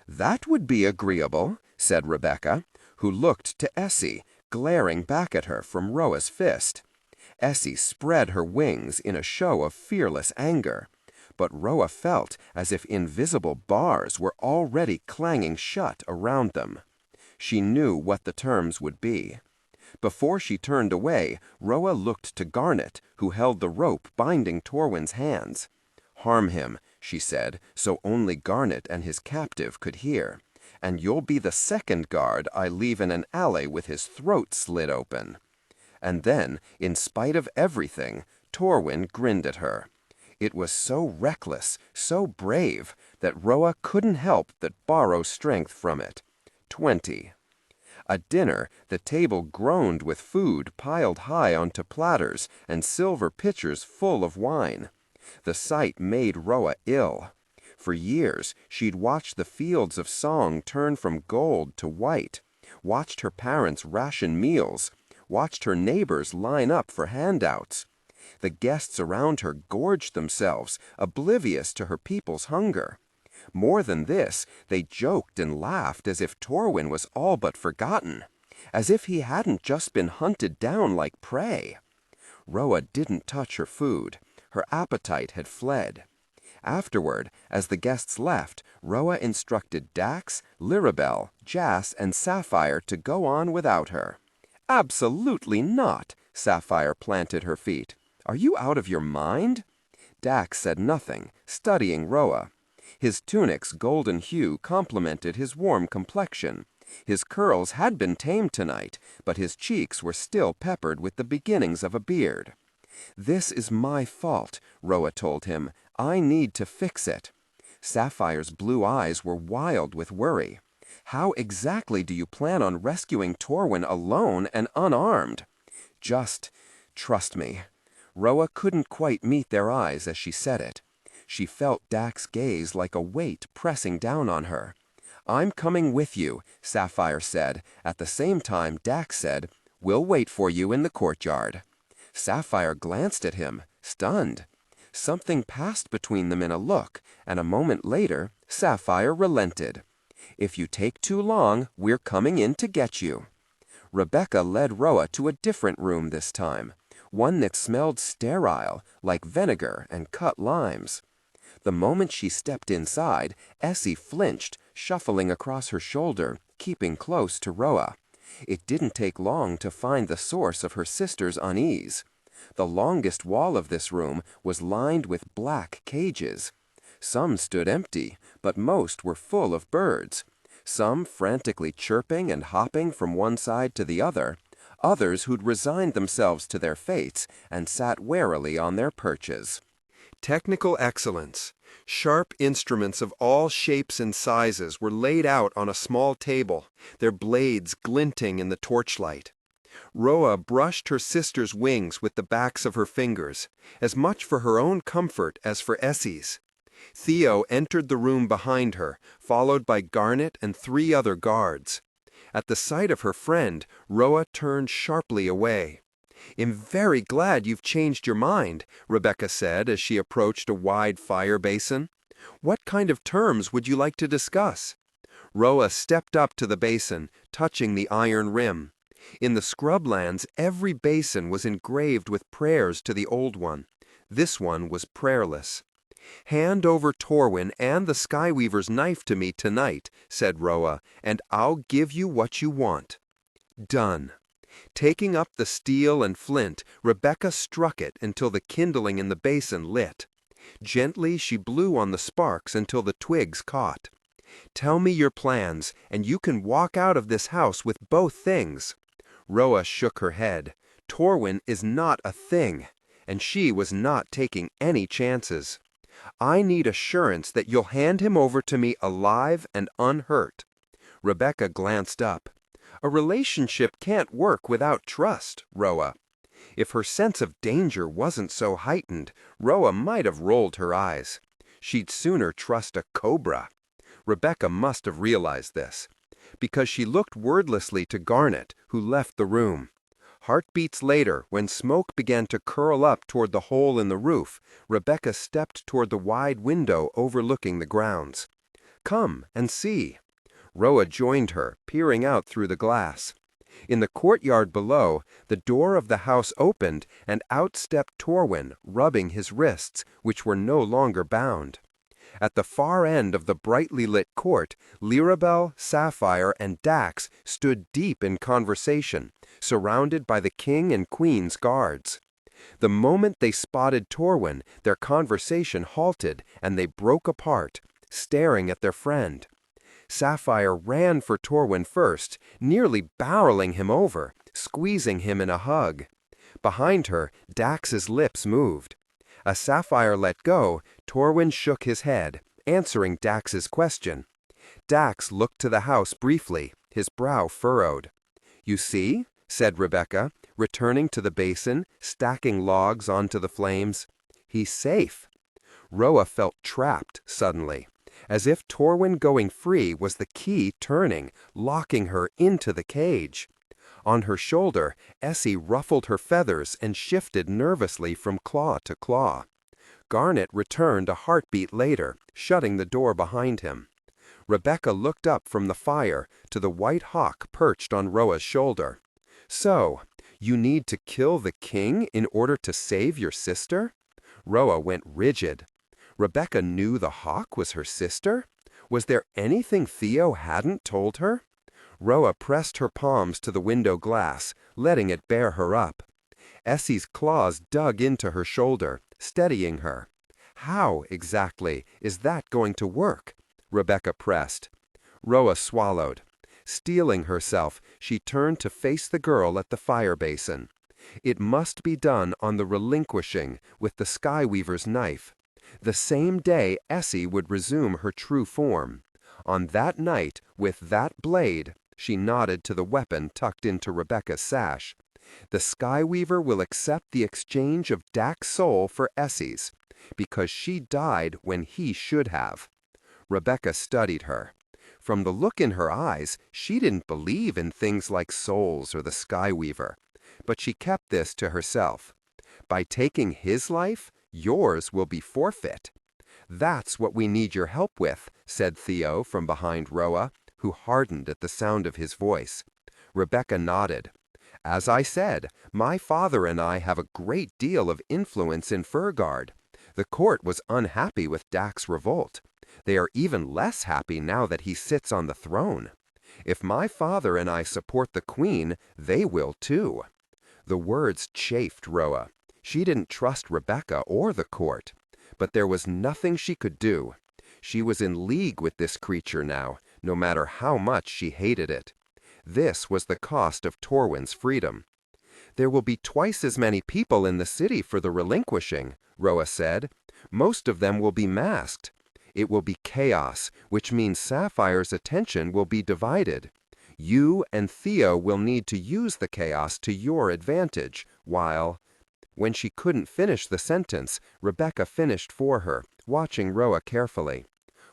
"That would be agreeable," said Rebecca, who looked to Essie, glaring back at her from Roa's fist. Essie spread her wings in a show of fearless anger, but Roa felt as if invisible bars were already clanging shut around them. She knew what the terms would be. Before she turned away, Roa looked to Garnet, who held the rope binding Torwin's hands. "Harm him," she said, so only Garnet and his captive could hear, "and you'll be the second guard I leave in an alley with his throat slit open." And then, in spite of everything, Torwin grinned at her. It was so reckless, so brave, that Roa couldn't help but borrow strength from it. 20. At dinner, the table groaned with food piled high onto platters and silver pitchers full of wine. The sight made Roa ill. For years, she'd watched the fields of song turn from gold to white, watched her parents ration meals, watched her neighbors line up for handouts. The guests around her gorged themselves, oblivious to her people's hunger. More than this, they joked and laughed as if Torwin was all but forgotten, as if he hadn't just been hunted down like prey. Roa didn't touch her food. Her appetite had fled. Afterward, as the guests left, Roa instructed Dax, Lirabel, Jas, and Sapphire to go on without her. "Absolutely not!" Sapphire planted her feet. "Are you out of your mind?" Dax said nothing, studying Roa. His tunic's golden hue complemented his warm complexion. His curls had been tamed tonight, but his cheeks were still peppered with the beginnings of a beard. "This is my fault," Roa told him. "I need to fix it." Sapphire's blue eyes were wild with worry. "How exactly do you plan on rescuing Torwin alone and unarmed?" "Just trust me." Roa couldn't quite meet their eyes as she said it. She felt Dax's gaze like a weight pressing down on her. "I'm coming with you," Sapphire said. At the same time, Dax said, "We'll wait for you in the courtyard." Sapphire glanced at him, stunned. Something passed between them in a look, and a moment later, Sapphire relented. "If you take too long, we're coming in to get you." Rebecca led Roa to a different room this time, one that smelled sterile, like vinegar and cut limes. The moment she stepped inside, Essie flinched, shuffling across her shoulder, keeping close to Roa. It didn't take long to find the source of her sister's unease. The longest wall of this room was lined with black cages. Some stood empty, but most were full of birds. Some frantically chirping and hopping from one side to the other, others who'd resigned themselves to their fates and sat warily on their perches. Technical excellence. Sharp instruments of all shapes and sizes were laid out on a small table, their blades glinting in the torchlight. Roa brushed her sister's wings with the backs of her fingers, as much for her own comfort as for Essie's. Theo entered the room behind her, followed by Garnet and 3 other guards. At the sight of her friend, Roa turned sharply away. "I'm very glad you've changed your mind," Rebecca said as she approached a wide fire basin. "What kind of terms would you like to discuss?" Roa stepped up to the basin, touching the iron rim. In the scrublands, every basin was engraved with prayers to the Old One. This one was prayerless. "Hand over Torwin and the Skyweaver's knife to me tonight," said Roa, "and I'll give you what you want." "Done." Taking up the steel and flint, Rebecca struck it until the kindling in the basin lit. Gently she blew on the sparks until the twigs caught. "Tell me your plans, and you can walk out of this house with both things." Roa shook her head. Torwin is not a thing, and she was not taking any chances. "I need assurance that you'll hand him over to me alive and unhurt." Rebecca glanced up. "A relationship can't work without trust, Roa." If her sense of danger wasn't so heightened, Roa might have rolled her eyes. She'd sooner trust a cobra. Rebecca must have realized this, because she looked wordlessly to Garnet, who left the room. Heartbeats later, when smoke began to curl up toward the hole in the roof, Rebecca stepped toward the wide window overlooking the grounds. "Come and see." Roa joined her, peering out through the glass. In the courtyard below, the door of the house opened, and out stepped Torwin, rubbing his wrists, which were no longer bound. At the far end of the brightly lit court, Lirabel, Sapphire, and Dax stood deep in conversation, surrounded by the king and queen's guards. The moment they spotted Torwin, their conversation halted, and they broke apart, staring at their friend. Sapphire ran for Torwin first, nearly barreling him over, squeezing him in a hug. Behind her, Dax's lips moved. As Sapphire let go, Torwin shook his head, answering Dax's question. Dax looked to the house briefly, his brow furrowed. "You see," said Rebecca, returning to the basin, stacking logs onto the flames. "He's safe." Roa felt trapped suddenly, as if Torwin going free was the key turning, locking her into the cage. On her shoulder, Essie ruffled her feathers and shifted nervously from claw to claw. Garnet returned a heartbeat later, shutting the door behind him. Rebecca looked up from the fire to the white hawk perched on Roa's shoulder. "So, you need to kill the king in order to save your sister?" Roa went rigid. Rebecca knew the hawk was her sister? Was there anything Theo hadn't told her? Roa pressed her palms to the window glass, letting it bear her up. Essie's claws dug into her shoulder, steadying her. "How, exactly, is that going to work?" Rebecca pressed. Roa swallowed. Steeling herself, she turned to face the girl at the fire basin. It must be done on the Relinquishing with the Skyweaver's knife. The same day Essie would resume her true form. On that night, with that blade, she nodded to the weapon tucked into Rebecca's sash. The Skyweaver will accept the exchange of Dax's soul for Essie's, because she died when he should have. Rebecca studied her. From the look in her eyes, she didn't believe in things like souls or the Skyweaver, but she kept this to herself. By taking his life, yours will be forfeit. "That's what we need your help with," said Theo from behind Roa, who hardened at the sound of his voice. Rebecca nodded. "As I said, my father and I have a great deal of influence in Furgard. The court was unhappy with Dax's revolt. They are even less happy now that he sits on the throne. If my father and I support the queen, they will too." The words chafed Roa. She didn't trust Rebecca or the court, but there was nothing she could do. She was in league with this creature now, no matter how much she hated it. This was the cost of Torwin's freedom. "There will be twice as many people in the city for the Relinquishing," Roa said. "Most of them will be masked. It will be chaos, which means Sapphire's attention will be divided. You and Theo will need to use the chaos to your advantage, while—" When she couldn't finish the sentence, Rebecca finished for her, watching Roa carefully.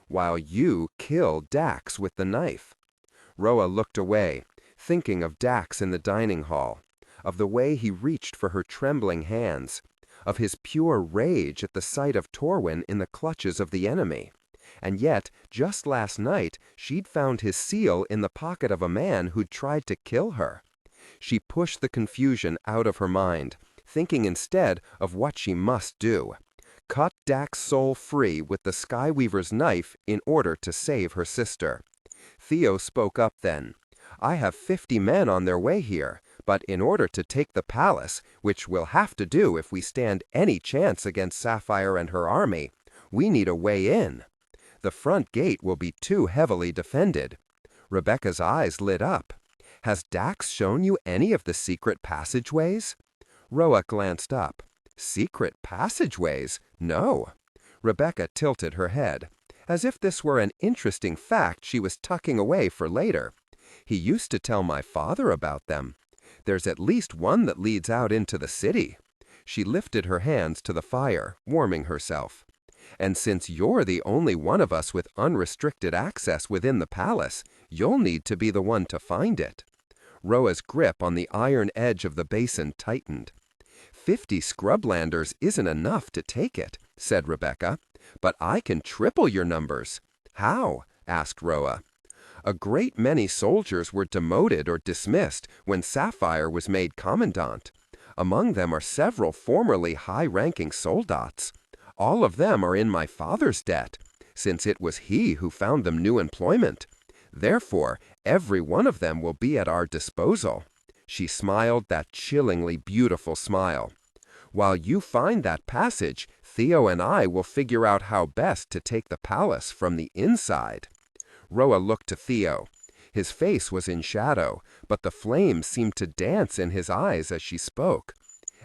"While you kill Dax with the knife." Roa looked away, thinking of Dax in the dining hall, of the way he reached for her trembling hands, of his pure rage at the sight of Torwin in the clutches of the enemy. And yet, just last night, she'd found his seal in the pocket of a man who'd tried to kill her. She pushed the confusion out of her mind, thinking instead of what she must do. Cut Dax's soul free with the Skyweaver's knife in order to save her sister. Theo spoke up then. "I have 50 men on their way here, But in order to take the palace, which we'll have to do if we stand any chance against Sapphire and her army, we need a way in. The front gate will be too heavily defended." Rebecca's eyes lit up. "Has Dax shown you any of the secret passageways?" Roa glanced up. "Secret passageways? No." Rebecca tilted her head, as if this were an interesting fact she was tucking away for later. "He used to tell my father about them. There's at least one that leads out into the city." She lifted her hands to the fire, warming herself. "And since you're the only one of us with unrestricted access within the palace, you'll need to be the one to find it." Roa's grip on the iron edge of the basin tightened. 50 scrublanders isn't enough to take it," said Rebecca. "But I can triple your numbers." "How?" asked Roa. "A great many soldiers were demoted or dismissed when Sapphire was made commandant. Among them are several formerly high-ranking soldats. All of them are in my father's debt, since it was he who found them new employment. Therefore, every one of them will be at our disposal." She smiled that chillingly beautiful smile. "While you find that passage, Theo and I will figure out how best to take the palace from the inside." Roa looked to Theo. His face was in shadow, but the flames seemed to dance in his eyes as she spoke.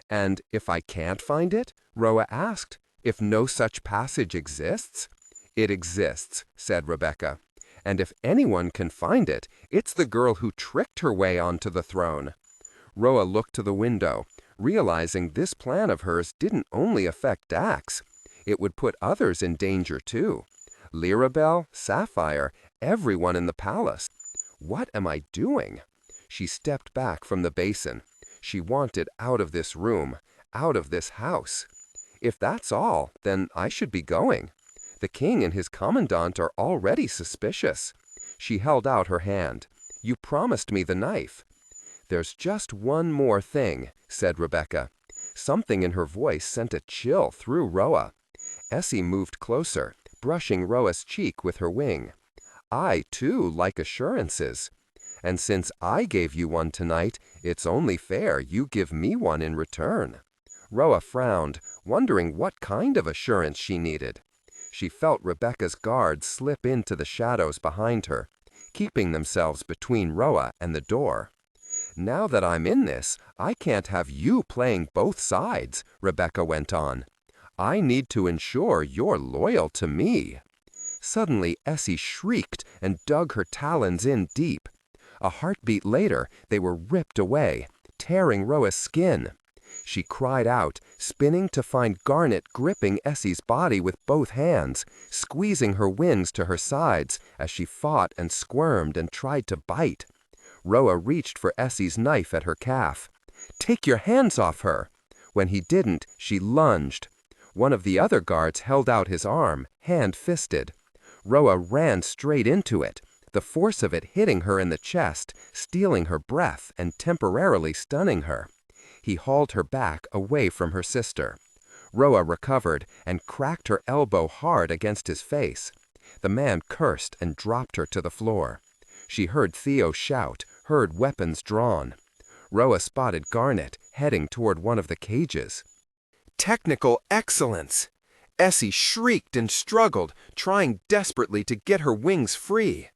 "And if I can't find it?" Roa asked. "If no such passage exists?" "It exists," said Rebecca. "And if anyone can find it, it's the girl who tricked her way onto the throne." Roa looked to the window, realizing this plan of hers didn't only affect Dax. It would put others in danger too. Lirabel, Sapphire, everyone in the palace. What am I doing? She stepped back from the basin. She wanted out of this room, out of this house. If that's all, then I should be going. The king and his commandant are already suspicious. She held out her hand. "You promised me the knife." "There's just one more thing," said Rebecca. Something in her voice sent a chill through Roa. Essie moved closer, brushing Roa's cheek with her wing. "I, too, like assurances. And since I gave you one tonight, it's only fair you give me one in return." Roa frowned, wondering what kind of assurance she needed. She felt Rebecca's guards slip into the shadows behind her, keeping themselves between Roa and the door. "Now that I'm in this, I can't have you playing both sides," Rebecca went on. "I need to ensure you're loyal to me." Suddenly, Essie shrieked and dug her talons in deep. A heartbeat later, they were ripped away, tearing Roa's skin. She cried out, spinning to find Garnet gripping Essie's body with both hands, squeezing her wings to her sides as she fought and squirmed and tried to bite. Roa reached for Essie's knife at her calf. "Take your hands off her!" When he didn't, she lunged. One of the other guards held out his arm, hand-fisted. Roa ran straight into it, the force of it hitting her in the chest, stealing her breath and temporarily stunning her. He hauled her back away from her sister. Roa recovered and cracked her elbow hard against his face. The man cursed and dropped her to the floor. She heard Theo shout, heard weapons drawn. Roa spotted Garnet heading toward one of the cages. Technical excellence! Essie shrieked and struggled, trying desperately to get her wings free.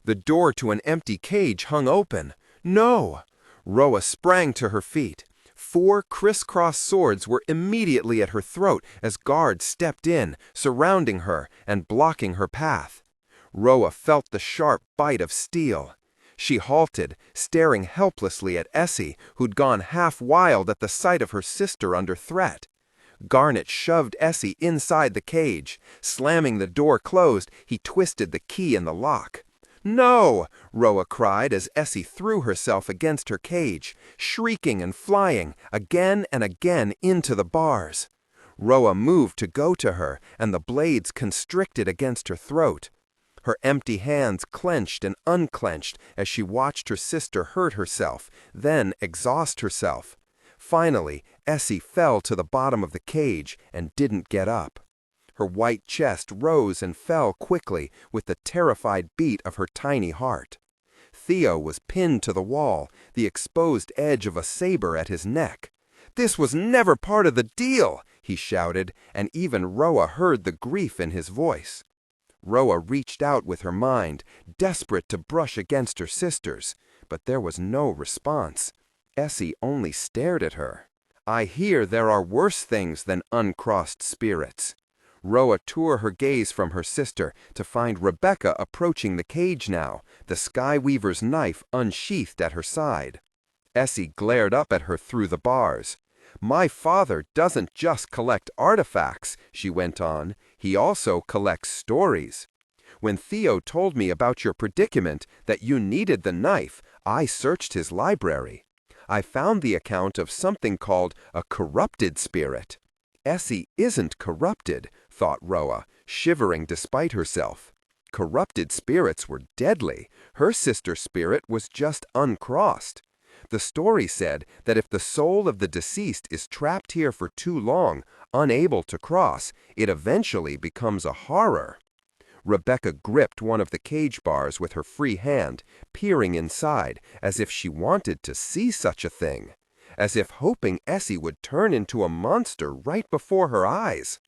The door to an empty cage hung open. No! Roa sprang to her feet. 4 crisscross swords were immediately at her throat as guards stepped in, surrounding her and blocking her path. Roa felt the sharp bite of steel. She halted, staring helplessly at Essie, who'd gone half wild at the sight of her sister under threat. Garnet shoved Essie inside the cage. Slamming the door closed, he twisted the key in the lock. "No!" Roa cried as Essie threw herself against her cage, shrieking and flying again and again into the bars. Roa moved to go to her, and the blades constricted against her throat. Her empty hands clenched and unclenched as she watched her sister hurt herself, then exhaust herself. Finally, Essie fell to the bottom of the cage and didn't get up. Her white chest rose and fell quickly with the terrified beat of her tiny heart. Theo was pinned to the wall, the exposed edge of a saber at his neck. "This was never part of the deal," he shouted, and even Roa heard the grief in his voice. Roa reached out with her mind, desperate to brush against her sister's, but there was no response. Essie only stared at her. "I hear there are worse things than uncrossed spirits." Roa tore her gaze from her sister to find Rebecca approaching the cage now, the Sky Weaver's knife unsheathed at her side. Essie glared up at her through the bars. "My father doesn't just collect artifacts," she went on. "He also collects stories. When Theo told me about your predicament, that you needed the knife, I searched his library. I found the account of something called a corrupted spirit." "Essie isn't corrupted," thought Roa, shivering despite herself. Corrupted spirits were deadly. Her sister's spirit was just uncrossed. The story said that if the soul of the deceased is trapped here for too long, unable to cross, it eventually becomes a horror. Rebecca gripped one of the cage bars with her free hand, peering inside as if she wanted to see such a thing, as if hoping Essie would turn into a monster right before her eyes.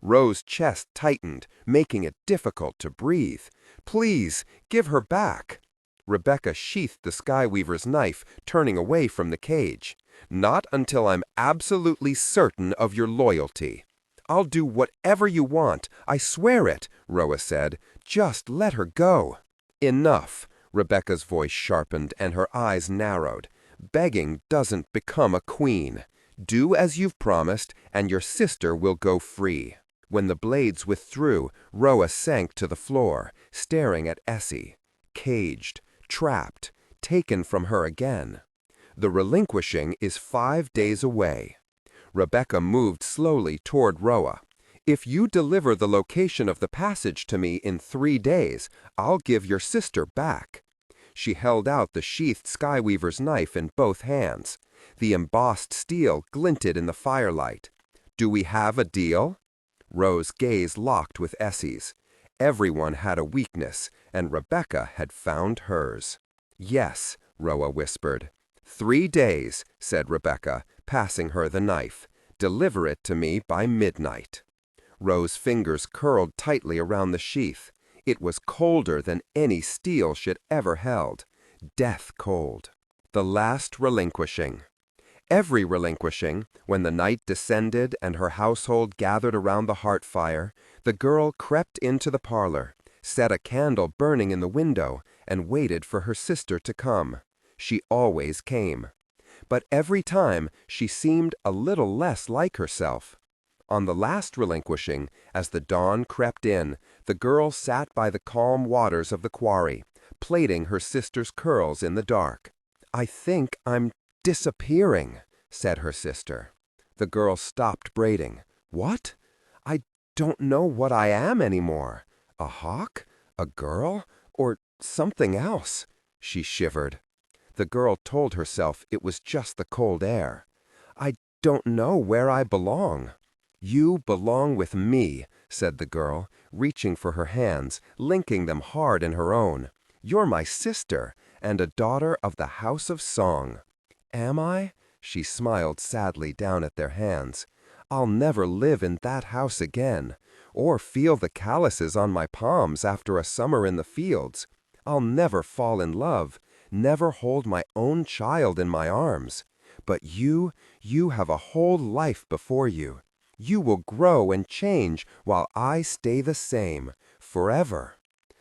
Ro's chest tightened, making it difficult to breathe. "Please, give her back." Rebecca sheathed the Sky Weaver's knife, turning away from the cage. "Not until I'm absolutely certain of your loyalty." "I'll do whatever you want, I swear it," Roa said. "Just let her go." "Enough." Rebecca's voice sharpened and her eyes narrowed. "Begging doesn't become a queen. Do as you've promised, and your sister will go free." When the blades withdrew, Roa sank to the floor, staring at Essie. Caged, trapped, taken from her again. The relinquishing is 5 days away. Rebecca moved slowly toward Roa. "If you deliver the location of the passage to me in 3 days, I'll give your sister back." She held out the sheathed Sky Weaver's knife in both hands. The embossed steel glinted in the firelight. "Do we have a deal?" Ro's gaze locked with Essie's. Everyone had a weakness, and Rebecca had found hers. "Yes," Roa whispered. 3 days, said Rebecca, passing her the knife. "Deliver it to me by midnight." Ro's fingers curled tightly around the sheath. It was colder than any steel she'd ever held. Death cold. The last relinquishing. Every relinquishing, when the night descended and her household gathered around the hearth fire, the girl crept into the parlor, set a candle burning in the window, and waited for her sister to come. She always came. But every time she seemed a little less like herself. On the last relinquishing, as the dawn crept in, the girl sat by the calm waters of the quarry, plaiting her sister's curls in the dark. "I think I'm disappearing," said her sister. The girl stopped braiding. "What? I don't know what I am anymore. A hawk? A girl? Or something else?" She shivered. The girl told herself it was just the cold air. "I don't know where I belong." "You belong with me," said the girl, reaching for her hands, linking them hard in her own. "You're my sister, and a daughter of the House of Song." "Am I?" She smiled sadly down at their hands. "I'll never live in that house again, or feel the calluses on my palms after a summer in the fields. I'll never fall in love, never hold my own child in my arms. But you have a whole life before you. You will grow and change while I stay the same, forever."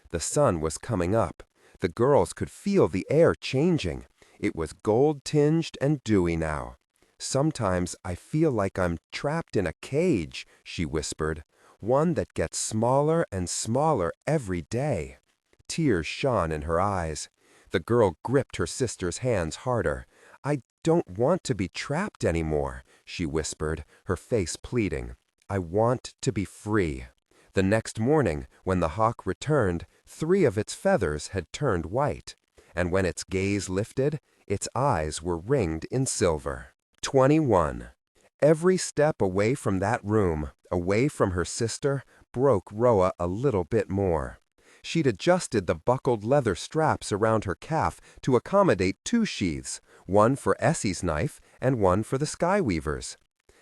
The sun was coming up. The girls could feel the air changing. It was gold-tinged and dewy now. "Sometimes I feel like I'm trapped in a cage," she whispered, "one that gets smaller and smaller every day." Tears shone in her eyes. The girl gripped her sister's hands harder. "I don't want to be trapped anymore," she whispered, her face pleading. "I want to be free." The next morning, when the hawk returned, 3 of its feathers had turned white, and when its gaze lifted, its eyes were ringed in silver. 21. Every step away from that room, away from her sister, broke Roa a little bit more. She'd adjusted the buckled leather straps around her calf to accommodate 2 sheaths, one for Essie's knife and one for the Skyweaver's.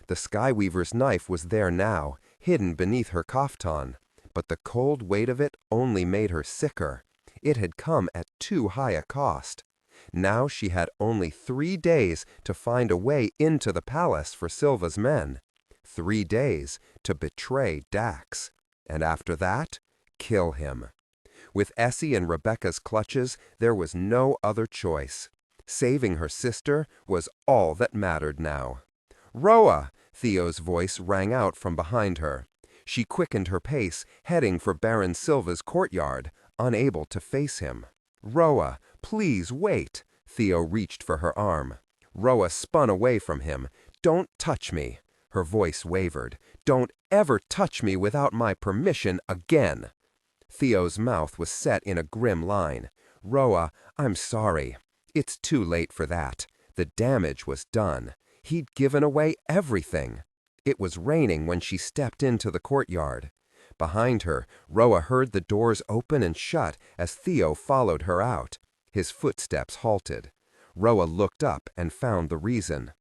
The Skyweaver's knife was there now, hidden beneath her kaftan, but the cold weight of it only made her sicker. It had come at too high a cost. Now she had only 3 days to find a way into the palace for Silva's men. 3 days to betray Dax. And after that, kill him. With Essie in Rebecca's clutches, there was no other choice. Saving her sister was all that mattered now. "Roa!" Theo's voice rang out from behind her. She quickened her pace, heading for Baron Silva's courtyard, unable to face him. "Roa, please wait!" Theo reached for her arm. Roa spun away from him. "Don't touch me!" Her voice wavered. "Don't ever touch me without my permission again!" Theo's mouth was set in a grim line. "Roa, I'm sorry. It's too late for that. The damage was done. He'd given away everything." It was raining when she stepped into the courtyard. Behind her, Roa heard the doors open and shut as Theo followed her out. His footsteps halted. Roa looked up and found the reason.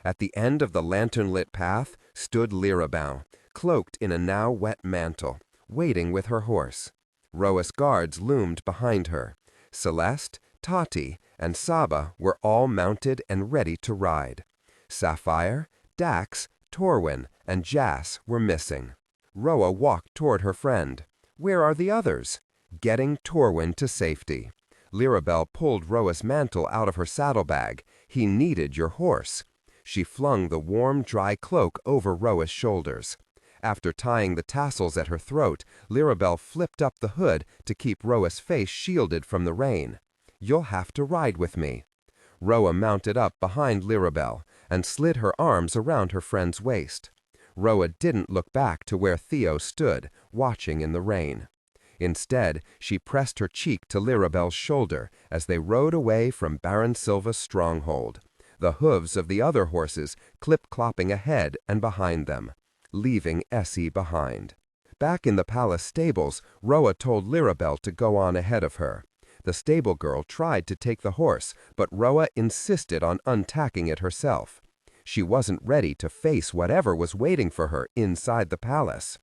At the end of the lantern-lit path stood Lirabau, cloaked in a now wet mantle, waiting with her horse. Roa's guards loomed behind her. Celeste, Tati, and Saba were all mounted and ready to ride. Sapphire, Dax, Torwin, and Jas were missing. Roa walked toward her friend. "Where are the others?" "Getting Torwin to safety." Lirabel pulled Roa's mantle out of her saddlebag. "He needed your horse." She flung the warm, dry cloak over Roa's shoulders. After tying the tassels at her throat, Lirabel flipped up the hood to keep Roa's face shielded from the rain. "You'll have to ride with me." Roa mounted up behind Lirabel and slid her arms around her friend's waist. Roa didn't look back to where Theo stood, watching in the rain. Instead, she pressed her cheek to Lirabel's shoulder as they rode away from Baron Silva's stronghold, the hooves of the other horses clip-clopping ahead and behind them, leaving Essie behind. Back in the palace stables, Roa told Lirabel to go on ahead of her. The stable girl tried to take the horse, but Roa insisted on untacking it herself. She wasn't ready to face whatever was waiting for her inside the palace.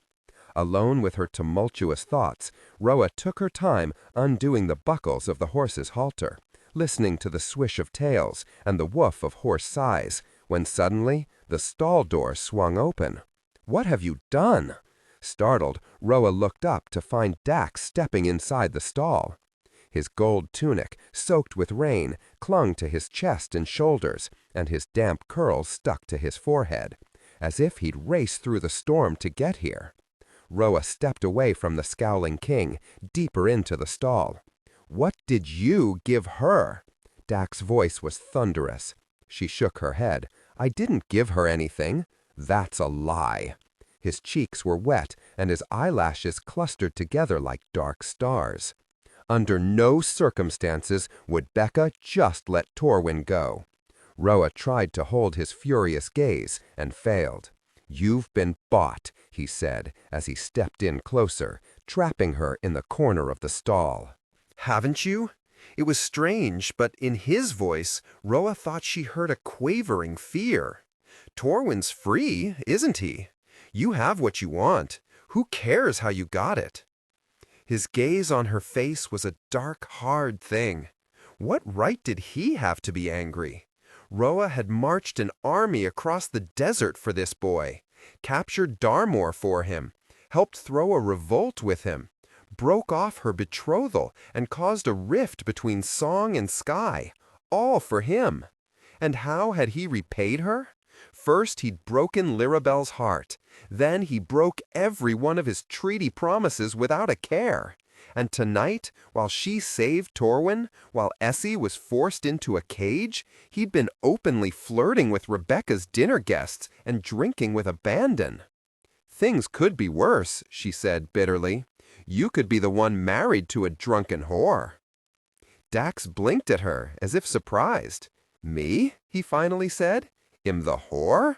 Alone with her tumultuous thoughts, Roa took her time undoing the buckles of the horse's halter, listening to the swish of tails and the woof of horse sighs, when suddenly the stall door swung open. "What have you done?" Startled, Roa looked up to find Dax stepping inside the stall. His gold tunic, soaked with rain, clung to his chest and shoulders, and his damp curls stuck to his forehead, as if he'd raced through the storm to get here. Roa stepped away from the scowling king, deeper into the stall. "What did you give her?" Dax's voice was thunderous. She shook her head. "I didn't give her anything." "That's a lie." His cheeks were wet, and his eyelashes clustered together like dark stars. Under no circumstances would Becca just let Torwin go. Roa tried to hold his furious gaze and failed. "You've been bought," he said as he stepped in closer, trapping her in the corner of the stall. "Haven't you?" It was strange, but in his voice, Roa thought she heard a quavering fear. "Torwin's free, isn't he? You have what you want. Who cares how you got it?" His gaze on her face was a dark, hard thing. What right did he have to be angry? Roa had marched an army across the desert for this boy, captured Darmore for him, helped throw a revolt with him, broke off her betrothal and caused a rift between song and sky, all for him. And how had he repaid her? First, he'd broken Lirabel's heart. Then he broke every one of his treaty promises without a care. And tonight, while she saved Torwin, while Essie was forced into a cage, he'd been openly flirting with Rebecca's dinner guests and drinking with abandon. "Things could be worse," she said bitterly. "You could be the one married to a drunken whore." Dax blinked at her, as if surprised. "Me?" he finally said. "Am the whore?"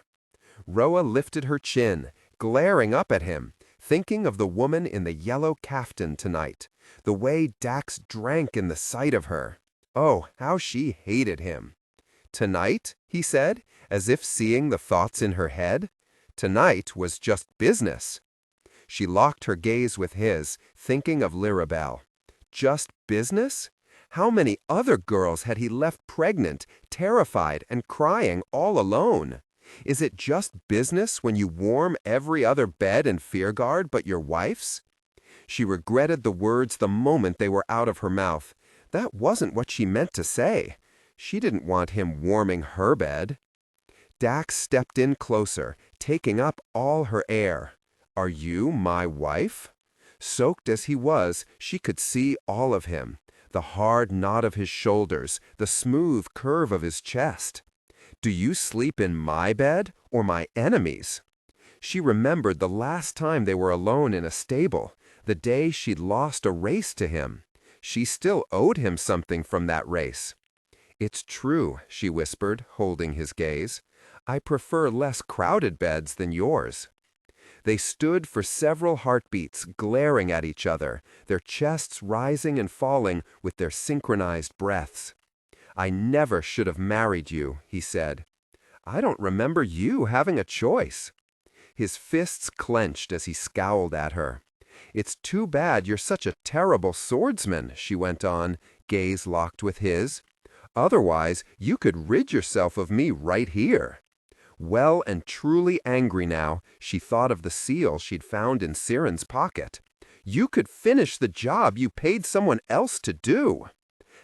Roa lifted her chin, glaring up at him. thinking of the woman in the yellow kaftan tonight, the way Dax drank in the sight of her. Oh, how she hated him. Tonight, he said, as if seeing the thoughts in her head. Tonight was just business. She locked her gaze with his, thinking of Lirabelle. Just business? How many other girls had he left pregnant, terrified, and crying all alone? Is it just business when you warm every other bed in Fearguard but your wife's? She regretted the words the moment they were out of her mouth. That wasn't what she meant to say. She didn't want him warming her bed. Dax stepped in closer, taking up all her air. Are you my wife? Soaked as he was, she could see all of him. The hard knot of his shoulders, the smooth curve of his chest. Do you sleep in my bed or my enemy's? She remembered the last time they were alone in a stable, the day she'd lost a race to him. She still owed him something from that race. It's true, she whispered, holding his gaze. I prefer less crowded beds than yours. They stood for several heartbeats, glaring at each other, their chests rising and falling with their synchronized breaths. I never should have married you, he said. I don't remember you having a choice. His fists clenched as he scowled at her. It's too bad you're such a terrible swordsman, she went on, gaze locked with his. Otherwise, you could rid yourself of me right here. Well and truly angry now, she thought of the seal she'd found in Siren's pocket. You could finish the job you paid someone else to do.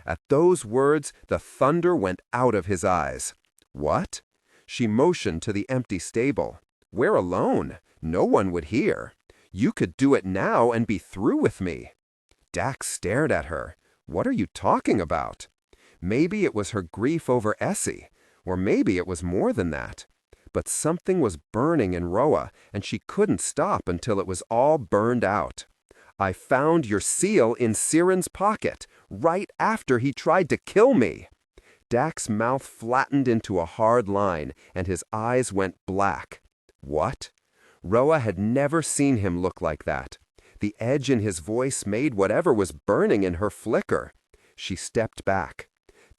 At those words, the thunder went out of his eyes. What? She motioned to the empty stable. We're alone. No one would hear. You could do it now and be through with me. Dax stared at her. What are you talking about? Maybe it was her grief over Essie, or maybe it was more than that. But something was burning in Roa, and she couldn't stop until it was all burned out. I found your seal in Siren's pocket, right after he tried to kill me. Dax's mouth flattened into a hard line, and his eyes went black. What? Roa had never seen him look like that. The edge in his voice made whatever was burning in her flicker. She stepped back.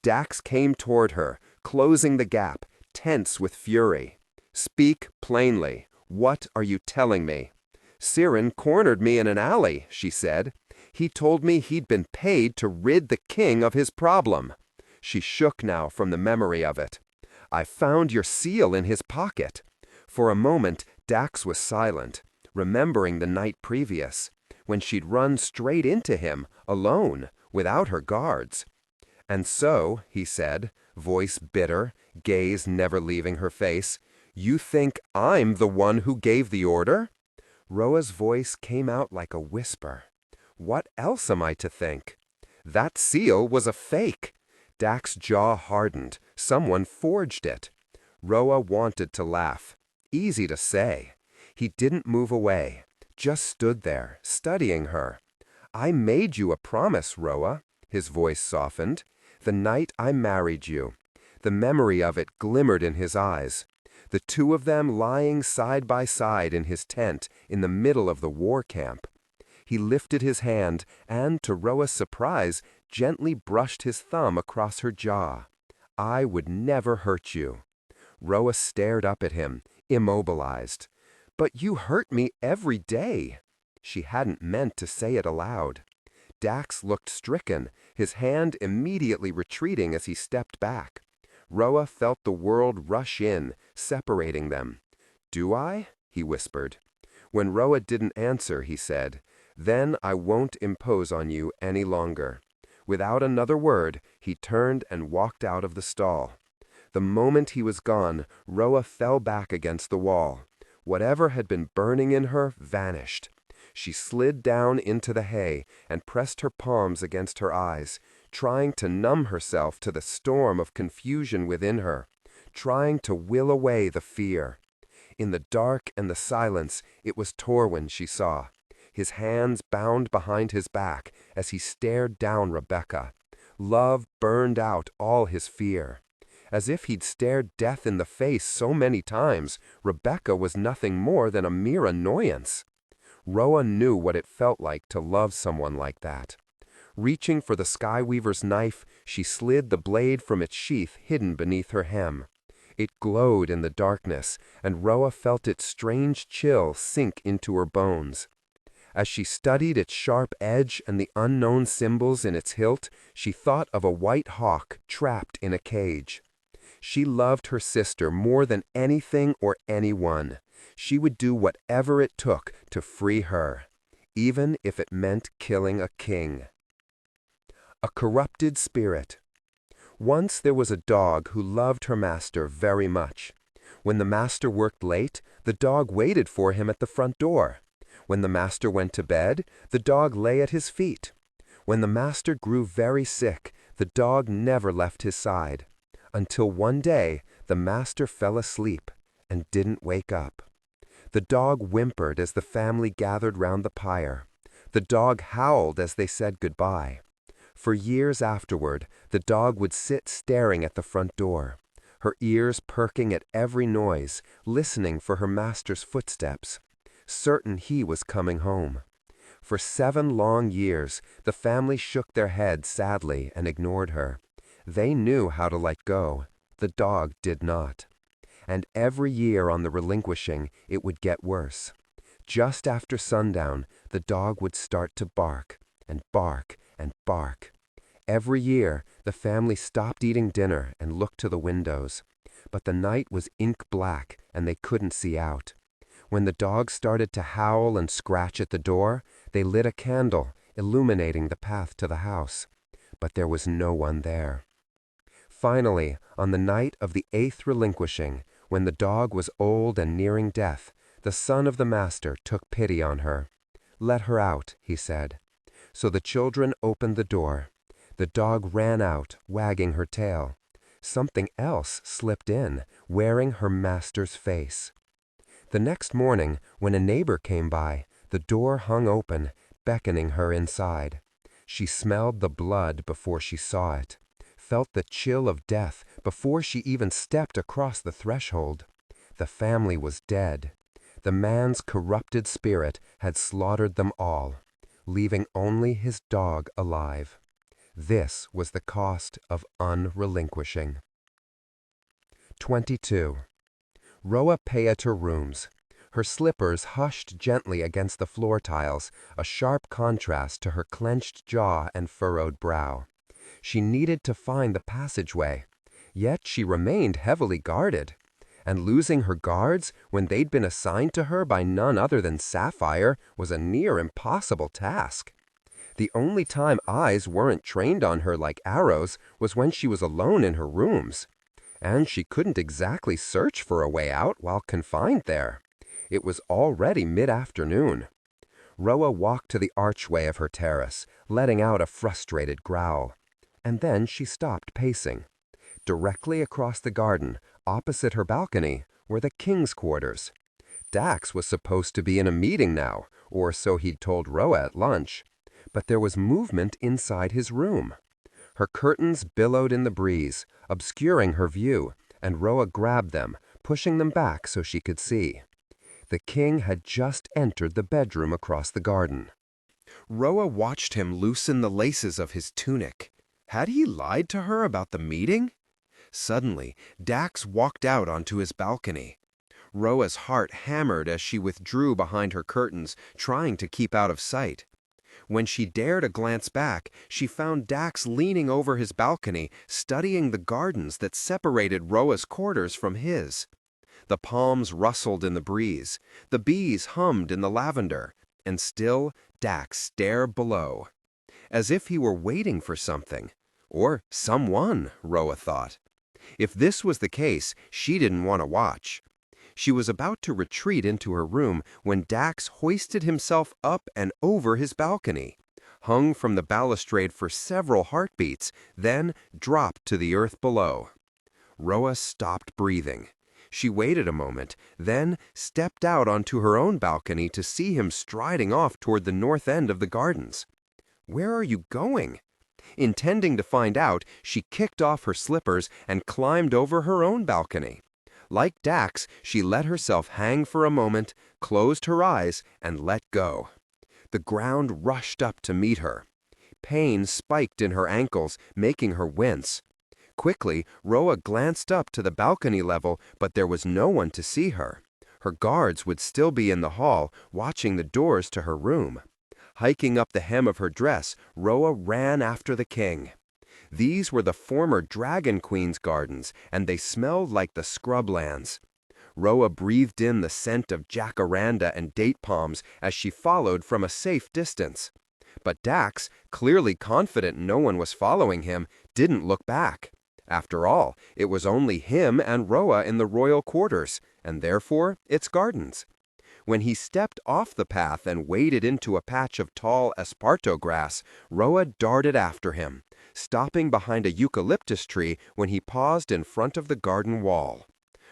Dax came toward her, closing the gap, tense with fury. Speak plainly. What are you telling me? Siren cornered me in an alley, she said. He told me he'd been paid to rid the king of his problem. She shook now from the memory of it. I found your seal in his pocket. For a moment, Dax was silent, remembering the night previous, when she'd run straight into him, alone, without her guards. And so, he said, voice bitter, gaze never leaving her face, you think I'm the one who gave the order? Roa's voice came out like a whisper. What else am I to think? That seal was a fake. Dax's jaw hardened. Someone forged it. Roa wanted to laugh. Easy to say. He didn't move away, just stood there, studying her. I made you a promise, Roa. His voice softened. The night I married you. The memory of it glimmered in his eyes. The two of them lying side by side in his tent in the middle of the war camp. He lifted his hand and, to Roa's surprise, gently brushed his thumb across her jaw. I would never hurt you. Roa stared up at him, immobilized. But you hurt me every day. She hadn't meant to say it aloud. Dax looked stricken, his hand immediately retreating as he stepped back. Roa felt the world rush in, separating them. Do I? He whispered. When Roa didn't answer, he said, Then I won't impose on you any longer. Without another word, he turned and walked out of the stall. The moment he was gone, Roa fell back against the wall. Whatever had been burning in her vanished. She slid down into the hay and pressed her palms against her eyes, trying to numb herself to the storm of confusion within her, trying to will away the fear. In the dark and the silence, it was Torwin she saw, his hands bound behind his back as he stared down Rebecca. Love burned out all his fear. As if he'd stared death in the face so many times, Rebecca was nothing more than a mere annoyance. Roa knew what it felt like to love someone like that. Reaching for the skyweaver's knife, she slid the blade from its sheath hidden beneath her hem. It glowed in the darkness, and Roa felt its strange chill sink into her bones. As she studied its sharp edge and the unknown symbols in its hilt, she thought of a white hawk trapped in a cage. She loved her sister more than anything or anyone. She would do whatever it took to free her, even if it meant killing a king. A corrupted spirit. Once there was a dog who loved her master very much. When the master worked late, the dog waited for him at the front door. When the master went to bed, the dog lay at his feet. When the master grew very sick, the dog never left his side. Until one day, the master fell asleep and didn't wake up. The dog whimpered as the family gathered round the pyre. The dog howled as they said goodbye. For years afterward, the dog would sit staring at the front door, her ears perking at every noise, listening for her master's footsteps, certain he was coming home. For 7 long years, the family shook their heads sadly and ignored her. They knew how to let go. The dog did not. And every year on the Relinquishing, it would get worse. Just after sundown, the dog would start to bark and bark and bark. Every year, the family stopped eating dinner and looked to the windows. But the night was ink black and they couldn't see out. When the dog started to howl and scratch at the door, they lit a candle, illuminating the path to the house. But there was no one there. Finally, on the night of the 8th Relinquishing, when the dog was old and nearing death, the son of the master took pity on her. "Let her out," he said. So the children opened the door. The dog ran out, wagging her tail. Something else slipped in, wearing her master's face. The next morning, when a neighbor came by, the door hung open, beckoning her inside. She smelled the blood before she saw it, felt the chill of death before she even stepped across the threshold. The family was dead. The man's corrupted spirit had slaughtered them all, leaving only his dog alive. This was the cost of unrelinquishing. 22. Roa paid at her rooms. Her slippers hushed gently against the floor tiles, a sharp contrast to her clenched jaw and furrowed brow. She needed to find the passageway, yet she remained heavily guarded. And losing her guards when they'd been assigned to her by none other than Sapphire was a near impossible task. The only time eyes weren't trained on her like arrows was when she was alone in her rooms. And she couldn't exactly search for a way out while confined there. It was already mid-afternoon. Roa walked to the archway of her terrace, letting out a frustrated growl. And then she stopped pacing. Directly across the garden, opposite her balcony, were the king's quarters. Dax was supposed to be in a meeting now, or so he'd told Roa at lunch. But there was movement inside his room. Her curtains billowed in the breeze, obscuring her view, and Roa grabbed them, pushing them back so she could see. The king had just entered the bedroom across the garden. Roa watched him loosen the laces of his tunic. Had he lied to her about the meeting? Suddenly, Dax walked out onto his balcony. Roa's heart hammered as she withdrew behind her curtains, trying to keep out of sight. When she dared a glance back, she found Dax leaning over his balcony, studying the gardens that separated Roa's quarters from his. The palms rustled in the breeze, the bees hummed in the lavender, and still Dax stared below, as if he were waiting for something. Or someone, Roa thought. If this was the case, she didn't want to watch. She was about to retreat into her room when Dax hoisted himself up and over his balcony, hung from the balustrade for several heartbeats, then dropped to the earth below. Roa stopped breathing. She waited a moment, then stepped out onto her own balcony to see him striding off toward the north end of the gardens. "Where are you going?" Intending to find out, she kicked off her slippers and climbed over her own balcony. Like Dax, she let herself hang for a moment, closed her eyes, and let go. The ground rushed up to meet her. Pain spiked in her ankles, making her wince. Quickly, Roa glanced up to the balcony level, but there was no one to see her. Her guards would still be in the hall, watching the doors to her room. Hiking up the hem of her dress, Roa ran after the king. These were the former Dragon Queen's gardens, and they smelled like the scrublands. Roa breathed in the scent of jacaranda and date palms as she followed from a safe distance. But Dax, clearly confident no one was following him, didn't look back. After all, it was only him and Roa in the royal quarters, and therefore its gardens. When he stepped off the path and waded into a patch of tall esparto grass, Roa darted after him, stopping behind a eucalyptus tree when he paused in front of the garden wall.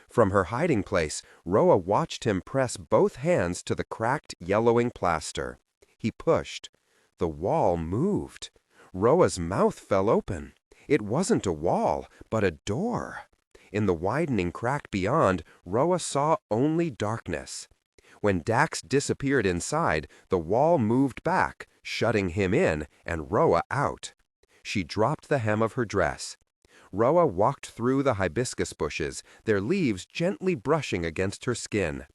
From her hiding place, Roa watched him press both hands to the cracked, yellowing plaster. He pushed. The wall moved. Roa's mouth fell open. It wasn't a wall, but a door. In the widening crack beyond, Roa saw only darkness. When Dax disappeared inside, the wall moved back, shutting him in and Roa out. She dropped the hem of her dress. Roa walked through the hibiscus bushes, their leaves gently brushing against her skin.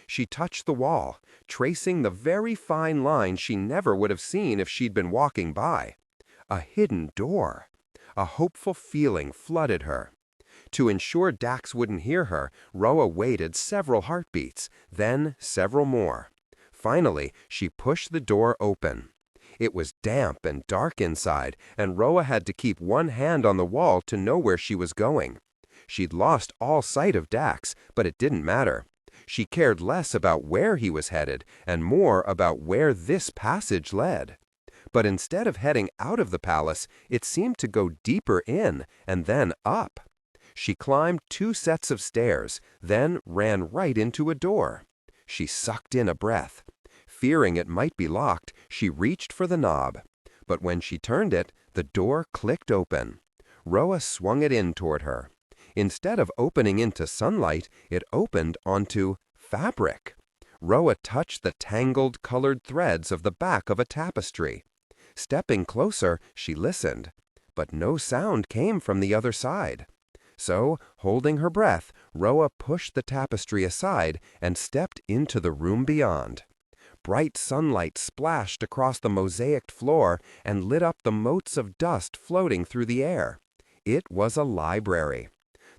She touched the wall, tracing the very fine line she never would have seen if she'd been walking by. A hidden door. A hopeful feeling flooded her. To ensure Dax wouldn't hear her, Roa waited several heartbeats, then several more. Finally, she pushed the door open. It was damp and dark inside, and Roa had to keep one hand on the wall to know where she was going. She'd lost all sight of Dax, but it didn't matter. She cared less about where he was headed and more about where this passage led. But instead of heading out of the palace, it seemed to go deeper in and then up. She climbed 2 sets of stairs, then ran right into a door. She sucked in a breath. Fearing it might be locked, she reached for the knob. But when she turned it, the door clicked open. Roa swung it in toward her. Instead of opening into sunlight, it opened onto fabric. Roa touched the tangled, colored threads of the back of a tapestry. Stepping closer, she listened, but no sound came from the other side. So, holding her breath, Roa pushed the tapestry aside and stepped into the room beyond. Bright sunlight splashed across the mosaicked floor and lit up the motes of dust floating through the air. It was a library.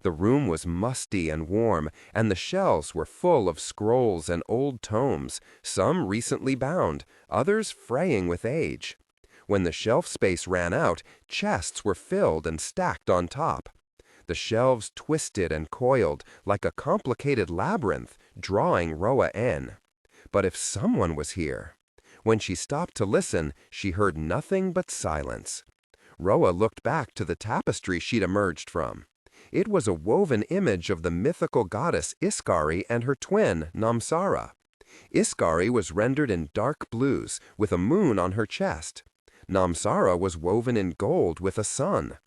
The room was musty and warm, and the shelves were full of scrolls and old tomes, some recently bound, others fraying with age. When the shelf space ran out, chests were filled and stacked on top. The shelves twisted and coiled like a complicated labyrinth, drawing Roa in. But if someone was here... When she stopped to listen, she heard nothing but silence. Roa looked back to the tapestry she'd emerged from. It was a woven image of the mythical goddess Iskari and her twin, Namsara. Iskari was rendered in dark blues, with a moon on her chest. Namsara was woven in gold with a sun.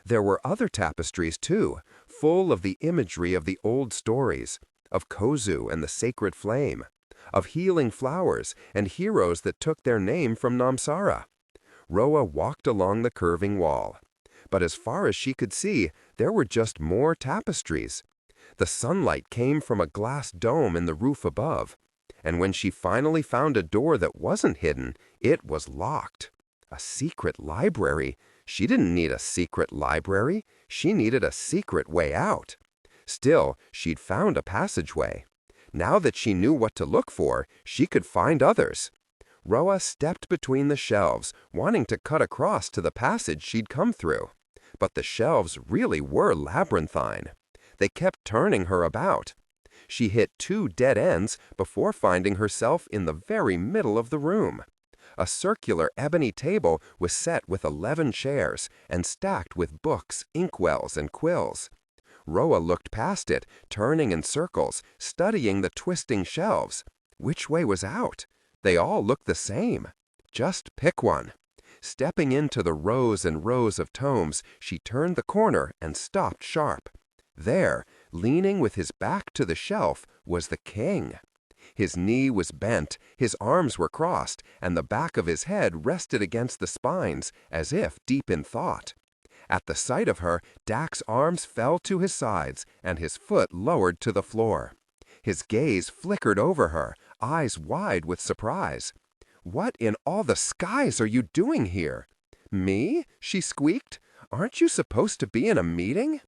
There were other tapestries, too, full of the imagery of the old stories, of Kozu and the sacred flame, of healing flowers and heroes that took their name from Namsara. Roa walked along the curving wall. But as far as she could see, there were just more tapestries. The sunlight came from a glass dome in the roof above. And when she finally found a door that wasn't hidden, it was locked. A secret library? She didn't need a secret library. She needed a secret way out. Still, she'd found a passageway. Now that she knew what to look for, she could find others. Roa stepped between the shelves, wanting to cut across to the passage she'd come through. But the shelves really were labyrinthine. They kept turning her about. She hit 2 dead ends before finding herself in the very middle of the room. A circular ebony table was set with 11 chairs and stacked with books, inkwells, and quills. Roa looked past it, turning in circles, studying the twisting shelves. Which way was out? They all looked the same. Just pick one. Stepping into the rows and rows of tomes, she turned the corner and stopped sharp. There, leaning with his back to the shelf, was the king. His knee was bent, his arms were crossed, and the back of his head rested against the spines, as if deep in thought. At the sight of her, Dak's arms fell to his sides, and his foot lowered to the floor. His gaze flickered over her, eyes wide with surprise. "What in all the skies are you doing here?" "Me?" she squeaked. "Aren't you supposed to be in a meeting?"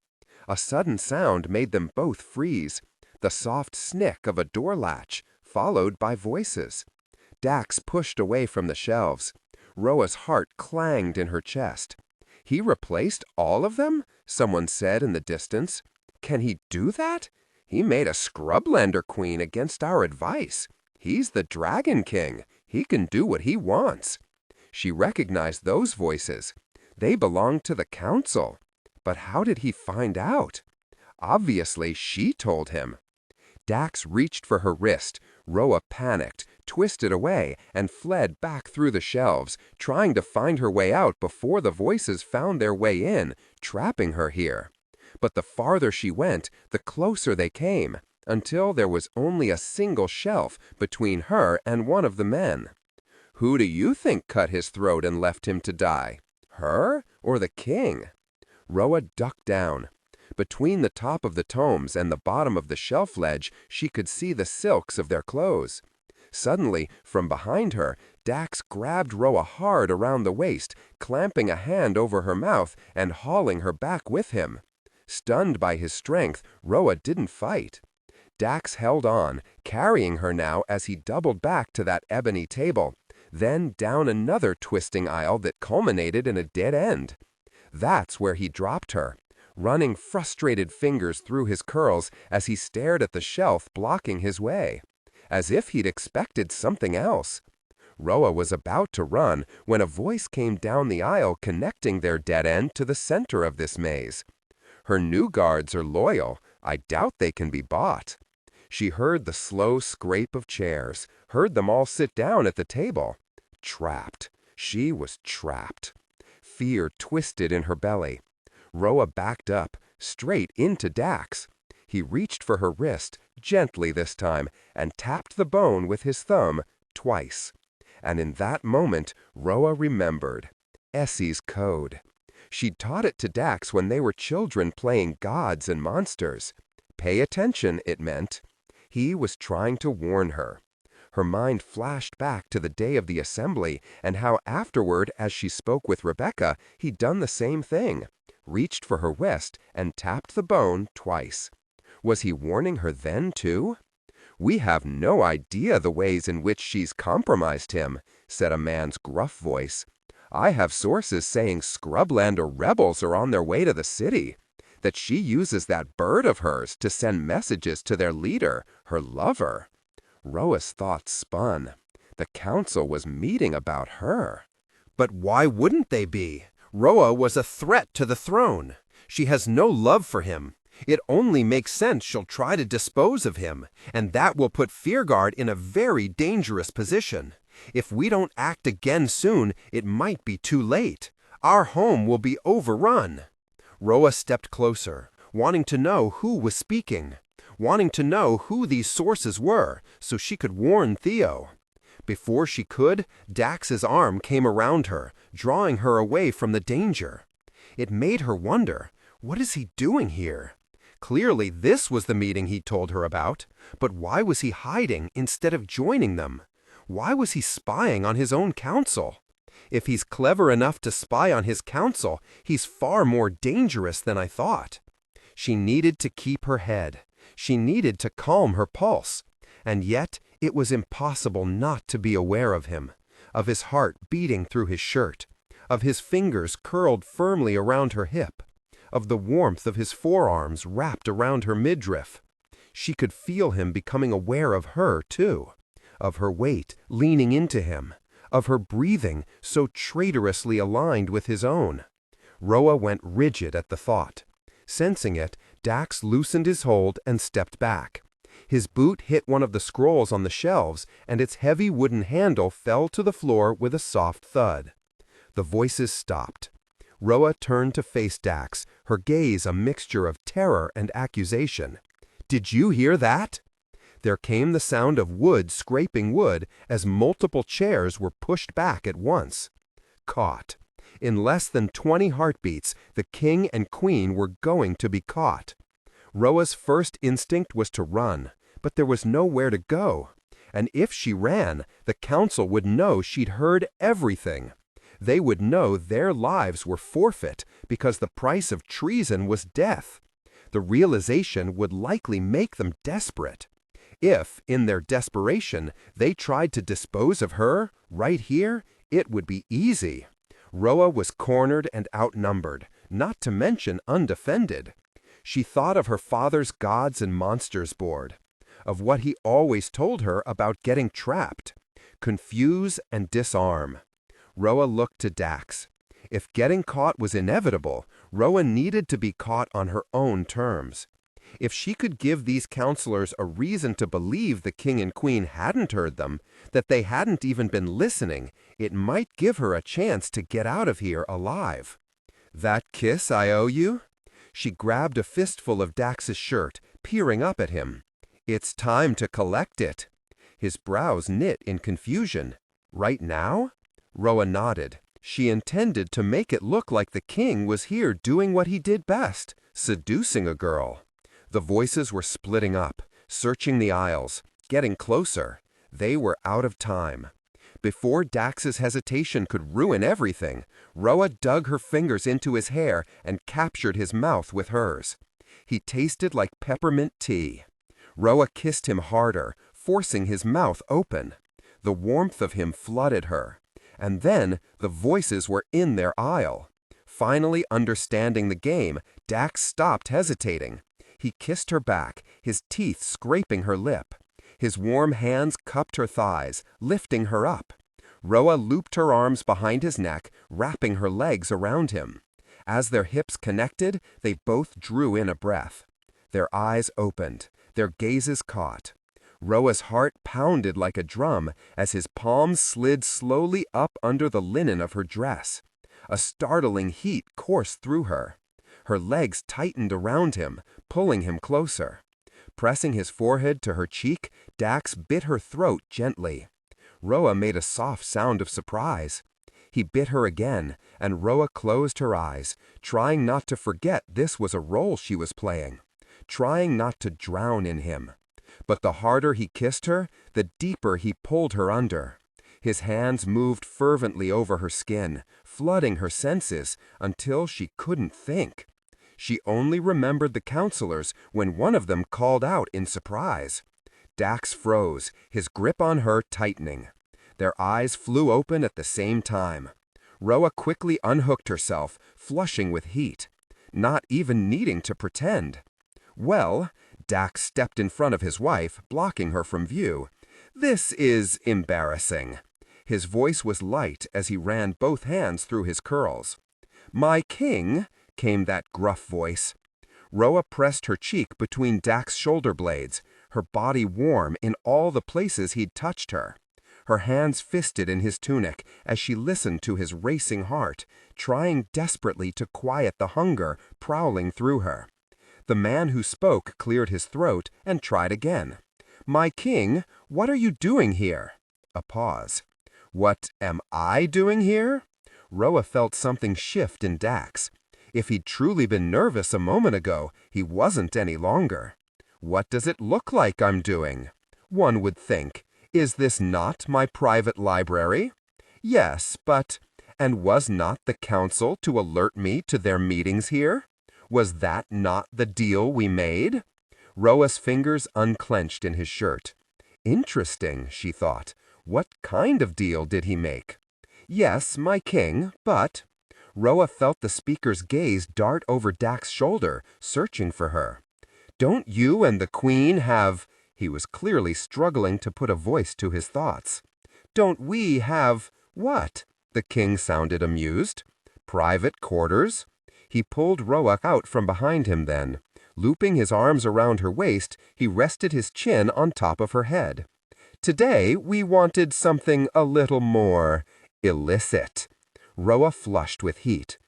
A sudden sound made them both freeze. The soft snick of a door latch, followed by voices. Dax pushed away from the shelves. Roa's heart clanged in her chest. "He replaced all of them?" someone said in the distance. "Can he do that? He made a Scrublander queen against our advice. He's the Dragon King. He can do what he wants." She recognized those voices. They belonged to the council. But how did he find out? Obviously, she told him. Dax reached for her wrist. Roa panicked, twisted away, and fled back through the shelves, trying to find her way out before the voices found their way in, trapping her here. But the farther she went, the closer they came, until there was only a single shelf between her and one of the men. "Who do you think cut his throat and left him to die? Her or the king?" Roa ducked down. Between the top of the tomes and the bottom of the shelf ledge, she could see the silks of their clothes. Suddenly, from behind her, Dax grabbed Roa hard around the waist, clamping a hand over her mouth and hauling her back with him. Stunned by his strength, Roa didn't fight. Dax held on, carrying her now as he doubled back to that ebony table, then down another twisting aisle that culminated in a dead end. That's where he dropped her, running frustrated fingers through his curls as he stared at the shelf blocking his way, as if he'd expected something else. Roa was about to run when a voice came down the aisle connecting their dead end to the center of this maze. Her new guards are loyal. I doubt they can be bought. She heard the slow scrape of chairs, heard them all sit down at the table. Trapped. She was trapped. Fear twisted in her belly. Roa backed up, straight into Dax. He reached for her wrist, gently this time, and tapped the bone with his thumb twice. And in that moment, Roa remembered. Essie's code. She'd taught it to Dax when they were children playing gods and monsters. Pay attention, it meant. He was trying to warn her. Her mind flashed back to the day of the assembly and how afterward, as she spoke with Rebecca, he'd done the same thing. Reached for her wrist and tapped the bone twice. Was he warning her then, too? "We have no idea the ways in which she's compromised him," said a man's gruff voice. "I have sources saying Scrublander rebels are on their way to the city, that she uses that bird of hers to send messages to their leader, her lover." Roa's thoughts spun. The council was meeting about her. But why wouldn't they be? Roa was a threat to the throne. She has no love for him. It only makes sense she'll try to dispose of him, and that will put Fearguard in a very dangerous position. If we don't act again soon, it might be too late. Our home will be overrun. Roa stepped closer, wanting to know who was speaking, wanting to know who these sources were, so she could warn Theo. Before she could, Dax's arm came around her, drawing her away from the danger. It made her wonder, what is he doing here? Clearly this was the meeting he told her about, but why was he hiding instead of joining them? Why was he spying on his own council? If he's clever enough to spy on his council, he's far more dangerous than I thought. She needed to keep her head. She needed to calm her pulse. And yet, it was impossible not to be aware of him, of his heart beating through his shirt, of his fingers curled firmly around her hip, of the warmth of his forearms wrapped around her midriff. She could feel him becoming aware of her, too, of her weight leaning into him, of her breathing so traitorously aligned with his own. Roa went rigid at the thought. Sensing it, Dax loosened his hold and stepped back. His boot hit one of the scrolls on the shelves, and its heavy wooden handle fell to the floor with a soft thud. The voices stopped. Roa turned to face Dax, her gaze a mixture of terror and accusation. "Did you hear that?" There came the sound of wood scraping wood as multiple chairs were pushed back at once. Caught. In less than 20 heartbeats, the king and queen were going to be caught. Roa's first instinct was to run, but there was nowhere to go. And if she ran, the council would know she'd heard everything. They would know their lives were forfeit because the price of treason was death. The realization would likely make them desperate. If, in their desperation, they tried to dispose of her, right here, it would be easy. Roa was cornered and outnumbered, not to mention undefended. She thought of her father's gods and monsters board, of what he always told her about getting trapped. Confuse and disarm. Roa looked to Dax. If getting caught was inevitable, Roa needed to be caught on her own terms. If she could give these counselors a reason to believe the king and queen hadn't heard them, that they hadn't even been listening, it might give her a chance to get out of here alive. "That kiss I owe you?" She grabbed a fistful of Dax's shirt, peering up at him. "It's time to collect it." His brows knit in confusion. "Right now?" Roa nodded. She intended to make it look like the king was here doing what he did best, seducing a girl. The voices were splitting up, searching the aisles, getting closer. They were out of time. Before Dax's hesitation could ruin everything, Roa dug her fingers into his hair and captured his mouth with hers. He tasted like peppermint tea. Roa kissed him harder, forcing his mouth open. The warmth of him flooded her. And then the voices were in their aisle. Finally understanding the game, Dax stopped hesitating. He kissed her back, his teeth scraping her lip. His warm hands cupped her thighs, lifting her up. Roa looped her arms behind his neck, wrapping her legs around him. As their hips connected, they both drew in a breath. Their eyes opened, their gazes caught. Roa's heart pounded like a drum as his palms slid slowly up under the linen of her dress. A startling heat coursed through her. Her legs tightened around him, pulling him closer. Pressing his forehead to her cheek, Dax bit her throat gently. Roa made a soft sound of surprise. He bit her again, and Roa closed her eyes, trying not to forget this was a role she was playing, trying not to drown in him. But the harder he kissed her, the deeper he pulled her under. His hands moved fervently over her skin, flooding her senses until she couldn't think. She only remembered the counselors when one of them called out in surprise. Dax froze, his grip on her tightening. Their eyes flew open at the same time. Roa quickly unhooked herself, flushing with heat, not even needing to pretend. "Well," Dax stepped in front of his wife, blocking her from view. "This is embarrassing." His voice was light as he ran both hands through his curls. "My king," came that gruff voice. Roa pressed her cheek between Dax's shoulder blades, her body warm in all the places he'd touched her. Her hands fisted in his tunic as she listened to his racing heart, trying desperately to quiet the hunger prowling through her. The man who spoke cleared his throat and tried again. "My king, what are you doing here?" A pause. "What am I doing here?" Roa felt something shift in Dax. If he'd truly been nervous a moment ago, he wasn't any longer. "What does it look like I'm doing?" One would think. Is this not my private library? Yes, but... And was not the council to alert me to their meetings here? Was that not the deal we made? Roa's fingers unclenched in his shirt. Interesting, she thought. What kind of deal did he make? Yes, my king, but... Roa felt the speaker's gaze dart over Dax's shoulder, searching for her. Don't you and the queen have... He was clearly struggling to put a voice to his thoughts. Don't we have... What? The king sounded amused. Private quarters? He pulled Roa out from behind him then. Looping his arms around her waist, he rested his chin on top of her head. Today we wanted something a little more illicit. Roa flushed with heat.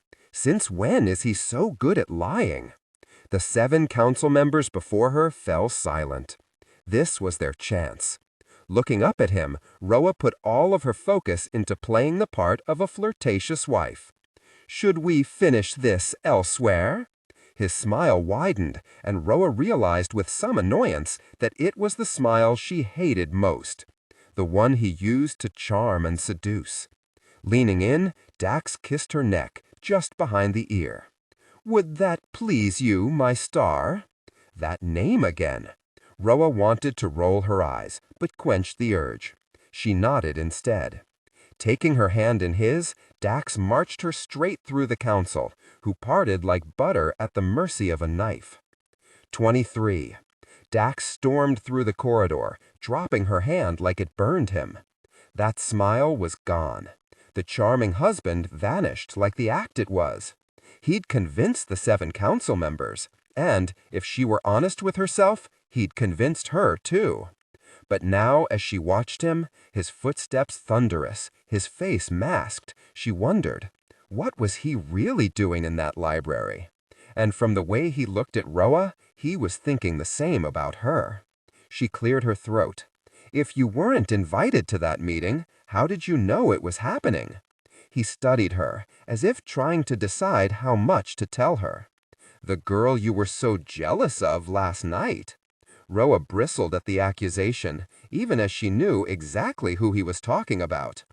Since when is he so good at lying? The 7 council members before her fell silent. This was their chance. Looking up at him, Roa put all of her focus into playing the part of a flirtatious wife. Should we finish this elsewhere? His smile widened, and Roa realized with some annoyance that it was the smile she hated most, the one he used to charm and seduce. Leaning in, Dax kissed her neck, just behind the ear. Would that please you, my star? That name again. Roa wanted to roll her eyes, but quenched the urge. She nodded instead. Taking her hand in his, Dax marched her straight through the council, who parted like butter at the mercy of a knife. 23. Dax stormed through the corridor, dropping her hand like it burned him. That smile was gone. The charming husband vanished like the act it was. He'd convinced the 7 council members, and, if she were honest with herself, he'd convinced her too. But now, as she watched him, his footsteps thunderous, his face masked, she wondered, what was he really doing in that library? And from the way he looked at Roa, he was thinking the same about her. She cleared her throat. If you weren't invited to that meeting, how did you know it was happening? He studied her, as if trying to decide how much to tell her. The girl you were so jealous of last night. Roa bristled at the accusation, even as she knew exactly who he was talking about.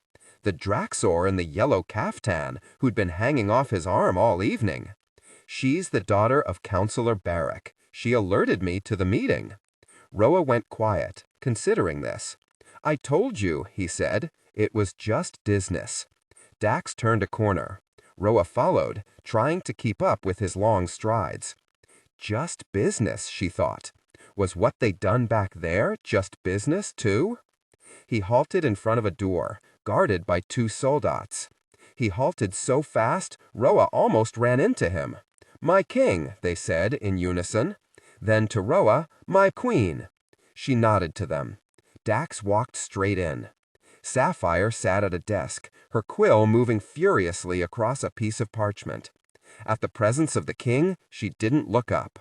The Draxor in the yellow caftan who'd been hanging off his arm all evening. She's the daughter of Counselor Barrack. She alerted me to the meeting. Roa went quiet, considering this. I told you, he said, it was just business. Dax turned a corner. Roa followed, trying to keep up with his long strides. Just business, she thought. Was what they'd done back there just business, too? He halted in front of a door, guarded by 2 soldats. He halted so fast, Roa almost ran into him. My king, they said in unison. Then to Roa, my queen. She nodded to them. Dax walked straight in. Sapphire sat at a desk, her quill moving furiously across a piece of parchment. At the presence of the king, she didn't look up.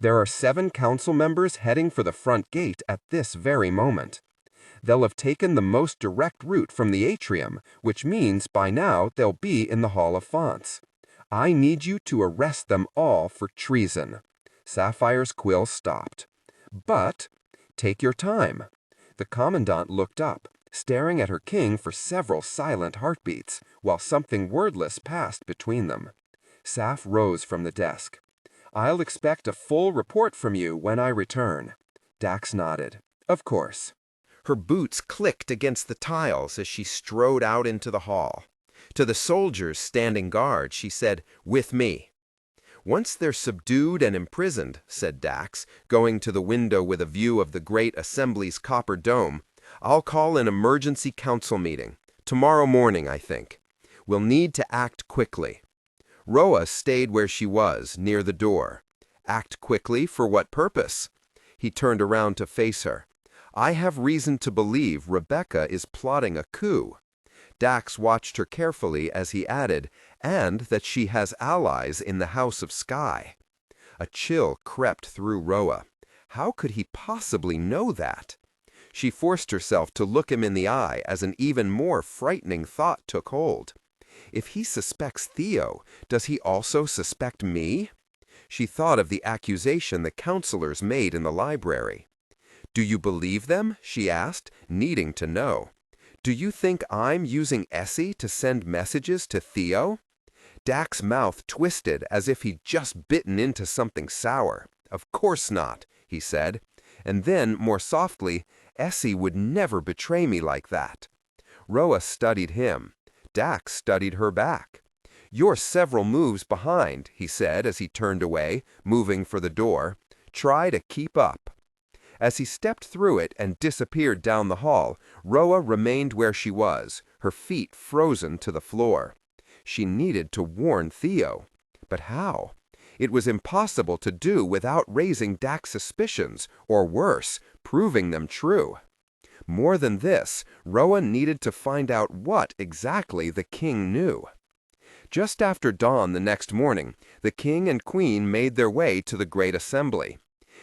There are 7 council members heading for the front gate at this very moment. They'll have taken the most direct route from the atrium, which means by now they'll be in the Hall of Fonts. I need you to arrest them all for treason. Sapphire's quill stopped. But take your time. The commandant looked up, staring at her king for several silent heartbeats, while something wordless passed between them. Saf rose from the desk. I'll expect a full report from you when I return. Dax nodded. Of course. Her boots clicked against the tiles as she strode out into the hall. To the soldiers standing guard, she said, "With me." "Once they're subdued and imprisoned," said Dax, going to the window with a view of the great assembly's copper dome, "I'll call an emergency council meeting. Tomorrow morning, I think. We'll need to act quickly." Roa stayed where she was, near the door. Act quickly for what purpose? He turned around to face her. "I have reason to believe Rebecca is plotting a coup." Dax watched her carefully as he added, "and that she has allies in the House of Sky." A chill crept through Roa. How could he possibly know that? She forced herself to look him in the eye as an even more frightening thought took hold. If he suspects Theo, does he also suspect me? She thought of the accusation the counselors made in the library. "Do you believe them?" she asked, needing to know. "Do you think I'm using Essie to send messages to Theo?" Dax's mouth twisted as if he'd just bitten into something sour. "Of course not," he said. And then, more softly, "Essie would never betray me like that." Roa studied him. Dax studied her back. "You're several moves behind," he said as he turned away, moving for the door. "Try to keep up." As he stepped through it and disappeared down the hall, Roa remained where she was, her feet frozen to the floor. She needed to warn Theo. But how? It was impossible to do without raising Dax's suspicions, or worse, proving them true. More than this, Roa needed to find out what exactly the king knew. Just after dawn the next morning, the king and queen made their way to the great assembly.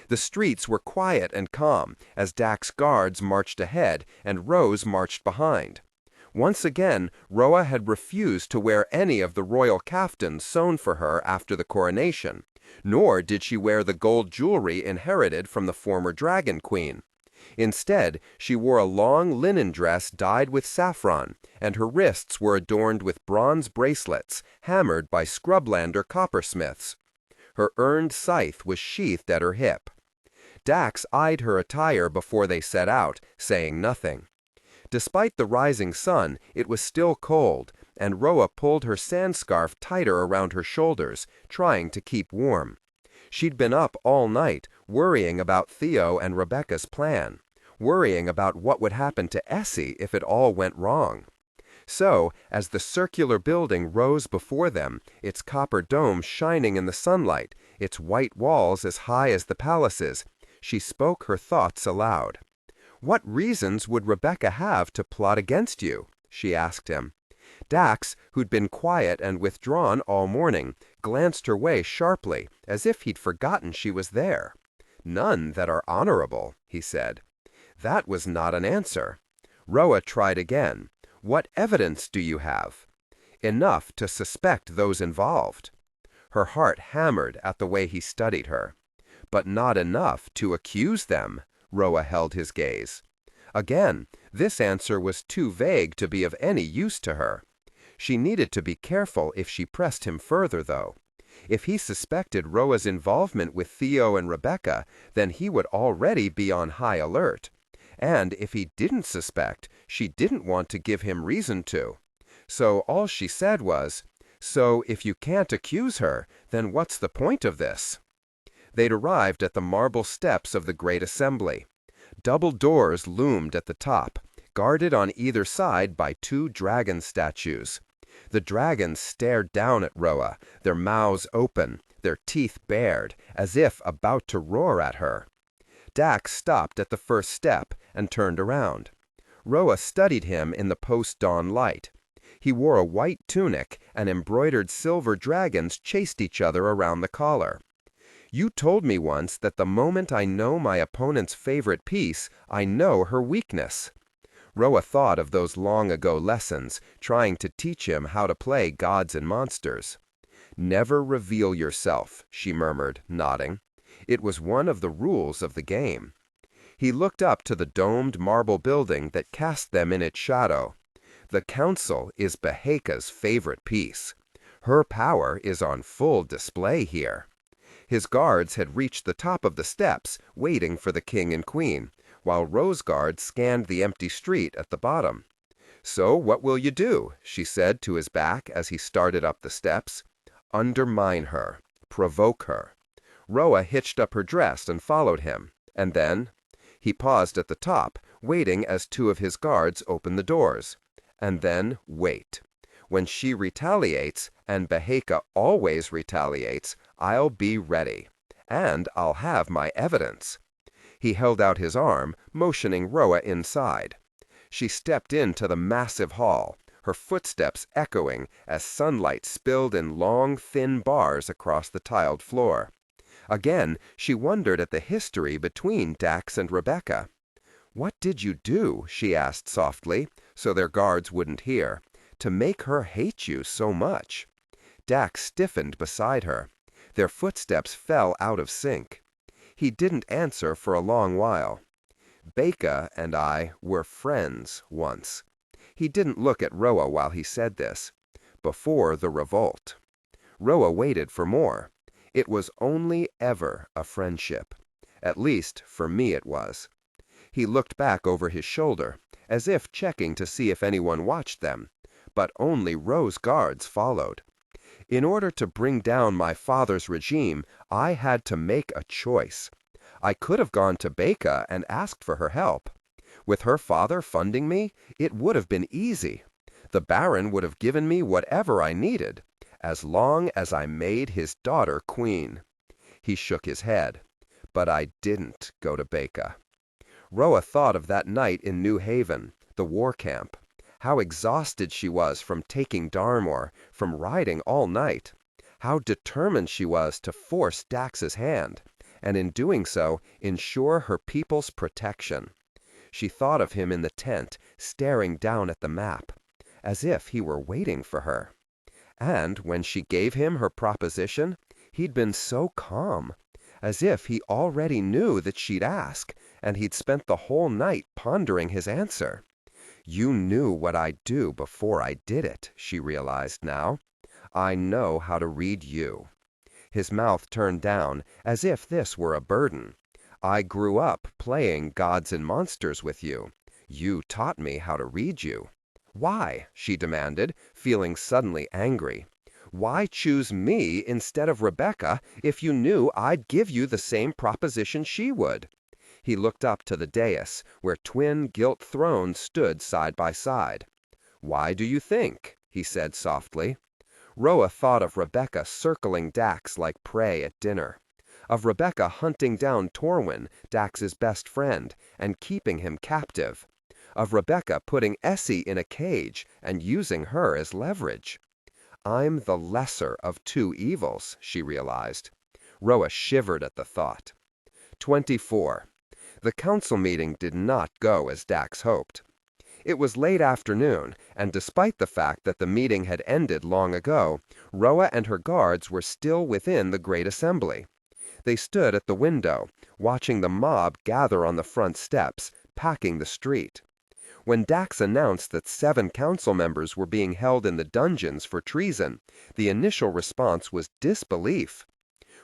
The streets were quiet and calm as Dak's guards marched ahead and Rose marched behind. Once again, Roa had refused to wear any of the royal kaftans sewn for her after the coronation, nor did she wear the gold jewelry inherited from the former dragon queen. Instead, she wore a long linen dress dyed with saffron, and her wrists were adorned with bronze bracelets hammered by scrublander coppersmiths. Her earned scythe was sheathed at her hip. Dax eyed her attire before they set out, saying nothing. Despite the rising sun, it was still cold, and Roa pulled her sand scarf tighter around her shoulders, trying to keep warm. She'd been up all night, worrying about Theo and Rebecca's plan, worrying about what would happen to Essie if it all went wrong. So, as the circular building rose before them, its copper dome shining in the sunlight, its white walls as high as the palaces, she spoke her thoughts aloud. "What reasons would Rebecca have to plot against you?" she asked him. Dax, who'd been quiet and withdrawn all morning, glanced her way sharply, as if he'd forgotten she was there. "None that are honorable," he said. That was not an answer. Roa tried again. "What evidence do you have?" "Enough to suspect those involved." Her heart hammered at the way he studied her. "But not enough to accuse them." Roa held his gaze. Again, this answer was too vague to be of any use to her. She needed to be careful if she pressed him further, though. If he suspected Roa's involvement with Theo and Rebecca, then he would already be on high alert. And if he didn't suspect, she didn't want to give him reason to. So all she said was, "So if you can't accuse her, then what's the point of this?" They'd arrived at the marble steps of the great assembly. Double doors loomed at the top, guarded on either side by two dragon statues. The dragons stared down at Roa, their mouths open, their teeth bared, as if about to roar at her. Dax stopped at the first step and turned around. Roa studied him in the post-dawn light. He wore a white tunic, and embroidered silver dragons chased each other around the collar. "You told me once that the moment I know my opponent's favorite piece, I know her weakness." Roa thought of those long-ago lessons, trying to teach him how to play gods and monsters. "Never reveal yourself," she murmured, nodding. It was one of the rules of the game. He looked up to the domed marble building that cast them in its shadow. "The council is Beheka's favorite piece. Her power is on full display here." His guards had reached the top of the steps, waiting for the king and queen, while Rose's guards scanned the empty street at the bottom. "So what will you do?" she said to his back as he started up the steps. "Undermine her. Provoke her." Roa hitched up her dress and followed him, and then he paused at the top, waiting as two of his guards opened the doors. "And then wait. When she retaliates, and Beheka always retaliates, I'll be ready. And I'll have my evidence." He held out his arm, motioning Roa inside. She stepped into the massive hall, her footsteps echoing as sunlight spilled in long, thin bars across the tiled floor. Again, she wondered at the history between Dax and Rebecca. "What did you do," she asked softly, so their guards wouldn't hear, "to make her hate you so much?" Dax stiffened beside her. Their footsteps fell out of sync. He didn't answer for a long while. "Becca and I were friends once." He didn't look at Roa while he said this. "Before the revolt." Roa waited for more. "It was only ever a friendship. At least, for me it was." He looked back over his shoulder, as if checking to see if anyone watched them, but only Rose's guards followed. "In order to bring down my father's regime, I had to make a choice. I could have gone to Becca and asked for her help. With her father funding me, it would have been easy. The Baron would have given me whatever I needed, as long as I made his daughter queen." He shook his head. "But I didn't go to Becca." Roa thought of that night in New Haven, the war camp. How exhausted she was from taking Darmore, from riding all night. How determined she was to force Dax's hand, and in doing so ensure her people's protection. She thought of him in the tent, staring down at the map, as if he were waiting for her. And when she gave him her proposition, he'd been so calm, as if he already knew that she'd ask, and he'd spent the whole night pondering his answer. You knew what I'd do before I did it, she realized now. I know how to read you. His mouth turned down, as if this were a burden. I grew up playing gods and monsters with you. You taught me how to read you. Why? She demanded, feeling suddenly angry. Why choose me instead of Rebecca if you knew I'd give you the same proposition she would? He looked up to the dais, where twin gilt thrones stood side by side. Why do you think? He said softly. Roa thought of Rebecca circling Dax like prey at dinner, of Rebecca hunting down Torwin, Dax's best friend, and keeping him captive, of Rebecca putting Essie in a cage and using her as leverage. I'm the lesser of two evils, she realized. Roa shivered at the thought. 24. The council meeting did not go as Dax hoped. It was late afternoon, and despite the fact that the meeting had ended long ago, Roa and her guards were still within the great assembly. They stood at the window, watching the mob gather on the front steps, packing the street. When Dax announced that 7 council members were being held in the dungeons for treason, the initial response was disbelief.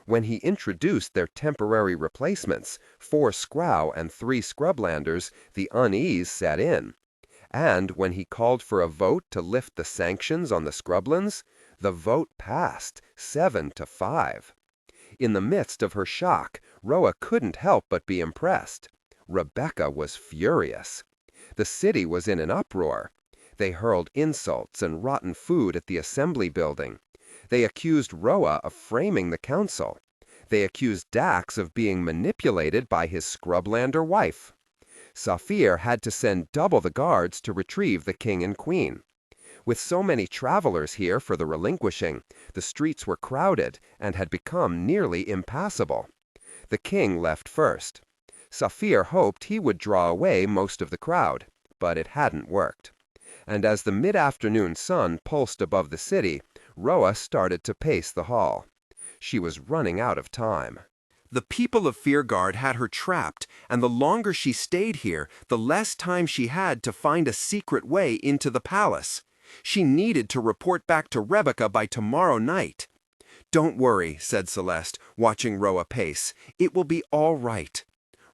When he introduced their temporary replacements, 4 Scrow and 3 Scrublanders, the unease set in. And when he called for a vote to lift the sanctions on the Scrublands, the vote passed, 7-5. In the midst of her shock, Roa couldn't help but be impressed. Rebecca was furious. The city was in an uproar. They hurled insults and rotten food at the assembly building. They accused Roa of framing the council. They accused Dax of being manipulated by his Scrublander wife. Saphir had to send double the guards to retrieve the king and queen. With so many travelers here for the Relinquishing, the streets were crowded and had become nearly impassable. The king left first. Saphir hoped he would draw away most of the crowd, but it hadn't worked. And as the mid-afternoon sun pulsed above the city, Roa started to pace the hall. She was running out of time. The people of Fearguard had her trapped, and the longer she stayed here, the less time she had to find a secret way into the palace. She needed to report back to Rebecca by tomorrow night. "Don't worry," said Celeste, watching Roa pace. "It will be all right."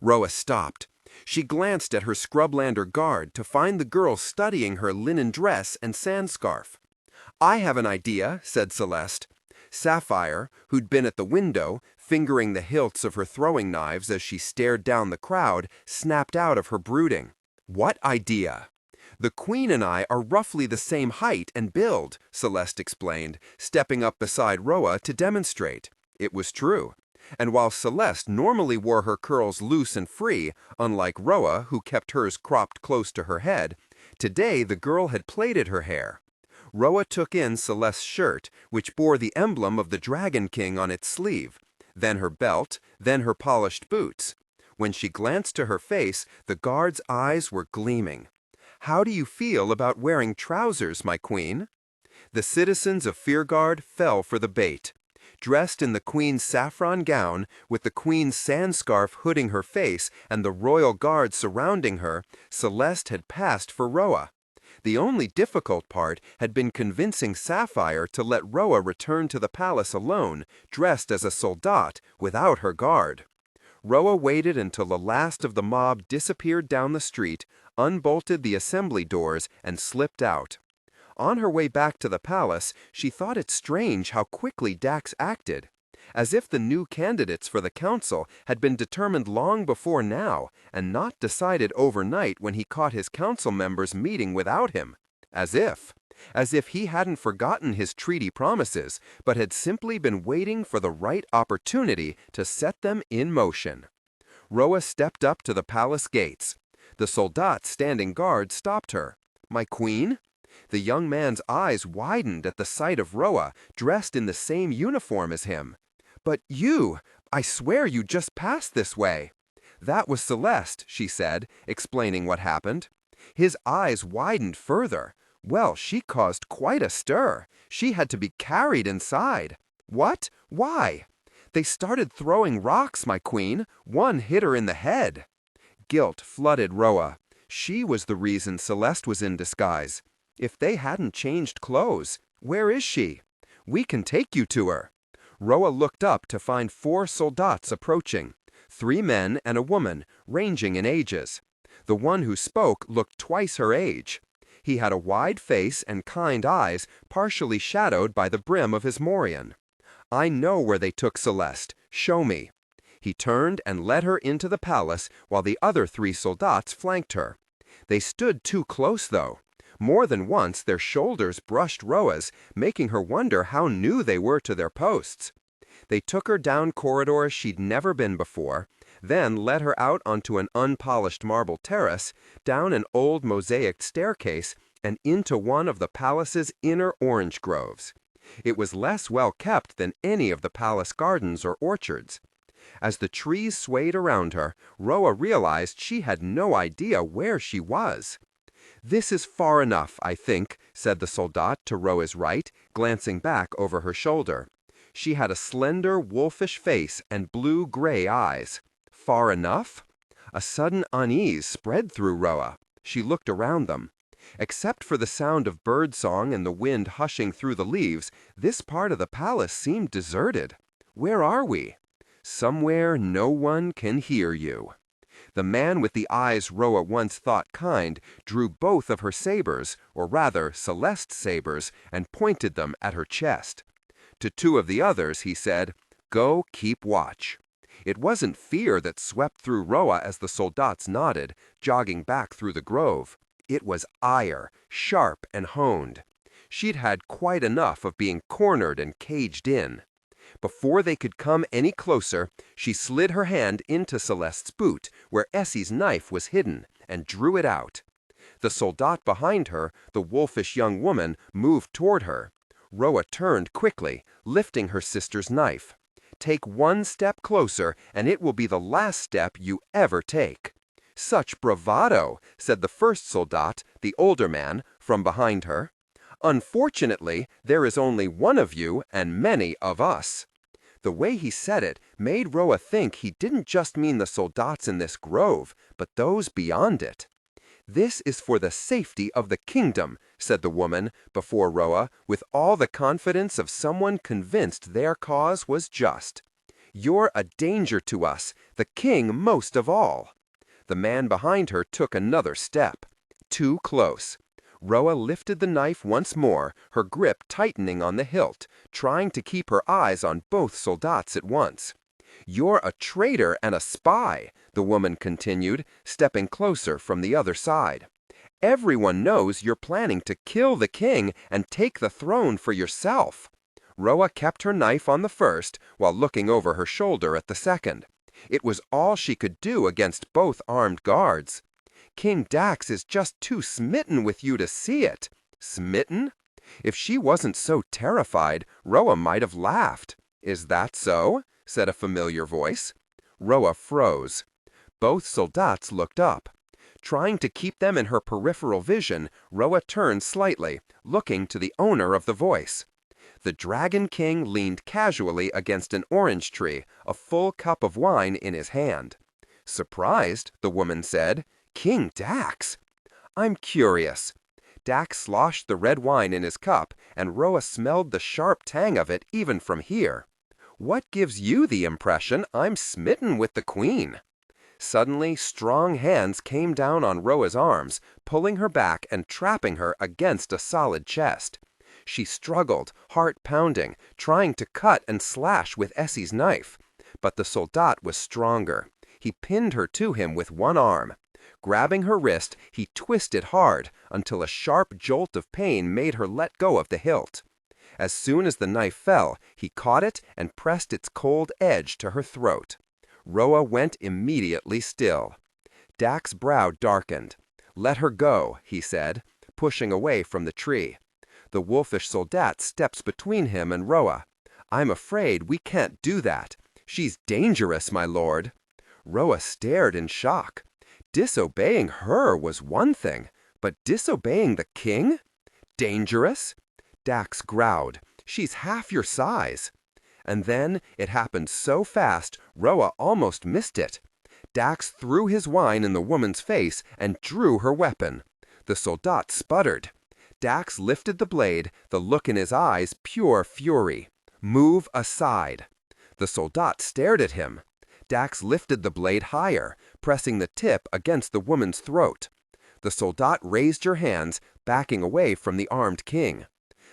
Roa stopped. She glanced at her Scrublander guard to find the girl studying her linen dress and sandscarf. "I have an idea," said Celeste. Sapphire, who'd been at the window, fingering the hilts of her throwing knives as she stared down the crowd, snapped out of her brooding. "What idea?" "The Queen and I are roughly the same height and build," Celeste explained, stepping up beside Roa to demonstrate. It was true. And while Celeste normally wore her curls loose and free, unlike Roa, who kept hers cropped close to her head, today the girl had plaited her hair. Roa took in Celeste's shirt, which bore the emblem of the Dragon King on its sleeve, then her belt, then her polished boots. When she glanced to her face, the guard's eyes were gleaming. "How do you feel about wearing trousers, my queen?" The citizens of Fearguard fell for the bait. Dressed in the queen's saffron gown, with the queen's sandscarf hooding her face and the royal guard surrounding her, Celeste had passed for Roa. The only difficult part had been convincing Sapphire to let Roa return to the palace alone, dressed as a soldat, without her guard. Roa waited until the last of the mob disappeared down the street, unbolted the assembly doors, and slipped out. On her way back to the palace, she thought it strange how quickly Dax acted, as if the new candidates for the council had been determined long before now, and not decided overnight when he caught his council members meeting without him. As if he hadn't forgotten his treaty promises, but had simply been waiting for the right opportunity to set them in motion. Roa stepped up to the palace gates. The soldat standing guard stopped her. My queen?" The young man's eyes widened at the sight of Roa, dressed in the same uniform as him. "But I swear you just passed this way." "That was Celeste," she said, explaining what happened. His eyes widened further. "Well, she caused quite a stir. She had to be carried inside." "What? Why?" "They started throwing rocks, my queen. One hit her in the head." Guilt flooded Roa. She was the reason Celeste was in disguise. If they hadn't changed clothes, where is she? "We can take you to her." Roa looked up to find 4 soldats approaching, 3 men and a woman, ranging in ages. The one who spoke looked twice her age. He had a wide face and kind eyes, partially shadowed by the brim of his morion. "I know where they took Celeste. Show me." He turned and led her into the palace while the other 3 soldats flanked her. They stood too close, though. More than once their shoulders brushed Roa's, making her wonder how new they were to their posts. They took her down corridors she'd never been before, then led her out onto an unpolished marble terrace, down an old mosaic staircase, and into one of the palace's inner orange groves. It was less well kept than any of the palace gardens or orchards. As the trees swayed around her, Roa realized she had no idea where she was. "This is far enough, I think," said the soldat to Roa's right, glancing back over her shoulder. She had a slender, wolfish face and blue-gray eyes. Far enough? A sudden unease spread through Roa. She looked around them. Except for the sound of birdsong and the wind hushing through the leaves, this part of the palace seemed deserted. "Where are we?" "Somewhere no one can hear you." The man with the eyes Roa once thought kind drew both of her sabers, or rather Celeste's sabers, and pointed them at her chest. To 2 of the others he said, "Go keep watch." It wasn't fear that swept through Roa as the soldats nodded, jogging back through the grove. It was ire, sharp and honed. She'd had quite enough of being cornered and caged in. Before they could come any closer, she slid her hand into Celeste's boot, where Essie's knife was hidden, and drew it out. The soldat behind her, the wolfish young woman, moved toward her. Roa turned quickly, lifting her sister's knife. "Take 1 step closer, and it will be the last step you ever take." "Such bravado," said the first soldat, the older man, from behind her. "Unfortunately, there is only one of you and many of us." The way he said it made Roa think he didn't just mean the soldats in this grove, but those beyond it. "This is for the safety of the kingdom," said the woman before Roa, with all the confidence of someone convinced their cause was just. "You're a danger to us, the king most of all." The man behind her took another step. Too close. Roa lifted the knife once more, her grip tightening on the hilt, trying to keep her eyes on both soldats at once. "You're a traitor and a spy," the woman continued, stepping closer from the other side. "Everyone knows you're planning to kill the king and take the throne for yourself." Roa kept her knife on the first, while looking over her shoulder at the second. It was all she could do against both armed guards. "King Dax is just too smitten with you to see it." Smitten? If she wasn't so terrified, Roa might have laughed. "Is that so?" said a familiar voice. Roa froze. Both soldats looked up. Trying to keep them in her peripheral vision, Roa turned slightly, looking to the owner of the voice. The Dragon King leaned casually against an orange tree, a full cup of wine in his hand. "Surprised?" the woman said. "King Dax?" "I'm curious." Dax sloshed the red wine in his cup, and Roa smelled the sharp tang of it even from here. "What gives you the impression I'm smitten with the queen?" Suddenly, strong hands came down on Roa's arms, pulling her back and trapping her against a solid chest. She struggled, heart pounding, trying to cut and slash with Essie's knife. But the soldat was stronger. He pinned her to him with one arm. Grabbing her wrist, he twisted hard until a sharp jolt of pain made her let go of the hilt. As soon as the knife fell, he caught it and pressed its cold edge to her throat. Roa went immediately still. Dax's brow darkened. "Let her go," he said. pushing away from the tree. The wolfish soldat steps between him and Roa. "I'm afraid we can't do that. She's dangerous, my lord." Roa stared in shock. Disobeying her was one thing, but disobeying the king? Dangerous? Dax growled. "She's half your size." And then it happened so fast, Roa almost missed it. Dax threw his wine in the woman's face and drew her weapon. The soldat sputtered. Dax lifted the blade, the look in his eyes pure fury. "Move aside." The soldat stared at him. Dax lifted the blade higher, pressing the tip against the woman's throat. The soldat raised her hands, backing away from the armed king.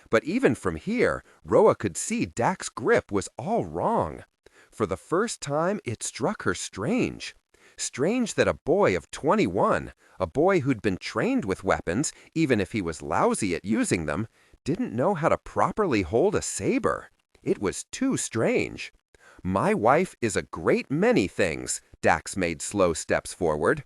But even from here, Roa could see Dax's grip was all wrong. For the first time, it struck her strange. Strange that a boy of 21, a boy who'd been trained with weapons, even if he was lousy at using them, didn't know how to properly hold a saber. It was too strange. "My wife is a great many things." Dax made slow steps forward.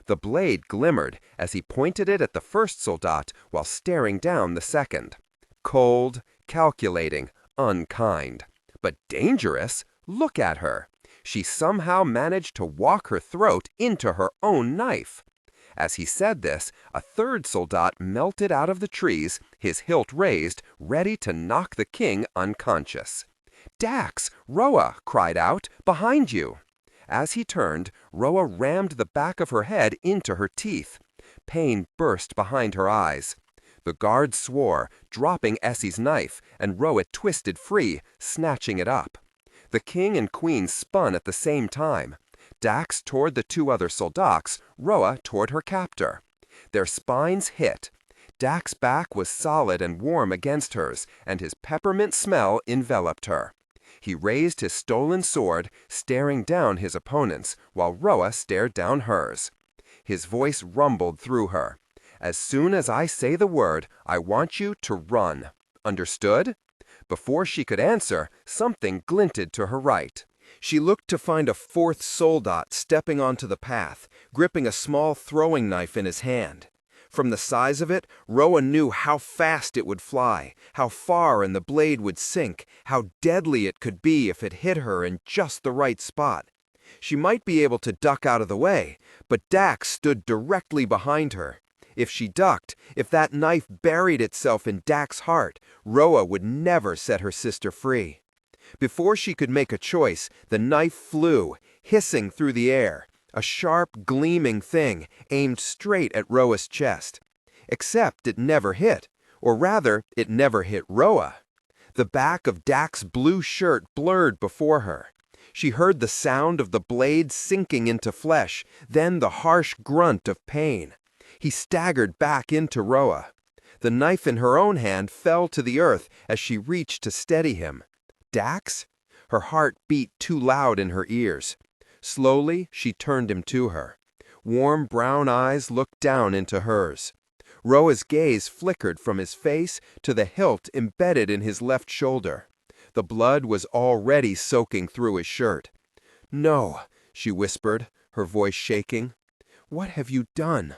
The blade glimmered as he pointed it at the first soldat while staring down the second. Cold, calculating, unkind. But dangerous? Look at her. She somehow managed to walk her throat into her own knife. As he said this, a third soldat melted out of the trees, his hilt raised, ready to knock the king unconscious. "Dax! Roa!" cried out. "Behind you!" As he turned, Roa rammed the back of her head into her teeth. Pain burst behind her eyes. The guard swore, dropping Essie's knife, and Roa twisted free, snatching it up. The king and queen spun at the same time. Dax toward the two other soldats, Roa toward her captor. Their spines hit. Dax's back was solid and warm against hers, and his peppermint smell enveloped her. He raised his stolen sword, staring down his opponents, while Roa stared down hers. His voice rumbled through her. "As soon as I say the word, I want you to run. Understood?" Before she could answer, something glinted to her right. She looked to find a fourth soldat stepping onto the path, gripping a small throwing knife in his hand. From the size of it, Roa knew how fast it would fly, how far and the blade would sink, how deadly it could be if it hit her in just the right spot. She might be able to duck out of the way, but Dax stood directly behind her. If she ducked, if that knife buried itself in Dax's heart, Roa would never set her sister free. Before she could make a choice, the knife flew, hissing through the air, a sharp, gleaming thing aimed straight at Roa's chest. Except it never hit, or rather, it never hit Roa. The back of Dax's blue shirt blurred before her. She heard the sound of the blade sinking into flesh, then the harsh grunt of pain. He staggered back into Roa. The knife in her own hand fell to the earth as she reached to steady him. Dax? Her heart beat too loud in her ears. Slowly, she turned him to her. Warm brown eyes looked down into hers. Roa's gaze flickered from his face to the hilt embedded in his left shoulder. The blood was already soaking through his shirt. "No," she whispered, her voice shaking. "What have you done?"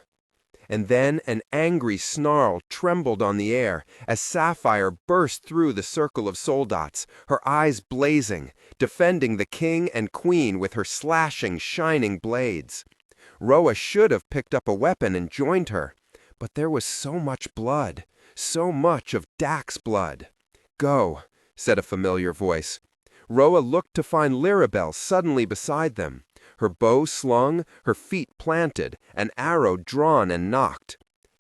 And then an angry snarl trembled on the air as Sapphire burst through the circle of soldats, her eyes blazing, defending the king and queen with her slashing, shining blades. Roa should have picked up a weapon and joined her, but there was so much blood, so much of Dax's blood. "Go," said a familiar voice. Roa looked to find Lirabel suddenly beside them. Her bow slung, her feet planted, an arrow drawn and nocked.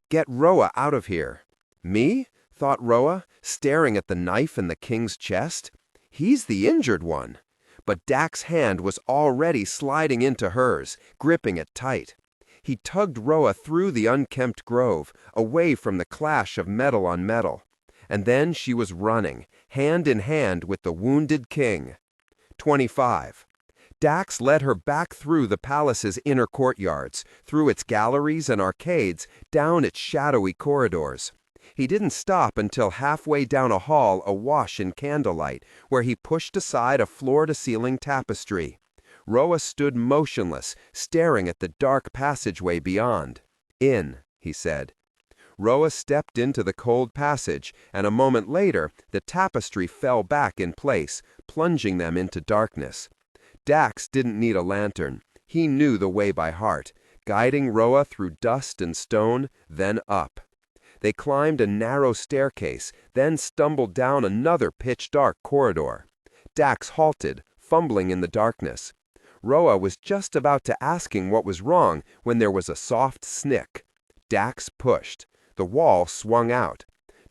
"Get Roa out of here." "Me?" thought Roa, staring at the knife in the king's chest. He's the injured one. But Dax's hand was already sliding into hers, gripping it tight. He tugged Roa through the unkempt grove, away from the clash of metal on metal. And then she was running, hand in hand with the wounded king. 25. Dax led her back through the palace's inner courtyards, through its galleries and arcades, down its shadowy corridors. He didn't stop until halfway down a hall awash in candlelight, where he pushed aside a floor-to-ceiling tapestry. Roa stood motionless, staring at the dark passageway beyond. "In," he said. Roa stepped into the cold passage, and a moment later, the tapestry fell back in place, plunging them into darkness. Dax didn't need a lantern. He knew the way by heart, guiding Roa through dust and stone, then up. They climbed a narrow staircase, then stumbled down another pitch-dark corridor. Dax halted, fumbling in the darkness. Roa was just about to ask him what was wrong when there was a soft snick. Dax pushed. The wall swung out.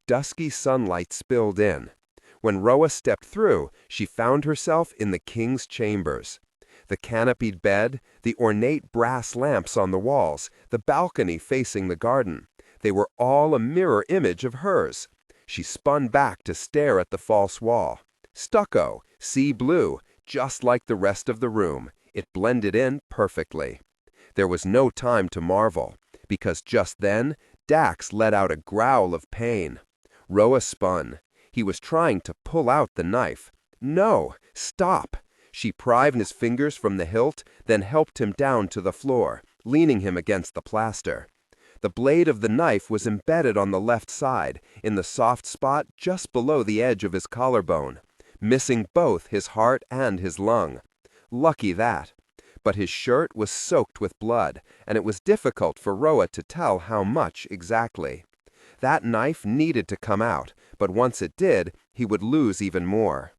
Dusky sunlight spilled in. When Roa stepped through, she found herself in the king's chambers. The canopied bed, the ornate brass lamps on the walls, the balcony facing the garden. They were all a mirror image of hers. She spun back to stare at the false wall. Stucco, sea blue, just like the rest of the room. It blended in perfectly. There was no time to marvel, because just then, Dax let out a growl of pain. Roa spun. He was trying to pull out the knife. No, stop! She pried his fingers from the hilt, then helped him down to the floor, leaning him against the plaster. The blade of the knife was embedded on the left side, in the soft spot just below the edge of his collarbone, missing both his heart and his lung. Lucky that. But his shirt was soaked with blood, and it was difficult for Roa to tell how much exactly. That knife needed to come out, but once it did, he would lose even more.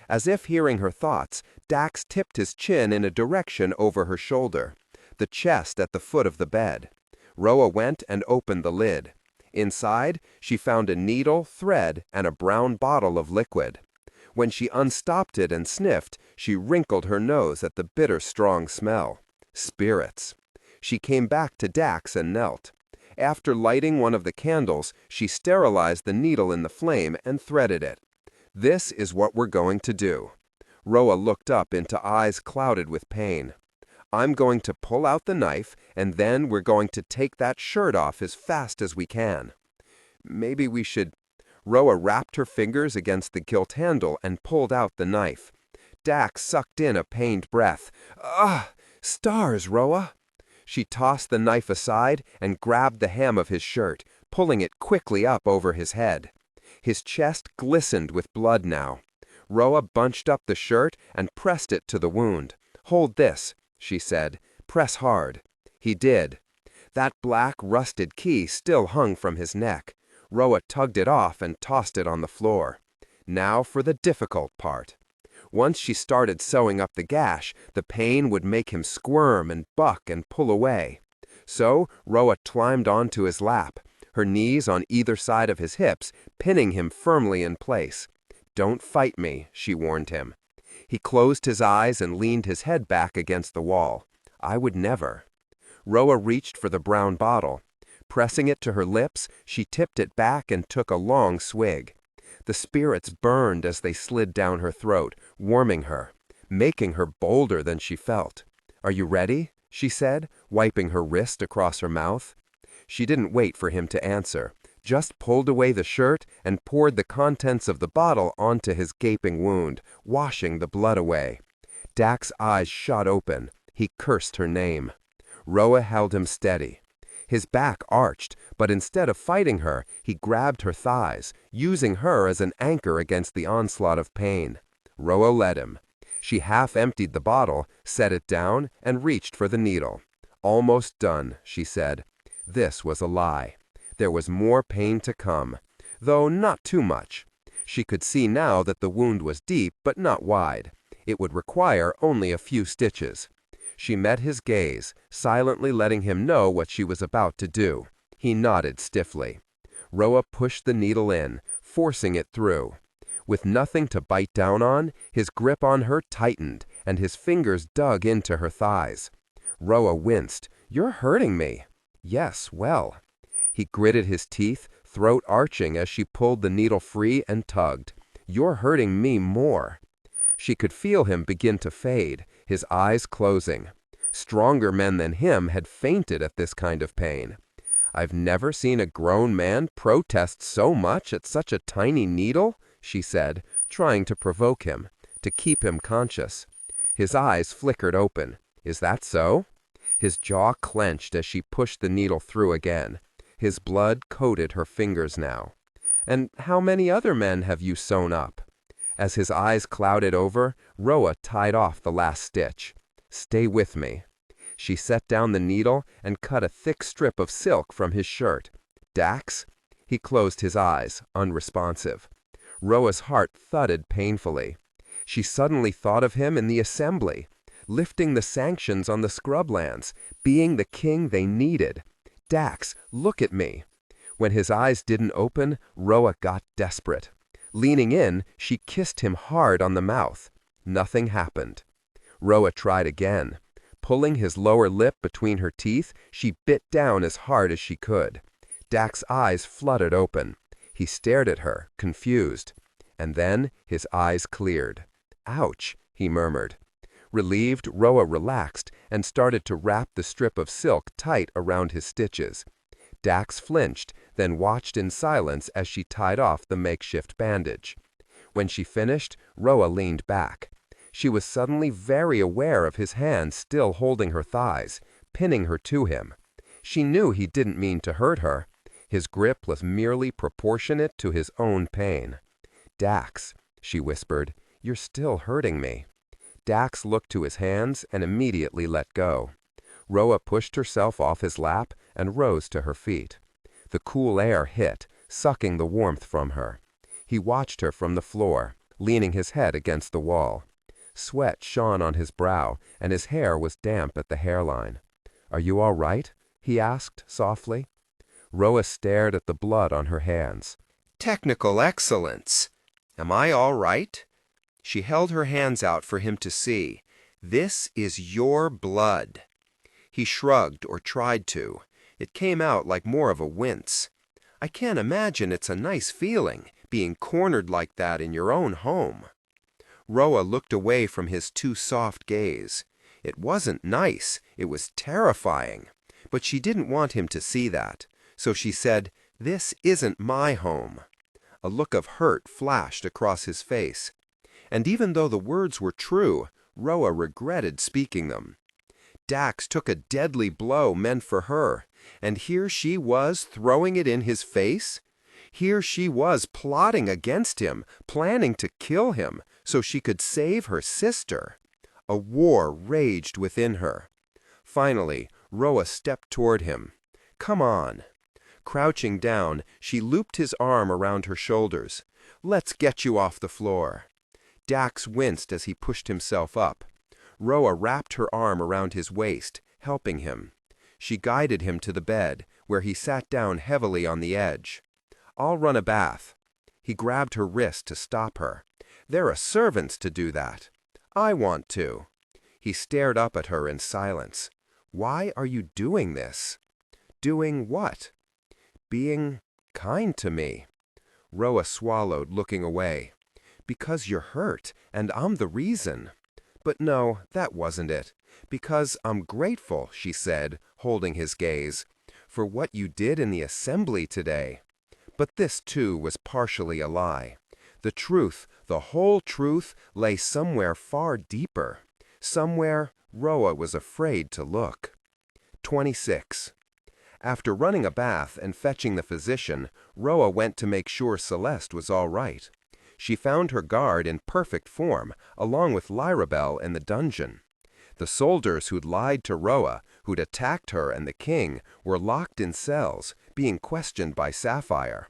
As if hearing her thoughts, Dax tipped his chin in a direction over her shoulder, the chest at the foot of the bed. Roa went and opened the lid. Inside, she found a needle, thread, and a brown bottle of liquid. When she unstopped it and sniffed, she wrinkled her nose at the bitter strong smell. Spirits. She came back to Dax and knelt. After lighting one of the candles, she sterilized the needle in the flame and threaded it. This is what we're going to do. Roa looked up into eyes clouded with pain. I'm going to pull out the knife, and then we're going to take that shirt off as fast as we can. Maybe we should... Roa wrapped her fingers against the gilt handle and pulled out the knife. Dax sucked in a pained breath. Ugh! Stars, Roa! She tossed the knife aside and grabbed the hem of his shirt, pulling it quickly up over his head. His chest glistened with blood now. Roa bunched up the shirt and pressed it to the wound. Hold this, she said. Press hard. He did. That black, rusted key still hung from his neck. Roa tugged it off and tossed it on the floor. Now for the difficult part. Once she started sewing up the gash, the pain would make him squirm and buck and pull away. So Roa climbed onto his lap, her knees on either side of his hips, pinning him firmly in place. Don't fight me, she warned him. He closed his eyes and leaned his head back against the wall. I would never. Roa reached for the brown bottle. Pressing it to her lips, she tipped it back and took a long swig. The spirits burned as they slid down her throat, warming her, making her bolder than she felt. Are you ready? She said, wiping her wrist across her mouth. She didn't wait for him to answer, just pulled away the shirt and poured the contents of the bottle onto his gaping wound, washing the blood away. Dax's eyes shot open. He cursed her name. Roa held him steady. His back arched, but instead of fighting her, he grabbed her thighs, using her as an anchor against the onslaught of pain. Roa let him. She half-emptied the bottle, set it down, and reached for the needle. Almost done, she said. This was a lie. There was more pain to come, though not too much. She could see now that the wound was deep but not wide. It would require only a few stitches. She met his gaze, silently letting him know what she was about to do. He nodded stiffly. Roa pushed the needle in, forcing it through. With nothing to bite down on, his grip on her tightened, and his fingers dug into her thighs. Roa winced. You're hurting me. Yes, well. He gritted his teeth, throat arching as she pulled the needle free and tugged. You're hurting me more. She could feel him begin to fade, his eyes closing. Stronger men than him had fainted at this kind of pain. I've never seen a grown man protest so much at such a tiny needle, she said, trying to provoke him, to keep him conscious. His eyes flickered open. Is that so? His jaw clenched as she pushed the needle through again. His blood coated her fingers now. "And how many other men have you sewn up?" As his eyes clouded over, Roa tied off the last stitch. "Stay with me." She set down the needle and cut a thick strip of silk from his shirt. "Dax?" He closed his eyes, unresponsive. Roa's heart thudded painfully. She suddenly thought of him in the assembly, lifting the sanctions on the scrublands, being the king they needed. "Dax, look at me." When his eyes didn't open, Roa got desperate. Leaning in, she kissed him hard on the mouth. Nothing happened. Roa tried again. Pulling his lower lip between her teeth, she bit down as hard as she could. Dax's eyes fluttered open. He stared at her, confused. And then his eyes cleared. "Ouch," he murmured. Relieved, Roa relaxed and started to wrap the strip of silk tight around his stitches. Dax flinched, then watched in silence as she tied off the makeshift bandage. When she finished, Roa leaned back. She was suddenly very aware of his hand still holding her thighs, pinning her to him. She knew he didn't mean to hurt her. His grip was merely proportionate to his own pain. "Dax," she whispered, "you're still hurting me." Dax looked to his hands and immediately let go. Roa pushed herself off his lap and rose to her feet. The cool air hit, sucking the warmth from her. He watched her from the floor, leaning his head against the wall. Sweat shone on his brow, and his hair was damp at the hairline. "Are you all right?" he asked softly. Roa stared at the blood on her hands. Technical excellence. Am I all right? She held her hands out for him to see. This is your blood. He shrugged, or tried to. It came out like more of a wince. I can't imagine it's a nice feeling, being cornered like that in your own home. Roa looked away from his too soft gaze. It wasn't nice, it was terrifying. But she didn't want him to see that, so she said, "This isn't my home." A look of hurt flashed across his face. And even though the words were true, Roa regretted speaking them. Dax took a deadly blow meant for her, and here she was throwing it in his face? Here she was plotting against him, planning to kill him, so she could save her sister. A war raged within her. Finally, Roa stepped toward him. "Come on." Crouching down, she looped his arm around her shoulders. "Let's get you off the floor." Dax winced as he pushed himself up. Roa wrapped her arm around his waist, helping him. She guided him to the bed, where he sat down heavily on the edge. "I'll run a bath." He grabbed her wrist to stop her. "There are servants to do that." "I want to." He stared up at her in silence. "Why are you doing this?" "Doing what?" "Being kind to me." Roa swallowed, looking away. "Because you're hurt, and I'm the reason." "But no, that wasn't it. Because I'm grateful," she said, holding his gaze, "for what you did in the assembly today." But this, too, was partially a lie. The truth, the whole truth, lay somewhere far deeper. Somewhere Roa was afraid to look. 26. After running a bath and fetching the physician, Roa went to make sure Celeste was all right. She found her guard in perfect form, along with Lyrabel in the dungeon. The soldiers who'd lied to Roa, who'd attacked her and the king, were locked in cells, being questioned by Sapphire.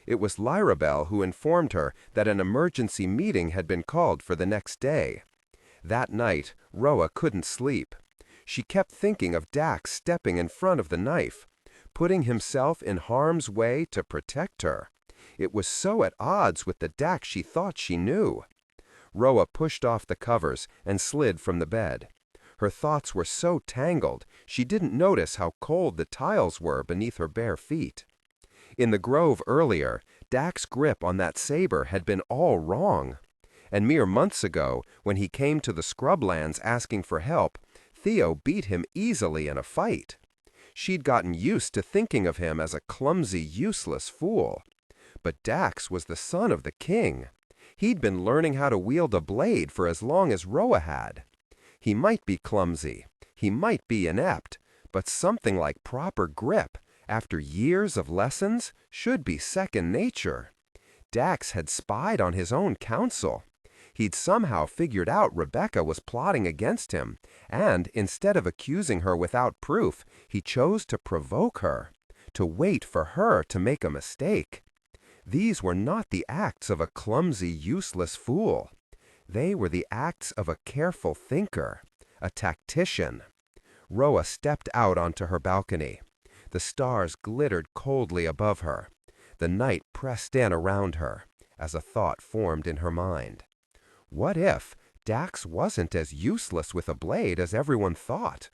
It was Lyrabel who informed her that an emergency meeting had been called for the next day. That night, Roa couldn't sleep. She kept thinking of Dax stepping in front of the knife, putting himself in harm's way to protect her. It was so at odds with the Dax she thought she knew. Roa pushed off the covers and slid from the bed. Her thoughts were so tangled, she didn't notice how cold the tiles were beneath her bare feet. In the grove earlier, Dax's grip on that saber had been all wrong. And mere months ago, when he came to the scrublands asking for help, Theo beat him easily in a fight. She'd gotten used to thinking of him as a clumsy, useless fool. But Dax was the son of the king. He'd been learning how to wield a blade for as long as Roa had. He might be clumsy, he might be inept, but something like proper grip, after years of lessons, should be second nature. Dax had spied on his own counsel. He'd somehow figured out Rebecca was plotting against him, and instead of accusing her without proof, he chose to provoke her, to wait for her to make a mistake. These were not the acts of a clumsy, useless fool. They were the acts of a careful thinker, a tactician. Roa stepped out onto her balcony. The stars glittered coldly above her. The night pressed in around her, as a thought formed in her mind. What if Dax wasn't as useless with a blade as everyone thought?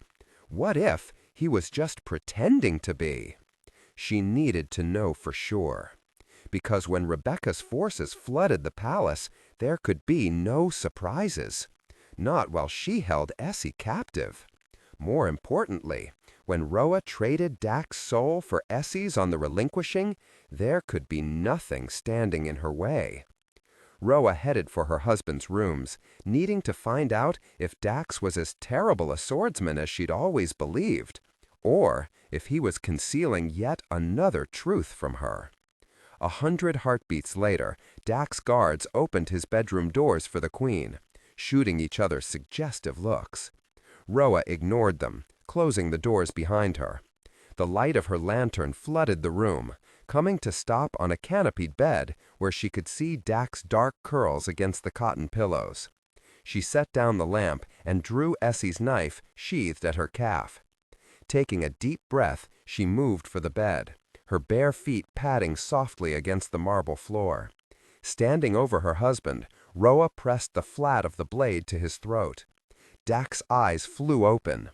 What if he was just pretending to be? She needed to know for sure. Because when Rebecca's forces flooded the palace, there could be no surprises. Not while she held Essie captive. More importantly, when Roa traded Dax's soul for Essie's on the Relinquishing, there could be nothing standing in her way. Roa headed for her husband's rooms, needing to find out if Dax was as terrible a swordsman as she'd always believed, or if he was concealing yet another truth from her. 100 heartbeats later, Dax's guards opened his bedroom doors for the Queen, shooting each other suggestive looks. Roa ignored them, closing the doors behind her. The light of her lantern flooded the room, coming to stop on a canopied bed where she could see Dax's dark curls against the cotton pillows. She set down the lamp and drew Essie's knife sheathed at her calf. Taking a deep breath, she moved for the bed, her bare feet padding softly against the marble floor. Standing over her husband, Roa pressed the flat of the blade to his throat. Dax's eyes flew open.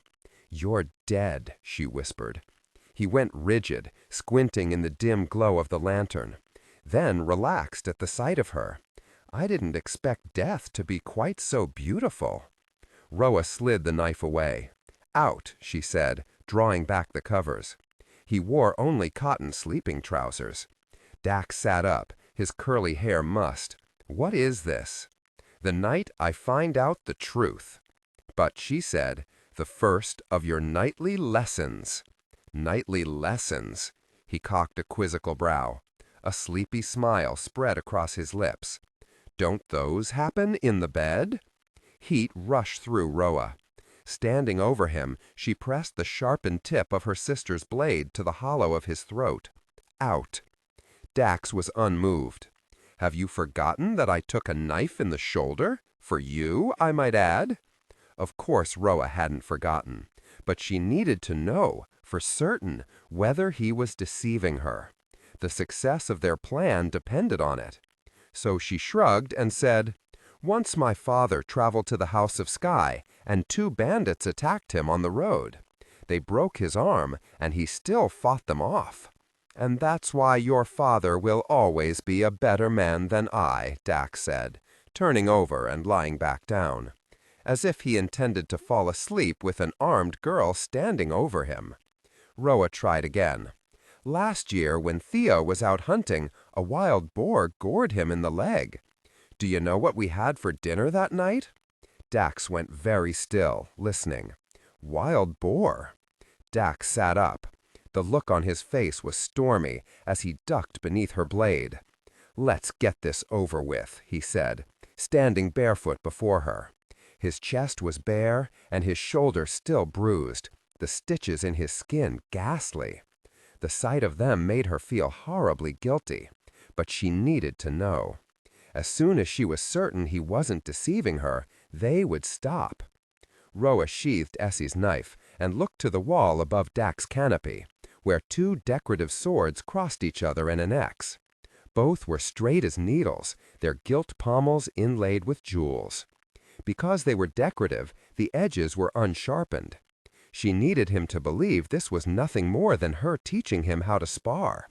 "You're dead," she whispered. He went rigid, squinting in the dim glow of the lantern, then relaxed at the sight of her. "I didn't expect death to be quite so beautiful." Roa slid the knife away. "Out," she said, drawing back the covers. He wore only cotton sleeping trousers. Dax sat up, his curly hair mussed. "What is this?" "The night I find out the truth." "But," she said, "the first of your nightly lessons." "Nightly lessons?" He cocked a quizzical brow. A sleepy smile spread across his lips. "Don't those happen in the bed?" Heat rushed through Roa. Standing over him, she pressed the sharpened tip of her sister's blade to the hollow of his throat. "Out." Dax was unmoved. "Have you forgotten that I took a knife in the shoulder? For you, I might add." Of course Roa hadn't forgotten, but she needed to know, for certain, whether he was deceiving her. The success of their plan depended on it. So she shrugged and said, "Once my father traveled to the House of Sky, and 2 bandits attacked him on the road. They broke his arm, and he still fought them off. And that's why your father will always be a better man than I," Dax said, turning over and lying back down, as if he intended to fall asleep with an armed girl standing over him. Roa tried again. "Last year, when Theo was out hunting, a wild boar gored him in the leg. Do you know what we had for dinner that night?" Dax went very still, listening. "Wild boar?" Dax sat up. The look on his face was stormy as he ducked beneath her blade. "Let's get this over with," he said, standing barefoot before her. His chest was bare and his shoulder still bruised, the stitches in his skin ghastly. The sight of them made her feel horribly guilty, but she needed to know. As soon as she was certain he wasn't deceiving her, they would stop. Roa sheathed Essie's knife and looked to the wall above Dax's canopy, where 2 decorative swords crossed each other in an X. Both were straight as needles, their gilt pommels inlaid with jewels. Because they were decorative, the edges were unsharpened. She needed him to believe this was nothing more than her teaching him how to spar.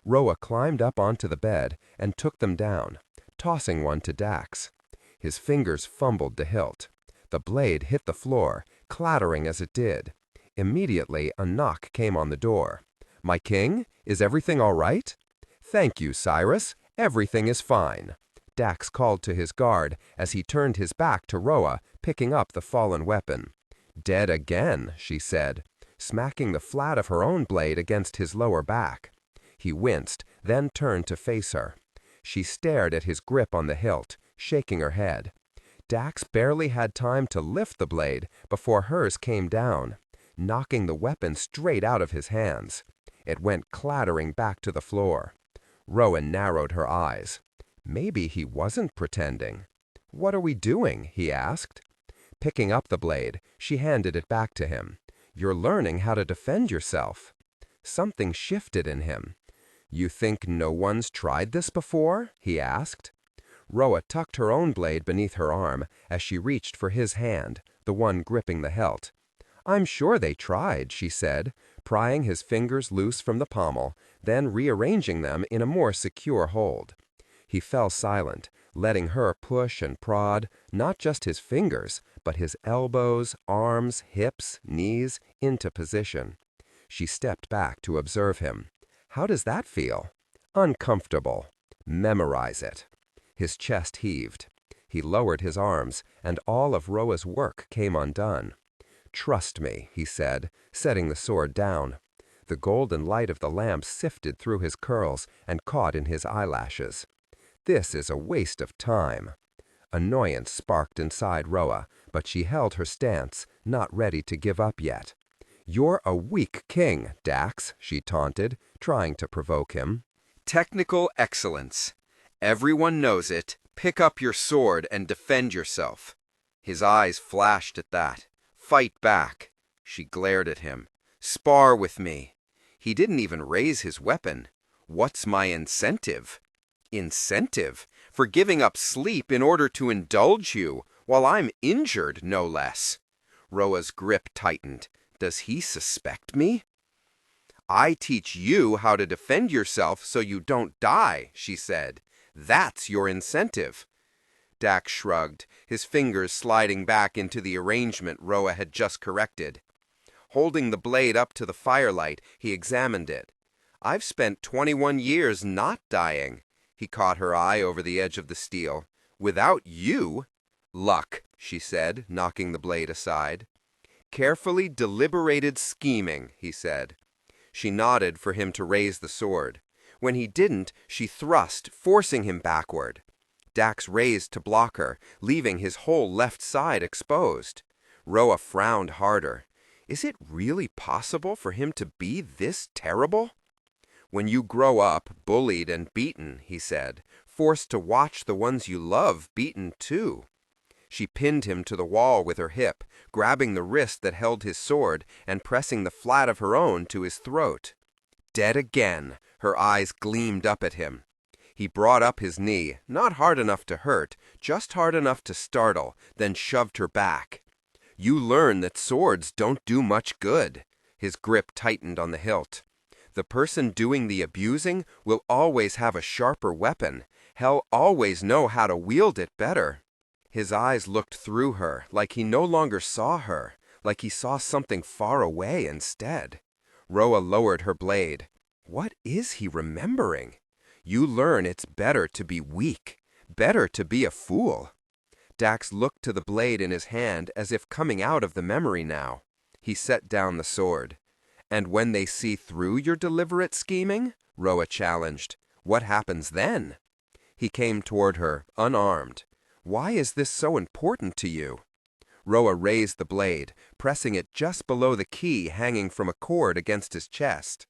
Roa climbed up onto the bed and took them down, tossing one to Dax. His fingers fumbled the hilt. The blade hit the floor, clattering as it did. Immediately, a knock came on the door. "My king, is everything all right?" "Thank you, Cyrus. Everything is fine," Dax called to his guard as he turned his back to Roa, picking up the fallen weapon. "Dead again," she said. smacking the flat of her own blade against his lower back. He winced, then turned to face her. She stared at his grip on the hilt, shaking her head. Dax barely had time to lift the blade before hers came down, knocking the weapon straight out of his hands. It went clattering back to the floor. Rowan narrowed her eyes. Maybe he wasn't pretending. "What are we doing?" he asked. Picking up the blade, she handed it back to him. "You're learning how to defend yourself." Something shifted in him. "You think no one's tried this before?" he asked. Roa tucked her own blade beneath her arm as she reached for his hand, the one gripping the hilt. "I'm sure they tried," she said, prying his fingers loose from the pommel, then rearranging them in a more secure hold. He fell silent, letting her push and prod, not just his fingers, but his elbows, arms, hips, knees, into position. She stepped back to observe him. "How does that feel?" "Uncomfortable. Memorize it." His chest heaved. He lowered his arms, and all of Roa's work came undone. "Trust me," he said, setting the sword down. The golden light of the lamp sifted through his curls and caught in his eyelashes. "This is a waste of time." Annoyance sparked inside Roa, but she held her stance, not ready to give up yet. "You're a weak king, Dax," she taunted, trying to provoke him. Technical excellence. Everyone knows it. Pick up your sword and defend yourself. His eyes flashed at that. Fight back. She glared at him. Spar with me. He didn't even raise his weapon. What's my incentive? Incentive? For giving up sleep in order to indulge you, while I'm injured, no less. Roa's grip tightened. Does he suspect me? "I teach you how to defend yourself so you don't die," she said. "That's your incentive." Dax shrugged, his fingers sliding back into the arrangement Roa had just corrected. Holding the blade up to the firelight, he examined it. "I've spent 21 years not dying." He caught her eye over the edge of the steel. "Without you?" "Luck," she said, knocking the blade aside. "Carefully deliberated scheming," he said. She nodded for him to raise the sword. When he didn't, she thrust, forcing him backward. Dax raised to block her, leaving his whole left side exposed. Roa frowned harder. Is it really possible for him to be this terrible? "When you grow up, bullied and beaten," he said, "forced to watch the ones you love beaten too." She pinned him to the wall with her hip, grabbing the wrist that held his sword and pressing the flat of her own to his throat. Dead again, her eyes gleamed up at him. He brought up his knee, not hard enough to hurt, just hard enough to startle, then shoved her back. "You learn that swords don't do much good." His grip tightened on the hilt. "The person doing the abusing will always have a sharper weapon. He'll always know how to wield it better." His eyes looked through her, like he no longer saw her, like he saw something far away instead. Roa lowered her blade. What is he remembering? "You learn it's better to be weak, better to be a fool." Dax looked to the blade in his hand as if coming out of the memory now. He set down the sword. "And when they see through your deliberate scheming?" Roa challenged. "What happens then?" He came toward her, unarmed. "Why is this so important to you?" Roa raised the blade, pressing it just below the key hanging from a cord against his chest.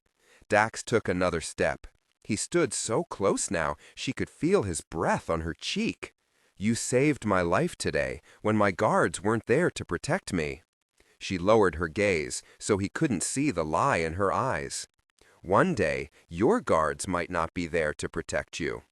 Dax took another step. He stood so close now she could feel his breath on her cheek. "You saved my life today, when my guards weren't there to protect me." She lowered her gaze so he couldn't see the lie in her eyes. "One day, your guards might not be there to protect you."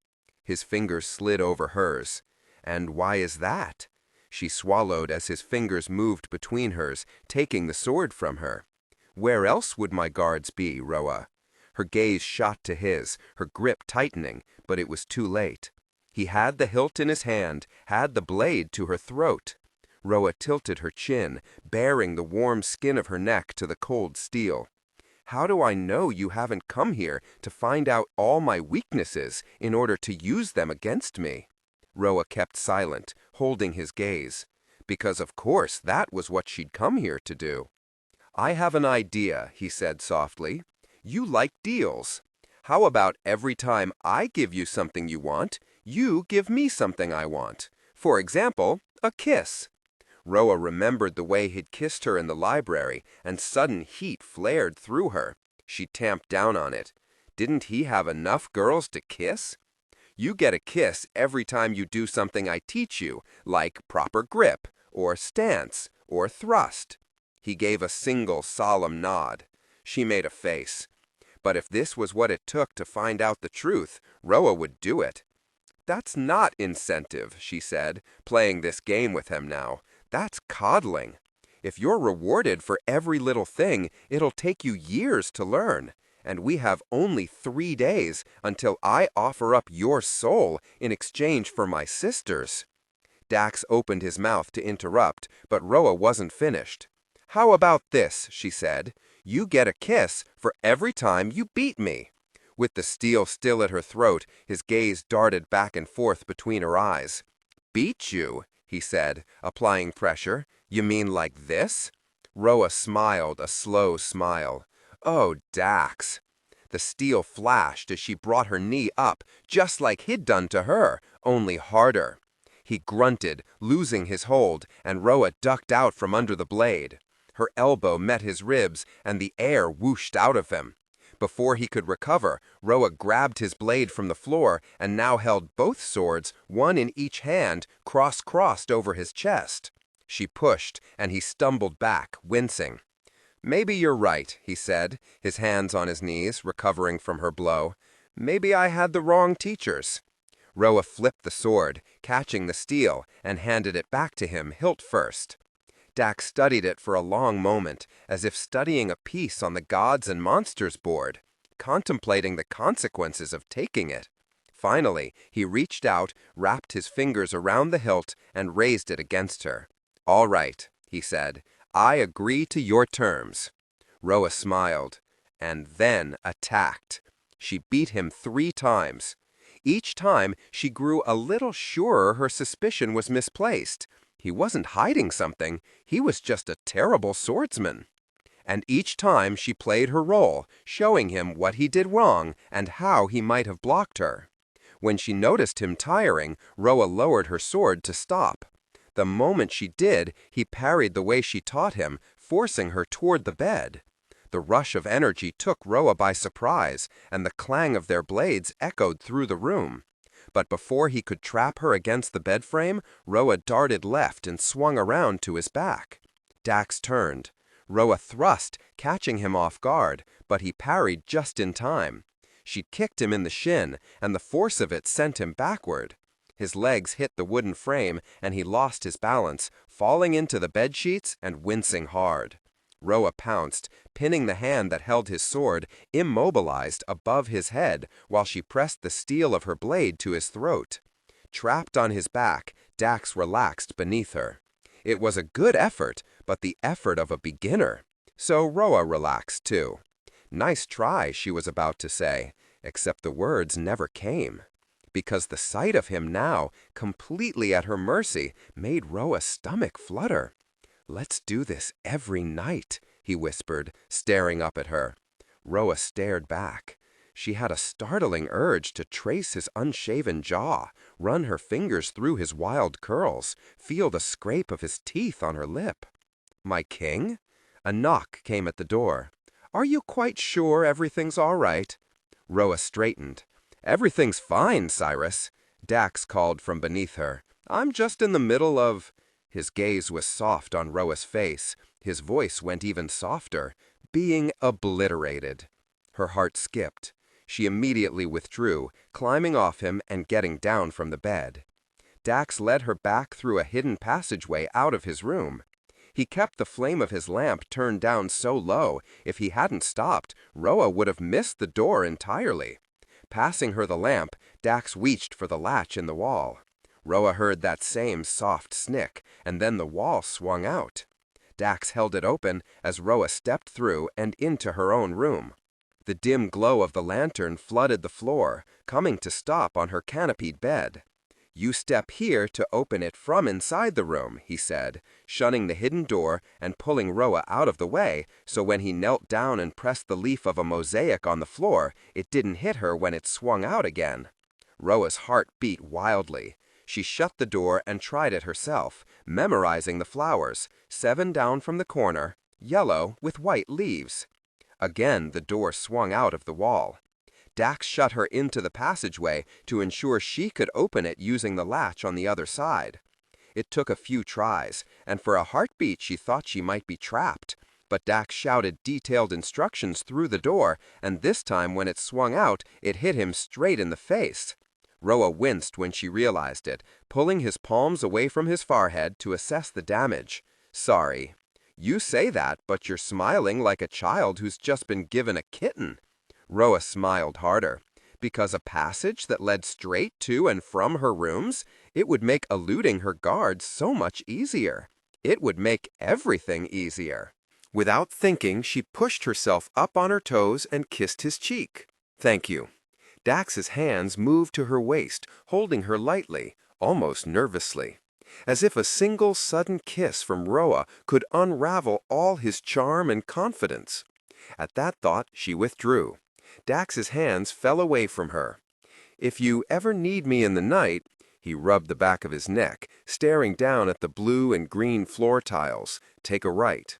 His fingers slid over hers. "And why is that?" She swallowed as his fingers moved between hers, taking the sword from her. "Where else would my guards be, Roa?" Her gaze shot to his, her grip tightening, but it was too late. He had the hilt in his hand, had the blade to her throat. Roa tilted her chin, baring the warm skin of her neck to the cold steel. "How do I know you haven't come here to find out all my weaknesses in order to use them against me?" Roa kept silent, holding his gaze. Because of course that was what she'd come here to do. "I have an idea," he said softly. "You like deals. How about every time I give you something you want, you give me something I want? For example, a kiss." Roa remembered the way he'd kissed her in the library, and sudden heat flared through her. She tamped down on it. Didn't he have enough girls to kiss? "You get a kiss every time you do something I teach you, like proper grip, or stance, or thrust." He gave a single solemn nod. She made a face. But if this was what it took to find out the truth, Roa would do it. "That's not incentive," she said, playing this game with him now. "That's coddling. If you're rewarded for every little thing, it'll take you years to learn. And we have only 3 days until I offer up your soul in exchange for my sister's." Dax opened his mouth to interrupt, but Roa wasn't finished. "How about this?" she said. "You get a kiss for every time you beat me." With the steel still at her throat, his gaze darted back and forth between her eyes. "Beat you?" he said, applying pressure. "You mean like this?" Roa smiled a slow smile. "Oh, Dax." The steel flashed as she brought her knee up, just like he'd done to her, only harder. He grunted, losing his hold, and Roa ducked out from under the blade. Her elbow met his ribs, and the air whooshed out of him. Before he could recover, Roa grabbed his blade from the floor and now held both swords, one in each hand, cross-crossed over his chest. She pushed, and he stumbled back, wincing. "Maybe you're right," he said, his hands on his knees, recovering from her blow. "Maybe I had the wrong teachers." Roa flipped the sword, catching the steel, and handed it back to him, hilt first. Dax studied it for a long moment, as if studying a piece on the gods and monsters board, contemplating the consequences of taking it. Finally, he reached out, wrapped his fingers around the hilt, and raised it against her. "All right," he said. "I agree to your terms." Roa smiled, and then attacked. She beat him 3 times. Each time, she grew a little surer her suspicion was misplaced. He wasn't hiding something, he was just a terrible swordsman. And each time she played her role, showing him what he did wrong and how he might have blocked her. When she noticed him tiring, Roa lowered her sword to stop. The moment she did, he parried the way she taught him, forcing her toward the bed. The rush of energy took Roa by surprise, and the clang of their blades echoed through the room. But before he could trap her against the bed frame, Roa darted left and swung around to his back. Dax turned. Roa thrust, catching him off guard, but he parried just in time. She kicked him in the shin, and the force of it sent him backward. His legs hit the wooden frame, and he lost his balance, falling into the bedsheets and wincing hard. Roa pounced, pinning the hand that held his sword, immobilized, above his head, while she pressed the steel of her blade to his throat. Trapped on his back, Dax relaxed beneath her. It was a good effort, but the effort of a beginner. So Roa relaxed too. "Nice try," she was about to say, except the words never came. Because the sight of him now, completely at her mercy, made Roa's stomach flutter. "Let's do this every night," he whispered, staring up at her. Roa stared back. She had a startling urge to trace his unshaven jaw, run her fingers through his wild curls, feel the scrape of his teeth on her lip. "My king?" A knock came at the door. "Are you quite sure everything's all right?" Roa straightened. "Everything's fine, Cyrus," Dax called from beneath her. "I'm just in the middle of—" His gaze was soft on Roa's face. His voice went even softer. "Being obliterated." Her heart skipped. She immediately withdrew, climbing off him and getting down from the bed. Dax led her back through a hidden passageway out of his room. He kept the flame of his lamp turned down so low, if he hadn't stopped, Roa would have missed the door entirely. Passing her the lamp, Dax reached for the latch in the wall. Roa heard that same soft snick, and then the wall swung out. Dax held it open as Roa stepped through and into her own room. The dim glow of the lantern flooded the floor, coming to stop on her canopied bed. "You step here to open it from inside the room," he said, shunning the hidden door and pulling Roa out of the way, so when he knelt down and pressed the leaf of a mosaic on the floor, it didn't hit her when it swung out again. Roa's heart beat wildly. She shut the door and tried it herself, memorizing the flowers, 7 down from the corner, yellow with white leaves. Again the door swung out of the wall. Dax shut her into the passageway to ensure she could open it using the latch on the other side. It took a few tries, and for a heartbeat she thought she might be trapped. But Dax shouted detailed instructions through the door, and this time when it swung out, it hit him straight in the face. Roa winced when she realized it, pulling his palms away from his forehead to assess the damage. "Sorry. You say that, but you're smiling like a child who's just been given a kitten." Roa smiled harder. Because a passage that led straight to and from her rooms, it would make eluding her guards so much easier. It would make everything easier. Without thinking, she pushed herself up on her toes and kissed his cheek. "Thank you." Dax's hands moved to her waist, holding her lightly, almost nervously, as if a single sudden kiss from Roa could unravel all his charm and confidence. At that thought, she withdrew. Dax's hands fell away from her. "If you ever need me in the night," he rubbed the back of his neck, staring down at the blue and green floor tiles, "take a right."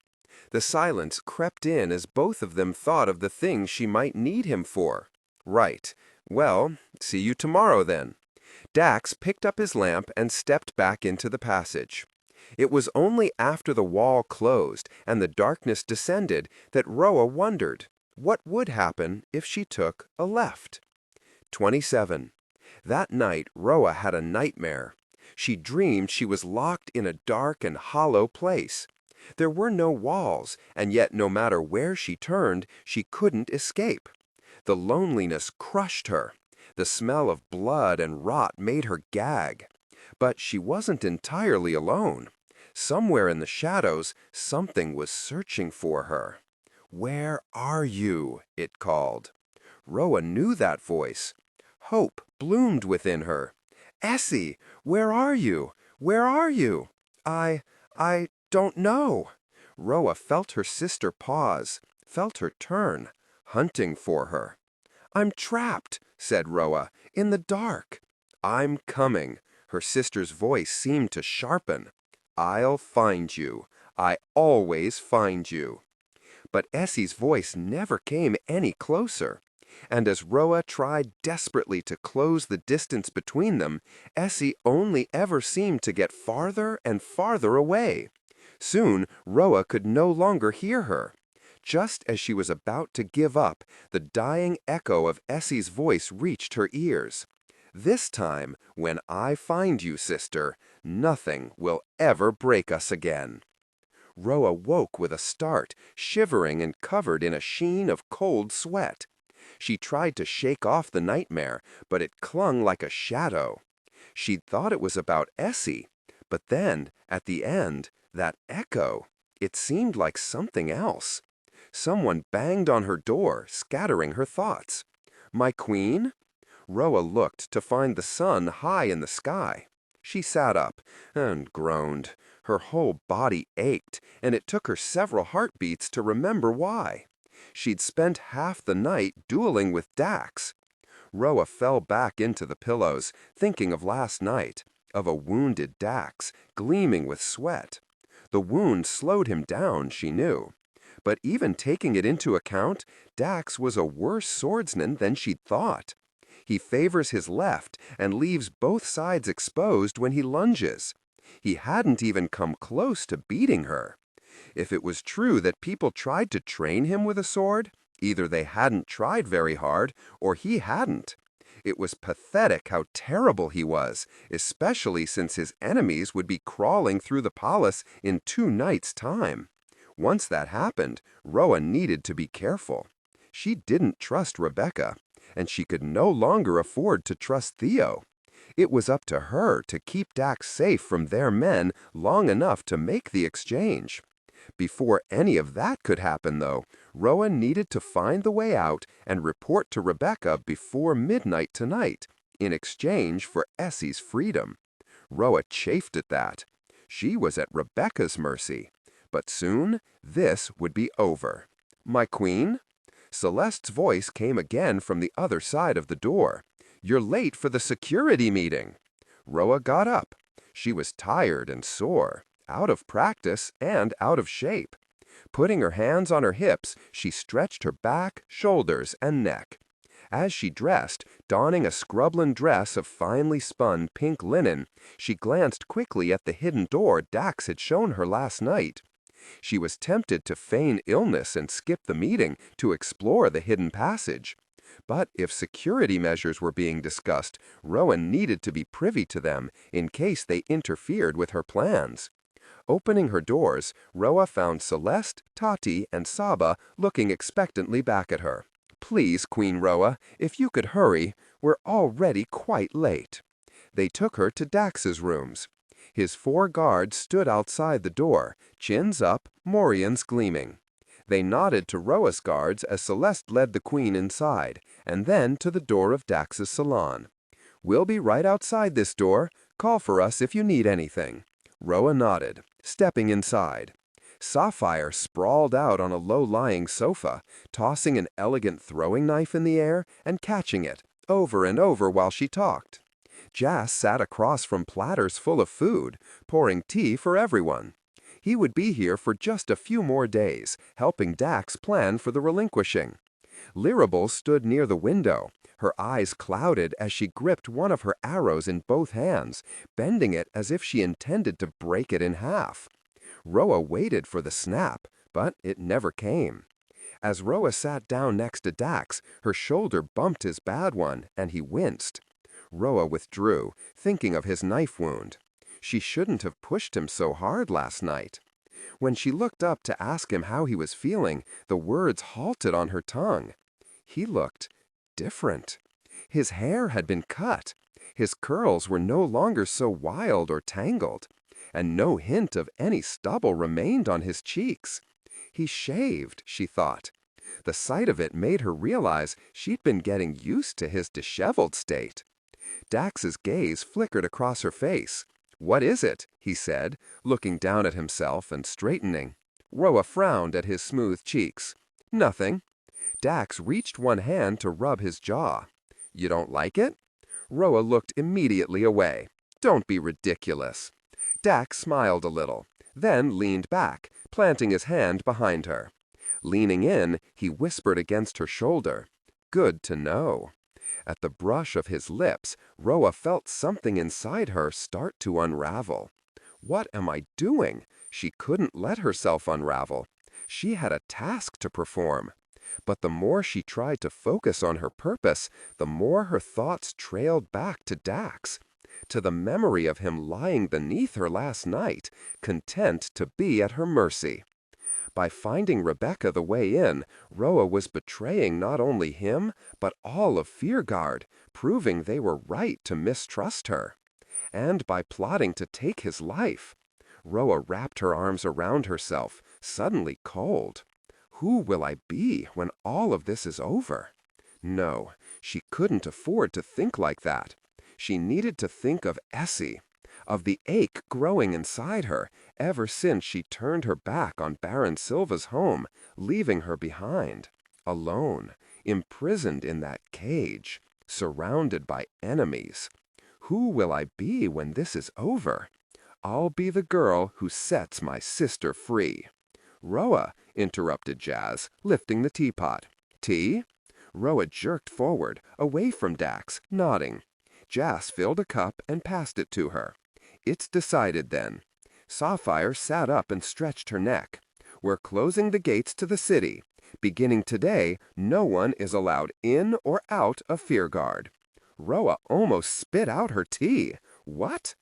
The silence crept in as both of them thought of the things she might need him for. Right. Well, see you tomorrow then. Dax picked up his lamp and stepped back into the passage. It was only after the wall closed and the darkness descended that Roa wondered, what would happen if she took a left? 27. That night, Roa had a nightmare. She dreamed she was locked in a dark and hollow place. There were no walls, and yet no matter where she turned, she couldn't escape. The loneliness crushed her. The smell of blood and rot made her gag. But she wasn't entirely alone. Somewhere in the shadows, something was searching for her. "Where are you?" it called. Roa knew that voice. Hope bloomed within her. "Essie, where are you? Where are you?" I don't know." Roa felt her sister pause, felt her turn, hunting for her. "I'm trapped," said Roa, "in the dark." "I'm coming." Her sister's voice seemed to sharpen. "I'll find you. I always find you." But Essie's voice never came any closer. And as Roa tried desperately to close the distance between them, Essie only ever seemed to get farther and farther away. Soon, Roa could no longer hear her. Just as she was about to give up, the dying echo of Essie's voice reached her ears. "This time, when I find you, sister, nothing will ever break us again." Roa woke with a start, shivering and covered in a sheen of cold sweat. She tried to shake off the nightmare, but it clung like a shadow. She'd thought it was about Essie, but then, at the end, that echo, it seemed like something else. Someone banged on her door, scattering her thoughts. "My queen?" Roa looked to find the sun high in the sky. She sat up and groaned. Her whole body ached, and it took her several heartbeats to remember why. She'd spent half the night dueling with Dax. Roa fell back into the pillows, thinking of last night, of a wounded Dax, gleaming with sweat. The wound slowed him down, she knew. But even taking it into account, Dax was a worse swordsman than she'd thought. He favors his left and leaves both sides exposed when he lunges. He hadn't even come close to beating her. If it was true that people tried to train him with a sword, either they hadn't tried very hard or he hadn't. It was pathetic how terrible he was, especially since his enemies would be crawling through the palace in 2 nights' time. Once that happened, Roa needed to be careful. She didn't trust Rebecca, and she could no longer afford to trust Theo. It was up to her to keep Dax safe from their men long enough to make the exchange. Before any of that could happen, though, Roa needed to find the way out and report to Rebecca before midnight tonight, in exchange for Essie's freedom. Roa chafed at that. She was at Rebecca's mercy. But soon, this would be over. "My queen?" Celeste's voice came again from the other side of the door. "You're late for the security meeting." Roa got up. She was tired and sore, out of practice and out of shape. Putting her hands on her hips, she stretched her back, shoulders, and neck. As she dressed, donning a scrublin dress of finely spun pink linen, she glanced quickly at the hidden door Dax had shown her last night. She was tempted to feign illness and skip the meeting to explore the hidden passage. But if security measures were being discussed, Rowan needed to be privy to them in case they interfered with her plans. Opening her doors, Roa found Celeste, Tati, and Saba looking expectantly back at her. "Please, Queen Roa, if you could hurry, we're already quite late." They took her to Dax's rooms. His 4 guards stood outside the door, chins up, morions gleaming. They nodded to Roa's guards as Celeste led the queen inside, and then to the door of Dax's salon. "We'll be right outside this door. Call for us if you need anything." Roa nodded, stepping inside. Sapphire sprawled out on a low-lying sofa, tossing an elegant throwing knife in the air and catching it, over and over while she talked. Jas sat across from platters full of food, pouring tea for everyone. He would be here for just a few more days, helping Dax plan for the relinquishing. Lirable stood near the window, her eyes clouded as she gripped one of her arrows in both hands, bending it as if she intended to break it in half. Roa waited for the snap, but it never came. As Roa sat down next to Dax, her shoulder bumped his bad one, and he winced. Roa withdrew, thinking of his knife wound. She shouldn't have pushed him so hard last night. When she looked up to ask him how he was feeling, the words halted on her tongue. He looked different. His hair had been cut. His curls were no longer so wild or tangled, and no hint of any stubble remained on his cheeks. He shaved, she thought. The sight of it made her realize she'd been getting used to his disheveled state. Dax's gaze flickered across her face. "What is it?" he said, looking down at himself and straightening. Roa frowned at his smooth cheeks. "Nothing." Dax reached one hand to rub his jaw. "You don't like it?" Roa looked immediately away. "Don't be ridiculous." Dax smiled a little, then leaned back, planting his hand behind her. Leaning in, he whispered against her shoulder, "Good to know." At the brush of his lips, Roa felt something inside her start to unravel. "What am I doing?" She couldn't let herself unravel. She had a task to perform. But the more she tried to focus on her purpose, the more her thoughts trailed back to Dax, to the memory of him lying beneath her last night, content to be at her mercy. By finding Rebecca the way in, Roa was betraying not only him, but all of Fearguard, proving they were right to mistrust her. And by plotting to take his life. Roa wrapped her arms around herself, suddenly cold. Who will I be when all of this is over? No, she couldn't afford to think like that. She needed to think of Essie, of the ache growing inside her ever since she turned her back on Baron Silva's home, leaving her behind, alone, imprisoned in that cage, surrounded by enemies. Who will I be when this is over? I'll be the girl who sets my sister free. "Roa," interrupted Jas, lifting the teapot. "Tea?" Roa jerked forward, away from Dax, nodding. Jas filled a cup and passed it to her. "It's decided, then." Sapphire sat up and stretched her neck. "We're closing the gates to the city. Beginning today, no one is allowed in or out of Fearguard." Roa almost spit out her tea. "What?"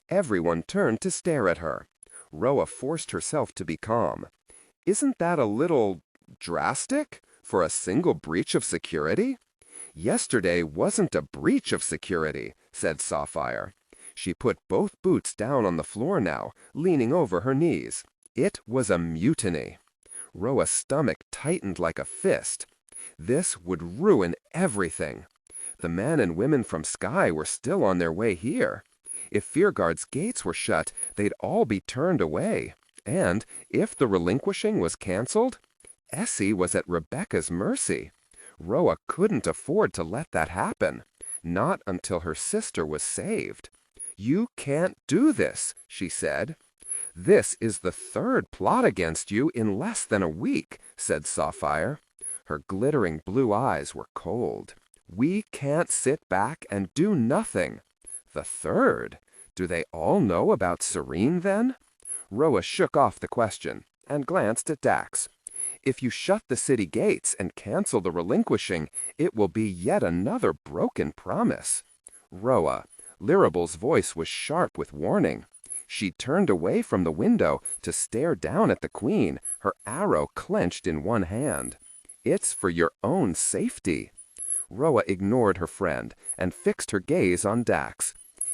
Everyone turned to stare at her. Roa forced herself to be calm. "Isn't that a little drastic for a single breach of security?" "Yesterday wasn't a breach of security," said Sapphire. She put both boots down on the floor now, leaning over her knees. "It was a mutiny." Roa's stomach tightened like a fist. This would ruin everything. the men and women from Sky were still on their way here. If Fearguard's gates were shut, they'd all be turned away. And if the Relinquishing was canceled, Essie was at Rebecca's mercy. Roa couldn't afford to let that happen. Not until her sister was saved. "You can't do this," she said. "This is the third plot against you in less than a week," said Sapphire. Her glittering blue eyes were cold. "We can't sit back and do nothing." "The third? Do they all know about Serene, then?" Roa shook off the question and glanced at Dax. "If you shut the city gates and cancel the Relinquishing, it will be yet another broken promise." "Roa," Lirabel's voice was sharp with warning. She turned away from the window to stare down at the Queen, her arrow clenched in one hand. "It's for your own safety." Roa ignored her friend and fixed her gaze on Dax.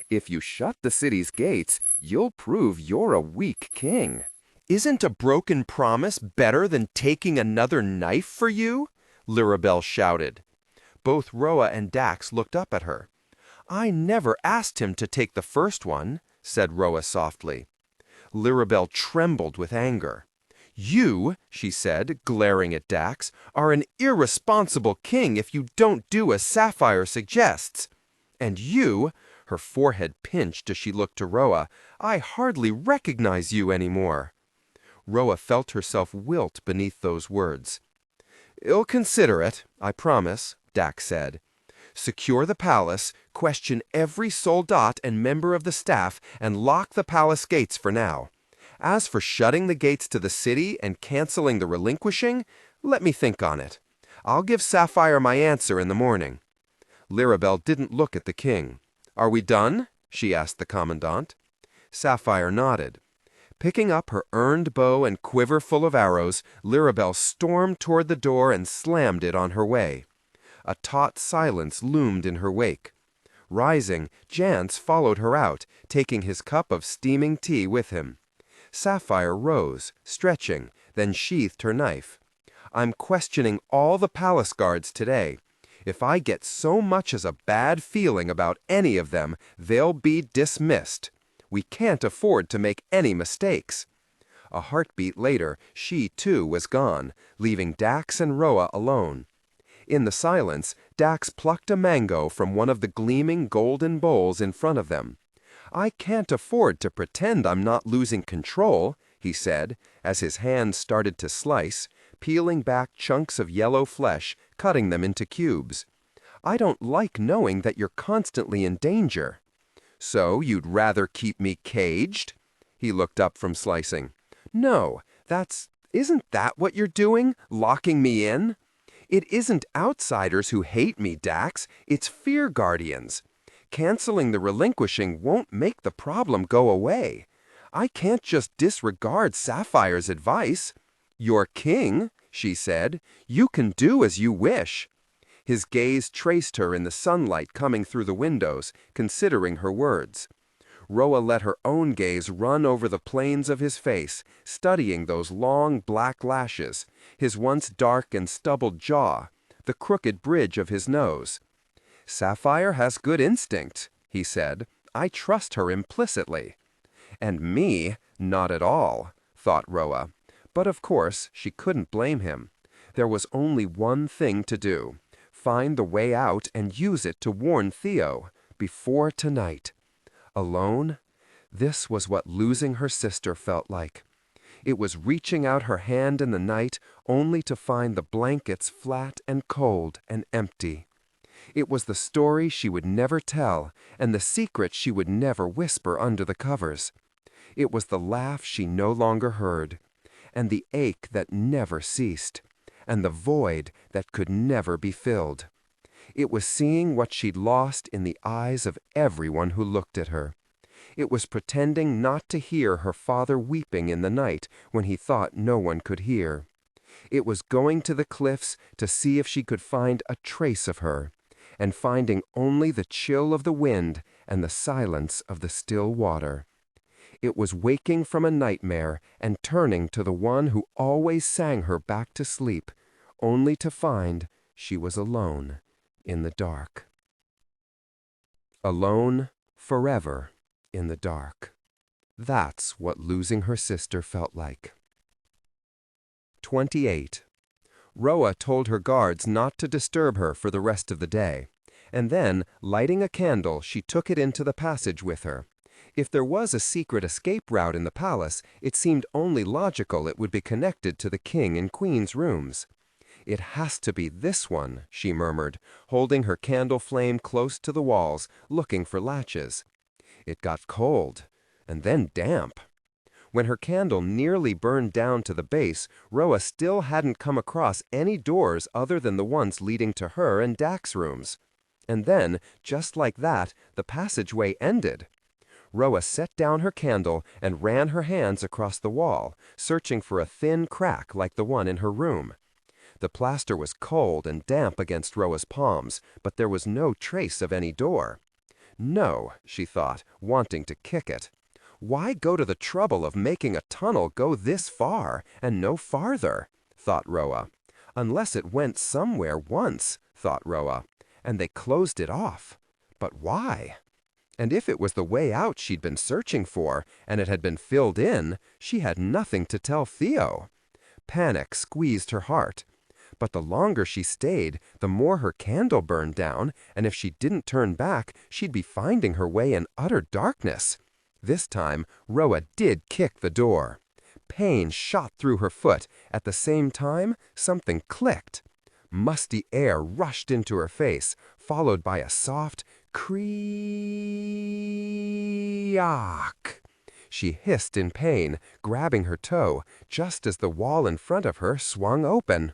"If you shut the city's gates, you'll prove you're a weak king." "Isn't a broken promise better than taking another knife for you?" Lirabel shouted. Both Roa and Dax looked up at her. "I never asked him to take the first one," said Roa softly. Lirabel trembled with anger. "You," she said, glaring at Dax, "are an irresponsible king if you don't do as Sapphire suggests. And you," her forehead pinched as she looked to Roa, "I hardly recognize you anymore." Roa felt herself wilt beneath those words. "I'll consider it, I promise," Dax said. "Secure the palace, question every soldat and member of the staff, and lock the palace gates for now. As for shutting the gates to the city and canceling the Relinquishing, let me think on it. I'll give Sapphire my answer in the morning." Lirabel didn't look at the king. "Are we done?" she asked the commandant. Sapphire nodded. Picking up her earned bow and quiver full of arrows, Lirabel stormed toward the door and slammed it on her way. A taut silence loomed in her wake. Rising, Jance followed her out, taking his cup of steaming tea with him. Sapphire rose, stretching, then sheathed her knife. "I'm questioning all the palace guards today. If I get so much as a bad feeling about any of them, they'll be dismissed. We can't afford to make any mistakes." A heartbeat later, she too was gone, leaving Dax and Roa alone. In the silence, Dax plucked a mango from one of the gleaming golden bowls in front of them. "I can't afford to pretend I'm not losing control," he said, as his hand started to slice, peeling back chunks of yellow flesh, cutting them into cubes. "I don't like knowing that you're constantly in danger." "So you'd rather keep me caged?" He looked up from slicing. "No, isn't that what you're doing, locking me in? It isn't outsiders who hate me, Dax, it's fear guardians. Canceling the Relinquishing won't make the problem go away. I can't just disregard Sapphire's advice. You're king," she said. "You can do as you wish." His gaze traced her in the sunlight coming through the windows, considering her words. Roa let her own gaze run over the planes of his face, studying those long black lashes, his once dark and stubbled jaw, the crooked bridge of his nose. "Sapphire has good instinct," he said. "I trust her implicitly." "And me, not at all," thought Roa. But of course she couldn't blame him. There was only one thing to do. Find the way out and use it to warn Theo, before tonight. Alone? This was what losing her sister felt like. It was reaching out her hand in the night only to find the blankets flat and cold and empty. It was the story she would never tell and the secret she would never whisper under the covers. It was the laugh she no longer heard, and the ache that never ceased, and the void that could never be filled. It was seeing what she'd lost in the eyes of everyone who looked at her. It was pretending not to hear her father weeping in the night when he thought no one could hear. It was going to the cliffs to see if she could find a trace of her, and finding only the chill of the wind and the silence of the still water. It was waking from a nightmare and turning to the one who always sang her back to sleep, only to find she was alone in the dark. Alone, forever, in the dark. That's what losing her sister felt like. 28. Roa told her guards not to disturb her for the rest of the day, and then, lighting a candle, she took it into the passage with her. If there was a secret escape route in the palace, it seemed only logical it would be connected to the king and queen's rooms. "It has to be this one," she murmured, holding her candle flame close to the walls, looking for latches. It got cold, and then damp. When her candle nearly burned down to the base, Roa still hadn't come across any doors other than the ones leading to her and Dak's rooms. And then, just like that, the passageway ended. Roa set down her candle and ran her hands across the wall, searching for a thin crack like the one in her room. The plaster was cold and damp against Roa's palms, but there was no trace of any door. No, she thought, wanting to kick it. Why go to the trouble of making a tunnel go this far and no farther, thought Roa. Unless it went somewhere once, thought Roa, and they closed it off. But why? And if it was the way out she'd been searching for, and it had been filled in, she had nothing to tell Theo. Panic squeezed her heart. But the longer she stayed, the more her candle burned down, and if she didn't turn back, she'd be finding her way in utter darkness. This time, Roa did kick the door. Pain shot through her foot. At the same time, something clicked. Musty air rushed into her face, followed by a soft creak. She hissed in pain, grabbing her toe, just as the wall in front of her swung open.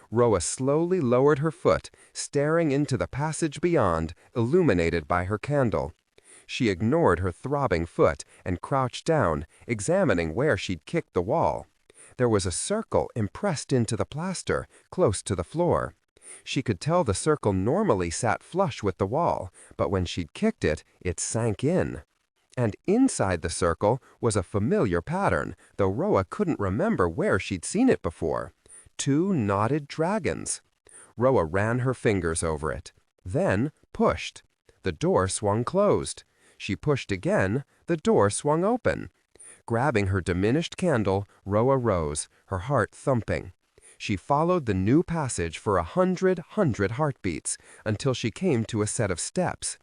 Roa slowly lowered her foot, staring into the passage beyond, illuminated by her candle. She ignored her throbbing foot and crouched down, examining where she'd kicked the wall. There was a circle impressed into the plaster, close to the floor. She could tell the circle normally sat flush with the wall, but when she'd kicked it, it sank in. And inside the circle was a familiar pattern, though Roa couldn't remember where she'd seen it before. 2 knotted dragons. Roa ran her fingers over it, then pushed. The door swung closed. She pushed again, the door swung open. Grabbing her diminished candle, Roa rose, her heart thumping. She followed the new passage for 100 heartbeats until she came to a set of steps.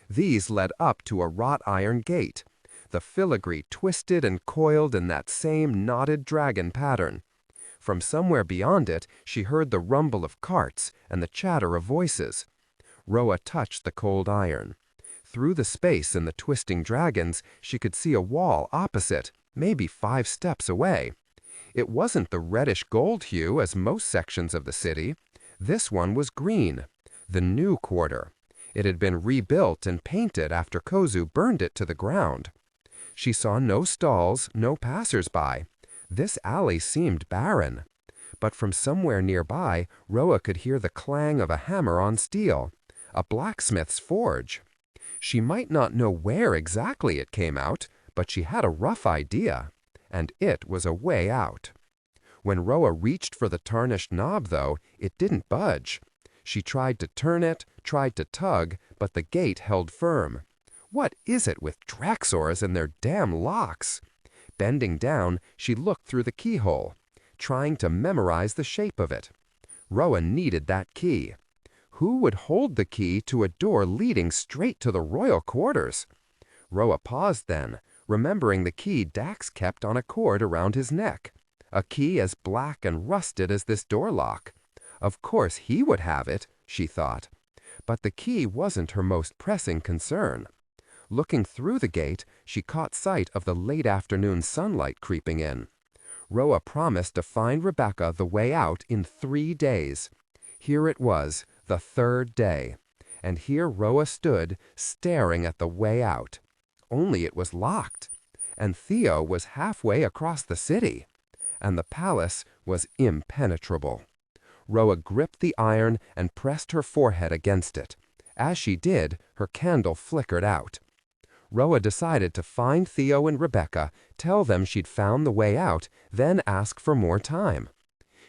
These led up to a wrought iron gate. The filigree twisted and coiled in that same knotted dragon pattern. From somewhere beyond it, she heard the rumble of carts and the chatter of voices. Roa touched the cold iron. Through the space in the twisting dragons, she could see a wall opposite, maybe 5 steps away. It wasn't the reddish gold hue as most sections of the city. This one was green, the new quarter. It had been rebuilt and painted after Kozu burned it to the ground. She saw no stalls, no passers-by. This alley seemed barren. But from somewhere nearby, Roa could hear the clang of a hammer on steel, a blacksmith's forge. She might not know where exactly it came out, but she had a rough idea, and it was a way out. When Roa reached for the tarnished knob, though, it didn't budge. She tried to turn it, tried to tug, but the gate held firm. What is it with Draxors and their damn locks? Bending down, she looked through the keyhole, trying to memorize the shape of it. Roa needed that key. Who would hold the key to a door leading straight to the royal quarters? Roa paused then, remembering the key Dax kept on a cord around his neck. A key as black and rusted as this door lock. Of course he would have it, she thought. But the key wasn't her most pressing concern. Looking through the gate, she caught sight of the late afternoon sunlight creeping in. Roa promised to find Rebecca the way out in 3 days. Here it was, the 3rd day. And here Roa stood, staring at the way out. Only it was locked. And Theo was halfway across the city. And the palace was impenetrable. Roa gripped the iron and pressed her forehead against it. As she did, her candle flickered out. Roa decided to find Theo and Rebecca, tell them she'd found the way out, then ask for more time.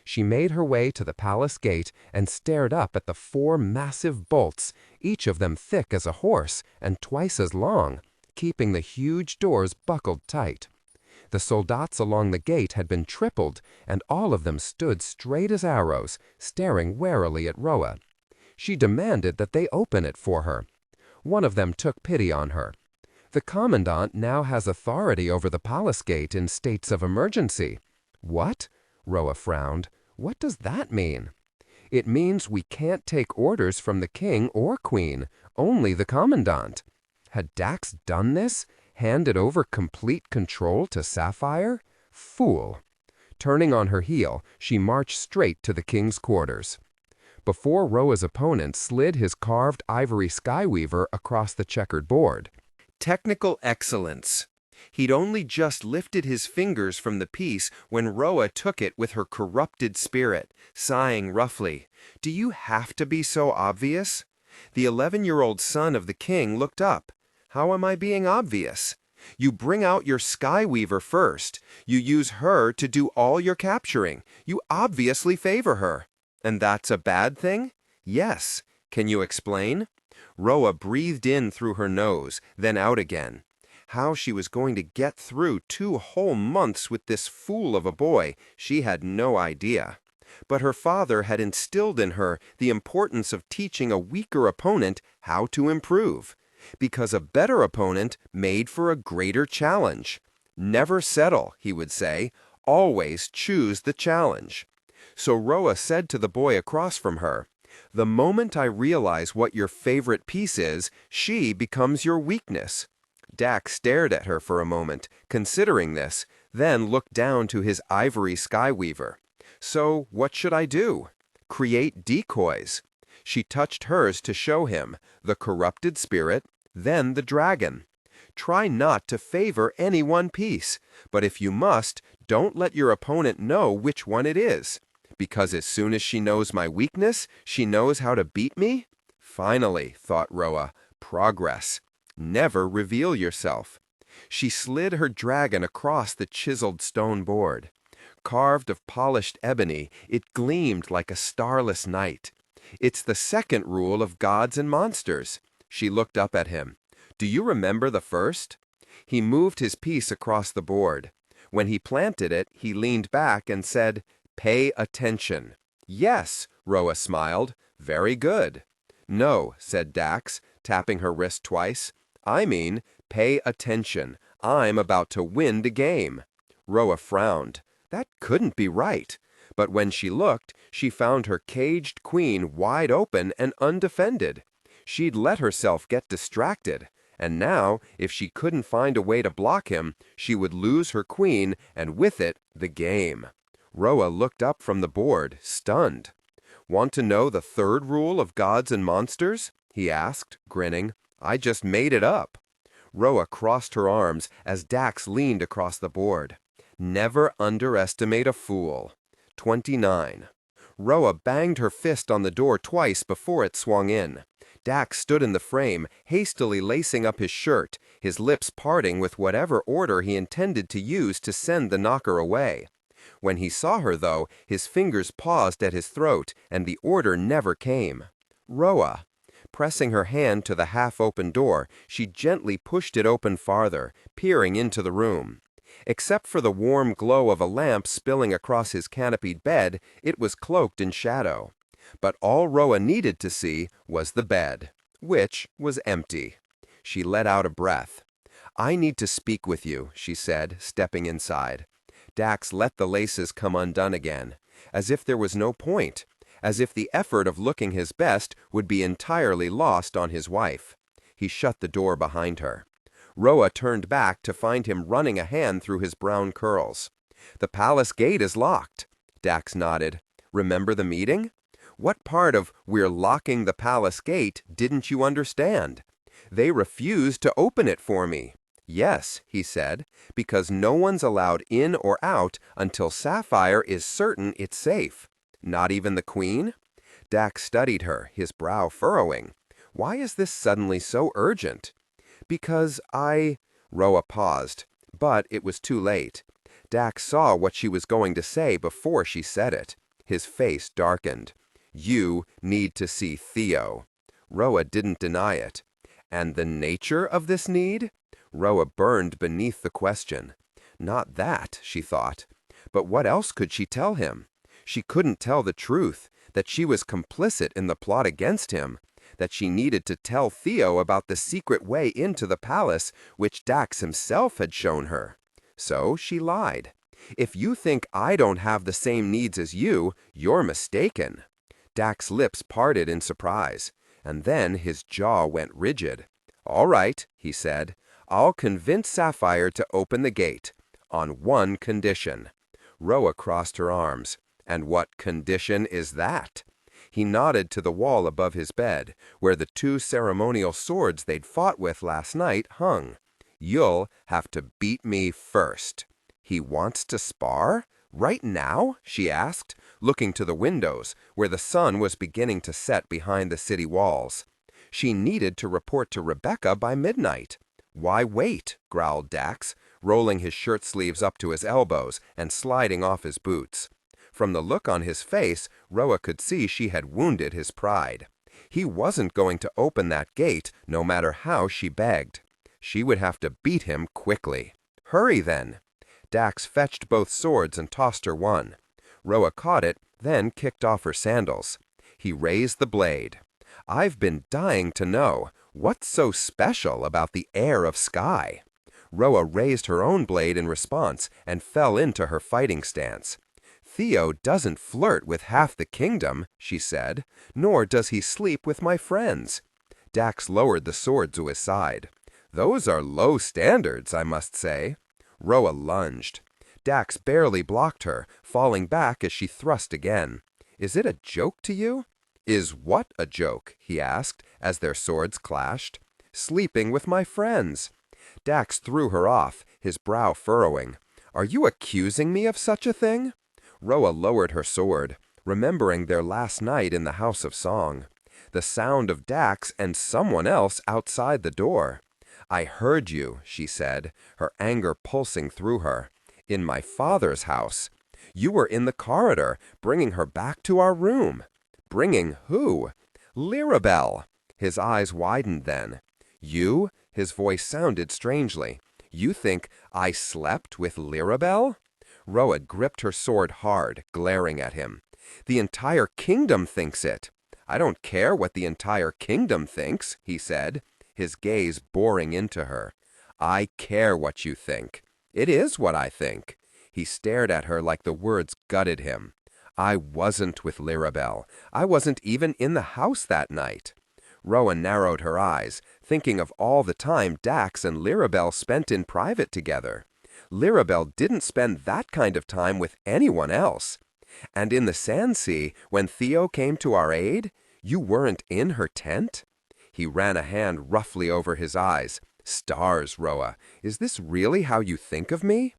She made her way to the palace gate and stared up at the 4 massive bolts, each of them thick as a horse and twice as long, keeping the huge doors buckled tight. The soldats along the gate had been tripled, and all of them stood straight as arrows, staring warily at Roa. She demanded that they open it for her. One of them took pity on her. "The commandant now has authority over the palace gate in states of emergency." "What?" Roa frowned. "What does that mean?" "It means we can't take orders from the king or queen, only the commandant." Had Dax done this? Handed over complete control to Sapphire? Fool! Turning on her heel, she marched straight to the king's quarters. Before Roa's opponent slid his carved ivory skyweaver across the checkered board. Technical excellence. He'd only just lifted his fingers from the piece when Roa took it with her corrupted spirit, sighing roughly, "Do you have to be so obvious?" The 11-year-old son of the king looked up. "How am I being obvious? You bring out your Skyweaver first. You use her to do all your capturing. You obviously favor her. And that's a bad thing?" "Yes. Can you explain?" Roa breathed in through her nose, then out again. How she was going to get through 2 whole months with this fool of a boy, she had no idea. But her father had instilled in her the importance of teaching a weaker opponent how to improve, because a better opponent made for a greater challenge. "Never settle," he would say. "Always choose the challenge." So Roa said to the boy across from her, "The moment I realize what your favorite piece is, she becomes your weakness." Dax stared at her for a moment, considering this, then looked down to his ivory skyweaver. "So what should I do?" "Create decoys." She touched hers to show him, the corrupted spirit, then the dragon. "Try not to favor any one piece, but if you must, don't let your opponent know which one it is. Because as soon as she knows my weakness, she knows how to beat me?" Finally, thought Roa, progress. Never reveal yourself. She slid her dragon across the chiseled stone board. Carved of polished ebony, it gleamed like a starless night. "It's the second rule of gods and monsters." She looked up at him. "Do you remember the first?" He moved his piece across the board. When he planted it, he leaned back and said, "Pay attention." "Yes," Roa smiled. "Very good." "No," said Dax, tapping her wrist twice. "I mean, pay attention. I'm about to win the game." Roa frowned. That couldn't be right. But when she looked, she found her caged queen wide open and undefended. She'd let herself get distracted, and now, if she couldn't find a way to block him, she would lose her queen, and with it, the game. Roa looked up from the board, stunned. "Want to know the third rule of gods and monsters?" he asked, grinning. "I just made it up." Roa crossed her arms as Dax leaned across the board. "Never underestimate a fool." 29. Roa banged her fist on the door twice before it swung in. Dax stood in the frame, hastily lacing up his shirt, his lips parting with whatever order he intended to use to send the knocker away. When he saw her, though, his fingers paused at his throat, and the order never came. "Roa." Pressing her hand to the half-open door, she gently pushed it open farther, peering into the room. Except for the warm glow of a lamp spilling across his canopied bed, it was cloaked in shadow. But all Roa needed to see was the bed, which was empty. She let out a breath. "I need to speak with you," she said, stepping inside. Dax let the laces come undone again, as if there was no point, as if the effort of looking his best would be entirely lost on his wife. He shut the door behind her. Roa turned back to find him running a hand through his brown curls. "The palace gate is locked." Dax nodded. "Remember the meeting? What part of 'we're locking the palace gate' didn't you understand? They refused to open it for me." "Yes," he said, "because no one's allowed in or out until Sapphire is certain it's safe." "Not even the queen?" Dax studied her, his brow furrowing. "Why is this suddenly so urgent?" "Because Roa paused, but it was too late. Dax saw what she was going to say before she said it. His face darkened. "You need to see Theo." Roa didn't deny it. And the nature of this need? Roa burned beneath the question. Not that, she thought. But what else could she tell him? She couldn't tell the truth, that she was complicit in the plot against him, that she needed to tell Theo about the secret way into the palace which Dax himself had shown her. So she lied. "If you think I don't have the same needs as you, you're mistaken." Dax's lips parted in surprise, and then his jaw went rigid. "All right," he said, "I'll convince Sapphire to open the gate, on one condition." Roa crossed her arms. "And what condition is that?" He nodded to the wall above his bed, where the 2 ceremonial swords they'd fought with last night hung. "You'll have to beat me first." "He wants to spar? Right now?" she asked, looking to the windows, where the sun was beginning to set behind the city walls. She needed to report to Rebecca by midnight. "Why wait?" growled Dax, rolling his shirt sleeves up to his elbows and sliding off his boots. From the look on his face, Roa could see she had wounded his pride. He wasn't going to open that gate, no matter how she begged. She would have to beat him quickly. "Hurry, then." Dax fetched both swords and tossed her one. Roa caught it, then kicked off her sandals. He raised the blade. "I've been dying to know, what's so special about the air of sky?" Roa raised her own blade in response and fell into her fighting stance. "Theo doesn't flirt with half the kingdom," she said, "nor does he sleep with my friends." Dax lowered the sword to his side. "Those are low standards, I must say." Roa lunged. Dax barely blocked her, falling back as she thrust again. "Is it a joke to you?" "Is what a joke?" he asked, as their swords clashed. "Sleeping with my friends." Dax threw her off, his brow furrowing. "Are you accusing me of such a thing?" Roa lowered her sword, remembering their last night in the House of Song. The sound of Dax and someone else outside the door. "I heard you," she said, her anger pulsing through her. "In my father's house. You were in the corridor, bringing her back to our room." "Bringing who?" "Lirabelle." His eyes widened then. "You?" His voice sounded strangely. "You think I slept with Lirabelle?" Roa gripped her sword hard, glaring at him. "The entire kingdom thinks it." "I don't care what the entire kingdom thinks," he said, his gaze boring into her. "I care what you think. It is what I think." He stared at her like the words gutted him. "I wasn't with Lirabelle. I wasn't even in the house that night." Roa narrowed her eyes, thinking of all the time Dax and Lirabelle spent in private together. Lirabelle didn't spend that kind of time with anyone else. "And in the Sand Sea, when Theo came to our aid, you weren't in her tent?" He ran a hand roughly over his eyes. "Stars, Roa, is this really how you think of me?"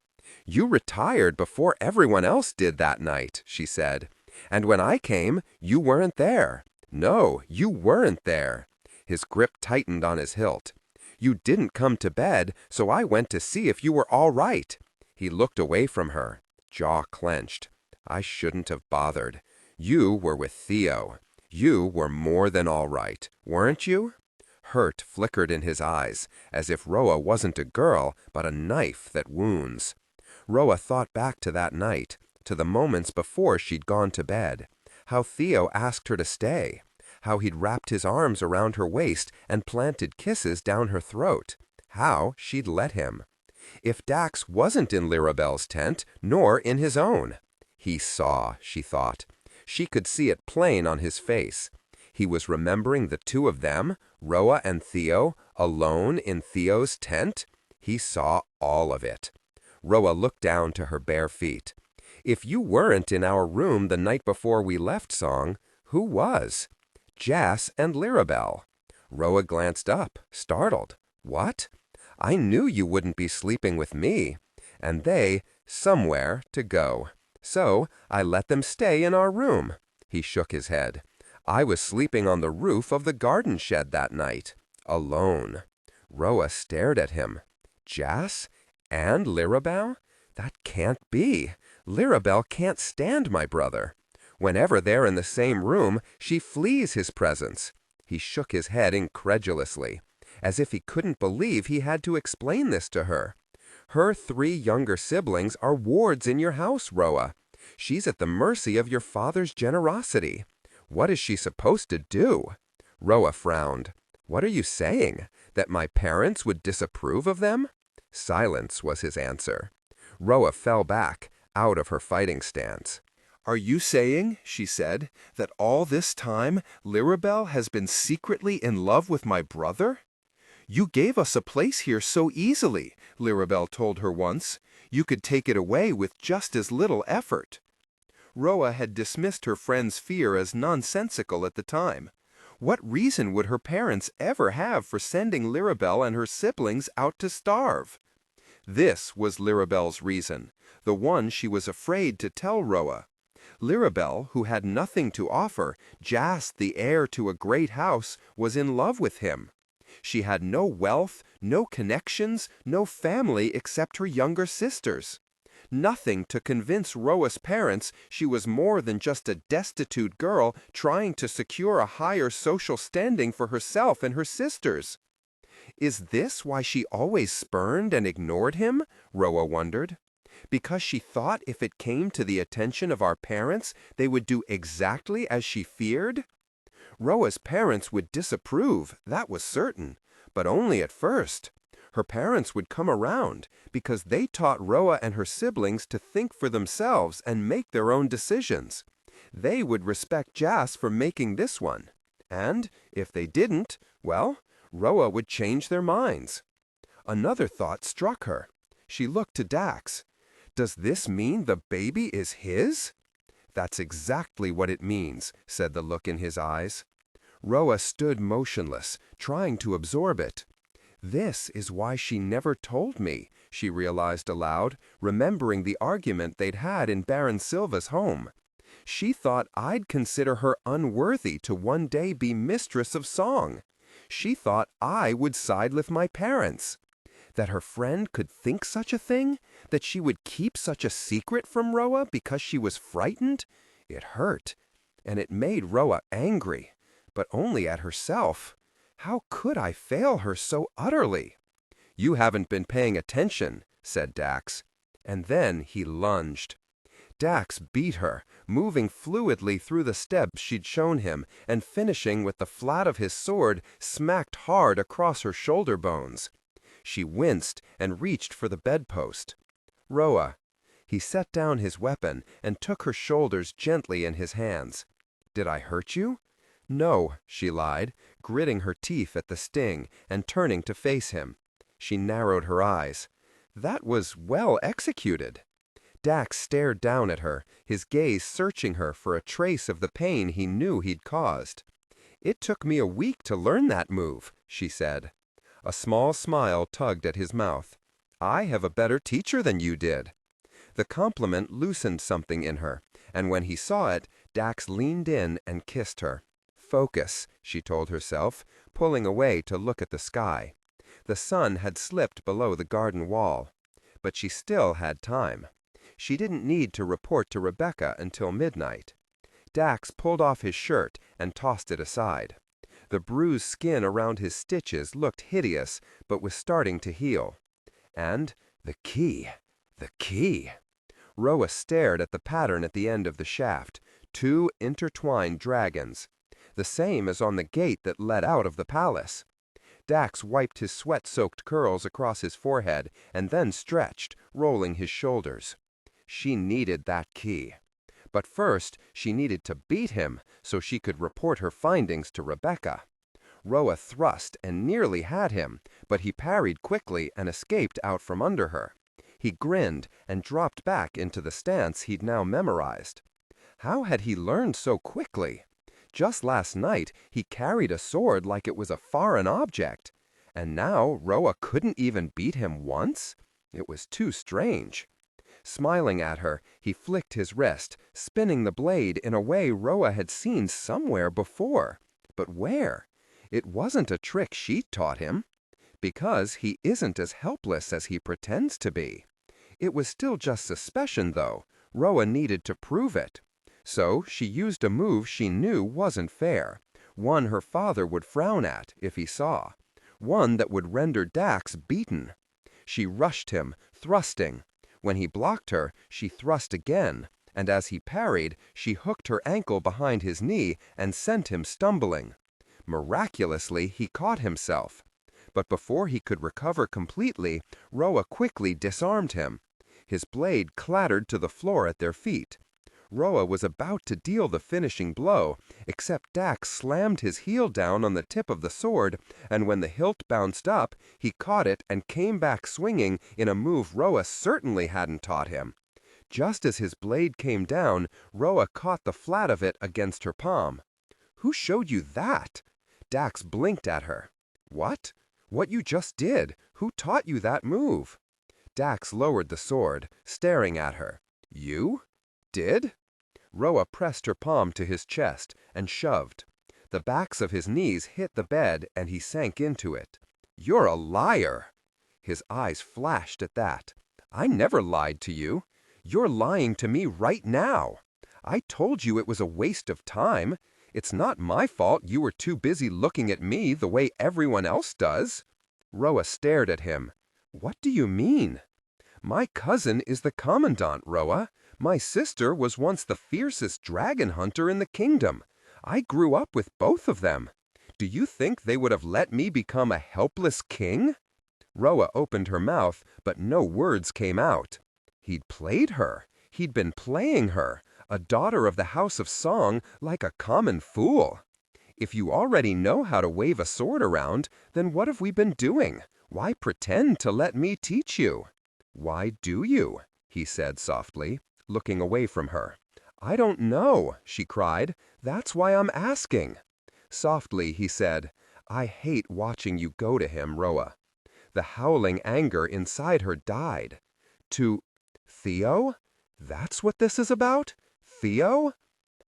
"You retired before everyone else did that night," she said. "And when I came, you weren't there. No, you weren't there." His grip tightened on his hilt. "You didn't come to bed, so I went to see if you were all right." He looked away from her, jaw clenched. "I shouldn't have bothered. You were with Theo. You were more than all right, weren't you?" Hurt flickered in his eyes, as if Roa wasn't a girl, but a knife that wounds. Roa thought back to that night, to the moments before she'd gone to bed, how Theo asked her to stay, how he'd wrapped his arms around her waist and planted kisses down her throat, how she'd let him. If Dax wasn't in Lirabelle's tent, nor in his own. He saw, she thought. She could see it plain on his face. He was remembering the two of them, Roa and Theo, alone in Theo's tent. He saw all of it. Roa looked down to her bare feet. "If you weren't in our room the night before we left, Song, who was?" "Jas and Lirabelle." Roa glanced up, startled. "What?" "I knew you wouldn't be sleeping with me. And they, somewhere to go. So I let them stay in our room." He shook his head. "I was sleeping on the roof of the garden shed that night, alone." Roa stared at him. "Jas? And Lirabelle? That can't be. Lirabelle can't stand my brother." Whenever they're in the same room, she flees his presence. He shook his head incredulously, as if he couldn't believe he had to explain this to her. Her 3 younger siblings are wards in your house, Roa. She's at the mercy of your father's generosity. What is she supposed to do? Roa frowned. What are you saying? That my parents would disapprove of them? Silence was his answer. Roa fell back, out of her fighting stance. Are you saying, she said, that all this time Lirabel has been secretly in love with my brother? You gave us a place here so easily, Lirabel told her once. You could take it away with just as little effort. Roa had dismissed her friend's fear as nonsensical at the time. What reason would her parents ever have for sending Lirabel and her siblings out to starve? This was Lirabel's reason, the one she was afraid to tell Roa. Lirabel, who had nothing to offer, Jas, the heir to a great house, was in love with him. She had no wealth, no connections, no family except her younger sisters. Nothing to convince Roa's parents she was more than just a destitute girl trying to secure a higher social standing for herself and her sisters. Is this why she always spurned and ignored him? Roa wondered. Because she thought if it came to the attention of our parents, they would do exactly as she feared? Roa's parents would disapprove, that was certain, but only at first. Her parents would come around, because they taught Roa and her siblings to think for themselves and make their own decisions. They would respect Jas for making this one. And, if they didn't, well, Roa would change their minds. Another thought struck her. She looked to Dax. Does this mean the baby is his? That's exactly what it means, said the look in his eyes. Roa stood motionless, trying to absorb it. This is why she never told me, she realized aloud, remembering the argument they'd had in Baron Silva's home. She thought I'd consider her unworthy to one day be mistress of song. She thought I would side with my parents. That her friend could think such a thing? That she would keep such a secret from Roa because she was frightened? It hurt, and it made Roa angry, but only at herself. How could I fail her so utterly? You haven't been paying attention, said Dax. And then he lunged. Dax beat her, moving fluidly through the steps she'd shown him, and finishing with the flat of his sword smacked hard across her shoulder bones. She winced and reached for the bedpost. Roa. He set down his weapon and took her shoulders gently in his hands. Did I hurt you? No, she lied, gritting her teeth at the sting and turning to face him. She narrowed her eyes. That was well executed. Dax stared down at her, his gaze searching her for a trace of the pain he knew he'd caused. It took me a week to learn that move, she said. A small smile tugged at his mouth. I have a better teacher than you did. The compliment loosened something in her, and when he saw it, Dax leaned in and kissed her. Focus, she told herself, pulling away to look at the sky. The sun had slipped below the garden wall. But she still had time. She didn't need to report to Rebecca until midnight. Dax pulled off his shirt and tossed it aside. The bruised skin around his stitches looked hideous, but was starting to heal. And the key. The key. Roa stared at the pattern at the end of the shaft, 2 intertwined dragons, the same as on the gate that led out of the palace. Dax wiped his sweat-soaked curls across his forehead and then stretched, rolling his shoulders. She needed that key. But first, she needed to beat him so she could report her findings to Rebecca. Roa thrust and nearly had him, but he parried quickly and escaped out from under her. He grinned and dropped back into the stance he'd now memorized. How had he learned so quickly? Just last night, he carried a sword like it was a foreign object. And now Roa couldn't even beat him once? It was too strange. Smiling at her, he flicked his wrist, spinning the blade in a way Roa had seen somewhere before. But where? It wasn't a trick she'd taught him. Because he isn't as helpless as he pretends to be. It was still just suspicion, though. Roa needed to prove it. So she used a move she knew wasn't fair, one her father would frown at if he saw, one that would render Dax beaten. She rushed him, thrusting. When he blocked her, she thrust again, and as he parried, she hooked her ankle behind his knee and sent him stumbling. Miraculously, he caught himself. But before he could recover completely, Roa quickly disarmed him. His blade clattered to the floor at their feet. Roa was about to deal the finishing blow, except Dax slammed his heel down on the tip of the sword, and when the hilt bounced up, he caught it and came back swinging in a move Roa certainly hadn't taught him. Just as his blade came down, Roa caught the flat of it against her palm. "Who showed you that?" Dax blinked at her. "What? What you just did. Who taught you that move?" Dax lowered the sword, staring at her. "You? Did?" Roa pressed her palm to his chest and shoved. The backs of his knees hit the bed and he sank into it. "You're a liar!" His eyes flashed at that. "I never lied to you. You're lying to me right now. I told you it was a waste of time. It's not my fault you were too busy looking at me the way everyone else does." Roa stared at him. "What do you mean?" "My cousin is the commandant, Roa. My sister was once the fiercest dragon hunter in the kingdom. I grew up with both of them. Do you think they would have let me become a helpless king?" Roa opened her mouth, but no words came out. He'd played her. He'd been playing her, a daughter of the House of Song, like a common fool. "If you already know how to wave a sword around, then what have we been doing? Why pretend to let me teach you?" "Why do you?" he said softly, looking away from her. "I don't know," she cried. "That's why I'm asking." Softly he said, "I hate watching you go to him, Roa." The howling anger inside her died. To Theo? That's what this is about? Theo?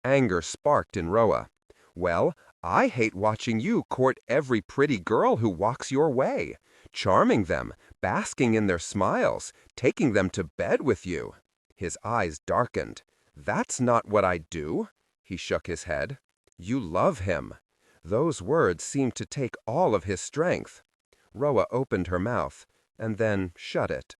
Anger sparked in Roa. "Well, I hate watching you court every pretty girl who walks your way, charming them, basking in their smiles, taking them to bed with you." His eyes darkened. "That's not what I do." He shook his head. "You love him." Those words seemed to take all of his strength. Roa opened her mouth, and then shut it.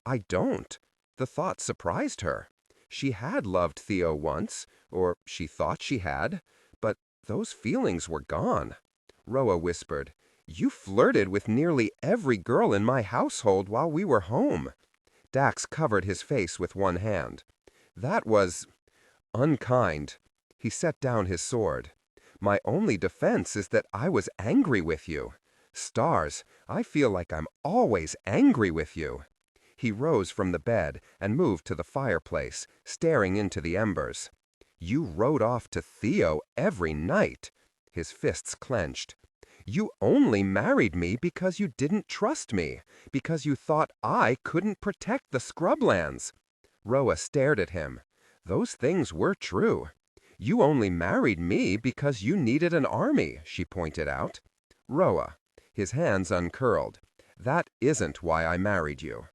"I don't." The thought surprised her. She had loved Theo once, or she thought she had, but those feelings were gone. Roa whispered, "You flirted with nearly every girl in my household while we were home." Dax covered his face with one hand. "That was unkind." He set down his sword. "My only defense is that I was angry with you. Stars, I feel like I'm always angry with you." He rose from the bed and moved to the fireplace, staring into the embers. "You rode off to Theo every night." His fists clenched. "You only married me because you didn't trust me, because you thought I couldn't protect the scrublands." Roa stared at him. "Those things were true. You only married me because you needed an army," she pointed out. "Roa," his hands uncurled, "that isn't why I married you."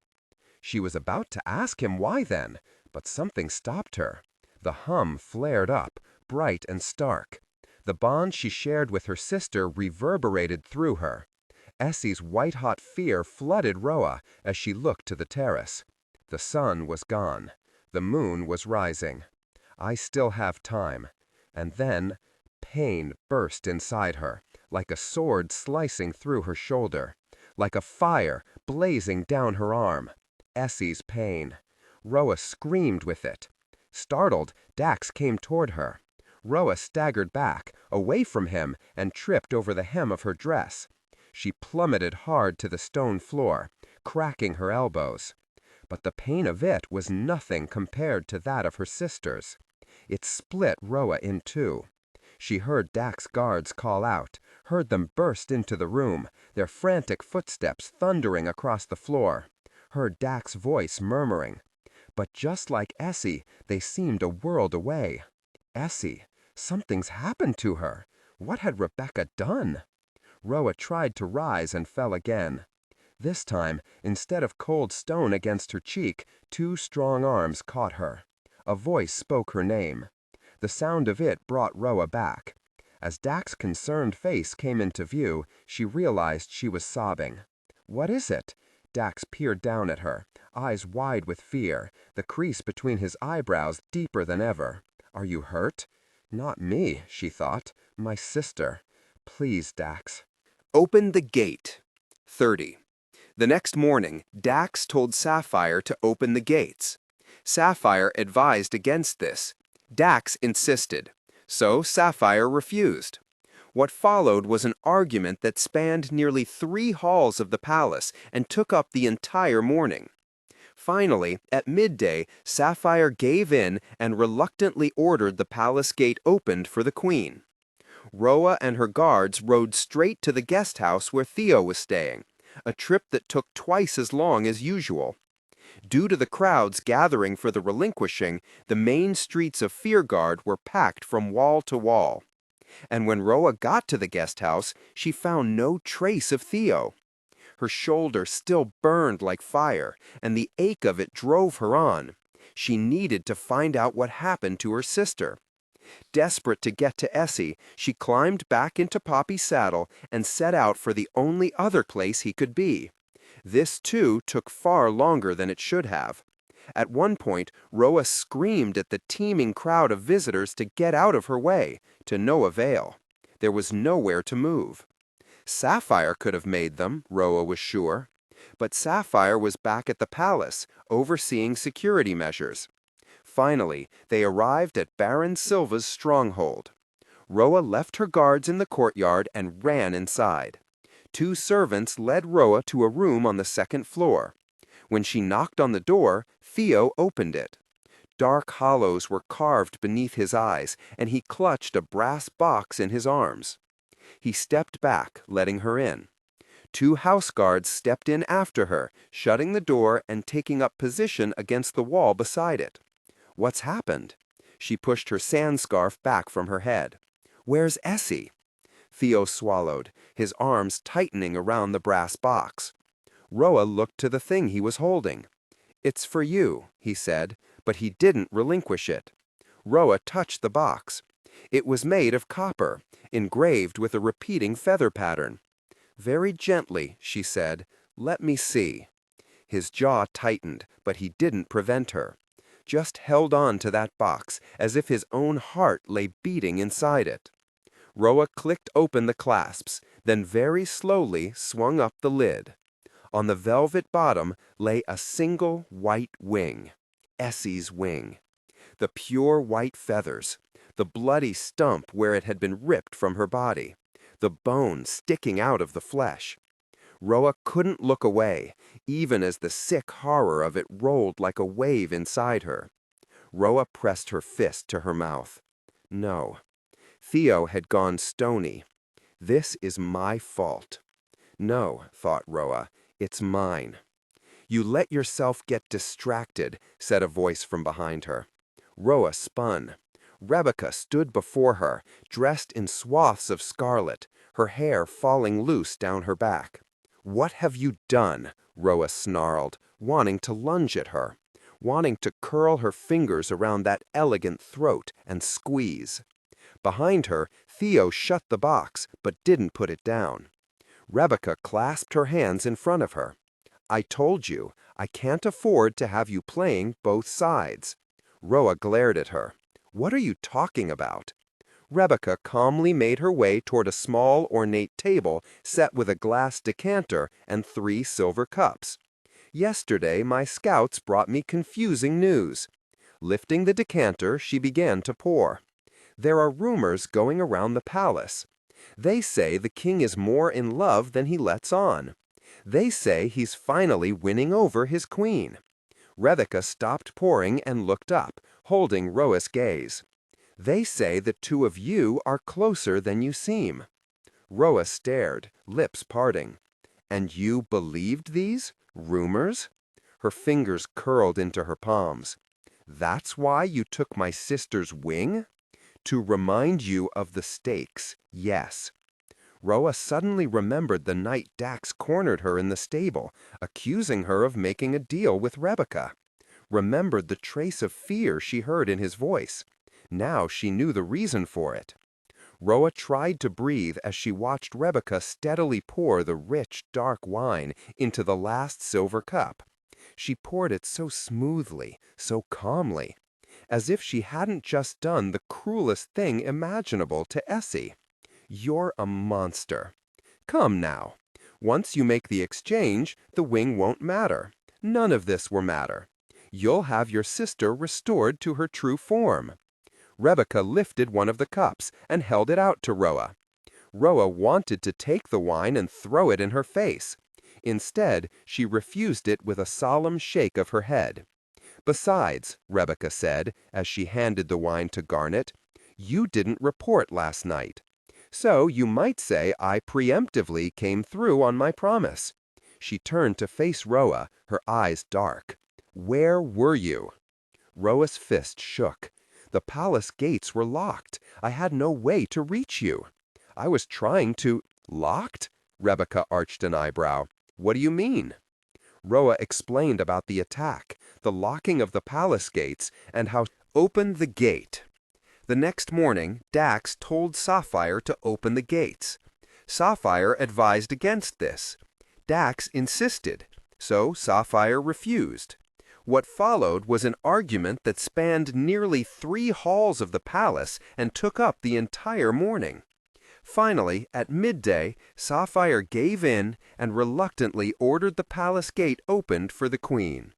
She was about to ask him why then, but something stopped her. The hum flared up, bright and stark. The bond she shared with her sister reverberated through her. Essie's white-hot fear flooded Roa as she looked to the terrace. The sun was gone. The moon was rising. "I still have time." And then pain burst inside her, like a sword slicing through her shoulder, like a fire blazing down her arm. Essie's pain. Roa screamed with it. Startled, Dax came toward her. Roa staggered back, away from him, and tripped over the hem of her dress. She plummeted hard to the stone floor, cracking her elbows. But the pain of it was nothing compared to that of her sister's. It split Roa in two. She heard Dax's guards call out, heard them burst into the room, their frantic footsteps thundering across the floor, heard Dax's voice murmuring. But just like Essie, they seemed a world away. Essie, something's happened to her. What had Rebecca done? Roa tried to rise and fell again. This time, instead of cold stone against her cheek, two strong arms caught her. A voice spoke her name. The sound of it brought Roa back. As Dak's concerned face came into view, she realized she was sobbing. "What is it?" Dax peered down at her, eyes wide with fear, the crease between his eyebrows deeper than ever. "Are you hurt?" "Not me," she thought. "My sister. Please, Dax." Open the gate. 30. The next morning, Dax told Sapphire to open the gates. Sapphire advised against this. Dax insisted, so Sapphire refused. What followed was an argument that spanned nearly 3 halls of the palace and took up the entire morning. Finally, at midday, Sapphire gave in and reluctantly ordered the palace gate opened for the queen. Roa and her guards rode straight to the guest house where Theo was staying, a trip that took twice as long as usual. Due to the crowds gathering for the relinquishing, the main streets of Fearguard were packed from wall to wall. And when Roa got to the guest house, she found no trace of Theo. Her shoulder still burned like fire, and the ache of it drove her on. She needed to find out what happened to her sister. Desperate to get to Essie, she climbed back into Poppy's saddle and set out for the only other place he could be. This, too, took far longer than it should have. At one point, Roa screamed at the teeming crowd of visitors to get out of her way, to no avail. There was nowhere to move. Sapphire could have made them, Roa was sure. But Sapphire was back at the palace, overseeing security measures. Finally, they arrived at Baron Silva's stronghold. Roa left her guards in the courtyard and ran inside. 2 servants led Roa to a room on the 2nd floor. When she knocked on the door, Theo opened it. Dark hollows were carved beneath his eyes, and he clutched a brass box in his arms. He stepped back, letting her in. 2 house guards stepped in after her, shutting the door and taking up position against the wall beside it. "What's happened?" She pushed her sand scarf back from her head. "Where's Essie?" Theo swallowed, his arms tightening around the brass box. Roa looked to the thing he was holding. "It's for you," he said, but he didn't relinquish it. Roa touched the box. It was made of copper, engraved with a repeating feather pattern. "Very gently," she said. "Let me see." His jaw tightened, but he didn't prevent her. Just held on to that box, as if his own heart lay beating inside it. Roa clicked open the clasps, then very slowly swung up the lid. On the velvet bottom lay a single white wing. Essie's wing. The pure white feathers. The bloody stump where it had been ripped from her body. The bone sticking out of the flesh. Roa couldn't look away, even as the sick horror of it rolled like a wave inside her. Roa pressed her fist to her mouth. No. Theo had gone stony. This is my fault. No, thought Roa, it's mine. You let yourself get distracted, said a voice from behind her. Roa spun. Rebecca stood before her, dressed in swaths of scarlet, her hair falling loose down her back. "What have you done?" Roa snarled, wanting to lunge at her, wanting to curl her fingers around that elegant throat and squeeze. Behind her, Theo shut the box, but didn't put it down. Rebecca clasped her hands in front of her. "I told you, I can't afford to have you playing both sides." Roa glared at her. "What are you talking about?" Rebecca calmly made her way toward a small, ornate table set with a glass decanter and 3 silver cups. "Yesterday, my scouts brought me confusing news." Lifting the decanter, she began to pour. "There are rumors going around the palace. They say the king is more in love than he lets on. They say he's finally winning over his queen." Rebecca stopped pouring and looked up, holding Roa's gaze. "They say the 2 of you are closer than you seem." Roa stared, lips parting. "And you believed these rumors?" Her fingers curled into her palms. "That's why you took my sister's wing?" "To remind you of the stakes, yes." Roa suddenly remembered the night Dax cornered her in the stable, accusing her of making a deal with Rebecca. Remembered the trace of fear she heard in his voice. Now she knew the reason for it. Roa tried to breathe as she watched Rebecca steadily pour the rich, dark wine into the last silver cup. She poured it so smoothly, so calmly, as if she hadn't just done the cruelest thing imaginable to Essie. "You're a monster. Come now. Once you make the exchange, the wing won't matter. None of this will matter. You'll have your sister restored to her true form." Rebecca lifted one of the cups and held it out to Roa. Roa wanted to take the wine and throw it in her face. Instead, she refused it with a solemn shake of her head. "Besides," Rebecca said, as she handed the wine to Garnet, "you didn't report last night. So you might say I preemptively came through on my promise." She turned to face Roa, her eyes dark. "Where were you?" Roa's fist shook. "The palace gates were locked. I had no way to reach you. I was trying to—" "Locked?" Rebecca arched an eyebrow. "What do you mean?" Roa explained about the attack, the locking of the palace gates, and how opened the gate. The next morning, Dax told Sapphire to open the gates. Sapphire advised against this. Dax insisted, so Sapphire refused. What followed was an argument that spanned nearly 3 halls of the palace and took up the entire morning. Finally, at midday, Sapphire gave in and reluctantly ordered the palace gate opened for the queen.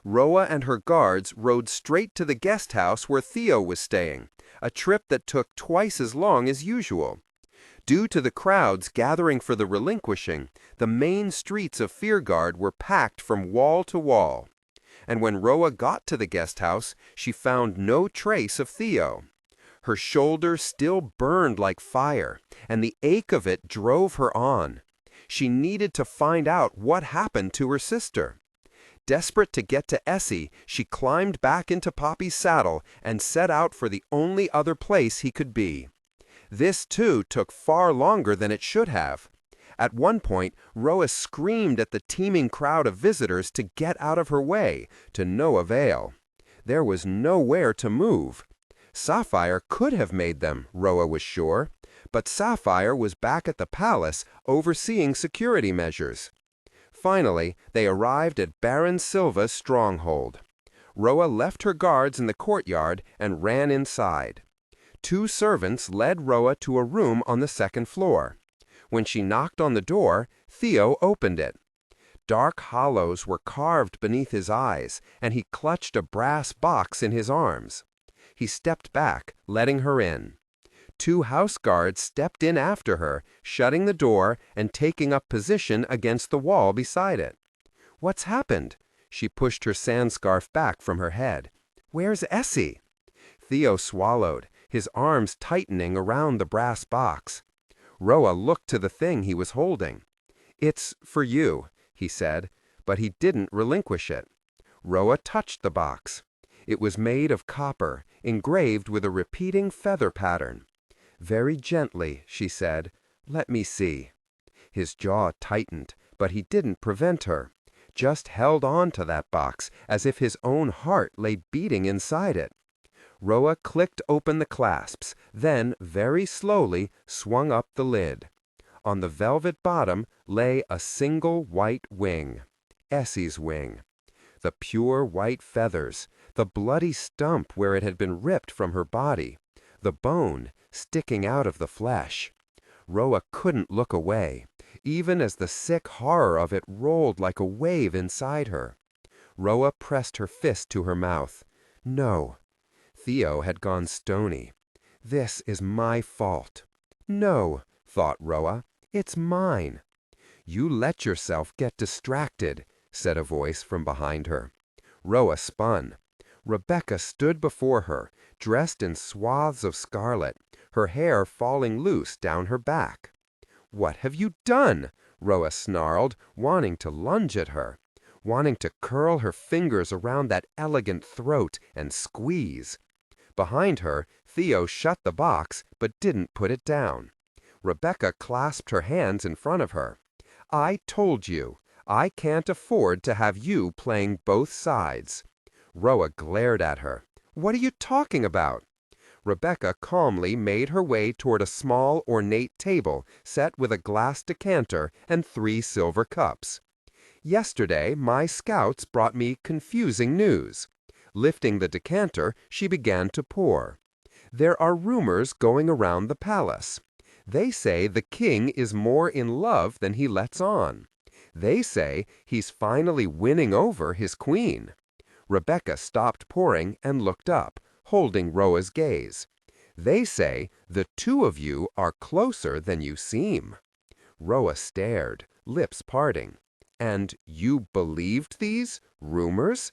Roa and her guards rode straight to the guest house where Theo was staying, a trip that took twice as long as usual. Due to the crowds gathering for the Relinquishing, the main streets of Feargard were packed from wall to wall. And when Roa got to the guest house, she found no trace of Theo. Her shoulder still burned like fire, and the ache of it drove her on. She needed to find out what happened to her sister. Desperate to get to Essie, she climbed back into Poppy's saddle and set out for the only other place he could be. This, too, took far longer than it should have. At one point, Roa screamed at the teeming crowd of visitors to get out of her way, to no avail. There was nowhere to move. Sapphire could have made them, Roa was sure, but Sapphire was back at the palace overseeing security measures. Finally, they arrived at Baron Silva's stronghold. Roa left her guards in the courtyard and ran inside. 2 servants led Roa to a room on the 2nd floor. When she knocked on the door, Theo opened it. Dark hollows were carved beneath his eyes, and he clutched a brass box in his arms. He stepped back, letting her in. 2 house guards stepped in after her, shutting the door and taking up position against the wall beside it. "What's happened?" She pushed her sand scarf back from her head. "Where's Essie?" Theo swallowed, his arms tightening around the brass box. Roa looked to the thing he was holding. "It's for you," he said, but he didn't relinquish it. Roa touched the box. It was made of copper, engraved with a repeating feather pattern. "Very gently," she said. "Let me see." His jaw tightened, but he didn't prevent her, just held on to that box as if his own heart lay beating inside it. Roa clicked open the clasps, then, very slowly, swung up the lid. On the velvet bottom lay a single white wing, Essie's wing. The pure white feathers, the bloody stump where it had been ripped from her body, the bone sticking out of the flesh. Roa couldn't look away, even as the sick horror of it rolled like a wave inside her. Roa pressed her fist to her mouth. "No." Theo had gone stony. "This is my fault." "No," thought Roa, "it's mine." "You let yourself get distracted," said a voice from behind her. Roa spun. Rebecca stood before her, dressed in swaths of scarlet, her hair falling loose down her back. "What have you done?" Roa snarled, wanting to lunge at her, wanting to curl her fingers around that elegant throat and squeeze. Behind her, Theo shut the box, but didn't put it down. Rebecca clasped her hands in front of her. "I told you. I can't afford to have you playing both sides." Roa glared at her. "What are you talking about?" Rebecca calmly made her way toward a small, ornate table set with a glass decanter and 3 silver cups. "Yesterday, my scouts brought me confusing news." Lifting the decanter, she began to pour. "There are rumors going around the palace. They say the king is more in love than he lets on. They say he's finally winning over his queen." Rebecca stopped pouring and looked up, holding Roa's gaze. "They say the 2 of you are closer than you seem." Roa stared, lips parting. "And you believed these rumors?"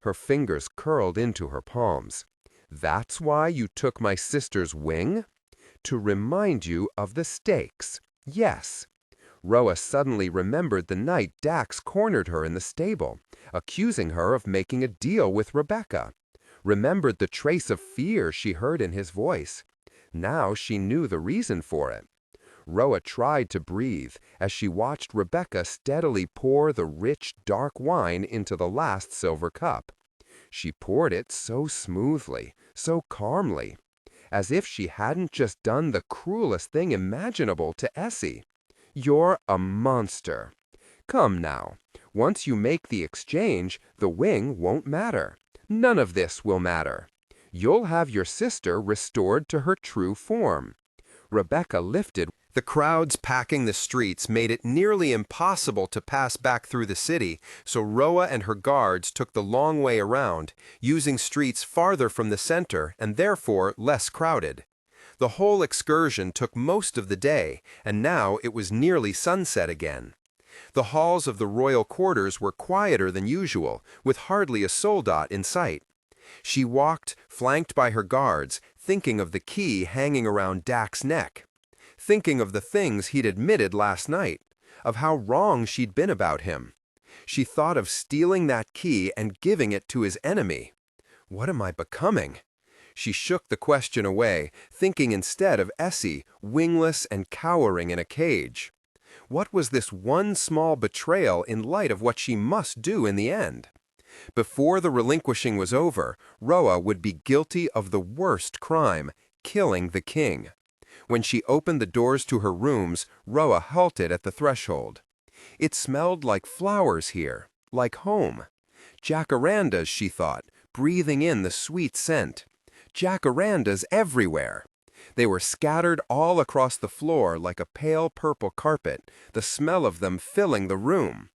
Her fingers curled into her palms. "That's why you took my sister's wing?" "To remind you of the stakes, yes." Roa suddenly remembered the night Dax cornered her in the stable, accusing her of making a deal with Rebecca. Remembered the trace of fear she heard in his voice. Now she knew the reason for it. Roa tried to breathe as she watched Rebecca steadily pour the rich, dark wine into the last silver cup. She poured it so smoothly, so calmly, as if she hadn't just done the cruelest thing imaginable to Essie. "You're a monster. Come now, once you make the exchange, the wing won't matter. None of this will matter. You'll have your sister restored to her true form." Rebecca lifted. The crowds packing the streets made it nearly impossible to pass back through the city, so Roa and her guards took the long way around, using streets farther from the center and therefore less crowded. The whole excursion took most of the day, and now it was nearly sunset again. The halls of the royal quarters were quieter than usual, with hardly a soldat in sight. She walked, flanked by her guards, thinking of the key hanging around Dak's neck. Thinking of the things he'd admitted last night, of how wrong she'd been about him. She thought of stealing that key and giving it to his enemy. What am I becoming? She shook the question away, thinking instead of Essie, wingless and cowering in a cage. What was this one small betrayal in light of what she must do in the end? Before the relinquishing was over, Roa would be guilty of the worst crime, killing the king. When she opened the doors to her rooms, Roa halted at the threshold. It smelled like flowers here, like home. Jacarandas, she thought, breathing in the sweet scent. Jacarandas everywhere. They were scattered all across the floor like a pale purple carpet, the smell of them filling the room.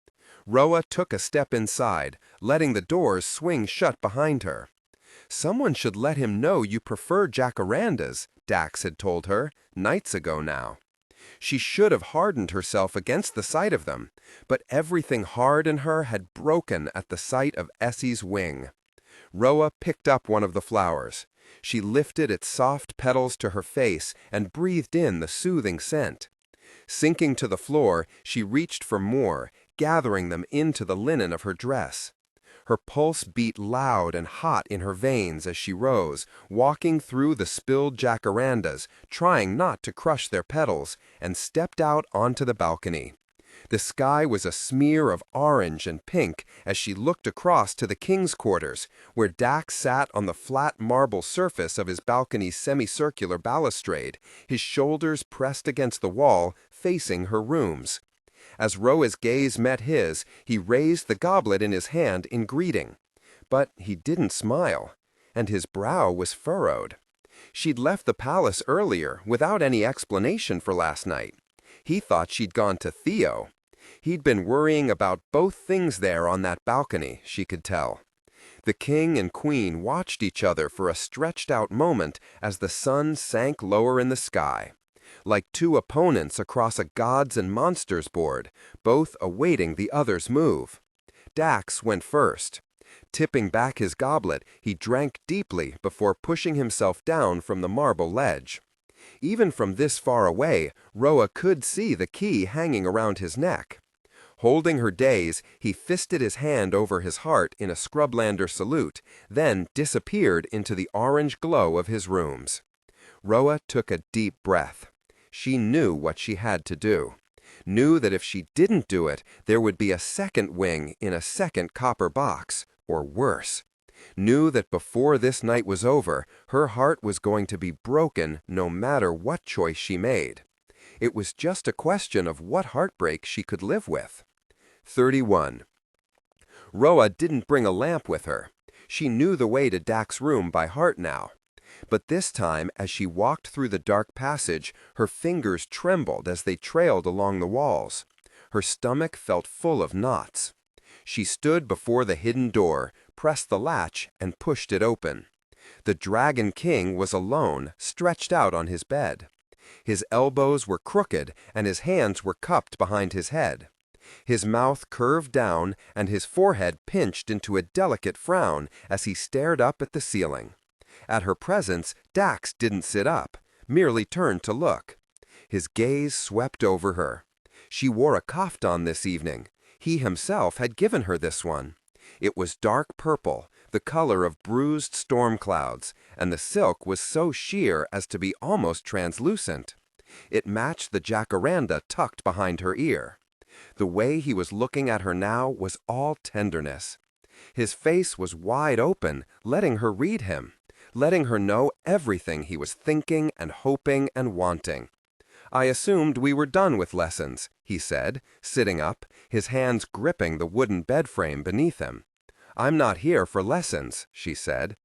Roa took a step inside, letting the doors swing shut behind her. "Someone should let him know you prefer jacarandas," Dax had told her, nights ago now. She should have hardened herself against the sight of them, but everything hard in her had broken at the sight of Essie's wing. Roa picked up one of the flowers. She lifted its soft petals to her face and breathed in the soothing scent. Sinking to the floor, she reached for more, gathering them into the linen of her dress. Her pulse beat loud and hot in her veins as she rose, walking through the spilled jacarandas, trying not to crush their petals, and stepped out onto the balcony. The sky was a smear of orange and pink as she looked across to the king's quarters, where Dax sat on the flat marble surface of his balcony's semicircular balustrade, his shoulders pressed against the wall, facing her rooms. As Roa's gaze met his, he raised the goblet in his hand in greeting. But he didn't smile, and his brow was furrowed. She'd left the palace earlier, without any explanation for last night. He thought she'd gone to Theo. He'd been worrying about both things there on that balcony, she could tell. The king and queen watched each other for a stretched-out moment as the sun sank lower in the sky. Like 2 opponents across a gods and monsters board, both awaiting the other's move. Dax went first. Tipping back his goblet, he drank deeply before pushing himself down from the marble ledge. Even from this far away, Roa could see the key hanging around his neck. Holding her daze, he fisted his hand over his heart in a scrublander salute, then disappeared into the orange glow of his rooms. Roa took a deep breath. She knew what she had to do. Knew that if she didn't do it, there would be a second wing in a second copper box, or worse. knew that before this night was over, her heart was going to be broken no matter what choice she made. It was just a question of what heartbreak she could live with. 31. Roa didn't bring a lamp with her. She knew the way to Dak's room by heart now. But this time, as she walked through the dark passage, her fingers trembled as they trailed along the walls. Her stomach felt full of knots. She stood before the hidden door, pressed the latch, and pushed it open. The Dragon King was alone, stretched out on his bed. His elbows were crooked, and his hands were cupped behind his head. His mouth curved down, and his forehead pinched into a delicate frown as he stared up at the ceiling. At her presence, Dax didn't sit up, merely turned to look. His gaze swept over her. She wore a kaftan this evening. He himself had given her this one. It was dark purple, the color of bruised storm clouds, and the silk was so sheer as to be almost translucent. It matched the jacaranda tucked behind her ear. The way he was looking at her now was all tenderness. His face was wide open, letting her read him, letting her know everything he was thinking and hoping and wanting. "I assumed we were done with lessons," he said, sitting up, his hands gripping the wooden bed frame beneath him. "I'm not here for lessons," she said.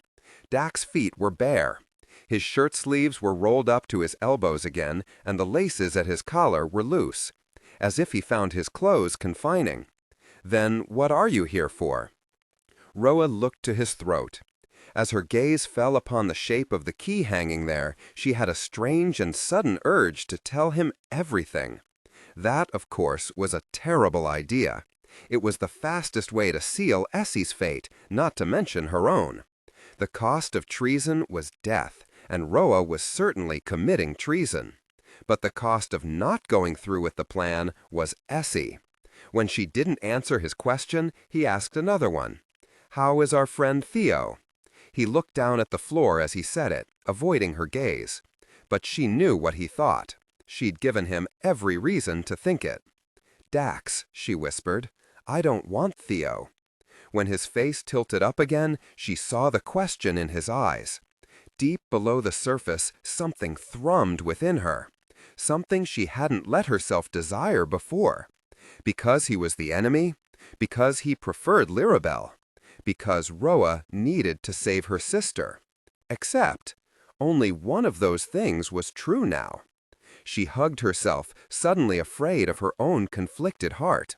Dak's feet were bare. His shirt sleeves were rolled up to his elbows again, and the laces at his collar were loose, as if he found his clothes confining. "Then what are you here for?" Roa looked to his throat. As her gaze fell upon the shape of the key hanging there, she had a strange and sudden urge to tell him everything. That, of course, was a terrible idea. It was the fastest way to seal Essie's fate, not to mention her own. The cost of treason was death, and Roa was certainly committing treason. But the cost of not going through with the plan was Essie. When she didn't answer his question, he asked another one. "How is our friend Theo?" He looked down at the floor as he said it, avoiding her gaze. But she knew what he thought. She'd given him every reason to think it. "Dax," she whispered, "I don't want Theo." When his face tilted up again, she saw the question in his eyes. Deep below the surface, something thrummed within her. Something she hadn't let herself desire before. Because he was the enemy? Because he preferred Lirabel? Because Roa needed to save her sister? Except, only one of those things was true now. She hugged herself, suddenly afraid of her own conflicted heart.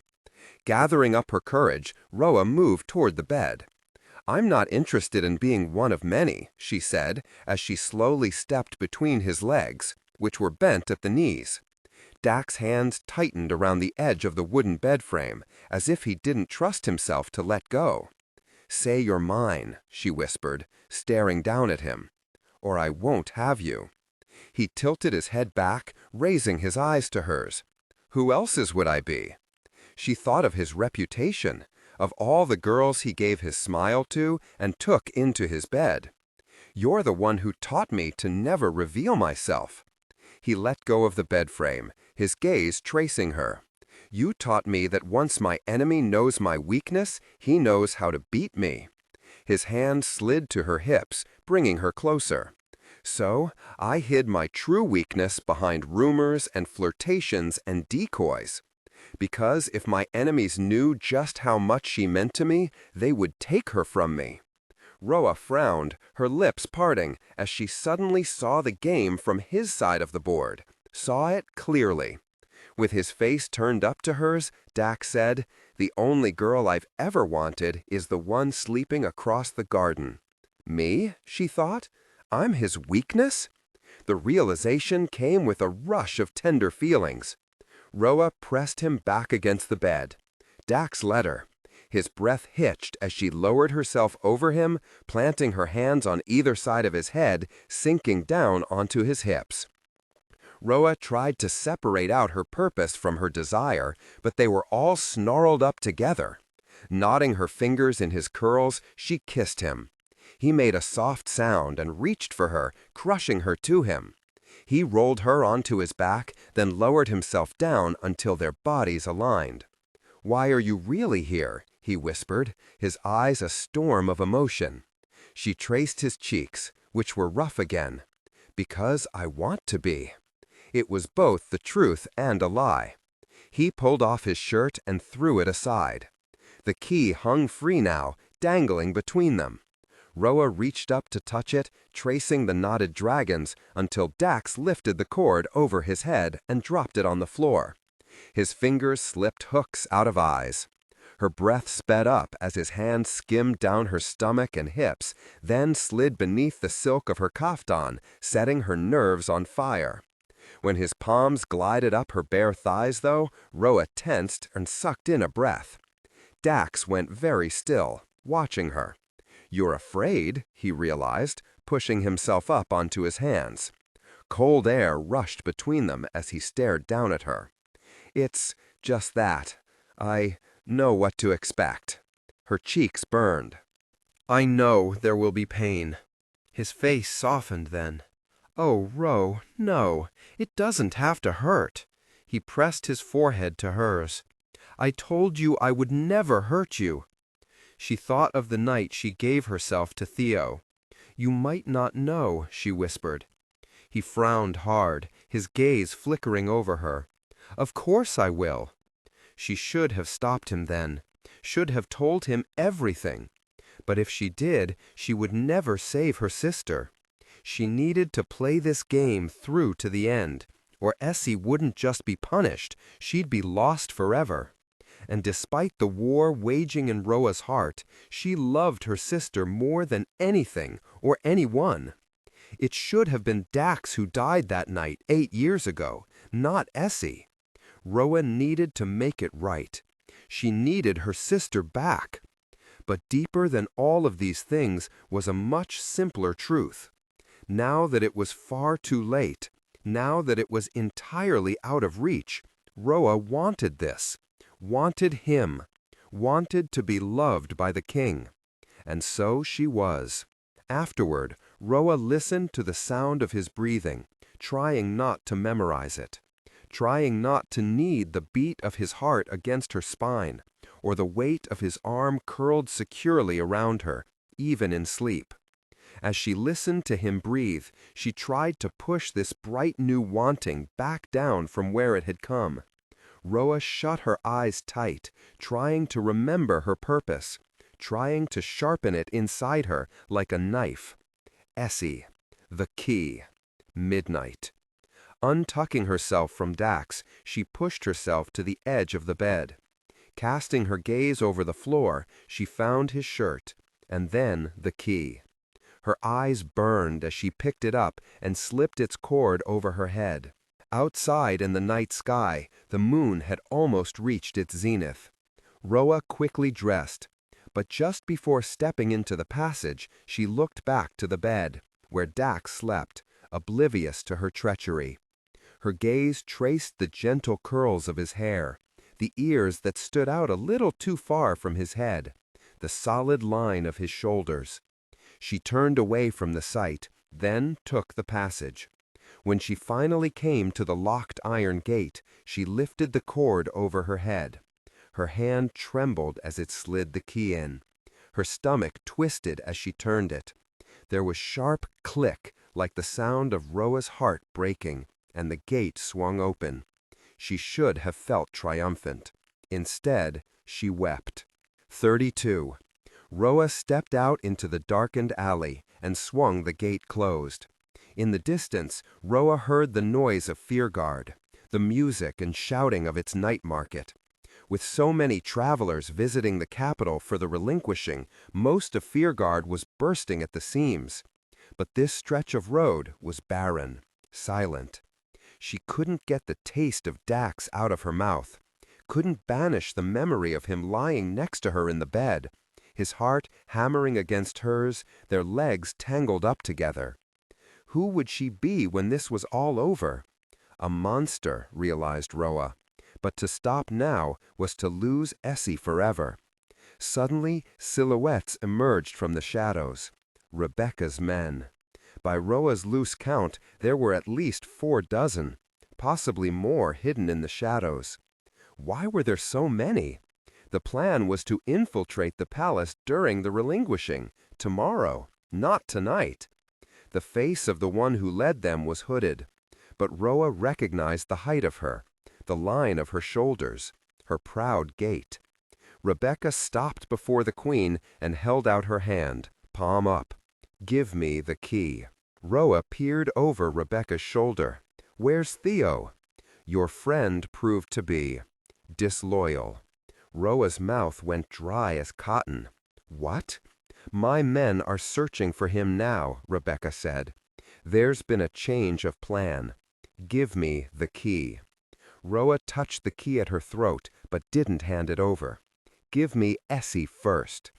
Gathering up her courage, Roa moved toward the bed. "I'm not interested in being one of many," she said, as she slowly stepped between his legs, which were bent at the knees. Dak's hands tightened around the edge of the wooden bed frame, as if he didn't trust himself to let go. "Say you're mine," she whispered, staring down at him, "or I won't have you." He tilted his head back, raising his eyes to hers. "Who else's would I be?" She thought of his reputation, of all the girls he gave his smile to and took into his bed. "You're the one who taught me to never reveal myself." He let go of the bed frame, his gaze tracing her. "You taught me that once my enemy knows my weakness, he knows how to beat me." His hand slid to her hips, bringing her closer. "So, I hid my true weakness behind rumors and flirtations and decoys. Because if my enemies knew just how much she meant to me, they would take her from me." Roa frowned, her lips parting, as she suddenly saw the game from his side of the board, saw it clearly. With his face turned up to hers, Dax said, "The only girl I've ever wanted is the one sleeping across the garden." Me? She thought. I'm his weakness? The realization came with a rush of tender feelings. Roa pressed him back against the bed. Dax let her. His breath hitched as she lowered herself over him, planting her hands on either side of his head, sinking down onto his hips. Roa tried to separate out her purpose from her desire, but they were all snarled up together. Knotting her fingers in his curls, she kissed him. He made a soft sound and reached for her, crushing her to him. He rolled her onto his back, then lowered himself down until their bodies aligned. "Why are you really here?" he whispered, his eyes a storm of emotion. She traced his cheeks, which were rough again. "Because I want to be." It was both the truth and a lie. He pulled off his shirt and threw it aside. The key hung free now, dangling between them. Roa reached up to touch it, tracing the knotted dragons until Dax lifted the cord over his head and dropped it on the floor. His fingers slipped hooks out of eyes. Her breath sped up as his hand skimmed down her stomach and hips, then slid beneath the silk of her kaftan, setting her nerves on fire. When his palms glided up her bare thighs, though, Roa tensed and sucked in a breath. Dax went very still, watching her. "You're afraid," he realized, pushing himself up onto his hands. Cold air rushed between them as he stared down at her. "It's just that. I know what to expect." Her cheeks burned. "I know there will be pain." His face softened then. "Oh, Ro, no, it doesn't have to hurt." He pressed his forehead to hers. "I told you I would never hurt you." She thought of the night she gave herself to Theo. "You might not know," she whispered. He frowned hard, his gaze flickering over her. "Of course I will." She should have stopped him then, should have told him everything. But if she did, she would never save her sister. She needed to play this game through to the end, or Essie wouldn't just be punished, she'd be lost forever. And despite the war waging in Roa's heart, she loved her sister more than anything or anyone. It should have been Dax who died that night 8 years ago, not Essie. Roa needed to make it right. She needed her sister back. But deeper than all of these things was a much simpler truth. Now that it was far too late, now that it was entirely out of reach, Roa wanted this. Wanted him, wanted to be loved by the king. And so she was. Afterward, Roa listened to the sound of his breathing, trying not to memorize it, trying not to need the beat of his heart against her spine, or the weight of his arm curled securely around her, even in sleep. As she listened to him breathe, she tried to push this bright new wanting back down from where it had come. Roa shut her eyes tight, trying to remember her purpose, trying to sharpen it inside her like a knife. Essie, the key, midnight. Untucking herself from Dax, she pushed herself to the edge of the bed. Casting her gaze over the floor, she found his shirt, and then the key. Her eyes burned as she picked it up and slipped its cord over her head. Outside in the night sky, the moon had almost reached its zenith. Roa quickly dressed, but just before stepping into the passage, she looked back to the bed, where Dax slept, oblivious to her treachery. Her gaze traced the gentle curls of his hair, the ears that stood out a little too far from his head, the solid line of his shoulders. She turned away from the sight, then took the passage. When she finally came to the locked iron gate, she lifted the cord over her head. Her hand trembled as it slid the key in. Her stomach twisted as she turned it. There was sharp click like the sound of Roa's heart breaking, and the gate swung open. She should have felt triumphant. Instead, she wept. 32. Roa stepped out into the darkened alley and swung the gate closed. In the distance, Roa heard the noise of Fearguard, the music and shouting of its night market. With so many travelers visiting the capital for the Relinquishing, most of Fearguard was bursting at the seams. But this stretch of road was barren, silent. She couldn't get the taste of Dax out of her mouth, couldn't banish the memory of him lying next to her in the bed, his heart hammering against hers, their legs tangled up together. Who would she be when this was all over? A monster, realized Roa. But to stop now was to lose Essie forever. Suddenly, silhouettes emerged from the shadows. Rebecca's men. By Roa's loose count, there were at least 4 dozen, possibly more hidden in the shadows. Why were there so many? The plan was to infiltrate the palace during the Relinquishing, tomorrow. Not tonight. The face of the one who led them was hooded, but Roa recognized the height of her, the line of her shoulders, her proud gait. Rebecca stopped before the queen and held out her hand, palm up. "Give me the key." Roa peered over Rebecca's shoulder. "Where's Theo?" "Your friend proved to be disloyal." Roa's mouth went dry as cotton. "What?" "My men are searching for him now," Rebecca said. "There's been a change of plan. Give me the key." Roa touched the key at her throat, but didn't hand it over. "Give me Essie first."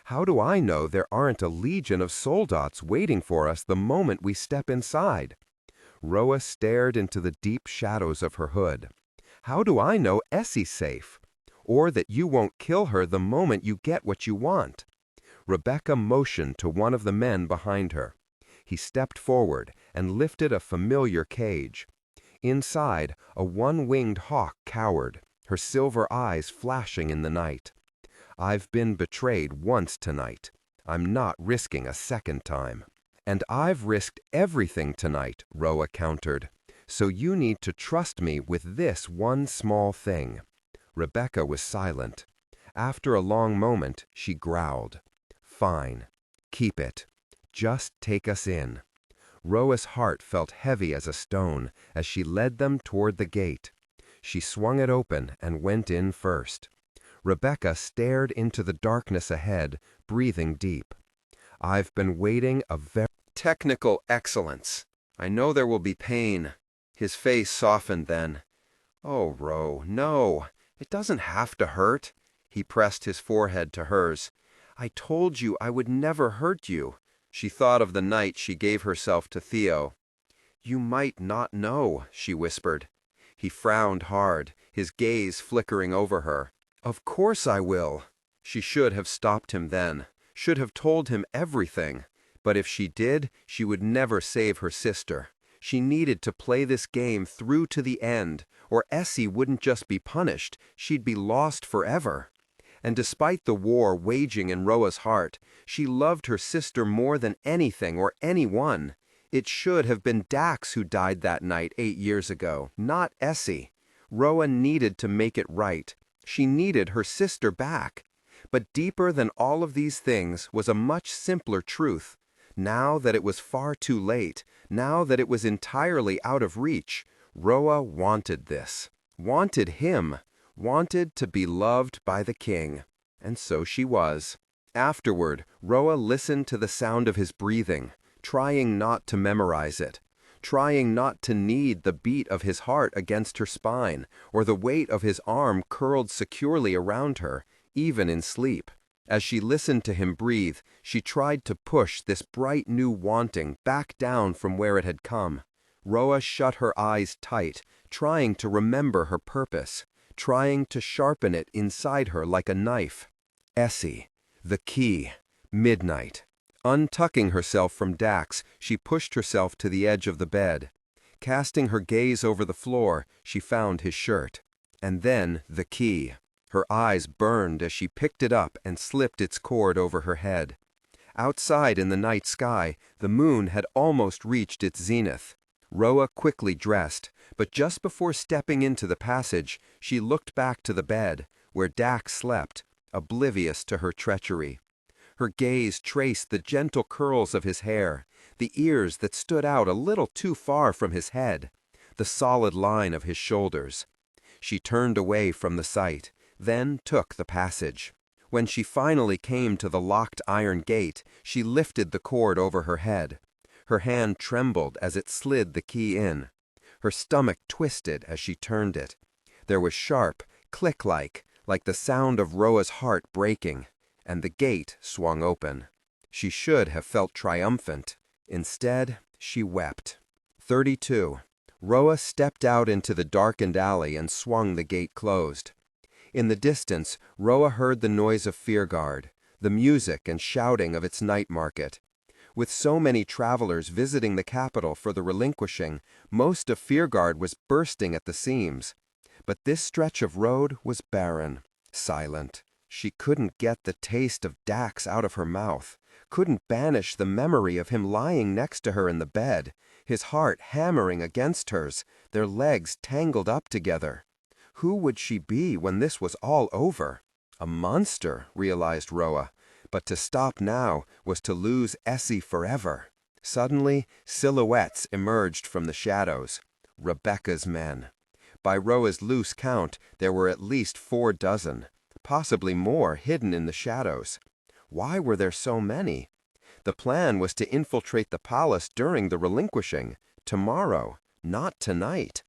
"How do I know there aren't a legion of soldats waiting for us the moment we step inside?" Roa stared into the deep shadows of her hood. "How do I know Essie's safe? Or that you won't kill her the moment you get what you want?" Rebecca motioned to one of the men behind her. He stepped forward and lifted a familiar cage. Inside, a one-winged hawk cowered, her silver eyes flashing in the night. "I've been betrayed once tonight. I'm not risking a second time." "And I've risked everything tonight," Roa countered. "So you need to trust me with this one small thing." Rebecca was silent. After a long moment, she growled, "Fine. Keep it. Just take us in." Roa's heart felt heavy as a stone as she led them toward the gate. She swung it open and went in first. Rebecca stared into the darkness ahead, breathing deep. "I've been waiting a very—" Technical excellence. I know there will be pain. His face softened then. "Oh, Ro, no. It doesn't have to hurt." He pressed his forehead to hers. "I told you I would never hurt you." She thought of the night she gave herself to Theo. "You might not know," she whispered. He frowned hard, his gaze flickering over her. "Of course I will." She should have stopped him then, should have told him everything. But if she did, she would never save her sister. She needed to play this game through to the end, or Essie wouldn't just be punished, she'd be lost forever. And despite the war waging in Roa's heart, she loved her sister more than anything or anyone. It should have been Dax who died that night 8 years ago, not Essie. Roa needed to make it right. She needed her sister back. But deeper than all of these things was a much simpler truth. Now that it was far too late, now that it was entirely out of reach, Roa wanted this, wanted him, wanted to be loved by the king. And so she was. Afterward, Roa listened to the sound of his breathing, trying not to memorize it, trying not to need the beat of his heart against her spine, or the weight of his arm curled securely around her, even in sleep. As she listened to him breathe, she tried to push this bright new wanting back down from where it had come. Roa shut her eyes tight, trying to remember her purpose, trying to sharpen it inside her like a knife. Essie, the key, midnight. Untucking herself from Dax, she pushed herself to the edge of the bed. Casting her gaze over the floor, she found his shirt. And then the key. Her eyes burned as she picked it up and slipped its cord over her head. Outside in the night sky, the moon had almost reached its zenith. Roa quickly dressed, but just before stepping into the passage, she looked back to the bed, where Dax slept, oblivious to her treachery. Her gaze traced the gentle curls of his hair, the ears that stood out a little too far from his head, the solid line of his shoulders. She turned away from the sight, then took the passage. When she finally came to the locked iron gate, she lifted the cord over her head. Her hand trembled as it slid the key in. Her stomach twisted as she turned it. There was sharp, click-like the sound of Roa's heart breaking, and the gate swung open. She should have felt triumphant. Instead, she wept. 32. Roa stepped out into the darkened alley and swung the gate closed. In the distance, Roa heard the noise of Fearguard, the music and shouting of its night market. With so many travelers visiting the capital for the Relinquishing, most of Fearguard was bursting at the seams. But this stretch of road was barren, silent. She couldn't get the taste of Dax out of her mouth, couldn't banish the memory of him lying next to her in the bed, his heart hammering against hers, their legs tangled up together. Who would she be when this was all over? A monster, realized Roa, but to stop now was to lose Essie forever. Suddenly, silhouettes emerged from the shadows. Rebecca's men. By Roa's loose count, there were at least 4 dozen, possibly more hidden in the shadows. Why were there so many? The plan was to infiltrate the palace during the relinquishing, tomorrow, not tonight.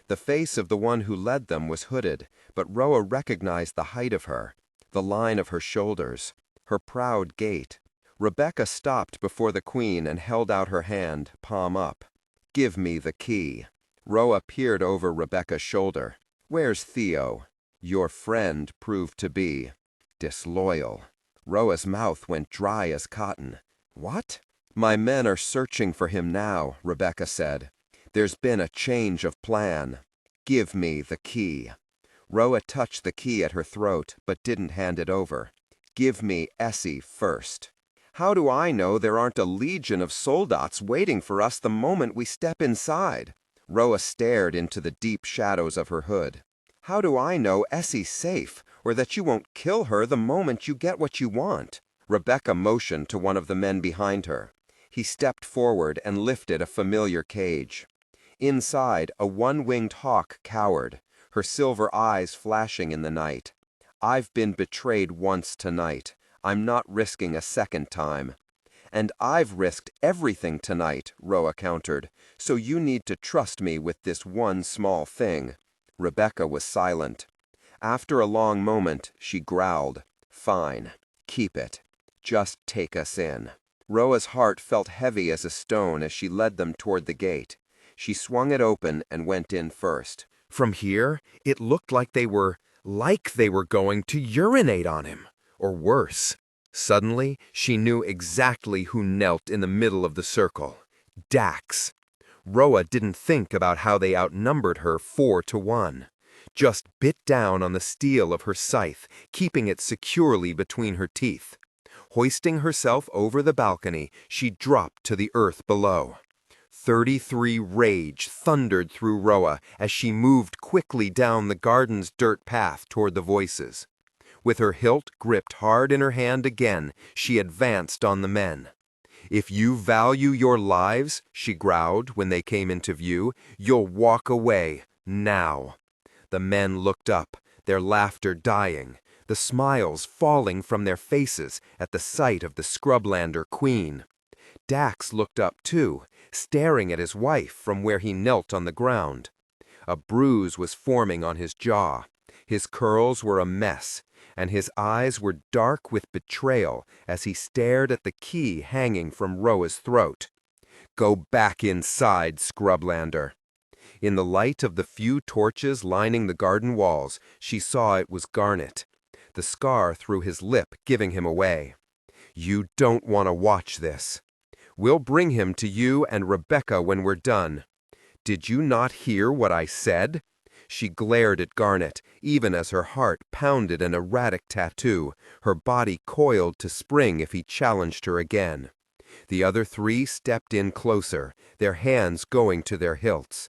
The face of the one who led them was hooded, but Roa recognized the height of her, the line of her shoulders, her proud gait. Rebecca stopped before the queen and held out her hand, palm up. "Give me the key." Roa peered over Rebecca's shoulder. "Where's Theo?" Your friend proved to be disloyal. Roa's mouth went dry as cotton. What? My men are searching for him now, Rebecca said. There's been a change of plan. Give me the key. Roa touched the key at her throat, but didn't hand it over. Give me Essie first. How do I know there aren't a legion of soldats waiting for us the moment we step inside? Roa stared into the deep shadows of her hood. How do I know Essie's safe, or that you won't kill her the moment you get what you want? Rebecca motioned to one of the men behind her. He stepped forward and lifted a familiar cage. Inside, a one-winged hawk cowered, her silver eyes flashing in the night. I've been betrayed once tonight. I'm not risking a second time. And I've risked everything tonight, Roa countered, so you need to trust me with this one small thing. Rebecca was silent. After a long moment, she growled, Fine, keep it. Just take us in. Roa's heart felt heavy as a stone as she led them toward the gate. She swung it open and went in first. From here, it looked like they were going to urinate on him, or worse. Suddenly, she knew exactly who knelt in the middle of the circle. Dax. Roa didn't think about how they outnumbered her 4-1. Just bit down on the steel of her scythe, keeping it securely between her teeth. Hoisting herself over the balcony, she dropped to the earth below. 33 rage thundered through Roa as she moved quickly down the garden's dirt path toward the voices. With her hilt gripped hard in her hand again, she advanced on the men. If you value your lives, she growled when they came into view, you'll walk away, now. The men looked up, their laughter dying, the smiles falling from their faces at the sight of the Scrublander queen. Dax looked up too, staring at his wife from where he knelt on the ground. A bruise was forming on his jaw. His curls were a mess, and his eyes were dark with betrayal as he stared at the key hanging from Roa's throat. Go back inside, Scrublander. In the light of the few torches lining the garden walls, she saw it was Garnet, the scar through his lip giving him away. You don't want to watch this. We'll bring him to you and Rebecca when we're done. Did you not hear what I said? She glared at Garnet, even as her heart pounded an erratic tattoo, her body coiled to spring if he challenged her again. The other 3 stepped in closer, their hands going to their hilts.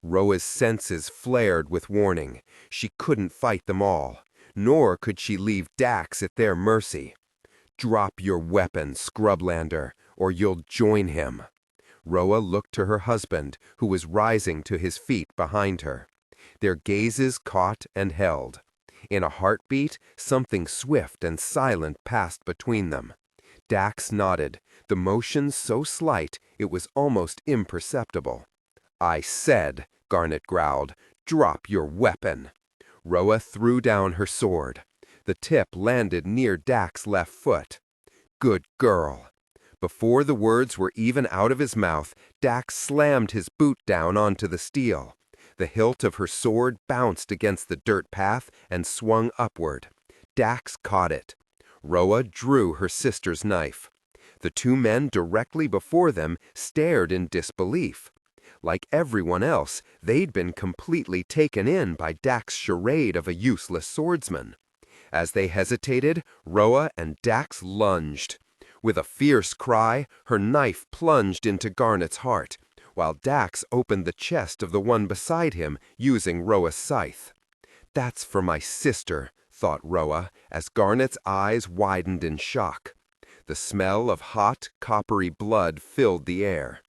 Roa's senses flared with warning. She couldn't fight them all, nor could she leave Dax at their mercy. Drop your weapon, Scrublander, or you'll join him. Roa looked to her husband, who was rising to his feet behind her. Their gazes caught and held. In a heartbeat, something swift and silent passed between them. Dax nodded, the motion so slight it was almost imperceptible. I said, Garnet growled, drop your weapon. Roa threw down her sword. The tip landed near Dax's left foot. Good girl. Before the words were even out of his mouth, Dax slammed his boot down onto the steel. The hilt of her sword bounced against the dirt path and swung upward. Dax caught it. Roa drew her sister's knife. The 2 men directly before them stared in disbelief. Like everyone else, they'd been completely taken in by Dax's charade of a useless swordsman. As they hesitated, Roa and Dax lunged. With a fierce cry, her knife plunged into Garnet's heart, while Dax opened the chest of the one beside him, using Roa's scythe. "That's for my sister," thought Roa, as Garnet's eyes widened in shock. The smell of hot, coppery blood filled the air.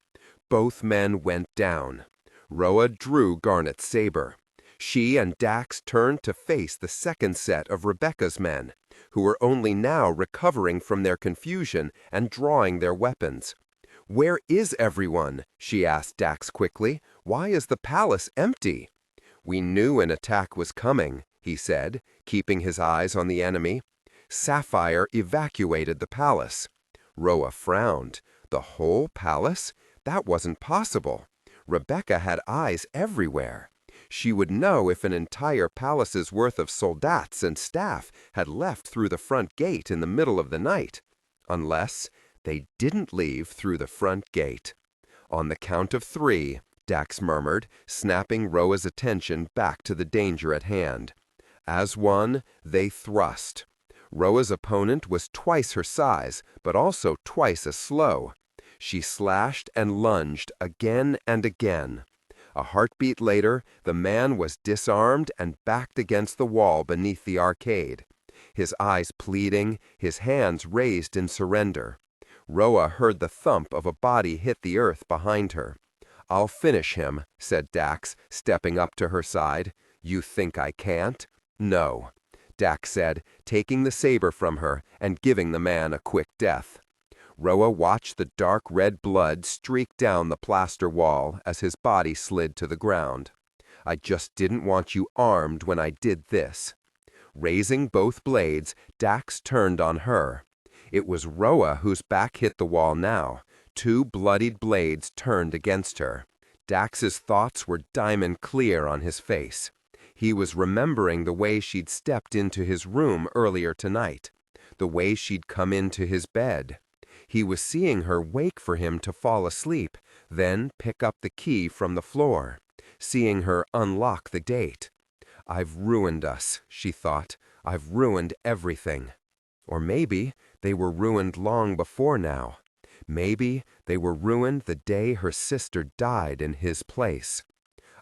Both men went down. Roa drew Garnet's saber. She and Dax turned to face the second set of Rebecca's men, who were only now recovering from their confusion and drawing their weapons. "Where is everyone?" she asked Dax quickly. "Why is the palace empty?" "We knew an attack was coming," he said, keeping his eyes on the enemy. "Sapphire evacuated the palace." Roa frowned. The whole palace? That wasn't possible. Rebecca had eyes everywhere. She would know if an entire palace's worth of soldats and staff had left through the front gate in the middle of the night. Unless they didn't leave through the front gate. "On the count of 3, Dax murmured, snapping Roa's attention back to the danger at hand. As one, they thrust. Roa's opponent was twice her size, but also twice as slow. She slashed and lunged again and again. A heartbeat later, the man was disarmed and backed against the wall beneath the arcade. His eyes pleading, his hands raised in surrender. Roa heard the thump of a body hit the earth behind her. "I'll finish him," said Dax, stepping up to her side. "You think I can't?" "No," Dax said, taking the saber from her and giving the man a quick death. Roa watched the dark red blood streak down the plaster wall as his body slid to the ground. "I just didn't want you armed when I did this." Raising both blades, Dax turned on her. It was Roa whose back hit the wall now. 2 bloodied blades turned against her. Dax's thoughts were diamond clear on his face. He was remembering the way she'd stepped into his room earlier tonight, the way she'd come into his bed. He was seeing her wake for him to fall asleep, then pick up the key from the floor, seeing her unlock the gate. "I've ruined us," she thought. "I've ruined everything." Or maybe they were ruined long before now. Maybe they were ruined the day her sister died in his place.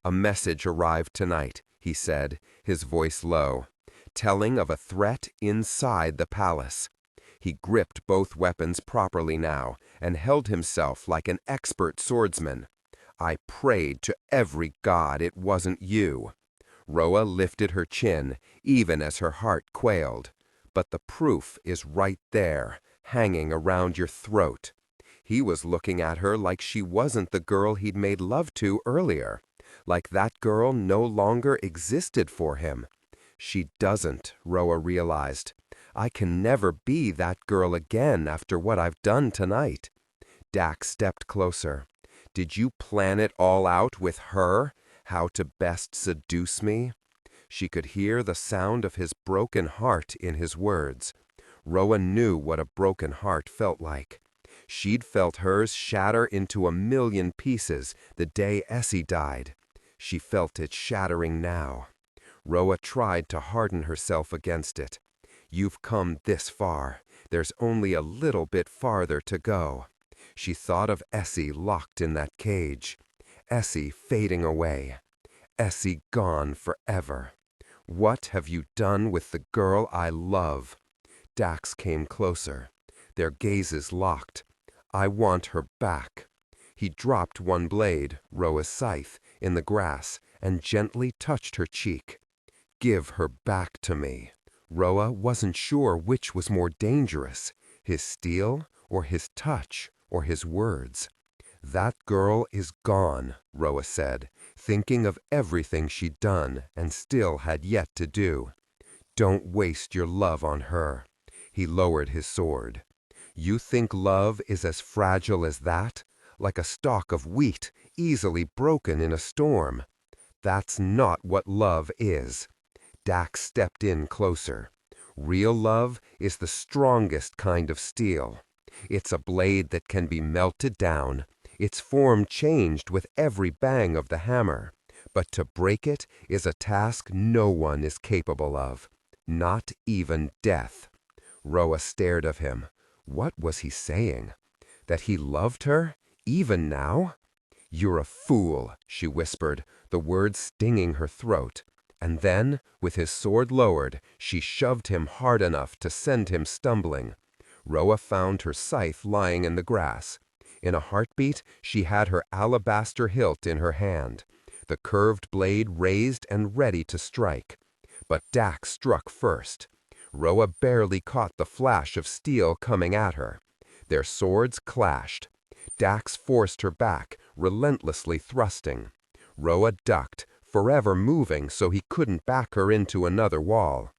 "A message arrived tonight," he said, his voice low, telling of a threat inside the palace. He gripped both weapons properly now and held himself like an expert swordsman. "I prayed to every god it wasn't you." Roa lifted her chin, even as her heart quailed. "But the proof is right there, hanging around your throat." He was looking at her like she wasn't the girl he'd made love to earlier, like that girl no longer existed for him. She doesn't, Roa realized. I can never be that girl again after what I've done tonight. Dax stepped closer. "Did you plan it all out with her? How to best seduce me?" She could hear the sound of his broken heart in his words. Roa knew what a broken heart felt like. She'd felt hers shatter into 1,000,000 pieces the day Essie died. She felt it shattering now. Roa tried to harden herself against it. "You've come this far. There's only a little bit farther to go." She thought of Essie locked in that cage. Essie fading away. Essie gone forever. "What have you done with the girl I love?" Dax came closer. Their gazes locked. "I want her back." He dropped one blade, Roa's scythe, in the grass and gently touched her cheek. "Give her back to me." Roa wasn't sure which was more dangerous, his steel or his touch or his words. "That girl is gone," Roa said, thinking of everything she'd done and still had yet to do. "Don't waste your love on her." He lowered his sword. "You think love is as fragile as that? Like a stalk of wheat, easily broken in a storm? That's not what love is." Dax stepped in closer. "Real love is the strongest kind of steel. It's a blade that can be melted down, its form changed with every bang of the hammer. But to break it is a task no one is capable of, not even death." Roa stared at him. What was he saying? That he loved her, even now? "You're a fool," she whispered, the words stinging her throat. And then, with his sword lowered, she shoved him hard enough to send him stumbling. Roa found her scythe lying in the grass. In a heartbeat, she had her alabaster hilt in her hand, the curved blade raised and ready to strike. But Dax struck first. Roa barely caught the flash of steel coming at her. Their swords clashed. Dax forced her back, relentlessly thrusting. Roa ducked, forever moving so he couldn't back her into another wall.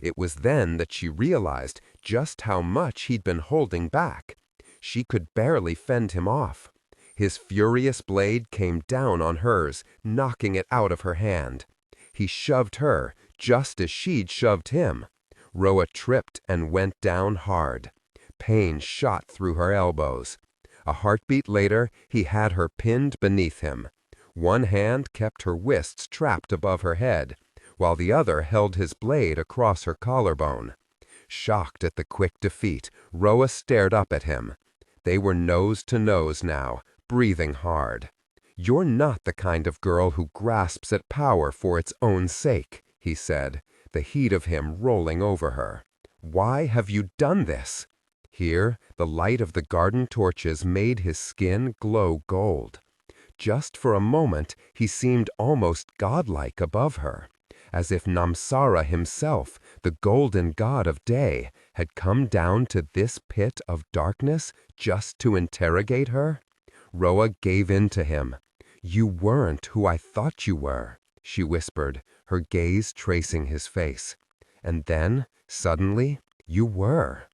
It was then that she realized just how much he'd been holding back. She could barely fend him off. His furious blade came down on hers, knocking it out of her hand. He shoved her, just as she'd shoved him. Roa tripped and went down hard. Pain shot through her elbows. A heartbeat later, he had her pinned beneath him. One hand kept her wrists trapped above her head, while the other held his blade across her collarbone. Shocked at the quick defeat, Roa stared up at him. They were nose to nose now, breathing hard. "You're not the kind of girl who grasps at power for its own sake," he said, the heat of him rolling over her. "Why have you done this?" Here, the light of the garden torches made his skin glow gold. Just for a moment, he seemed almost godlike above her, as if Namsara himself, the golden god of day, had come down to this pit of darkness just to interrogate her. Roa gave in to him. "You weren't who I thought you were," she whispered, her gaze tracing his face. "And then, suddenly, you were.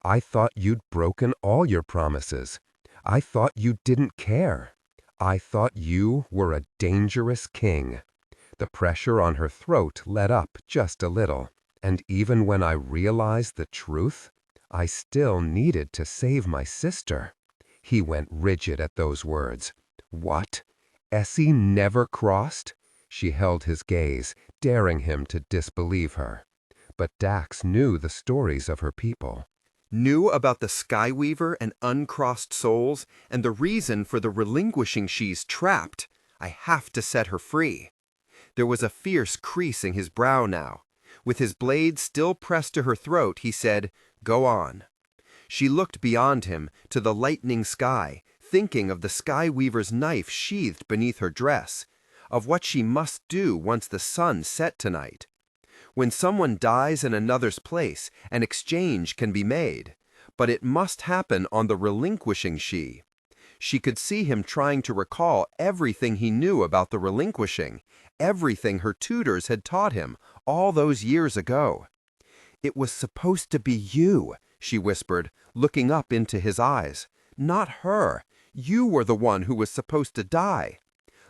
I thought you'd broken all your promises. I thought you didn't care. I thought you were a dangerous king." The pressure on her throat let up just a little, and even when I realized the truth, I still needed to save my sister. He went rigid at those words. "What? Essie never crossed?" She held his gaze, daring him to disbelieve her. But Dax knew the stories of her people. Knew about the Skyweaver and uncrossed souls, and the reason for the relinquishing she's trapped. I have to set her free. There was a fierce crease in his brow now. With his blade still pressed to her throat, he said, "Go on." She looked beyond him, to the lightening sky, thinking of the Skyweaver's knife sheathed beneath her dress, of what she must do once the sun set tonight. When someone dies in another's place, an exchange can be made, but it must happen on the relinquishing she. She could see him trying to recall everything he knew about the relinquishing, everything her tutors had taught him all those years ago. "It was supposed to be you," she whispered, looking up into his eyes. "Not her. You were the one who was supposed to die."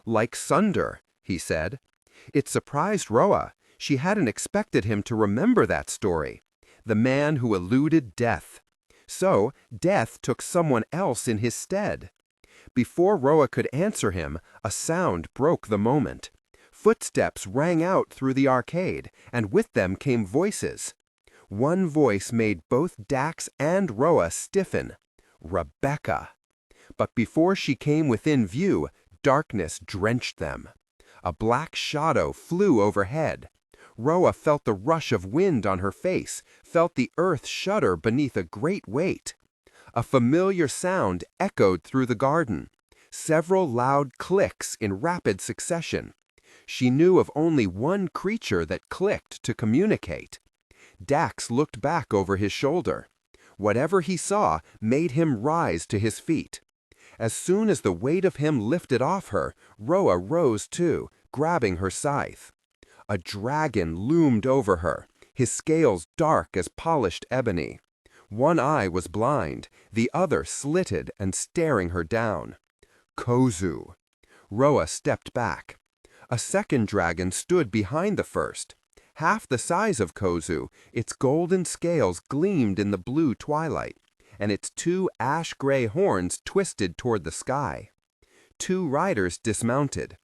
"Like Sunder," he said. It surprised Roa. She hadn't expected him to remember that story. The man who eluded death. So, death took someone else in his stead. Before Roa could answer him, a sound broke the moment. Footsteps rang out through the arcade, and with them came voices. One voice made both Dax and Roa stiffen. Rebecca. But before she came within view, darkness drenched them. A black shadow flew overhead. Roa felt the rush of wind on her face, felt the earth shudder beneath a great weight. A familiar sound echoed through the garden. Several loud clicks in rapid succession. She knew of only one creature that clicked to communicate. Dax looked back over his shoulder. Whatever he saw made him rise to his feet. As soon as the weight of him lifted off her, Roa rose too, grabbing her scythe. A dragon loomed over her, his scales dark as polished ebony. One eye was blind, the other slitted and staring her down. Kozu. Roa stepped back. A second dragon stood behind the first. Half the size of Kozu, its golden scales gleamed in the blue twilight, and its two ash-gray horns twisted toward the sky. Two riders dismounted.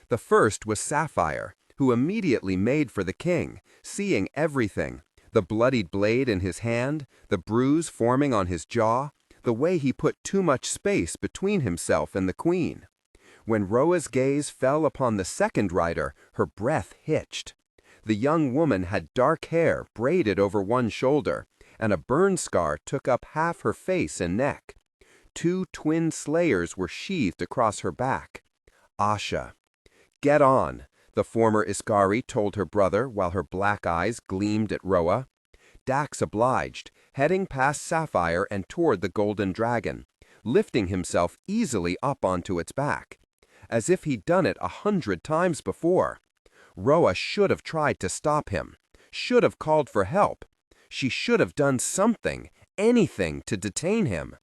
The first was Sapphire, who immediately made for the king, seeing everything, The bloodied blade in his hand, the bruise forming on his jaw, the way he put too much space between himself and the queen. When Roa's gaze fell upon the second rider, her breath hitched. The young woman had dark hair braided over one shoulder, and a burn scar took up half her face and neck. 2 twin slayers were sheathed across her back. Asha. "Get on," the former Iskari told her brother while her black eyes gleamed at Roa. Dax obliged, heading past Sapphire and toward the golden dragon, lifting himself easily up onto its back, as if he'd done it 100 times before. Roa should have tried to stop him, should have called for help. She should have done something, anything to detain him.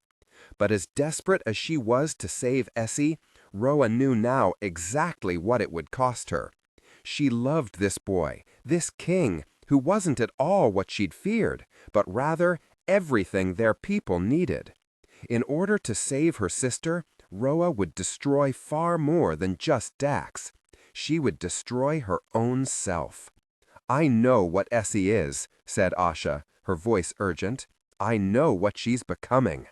But as desperate as she was to save Essie, Roa knew now exactly what it would cost her. She loved this boy, this king, who wasn't at all what she'd feared, but rather everything their people needed. In order to save her sister, Roa would destroy far more than just Dax. She would destroy her own self. "I know what Essie is," said Asha, her voice urgent. "I know what she's becoming."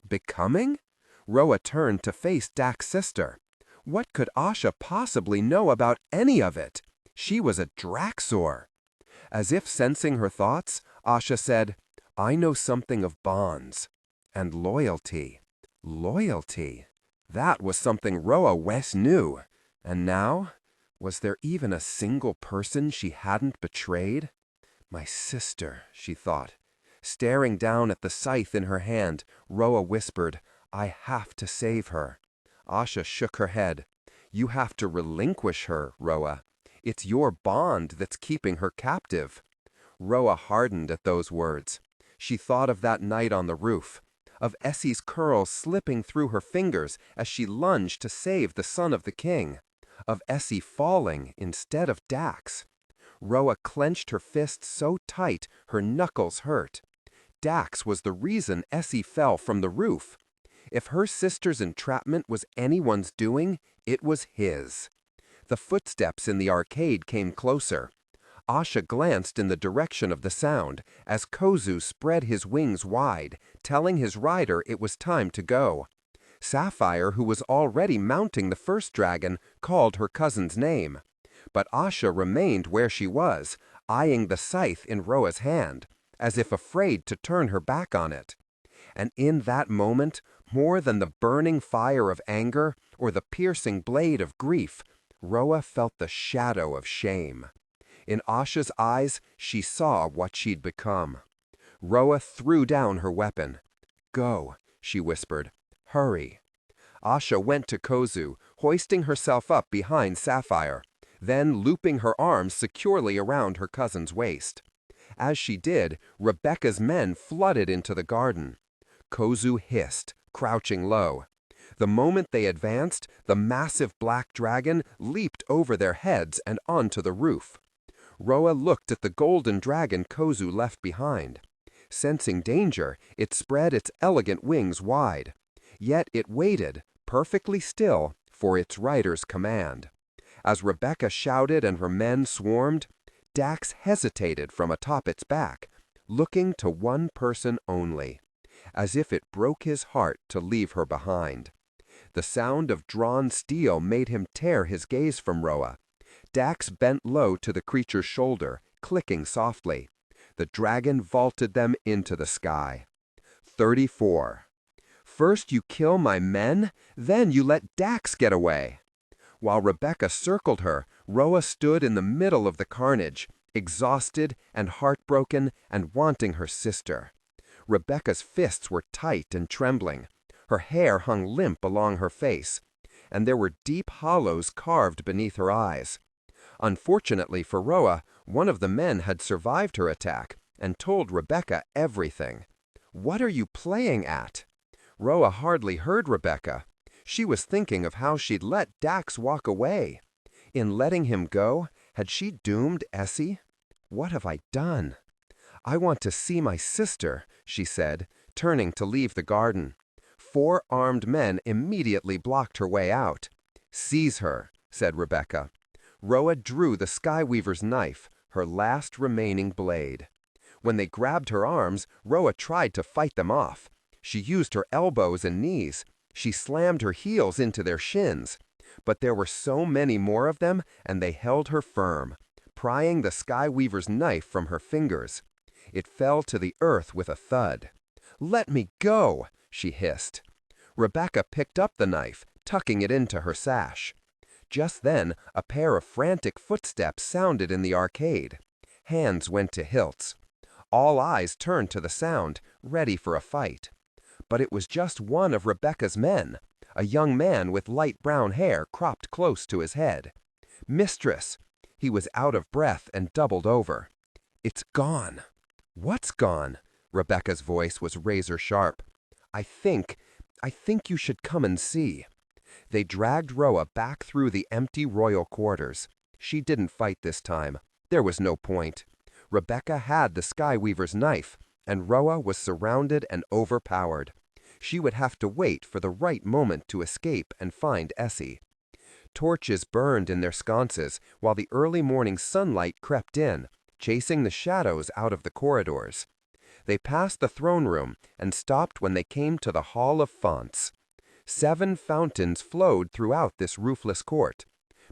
Becoming? Roa turned to face Dax's sister. What could Asha possibly know about any of it? She was a Draxor. As if sensing her thoughts, Asha said, "I know something of bonds. And loyalty. Loyalty. That was something Roa West knew. And now, was there even a single person she hadn't betrayed? My sister," she thought. Staring down at the scythe in her hand, Roa whispered, "I have to save her." Asha shook her head. "You have to relinquish her, Roa. It's your bond that's keeping her captive." Roa hardened at those words. She thought of that night on the roof, of Essie's curls slipping through her fingers as she lunged to save the son of the king, of Essie falling instead of Dax. Roa clenched her fists so tight her knuckles hurt. Dax was the reason Essie fell from the roof. If her sister's entrapment was anyone's doing, it was his. The footsteps in the arcade came closer. Asha glanced in the direction of the sound as Kozu spread his wings wide, telling his rider it was time to go. Sapphire, who was already mounting the first dragon, called her cousin's name. But Asha remained where she was, eyeing the scythe in Roa's hand, as if afraid to turn her back on it. And in that moment, more than the burning fire of anger or the piercing blade of grief, Roa felt the shadow of shame. In Asha's eyes, she saw what she'd become. Roa threw down her weapon. "Go," she whispered. "Hurry." Asha went to Kozu, hoisting herself up behind Sapphire, then looping her arms securely around her cousin's waist. As she did, Rebecca's men flooded into the garden. Kozu hissed, crouching low. The moment they advanced, the massive black dragon leaped over their heads and onto the roof. Roa looked at the golden dragon Kozu left behind. Sensing danger, it spread its elegant wings wide. Yet it waited, perfectly still, for its rider's command. As Rebecca shouted and her men swarmed, Dax hesitated from atop its back, looking to one person only, as if it broke his heart to leave her behind. The sound of drawn steel made him tear his gaze from Roa. Dax bent low to the creature's shoulder, clicking softly. The dragon vaulted them into the sky. 34. "First you kill my men, then you let Dax get away." While Rebecca circled her, Roa stood in the middle of the carnage, exhausted and heartbroken and wanting her sister. Rebecca's fists were tight and trembling. Her hair hung limp along her face, and there were deep hollows carved beneath her eyes. Unfortunately for Roa, one of the men had survived her attack and told Rebecca everything. "What are you playing at?" Roa hardly heard Rebecca. She was thinking of how she'd let Dax walk away. In letting him go, had she doomed Essie? "What have I done?" "I want to see my sister," she said, turning to leave the garden. 4 armed men immediately blocked her way out. "Seize her," said Rebecca. Roa drew the Skyweaver's knife, her last remaining blade. When they grabbed her arms, Roa tried to fight them off. She used her elbows and knees. She slammed her heels into their shins. But there were so many more of them, and they held her firm, prying the Skyweaver's knife from her fingers. It fell to the earth with a thud. "Let me go!" she hissed. Rebecca picked up the knife, tucking it into her sash. Just then, a pair of frantic footsteps sounded in the arcade. Hands went to hilts. All eyes turned to the sound, ready for a fight. But it was just one of Rebecca's men, a young man with light brown hair cropped close to his head. "Mistress!" He was out of breath and doubled over. "It's gone." "What's gone?" Rebecca's voice was razor sharp. I think you should come and see." They dragged Roa back through the empty royal quarters. She didn't fight this time. There was no point. Rebecca had the Skyweaver's knife, and Roa was surrounded and overpowered. She would have to wait for the right moment to escape and find Essie. Torches burned in their sconces while the early morning sunlight crept in, chasing the shadows out of the corridors. They passed the throne room and stopped when they came to the Hall of Fonts. 7 fountains flowed throughout this roofless court.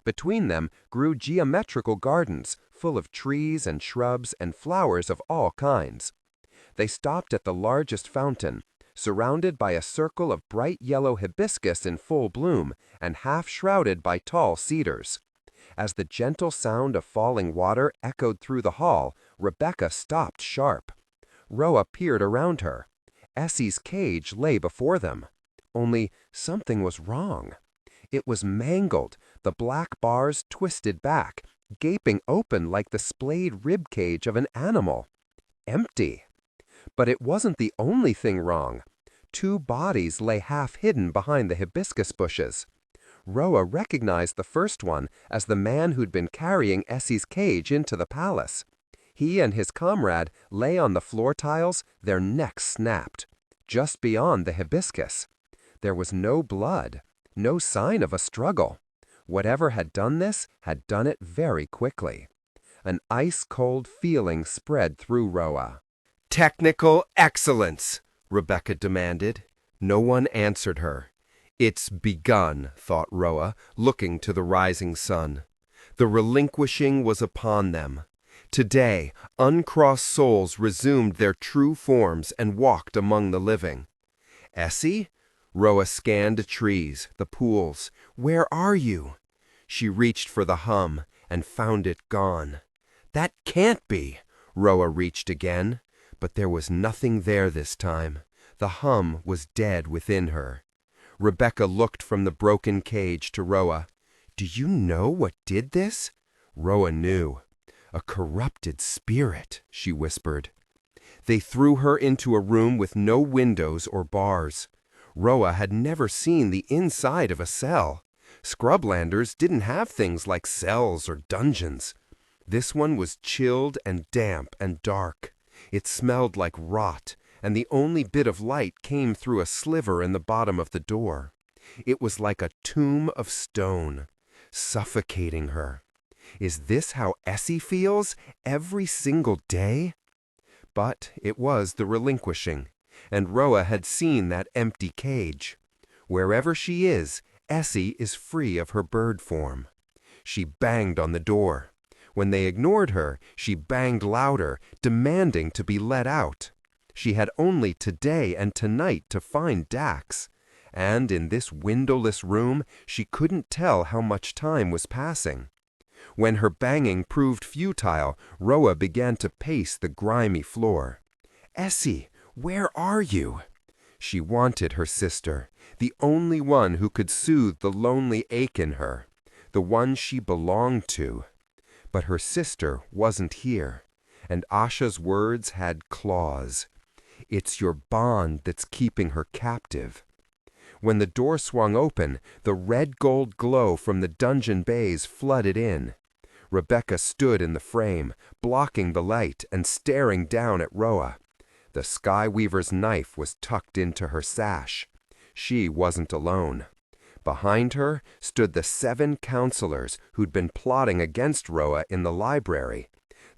Between them grew geometrical gardens full of trees and shrubs and flowers of all kinds. They stopped at the largest fountain, surrounded by a circle of bright yellow hibiscus in full bloom and half shrouded by tall cedars. As the gentle sound of falling water echoed through the hall, Rebecca stopped sharp. Roa peered around her. Essie's cage lay before them. Only something was wrong. It was mangled, the black bars twisted back, gaping open like the splayed rib cage of an animal. Empty. But it wasn't the only thing wrong. 2 bodies lay half hidden behind the hibiscus bushes. Roa recognized the first one as the man who'd been carrying Essie's cage into the palace. He and his comrade lay on the floor tiles, their necks snapped, just beyond the hibiscus. There was no blood, no sign of a struggle. Whatever had done this had done it very quickly. An ice-cold feeling spread through Roa. "Technical excellence," Rebecca demanded. No one answered her. "It's begun," thought Roa, looking to the rising sun. The relinquishing was upon them. Today, uncrossed souls resumed their true forms and walked among the living. "Essie?" Roa scanned the trees, the pools. "Where are you?" She reached for the hum and found it gone. "That can't be!" Roa reached again, but there was nothing there this time. The hum was dead within her. Rebecca looked from the broken cage to Roa. "Do you know what did this?" Roa knew. "A corrupted spirit," she whispered. They threw her into a room with no windows or bars. Roa had never seen the inside of a cell. Scrublanders didn't have things like cells or dungeons. This one was chilled and damp and dark. It smelled like rot, and the only bit of light came through a sliver in the bottom of the door. It was like a tomb of stone, suffocating her. Is this how Essie feels every single day? But it was the relinquishing, and Roa had seen that empty cage. Wherever she is, Essie is free of her bird form. She banged on the door. When they ignored her, she banged louder, demanding to be let out. She had only today and tonight to find Dax, and in this windowless room she couldn't tell how much time was passing. When her banging proved futile, Roa began to pace the grimy floor. "Essie, where are you?" She wanted her sister, the only one who could soothe the lonely ache in her, the one she belonged to. But her sister wasn't here, and Asha's words had claws. "It's your bond that's keeping her captive." When the door swung open, the red-gold glow from the dungeon bays flooded in. Rebecca stood in the frame, blocking the light and staring down at Roa. The Skyweaver's knife was tucked into her sash. She wasn't alone. Behind her stood the 7 counselors who'd been plotting against Roa in the library.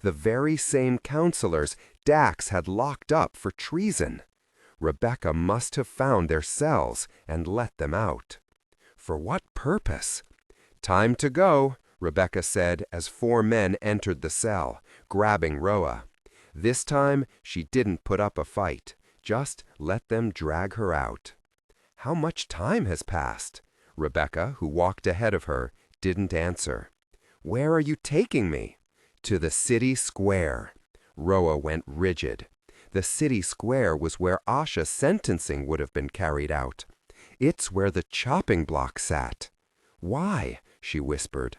the very same counselors Dax had locked up for treason. Rebecca must have found their cells and let them out. For what purpose? "Time to go," Rebecca said as 4 men entered the cell, grabbing Roa. This time, she didn't put up a fight, just let them drag her out. "How much time has passed?" Rebecca, who walked ahead of her, didn't answer. "Where are you taking me?" "To the city square." Roa went rigid. The city square was where Asha's sentencing would have been carried out. It's where the chopping block sat. "Why?" she whispered.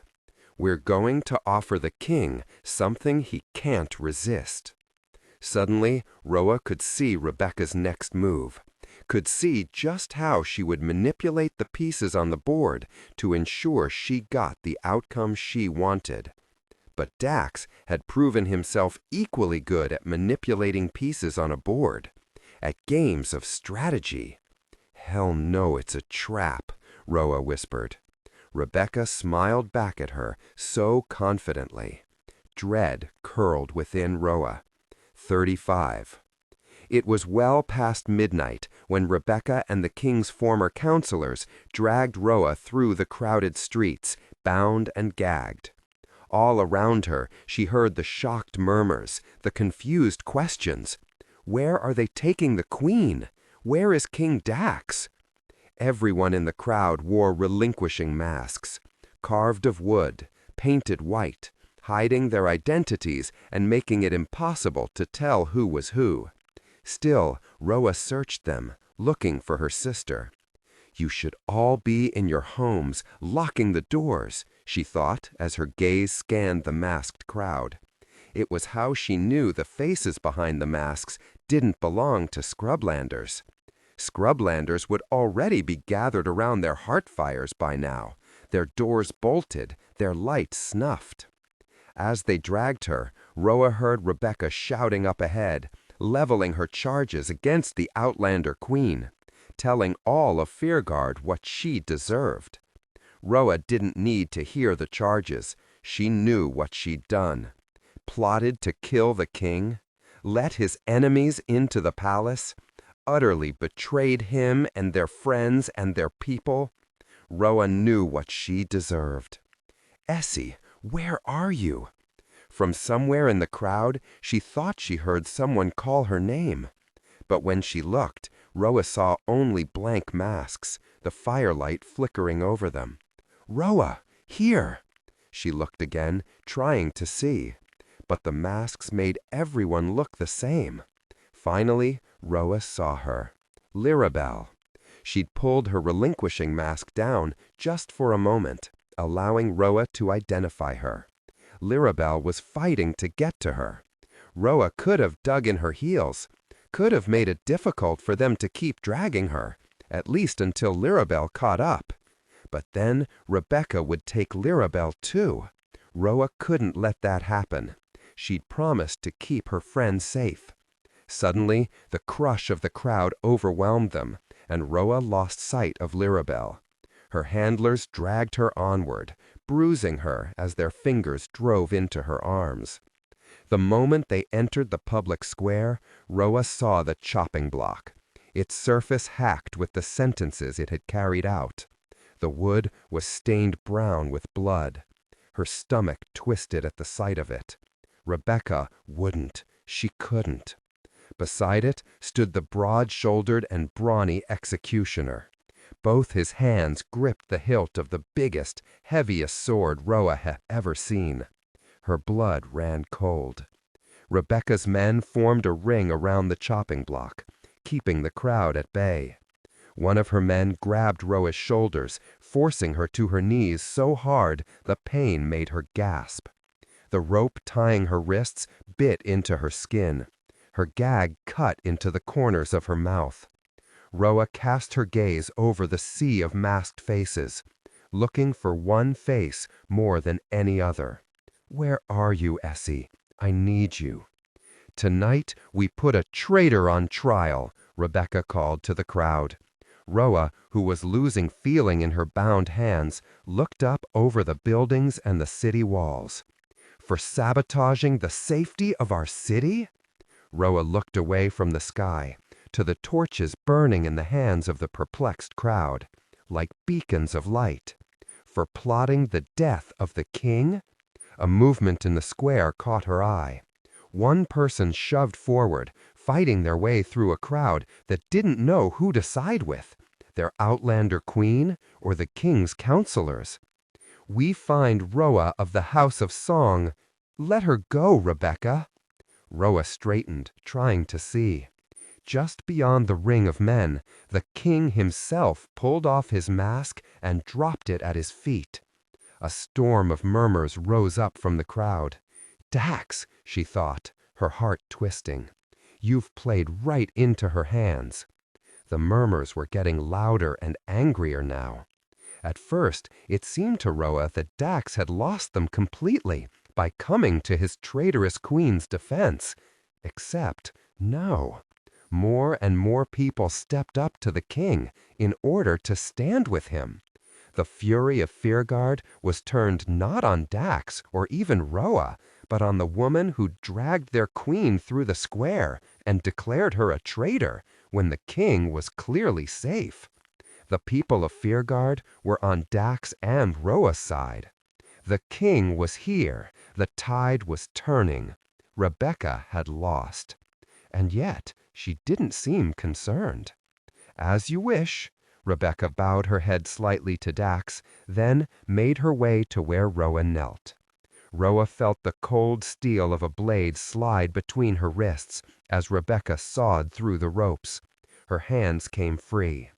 "We're going to offer the king something he can't resist." Suddenly, Roa could see Rebecca's next move, could see just how she would manipulate the pieces on the board to ensure she got the outcome she wanted. But Dax had proven himself equally good at manipulating pieces on a board, at games of strategy. "Hell no, it's a trap," Roa whispered. Rebecca smiled back at her so confidently. Dread curled within Roa. 35. It was well past midnight when Rebecca and the king's former counselors dragged Roa through the crowded streets, bound and gagged. All around her, she heard the shocked murmurs, the confused questions. Where are they taking the queen? Where is King Dax? Everyone in the crowd wore relinquishing masks, carved of wood, painted white, hiding their identities and making it impossible to tell who was who. Still, Roa searched them, looking for her sister. "You should all be in your homes, locking the doors," she thought as her gaze scanned the masked crowd. It was how she knew the faces behind the masks didn't belong to Scrublanders. Scrublanders would already be gathered around their heart fires by now, their doors bolted, their lights snuffed. As they dragged her, Roa heard Rebecca shouting up ahead, leveling her charges against the Outlander Queen, telling all of Fearguard what she deserved. Roa didn't need to hear the charges. She knew what she'd done. Plotted to kill the king, let his enemies into the palace, utterly betrayed him and their friends and their people. Roa knew what she deserved. "Essie, where are you?" From somewhere in the crowd, she thought she heard someone call her name. But when she looked, Roa saw only blank masks, the firelight flickering over them. "Roa, here!" She looked again, trying to see. But the masks made everyone look the same. Finally, Roa saw her. Lirabel. She'd pulled her relinquishing mask down just for a moment, allowing Roa to identify her. Lirabel was fighting to get to her. Roa could have dug in her heels, could have made it difficult for them to keep dragging her, at least until Lirabel caught up. But then Rebecca would take Lirabel too. Roa couldn't let that happen. She'd promised to keep her friend safe. Suddenly, the crush of the crowd overwhelmed them, and Roa lost sight of Lirabel. Her handlers dragged her onward, bruising her as their fingers drove into her arms. The moment they entered the public square, Roa saw the chopping block, its surface hacked with the sentences it had carried out. The wood was stained brown with blood. Her stomach twisted at the sight of it. Rebecca wouldn't. She couldn't. Beside it stood the broad-shouldered and brawny executioner. Both his hands gripped the hilt of the biggest, heaviest sword Roa had ever seen. Her blood ran cold. Rebecca's men formed a ring around the chopping block, keeping the crowd at bay. One of her men grabbed Roa's shoulders, forcing her to her knees so hard the pain made her gasp. The rope tying her wrists bit into her skin. Her gag cut into the corners of her mouth. Roa cast her gaze over the sea of masked faces, looking for one face more than any other. "Where are you, Essie? I need you." "Tonight we put a traitor on trial," Rebecca called to the crowd. Roa, who was losing feeling in her bound hands, looked up over the buildings and the city walls. For sabotaging the safety of our city?" Roa looked away from the sky to the torches burning in the hands of the perplexed crowd, like beacons of light. For plotting the death of the king? A movement in the square caught her eye. One person shoved forward, fighting their way through a crowd that didn't know who to side with, their outlander queen or the king's counselors. "We find Roa of the House of Song. Let her go, Rebecca." Roa straightened, trying to see. Just beyond the ring of men, the king himself pulled off his mask and dropped it at his feet. A storm of murmurs rose up from the crowd. "Dax," she thought, her heart twisting. "You've played right into her hands." The murmurs were getting louder and angrier now. At first, it seemed to Roa that Dax had lost them completely by coming to his traitorous queen's defense. Except, no. More and more people stepped up to the king in order to stand with him. The fury of Fearguard was turned not on Dax or even Roa, but on the woman who dragged their queen through the square and declared her a traitor when the king was clearly safe. The people of Fearguard were on Dax and Roa's side. The king was here. The tide was turning. Rebecca had lost. And yet she didn't seem concerned. "As you wish." Rebecca bowed her head slightly to Dax, then made her way to where Roa knelt. Roa felt the cold steel of a blade slide between her wrists as Rebecca sawed through the ropes. Her hands came free.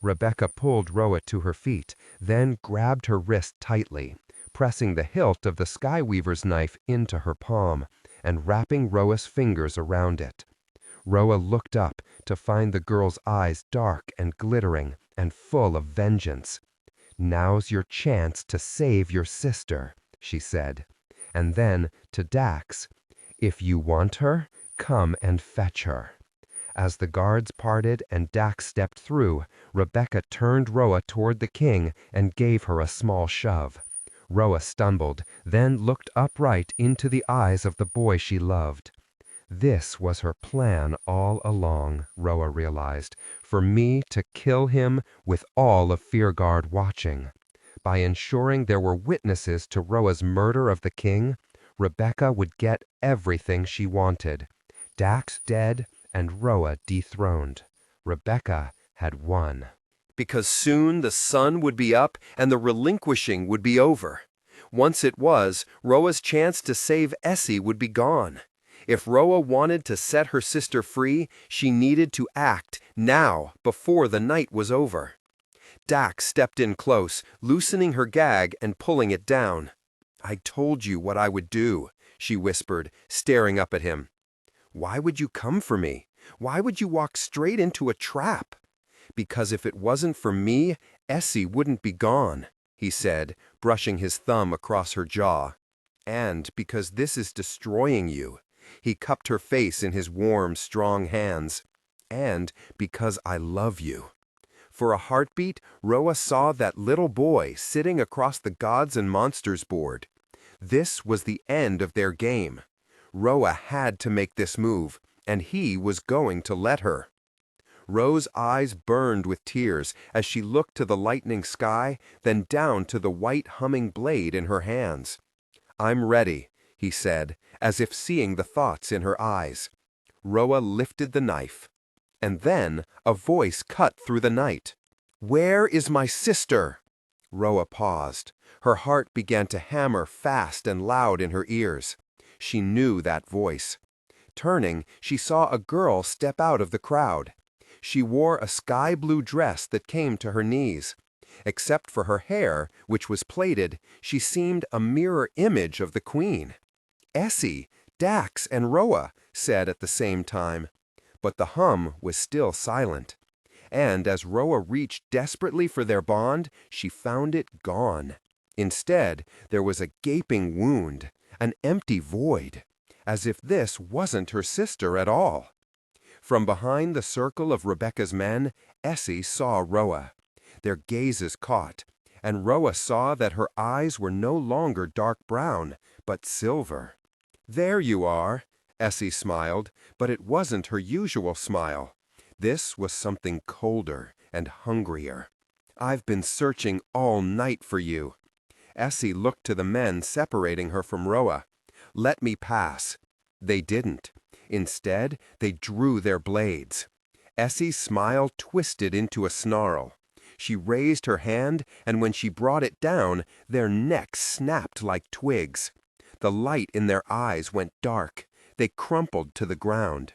Rebecca pulled Roa to her feet, then grabbed her wrist tightly, pressing the hilt of the Skyweaver's knife into her palm and wrapping Roa's fingers around it. Roa looked up to find the girl's eyes dark and glittering and full of vengeance. "Now's your chance to save your sister," she said. And then to Dax, "If you want her, come and fetch her." As the guards parted and Dax stepped through, Rebecca turned Roa toward the king and gave her a small shove. Roa stumbled, then looked upright into the eyes of the boy she loved. This was her plan all along, Roa realized, for me to kill him with all of Fearguard watching. By ensuring there were witnesses to Roa's murder of the king, Rebecca would get everything she wanted. Dax dead and Roa dethroned. Rebecca had won. Because soon the sun would be up and the relinquishing would be over. Once it was, Roa's chance to save Essie would be gone. If Roa wanted to set her sister free, she needed to act now, before the night was over. Dax stepped in close, loosening her gag and pulling it down. "I told you what I would do," she whispered, staring up at him. "Why would you come for me? Why would you walk straight into a trap?" "Because if it wasn't for me, Essie wouldn't be gone," he said, brushing his thumb across her jaw. "And because this is destroying you." He cupped her face in his warm, strong hands. "And because I love you." For a heartbeat, Roa saw that little boy sitting across the Gods and Monsters board. This was the end of their game. Roa had to make this move, and he was going to let her. Ro's eyes burned with tears as she looked to the lightning sky, then down to the white humming blade in her hands. "I'm ready," he said, as if seeing the thoughts in her eyes. Roa lifted the knife. And then a voice cut through the night. "Where is my sister?" Roa paused. Her heart began to hammer fast and loud in her ears. She knew that voice. Turning, she saw a girl step out of the crowd. She wore a sky-blue dress that came to her knees. Except for her hair, which was plaited, she seemed a mirror image of the queen. "Essie, Dax, and Roa," said at the same time. But the hum was still silent. And as Roa reached desperately for their bond, she found it gone. Instead, there was a gaping wound, an empty void, as if this wasn't her sister at all. From behind the circle of Rebecca's men, Essie saw Roa. Their gazes caught, and Roa saw that her eyes were no longer dark brown, but silver. "There you are," Essie smiled, but it wasn't her usual smile. This was something colder and hungrier. "I've been searching all night for you." Essie looked to the men separating her from Roa. "Let me pass." They didn't. Instead, they drew their blades. Essie's smile twisted into a snarl. She raised her hand, and when she brought it down, their necks snapped like twigs. The light in their eyes went dark. They crumpled to the ground.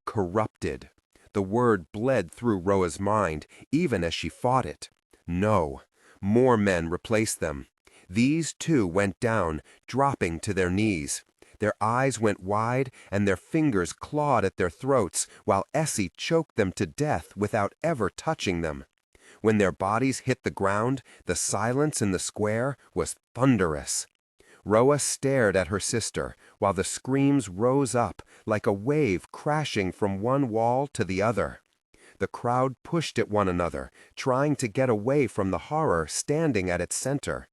Corrupted. The word bled through Roa's mind, even as she fought it. No. More men replaced them. These too went down, dropping to their knees. Their eyes went wide, and their fingers clawed at their throats, while Essie choked them to death without ever touching them. When their bodies hit the ground, the silence in the square was thunderous. Roa stared at her sister, while the screams rose up like a wave crashing from one wall to the other. The crowd pushed at one another, trying to get away from the horror standing at its center.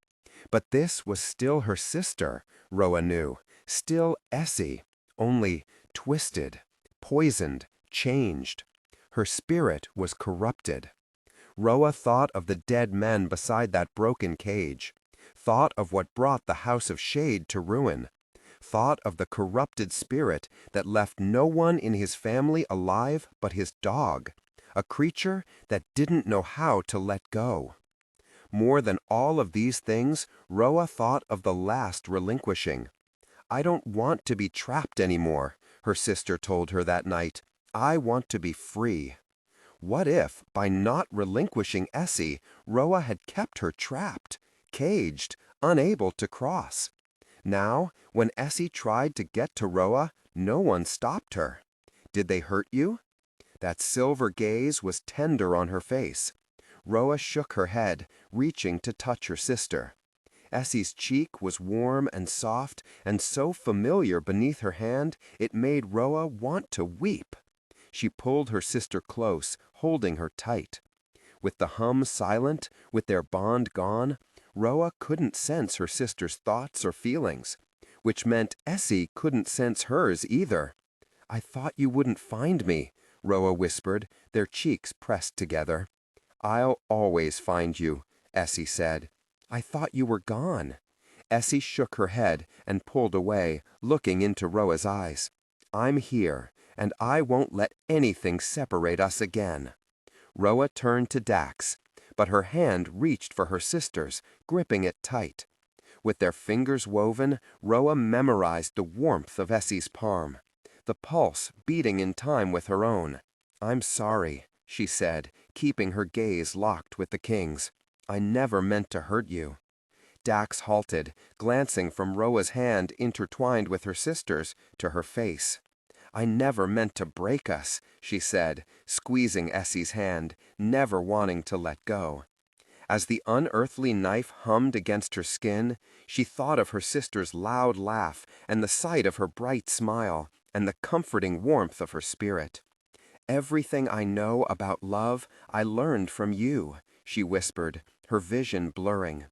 But this was still her sister, Roa knew, still Essie, only twisted, poisoned, changed. Her spirit was corrupted. Roa thought of the dead men beside that broken cage, thought of what brought the House of Shade to ruin, thought of the corrupted spirit that left no one in his family alive but his dog, a creature that didn't know how to let go. More than all of these things, Roa thought of the last relinquishing. "I don't want to be trapped anymore," her sister told her that night. "I want to be free." What if, by not relinquishing Essie, Roa had kept her trapped, caged, unable to cross? Now, when Essie tried to get to Roa, no one stopped her. "Did they hurt you?" That silver gaze was tender on her face. Roa shook her head, reaching to touch her sister. Essie's cheek was warm and soft, and so familiar beneath her hand it made Roa want to weep. She pulled her sister close, holding her tight. With the hum silent, with their bond gone, Roa couldn't sense her sister's thoughts or feelings, which meant Essie couldn't sense hers either. "I thought you wouldn't find me," Roa whispered, their cheeks pressed together. "I'll always find you," Essie said. "I thought you were gone." Essie shook her head and pulled away, looking into Roa's eyes. "I'm here, and I won't let anything separate us again." Roa turned to Dax, but her hand reached for her sister's, gripping it tight. With their fingers woven, Roa memorized the warmth of Essie's palm, the pulse beating in time with her own. "I'm sorry," she said, keeping her gaze locked with the king's. "I never meant to hurt you." Dax halted, glancing from Roa's hand intertwined with her sister's to her face. "I never meant to break us," she said, squeezing Essie's hand, never wanting to let go. As the unearthly knife hummed against her skin, she thought of her sister's loud laugh and the sight of her bright smile and the comforting warmth of her spirit. "Everything I know about love I learned from you," she whispered, her vision blurring.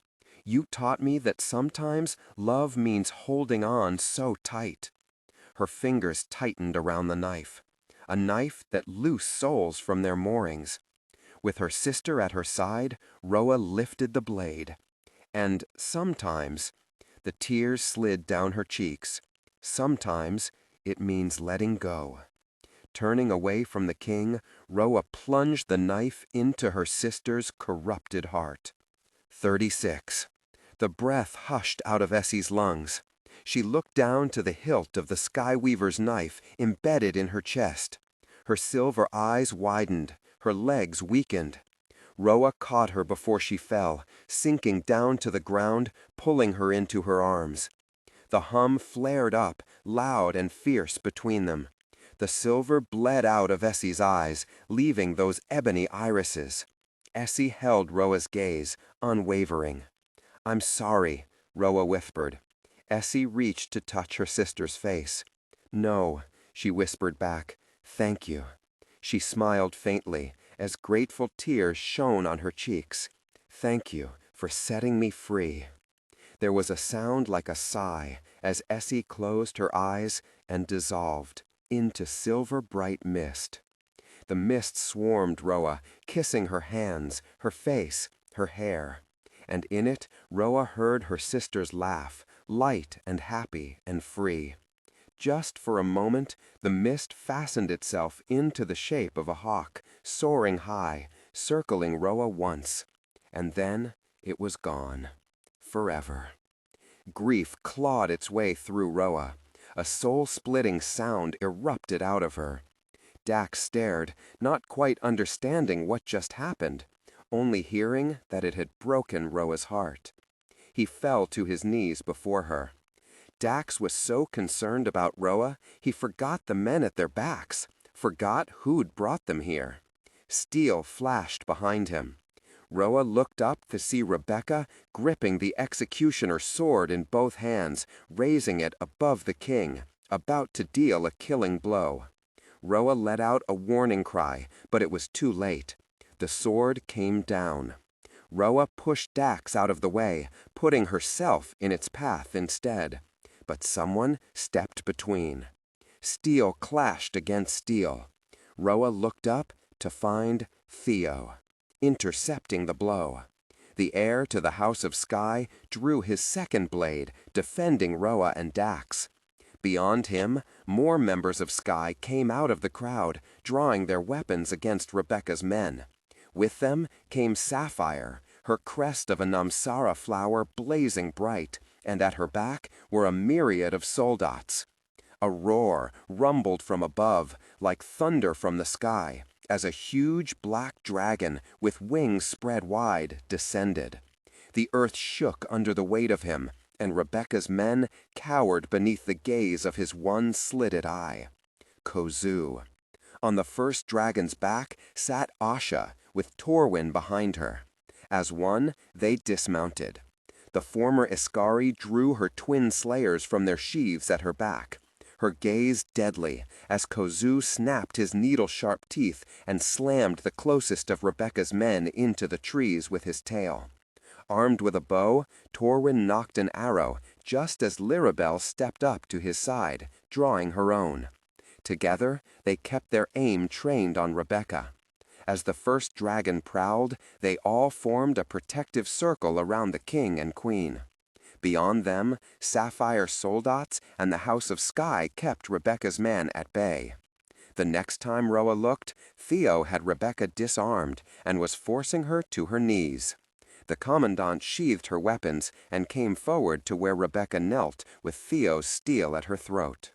"You taught me that sometimes love means holding on so tight." Her fingers tightened around the knife, a knife that loosed souls from their moorings. With her sister at her side, Roa lifted the blade. And sometimes, the tears slid down her cheeks, sometimes it means letting go. Turning away from the king, Roa plunged the knife into her sister's corrupted heart. 36. The breath hushed out of Essie's lungs. She looked down to the hilt of the Skyweaver's knife embedded in her chest. Her silver eyes widened, her legs weakened. Roa caught her before she fell, sinking down to the ground, pulling her into her arms. The hum flared up, loud and fierce between them. The silver bled out of Essie's eyes, leaving those ebony irises. Essie held Roa's gaze, unwavering. "I'm sorry," Roa whispered. Essie reached to touch her sister's face. "No," she whispered back. "Thank you." She smiled faintly, as grateful tears shone on her cheeks. "Thank you for setting me free." There was a sound like a sigh as Essie closed her eyes and dissolved into silver-bright mist. The mist swarmed Roa, kissing her hands, her face, her hair. And in it, Roa heard her sister's laugh, light and happy and free. Just for a moment, the mist fastened itself into the shape of a hawk, soaring high, circling Roa once. And then it was gone. Forever. Grief clawed its way through Roa. A soul-splitting sound erupted out of her. Dax stared, not quite understanding what just happened, only hearing that it had broken Roa's heart. He fell to his knees before her. Dax was so concerned about Roa, he forgot the men at their backs, forgot who'd brought them here. Steel flashed behind him. Roa looked up to see Rebecca gripping the executioner's sword in both hands, raising it above the king, about to deal a killing blow. Roa let out a warning cry, but it was too late. The sword came down. Roa pushed Dax out of the way, putting herself in its path instead. But someone stepped between. Steel clashed against steel. Roa looked up to find Theo, intercepting the blow. The heir to the House of Sky drew his second blade, defending Roa and Dax. Beyond him, more members of Sky came out of the crowd, drawing their weapons against Rebecca's men. With them came Sapphire, her crest of a Namsara flower blazing bright, and at her back were a myriad of soldats. A roar rumbled from above, like thunder from the sky, as a huge black dragon with wings spread wide descended. The earth shook under the weight of him, and Rebecca's men cowered beneath the gaze of his one slitted eye. Kozu. On the first dragon's back sat Asha, with Torwin behind her. As one, they dismounted. The former Iskari drew her twin slayers from their sheaths at her back, her gaze deadly, as Kozu snapped his needle-sharp teeth and slammed the closest of Rebecca's men into the trees with his tail. Armed with a bow, Torwin knocked an arrow just as Lirabel stepped up to his side, drawing her own. Together, they kept their aim trained on Rebecca. As the first dragon prowled, they all formed a protective circle around the king and queen. Beyond them, Sapphire soldats and the House of Sky kept Rebecca's men at bay. The next time Roa looked, Theo had Rebecca disarmed and was forcing her to her knees. The commandant sheathed her weapons and came forward to where Rebecca knelt with Theo's steel at her throat.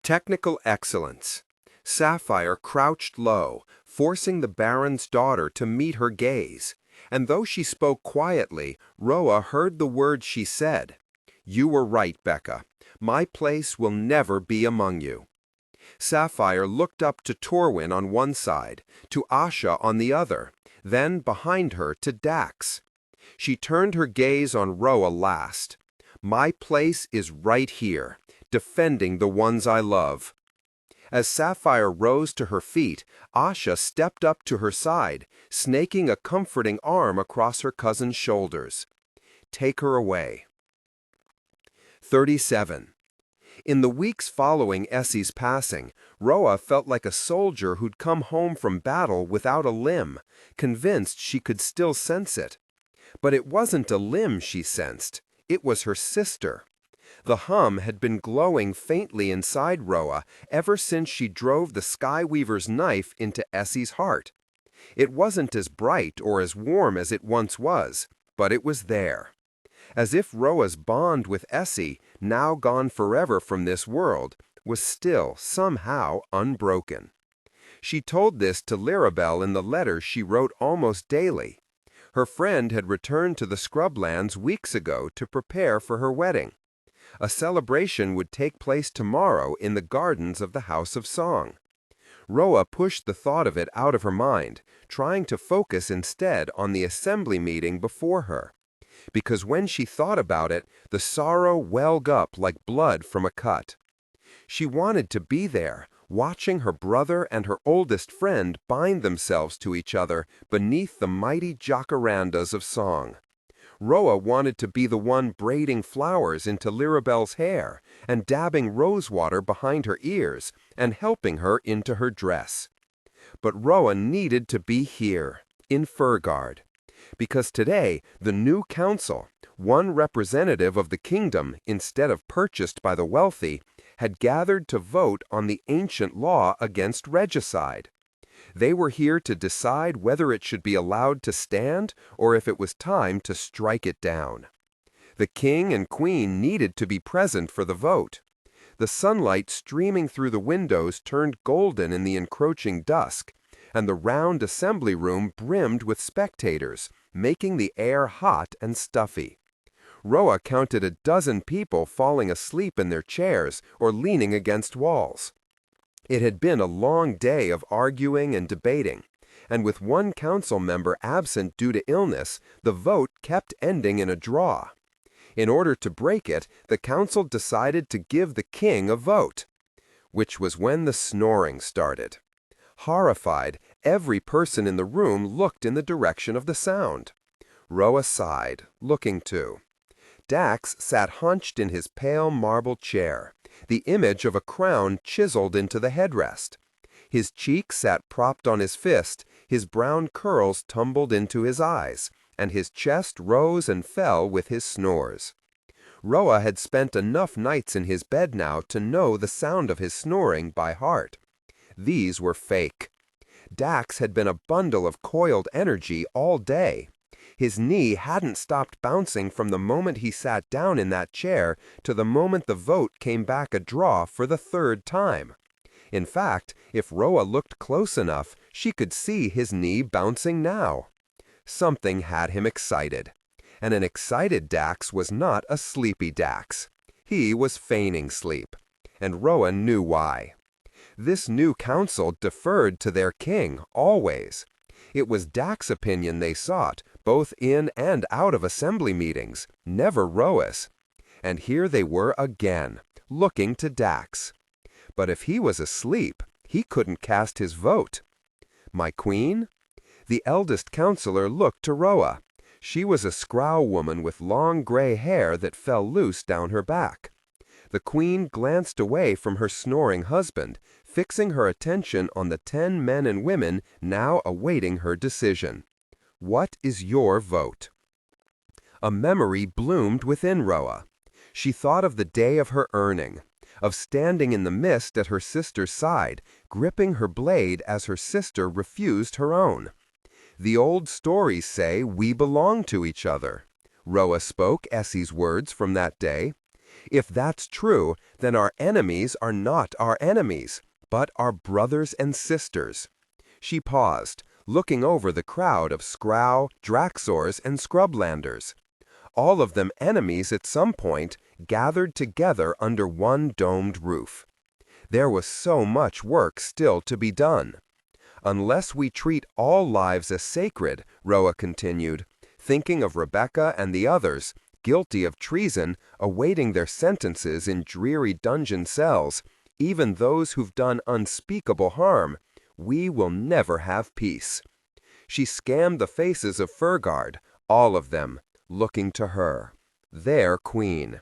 Technical excellence. Sapphire crouched low, forcing the Baron's daughter to meet her gaze, and though she spoke quietly, Roa heard the words she said. "You were right, Becca. My place will never be among you." Sapphire looked up to Torwin on one side, to Asha on the other, then behind her to Dax. She turned her gaze on Roa last. "My place is right here, defending the ones I love." As Sapphire rose to her feet, Asha stepped up to her side, snaking a comforting arm across her cousin's shoulders. "Take her away." 37. In the weeks following Essie's passing, Roa felt like a soldier who'd come home from battle without a limb, convinced she could still sense it. But it wasn't a limb she sensed, it was her sister. The hum had been glowing faintly inside Roa ever since she drove the Skyweaver's knife into Essie's heart. It wasn't as bright or as warm as it once was, but it was there. As if Roa's bond with Essie, now gone forever from this world, was still somehow unbroken. She told this to Lirabel in the letters she wrote almost daily. Her friend had returned to the Scrublands weeks ago to prepare for her wedding. A celebration would take place tomorrow in the gardens of the House of Song. Roa pushed the thought of it out of her mind, trying to focus instead on the assembly meeting before her. Because when she thought about it, the sorrow welled up like blood from a cut. She wanted to be there, watching her brother and her oldest friend bind themselves to each other beneath the mighty jacarandas of song. Roa wanted to be the one braiding flowers into Lirabel's hair and dabbing rosewater behind her ears and helping her into her dress. But Roa needed to be here, in Furgard, because today the new council, one representative of the kingdom instead of purchased by the wealthy, had gathered to vote on the ancient law against regicide. They were here to decide whether it should be allowed to stand or if it was time to strike it down. The king and queen needed to be present for the vote. The sunlight streaming through the windows turned golden in the encroaching dusk, and the round assembly room brimmed with spectators, making the air hot and stuffy. Roa counted a dozen people falling asleep in their chairs or leaning against walls. It had been a long day of arguing and debating, and with one council member absent due to illness, the vote kept ending in a draw. In order to break it, the council decided to give the king a vote, which was when the snoring started. Horrified, every person in the room looked in the direction of the sound. Roa sighed, looking too. Dax sat hunched in his pale marble chair, the image of a crown chiseled into the headrest. His cheek sat propped on his fist, his brown curls tumbled into his eyes, and his chest rose and fell with his snores. Roa had spent enough nights in his bed now to know the sound of his snoring by heart. These were fake. Dax had been a bundle of coiled energy all day. His knee hadn't stopped bouncing from the moment he sat down in that chair to the moment the vote came back a draw for the third time. In fact, if Roa looked close enough, she could see his knee bouncing now. Something had him excited. And an excited Dax was not a sleepy Dax. He was feigning sleep. And Roa knew why. This new council deferred to their king, always. It was Dax's opinion they sought, both in and out of assembly meetings, never Roa's. And here they were again, looking to Dax. But if he was asleep, he couldn't cast his vote. My queen? The eldest counselor looked to Roa. She was a scrow woman with long gray hair that fell loose down her back. The queen glanced away from her snoring husband, fixing her attention on the 10 men and women now awaiting her decision. What is your vote? A memory bloomed within Roa. She thought of the day of her earning, of standing in the mist at her sister's side, gripping her blade as her sister refused her own. The old stories say we belong to each other. Roa spoke Essie's words from that day. If that's true, then our enemies are not our enemies, but our brothers and sisters. She paused, looking over the crowd of Scrow, Draxors, and Scrublanders. All of them enemies at some point, gathered together under one domed roof. There was so much work still to be done. Unless we treat all lives as sacred, Roa continued, thinking of Rebecca and the others, guilty of treason, awaiting their sentences in dreary dungeon cells, even those who've done unspeakable harm, we will never have peace. She scanned the faces of Furgard, all of them, looking to her, their queen.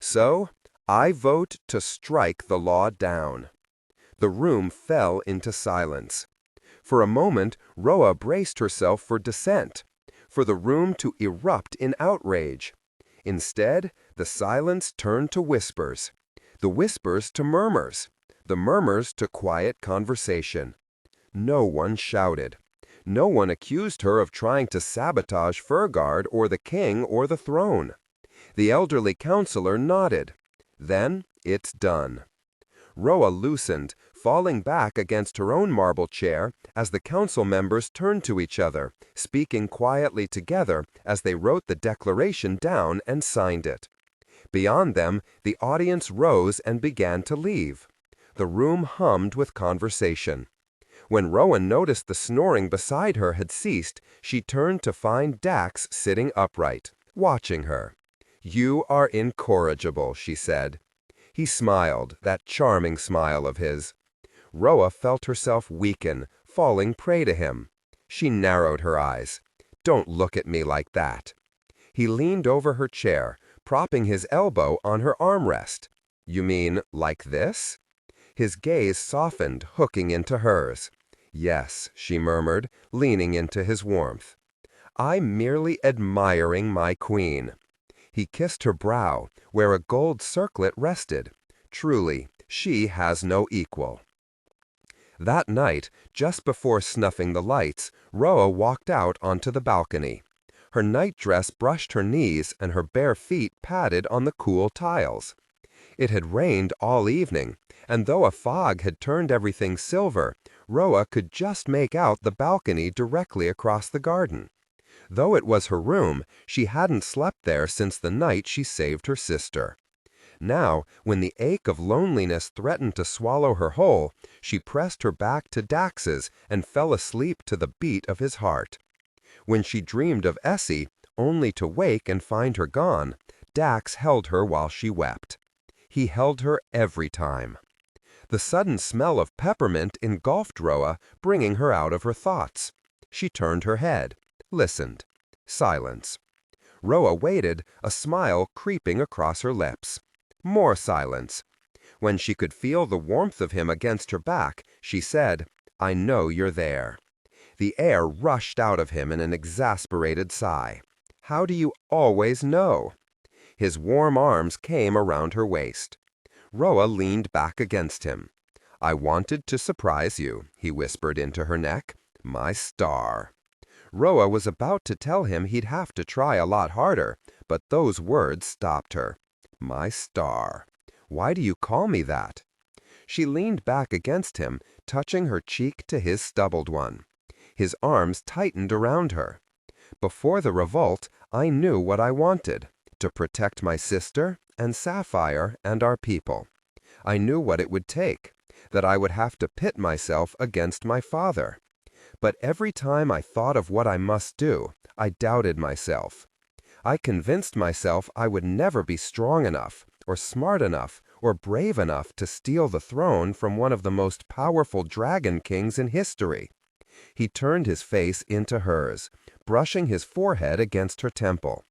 So, I vote to strike the law down. The room fell into silence. For a moment, Roa braced herself for dissent, for the room to erupt in outrage. Instead, the silence turned to whispers, the whispers to murmurs, the murmurs to quiet conversation. No one shouted. No one accused her of trying to sabotage Furgard or the king or the throne. The elderly counselor nodded. Then, it's done. Roa loosened, falling back against her own marble chair as the council members turned to each other, speaking quietly together as they wrote the declaration down and signed it. Beyond them, the audience rose and began to leave. The room hummed with conversation. When Rowan noticed the snoring beside her had ceased, she turned to find Dax sitting upright, watching her. "You are incorrigible," she said. He smiled, that charming smile of his. Roa felt herself weaken, falling prey to him. She narrowed her eyes. "Don't look at me like that." He leaned over her chair, propping his elbow on her armrest. "You mean like this?" His gaze softened, hooking into hers. "Yes," she murmured, leaning into his warmth. "I'm merely admiring my queen." He kissed her brow, where a gold circlet rested. Truly, she has no equal. That night, just before snuffing the lights, Roa walked out onto the balcony. Her nightdress brushed her knees and her bare feet padded on the cool tiles. It had rained all evening, and though a fog had turned everything silver, Roa could just make out the balcony directly across the garden. Though it was her room, she hadn't slept there since the night she saved her sister. Now, when the ache of loneliness threatened to swallow her whole, she pressed her back to Dax's and fell asleep to the beat of his heart. When she dreamed of Essie, only to wake and find her gone, Dax held her while she wept. He held her every time. The sudden smell of peppermint engulfed Roa, bringing her out of her thoughts. She turned her head, listened. Silence. Roa waited, a smile creeping across her lips. More silence. When she could feel the warmth of him against her back, she said, "I know you're there." The air rushed out of him in an exasperated sigh. "How do you always know?" His warm arms came around her waist. Roa leaned back against him. "I wanted to surprise you," he whispered into her neck. "My star." Roa was about to tell him he'd have to try a lot harder, but those words stopped her. "My star. Why do you call me that?" She leaned back against him, touching her cheek to his stubbled one. His arms tightened around her. "Before the revolt, I knew what I wanted, to protect my sister and Sapphire and our people. I knew what it would take, that I would have to pit myself against my father. But every time I thought of what I must do, I doubted myself. I convinced myself I would never be strong enough, or smart enough, or brave enough to steal the throne from one of the most powerful dragon kings in history." He turned his face into hers, brushing his forehead against her temple.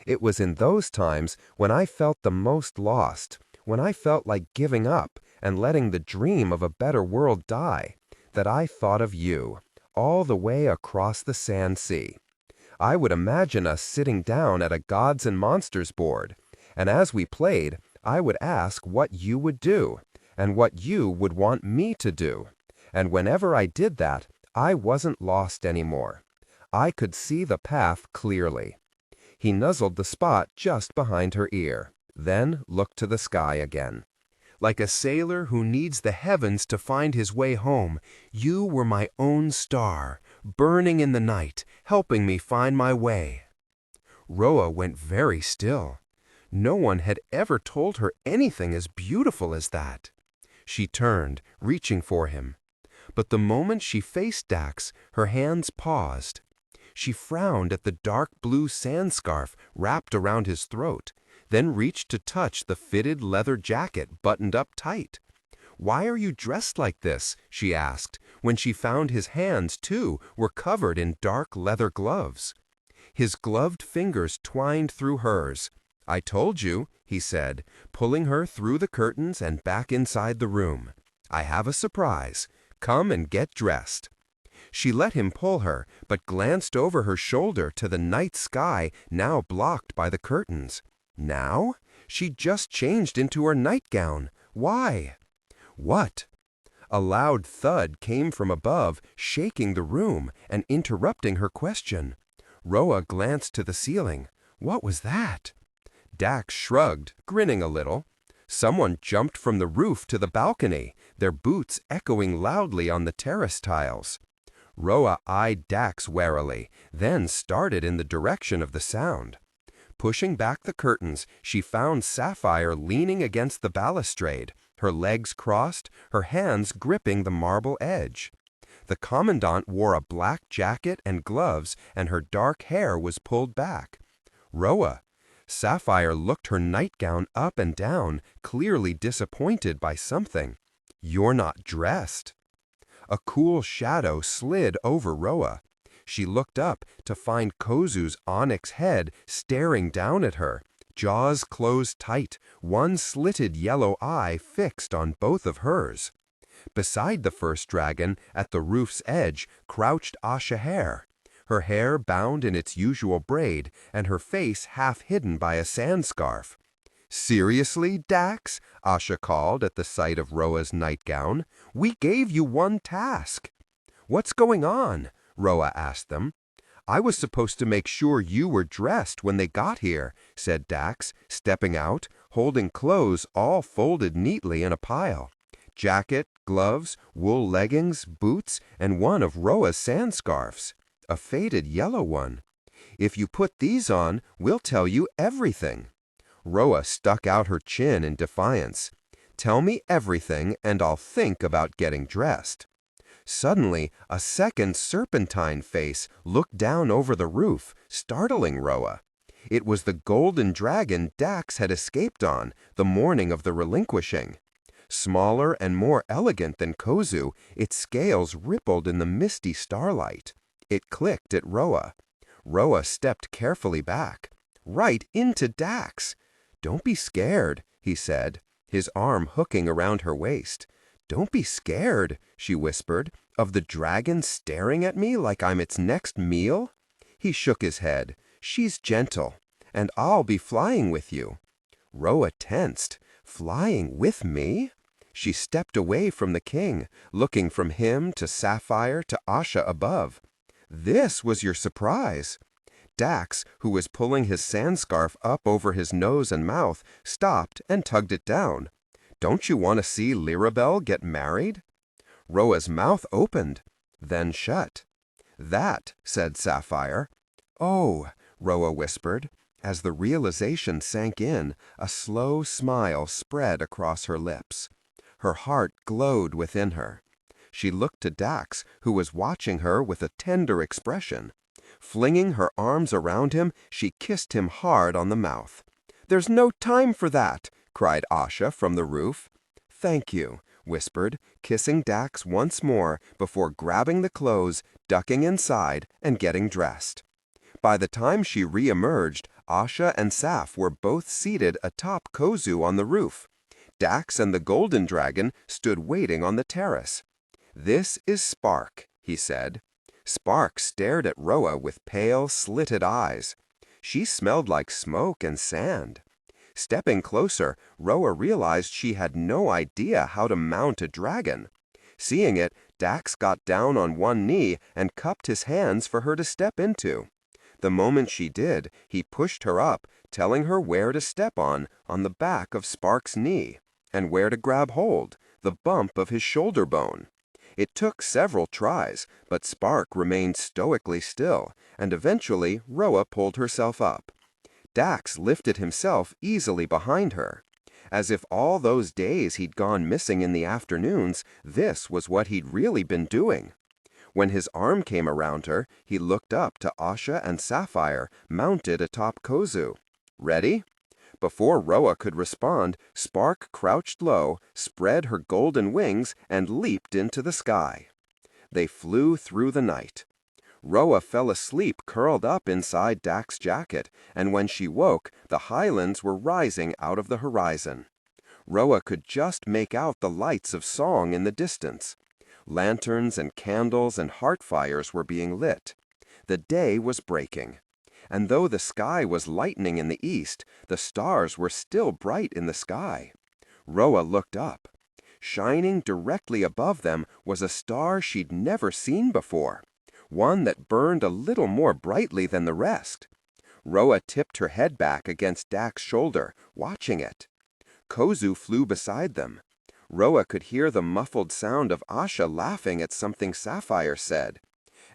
"It was in those times when I felt the most lost, when I felt like giving up and letting the dream of a better world die, that I thought of you, all the way across the sand sea. I would imagine us sitting down at a gods and monsters board, and as we played, I would ask what you would do, and what you would want me to do. And whenever I did that, I wasn't lost anymore. I could see the path clearly." He nuzzled the spot just behind her ear, then looked to the sky again. "Like a sailor who needs the heavens to find his way home, you were my own star, burning in the night, helping me find my way." Roa went very still. No one had ever told her anything as beautiful as that. She turned, reaching for him. But the moment she faced Dax, her hands paused. She frowned at the dark blue sand scarf wrapped around his throat, then reached to touch the fitted leather jacket buttoned up tight. "Why are you dressed like this?" she asked, when she found his hands, too, were covered in dark leather gloves. His gloved fingers twined through hers. "I told you," he said, pulling her through the curtains and back inside the room. "I have a surprise. Come and get dressed." She let him pull her, but glanced over her shoulder to the night sky now blocked by the curtains. Now? She'd just changed into her nightgown. Why? What? A loud thud came from above, shaking the room and interrupting her question. Roa glanced to the ceiling. What was that? Dax shrugged, grinning a little. Someone jumped from the roof to the balcony, their boots echoing loudly on the terrace tiles. Roa eyed Dax warily, then started in the direction of the sound. Pushing back the curtains, she found Sapphire leaning against the balustrade, her legs crossed, her hands gripping the marble edge. The commandant wore a black jacket and gloves, and her dark hair was pulled back. "Roa." Sapphire looked her nightgown up and down, clearly disappointed by something. "You're not dressed." A cool shadow slid over Roa. She looked up to find Kozu's onyx head staring down at her, jaws closed tight, one slitted yellow eye fixed on both of hers. Beside the first dragon, at the roof's edge, crouched Asha Hare, her hair bound in its usual braid and her face half hidden by a sand scarf. "Seriously, Dax?" Asha called at the sight of Roa's nightgown. "We gave you one task." "What's going on?" Roa asked them. "I was supposed to make sure you were dressed when they got here," said Dax, stepping out, holding clothes all folded neatly in a pile. Jacket, gloves, wool leggings, boots, and one of Roa's sand scarves. A faded yellow one. "If you put these on, we'll tell you everything." Roa stuck out her chin in defiance. "Tell me everything, and I'll think about getting dressed." Suddenly, a second serpentine face looked down over the roof, startling Roa. It was the golden dragon Dax had escaped on the morning of the relinquishing. Smaller and more elegant than Kozu, its scales rippled in the misty starlight. It clicked at Roa. Roa stepped carefully back, right into Dax. "Don't be scared," he said, his arm hooking around her waist. "Don't be scared," she whispered, "of the dragon staring at me like I'm its next meal." He shook his head. "She's gentle, and I'll be flying with you." Roa tensed. "Flying with me?" She stepped away from the king, looking from him to Sapphire to Asha above. "This was your surprise." Dax, who was pulling his sand scarf up over his nose and mouth, stopped and tugged it down. "Don't you want to see Lirabel get married?" Roa's mouth opened, then shut. "That," said Sapphire. "Oh," Roa whispered. As the realization sank in, a slow smile spread across her lips. Her heart glowed within her. She looked to Dax, who was watching her with a tender expression. Flinging her arms around him, she kissed him hard on the mouth. "There's no time for that," cried Asha from the roof. "Thank you," whispered, kissing Dax once more before grabbing the clothes, ducking inside, and getting dressed. By the time she re-emerged, Asha and Saf were both seated atop Kozu on the roof. Dax and the golden dragon stood waiting on the terrace. "This is Spark," he said. Spark stared at Roa with pale, slitted eyes. She smelled like smoke and sand. Stepping closer, Roa realized she had no idea how to mount a dragon. Seeing it, Dax got down on one knee and cupped his hands for her to step into. The moment she did, he pushed her up, telling her where to step on the back of Spark's knee, and where to grab hold, the bump of his shoulder bone. It took several tries, but Spark remained stoically still, and eventually Roa pulled herself up. Dax lifted himself easily behind her. As if all those days he'd gone missing in the afternoons, this was what he'd really been doing. When his arm came around her, he looked up to Asha and Sapphire, mounted atop Kozu. "Ready?" Before Roa could respond, Spark crouched low, spread her golden wings, and leaped into the sky. They flew through the night. Roa fell asleep curled up inside Dax's jacket, and when she woke, the highlands were rising out of the horizon. Roa could just make out the lights of song in the distance. Lanterns and candles and heart fires were being lit. The day was breaking. And though the sky was lightening in the east, the stars were still bright in the sky. Roa looked up. Shining directly above them was a star she'd never seen before, one that burned a little more brightly than the rest. Roa tipped her head back against Dax's shoulder, watching it. Kozu flew beside them. Roa could hear the muffled sound of Asha laughing at something Sapphire said.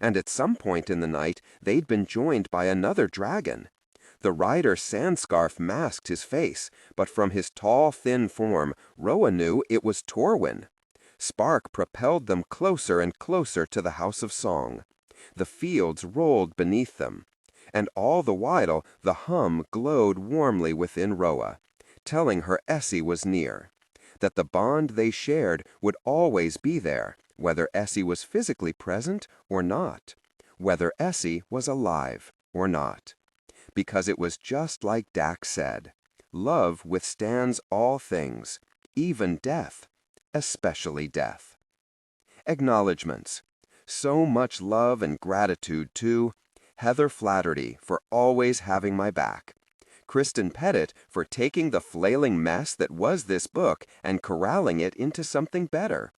And at some point in the night, they'd been joined by another dragon. The rider's sand scarf masked his face, but from his tall, thin form, Roa knew it was Torwin. Spark propelled them closer and closer to the House of Song. The fields rolled beneath them. And all the while, the hum glowed warmly within Roa, telling her Essie was near, that the bond they shared would always be there, whether Essie was physically present or not. whether Essie was alive or not. Because it was just like Dak said, love withstands all things, even death, especially death. Acknowledgements. So much love and gratitude to Heather Flatterty for always having my back. Kristen Pettit for taking the flailing mess that was this book and corralling it into something better.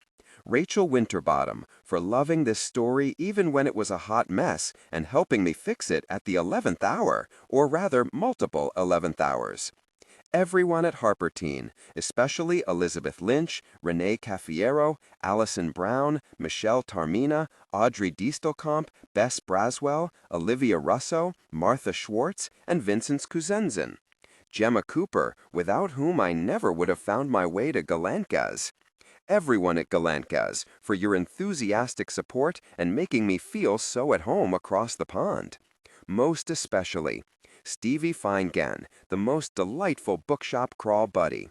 Rachel Winterbottom for loving this story even when it was a hot mess and helping me fix it at the 11th hour, or rather multiple 11th hours. Everyone at Harper Teen, especially Elizabeth Lynch, Renee Cafiero, Allison Brown, Michelle Tarmina, Audrey Diestelkamp, Bess Braswell, Olivia Russo, Martha Schwartz, and Vincent Kuzenzen. Gemma Cooper, without whom I never would have found my way to Galantgaz. Everyone at Galantgaz for your enthusiastic support and making me feel so at home across the pond. Most especially, Stevie Feingan, the most delightful bookshop crawl buddy.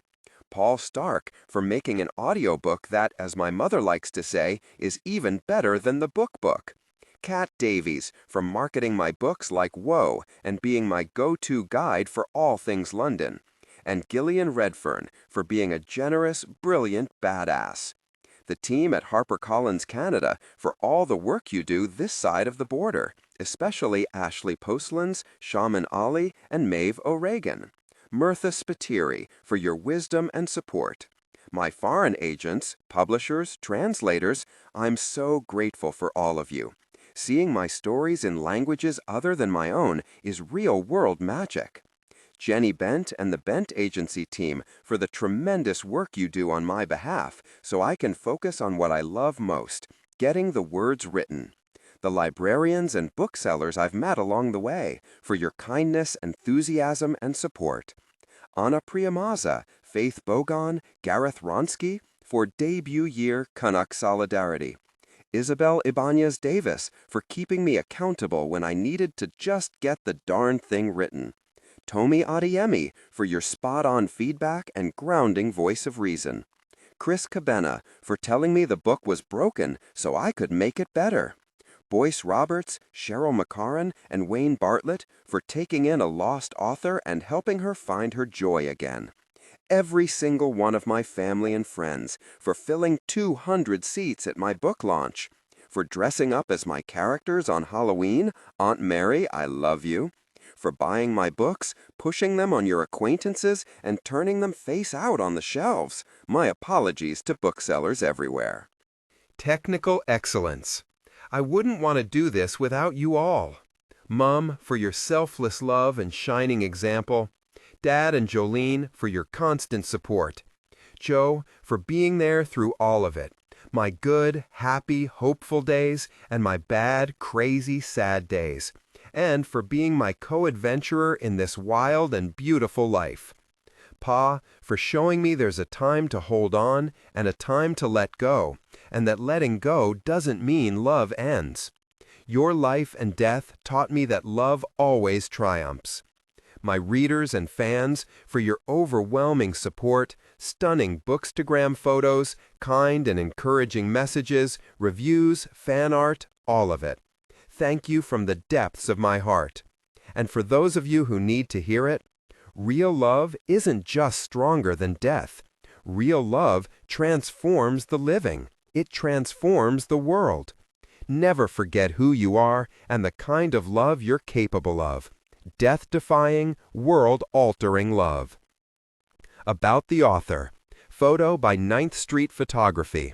Paul Stark for making an audiobook that, as my mother likes to say, is even better than the book. Kat Davies for marketing my books like Whoa and being my go-to guide for all things London. And Gillian Redfern for being a generous, brilliant badass. The team at HarperCollins Canada for all the work you do this side of the border, especially Ashley Postlands, Shaman Ali, and Maeve O'Regan. Mirtha Spiteri for your wisdom and support. My foreign agents, publishers, translators, I'm so grateful for all of you. Seeing my stories in languages other than my own is real-world magic. Jenny Bent and the Bent Agency team for the tremendous work you do on my behalf so I can focus on what I love most, getting the words written. The librarians and booksellers I've met along the way for your kindness, enthusiasm, and support. Anna Priyamaza, Faith Bogon, Gareth Ronsky for debut year Canuck Solidarity. Isabel Ibanez Davis for keeping me accountable when I needed to just get the darn thing written. Tomi Adeyemi for your spot-on feedback and grounding voice of reason. Chris Cabena for telling me the book was broken so I could make it better. Boyce Roberts, Cheryl McCarran, and Wayne Bartlett for taking in a lost author and helping her find her joy again. Every single one of my family and friends for filling 200 seats at my book launch. For dressing up as my characters on Halloween, Aunt Mary, I love you. For buying my books, pushing them on your acquaintances, and turning them face out on the shelves. My apologies to booksellers everywhere. Technical excellence. I wouldn't want to do this without you all. Mom, for your selfless love and shining example. Dad and Jolene, for your constant support. Joe, for being there through all of it. My good, happy, hopeful days, and my bad, crazy, sad days. And for being my co-adventurer in this wild and beautiful life. Pa, for showing me there's a time to hold on and a time to let go, and that letting go doesn't mean love ends. Your life and death taught me that love always triumphs. My readers and fans, for your overwhelming support, stunning Bookstagram photos, kind and encouraging messages, reviews, fan art, all of it. Thank you from the depths of my heart. And for those of you who need to hear it, real love isn't just stronger than death. Real love transforms the living. It transforms the world. Never forget who you are and the kind of love you're capable of. Death-defying, world-altering love. About the author. Photo by 9th Street Photography.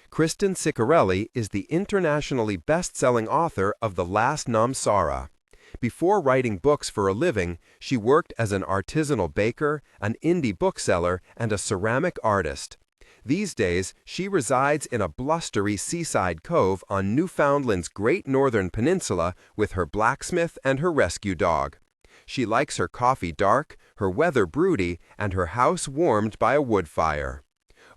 Kristen Ciccarelli is the internationally best-selling author of The Last Namsara. Before writing books for a living, she worked as an artisanal baker, an indie bookseller, and a ceramic artist. These days, she resides in a blustery seaside cove on Newfoundland's Great Northern Peninsula with her blacksmith and her rescue dog. She likes her coffee dark, her weather broody, and her house warmed by a wood fire.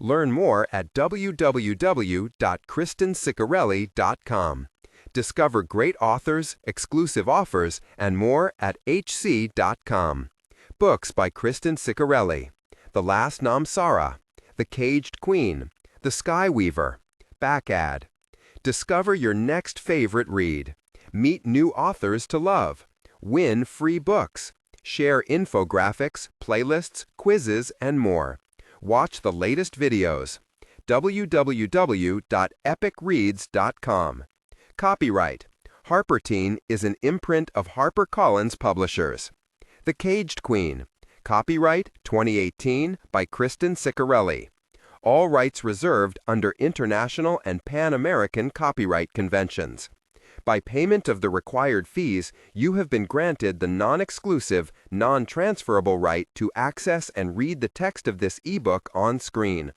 Learn more at www.kristenciccarelli.com. Discover great authors, exclusive offers, and more at hc.com. Books by Kristen Ciccarelli. The Last Namsara. The Caged Queen. The Sky Weaver. Back ad. Discover your next favorite read. Meet new authors to love. Win free books. Share infographics, playlists, quizzes, and more. Watch the latest videos. www.epicreads.com. Copyright. Harper Teen is an imprint of HarperCollins Publishers. The Caged Queen. Copyright 2018 by Kristen Ciccarelli. All rights reserved under international and Pan-American copyright conventions. By payment of the required fees, you have been granted the non-exclusive, non-transferable right to access and read the text of this ebook on screen.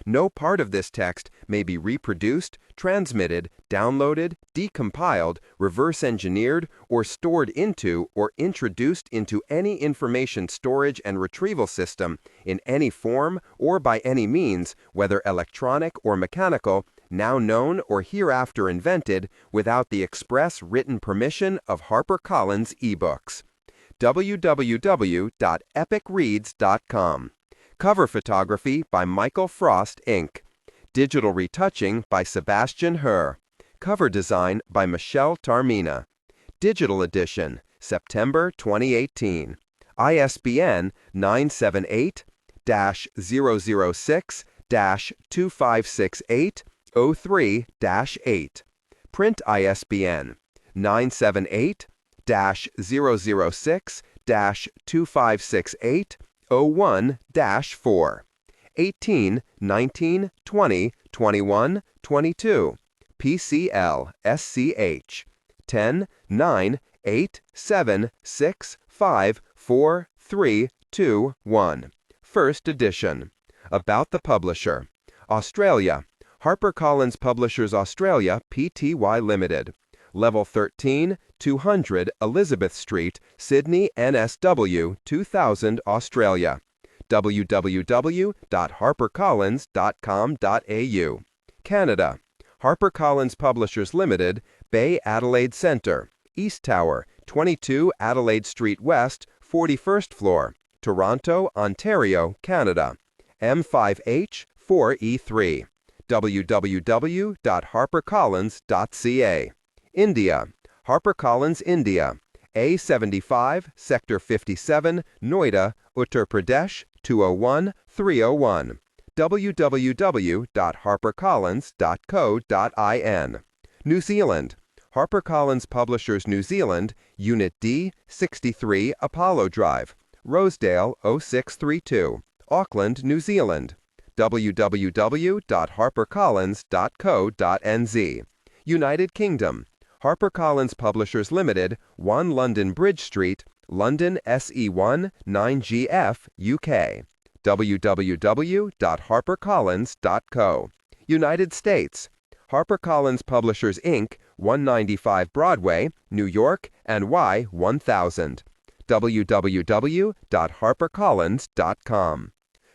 No part of this text may be reproduced, transmitted, downloaded, decompiled, reverse-engineered, or stored into or introduced into any information storage and retrieval system in any form or by any means, whether electronic or mechanical, now known or hereafter invented, without the express written permission of HarperCollins eBooks. www.epicreads.com. Cover photography by Michael Frost, Inc. Digital retouching by Sebastian Herr. Cover design by Michelle Tarmina. Digital edition, September 2018. ISBN 978-006-2568-03-8. Print ISBN 978-006-2568-01-4. 18, 19, 20, 21, 22. PCL SCH 10, 9, 8, 7, 6, 5, 4, 3, 2, 1. First edition. About the publisher. Australia. HarperCollins Publishers Australia Pty Limited. Level 13, 200 Elizabeth Street, Sydney, NSW, 2000, Australia. www.harpercollins.com.au. Canada. HarperCollins Publishers Limited, Bay Adelaide Centre, East Tower, 22 Adelaide Street West, 41st floor, Toronto, Ontario, Canada. M5H 4E3. www.harpercollins.ca. India. HarperCollins India. A75, Sector 57, Noida, Uttar Pradesh, 201-301. www.harpercollins.co.in. New Zealand. HarperCollins Publishers New Zealand, Unit D, 63 Apollo Drive, Rosedale 0632, Auckland, New Zealand. www.harpercollins.co.nz. United Kingdom. HarperCollins Publishers Limited, 1 London Bridge Street, London SE1 9GF, UK. www.harpercollins.co. United States. HarperCollins Publishers Inc., 195 Broadway, New York, NY 1000. www.harpercollins.com.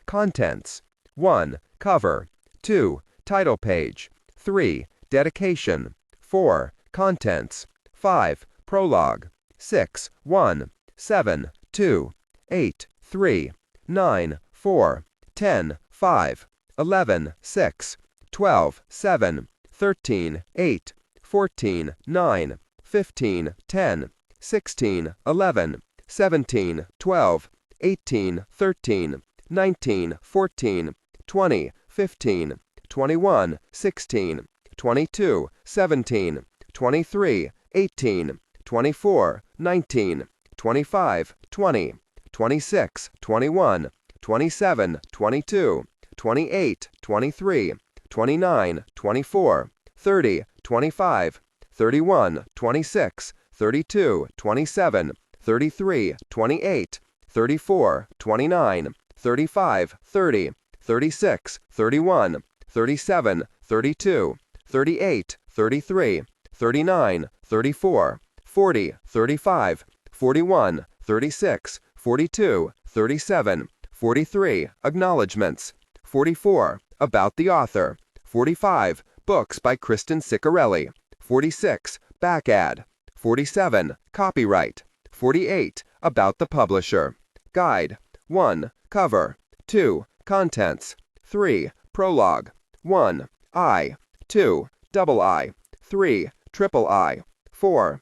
Contents. 1. Cover. 2. Title page. 3. Dedication. 4. Contents. 5. Prologue. 6. 1. 7. 2. 8. 3. 9. 4. 10. 5. 11. 6. 12. 7. 13. 8. 14. 9. 15. 10. 16. 11. 17. 12. 18. 13. 19. 14. 20. 15. 21. 16. 22. 17. 23, 18, 24, 19, 25, 20, 26, 21, 27, 22, 28, 23, 29, 24, 30, 25, 31, 26, 32, 27, 33, 28, 34, 29, 35, 30, 36, 31, 37, 32, 38, 33, 39, 34, 40, 35, 41, 36, 42, 37, 43. Acknowledgements. 44. About the author. 45. Books by Kristen Ciccarelli. 46. Back ad. 47. Copyright. 48. About the publisher. Guide. 1. Cover. 2. Contents. 3. Prologue. 1. I. 2. Double I. 3. Triple I. 4.